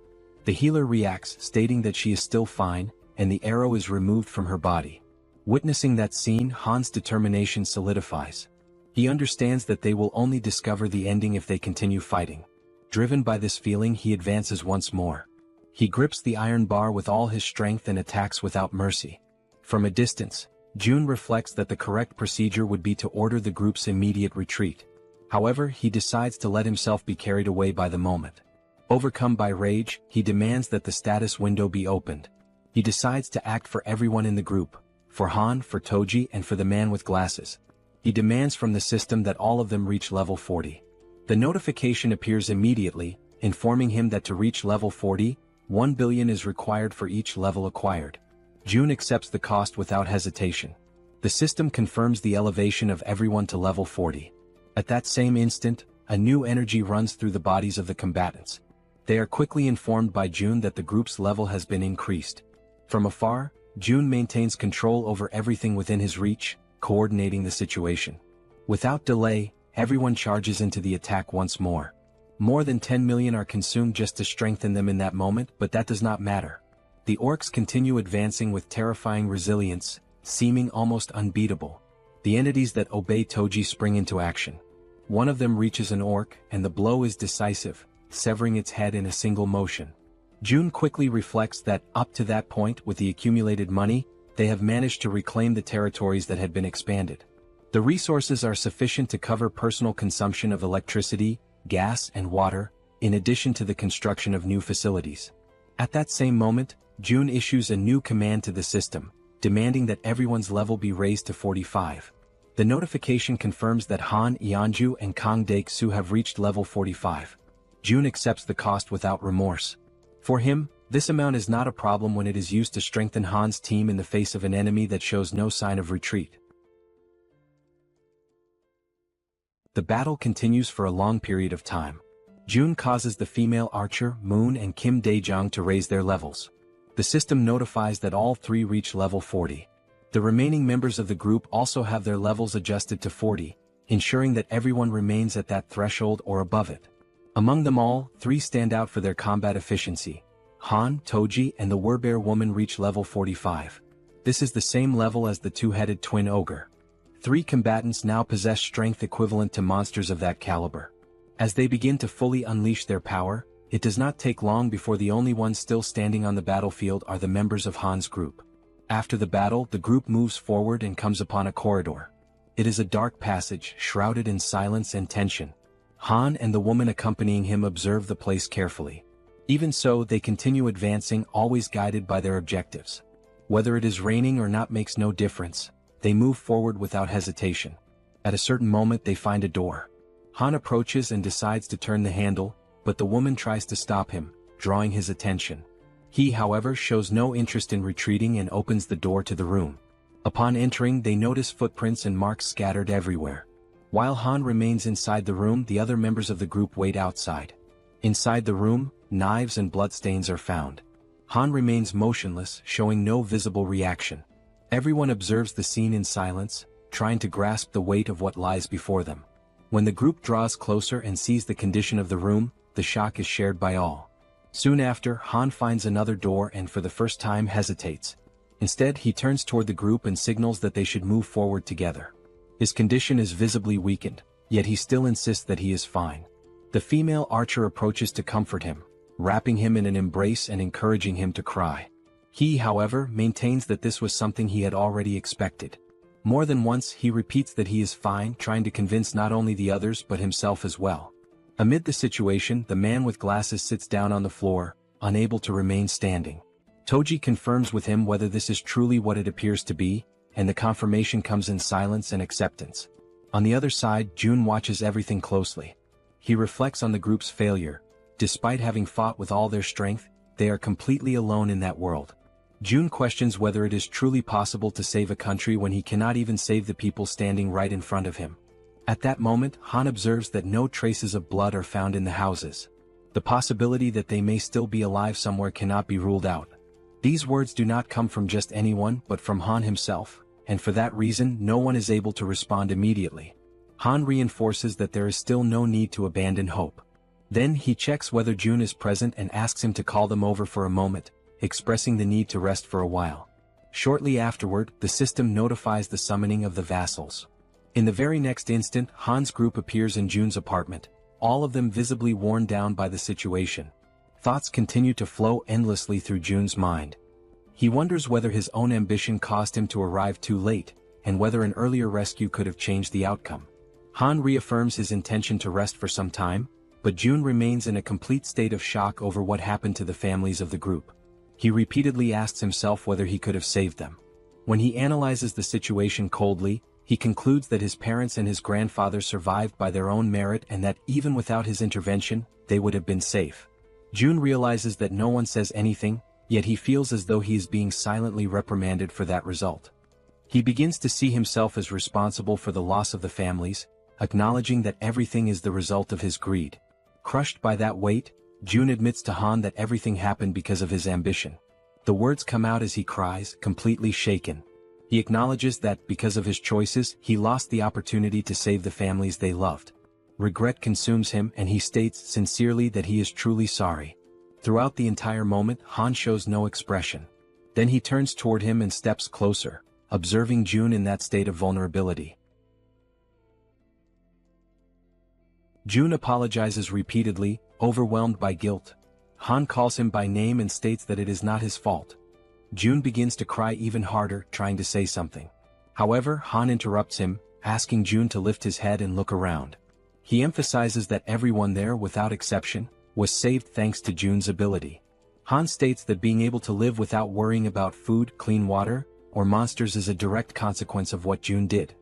The healer reacts, stating that she is still fine, and the arrow is removed from her body. Witnessing that scene, Han's determination solidifies. He understands that they will only discover the ending if they continue fighting. Driven by this feeling, he advances once more. He grips the iron bar with all his strength and attacks without mercy. From a distance, Jun reflects that the correct procedure would be to order the group's immediate retreat. However, he decides to let himself be carried away by the moment. Overcome by rage, he demands that the status window be opened. He decides to act for everyone in the group, for Han, for Toji, and for the man with glasses. He demands from the system that all of them reach level 40. The notification appears immediately, informing him that to reach level 40, 1 billion is required for each level acquired. Jun accepts the cost without hesitation. The system confirms the elevation of everyone to level 40. At that same instant, a new energy runs through the bodies of the combatants. They are quickly informed by Jun that the group's level has been increased. From afar, Jun maintains control over everything within his reach, coordinating the situation. Without delay, everyone charges into the attack once more. More than 10 million are consumed just to strengthen them in that moment, but that does not matter. The orcs continue advancing with terrifying resilience, seeming almost unbeatable. The entities that obey Toji spring into action. One of them reaches an orc, and the blow is decisive, severing its head in a single motion. Jun quickly reflects that, up to that point, with the accumulated money, they have managed to reclaim the territories that had been expanded. The resources are sufficient to cover personal consumption of electricity, gas, and water, in addition to the construction of new facilities. At that same moment, Jun issues a new command to the system, demanding that everyone's level be raised to 45. The notification confirms that Han Yeonju and Kang Dae-soo have reached level 45. Jun accepts the cost without remorse. For him, this amount is not a problem when it is used to strengthen Han's team in the face of an enemy that shows no sign of retreat. The battle continues for a long period of time. Jun causes the female archer, Moon, and Kim Dae-jung to raise their levels. The system notifies that all three reach level 40. The remaining members of the group also have their levels adjusted to 40, ensuring that everyone remains at that threshold or above it. Among them all, three stand out for their combat efficiency. Han, Toji, and the Werbear woman reach level 45. This is the same level as the two-headed twin ogre. Three combatants now possess strength equivalent to monsters of that caliber. As they begin to fully unleash their power, it does not take long before the only ones still standing on the battlefield are the members of Han's group. After the battle, the group moves forward and comes upon a corridor. It is a dark passage, shrouded in silence and tension. Han and the woman accompanying him observe the place carefully. Even so, they continue advancing, always guided by their objectives. Whether it is raining or not makes no difference. They move forward without hesitation. At a certain moment they find a door. Han approaches and decides to turn the handle, but the woman tries to stop him, drawing his attention. He, however, shows no interest in retreating and opens the door to the room. Upon entering, they notice footprints and marks scattered everywhere. While Han remains inside the room, the other members of the group wait outside. Inside the room, knives and bloodstains are found. Han remains motionless, showing no visible reaction. Everyone observes the scene in silence, trying to grasp the weight of what lies before them. When the group draws closer and sees the condition of the room, the shock is shared by all. Soon after, Han finds another door and for the first time hesitates. Instead, he turns toward the group and signals that they should move forward together. His condition is visibly weakened, yet he still insists that he is fine. The female archer approaches to comfort him, wrapping him in an embrace and encouraging him to cry. He, however, maintains that this was something he had already expected. More than once he repeats that he is fine, trying to convince not only the others but himself as well. Amid the situation, the man with glasses sits down on the floor, unable to remain standing. Toji confirms with him whether this is truly what it appears to be, and the confirmation comes in silence and acceptance. On the other side, Jun watches everything closely. He reflects on the group's failure. Despite having fought with all their strength, they are completely alone in that world. Jun questions whether it is truly possible to save a country when he cannot even save the people standing right in front of him. At that moment, Han observes that no traces of blood are found in the houses. The possibility that they may still be alive somewhere cannot be ruled out. These words do not come from just anyone but from Han himself, and for that reason no one is able to respond immediately. Han reinforces that there is still no need to abandon hope. Then he checks whether June is present and asks him to call them over for a moment, expressing the need to rest for a while. Shortly afterward, the system notifies the summoning of the vassals. In the very next instant, Han's group appears in June's apartment, all of them visibly worn down by the situation. Thoughts continue to flow endlessly through June's mind. He wonders whether his own ambition caused him to arrive too late, and whether an earlier rescue could have changed the outcome. Han reaffirms his intention to rest for some time, but June remains in a complete state of shock over what happened to the families of the group. He repeatedly asks himself whether he could have saved them. When he analyzes the situation coldly, he concludes that his parents and his grandfather survived by their own merit and that even without his intervention, they would have been safe. June realizes that no one says anything, yet he feels as though he is being silently reprimanded for that result. He begins to see himself as responsible for the loss of the families, acknowledging that everything is the result of his greed. Crushed by that weight, June admits to Han that everything happened because of his ambition. The words come out as he cries, completely shaken. He acknowledges that, because of his choices, he lost the opportunity to save the families they loved. Regret consumes him and he states sincerely that he is truly sorry. Throughout the entire moment, Han shows no expression. Then he turns toward him and steps closer, observing June in that state of vulnerability. June apologizes repeatedly, overwhelmed by guilt. Han calls him by name and states that it is not his fault. June begins to cry even harder, trying to say something. However, Han interrupts him, asking June to lift his head and look around. He emphasizes that everyone there, without exception, was saved thanks to June's ability. Han states that being able to live without worrying about food, clean water, or monsters is a direct consequence of what June did.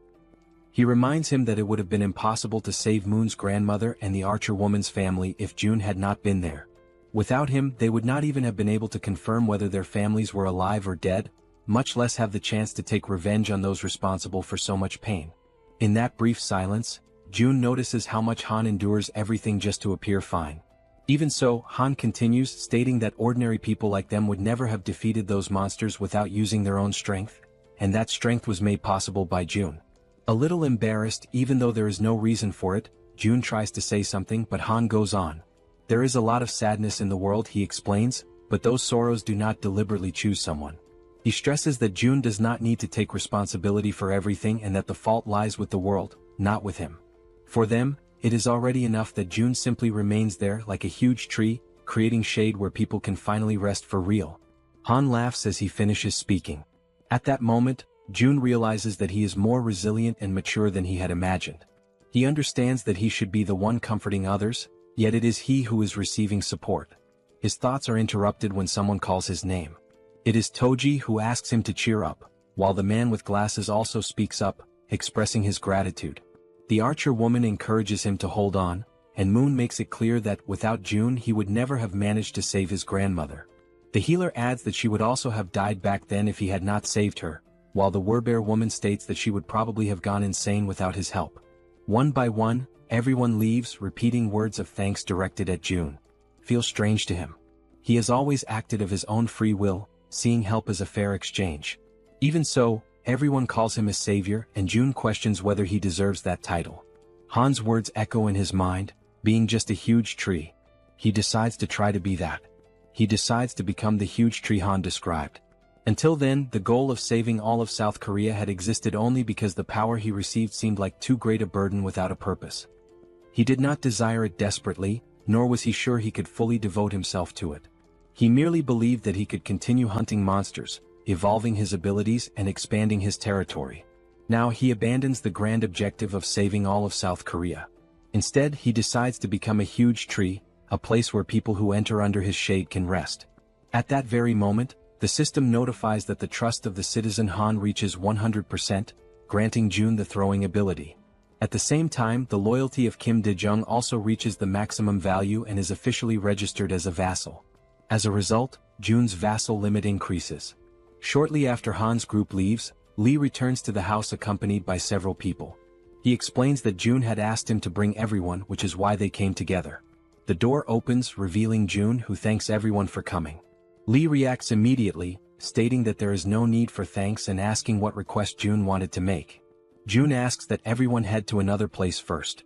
He reminds him that it would have been impossible to save Moon's grandmother and the Archer woman's family if June had not been there. Without him, they would not even have been able to confirm whether their families were alive or dead, much less have the chance to take revenge on those responsible for so much pain. In that brief silence, June notices how much Han endures everything just to appear fine. Even so, Han continues, stating that ordinary people like them would never have defeated those monsters without using their own strength, and that strength was made possible by June. A little embarrassed, even though there is no reason for it, June tries to say something but Han goes on. There is a lot of sadness in the world, he explains, but those sorrows do not deliberately choose someone. He stresses that June does not need to take responsibility for everything and that the fault lies with the world, not with him. For them, it is already enough that June simply remains there like a huge tree, creating shade where people can finally rest for real. Han laughs as he finishes speaking. At that moment, June realizes that he is more resilient and mature than he had imagined. He understands that he should be the one comforting others, yet it is he who is receiving support. His thoughts are interrupted when someone calls his name. It is Toji who asks him to cheer up, while the man with glasses also speaks up, expressing his gratitude. The Archer woman encourages him to hold on, and Moon makes it clear that without June he would never have managed to save his grandmother. The healer adds that she would also have died back then if he had not saved her, while the Werbear woman states that she would probably have gone insane without his help. One by one, everyone leaves, repeating words of thanks directed at June. Feels strange to him. He has always acted of his own free will, seeing help as a fair exchange. Even so, everyone calls him a savior, and June questions whether he deserves that title. Han's words echo in his mind, being just a huge tree. He decides to try to be that. He decides to become the huge tree Han described. Until then, the goal of saving all of South Korea had existed only because the power he received seemed like too great a burden without a purpose. He did not desire it desperately, nor was he sure he could fully devote himself to it. He merely believed that he could continue hunting monsters, evolving his abilities and expanding his territory. Now he abandons the grand objective of saving all of South Korea. Instead, he decides to become a huge tree, a place where people who enter under his shade can rest. At that very moment, the system notifies that the trust of the citizen Han reaches 100%, granting June the throwing ability. At the same time, the loyalty of Kim Dae-jung also reaches the maximum value and is officially registered as a vassal. As a result, June's vassal limit increases. Shortly after Han's group leaves, Lee returns to the house accompanied by several people. He explains that June had asked him to bring everyone, which is why they came together. The door opens, revealing June, who thanks everyone for coming. Lee reacts immediately, stating that there is no need for thanks and asking what request June wanted to make. June asks that everyone head to another place first.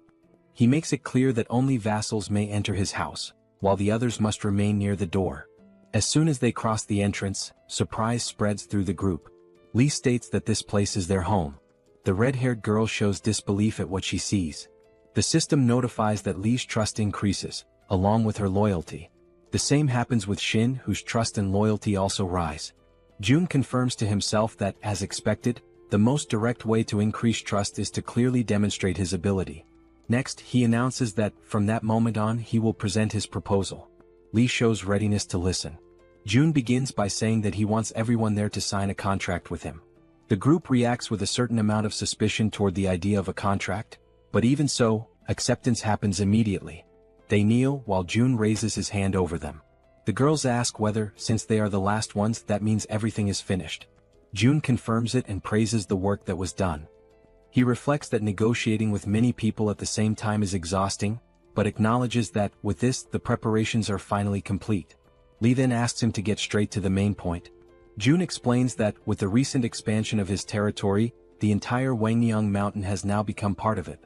He makes it clear that only vassals may enter his house, while the others must remain near the door. As soon as they cross the entrance, surprise spreads through the group. Lee states that this place is their home. The red-haired girl shows disbelief at what she sees. The system notifies that Lee's trust increases, along with her loyalty. The same happens with Shin, whose trust and loyalty also rise. Jun confirms to himself that, as expected, the most direct way to increase trust is to clearly demonstrate his ability. Next, he announces that, from that moment on, he will present his proposal. Lee shows readiness to listen. Jun begins by saying that he wants everyone there to sign a contract with him. The group reacts with a certain amount of suspicion toward the idea of a contract, but even so, acceptance happens immediately. They kneel while Jun raises his hand over them. The girls ask whether, since they are the last ones, that means everything is finished. Jun confirms it and praises the work that was done. He reflects that negotiating with many people at the same time is exhausting, but acknowledges that, with this, the preparations are finally complete. Lee then asks him to get straight to the main point. Jun explains that, with the recent expansion of his territory, the entire Wangyang mountain has now become part of it.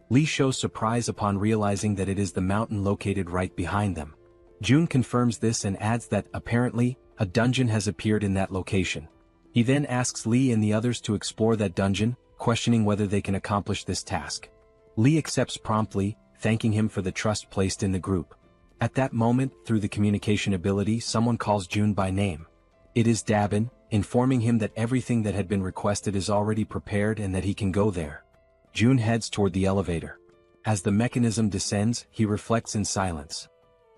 Lee shows surprise upon realizing that it is the mountain located right behind them. Jun confirms this and adds that, apparently, a dungeon has appeared in that location. He then asks Lee and the others to explore that dungeon, questioning whether they can accomplish this task. Lee accepts promptly, thanking him for the trust placed in the group. At that moment, through the communication ability, someone calls Jun by name. It is Dabin, informing him that everything that had been requested is already prepared and that he can go there. Jun heads toward the elevator. As the mechanism descends, he reflects in silence.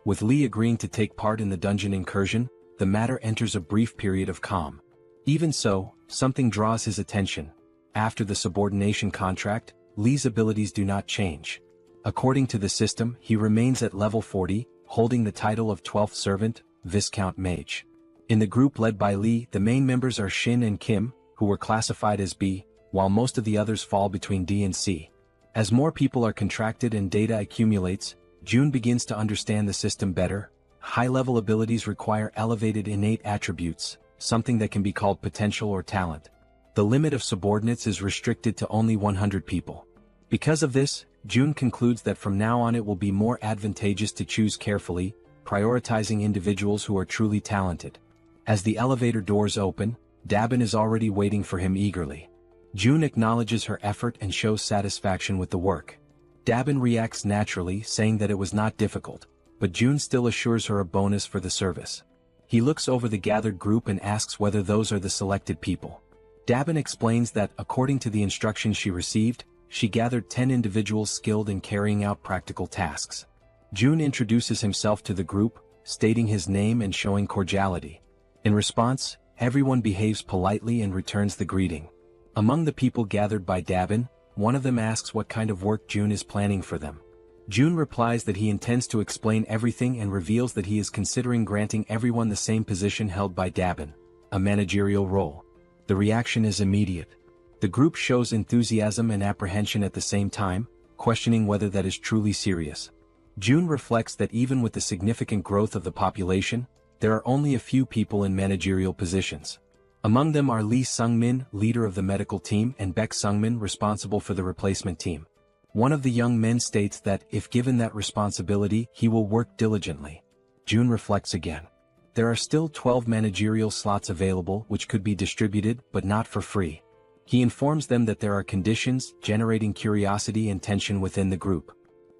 With Lee agreeing to take part in the dungeon incursion, the matter enters a brief period of calm. Even so, something draws his attention. After the subordination contract, Lee's abilities do not change. According to the system, he remains at level 40, holding the title of 12th Servant, Viscount Mage. In the group led by Lee, the main members are Shin and Kim, who were classified as B, while most of the others fall between D and C. As more people are contracted and data accumulates, Jun begins to understand the system better. High-level abilities require elevated innate attributes, something that can be called potential or talent. The limit of subordinates is restricted to only 100 people. Because of this, Jun concludes that from now on it will be more advantageous to choose carefully, prioritizing individuals who are truly talented. As the elevator doors open, Dabin is already waiting for him eagerly. Jun acknowledges her effort and shows satisfaction with the work. Dabin reacts naturally, saying that it was not difficult, but Jun still assures her a bonus for the service. He looks over the gathered group and asks whether those are the selected people. Dabin explains that, according to the instructions she received, she gathered 10 individuals skilled in carrying out practical tasks. Jun introduces himself to the group, stating his name and showing cordiality. In response, everyone behaves politely and returns the greeting. Among the people gathered by Dabin, one of them asks what kind of work Jun is planning for them. Jun replies that he intends to explain everything and reveals that he is considering granting everyone the same position held by Dabin, a managerial role. The reaction is immediate. The group shows enthusiasm and apprehension at the same time, questioning whether that is truly serious. Jun reflects that even with the significant growth of the population, there are only a few people in managerial positions. Among them are Lee Sungmin, leader of the medical team, and Baek Sungmin, responsible for the replacement team. One of the young men states that, if given that responsibility, he will work diligently. Jun reflects again. There are still 12 managerial slots available which could be distributed, but not for free. He informs them that there are conditions, generating curiosity and tension within the group.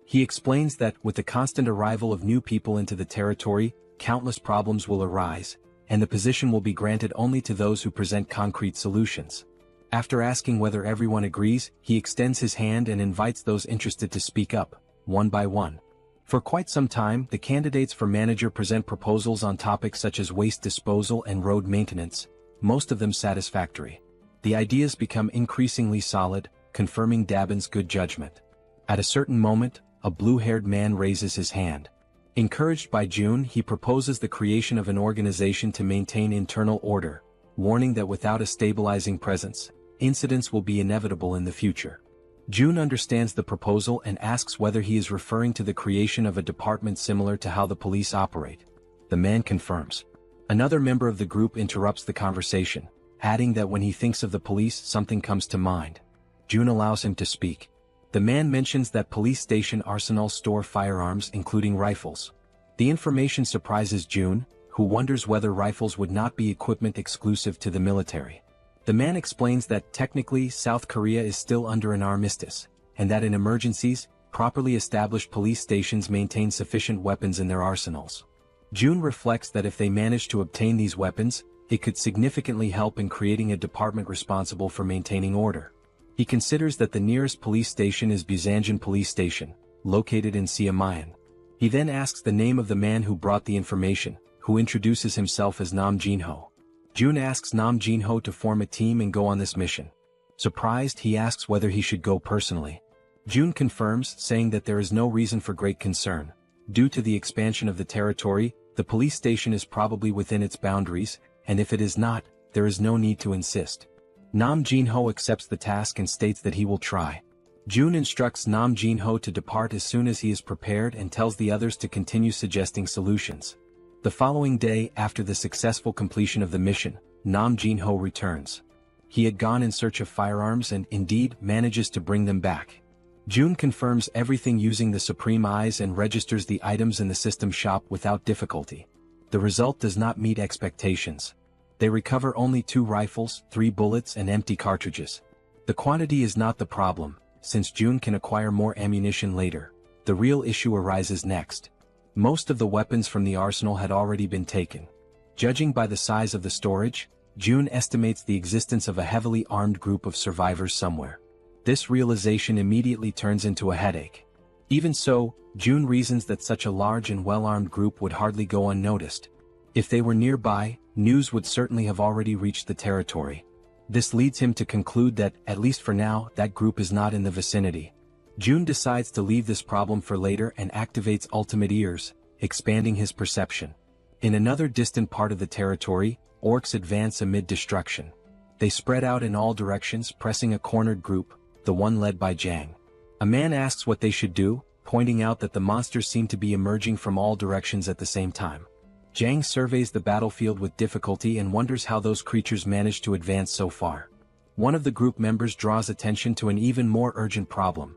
He explains that, with the constant arrival of new people into the territory, countless problems will arise, and the position will be granted only to those who present concrete solutions. After asking whether everyone agrees, he extends his hand and invites those interested to speak up, one by one. For quite some time, the candidates for manager present proposals on topics such as waste disposal and road maintenance, most of them satisfactory. The ideas become increasingly solid, confirming Dabin's good judgment. At a certain moment, a blue-haired man raises his hand. Encouraged by Jun, he proposes the creation of an organization to maintain internal order, warning that without a stabilizing presence, incidents will be inevitable in the future. Jun understands the proposal and asks whether he is referring to the creation of a department similar to how the police operate. The man confirms. Another member of the group interrupts the conversation, adding that when he thinks of the police, something comes to mind. Jun allows him to speak. The man mentions that police station arsenals store firearms including rifles. The information surprises June, who wonders whether rifles would not be equipment exclusive to the military. The man explains that technically South Korea is still under an armistice, and that in emergencies, properly established police stations maintain sufficient weapons in their arsenals. June reflects that if they manage to obtain these weapons, it could significantly help in creating a department responsible for maintaining order. He considers that the nearest police station is Busanjan Police Station, located in Siamayan. He then asks the name of the man who brought the information, who introduces himself as Nam Jinho. June asks Nam Jinho to form a team and go on this mission. Surprised, he asks whether he should go personally. June confirms, saying that there is no reason for great concern. Due to the expansion of the territory, the police station is probably within its boundaries, and if it is not, there is no need to insist. Nam Jinho accepts the task and states that he will try. June instructs Nam Jinho to depart as soon as he is prepared and tells the others to continue suggesting solutions. The following day, after the successful completion of the mission, Nam Jinho returns. He had gone in search of firearms and, indeed, manages to bring them back. June confirms everything using the Supreme Eyes and registers the items in the system shop without difficulty. The result does not meet expectations. They recover only 2 rifles, 3 bullets and empty cartridges. The quantity is not the problem, since June can acquire more ammunition later. The real issue arises next. Most of the weapons from the arsenal had already been taken. Judging by the size of the storage, June estimates the existence of a heavily armed group of survivors somewhere. This realization immediately turns into a headache. Even so, June reasons that such a large and well-armed group would hardly go unnoticed. If they were nearby, news would certainly have already reached the territory. This leads him to conclude that, at least for now, that group is not in the vicinity. June decides to leave this problem for later and activates ultimate ears, expanding his perception. In another distant part of the territory, orcs advance amid destruction. They spread out in all directions, pressing a cornered group, the one led by Jang. A man asks what they should do, pointing out that the monsters seem to be emerging from all directions at the same time. Jang surveys the battlefield with difficulty and wonders how those creatures managed to advance so far. One of the group members draws attention to an even more urgent problem.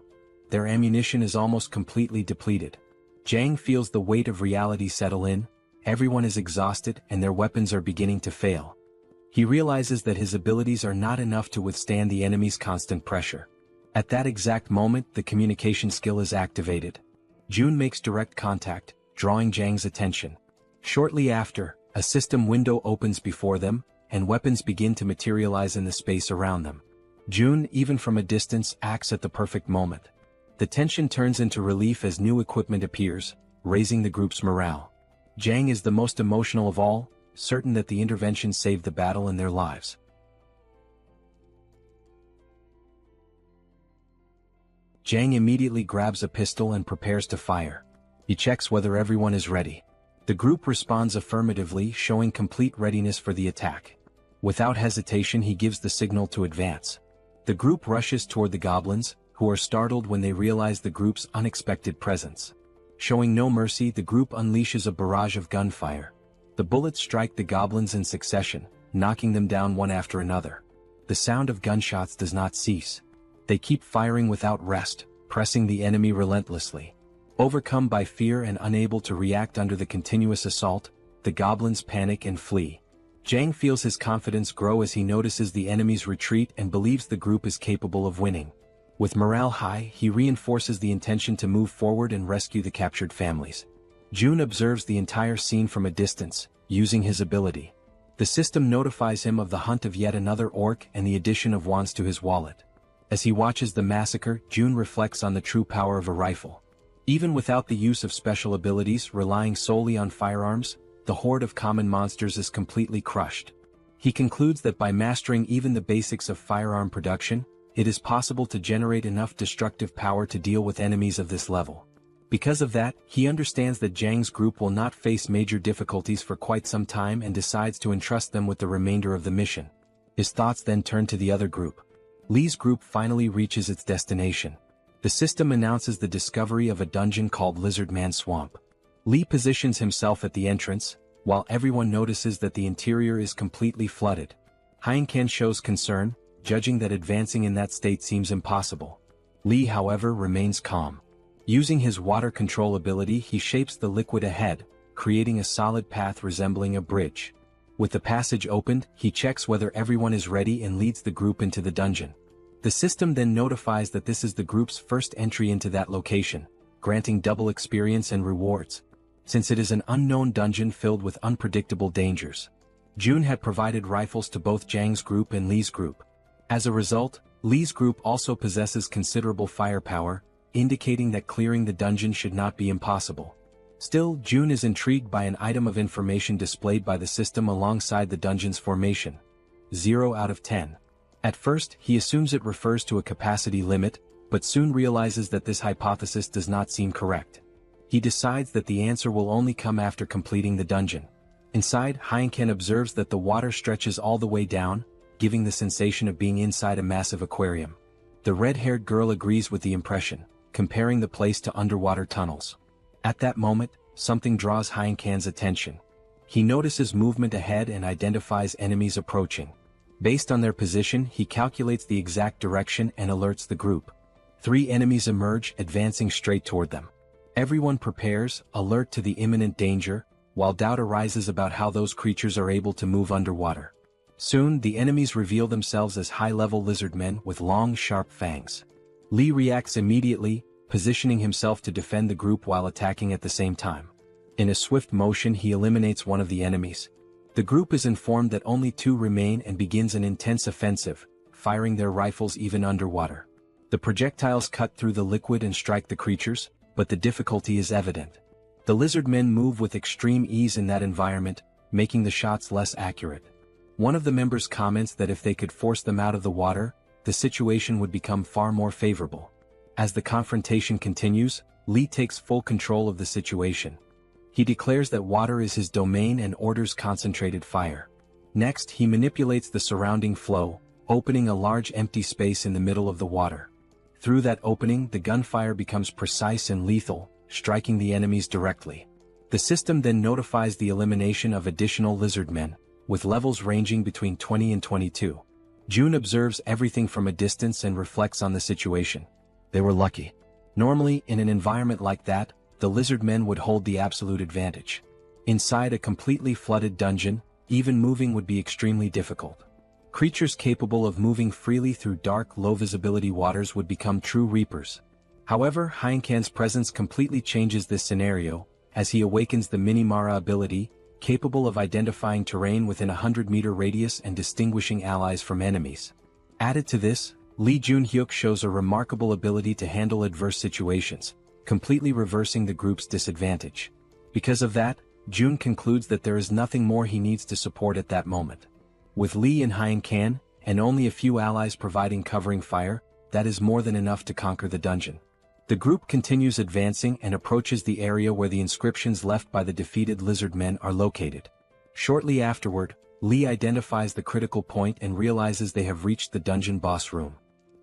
Their ammunition is almost completely depleted. Jang feels the weight of reality settle in, everyone is exhausted and their weapons are beginning to fail. He realizes that his abilities are not enough to withstand the enemy's constant pressure. At that exact moment, the communication skill is activated. June makes direct contact, drawing Jang's attention. Shortly after, a system window opens before them, and weapons begin to materialize in the space around them. June, even from a distance, acts at the perfect moment. The tension turns into relief as new equipment appears, raising the group's morale. Jang is the most emotional of all, certain that the intervention saved the battle and their lives. Jang immediately grabs a pistol and prepares to fire. He checks whether everyone is ready. The group responds affirmatively, showing complete readiness for the attack. Without hesitation, he gives the signal to advance. The group rushes toward the goblins, who are startled when they realize the group's unexpected presence. Showing no mercy, the group unleashes a barrage of gunfire. The bullets strike the goblins in succession, knocking them down one after another. The sound of gunshots does not cease. They keep firing without rest, pressing the enemy relentlessly. Overcome by fear and unable to react under the continuous assault, the goblins panic and flee. Jang feels his confidence grow as he notices the enemy's retreat and believes the group is capable of winning. With morale high, he reinforces the intention to move forward and rescue the captured families. June observes the entire scene from a distance, using his ability. The system notifies him of the hunt of yet another orc and the addition of wands to his wallet. As he watches the massacre, June reflects on the true power of a rifle. Even without the use of special abilities, relying solely on firearms, the horde of common monsters is completely crushed. He concludes that by mastering even the basics of firearm production, it is possible to generate enough destructive power to deal with enemies of this level. Because of that, he understands that Jang's group will not face major difficulties for quite some time and decides to entrust them with the remainder of the mission. His thoughts then turn to the other group. Lee's group finally reaches its destination. The system announces the discovery of a dungeon called Lizard Man Swamp. Lee positions himself at the entrance, while everyone notices that the interior is completely flooded. Heinken shows concern, judging that advancing in that state seems impossible. Lee, however, remains calm. Using his water control ability, he shapes the liquid ahead, creating a solid path resembling a bridge. With the passage opened, he checks whether everyone is ready and leads the group into the dungeon. The system then notifies that this is the group's first entry into that location, granting double experience and rewards, since it is an unknown dungeon filled with unpredictable dangers. June had provided rifles to both Jang's group and Lee's group. As a result, Lee's group also possesses considerable firepower, indicating that clearing the dungeon should not be impossible. Still, June is intrigued by an item of information displayed by the system alongside the dungeon's formation. 0 out of 10. At first, he assumes it refers to a capacity limit, but soon realizes that this hypothesis does not seem correct. He decides that the answer will only come after completing the dungeon. Inside, Heinken observes that the water stretches all the way down, giving the sensation of being inside a massive aquarium. The red-haired girl agrees with the impression, comparing the place to underwater tunnels. At that moment, something draws Heinken's attention. He notices movement ahead and identifies enemies approaching. Based on their position, he calculates the exact direction and alerts the group. 3 enemies emerge, advancing straight toward them. Everyone prepares, alert to the imminent danger, while doubt arises about how those creatures are able to move underwater. Soon, the enemies reveal themselves as high-level lizard men with long, sharp fangs. Lee reacts immediately, positioning himself to defend the group while attacking at the same time. In a swift motion, he eliminates one of the enemies. The group is informed that only 2 remain and begins an intense offensive, firing their rifles even underwater. The projectiles cut through the liquid and strike the creatures, but the difficulty is evident. The lizard men move with extreme ease in that environment, making the shots less accurate. One of the members comments that if they could force them out of the water, the situation would become far more favorable. As the confrontation continues, Lee takes full control of the situation. He declares that water is his domain and orders concentrated fire. Next, he manipulates the surrounding flow, opening a large empty space in the middle of the water. Through that opening, the gunfire becomes precise and lethal, striking the enemies directly. The system then notifies the elimination of additional lizard men, with levels ranging between 20 and 22. June observes everything from a distance and reflects on the situation. They were lucky. Normally, in an environment like that, the lizard men would hold the absolute advantage. Inside a completely flooded dungeon, even moving would be extremely difficult. Creatures capable of moving freely through dark, low-visibility waters would become true reapers. However, Heinken's presence completely changes this scenario, as he awakens the Minimara ability, capable of identifying terrain within a 100-meter radius and distinguishing allies from enemies. Added to this, Lee Junhyuk shows a remarkable ability to handle adverse situations, completely reversing the group's disadvantage. Because of that, June concludes that there is nothing more he needs to support at that moment. With Lee and Heinken, and only a few allies providing covering fire, that is more than enough to conquer the dungeon. The group continues advancing and approaches the area where the inscriptions left by the defeated lizard men are located. Shortly afterward, Lee identifies the critical point and realizes they have reached the dungeon boss room.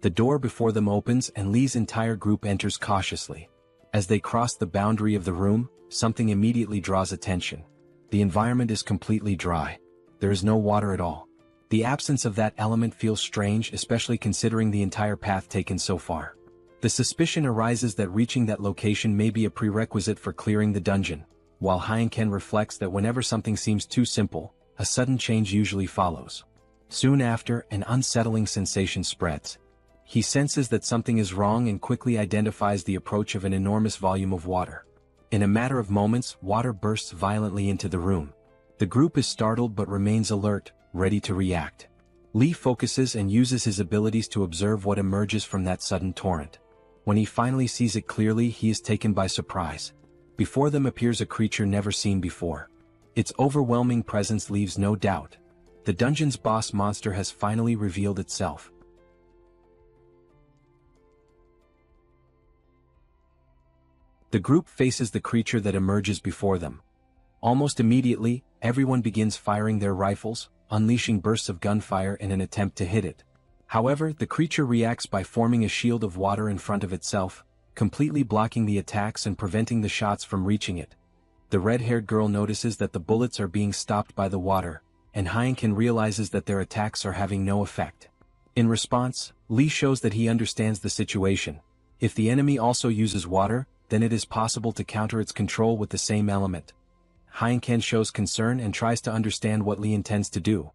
The door before them opens and Lee's entire group enters cautiously. As they cross the boundary of the room, something immediately draws attention. The environment is completely dry. There is no water at all. The absence of that element feels strange, especially considering the entire path taken so far. The suspicion arises that reaching that location may be a prerequisite for clearing the dungeon, while Heinken reflects that whenever something seems too simple, a sudden change usually follows. Soon after, an unsettling sensation spreads. He senses that something is wrong and quickly identifies the approach of an enormous volume of water. In a matter of moments, water bursts violently into the room. The group is startled but remains alert, ready to react. Lee focuses and uses his abilities to observe what emerges from that sudden torrent. When he finally sees it clearly, he is taken by surprise. Before them appears a creature never seen before. Its overwhelming presence leaves no doubt. The dungeon's boss monster has finally revealed itself. The group faces the creature that emerges before them. Almost immediately, everyone begins firing their rifles, unleashing bursts of gunfire in an attempt to hit it. However, the creature reacts by forming a shield of water in front of itself, completely blocking the attacks and preventing the shots from reaching it. The red-haired girl notices that the bullets are being stopped by the water, and Heinken realizes that their attacks are having no effect. In response, Lee shows that he understands the situation, If the enemy also uses water, then it is possible to counter its control with the same element. Heinken shows concern and tries to understand what Lee intends to do.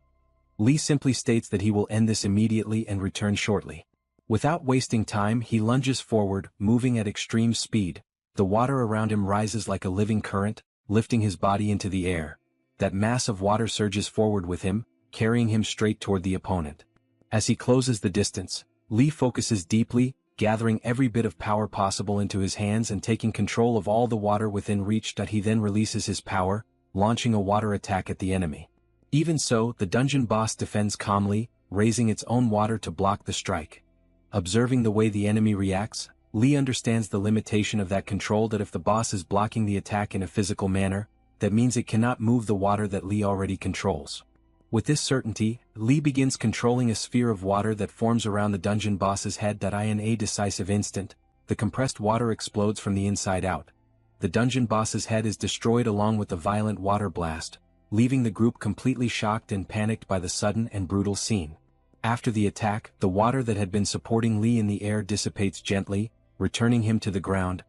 Lee simply states that he will end this immediately and return shortly. Without wasting time, he lunges forward, moving at extreme speed. The water around him rises like a living current, lifting his body into the air. That mass of water surges forward with him, carrying him straight toward the opponent. As he closes the distance, Lee focuses deeply, gathering every bit of power possible into his hands and taking control of all the water within reach. He then releases his power, launching a water attack at the enemy. Even so, the dungeon boss defends calmly, raising its own water to block the strike. Observing the way the enemy reacts, Lee understands the limitation of that control. That if the boss is blocking the attack in a physical manner, that means it cannot move the water that Lee already controls. With this certainty, Lee begins controlling a sphere of water that forms around the dungeon boss's head. In a decisive instant, the compressed water explodes from the inside out. The dungeon boss's head is destroyed along with the violent water blast, leaving the group completely shocked and panicked by the sudden and brutal scene. After the attack, the water that had been supporting Lee in the air dissipates gently, returning him to the ground.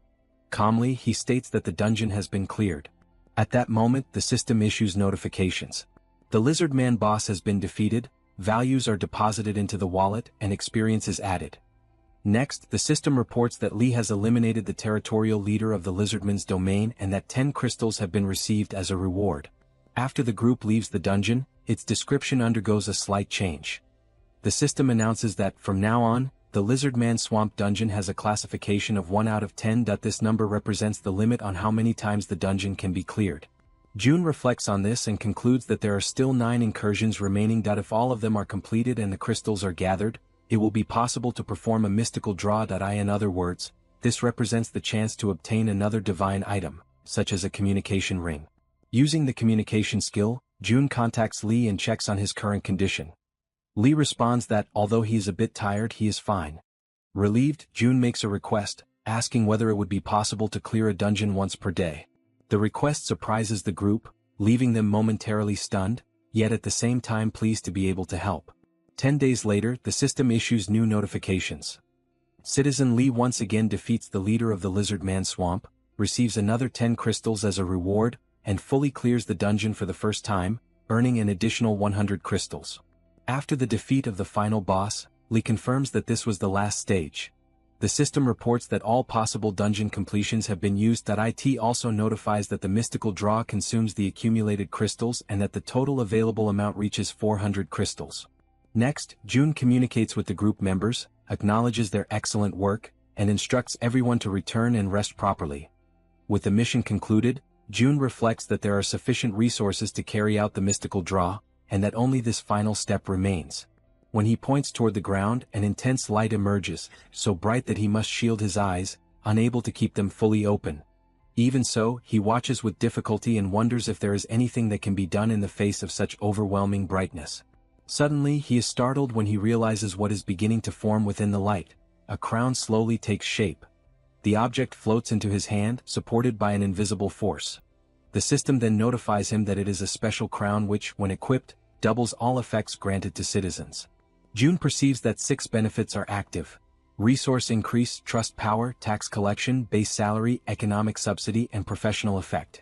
Calmly, he states that the dungeon has been cleared. At that moment, the system issues notifications. The Lizard Man boss has been defeated, values are deposited into the wallet, and experience is added. Next, the system reports that Lee has eliminated the territorial leader of the Lizardman's domain and that 10 crystals have been received as a reward. After the group leaves the dungeon, its description undergoes a slight change. The system announces that, from now on, the Lizardman Swamp Dungeon has a classification of 1 out of 10. This number represents the limit on how many times the dungeon can be cleared. June reflects on this and concludes that there are still 9 incursions remaining. If all of them are completed and the crystals are gathered, it will be possible to perform a mystical draw. In other words, this represents the chance to obtain another divine item, such as a communication ring. Using the communication skill, June contacts Lee and checks on his current condition. Lee responds that, although he is a bit tired, he is fine. Relieved, June makes a request, asking whether it would be possible to clear a dungeon once per day. The request surprises the group, leaving them momentarily stunned, yet at the same time pleased to be able to help. 10 days later, the system issues new notifications. Citizen Lee once again defeats the leader of the Lizardman Swamp, receives another 10 crystals as a reward, and fully clears the dungeon for the first time, earning an additional 100 crystals. After the defeat of the final boss, Lee confirms that this was the last stage. The system reports that all possible dungeon completions have been used. It also notifies that the mystical draw consumes the accumulated crystals and that the total available amount reaches 400 crystals. Next, June communicates with the group members, acknowledges their excellent work, and instructs everyone to return and rest properly. With the mission concluded, June reflects that there are sufficient resources to carry out the mystical draw, and that only this final step remains. When he points toward the ground, an intense light emerges, so bright that he must shield his eyes, unable to keep them fully open. Even so, he watches with difficulty and wonders if there is anything that can be done in the face of such overwhelming brightness. Suddenly, he is startled when he realizes what is beginning to form within the light. A crown slowly takes shape. The object floats into his hand, supported by an invisible force. The system then notifies him that it is a special crown which, when equipped, doubles all effects granted to citizens. June perceives that 6 benefits are active: resource increase, trust power, tax collection, base salary, economic subsidy, and professional effect.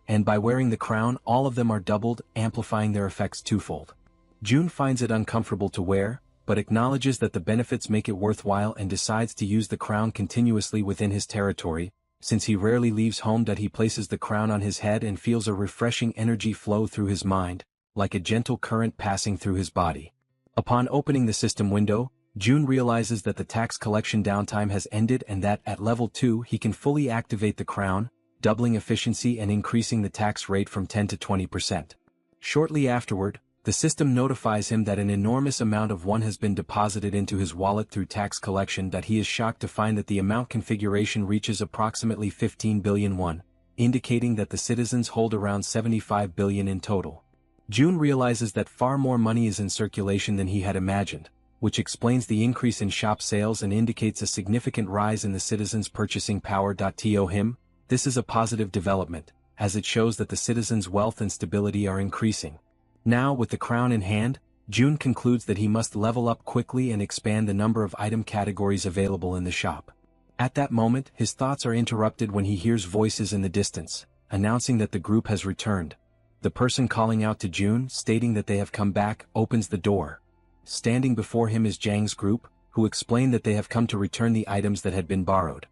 And by wearing the crown, all of them are doubled, amplifying their effects twofold. June finds it uncomfortable to wear, but acknowledges that the benefits make it worthwhile and decides to use the crown continuously within his territory. Since he rarely leaves home, he places the crown on his head and feels a refreshing energy flow through his mind, like a gentle current passing through his body. Upon opening the system window, June realizes that the tax collection downtime has ended and that, at level 2, he can fully activate the crown, doubling efficiency and increasing the tax rate from 10 to 20%. Shortly afterward, the system notifies him that an enormous amount of won has been deposited into his wallet through tax collection. He is shocked to find that the amount configuration reaches approximately 15 billion won, indicating that the citizens hold around 75 billion in total. June realizes that far more money is in circulation than he had imagined, which explains the increase in shop sales and indicates a significant rise in the citizens' purchasing power. To him, this is a positive development, as it shows that the citizens' wealth and stability are increasing. Now, with the crown in hand, June concludes that he must level up quickly and expand the number of item categories available in the shop. At that moment, his thoughts are interrupted when he hears voices in the distance, announcing that the group has returned. The person calling out to June, stating that they have come back, opens the door. Standing before him is Jang's group, who explain that they have come to return the items that had been borrowed.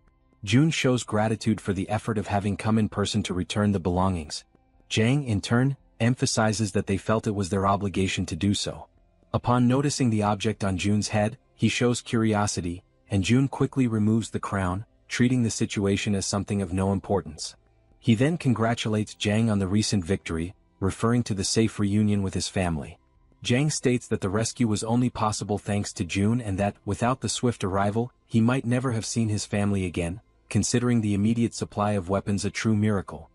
June shows gratitude for the effort of having come in person to return the belongings. Jang, in turn, emphasizes that they felt it was their obligation to do so. Upon noticing the object on June's head, he shows curiosity, and June quickly removes the crown, treating the situation as something of no importance. He then congratulates Jang on the recent victory, referring to the safe reunion with his family. Jang states that the rescue was only possible thanks to June and that, without the swift arrival, he might never have seen his family again, considering the immediate supply of weapons a true miracle.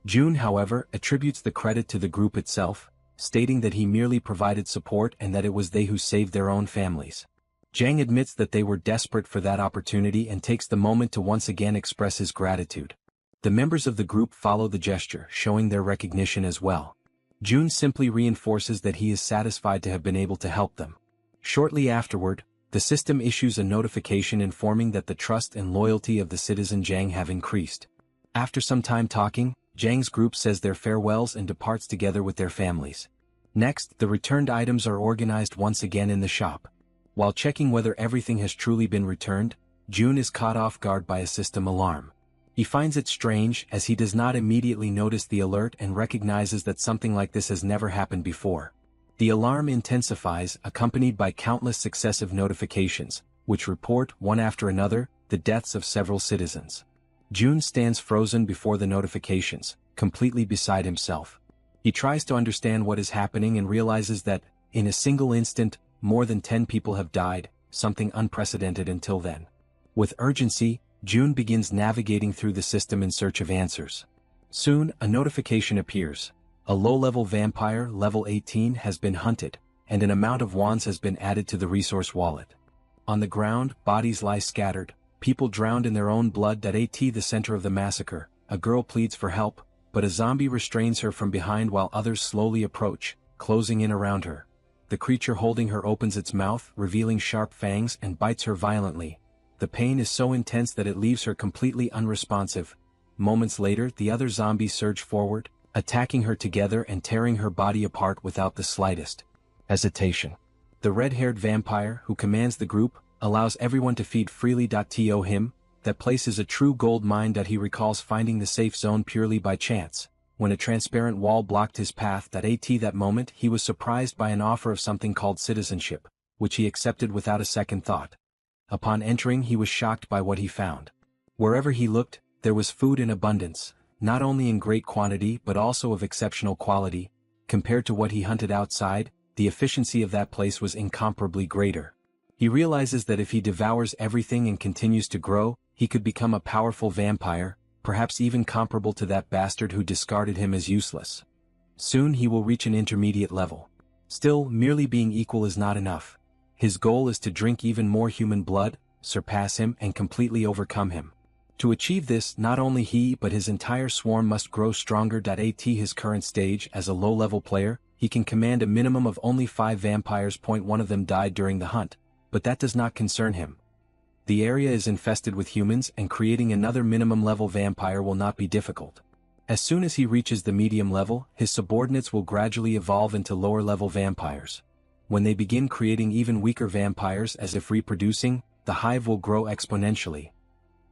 June, however, attributes the credit to the group itself, stating that he merely provided support and that it was they who saved their own families. Jang admits that they were desperate for that opportunity and takes the moment to once again express his gratitude. The members of the group follow the gesture, showing their recognition as well. June simply reinforces that he is satisfied to have been able to help them. Shortly afterward, the system issues a notification informing that the trust and loyalty of the citizen Jang have increased. After some time talking, Jang's group says their farewells and departs together with their families. Next, the returned items are organized once again in the shop. While checking whether everything has truly been returned, June is caught off guard by a system alarm. He finds it strange as he does not immediately notice the alert and recognizes that something like this has never happened before. The alarm intensifies, accompanied by countless successive notifications, which report, one after another, the deaths of several citizens. June stands frozen before the notifications, completely beside himself. He tries to understand what is happening and realizes that, in a single instant, more than 10 people have died, something unprecedented until then. With urgency, June begins navigating through the system in search of answers. Soon, a notification appears. A low-level vampire, level 18, has been hunted, and an amount of wands has been added to the resource wallet. On the ground, bodies lie scattered, people drowned in their own blood. At the center of the massacre, a girl pleads for help, but a zombie restrains her from behind while others slowly approach, closing in around her. The creature holding her opens its mouth, revealing sharp fangs, and bites her violently. The pain is so intense that it leaves her completely unresponsive. Moments later, the other zombies surge forward, attacking her together and tearing her body apart without the slightest hesitation. The red-haired vampire, who commands the group, allows everyone to feed freely. To him, that place is a true gold mine. He recalls finding the safe zone purely by chance, when a transparent wall blocked his path. At that moment he was surprised by an offer of something called citizenship, which he accepted without a second thought. Upon entering, he was shocked by what he found. Wherever he looked, there was food in abundance, not only in great quantity but also of exceptional quality. Compared to what he hunted outside, the efficiency of that place was incomparably greater. He realizes that if he devours everything and continues to grow, he could become a powerful vampire, perhaps even comparable to that bastard who discarded him as useless. Soon he will reach an intermediate level. Still, merely being equal is not enough. His goal is to drink even more human blood, surpass him, and completely overcome him. To achieve this, not only he but his entire swarm must grow stronger. At his current stage as a low-level player, he can command a minimum of only 5 vampires. One of them died during the hunt, but that does not concern him. The area is infested with humans, and creating another minimum-level vampire will not be difficult. As soon as he reaches the medium level, his subordinates will gradually evolve into lower-level vampires. When they begin creating even weaker vampires as if reproducing, the hive will grow exponentially.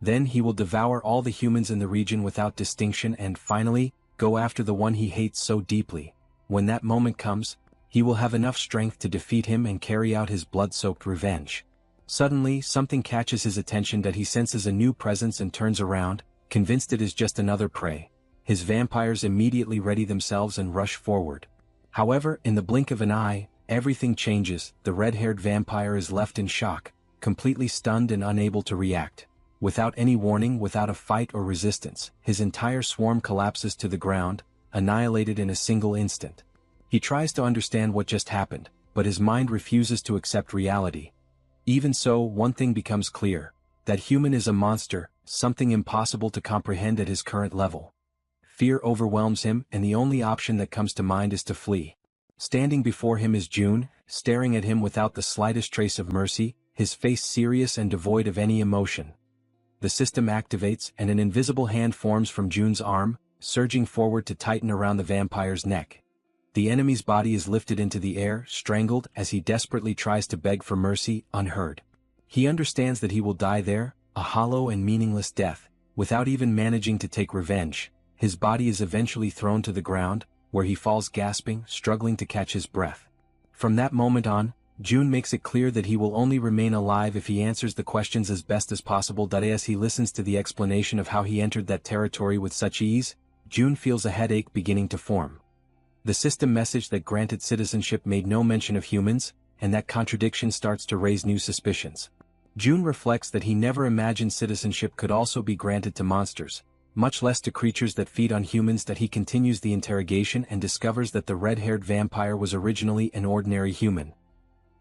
Then he will devour all the humans in the region without distinction and, finally, go after the one he hates so deeply. When that moment comes, he will have enough strength to defeat him and carry out his blood-soaked revenge. Suddenly, something catches his attention. He senses a new presence and turns around, convinced it is just another prey. His vampires immediately ready themselves and rush forward. However, in the blink of an eye, everything changes. The red-haired vampire is left in shock, completely stunned and unable to react. Without any warning, without a fight or resistance, his entire swarm collapses to the ground, annihilated in a single instant. He tries to understand what just happened, but his mind refuses to accept reality. Even so, one thing becomes clear: that human is a monster, something impossible to comprehend at his current level. Fear overwhelms him, and the only option that comes to mind is to flee. Standing before him is June, staring at him without the slightest trace of mercy, his face serious and devoid of any emotion. the system activates and an invisible hand forms from Jun's arm, surging forward to tighten around the vampire's neck. The enemy's body is lifted into the air, strangled as he desperately tries to beg for mercy, unheard. He understands that he will die there, a hollow and meaningless death, without even managing to take revenge. His body is eventually thrown to the ground, where he falls gasping, struggling to catch his breath. From that moment on, Jun makes it clear that he will only remain alive if he answers the questions as best as possible. As he listens to the explanation of how he entered that territory with such ease, Jun feels a headache beginning to form. The system message that granted citizenship made no mention of humans, and that contradiction starts to raise new suspicions. Jun reflects that he never imagined citizenship could also be granted to monsters, much less to creatures that feed on humans. He continues the interrogation and discovers that the red-haired vampire was originally an ordinary human.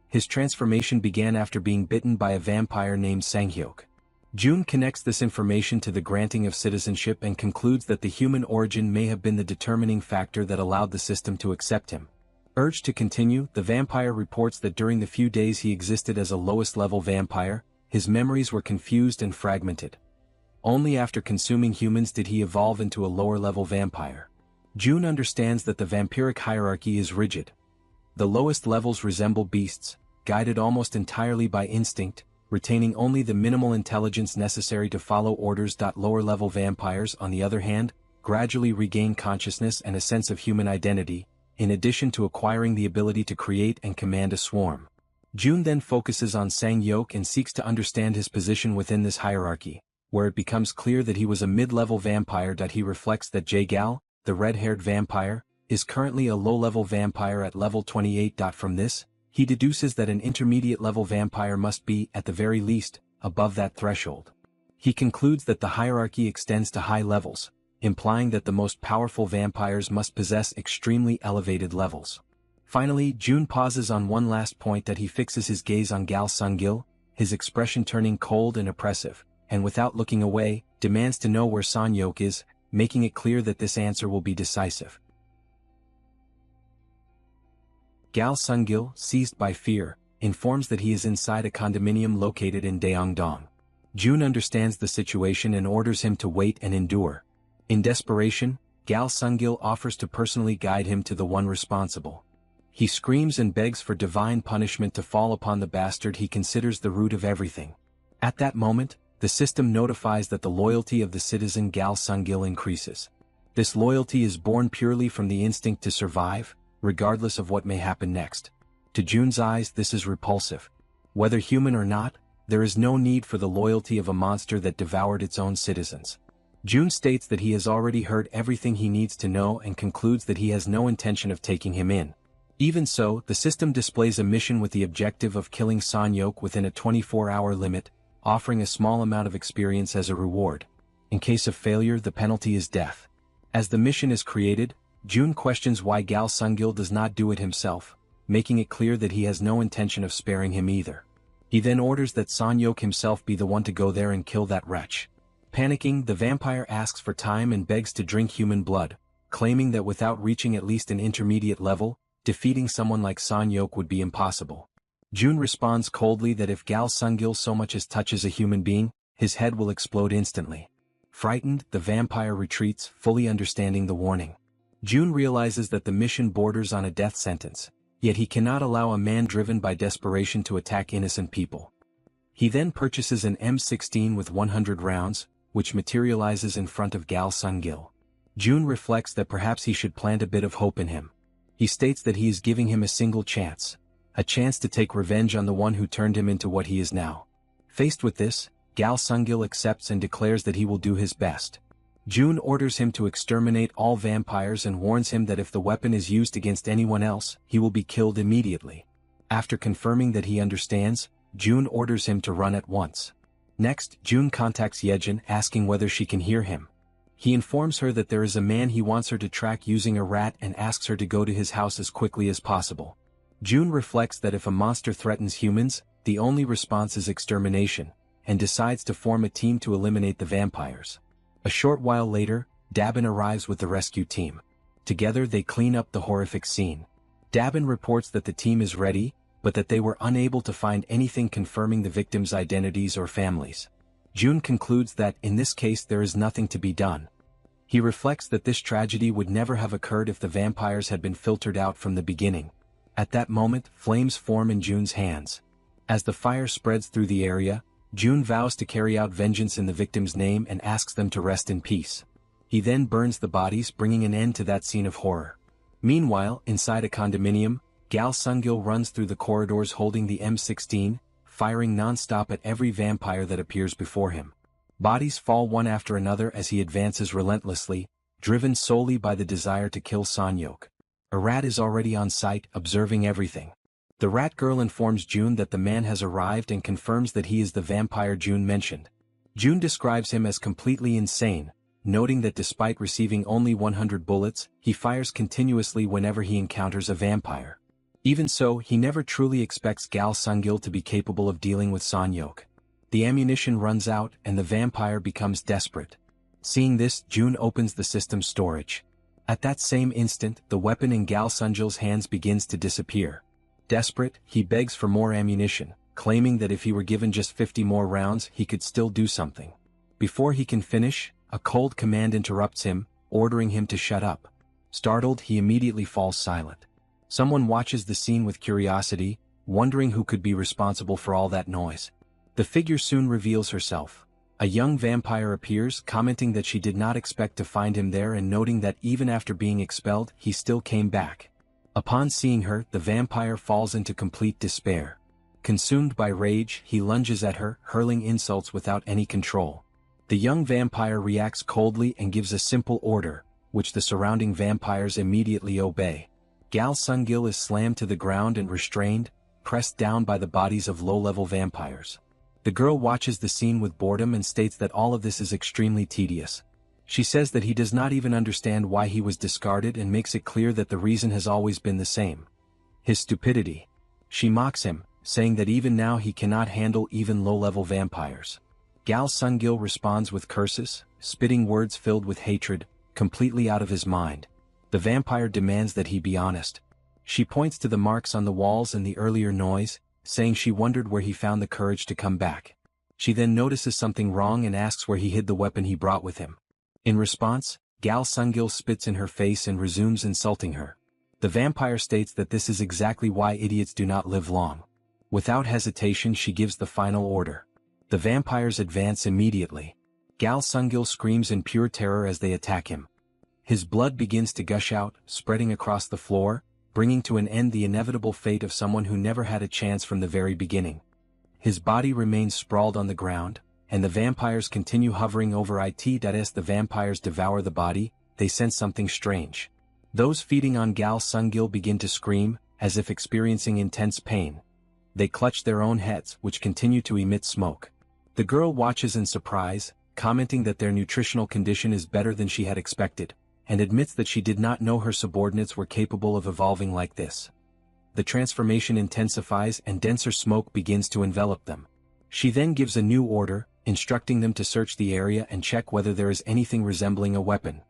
His transformation began after being bitten by a vampire named Sanghyok. Jun connects this information to the granting of citizenship and concludes that the human origin may have been the determining factor that allowed the system to accept him. Urged to continue, the vampire reports that during the few days he existed as a lowest-level vampire, his memories were confused and fragmented. Only after consuming humans did he evolve into a lower-level vampire. Jun understands that the vampiric hierarchy is rigid. The lowest levels resemble beasts, guided almost entirely by instinct, retaining only the minimal intelligence necessary to follow orders. Lower-level vampires, on the other hand, gradually regain consciousness and a sense of human identity, in addition to acquiring the ability to create and command a swarm. Jun then focuses on Sanghyok and seeks to understand his position within this hierarchy, where it becomes clear that he was a mid-level vampire. He reflects that Jae-gal, the red-haired vampire, is currently a low-level vampire at level 28. From this, he deduces that an intermediate-level vampire must be, at the very least, above that threshold. He concludes that the hierarchy extends to high levels, implying that the most powerful vampires must possess extremely elevated levels. Finally, Jun pauses on one last point. He fixes his gaze on Gal Sungil, his expression turning cold and oppressive, and without looking away, demands to know where Sanghyok is, making it clear that this answer will be decisive. Gal Sungil, seized by fear, informs that he is inside a condominium located in Daeongdong. Jun understands the situation and orders him to wait and endure. In desperation, Gal Sungil offers to personally guide him to the one responsible. He screams and begs for divine punishment to fall upon the bastard he considers the root of everything. At that moment, the system notifies that the loyalty of the citizen Gal Sungil increases. This loyalty is born purely from the instinct to survive, regardless of what may happen next. To Jun's eyes, this is repulsive. Whether human or not, there is no need for the loyalty of a monster that devoured its own citizens. Jun states that he has already heard everything he needs to know and concludes that he has no intention of taking him in. Even so, the system displays a mission with the objective of killing Sanghyok within a 24-hour limit, offering a small amount of experience as a reward. In case of failure, the penalty is death. As the mission is created, Jun questions why Gal Sungil does not do it himself, making it clear that he has no intention of sparing him either. He then orders that Sanghyok himself be the one to go there and kill that wretch. Panicking, the vampire asks for time and begs to drink human blood, claiming that without reaching at least an intermediate level, defeating someone like Sanghyok would be impossible. Jun responds coldly that if Gal Sungil so much as touches a human being, his head will explode instantly. Frightened, the vampire retreats, fully understanding the warning. Jun realizes that the mission borders on a death sentence, yet he cannot allow a man driven by desperation to attack innocent people. He then purchases an M16 with 100 rounds, which materializes in front of Gal Sungil. Jun reflects that perhaps he should plant a bit of hope in him. He states that he is giving him a single chance. A chance to take revenge on the one who turned him into what he is now. Faced with this, Gal Sungil accepts and declares that he will do his best. Jun orders him to exterminate all vampires and warns him that if the weapon is used against anyone else, he will be killed immediately. After confirming that he understands, Jun orders him to run at once. Next, Jun contacts Yejin asking whether she can hear him. He informs her that there is a man he wants her to track using a rat and asks her to go to his house as quickly as possible. Jun reflects that if a monster threatens humans, the only response is extermination, and decides to form a team to eliminate the vampires. A short while later, Dabin arrives with the rescue team. Together they clean up the horrific scene. Dabin reports that the team is ready, but that they were unable to find anything confirming the victims' identities or families. June concludes that in this case there is nothing to be done. He reflects that this tragedy would never have occurred if the vampires had been filtered out from the beginning. At that moment, flames form in June's hands. As the fire spreads through the area, June vows to carry out vengeance in the victim's name and asks them to rest in peace. He then burns the bodies, bringing an end to that scene of horror. Meanwhile, inside a condominium, Gal Sungil runs through the corridors holding the M16, firing non-stop at every vampire that appears before him. Bodies fall one after another as he advances relentlessly, driven solely by the desire to kill Sanyok. A rat is already on site, observing everything. The rat girl informs June that the man has arrived and confirms that he is the vampire June mentioned. June describes him as completely insane, noting that despite receiving only 100 bullets, he fires continuously whenever he encounters a vampire. Even so, he never truly expects Gal Sungil to be capable of dealing with Sanyok. The ammunition runs out and the vampire becomes desperate. Seeing this, June opens the system's storage. At that same instant, the weapon in Gal Sungil's hands begins to disappear. Desperate, he begs for more ammunition, claiming that if he were given just 50 more rounds he could still do something. Before he can finish, a cold command interrupts him, ordering him to shut up. Startled, he immediately falls silent. Someone watches the scene with curiosity, wondering who could be responsible for all that noise. The figure soon reveals herself. A young vampire appears, commenting that she did not expect to find him there and noting that even after being expelled, he still came back. Upon seeing her, the vampire falls into complete despair. Consumed by rage, he lunges at her, hurling insults without any control. The young vampire reacts coldly and gives a simple order, which the surrounding vampires immediately obey. Gal Sungil is slammed to the ground and restrained, pressed down by the bodies of low-level vampires. The girl watches the scene with boredom and states that all of this is extremely tedious. She says that he does not even understand why he was discarded and makes it clear that the reason has always been the same: his stupidity. She mocks him, saying that even now he cannot handle even low-level vampires. Gal Sungil responds with curses, spitting words filled with hatred, completely out of his mind. The vampire demands that he be honest. She points to the marks on the walls and the earlier noise, saying she wondered where he found the courage to come back. She then notices something wrong and asks where he hid the weapon he brought with him. In response, Gal Sungil spits in her face and resumes insulting her. The vampire states that this is exactly why idiots do not live long. Without hesitation, she gives the final order. The vampires advance immediately. Gal Sungil screams in pure terror as they attack him. His blood begins to gush out, spreading across the floor, bringing to an end the inevitable fate of someone who never had a chance from the very beginning. His body remains sprawled on the ground, and the vampires continue hovering over it. As the vampires devour the body, they sense something strange. Those feeding on Gal Sungil begin to scream, as if experiencing intense pain. They clutch their own heads, which continue to emit smoke. The girl watches in surprise, commenting that their nutritional condition is better than she had expected, and admits that she did not know her subordinates were capable of evolving like this. The transformation intensifies and denser smoke begins to envelop them. She then gives a new order, instructing them to search the area and check whether there is anything resembling a weapon.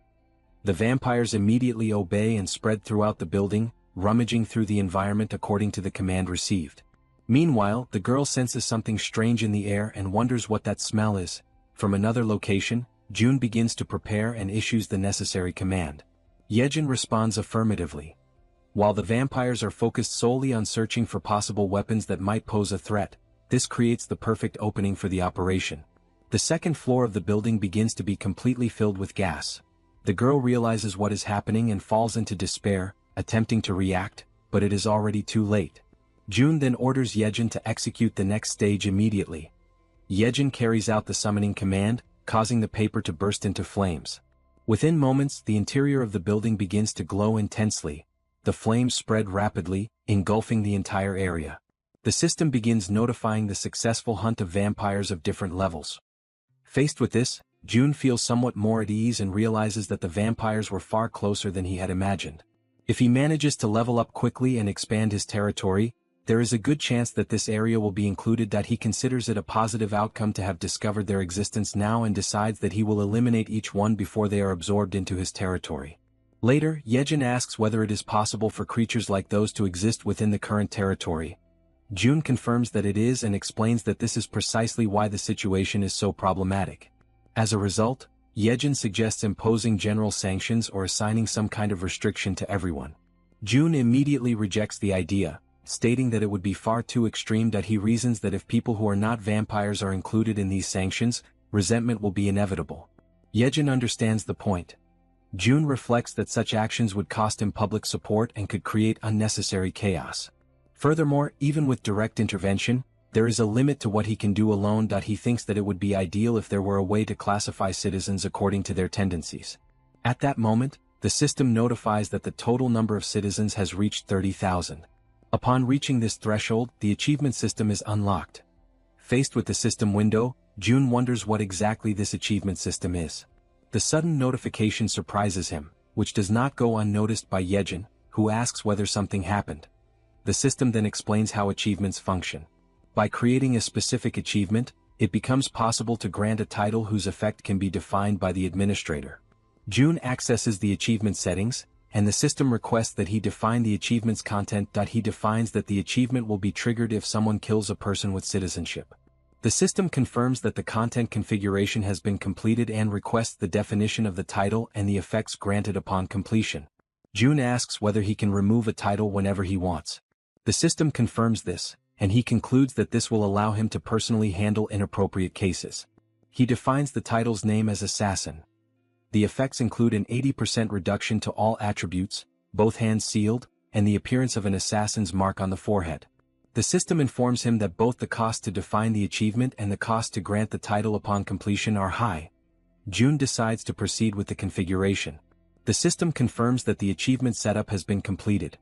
The vampires immediately obey and spread throughout the building, rummaging through the environment according to the command received. Meanwhile, the girl senses something strange in the air and wonders what that smell is. From another location, June begins to prepare and issues the necessary command. Yejin responds affirmatively. While the vampires are focused solely on searching for possible weapons that might pose a threat, this creates the perfect opening for the operation. The second floor of the building begins to be completely filled with gas. The girl realizes what is happening and falls into despair, attempting to react, but it is already too late. June then orders Yejin to execute the next stage immediately. Yejin carries out the summoning command, causing the paper to burst into flames. Within moments, the interior of the building begins to glow intensely. The flames spread rapidly, engulfing the entire area. The system begins notifying the successful hunt of vampires of different levels. Faced with this, June feels somewhat more at ease and realizes that the vampires were far closer than he had imagined. If he manages to level up quickly and expand his territory, there is a good chance that this area will be included. He considers it a positive outcome to have discovered their existence now and decides that he will eliminate each one before they are absorbed into his territory. Later, Yejin asks whether it is possible for creatures like those to exist within the current territory. June confirms that it is and explains that this is precisely why the situation is so problematic. As a result, Yejin suggests imposing general sanctions or assigning some kind of restriction to everyone. June immediately rejects the idea, stating that it would be far too extreme. He reasons that if people who are not vampires are included in these sanctions, resentment will be inevitable. Yejin understands the point. June reflects that such actions would cost him public support and could create unnecessary chaos. Furthermore, even with direct intervention, there is a limit to what he can do alone. He thinks that it would be ideal if there were a way to classify citizens according to their tendencies. At that moment, the system notifies that the total number of citizens has reached 30,000. Upon reaching this threshold, the achievement system is unlocked. Faced with the system window, June wonders what exactly this achievement system is. The sudden notification surprises him, which does not go unnoticed by Yejin, who asks whether something happened. The system then explains how achievements function. By creating a specific achievement, it becomes possible to grant a title whose effect can be defined by the administrator. June accesses the achievement settings, and the system requests that he define the achievement's content. He defines that the achievement will be triggered if someone kills a person with citizenship. The system confirms that the content configuration has been completed and requests the definition of the title and the effects granted upon completion. June asks whether he can remove a title whenever he wants. The system confirms this, and he concludes that this will allow him to personally handle inappropriate cases. He defines the title's name as Assassin. The effects include an 80% reduction to all attributes, both hands sealed, and the appearance of an assassin's mark on the forehead. The system informs him that both the cost to define the achievement and the cost to grant the title upon completion are high. June decides to proceed with the configuration. The system confirms that the achievement setup has been completed.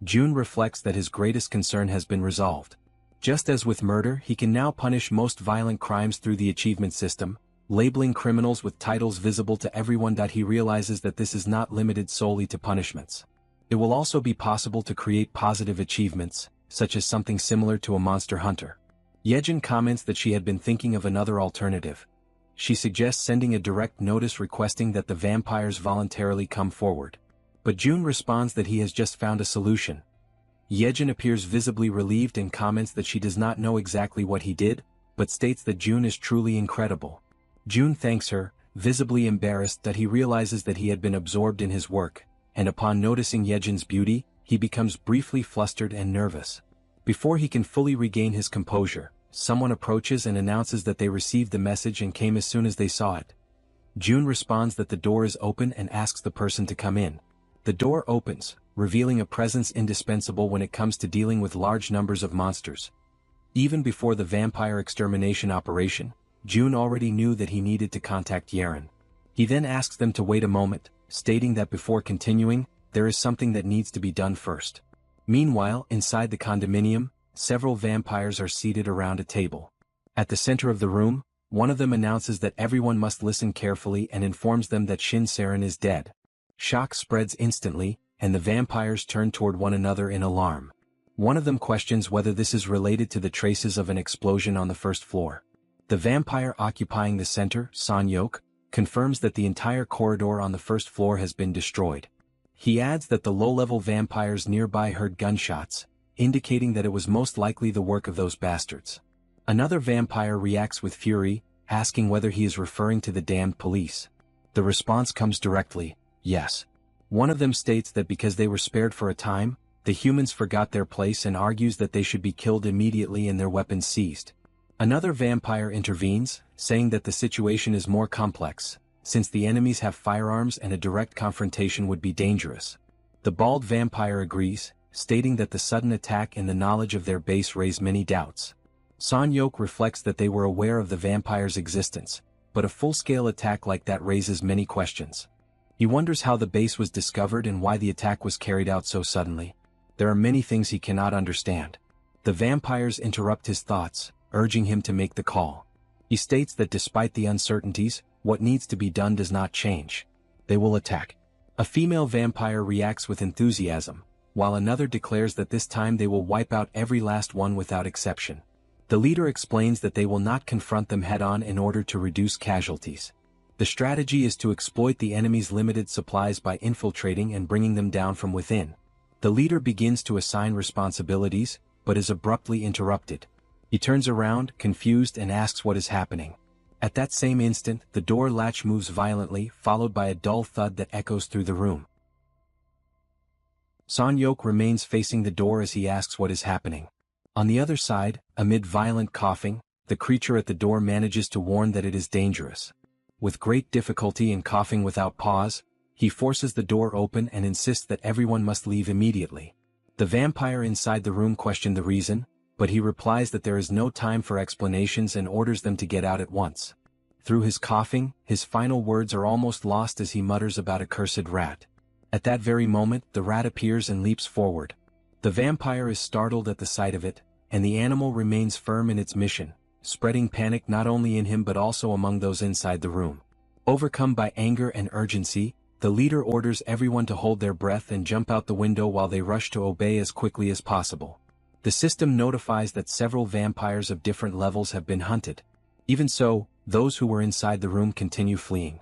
June reflects that his greatest concern has been resolved. Just as with murder, he can now punish most violent crimes through the achievement system, labeling criminals with titles visible to everyone. He realizes that this is not limited solely to punishments. It will also be possible to create positive achievements, such as something similar to a monster hunter. Yejin comments that she had been thinking of another alternative. She suggests sending a direct notice requesting that the vampires voluntarily come forward. But June responds that he has just found a solution. Yejin appears visibly relieved and comments that she does not know exactly what he did, but states that June is truly incredible. June thanks her, visibly embarrassed. He realizes that he had been absorbed in his work, and upon noticing Yejin's beauty, he becomes briefly flustered and nervous. Before he can fully regain his composure, someone approaches and announces that they received the message and came as soon as they saw it. June responds that the door is open and asks the person to come in. The door opens, revealing a presence indispensable when it comes to dealing with large numbers of monsters. Even before the vampire extermination operation, June already knew that he needed to contact Yeren. He then asks them to wait a moment, stating that before continuing, there is something that needs to be done first. Meanwhile, inside the condominium, several vampires are seated around a table. At the center of the room, one of them announces that everyone must listen carefully and informs them that Shin-Saren is dead. Shock spreads instantly, and the vampires turn toward one another in alarm. One of them questions whether this is related to the traces of an explosion on the first floor. The vampire occupying the center, Sanyok, confirms that the entire corridor on the first floor has been destroyed. He adds that the low-level vampires nearby heard gunshots, indicating that it was most likely the work of those bastards. Another vampire reacts with fury, asking whether he is referring to the damned police. The response comes directly, yes. One of them states that because they were spared for a time, the humans forgot their place and argues that they should be killed immediately and their weapons seized. Another vampire intervenes, saying that the situation is more complex, since the enemies have firearms and a direct confrontation would be dangerous. The bald vampire agrees, stating that the sudden attack and the knowledge of their base raise many doubts. Sanyok reflects that they were aware of the vampire's existence, but a full-scale attack like that raises many questions. He wonders how the base was discovered and why the attack was carried out so suddenly. There are many things he cannot understand. The vampires interrupt his thoughts, urging him to make the call. He states that despite the uncertainties, what needs to be done does not change. They will attack. A female vampire reacts with enthusiasm, while another declares that this time they will wipe out every last one without exception. The leader explains that they will not confront them head-on in order to reduce casualties. The strategy is to exploit the enemy's limited supplies by infiltrating and bringing them down from within. The leader begins to assign responsibilities, but is abruptly interrupted. He turns around, confused, and asks what is happening. At that same instant, the door latch moves violently, followed by a dull thud that echoes through the room. Son-hyuk remains facing the door as he asks what is happening. On the other side, amid violent coughing, the creature at the door manages to warn that it is dangerous. With great difficulty and coughing without pause, he forces the door open and insists that everyone must leave immediately. The vampire inside the room questions the reason, but he replies that there is no time for explanations and orders them to get out at once. Through his coughing, his final words are almost lost as he mutters about a cursed rat. At that very moment, the rat appears and leaps forward. The vampire is startled at the sight of it, and the animal remains firm in its mission, spreading panic not only in him but also among those inside the room. Overcome by anger and urgency, the leader orders everyone to hold their breath and jump out the window while they rush to obey as quickly as possible. The system notifies that several vampires of different levels have been hunted. Even so, those who were inside the room continue fleeing.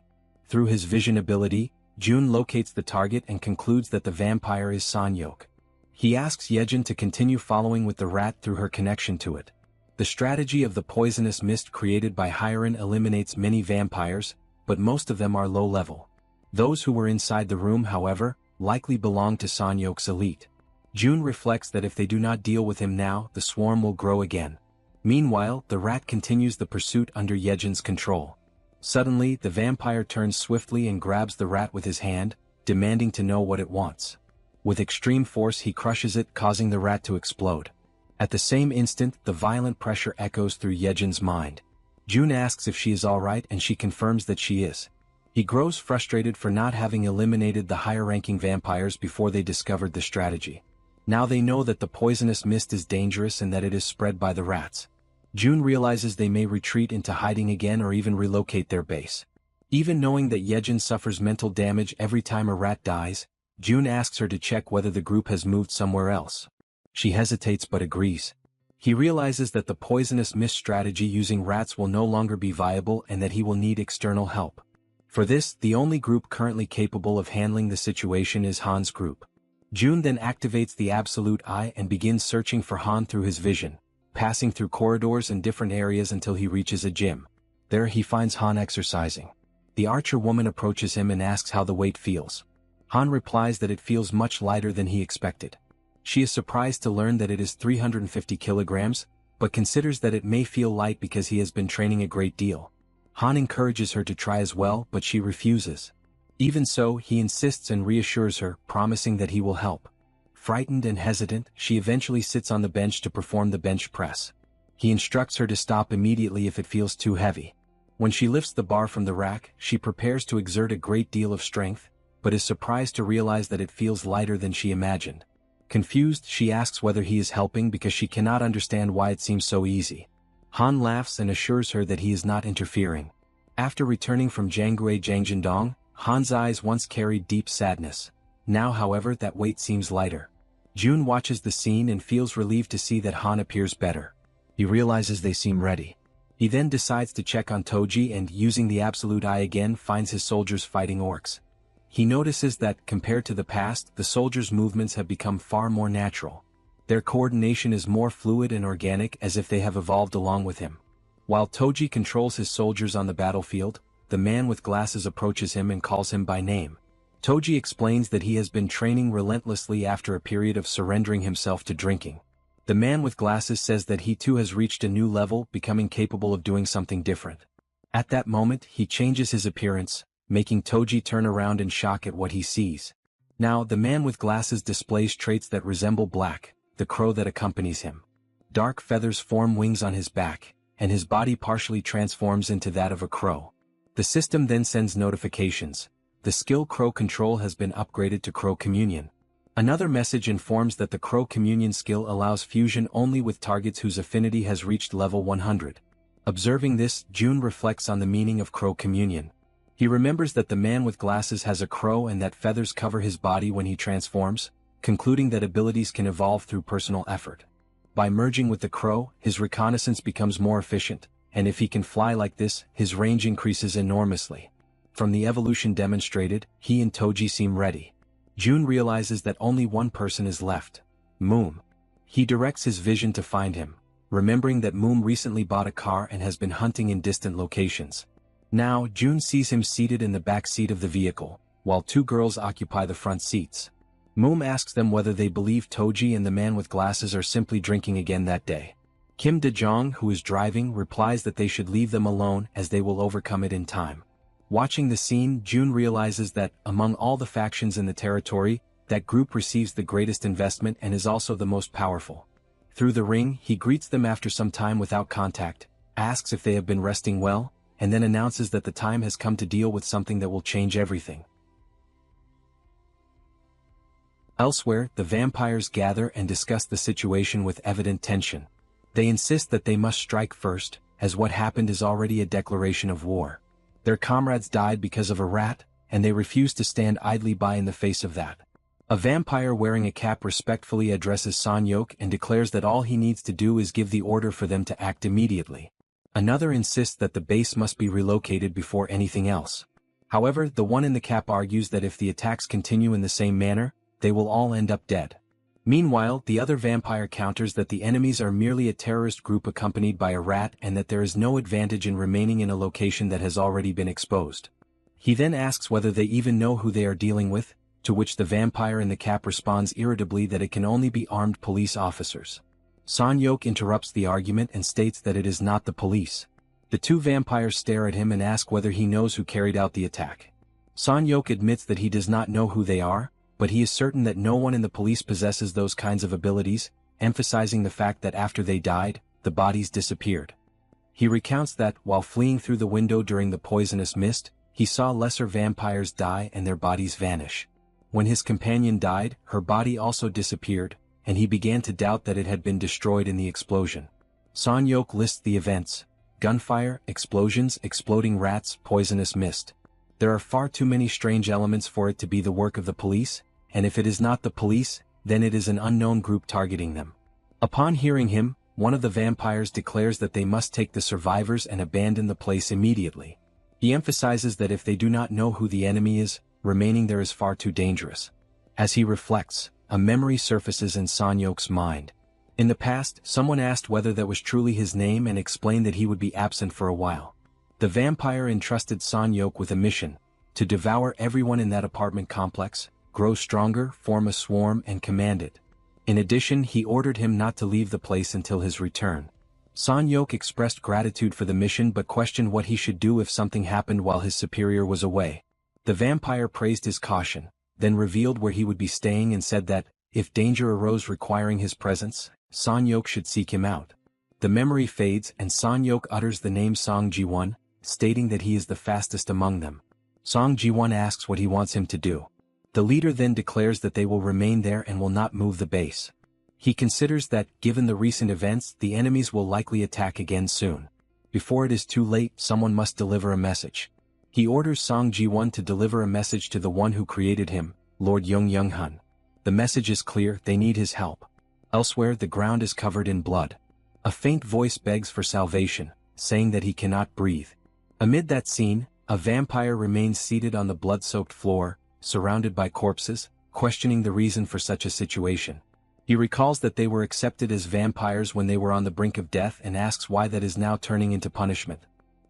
Through his vision ability, Jun locates the target and concludes that the vampire is Son-hyuk. He asks Yejin to continue following with the rat through her connection to it. The strategy of the poisonous mist created by Hiren eliminates many vampires, but most of them are low level. Those who were inside the room, however, likely belong to Son-hyuk's elite. Jun reflects that if they do not deal with him now, the swarm will grow again. Meanwhile, the rat continues the pursuit under Yejin's control. Suddenly, the vampire turns swiftly and grabs the rat with his hand, demanding to know what it wants. With extreme force he crushes it, causing the rat to explode. At the same instant, the violent pressure echoes through Yejin's mind. Jun asks if she is alright and she confirms that she is. He grows frustrated for not having eliminated the higher-ranking vampires before they discovered the strategy. Now they know that the poisonous mist is dangerous and that it is spread by the rats. Jun realizes they may retreat into hiding again or even relocate their base. Even knowing that Yejin suffers mental damage every time a rat dies, Jun asks her to check whether the group has moved somewhere else. She hesitates but agrees. He realizes that the poisonous mist strategy using rats will no longer be viable and that he will need external help. For this, the only group currently capable of handling the situation is Han's group. Jun then activates the Absolute Eye and begins searching for Han through his vision, passing through corridors and different areas until he reaches a gym. There he finds Han exercising. The archer woman approaches him and asks how the weight feels. Han replies that it feels much lighter than he expected. She is surprised to learn that it is 350 kilograms, but considers that it may feel light because he has been training a great deal. Han encourages her to try as well, but she refuses. Even so, he insists and reassures her, promising that he will help. Frightened and hesitant, she eventually sits on the bench to perform the bench press. He instructs her to stop immediately if it feels too heavy. When she lifts the bar from the rack, she prepares to exert a great deal of strength, but is surprised to realize that it feels lighter than she imagined. Confused, she asks whether he is helping because she cannot understand why it seems so easy. Han laughs and assures her that he is not interfering. After returning from Janggui Jangjindong, Han's eyes once carried deep sadness. Now, however, that weight seems lighter. Jun watches the scene and feels relieved to see that Han appears better. He realizes they seem ready. He then decides to check on Toji and, using the Absolute Eye again, finds his soldiers fighting orcs. He notices that, compared to the past, the soldiers' movements have become far more natural. Their coordination is more fluid and organic, as if they have evolved along with him. While Toji controls his soldiers on the battlefield, the man with glasses approaches him and calls him by name. Toji explains that he has been training relentlessly after a period of surrendering himself to drinking. The man with glasses says that he too has reached a new level, becoming capable of doing something different. At that moment, he changes his appearance, making Toji turn around in shock at what he sees. Now, the man with glasses displays traits that resemble Black, the crow that accompanies him. Dark feathers form wings on his back, and his body partially transforms into that of a crow. The system then sends notifications. The skill Crow Control has been upgraded to Crow Communion. Another message informs that the Crow Communion skill allows fusion only with targets whose affinity has reached level 100. Observing this, Jun reflects on the meaning of Crow Communion. He remembers that the man with glasses has a crow and that feathers cover his body when he transforms, concluding that abilities can evolve through personal effort. By merging with the crow, his reconnaissance becomes more efficient, and if he can fly like this, his range increases enormously. From the evolution demonstrated, he and Toji seem ready. Jun realizes that only one person is left. Moom. He directs his vision to find him, remembering that Moom recently bought a car and has been hunting in distant locations. Now, June sees him seated in the back seat of the vehicle, while two girls occupy the front seats. Moom asks them whether they believe Toji and the man with glasses are simply drinking again that day. Kim De-jong, who is driving, replies that they should leave them alone as they will overcome it in time. Watching the scene, June realizes that, among all the factions in the territory, that group receives the greatest investment and is also the most powerful. Through the ring, he greets them after some time without contact, asks if they have been resting well, and then announces that the time has come to deal with something that will change everything. Elsewhere, the vampires gather and discuss the situation with evident tension. They insist that they must strike first, as what happened is already a declaration of war. Their comrades died because of a rat, and they refuse to stand idly by in the face of that. A vampire wearing a cap respectfully addresses Sanyok and declares that all he needs to do is give the order for them to act immediately. Another insists that the base must be relocated before anything else. However, the one in the cap argues that if the attacks continue in the same manner, they will all end up dead. Meanwhile, the other vampire counters that the enemies are merely a terrorist group accompanied by a rat and that there is no advantage in remaining in a location that has already been exposed. He then asks whether they even know who they are dealing with, to which the vampire in the cap responds irritably that it can only be armed police officers. Sanyok interrupts the argument and states that it is not the police. The two vampires stare at him and ask whether he knows who carried out the attack. Sanyok admits that he does not know who they are, but he is certain that no one in the police possesses those kinds of abilities, emphasizing the fact that after they died, the bodies disappeared. He recounts that, while fleeing through the window during the poisonous mist, he saw lesser vampires die and their bodies vanish. When his companion died, her body also disappeared, and he began to doubt that it had been destroyed in the explosion. Sanyok lists the events: gunfire, explosions, exploding rats, poisonous mist. There are far too many strange elements for it to be the work of the police, and if it is not the police, then it is an unknown group targeting them. Upon hearing him, one of the vampires declares that they must take the survivors and abandon the place immediately. He emphasizes that if they do not know who the enemy is, remaining there is far too dangerous. As he reflects, a memory surfaces in Sanyok's mind. In the past, someone asked whether that was truly his name and explained that he would be absent for a while. The vampire entrusted Sanyok with a mission: to devour everyone in that apartment complex, grow stronger, form a swarm and command it. In addition, he ordered him not to leave the place until his return. Sanyok expressed gratitude for the mission but questioned what he should do if something happened while his superior was away. The vampire praised his caution, then revealed where he would be staying and said that, if danger arose requiring his presence, Sanyok should seek him out. The memory fades and Sanyok utters the name Song Ji-won, stating that he is the fastest among them. Song Ji-won asks what he wants him to do. The leader then declares that they will remain there and will not move the base. He considers that, given the recent events, the enemies will likely attack again soon. Before it is too late, someone must deliver a message. He orders Song Ji-won to deliver a message to the one who created him, Lord Young-Young-hun. The message is clear: they need his help. Elsewhere, the ground is covered in blood. A faint voice begs for salvation, saying that he cannot breathe. Amid that scene, a vampire remains seated on the blood-soaked floor, surrounded by corpses, questioning the reason for such a situation. He recalls that they were accepted as vampires when they were on the brink of death and asks why that is now turning into punishment.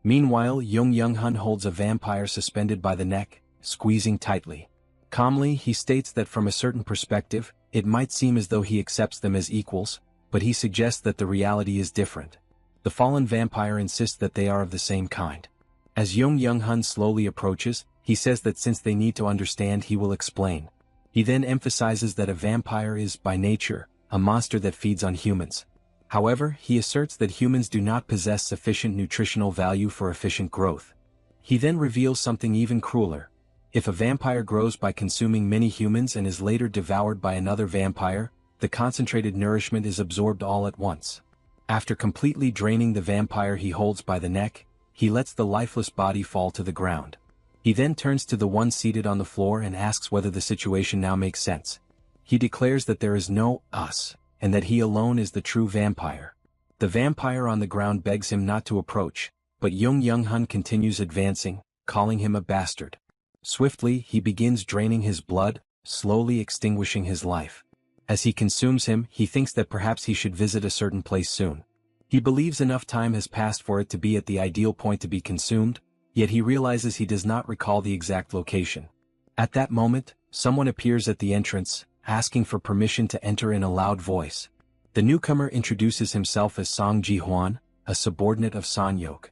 Meanwhile, Young-Young-hun holds a vampire suspended by the neck, squeezing tightly. Calmly, he states that from a certain perspective, it might seem as though he accepts them as equals, but he suggests that the reality is different. The fallen vampire insists that they are of the same kind. As Young-Young-hun slowly approaches, he says that since they need to understand, he will explain. He then emphasizes that a vampire is, by nature, a monster that feeds on humans. However, he asserts that humans do not possess sufficient nutritional value for efficient growth. He then reveals something even crueler. If a vampire grows by consuming many humans and is later devoured by another vampire, the concentrated nourishment is absorbed all at once. After completely draining the vampire he holds by the neck, he lets the lifeless body fall to the ground. He then turns to the one seated on the floor and asks whether the situation now makes sense. He declares that there is no us, and that he alone is the true vampire. The vampire on the ground begs him not to approach, but Young-Young-hun continues advancing, calling him a bastard. Swiftly, he begins draining his blood, slowly extinguishing his life. As he consumes him, he thinks that perhaps he should visit a certain place soon. He believes enough time has passed for it to be at the ideal point to be consumed, yet he realizes he does not recall the exact location. At that moment, someone appears at the entrance, asking for permission to enter in a loud voice. The newcomer introduces himself as Song Ji-hwan, a subordinate of Sanyok.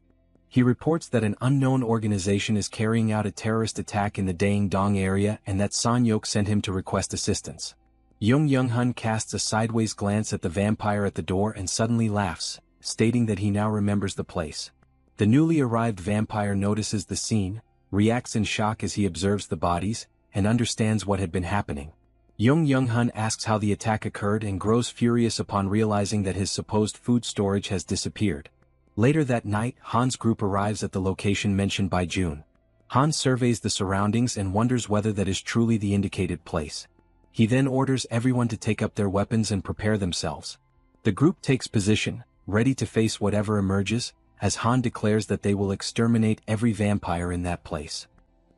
He reports that an unknown organization is carrying out a terrorist attack in the Daeng-dong area and that Sanyok sent him to request assistance. Jung Young-hun casts a sideways glance at the vampire at the door and suddenly laughs, stating that he now remembers the place. The newly arrived vampire notices the scene, reacts in shock as he observes the bodies, and understands what had been happening. Jung Young-hun asks how the attack occurred and grows furious upon realizing that his supposed food storage has disappeared. Later that night, Han's group arrives at the location mentioned by June. Han surveys the surroundings and wonders whether that is truly the indicated place. He then orders everyone to take up their weapons and prepare themselves. The group takes position, ready to face whatever emerges, as Han declares that they will exterminate every vampire in that place.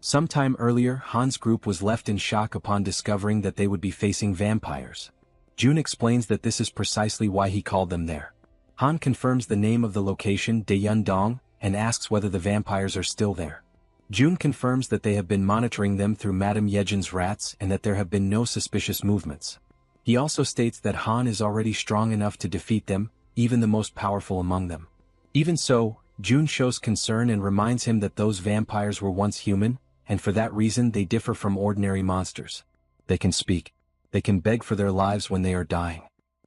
Sometime earlier, Han's group was left in shock upon discovering that they would be facing vampires. June explains that this is precisely why he called them there. Han confirms the name of the location, Daeyun-dong, and asks whether the vampires are still there. June confirms that they have been monitoring them through Madame Yejin's rats and that there have been no suspicious movements. He also states that Han is already strong enough to defeat them, even the most powerful among them. Even so, June shows concern and reminds him that those vampires were once human, and for that reason they differ from ordinary monsters. They can speak. They can beg for their lives when they are dying.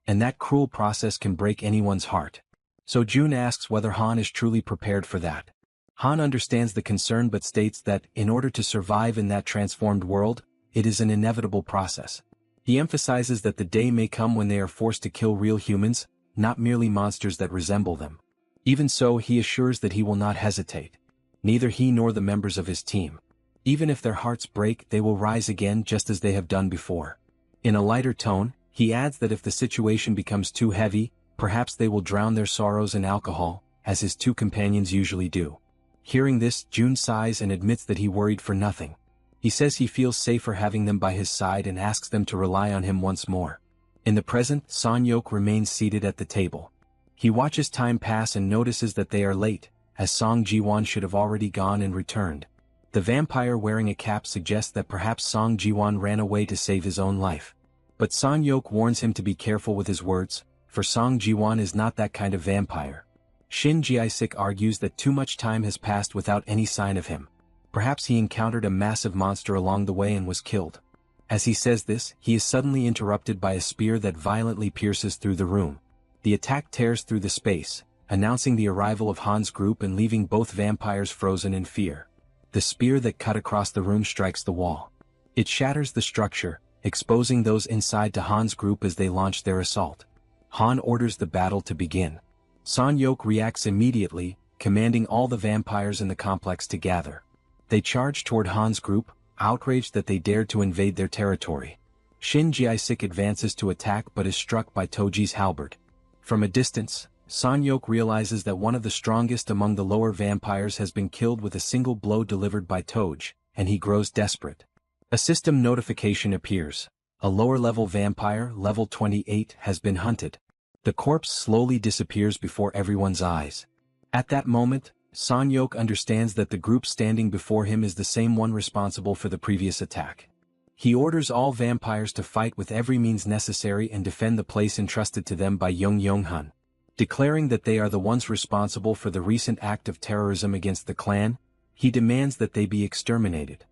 And that cruel process can break anyone's heart. So June asks whether Han is truly prepared for that. Han understands the concern but states that, in order to survive in that transformed world, it is an inevitable process. He emphasizes that the day may come when they are forced to kill real humans, not merely monsters that resemble them. Even so, he assures that he will not hesitate. Neither he nor the members of his team. Even if their hearts break, they will rise again just as they have done before. In a lighter tone, he adds that if the situation becomes too heavy, perhaps they will drown their sorrows in alcohol, as his two companions usually do. Hearing this, June sighs and admits that he worried for nothing. He says he feels safer having them by his side and asks them to rely on him once more. In the present, Sanyok remains seated at the table. He watches time pass and notices that they are late, as Song Ji-won should have already gone and returned. The vampire wearing a cap suggests that perhaps Song Ji-won ran away to save his own life. But Sanyok warns him to be careful with his words, for Song Ji-won is not that kind of vampire. Shin Ji-sik argues that too much time has passed without any sign of him. Perhaps he encountered a massive monster along the way and was killed. As he says this, he is suddenly interrupted by a spear that violently pierces through the room. The attack tears through the space, announcing the arrival of Han's group and leaving both vampires frozen in fear. The spear that cut across the room strikes the wall. It shatters the structure, exposing those inside to Han's group as they launch their assault. Han orders the battle to begin. Sanyok reacts immediately, commanding all the vampires in the complex to gather. They charge toward Han's group, outraged that they dared to invade their territory. Shin Ji-sik advances to attack but is struck by Toji's halberd. From a distance, Sanyok realizes that one of the strongest among the lower vampires has been killed with a single blow delivered by Toj, and he grows desperate. A system notification appears. A lower-level vampire, level 28, has been hunted. The corpse slowly disappears before everyone's eyes. At that moment, Sanyok understands that the group standing before him is the same one responsible for the previous attack. He orders all vampires to fight with every means necessary and defend the place entrusted to them by Jung Young-hun. Declaring that they are the ones responsible for the recent act of terrorism against the clan, he demands that they be exterminated.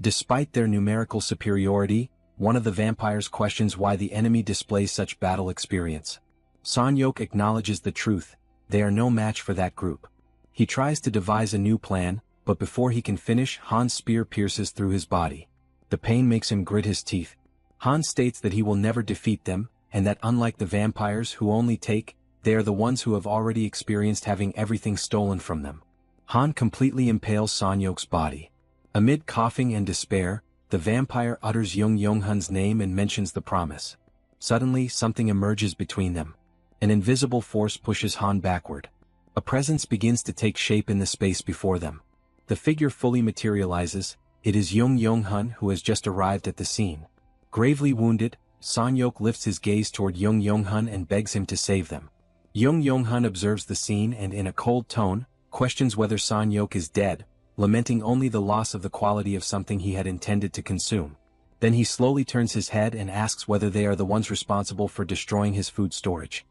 Despite their numerical superiority, one of the vampires questions why the enemy displays such battle experience. Sanyok acknowledges the truth, they are no match for that group. He tries to devise a new plan, but before he can finish, Han's spear pierces through his body. The pain makes him grit his teeth. Han states that he will never defeat them, and that unlike the vampires who only take, they are the ones who have already experienced having everything stolen from them. Han completely impales Sanyok's body. Amid coughing and despair, the vampire utters Jung Young-hun's name and mentions the promise. Suddenly, something emerges between them. An invisible force pushes Han backward. A presence begins to take shape in the space before them. The figure fully materializes. It is Jung Young-hun who has just arrived at the scene. Gravely wounded, Sang-yok lifts his gaze toward Young Yong-hun and begs him to save them. Young Yong-hun observes the scene and in a cold tone, questions whether Sang-yok is dead, lamenting only the loss of the quality of something he had intended to consume. Then he slowly turns his head and asks whether they are the ones responsible for destroying his food storage.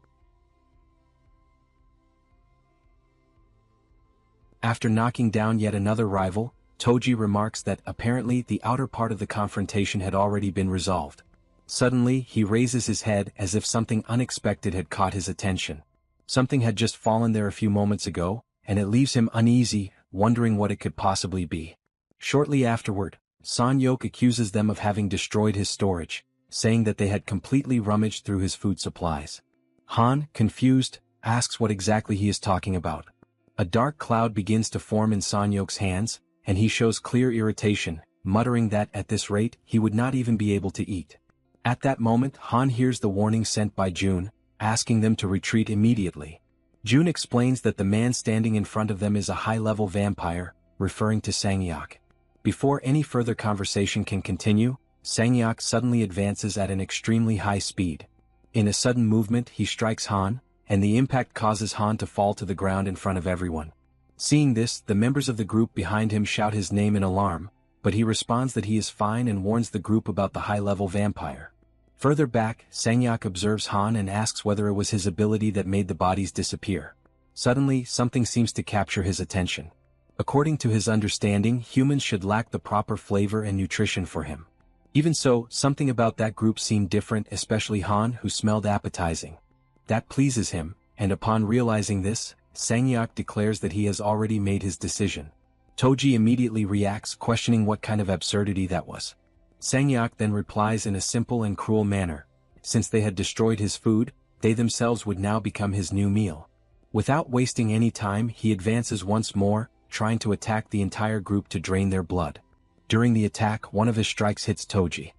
After knocking down yet another rival, Toji remarks that apparently the outer part of the confrontation had already been resolved. Suddenly, he raises his head as if something unexpected had caught his attention. Something had just fallen there a few moments ago, and it leaves him uneasy, wondering what it could possibly be. Shortly afterward, Sang-yok accuses them of having destroyed his storage, saying that they had completely rummaged through his food supplies. Han, confused, asks what exactly he is talking about. A dark cloud begins to form in Sang-yok's hands, and he shows clear irritation, muttering that at this rate he would not even be able to eat. At that moment, Han hears the warning sent by June, asking them to retreat immediately. June explains that the man standing in front of them is a high-level vampire, referring to Sang-yok. Before any further conversation can continue, Sang-yok suddenly advances at an extremely high speed. In a sudden movement he strikes Han, and the impact causes Han to fall to the ground in front of everyone. Seeing this, the members of the group behind him shout his name in alarm, but he responds that he is fine and warns the group about the high-level vampire. Further back, Sang-yok observes Han and asks whether it was his ability that made the bodies disappear. Suddenly, something seems to capture his attention. According to his understanding, humans should lack the proper flavor and nutrition for him. Even so, something about that group seemed different, especially Han, who smelled appetizing. That pleases him, and upon realizing this, Sang-yok declares that he has already made his decision. Toji immediately reacts, questioning what kind of absurdity that was. Sang-yok then replies in a simple and cruel manner. Since they had destroyed his food, they themselves would now become his new meal. Without wasting any time, he advances once more, trying to attack the entire group to drain their blood. During the attack, one of his strikes hits Toji.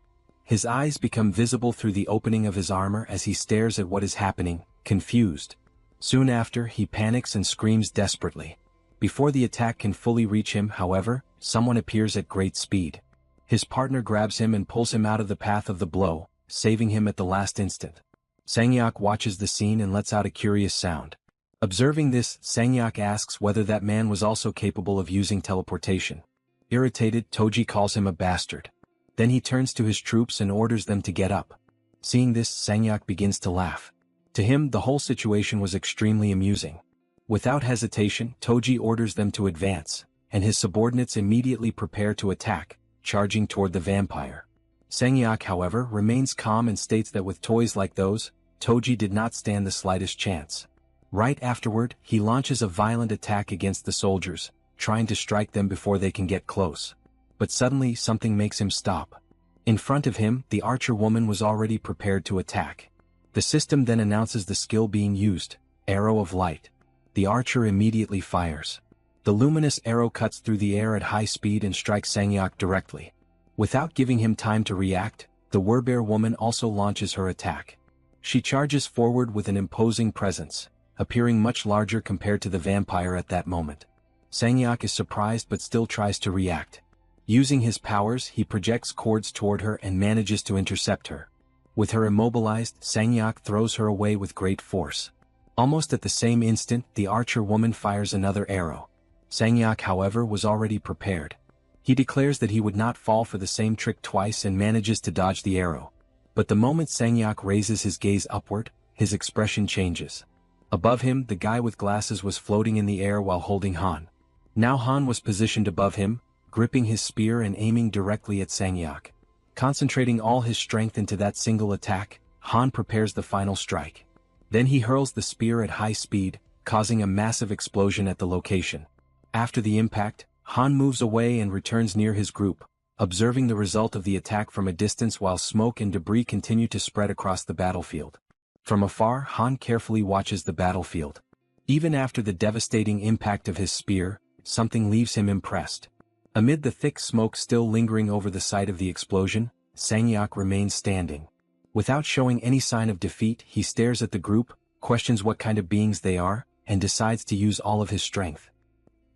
His eyes become visible through the opening of his armor as he stares at what is happening, confused. Soon after, he panics and screams desperately. Before the attack can fully reach him, however, someone appears at great speed. His partner grabs him and pulls him out of the path of the blow, saving him at the last instant. Sang-yok watches the scene and lets out a curious sound. Observing this, Sang-yok asks whether that man was also capable of using teleportation. Irritated, Toji calls him a bastard. Then he turns to his troops and orders them to get up. Seeing this, Sang-yok begins to laugh. To him, the whole situation was extremely amusing. Without hesitation, Toji orders them to advance, and his subordinates immediately prepare to attack, charging toward the vampire. Sang-yok, however, remains calm and states that with toys like those, Toji did not stand the slightest chance. Right afterward, he launches a violent attack against the soldiers, trying to strike them before they can get close. But suddenly something makes him stop. In front of him, the archer woman was already prepared to attack. The system then announces the skill being used, Arrow of Light. The archer immediately fires. The luminous arrow cuts through the air at high speed and strikes Sang-yok directly. Without giving him time to react, the werbear woman also launches her attack. She charges forward with an imposing presence, appearing much larger compared to the vampire at that moment. Sang-yok is surprised but still tries to react. Using his powers, he projects cords toward her and manages to intercept her. With her immobilized, Sang-yok throws her away with great force. Almost at the same instant, the archer woman fires another arrow. Sang-yok, however, was already prepared. He declares that he would not fall for the same trick twice and manages to dodge the arrow. But the moment Sang-yok raises his gaze upward, his expression changes. Above him, the guy with glasses was floating in the air while holding Han. Now Han was positioned above him, gripping his spear and aiming directly at Sang-yok. Concentrating all his strength into that single attack, Han prepares the final strike. Then he hurls the spear at high speed, causing a massive explosion at the location. After the impact, Han moves away and returns near his group, observing the result of the attack from a distance while smoke and debris continue to spread across the battlefield. From afar, Han carefully watches the battlefield. Even after the devastating impact of his spear, something leaves him impressed. Amid the thick smoke still lingering over the site of the explosion, Sang-yok remains standing. Without showing any sign of defeat, he stares at the group, questions what kind of beings they are, and decides to use all of his strength.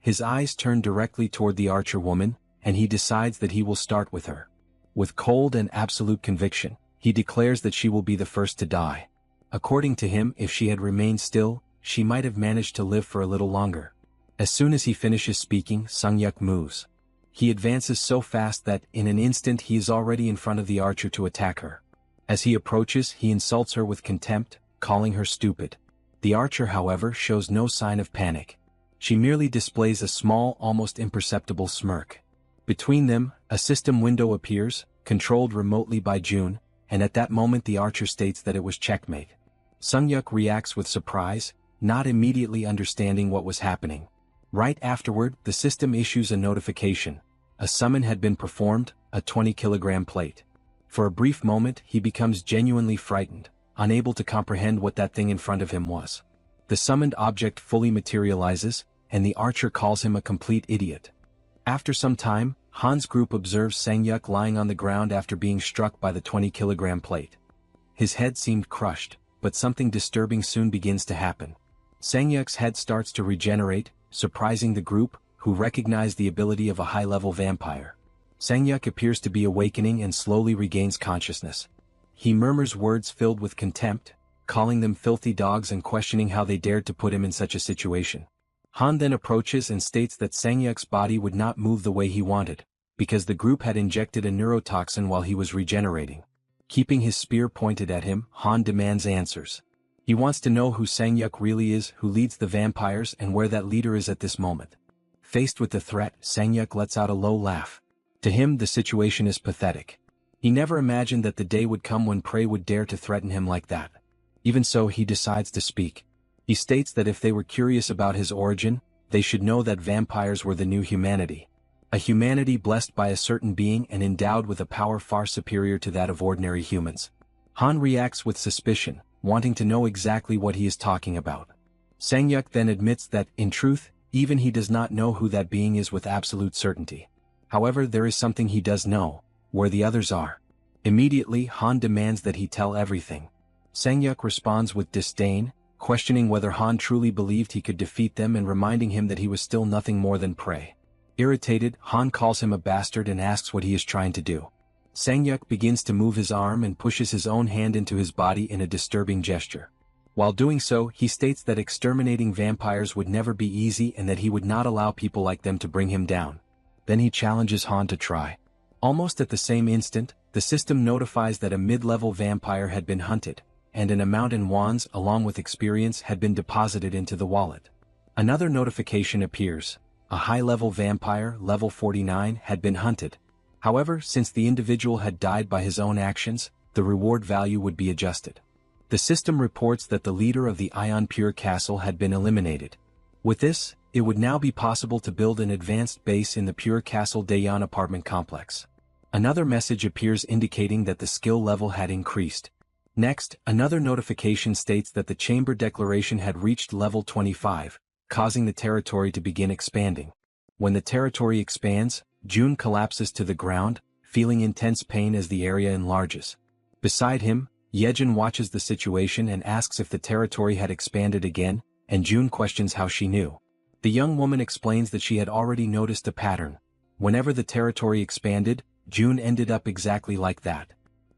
His eyes turn directly toward the archer woman, and he decides that he will start with her. With cold and absolute conviction, He declares that she will be the first to die. According to him, if she had remained still, she might have managed to live for a little longer. As soon as he finishes speaking, Sung-yuk moves. He advances so fast that, in an instant, he is already in front of the archer to attack her. As he approaches, he insults her with contempt, calling her stupid. The archer, however, shows no sign of panic. She merely displays a small, almost imperceptible smirk. Between them, a system window appears, controlled remotely by June, and at that moment the archer states that it was checkmate. Sung-yuk reacts with surprise, not immediately understanding what was happening. Right afterward, the system issues a notification. A summon had been performed, a 20-kilogram plate. For a brief moment, he becomes genuinely frightened, unable to comprehend what that thing in front of him was. The summoned object fully materializes, and the archer calls him a complete idiot. After some time, Han's group observes Sang-yuk lying on the ground after being struck by the 20-kilogram plate. His head seemed crushed, but something disturbing soon begins to happen. Sang-yuk's head starts to regenerate, surprising the group, who recognize the ability of a high-level vampire. Sang-yuk appears to be awakening and slowly regains consciousness. He murmurs words filled with contempt, calling them filthy dogs and questioning how they dared to put him in such a situation. Han then approaches and states that Sang-yuk's body would not move the way he wanted, because the group had injected a neurotoxin while he was regenerating. Keeping his spear pointed at him, Han demands answers. He wants to know who Sang-yuk really is, who leads the vampires, and where that leader is at this moment. Faced with the threat, Sang-yuk lets out a low laugh. To him, the situation is pathetic. He never imagined that the day would come when prey would dare to threaten him like that. Even so, he decides to speak. He states that if they were curious about his origin, they should know that vampires were the new humanity. A humanity blessed by a certain being and endowed with a power far superior to that of ordinary humans. Han reacts with suspicion, wanting to know exactly what he is talking about. Sang-yuk then admits that, in truth, even he does not know who that being is with absolute certainty. However, there is something he does know, where the others are. Immediately, Han demands that he tell everything. Sang-yuk responds with disdain, questioning whether Han truly believed he could defeat them and reminding him that he was still nothing more than prey. Irritated, Han calls him a bastard and asks what he is trying to do. Sang-yuk begins to move his arm and pushes his own hand into his body in a disturbing gesture. While doing so, he states that exterminating vampires would never be easy and that he would not allow people like them to bring him down. Then he challenges Han to try. Almost at the same instant, the system notifies that a mid-level vampire had been hunted, and an amount in wands along with experience had been deposited into the wallet. Another notification appears. A high-level vampire, level 49, had been hunted. However, since the individual had died by his own actions, the reward value would be adjusted. The system reports that the leader of the Ion Pure Castle had been eliminated. With this, it would now be possible to build an advanced base in the Pure Castle Daeon apartment complex. Another message appears indicating that the skill level had increased. Next, another notification states that the chamber declaration had reached level 25, causing the territory to begin expanding. When the territory expands, June collapses to the ground, feeling intense pain as the area enlarges. Beside him, Yejin watches the situation and asks if the territory had expanded again, and June questions how she knew. The young woman explains that she had already noticed a pattern. Whenever the territory expanded, June ended up exactly like that.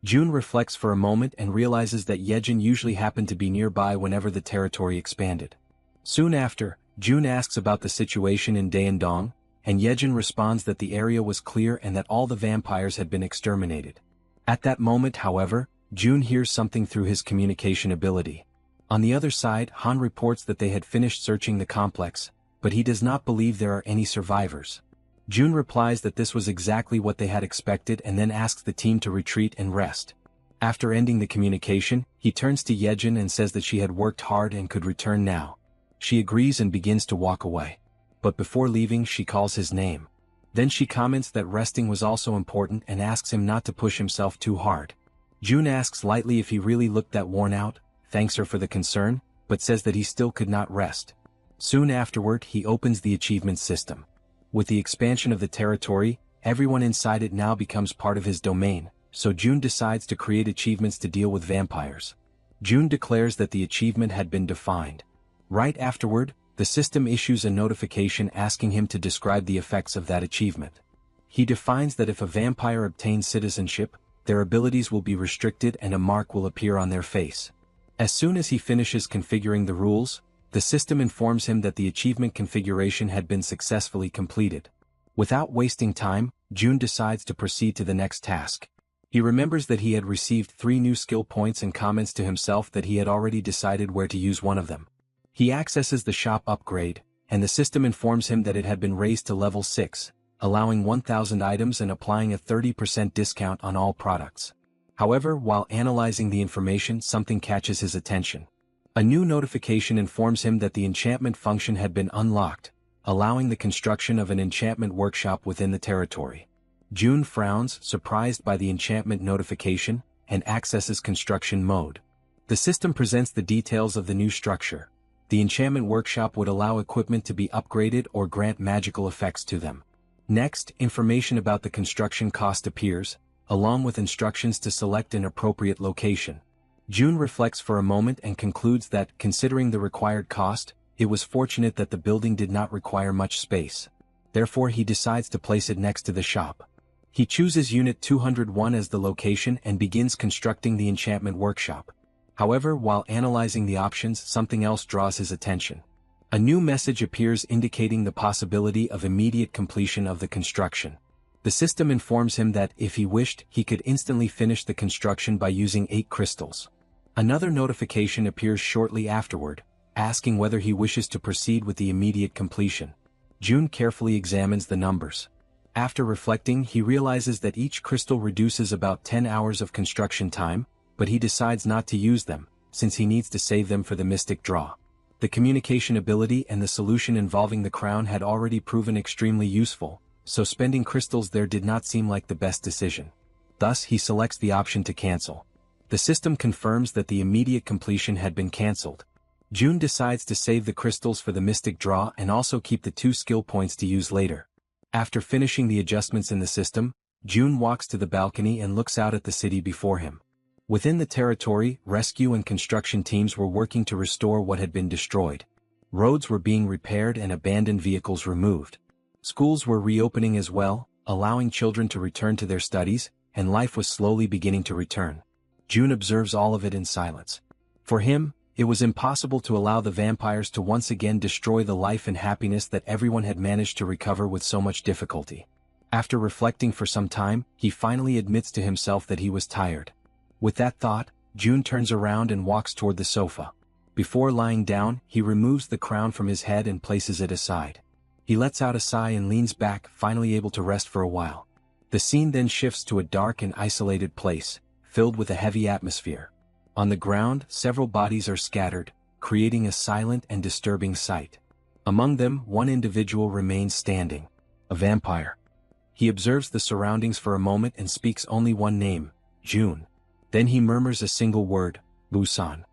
June reflects for a moment and realizes that Yejin usually happened to be nearby whenever the territory expanded. Soon after, June asks about the situation in Daendong, and Yejin responds that the area was clear and that all the vampires had been exterminated. At that moment, however, June hears something through his communication ability. On the other side, Han reports that they had finished searching the complex, but he does not believe there are any survivors. June replies that this was exactly what they had expected and then asks the team to retreat and rest. After ending the communication, he turns to Yejin and says that she had worked hard and could return now. She agrees and begins to walk away. But before leaving, she calls his name. Then she comments that resting was also important and asks him not to push himself too hard. June asks lightly if he really looked that worn out, thanks her for the concern, but says that he still could not rest. Soon afterward, he opens the achievement system. With the expansion of the territory, everyone inside it now becomes part of his domain, so June decides to create achievements to deal with vampires. June declares that the achievement had been defined. Right afterward, the system issues a notification asking him to describe the effects of that achievement. He defines that if a vampire obtains citizenship, their abilities will be restricted and a mark will appear on their face. As soon as he finishes configuring the rules, the system informs him that the achievement configuration had been successfully completed. Without wasting time, June decides to proceed to the next task. He remembers that he had received 3 new skill points and comments to himself that he had already decided where to use one of them. He accesses the shop upgrade, and the system informs him that it had been raised to level 6, allowing 1,000 items and applying a 30% discount on all products. However, while analyzing the information, something catches his attention. A new notification informs him that the enchantment function had been unlocked, allowing the construction of an enchantment workshop within the territory. June frowns, surprised by the enchantment notification, and accesses construction mode. The system presents the details of the new structure. The enchantment workshop would allow equipment to be upgraded or grant magical effects to them. Next, information about the construction cost appears, along with instructions to select an appropriate location. June reflects for a moment and concludes that, considering the required cost, it was fortunate that the building did not require much space. Therefore he decides to place it next to the shop. He chooses Unit 201 as the location and begins constructing the enchantment workshop. However, while analyzing the options, something else draws his attention. A new message appears indicating the possibility of immediate completion of the construction. The system informs him that, if he wished, he could instantly finish the construction by using 8 crystals. Another notification appears shortly afterward, asking whether he wishes to proceed with the immediate completion. June carefully examines the numbers. After reflecting, he realizes that each crystal reduces about 10 hours of construction time, but he decides not to use them, since he needs to save them for the mystic draw. The communication ability and the solution involving the crown had already proven extremely useful, so spending crystals there did not seem like the best decision. Thus he selects the option to cancel. The system confirms that the immediate completion had been cancelled. June decides to save the crystals for the mystic draw and also keep the 2 skill points to use later. After finishing the adjustments in the system, June walks to the balcony and looks out at the city before him. Within the territory, rescue and construction teams were working to restore what had been destroyed. Roads were being repaired and abandoned vehicles removed. Schools were reopening as well, allowing children to return to their studies, and life was slowly beginning to return. June observes all of it in silence. For him, it was impossible to allow the vampires to once again destroy the life and happiness that everyone had managed to recover with so much difficulty. After reflecting for some time, he finally admits to himself that he was tired. With that thought, June turns around and walks toward the sofa. Before lying down, he removes the crown from his head and places it aside. He lets out a sigh and leans back, finally able to rest for a while. The scene then shifts to a dark and isolated place, filled with a heavy atmosphere. On the ground, several bodies are scattered, creating a silent and disturbing sight. Among them, one individual remains standing. A vampire. He observes the surroundings for a moment and speaks only one name, June. Then he murmurs a single word, Busan.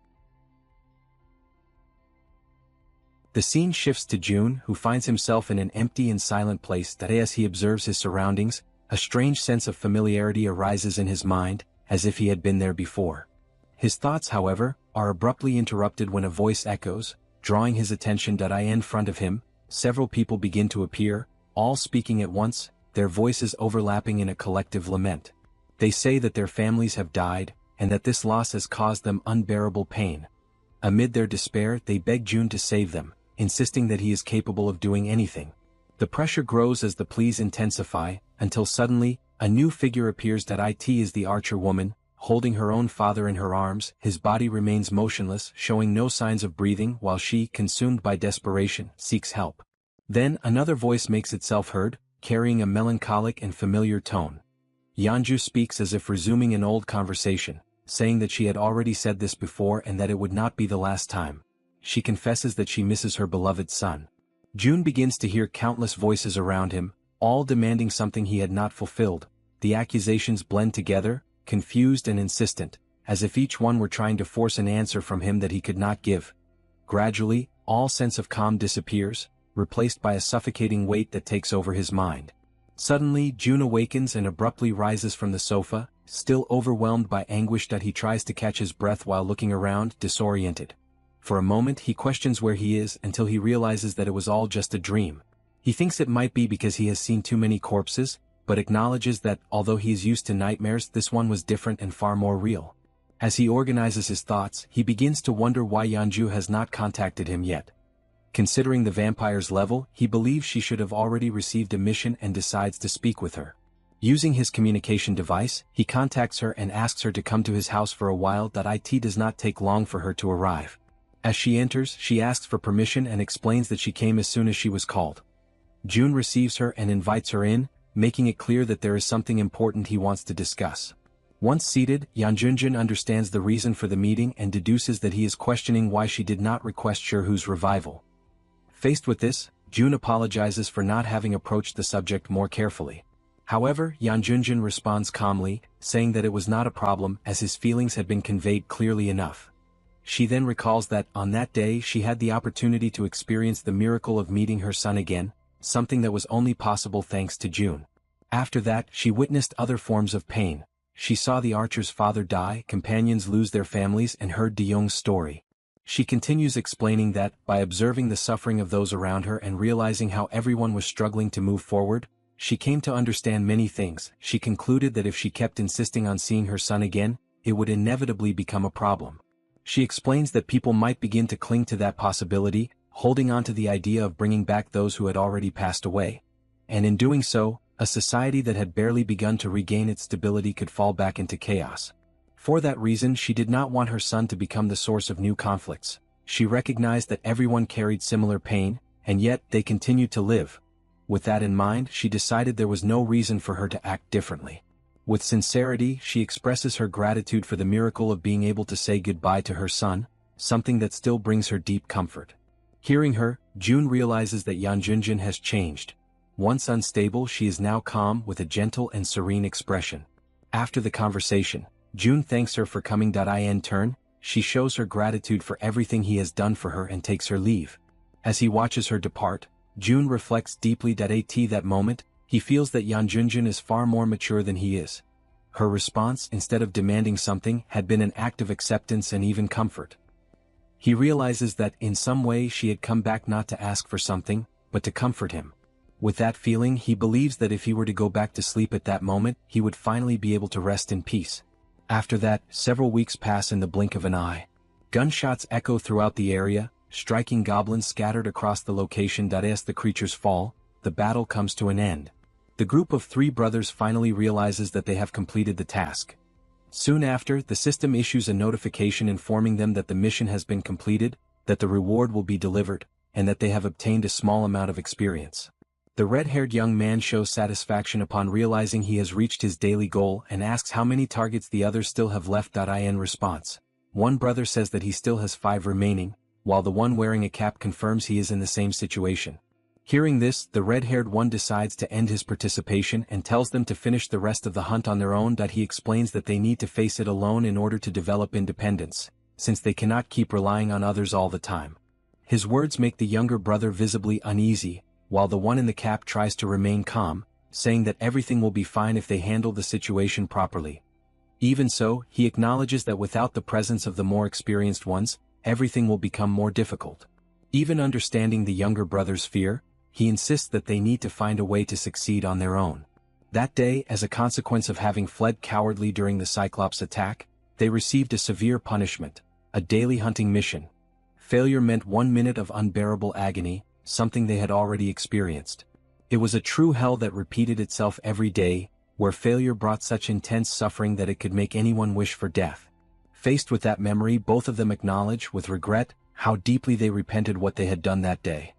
The scene shifts to June, who finds himself in an empty and silent place that, as he observes his surroundings, a strange sense of familiarity arises in his mind, as if he had been there before. His thoughts, however, are abruptly interrupted when a voice echoes, drawing his attention. In front of him, several people begin to appear, all speaking at once, their voices overlapping in a collective lament. They say that their families have died, and that this loss has caused them unbearable pain. Amid their despair, they beg June to save them, insisting that he is capable of doing anything. The pressure grows as the pleas intensify, until suddenly, a new figure appears. It is the archer woman, holding her own father in her arms. His body remains motionless, showing no signs of breathing, while she, consumed by desperation, seeks help. Then another voice makes itself heard, carrying a melancholic and familiar tone. Yanju speaks as if resuming an old conversation, saying that she had already said this before and that it would not be the last time. She confesses that she misses her beloved son. June begins to hear countless voices around him, all demanding something he had not fulfilled. The accusations blend together, confused and insistent, as if each one were trying to force an answer from him that he could not give. Gradually, all sense of calm disappears, replaced by a suffocating weight that takes over his mind. Suddenly, June awakens and abruptly rises from the sofa, still overwhelmed by anguish. He tries to catch his breath while looking around, disoriented. For a moment he questions where he is until he realizes that it was all just a dream. He thinks it might be because he has seen too many corpses, but acknowledges that, although he is used to nightmares, this one was different and far more real. As he organizes his thoughts, he begins to wonder why Yeonju has not contacted him yet. Considering the vampire's level, he believes she should have already received a mission and decides to speak with her. Using his communication device, he contacts her and asks her to come to his house for a while. It does not take long for her to arrive. As she enters, she asks for permission and explains that she came as soon as she was called. June receives her and invites her in, making it clear that there is something important he wants to discuss. Once seated, Yeonjun understands the reason for the meeting and deduces that he is questioning why she did not request Shirhu's revival. Faced with this, June apologizes for not having approached the subject more carefully. However, Yeonjun responds calmly, saying that it was not a problem as his feelings had been conveyed clearly enough. She then recalls that, on that day, she had the opportunity to experience the miracle of meeting her son again, something that was only possible thanks to June. After that, she witnessed other forms of pain. She saw the archer's father die, companions lose their families, and heard De Young's story. She continues explaining that, by observing the suffering of those around her and realizing how everyone was struggling to move forward, she came to understand many things. She concluded that if she kept insisting on seeing her son again, it would inevitably become a problem. She explains that people might begin to cling to that possibility, holding on to the idea of bringing back those who had already passed away. And in doing so, a society that had barely begun to regain its stability could fall back into chaos. For that reason, she did not want her son to become the source of new conflicts. She recognized that everyone carried similar pain, and yet they continued to live. With that in mind, she decided there was no reason for her to act differently. With sincerity, she expresses her gratitude for the miracle of being able to say goodbye to her son, something that still brings her deep comfort. Hearing her, June realizes that Yeonjun has changed. Once unstable, she is now calm with a gentle and serene expression. After the conversation, June thanks her for coming. In turn, she shows her gratitude for everything he has done for her and takes her leave. As he watches her depart, June reflects deeply. At that moment, he feels that Yeonjun is far more mature than he is. Her response, instead of demanding something, had been an act of acceptance and even comfort. He realizes that, in some way, she had come back not to ask for something, but to comfort him. With that feeling, he believes that if he were to go back to sleep at that moment, he would finally be able to rest in peace. After that, several weeks pass in the blink of an eye. Gunshots echo throughout the area, striking goblins scattered across the location. As the creatures fall, the battle comes to an end. The group of three brothers finally realizes that they have completed the task. Soon after, the system issues a notification informing them that the mission has been completed, that the reward will be delivered, and that they have obtained a small amount of experience. The red-haired young man shows satisfaction upon realizing he has reached his daily goal and asks how many targets the others still have left. In response, one brother says that he still has 5 remaining, while the one wearing a cap confirms he is in the same situation. Hearing this, the red-haired one decides to end his participation and tells them to finish the rest of the hunt on their own. He explains that they need to face it alone in order to develop independence, since they cannot keep relying on others all the time. His words make the younger brother visibly uneasy, while the one in the cap tries to remain calm, saying that everything will be fine if they handle the situation properly. Even so, he acknowledges that without the presence of the more experienced ones, everything will become more difficult. Even understanding the younger brother's fear, he insists that they need to find a way to succeed on their own. That day, as a consequence of having fled cowardly during the Cyclops attack, they received a severe punishment, a daily hunting mission. Failure meant 1 minute of unbearable agony, something they had already experienced. It was a true hell that repeated itself every day, where failure brought such intense suffering that it could make anyone wish for death. Faced with that memory, both of them acknowledge, with regret, how deeply they repented what they had done that day.